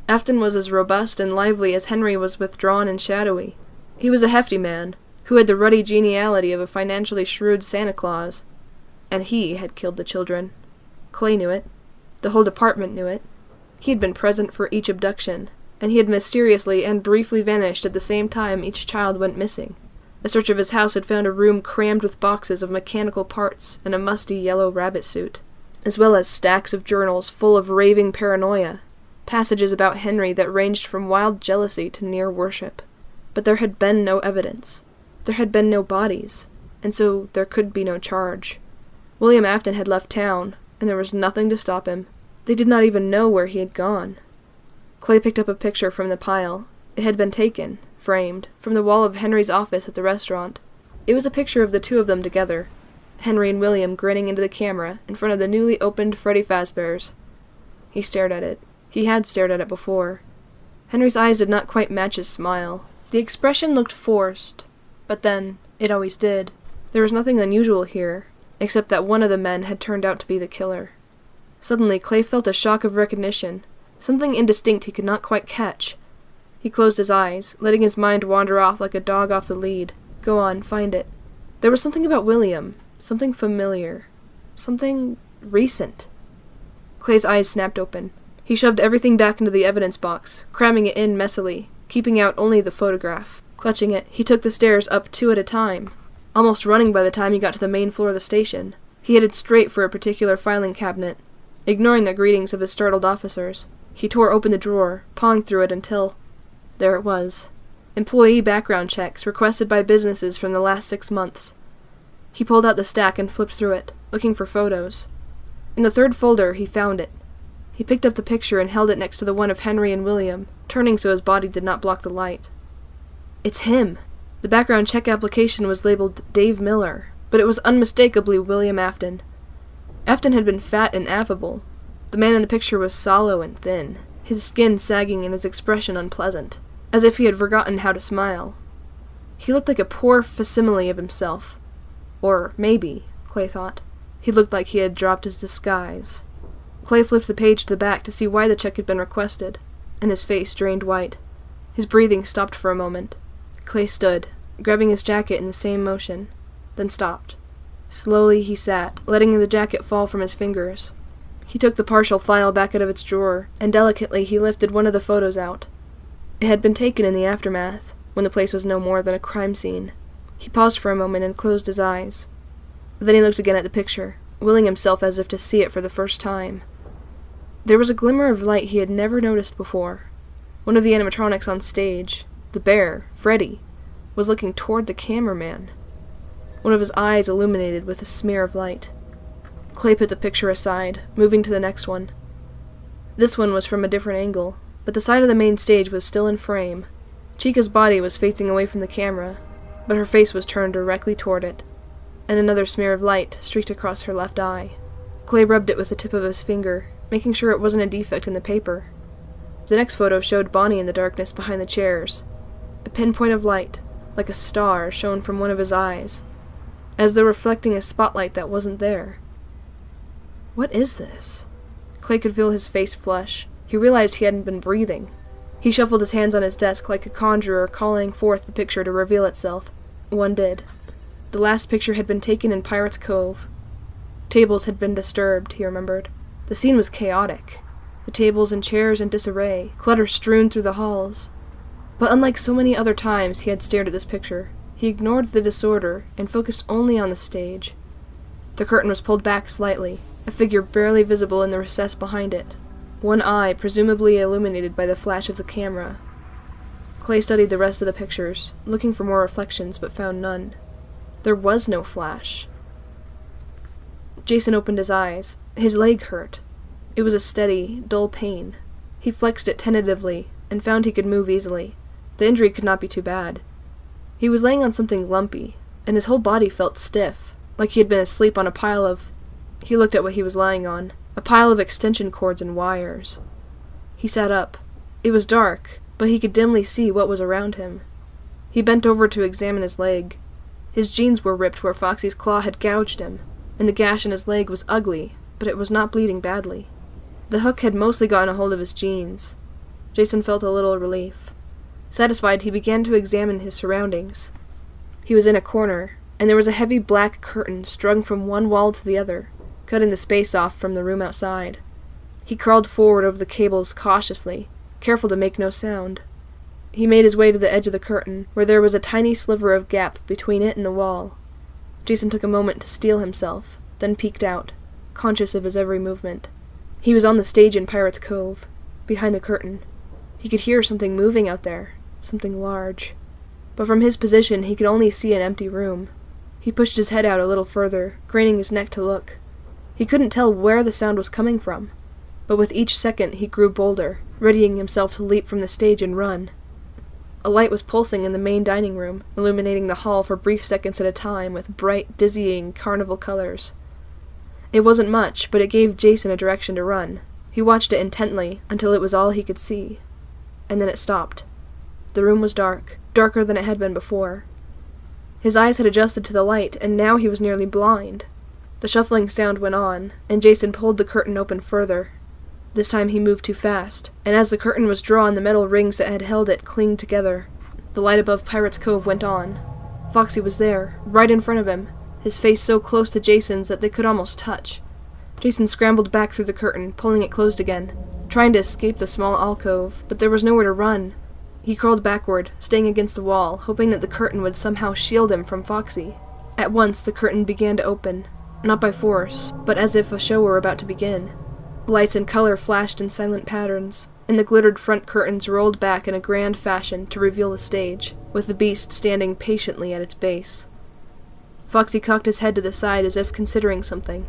[SPEAKER 1] Afton was as robust and lively as Henry was withdrawn and shadowy. He was a hefty man, who had the ruddy geniality of a financially shrewd Santa Claus. And he had killed the children. Clay knew it. The whole department knew it. He had been present for each abduction, and he had mysteriously and briefly vanished at the same time each child went missing. A search of his house had found a room crammed with boxes of mechanical parts and a musty yellow rabbit suit, as well as stacks of journals full of raving paranoia, passages about Henry that ranged from wild jealousy to near worship. But there had been no evidence. There had been no bodies, and so there could be no charge. William Afton had left town, and there was nothing to stop him. They did not even know where he had gone. Clay picked up a picture from the pile. It had been taken, framed, from the wall of Henry's office at the restaurant. It was a picture of the two of them together, Henry and William grinning into the camera in front of the newly opened Freddy Fazbear's. He stared at it. He had stared at it before. Henry's eyes did not quite match his smile. The expression looked forced, but then, it always did. There was nothing unusual here, except that one of the men had turned out to be the killer. Suddenly, Clay felt a shock of recognition, something indistinct he could not quite catch. He closed his eyes, letting his mind wander off like a dog off the lead. Go on, find it. There was something about William, something familiar, something recent. Clay's eyes snapped open. He shoved everything back into the evidence box, cramming it in messily, keeping out only the photograph. Clutching it, he took the stairs up 2 at a time, almost running by the time he got to the main floor of the station. He headed straight for a particular filing cabinet. Ignoring the greetings of his startled officers, he tore open the drawer, pawing through it until... There it was. Employee background checks requested by businesses from the last 6 months. He pulled out the stack and flipped through it, looking for photos. In the 3rd folder, he found it. He picked up the picture and held it next to the one of Henry and William, turning so his body did not block the light. It's him! The background check application was labeled Dave Miller, but it was unmistakably William Afton. Afton had been fat and affable. The man in the picture was sallow and thin, his skin sagging and his expression unpleasant, as if he had forgotten how to smile. He looked like a poor facsimile of himself. Or maybe, Clay thought, he looked like he had dropped his disguise. Clay flipped the page to the back to see why the check had been requested, and his face drained white. His breathing stopped for a moment. Clay stood, grabbing his jacket in the same motion, then stopped. Slowly he sat, letting the jacket fall from his fingers. He took the partial file back out of its drawer, and delicately he lifted one of the photos out. It had been taken in the aftermath, when the place was no more than a crime scene. He paused for a moment and closed his eyes. Then he looked again at the picture, willing himself as if to see it for the first time. There was a glimmer of light he had never noticed before. One of the animatronics on stage, the bear, Freddy, was looking toward the cameraman. One of his eyes illuminated with a smear of light. Clay put the picture aside, moving to the next one. This one was from a different angle, but the side of the main stage was still in frame. Chica's body was facing away from the camera, but her face was turned directly toward it. and another smear of light streaked across her left eye. Clay rubbed it with the tip of his finger, making sure it wasn't a defect in the paper. The next photo showed Bonnie in the darkness behind the chairs. A pinpoint of light, like a star, shone from one of his eyes, as though reflecting a spotlight that wasn't there. What is this? Clay could feel his face flush. He realized he hadn't been breathing. He shuffled his hands on his desk like a conjurer calling forth the picture to reveal itself. One did. The last picture had been taken in Pirate's Cove. Tables had been disturbed, he remembered. The scene was chaotic. The tables and chairs in disarray, clutter strewn through the halls. But unlike so many other times he had stared at this picture, he ignored the disorder and focused only on the stage. The curtain was pulled back slightly, a figure barely visible in the recess behind it, one eye presumably illuminated by the flash of the camera. Clay studied the rest of the pictures, looking for more reflections, but found none. There was no flash. Jason opened his eyes. His leg hurt. It was a steady, dull pain. He flexed it tentatively, and found he could move easily. The injury could not be too bad. He was laying on something lumpy, and his whole body felt stiff, like he had been asleep on a pile of... He looked at what he was lying on, a pile of extension cords and wires. He sat up. It was dark, but he could dimly see what was around him. He bent over to examine his leg. His jeans were ripped where Foxy's claw had gouged him, and the gash in his leg was ugly, but it was not bleeding badly. The hook had mostly gotten a hold of his jeans. Jason felt a little relief. Satisfied, he began to examine his surroundings. He was in a corner, and there was a heavy black curtain strung from one wall to the other, cutting the space off from the room outside. He crawled forward over the cables cautiously, careful to make no sound. He made his way to the edge of the curtain, where there was a tiny sliver of gap between it and the wall. Jason took a moment to steel himself, then peeked out, conscious of his every movement. He was on the stage in Pirate's Cove, behind the curtain. He could hear something moving out there, something large. But from his position he could only see an empty room. He pushed his head out a little further, craning his neck to look. He couldn't tell where the sound was coming from, but with each second he grew bolder, readying himself to leap from the stage and run. A light was pulsing in the main dining room, illuminating the hall for brief seconds at a time with bright, dizzying carnival colors. It wasn't much, but it gave Jason a direction to run. He watched it intently until it was all he could see. And then it stopped. The room was dark, darker than it had been before. His eyes had adjusted to the light, and now he was nearly blind. The shuffling sound went on, and Jason pulled the curtain open further. This time he moved too fast, and as the curtain was drawn, the metal rings that had held it clinged together. The light above Pirate's Cove went on. Foxy was there, right in front of him, his face so close to Jason's that they could almost touch. Jason scrambled back through the curtain, pulling it closed again, trying to escape the small alcove, but there was nowhere to run. He crawled backward, staying against the wall, hoping that the curtain would somehow shield him from Foxy. At once the curtain began to open, not by force, but as if a show were about to begin. Lights and color flashed in silent patterns, and the glittered front curtains rolled back in a grand fashion to reveal the stage, with the beast standing patiently at its base. Foxy cocked his head to the side as if considering something.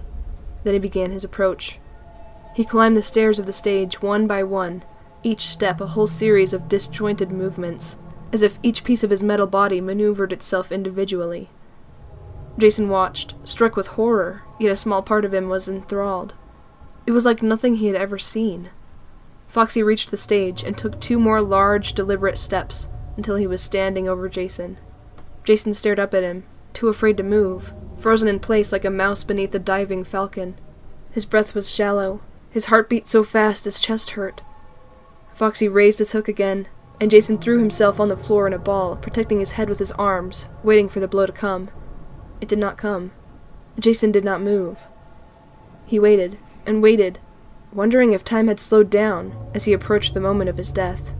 [SPEAKER 1] Then he began his approach. He climbed the stairs of the stage one by one, each step a whole series of disjointed movements, as if each piece of his metal body maneuvered itself individually. Jason watched, struck with horror, yet a small part of him was enthralled. It was like nothing he had ever seen. Foxy reached the stage and took 2 more large, deliberate steps until he was standing over Jason. Jason stared up at him, too afraid to move, frozen in place like a mouse beneath a diving falcon. His breath was shallow. His heart beat so fast his chest hurt. Foxy raised his hook again, and Jason threw himself on the floor in a ball, protecting his head with his arms, waiting for the blow to come. It did not come. Jason did not move. He waited, and waited, wondering if time had slowed down as he approached the moment of his death,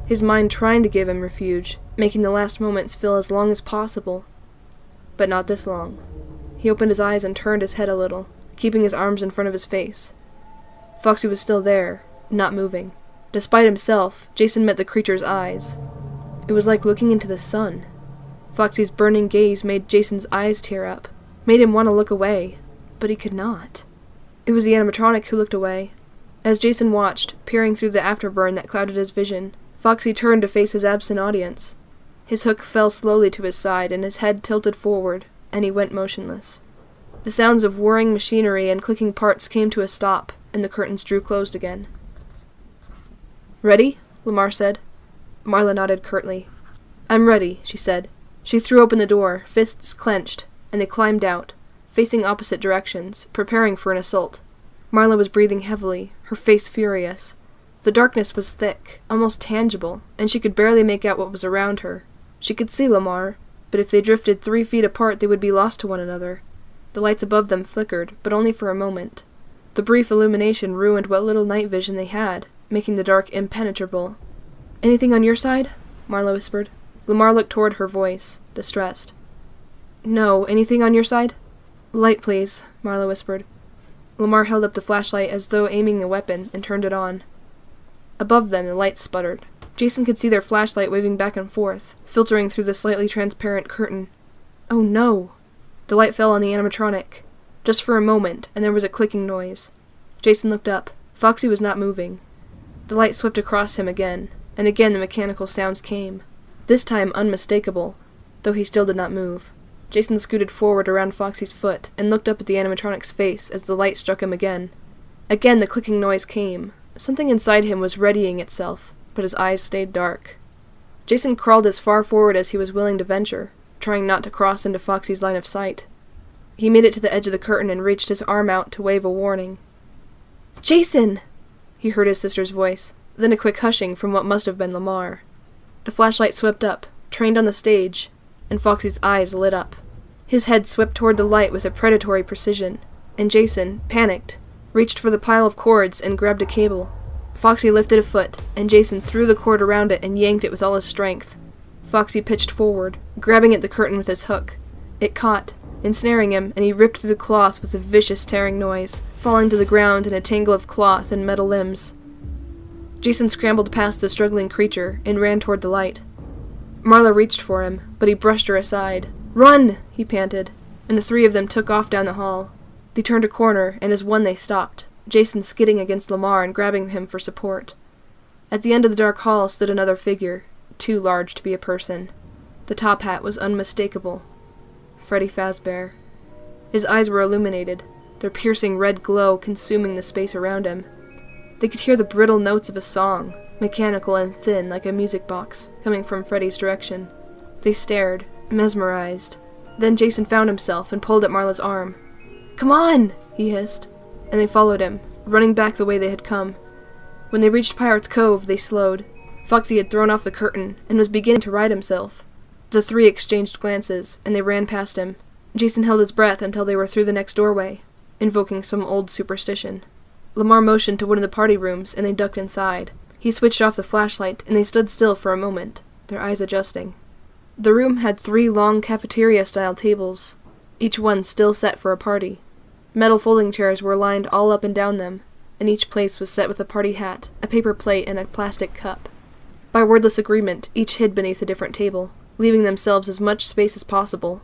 [SPEAKER 1] his mind trying to give him refuge, making the last moments feel as long as possible. But not this long. He opened his eyes and turned his head a little, keeping his arms in front of his face. Foxy was still there, not moving. Despite himself, Jason met the creature's eyes. It was like looking into the sun. Foxy's burning gaze made Jason's eyes tear up, made him want to look away, but he could not. It was the animatronic who looked away. As Jason watched, peering through the afterburn that clouded his vision, Foxy turned to face his absent audience. His hook fell slowly to his side, and his head tilted forward, and he went motionless. The sounds of whirring machinery and clicking parts came to a stop, and the curtains drew closed again. "Ready?" Lamar said. Marla nodded curtly. "I'm ready," she said. She threw open the door, fists clenched, and they climbed out, facing opposite directions, preparing for an assault. Marla was breathing heavily, her face furious. The darkness was thick, almost tangible, and she could barely make out what was around her. She could see Lamar, but if they drifted 3 feet apart they would be lost to one another. The lights above them flickered, but only for a moment. The brief illumination ruined what little night vision they had, making the dark impenetrable. "Anything on your side?" Marla whispered. Lamar looked toward her voice, distressed. "No, anything on your side?" "Light, please," Marla whispered. Lamar held up the flashlight as though aiming a weapon, and turned it on. Above them, the light sputtered. Jason could see their flashlight waving back and forth, filtering through the slightly transparent curtain. Oh no! The light fell on the animatronic. Just for a moment, and there was a clicking noise. Jason looked up. Foxy was not moving. The light swept across him again, and again the mechanical sounds came. This time unmistakable, though he still did not move. Jason scooted forward around Foxy's foot, and looked up at the animatronic's face as the light struck him again. Again the clicking noise came. Something inside him was readying itself, but his eyes stayed dark. Jason crawled as far forward as he was willing to venture, trying not to cross into Foxy's line of sight. He made it to the edge of the curtain and reached his arm out to wave a warning. "Jason!" He heard his sister's voice, then a quick hushing from what must have been Lamar. The flashlight swept up, trained on the stage, and Foxy's eyes lit up. His head swept toward the light with a predatory precision, and Jason, panicked, reached for the pile of cords and grabbed a cable. Foxy lifted a foot, and Jason threw the cord around it and yanked it with all his strength. Foxy pitched forward, grabbing at the curtain with his hook. It caught, ensnaring him, and he ripped through the cloth with a vicious tearing noise, falling to the ground in a tangle of cloth and metal limbs. Jason scrambled past the struggling creature and ran toward the light. Marla reached for him, but he brushed her aside. "Run!" he panted, and the 3 of them took off down the hall. They turned a corner, and as one they stopped, Jason skidding against Lamar and grabbing him for support. At the end of the dark hall stood another figure, too large to be a person. The top hat was unmistakable. Freddy Fazbear. His eyes were illuminated, their piercing red glow consuming the space around him. They could hear the brittle notes of a song, mechanical and thin like a music box, coming from Freddy's direction. They stared, mesmerized. Then Jason found himself and pulled at Marla's arm. "Come on!" he hissed, and they followed him, running back the way they had come. When they reached Pirate's Cove, they slowed. Foxy had thrown off the curtain and was beginning to right himself. The 3 exchanged glances, and they ran past him. Jason held his breath until they were through the next doorway, invoking some old superstition. Lamar motioned to one of the party rooms, and they ducked inside. He switched off the flashlight, and they stood still for a moment, their eyes adjusting. The room had 3 long cafeteria-style tables, each one still set for a party. Metal folding chairs were lined all up and down them, and each place was set with a party hat, a paper plate, and a plastic cup. By wordless agreement, each hid beneath a different table, leaving themselves as much space as possible.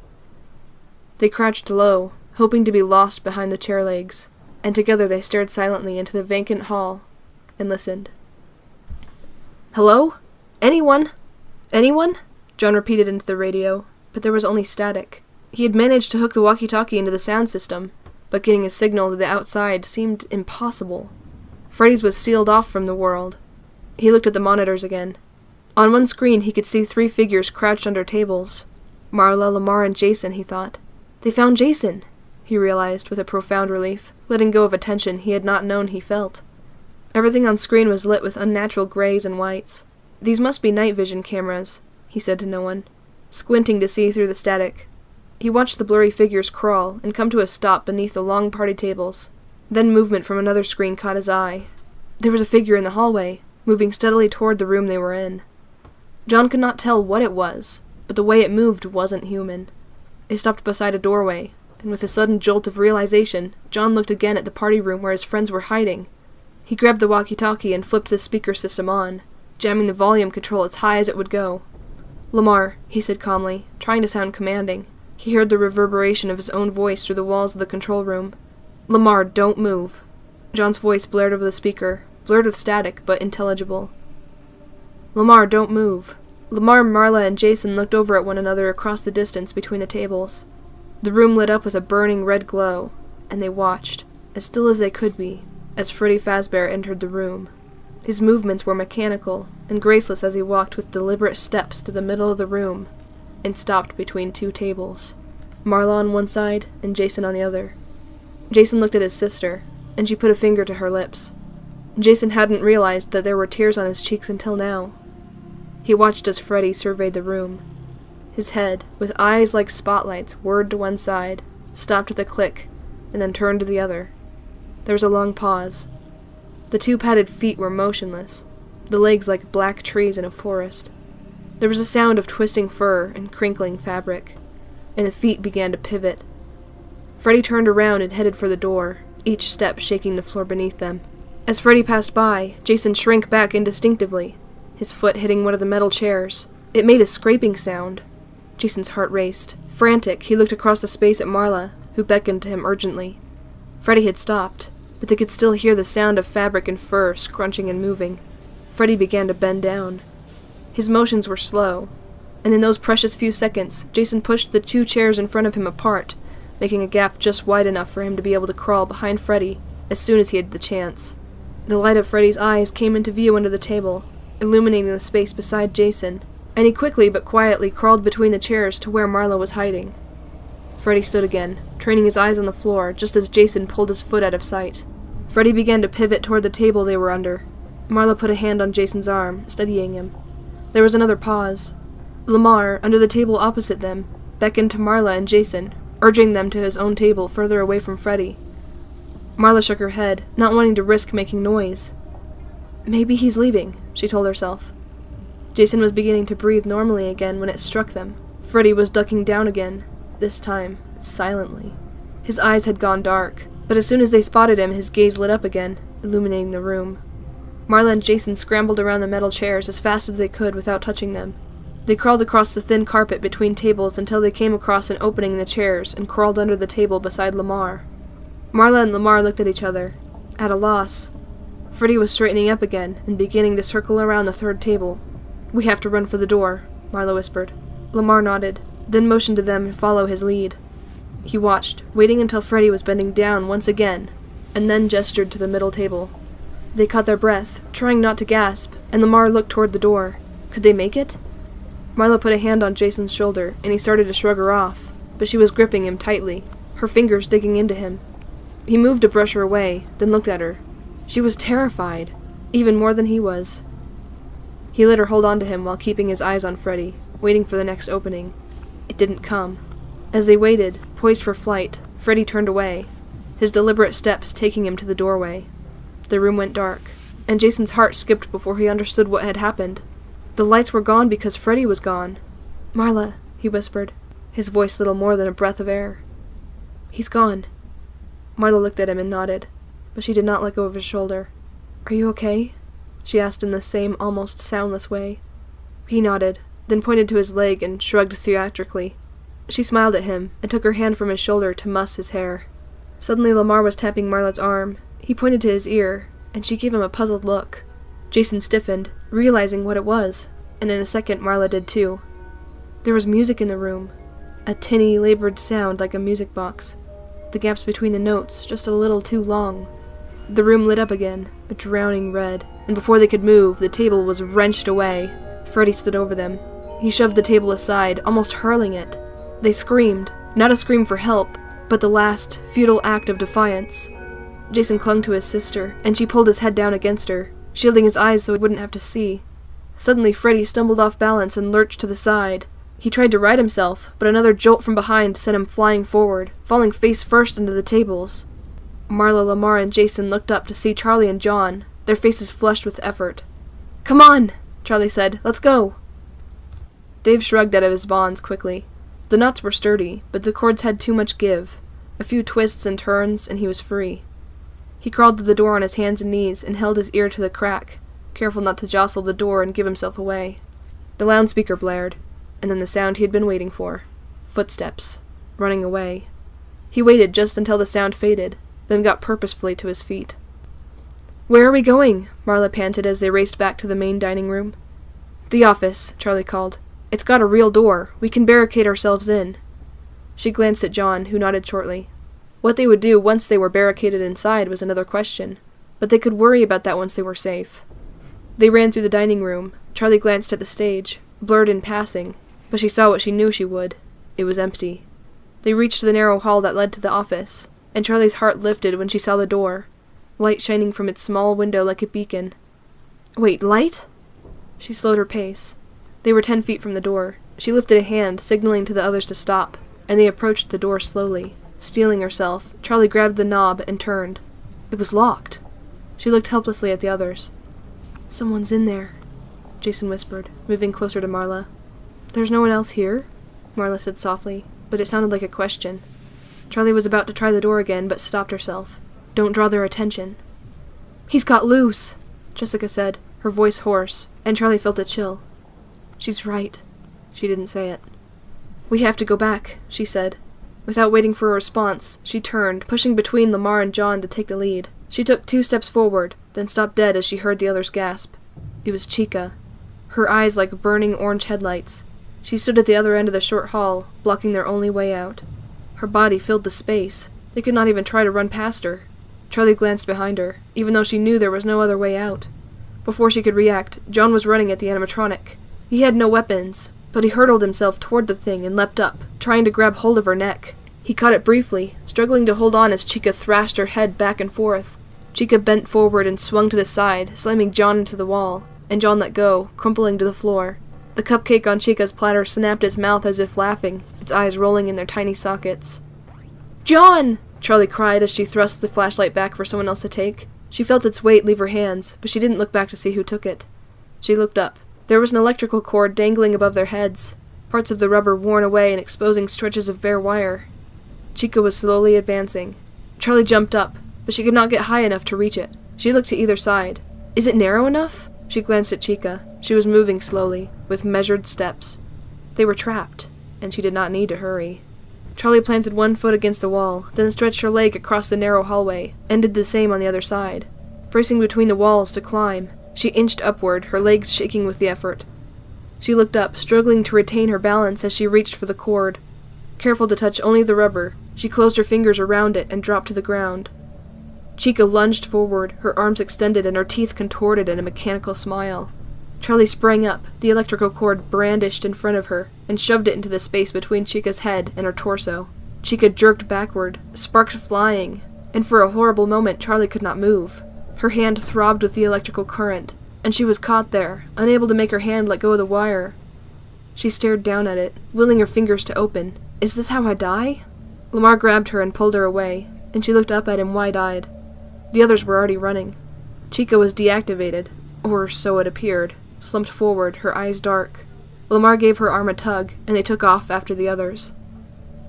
[SPEAKER 1] They crouched low, hoping to be lost behind the chair legs, and together they stared silently into the vacant hall and listened. "Hello? Anyone? Anyone?" John repeated into the radio, but there was only static. He had managed to hook the walkie-talkie into the sound system, but getting a signal to the outside seemed impossible. Freddy's was sealed off from the world. He looked at the monitors again. On one screen he could see 3 figures crouched under tables. Marla, Lamar, and Jason, he thought. They found Jason, he realized with a profound relief, letting go of a tension he had not known he felt. Everything on screen was lit with unnatural grays and whites. These must be night vision cameras, he said to no one, squinting to see through the static. He watched the blurry figures crawl and come to a stop beneath the long party tables. Then movement from another screen caught his eye. There was a figure in the hallway, moving steadily toward the room they were in. John could not tell what it was, but the way it moved wasn't human. It stopped beside a doorway, and with a sudden jolt of realization, John looked again at the party room where his friends were hiding. He grabbed the walkie-talkie and flipped the speaker system on, jamming the volume control as high as it would go. "Lamar," he said calmly, trying to sound commanding. He heard the reverberation of his own voice through the walls of the control room. "Lamar, don't move." John's voice blared over the speaker, blurred with static, but intelligible. "Lamar, don't move." Lamar, Marla, and Jason looked over at one another across the distance between the tables. The room lit up with a burning red glow, and they watched, as still as they could be, as Freddy Fazbear entered the room. His movements were mechanical and graceless as he walked with deliberate steps to the middle of the room and stopped between two tables, Marla on one side and Jason on the other. Jason looked at his sister, and she put a finger to her lips. Jason hadn't realized that there were tears on his cheeks until now. He watched as Freddy surveyed the room. His head, with eyes like spotlights, whirred to one side, stopped with a click, and then turned to the other. There was a long pause. The two padded feet were motionless, the legs like black trees in a forest. There was a sound of twisting fur and crinkling fabric, and the feet began to pivot. Freddy turned around and headed for the door, each step shaking the floor beneath them. As Freddy passed by, Jason shrank back instinctively, his foot hitting one of the metal chairs. It made a scraping sound. Jason's heart raced. Frantic, he looked across the space at Marla, who beckoned to him urgently. Freddy had stopped, but they could still hear the sound of fabric and fur scrunching and moving. Freddy began to bend down. His motions were slow, and in those precious few seconds, Jason pushed the two chairs in front of him apart, making a gap just wide enough for him to be able to crawl behind Freddy as soon as he had the chance. The light of Freddy's eyes came into view under the table, illuminating the space beside Jason, and he quickly but quietly crawled between the chairs to where Marla was hiding. Freddy stood again, training his eyes on the floor just as Jason pulled his foot out of sight. Freddy began to pivot toward the table they were under. Marla put a hand on Jason's arm, steadying him. There was another pause. Lamar, under the table opposite them, beckoned to Marla and Jason, urging them to his own table further away from Freddy. Marla shook her head, not wanting to risk making noise. Maybe he's leaving, she told herself. Jason was beginning to breathe normally again when it struck them. Freddy was ducking down again, this time silently. His eyes had gone dark, but as soon as they spotted him, his gaze lit up again, illuminating the room. Marla and Jason scrambled around the metal chairs as fast as they could without touching them. They crawled across the thin carpet between tables until they came across an opening in the chairs and crawled under the table beside Lamar. Marla and Lamar looked at each other, at a loss. Freddy was straightening up again and beginning to circle around the third table. "We have to run for the door," Marla whispered. Lamar nodded, then motioned to them to follow his lead. He watched, waiting until Freddy was bending down once again, and then gestured to the middle table. They caught their breath, trying not to gasp, and Lamar looked toward the door. Could they make it? Marla put a hand on Jason's shoulder, and he started to shrug her off, but she was gripping him tightly, her fingers digging into him. He moved to brush her away, then looked at her. She was terrified, even more than he was. He let her hold on to him while keeping his eyes on Freddy, waiting for the next opening. It didn't come. As they waited, poised for flight, Freddy turned away, his deliberate steps taking him to the doorway. The room went dark, and Jason's heart skipped before he understood what had happened. The lights were gone because Freddy was gone. "Marla," he whispered, his voice little more than a breath of air. "He's gone." Marla looked at him and nodded, but she did not let go of his shoulder. "Are you okay?" she asked in the same almost soundless way. He nodded, then pointed to his leg and shrugged theatrically. She smiled at him and took her hand from his shoulder to muss his hair. Suddenly Lamar was tapping Marla's arm. He pointed to his ear, and she gave him a puzzled look. Jason stiffened, realizing what it was, and in a second Marla did too. There was music in the room, a tinny, labored sound like a music box. The gaps between the notes just a little too long. The room lit up again, a drowning red, and before they could move, the table was wrenched away. Freddy stood over them. He shoved the table aside, almost hurling it. They screamed, not a scream for help, but the last, futile act of defiance. Jason clung to his sister, and she pulled his head down against her, shielding his eyes so he wouldn't have to see. Suddenly Freddy stumbled off balance and lurched to the side. He tried to right himself, but another jolt from behind sent him flying forward, falling face first into the tables. Marla, Lamar, and Jason looked up to see Charlie and John, their faces flushed with effort. "Come on," Charlie said. "Let's go." Dave shrugged out of his bonds quickly. The knots were sturdy, but the cords had too much give. A few twists and turns, and he was free. He crawled to the door on his hands and knees and held his ear to the crack, careful not to jostle the door and give himself away. The loudspeaker blared, and then the sound he had been waiting for. Footsteps. Running away. He waited just until the sound faded, then got purposefully to his feet. "Where are we going?" Marla panted as they raced back to the main dining room. "The office," Charlie called. "It's got a real door. We can barricade ourselves in." She glanced at John, who nodded shortly. What they would do once they were barricaded inside was another question, but they could worry about that once they were safe. They ran through the dining room. Charlie glanced at the stage, blurred in passing, but she saw what she knew she would. It was empty. They reached the narrow hall that led to the office, and Charlie's heart lifted when she saw the door, light shining from its small window like a beacon. Wait, light? She slowed her pace. They were 10 feet from the door. She lifted a hand, signaling to the others to stop, and they approached the door slowly. Steeling herself, Charlie grabbed the knob and turned. It was locked. She looked helplessly at the others. "Someone's in there," Jason whispered, moving closer to Marla. "There's no one else here?" Marla said softly, but it sounded like a question. Charlie was about to try the door again, but stopped herself. "Don't draw their attention." "He's got loose," Jessica said, her voice hoarse, and Charlie felt a chill. "She's right." She didn't say it. "We have to go back," she said. Without waiting for a response, she turned, pushing between Lamar and John to take the lead. She took 2 steps forward, then stopped dead as she heard the others gasp. It was Chica, her eyes like burning orange headlights. She stood at the other end of the short hall, blocking their only way out. Her body filled the space. They could not even try to run past her. Charlie glanced behind her, even though she knew there was no other way out. Before she could react, John was running at the animatronic. He had no weapons, but he hurtled himself toward the thing and leapt up, trying to grab hold of her neck. He caught it briefly, struggling to hold on as Chica thrashed her head back and forth. Chica bent forward and swung to the side, slamming John into the wall, and John let go, crumpling to the floor. The cupcake on Chica's platter snapped its mouth as if laughing, its eyes rolling in their tiny sockets. "John!" Charlie cried as she thrust the flashlight back for someone else to take. She felt its weight leave her hands, but she didn't look back to see who took it. She looked up. There was an electrical cord dangling above their heads, parts of the rubber worn away and exposing stretches of bare wire. Chica was slowly advancing. Charlie jumped up, but she could not get high enough to reach it. She looked to either side. Is it narrow enough? She glanced at Chica. She was moving slowly, with measured steps. They were trapped, and she did not need to hurry. Charlie planted one foot against the wall, then stretched her leg across the narrow hallway, and did the same on the other side. Bracing between the walls to climb, she inched upward, her legs shaking with the effort. She looked up, struggling to retain her balance as she reached for the cord. Careful to touch only the rubber, she closed her fingers around it and dropped to the ground. Chica lunged forward, her arms extended and her teeth contorted in a mechanical smile. Charlie sprang up, the electrical cord brandished in front of her, and shoved it into the space between Chica's head and her torso. Chica jerked backward, sparks flying, and for a horrible moment Charlie could not move. Her hand throbbed with the electrical current, and she was caught there, unable to make her hand let go of the wire. She stared down at it, willing her fingers to open. Is this how I die? Lamar grabbed her and pulled her away, and she looked up at him wide-eyed. The others were already running. Chica was deactivated, or so it appeared, slumped forward, her eyes dark. Lamar gave her arm a tug, and they took off after the others.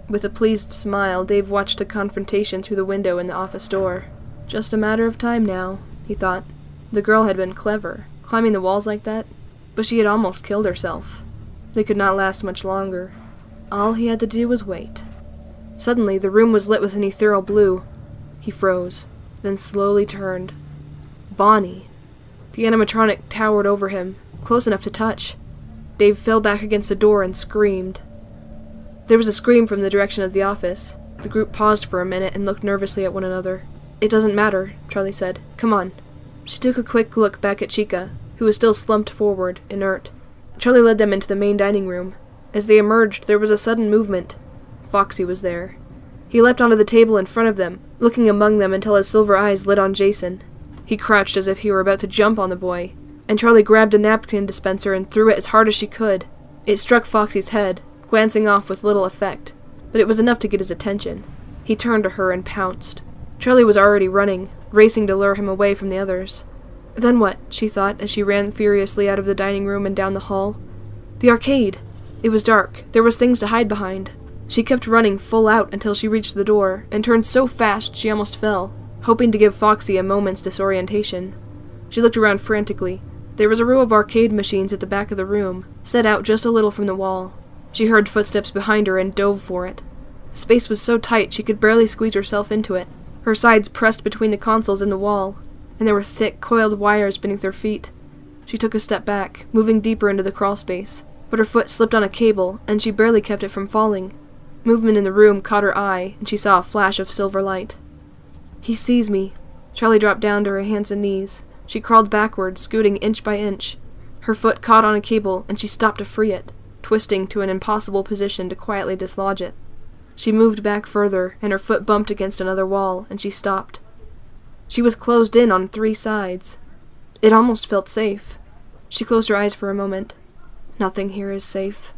[SPEAKER 1] With a pleased smile, Dave watched the confrontation through the window in the office door. Just a matter of time now, he thought. The girl had been clever, climbing the walls like that, but she had almost killed herself. They could not last much longer. All he had to do was wait. Suddenly, the room was lit with an ethereal blue. He froze, then slowly turned. Bonnie! The animatronic towered over him, close enough to touch. Dave fell back against the door and screamed. There was a scream from the direction of the office. The group paused for a minute and looked nervously at one another. "It doesn't matter," Charlie said. "Come on." She took a quick look back at Chica, who was still slumped forward, inert. Charlie led them into the main dining room. As they emerged, there was a sudden movement. Foxy was there. He leapt onto the table in front of them, looking among them until his silver eyes lit on Jason. He crouched as if he were about to jump on the boy, and Charlie grabbed a napkin dispenser and threw it as hard as she could. It struck Foxy's head, glancing off with little effect, but it was enough to get his attention. He turned to her and pounced. Charlie was already running, racing to lure him away from the others. Then what, she thought, as she ran furiously out of the dining room and down the hall. The arcade! It was dark. There was things to hide behind. She kept running full out until she reached the door, and turned so fast she almost fell, hoping to give Foxy a moment's disorientation. She looked around frantically. There was a row of arcade machines at the back of the room, set out just a little from the wall. She heard footsteps behind her and dove for it. The space was so tight she could barely squeeze herself into it. Her sides pressed between the consoles and the wall, and there were thick, coiled wires beneath her feet. She took a step back, moving deeper into the crawl space, but her foot slipped on a cable, and she barely kept it from falling. Movement in the room caught her eye, and she saw a flash of silver light. "He sees me." Charlie dropped down to her hands and knees. She crawled backward, scooting inch by inch. Her foot caught on a cable, and she stopped to free it, twisting to an impossible position to quietly dislodge it. She moved back further, and her foot bumped against another wall, and she stopped. She was closed in on 3 sides. It almost felt safe. She closed her eyes for a moment. Nothing here is safe.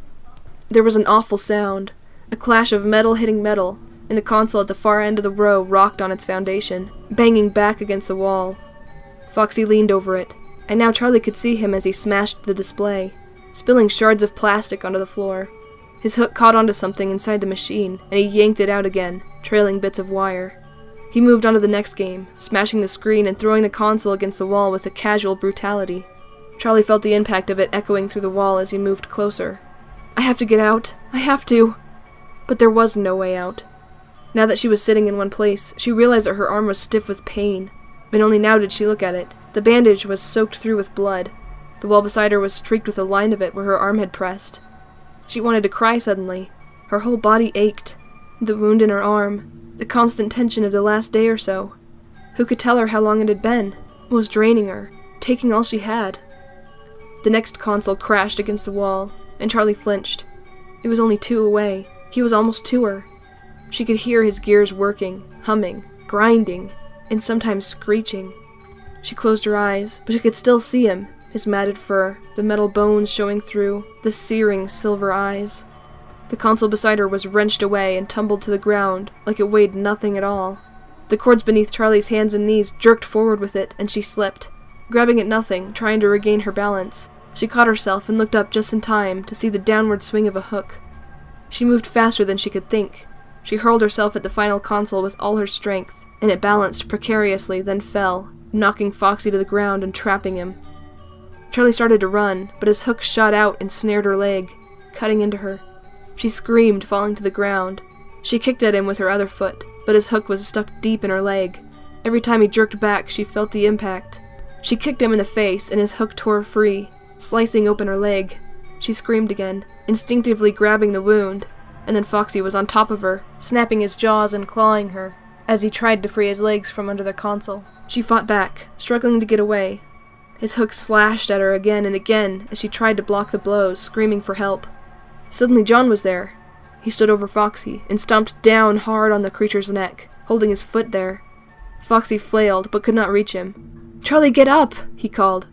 [SPEAKER 1] There was an awful sound, a clash of metal hitting metal, and the console at the far end of the row rocked on its foundation, banging back against the wall. Foxy leaned over it, and now Charlie could see him as he smashed the display, spilling shards of plastic onto the floor. His hook caught onto something inside the machine, and he yanked it out again, trailing bits of wire. He moved on to the next game, smashing the screen and throwing the console against the wall with a casual brutality. Charlie felt the impact of it echoing through the wall as he moved closer. "I have to get out. I have to." But there was no way out. Now that she was sitting in one place, she realized that her arm was stiff with pain, but only now did she look at it. The bandage was soaked through with blood. The wall beside her was streaked with a line of it where her arm had pressed. She wanted to cry suddenly. Her whole body ached. The wound in her arm, the constant tension of the last day or so. Who could tell her how long it had been? It was draining her, taking all she had. The next console crashed against the wall, and Charlie flinched. It was only 2 away. He was almost to her. She could hear his gears working, humming, grinding, and sometimes screeching. She closed her eyes, but she could still see him, his matted fur, the metal bones showing through, the searing silver eyes. The console beside her was wrenched away and tumbled to the ground like it weighed nothing at all. The cords beneath Charlie's hands and knees jerked forward with it, and she slipped. Grabbing at nothing, trying to regain her balance, she caught herself and looked up just in time to see the downward swing of a hook. She moved faster than she could think. She hurled herself at the final console with all her strength, and it balanced precariously, then fell, knocking Foxy to the ground and trapping him. Charlie started to run, but his hook shot out and snared her leg, cutting into her. She screamed, falling to the ground. She kicked at him with her other foot, but his hook was stuck deep in her leg. Every time he jerked back, she felt the impact. She kicked him in the face, and his hook tore free, slicing open her leg. She screamed again, instinctively grabbing the wound, and then Foxy was on top of her, snapping his jaws and clawing her, as he tried to free his legs from under the console. She fought back, struggling to get away. His hook slashed at her again and again as she tried to block the blows, screaming for help. Suddenly John was there. He stood over Foxy and stomped down hard on the creature's neck, holding his foot there. Foxy flailed, but could not reach him. "Charlie, get up!" he called.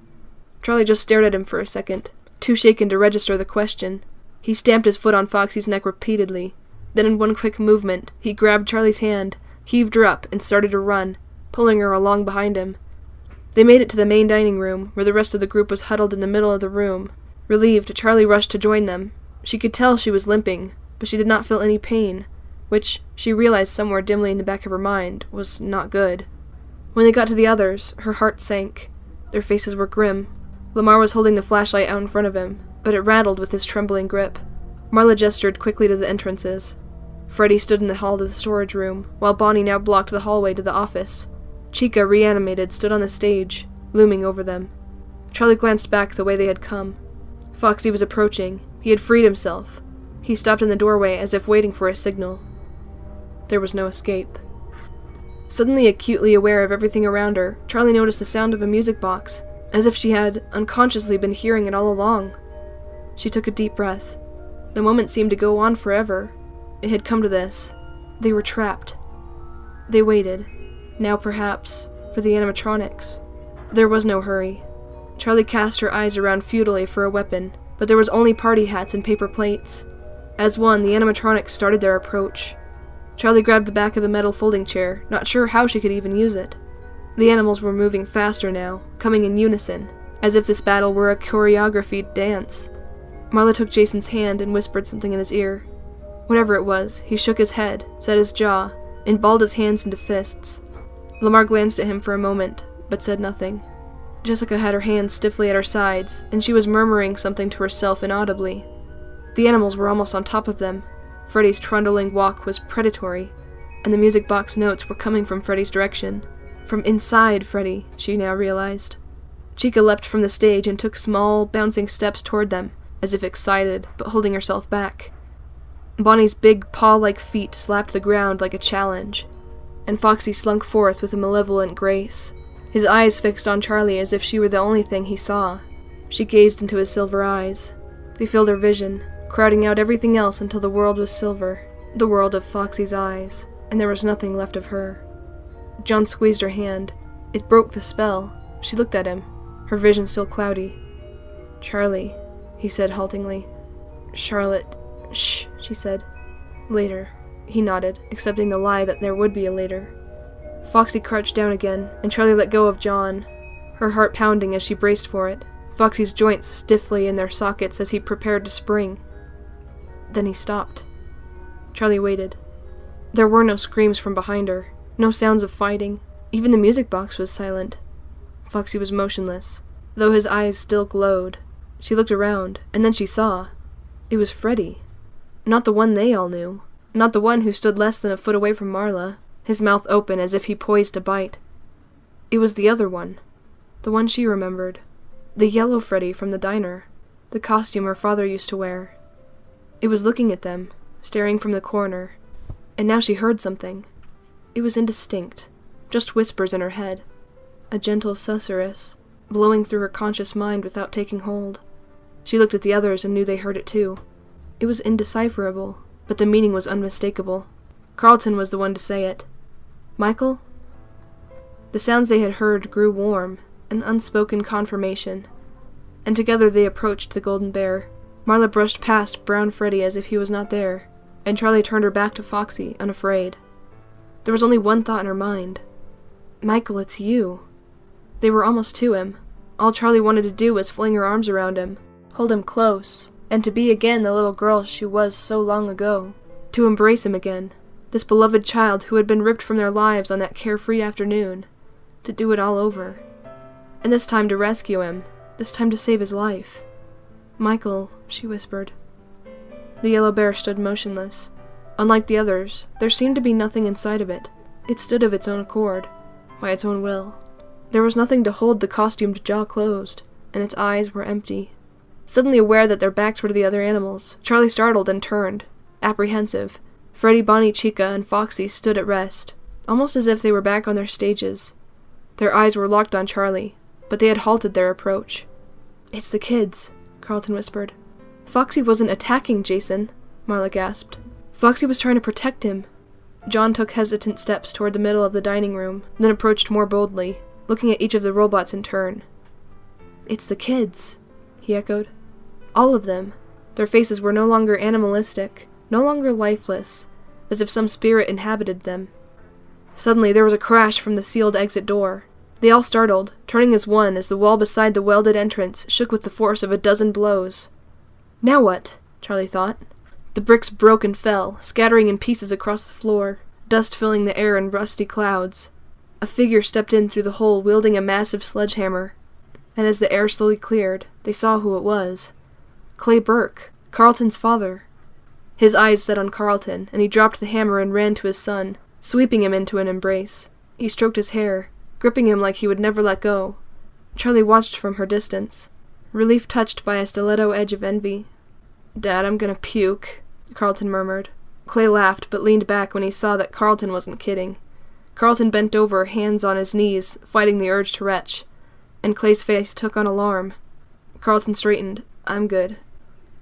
[SPEAKER 1] Charlie just stared at him for a second, too shaken to register the question. He stamped his foot on Foxy's neck repeatedly. Then in one quick movement, he grabbed Charlie's hand, heaved her up, and started to run, pulling her along behind him. They made it to the main dining room, where the rest of the group was huddled in the middle of the room. Relieved, Charlie rushed to join them. She could tell she was limping, but she did not feel any pain, which, she realized somewhere dimly in the back of her mind, was not good. When they got to the others, her heart sank. Their faces were grim. Lamar was holding the flashlight out in front of him, but it rattled with his trembling grip. Marla gestured quickly to the entrances. Freddy stood in the hall to the storage room, while Bonnie now blocked the hallway to the office. Chica, reanimated, stood on the stage, looming over them. Charlie glanced back the way they had come. Foxy was approaching. He had freed himself. He stopped in the doorway as if waiting for a signal. There was no escape. Suddenly acutely aware of everything around her, Charlie noticed the sound of a music box, as if she had unconsciously been hearing it all along. She took a deep breath. The moment seemed to go on forever. It had come to this. They were trapped. They waited. Now perhaps, for the animatronics. There was no hurry. Charlie cast her eyes around futilely for a weapon, but there was only party hats and paper plates. As one, the animatronics started their approach. Charlie grabbed the back of the metal folding chair, not sure how she could even use it. The animals were moving faster now, coming in unison, as if this battle were a choreographed dance. Marla took Jason's hand and whispered something in his ear. Whatever it was, he shook his head, set his jaw, and balled his hands into fists. Lamar glanced at him for a moment, but said nothing. Jessica had her hands stiffly at her sides, and she was murmuring something to herself inaudibly. The animals were almost on top of them. Freddy's trundling walk was predatory, and the music box notes were coming from Freddy's direction. From inside Freddy, she now realized. Chica leapt from the stage and took small, bouncing steps toward them, as if excited, but holding herself back. Bonnie's big paw-like feet slapped the ground like a challenge, and Foxy slunk forth with a malevolent grace, his eyes fixed on Charlie as if she were the only thing he saw. She gazed into his silver eyes. They filled her vision, crowding out everything else until the world was silver, the world of Foxy's eyes, and there was nothing left of her. John squeezed her hand. It broke the spell. She looked at him, her vision still cloudy. "Charlie," he said haltingly. "Charlotte." "Shh," she said. "Later." He nodded, accepting the lie that there would be a later. Foxy crouched down again, and Charlie let go of John, her heart pounding as she braced for it, Foxy's joints stiffly in their sockets as he prepared to spring. Then he stopped. Charlie waited. There were no screams from behind her, no sounds of fighting. Even the music box was silent. Foxy was motionless, though his eyes still glowed. She looked around, and then she saw. It was Freddy. Not the one they all knew. Not the one who stood less than a foot away from Marla, his mouth open as if he poised to bite. It was the other one. The one she remembered. The yellow Freddy from the diner. The costume her father used to wear. It was looking at them, staring from the corner. And now she heard something. It was indistinct, just whispers in her head. A gentle susurrus, blowing through her conscious mind without taking hold. She looked at the others and knew they heard it too. It was indecipherable, but the meaning was unmistakable. Carlton was the one to say it. "Michael?" The sounds they had heard grew warm, an unspoken confirmation, and together they approached the golden bear. Marla brushed past brown Freddy as if he was not there, and Charlie turned her back to Foxy, unafraid. There was only one thought in her mind. "Michael, it's you." They were almost to him. All Charlie wanted to do was fling her arms around him, hold him close, and to be again the little girl she was so long ago. To embrace him again, this beloved child who had been ripped from their lives on that carefree afternoon. To do it all over. And this time to rescue him, this time to save his life. "Michael," she whispered. The yellow bear stood motionless. Unlike the others, there seemed to be nothing inside of it. It stood of its own accord, by its own will. There was nothing to hold the costumed jaw closed, and its eyes were empty. Suddenly aware that their backs were to the other animals, Charlie startled and turned, apprehensive. Freddy, Bonnie, Chica, and Foxy stood at rest, almost as if they were back on their stages. Their eyes were locked on Charlie, but they had halted their approach. "It's the kids," Carlton whispered. "Foxy wasn't attacking Jason," Marla gasped. "Foxy was trying to protect him." John took hesitant steps toward the middle of the dining room, then approached more boldly, looking at each of the robots in turn. "It's the kids," he echoed. All of them. Their faces were no longer animalistic, no longer lifeless, as if some spirit inhabited them. Suddenly there was a crash from the sealed exit door. They all startled, turning as one as the wall beside the welded entrance shook with the force of a dozen blows. Now what? Charlie thought. The bricks broke and fell, scattering in pieces across the floor, dust filling the air in rusty clouds. A figure stepped in through the hole wielding a massive sledgehammer, and as the air slowly cleared, they saw who it was. Clay Burke, Carlton's father. His eyes set on Carlton, and he dropped the hammer and ran to his son, sweeping him into an embrace. He stroked his hair, gripping him like he would never let go. Charlie watched from her distance, relief touched by a stiletto edge of envy. "Dad, I'm gonna puke," Carlton murmured. Clay laughed, but leaned back when he saw that Carlton wasn't kidding. Carlton bent over, hands on his knees, fighting the urge to retch, and Clay's face took on alarm. Carlton straightened. "I'm good."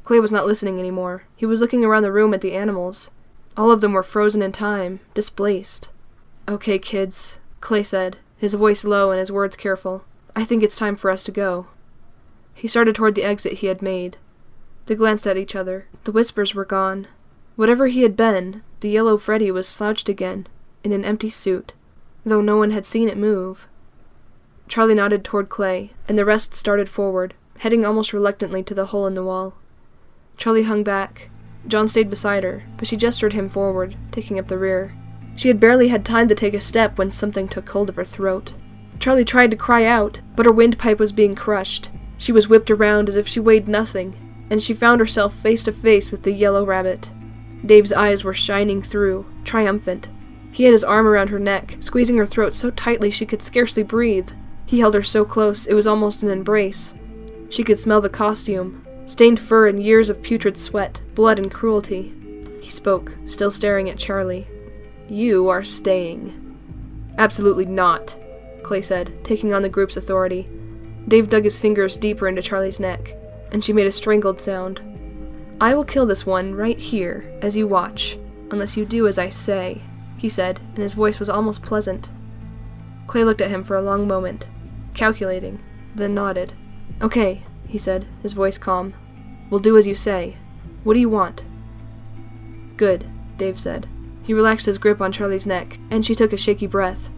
[SPEAKER 1] Clay was not listening anymore. He was looking around the room at the animals. All of them were frozen in time, displaced. "Okay, kids," Clay said, his voice low and his words careful. "I think it's time for us to go." He started toward the exit he had made. They glanced at each other. The whispers were gone. Whatever he had been, the yellow Freddy was slouched again, in an empty suit, though no one had seen it move. Charlie nodded toward Clay, and the rest started forward, heading almost reluctantly to the hole in the wall. Charlie hung back. John stayed beside her, but she gestured him forward, taking up the rear. She had barely had time to take a step when something took hold of her throat. Charlie tried to cry out, but her windpipe was being crushed. She was whipped around as if she weighed nothing, and she found herself face to face with the yellow rabbit. Dave's eyes were shining through, triumphant. He had his arm around her neck, squeezing her throat so tightly she could scarcely breathe. He held her so close it was almost an embrace. She could smell the costume, stained fur and years of putrid sweat, blood and cruelty. He spoke, still staring at Charlie. "You are staying." "Absolutely not," Clay said, taking on the group's authority. Dave dug his fingers deeper into Charlie's neck, and she made a strangled sound. "I will kill this one right here, as you watch, unless you do as I say," he said, and his voice was almost pleasant. Clay looked at him for a long moment, calculating, then nodded. "Okay," he said, his voice calm. "We'll do as you say. What do you want?" "Good," Dave said. He relaxed his grip on Charlie's neck, and she took a shaky breath.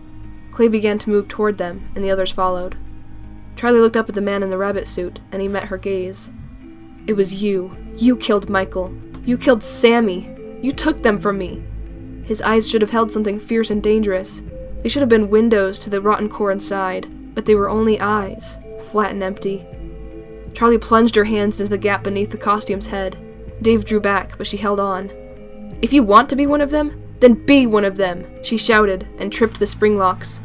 [SPEAKER 1] Clay began to move toward them, and the others followed. Charlie looked up at the man in the rabbit suit, and he met her gaze. "It was you. You killed Michael. You killed Sammy. You took them from me." His eyes should have held something fierce and dangerous. They should have been windows to the rotten core inside, but they were only eyes, flat and empty. Charlie plunged her hands into the gap beneath the costume's head. Dave drew back, but she held on. "If you want to be one of them, then be one of them," she shouted, and tripped the spring locks.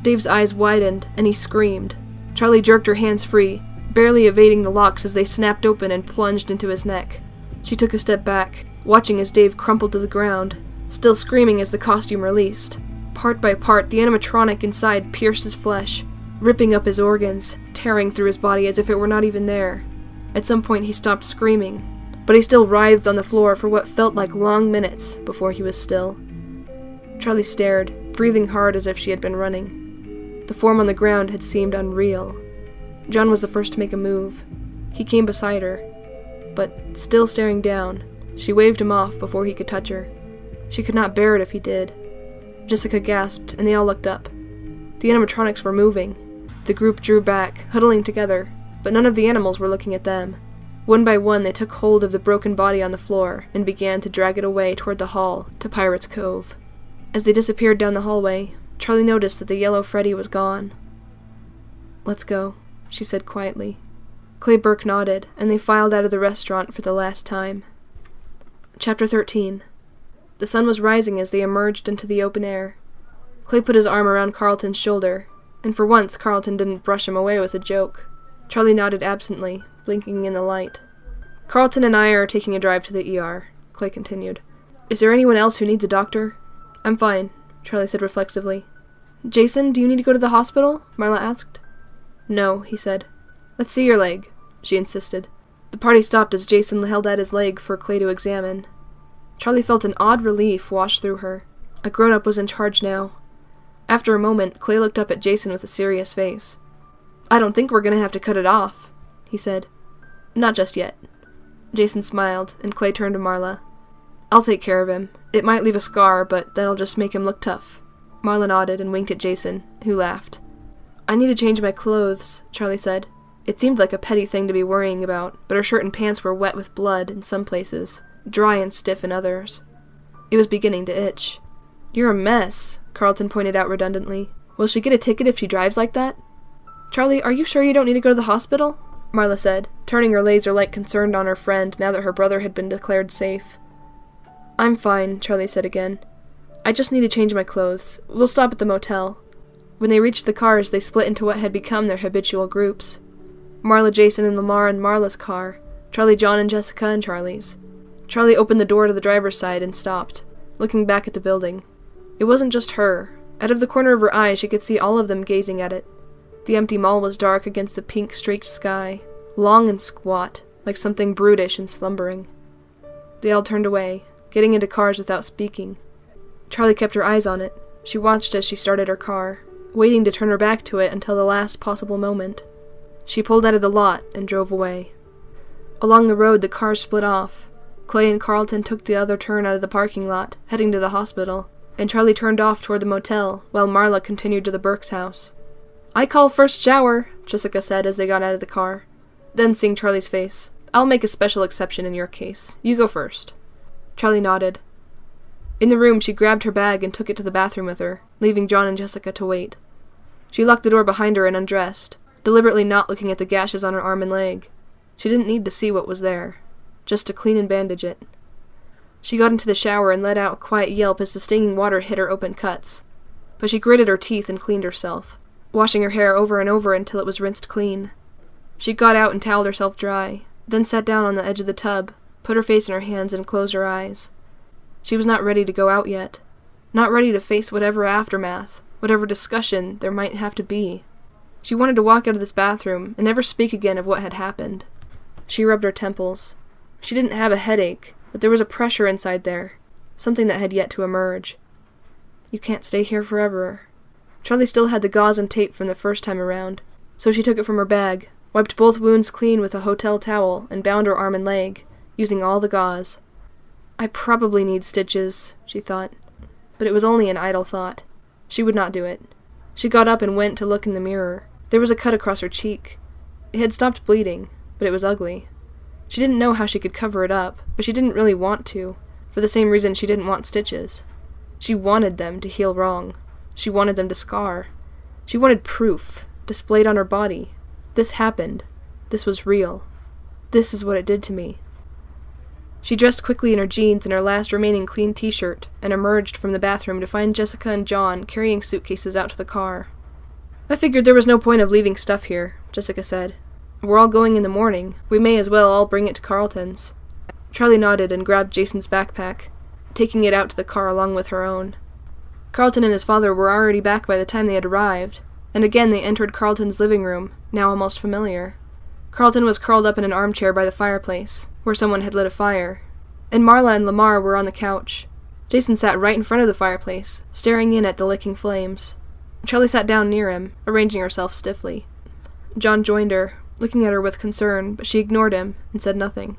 [SPEAKER 1] Dave's eyes widened, and he screamed. Charlie jerked her hands free, barely evading the locks as they snapped open and plunged into his neck. She took a step back, watching as Dave crumpled to the ground, still screaming as the costume released. Part by part, the animatronic inside pierced his flesh, ripping up his organs, tearing through his body as if it were not even there. At some point he stopped screaming, but he still writhed on the floor for what felt like long minutes before he was still. Charlie stared, breathing hard as if she had been running. The form on the ground had seemed unreal. John was the first to make a move. He came beside her, but, still staring down, she waved him off before he could touch her. She could not bear it if he did. Jessica gasped, and they all looked up. The animatronics were moving. The group drew back, huddling together, but none of the animals were looking at them. One by one they took hold of the broken body on the floor and began to drag it away toward the hall, to Pirate's Cove. As they disappeared down the hallway, Charlie noticed that the yellow Freddy was gone. "Let's go," she said quietly. Clay Burke nodded, and they filed out of the restaurant for the last time. Chapter 13. The sun was rising as they emerged into the open air. Clay put his arm around Carlton's shoulder, and for once Carlton didn't brush him away with a joke. Charlie nodded absently, blinking in the light. "Carlton and I are taking a drive to the ER," Clay continued. "Is there anyone else who needs a doctor?" "I'm fine," Charlie said reflexively. "Jason, do you need to go to the hospital?" Marla asked. "No," he said. "Let's see your leg," she insisted. The party stopped as Jason held out his leg for Clay to examine. Charlie felt an odd relief wash through her. A grown-up was in charge now. After a moment, Clay looked up at Jason with a serious face. "I don't think we're going to have to cut it off," he said. "Not just yet." Jason smiled, and Clay turned to Marla. "I'll take care of him. It might leave a scar, but that'll just make him look tough." Marla nodded and winked at Jason, who laughed. "I need to change my clothes," Charlie said. It seemed like a petty thing to be worrying about, but her shirt and pants were wet with blood in some places, dry and stiff in others. It was beginning to itch. "You're a mess," Carlton pointed out redundantly. "Will she get a ticket if she drives like that?" "Charlie, are you sure you don't need to go to the hospital?" Marla said, turning her laser-like concern on her friend now that her brother had been declared safe. "I'm fine," Charlie said again. "I just need to change my clothes. We'll stop at the motel." When they reached the cars, they split into what had become their habitual groups. Marla, Jason, and Lamar in Marla's car, Charlie, John, and Jessica in Charlie's. Charlie opened the door to the driver's side and stopped, looking back at the building. It wasn't just her. Out of the corner of her eye, she could see all of them gazing at it. The empty mall was dark against the pink-streaked sky, long and squat, like something brutish and slumbering. They all turned away, getting into cars without speaking. Charlie kept her eyes on it. She watched as she started her car, waiting to turn her back to it until the last possible moment. She pulled out of the lot and drove away. Along the road, the cars split off. Clay and Carlton took the other turn out of the parking lot, heading to the hospital, and Charlie turned off toward the motel, while Marla continued to the Burke's house. "I call first shower," Jessica said as they got out of the car. Then, seeing Charlie's face, "I'll make a special exception in your case. You go first." Charlie nodded. In the room, she grabbed her bag and took it to the bathroom with her, leaving John and Jessica to wait. She locked the door behind her and undressed, deliberately not looking at the gashes on her arm and leg. She didn't need to see what was there, just to clean and bandage it. She got into the shower and let out a quiet yelp as the stinging water hit her open cuts, but she gritted her teeth and cleaned herself, washing her hair over and over until it was rinsed clean. She got out and toweled herself dry, then sat down on the edge of the tub, put her face in her hands and closed her eyes. She was not ready to go out yet. Not ready to face whatever aftermath, whatever discussion there might have to be. She wanted to walk out of this bathroom and never speak again of what had happened. She rubbed her temples. She didn't have a headache, but there was a pressure inside there, something that had yet to emerge. You can't stay here forever. Charlie still had the gauze and tape from the first time around, so she took it from her bag, wiped both wounds clean with a hotel towel, and bound her arm and leg, using all the gauze. I probably need stitches, she thought, but it was only an idle thought. She would not do it. She got up and went to look in the mirror. There was a cut across her cheek. It had stopped bleeding, but it was ugly. She didn't know how she could cover it up, but she didn't really want to, for the same reason she didn't want stitches. She wanted them to heal wrong. She wanted them to scar. She wanted proof, displayed on her body. This happened. This was real. This is what it did to me. She dressed quickly in her jeans and her last remaining clean t-shirt, and emerged from the bathroom to find Jessica and John carrying suitcases out to the car. I figured there was no point of leaving stuff here, Jessica said. We're all going in the morning. We may as well all bring it to Carlton's. Charlie nodded and grabbed Jason's backpack, taking it out to the car along with her own. Carlton and his father were already back by the time they had arrived, and again they entered Carlton's living room, now almost familiar. Carlton was curled up in an armchair by the fireplace, where someone had lit a fire, and Marla and Lamar were on the couch. Jason sat right in front of the fireplace, staring in at the licking flames. Charlie sat down near him, arranging herself stiffly. John joined her, looking at her with concern, but she ignored him and said nothing.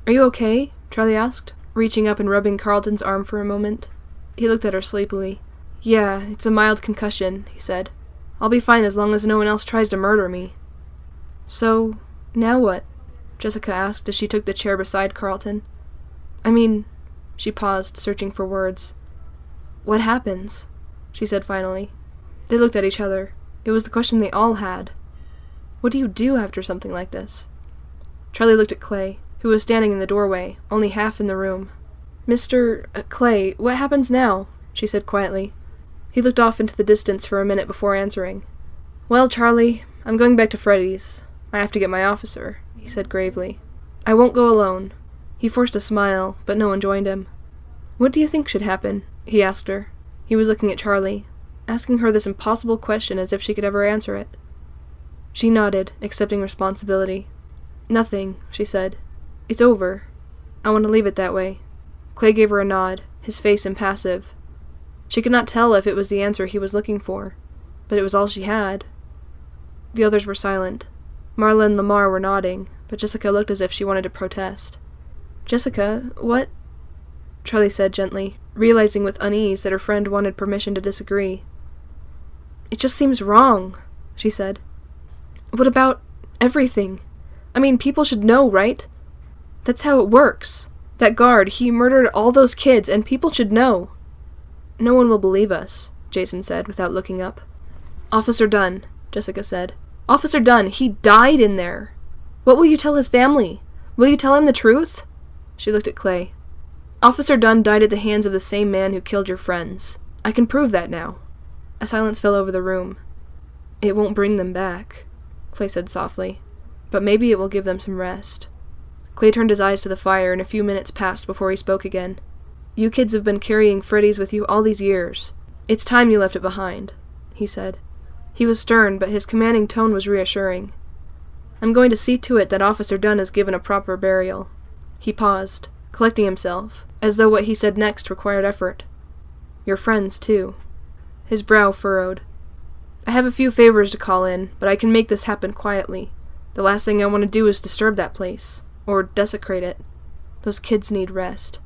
[SPEAKER 1] "Are you okay?" Charlie asked, reaching up and rubbing Carlton's arm for a moment. He looked at her sleepily. "Yeah, it's a mild concussion," he said. "I'll be fine as long as no one else tries to murder me." "So, now what?" Jessica asked as she took the chair beside Carlton. "I mean," she paused, searching for words. "What happens?" she said finally. They looked at each other. It was the question they all had. What do you do after something like this? Charlie looked at Clay, who was standing in the doorway, only half in the room. "Mr. Clay, what happens now?" she said quietly. He looked off into the distance for a minute before answering. "Well, Charlie, I'm going back to Freddy's. I have to get my officer," he said gravely. "I won't go alone." He forced a smile, but no one joined him. "What do you think should happen?" he asked her. He was looking at Charlie, asking her this impossible question as if she could ever answer it. She nodded, accepting responsibility. "Nothing," she said. "It's over. I want to leave it that way." Clay gave her a nod, his face impassive. She could not tell if it was the answer he was looking for, but it was all she had. The others were silent. Marla and Lamar were nodding, but Jessica looked as if she wanted to protest. "Jessica, what?" Charlie said gently, realizing with unease that her friend wanted permission to disagree. "It just seems wrong," she said. "What about everything? I mean, people should know, right? That's how it works. That guard, he murdered all those kids, and people should know." "No one will believe us," Jason said, without looking up. "Officer Dunn," Jessica said. "Officer Dunn, he died in there. What will you tell his family? Will you tell him the truth?" She looked at Clay. "Officer Dunn died at the hands of the same man who killed your friends. I can prove that now." A silence fell over the room. "It won't bring them back," Clay said softly, "but maybe it will give them some rest." Clay turned his eyes to the fire, and a few minutes passed before he spoke again. "You kids have been carrying Freddy's with you all these years. It's time you left it behind," he said. He was stern, but his commanding tone was reassuring. "I'm going to see to it that Officer Dunn is given a proper burial." He paused, collecting himself, as though what he said next required effort. "Your friends, too." His brow furrowed. "I have a few favors to call in, but I can make this happen quietly. The last thing I want to do is disturb that place, or desecrate it. Those kids need rest."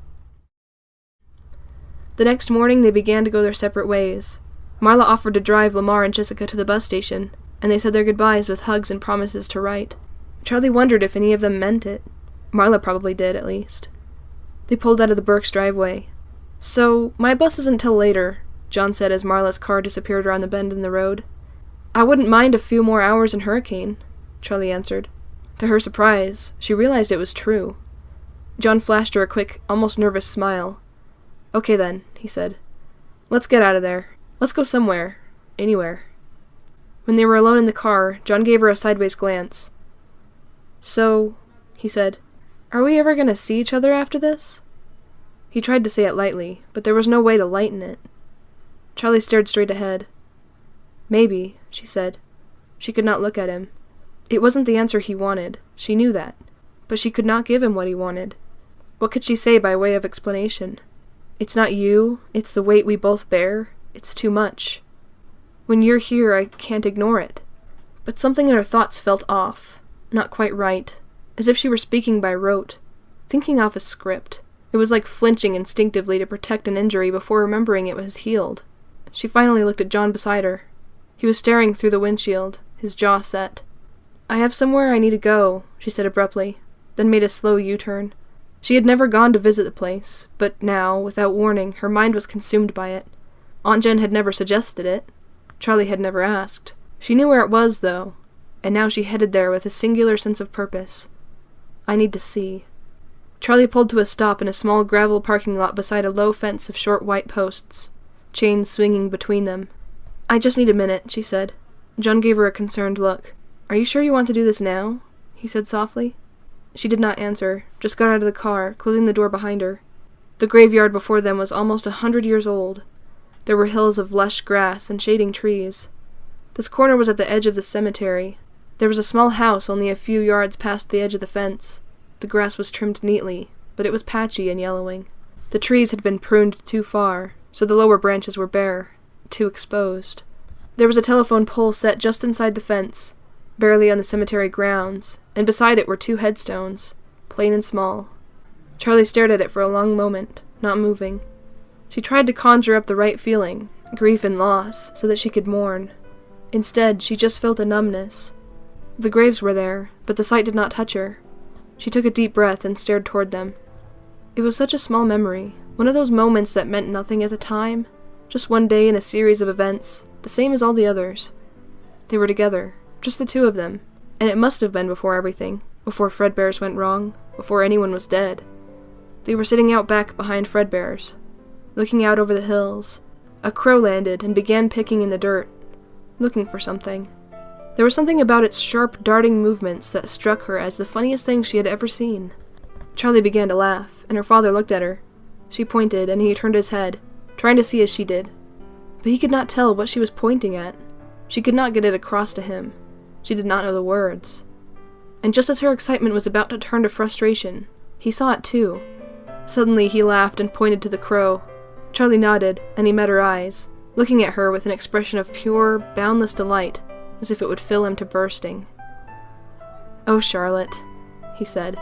[SPEAKER 1] The next morning they began to go their separate ways. Marla offered to drive Lamar and Jessica to the bus station, and they said their goodbyes with hugs and promises to write. Charlie wondered if any of them meant it. Marla probably did, at least. They pulled out of the Burke's driveway. "So, my bus isn't till later," John said as Marla's car disappeared around the bend in the road. "I wouldn't mind a few more hours in Hurricane," Charlie answered. To her surprise, she realized it was true. John flashed her a quick, almost nervous smile. "Okay then," he said. "Let's get out of there. Let's go somewhere. Anywhere." When they were alone in the car, John gave her a sideways glance. "So," he said, "are we ever going to see each other after this?" He tried to say it lightly, but there was no way to lighten it. Charlie stared straight ahead. Maybe, she said. She could not look at him. It wasn't the answer he wanted, she knew that, but she could not give him what he wanted. What could she say by way of explanation? It's not you, it's the weight we both bear. It's too much. When you're here, I can't ignore it. But something in her thoughts felt off, not quite right, as if she were speaking by rote, thinking off a script. It was like flinching instinctively to protect an injury before remembering it was healed. She finally looked at John beside her. He was staring through the windshield, his jaw set. I have somewhere I need to go, she said abruptly, then made a slow U-turn. She had never gone to visit the place, but now, without warning, her mind was consumed by it. Aunt Jen had never suggested it. Charlie had never asked. She knew where it was, though, and now she headed there with a singular sense of purpose. I need to see. Charlie pulled to a stop in a small gravel parking lot beside a low fence of short white posts, chains swinging between them. I just need a minute, she said. John gave her a concerned look. Are you sure you want to do this now? He said softly. She did not answer, just got out of the car, closing the door behind her. The graveyard before them was almost 100 years old. There were hills of lush grass and shading trees. This corner was at the edge of the cemetery. There was a small house only a few yards past the edge of the fence. The grass was trimmed neatly, but it was patchy and yellowing. The trees had been pruned too far, so the lower branches were bare, too exposed. There was a telephone pole set just inside the fence, barely on the cemetery grounds, and beside it were 2 headstones, plain and small. Charlie stared at it for a long moment, not moving. She tried to conjure up the right feeling, grief and loss, so that she could mourn. Instead, she just felt a numbness. The graves were there, but the sight did not touch her. She took a deep breath and stared toward them. It was such a small memory, one of those moments that meant nothing at the time, just one day in a series of events, the same as all the others. They were together, just the 2 of them, and it must have been before everything, before Fredbear's went wrong, before anyone was dead. They were sitting out back behind Fredbear's, looking out over the hills. A crow landed and began picking in the dirt, looking for something. There was something about its sharp, darting movements that struck her as the funniest thing she had ever seen. Charlie began to laugh, and her father looked at her. She pointed, and he turned his head, trying to see as she did. But he could not tell what she was pointing at. She could not get it across to him. She did not know the words. And just as her excitement was about to turn to frustration, he saw it too. Suddenly he laughed and pointed to the crow. Charlie nodded, and he met her eyes, looking at her with an expression of pure, boundless delight, as if it would fill him to bursting. "Oh, Charlotte," he said.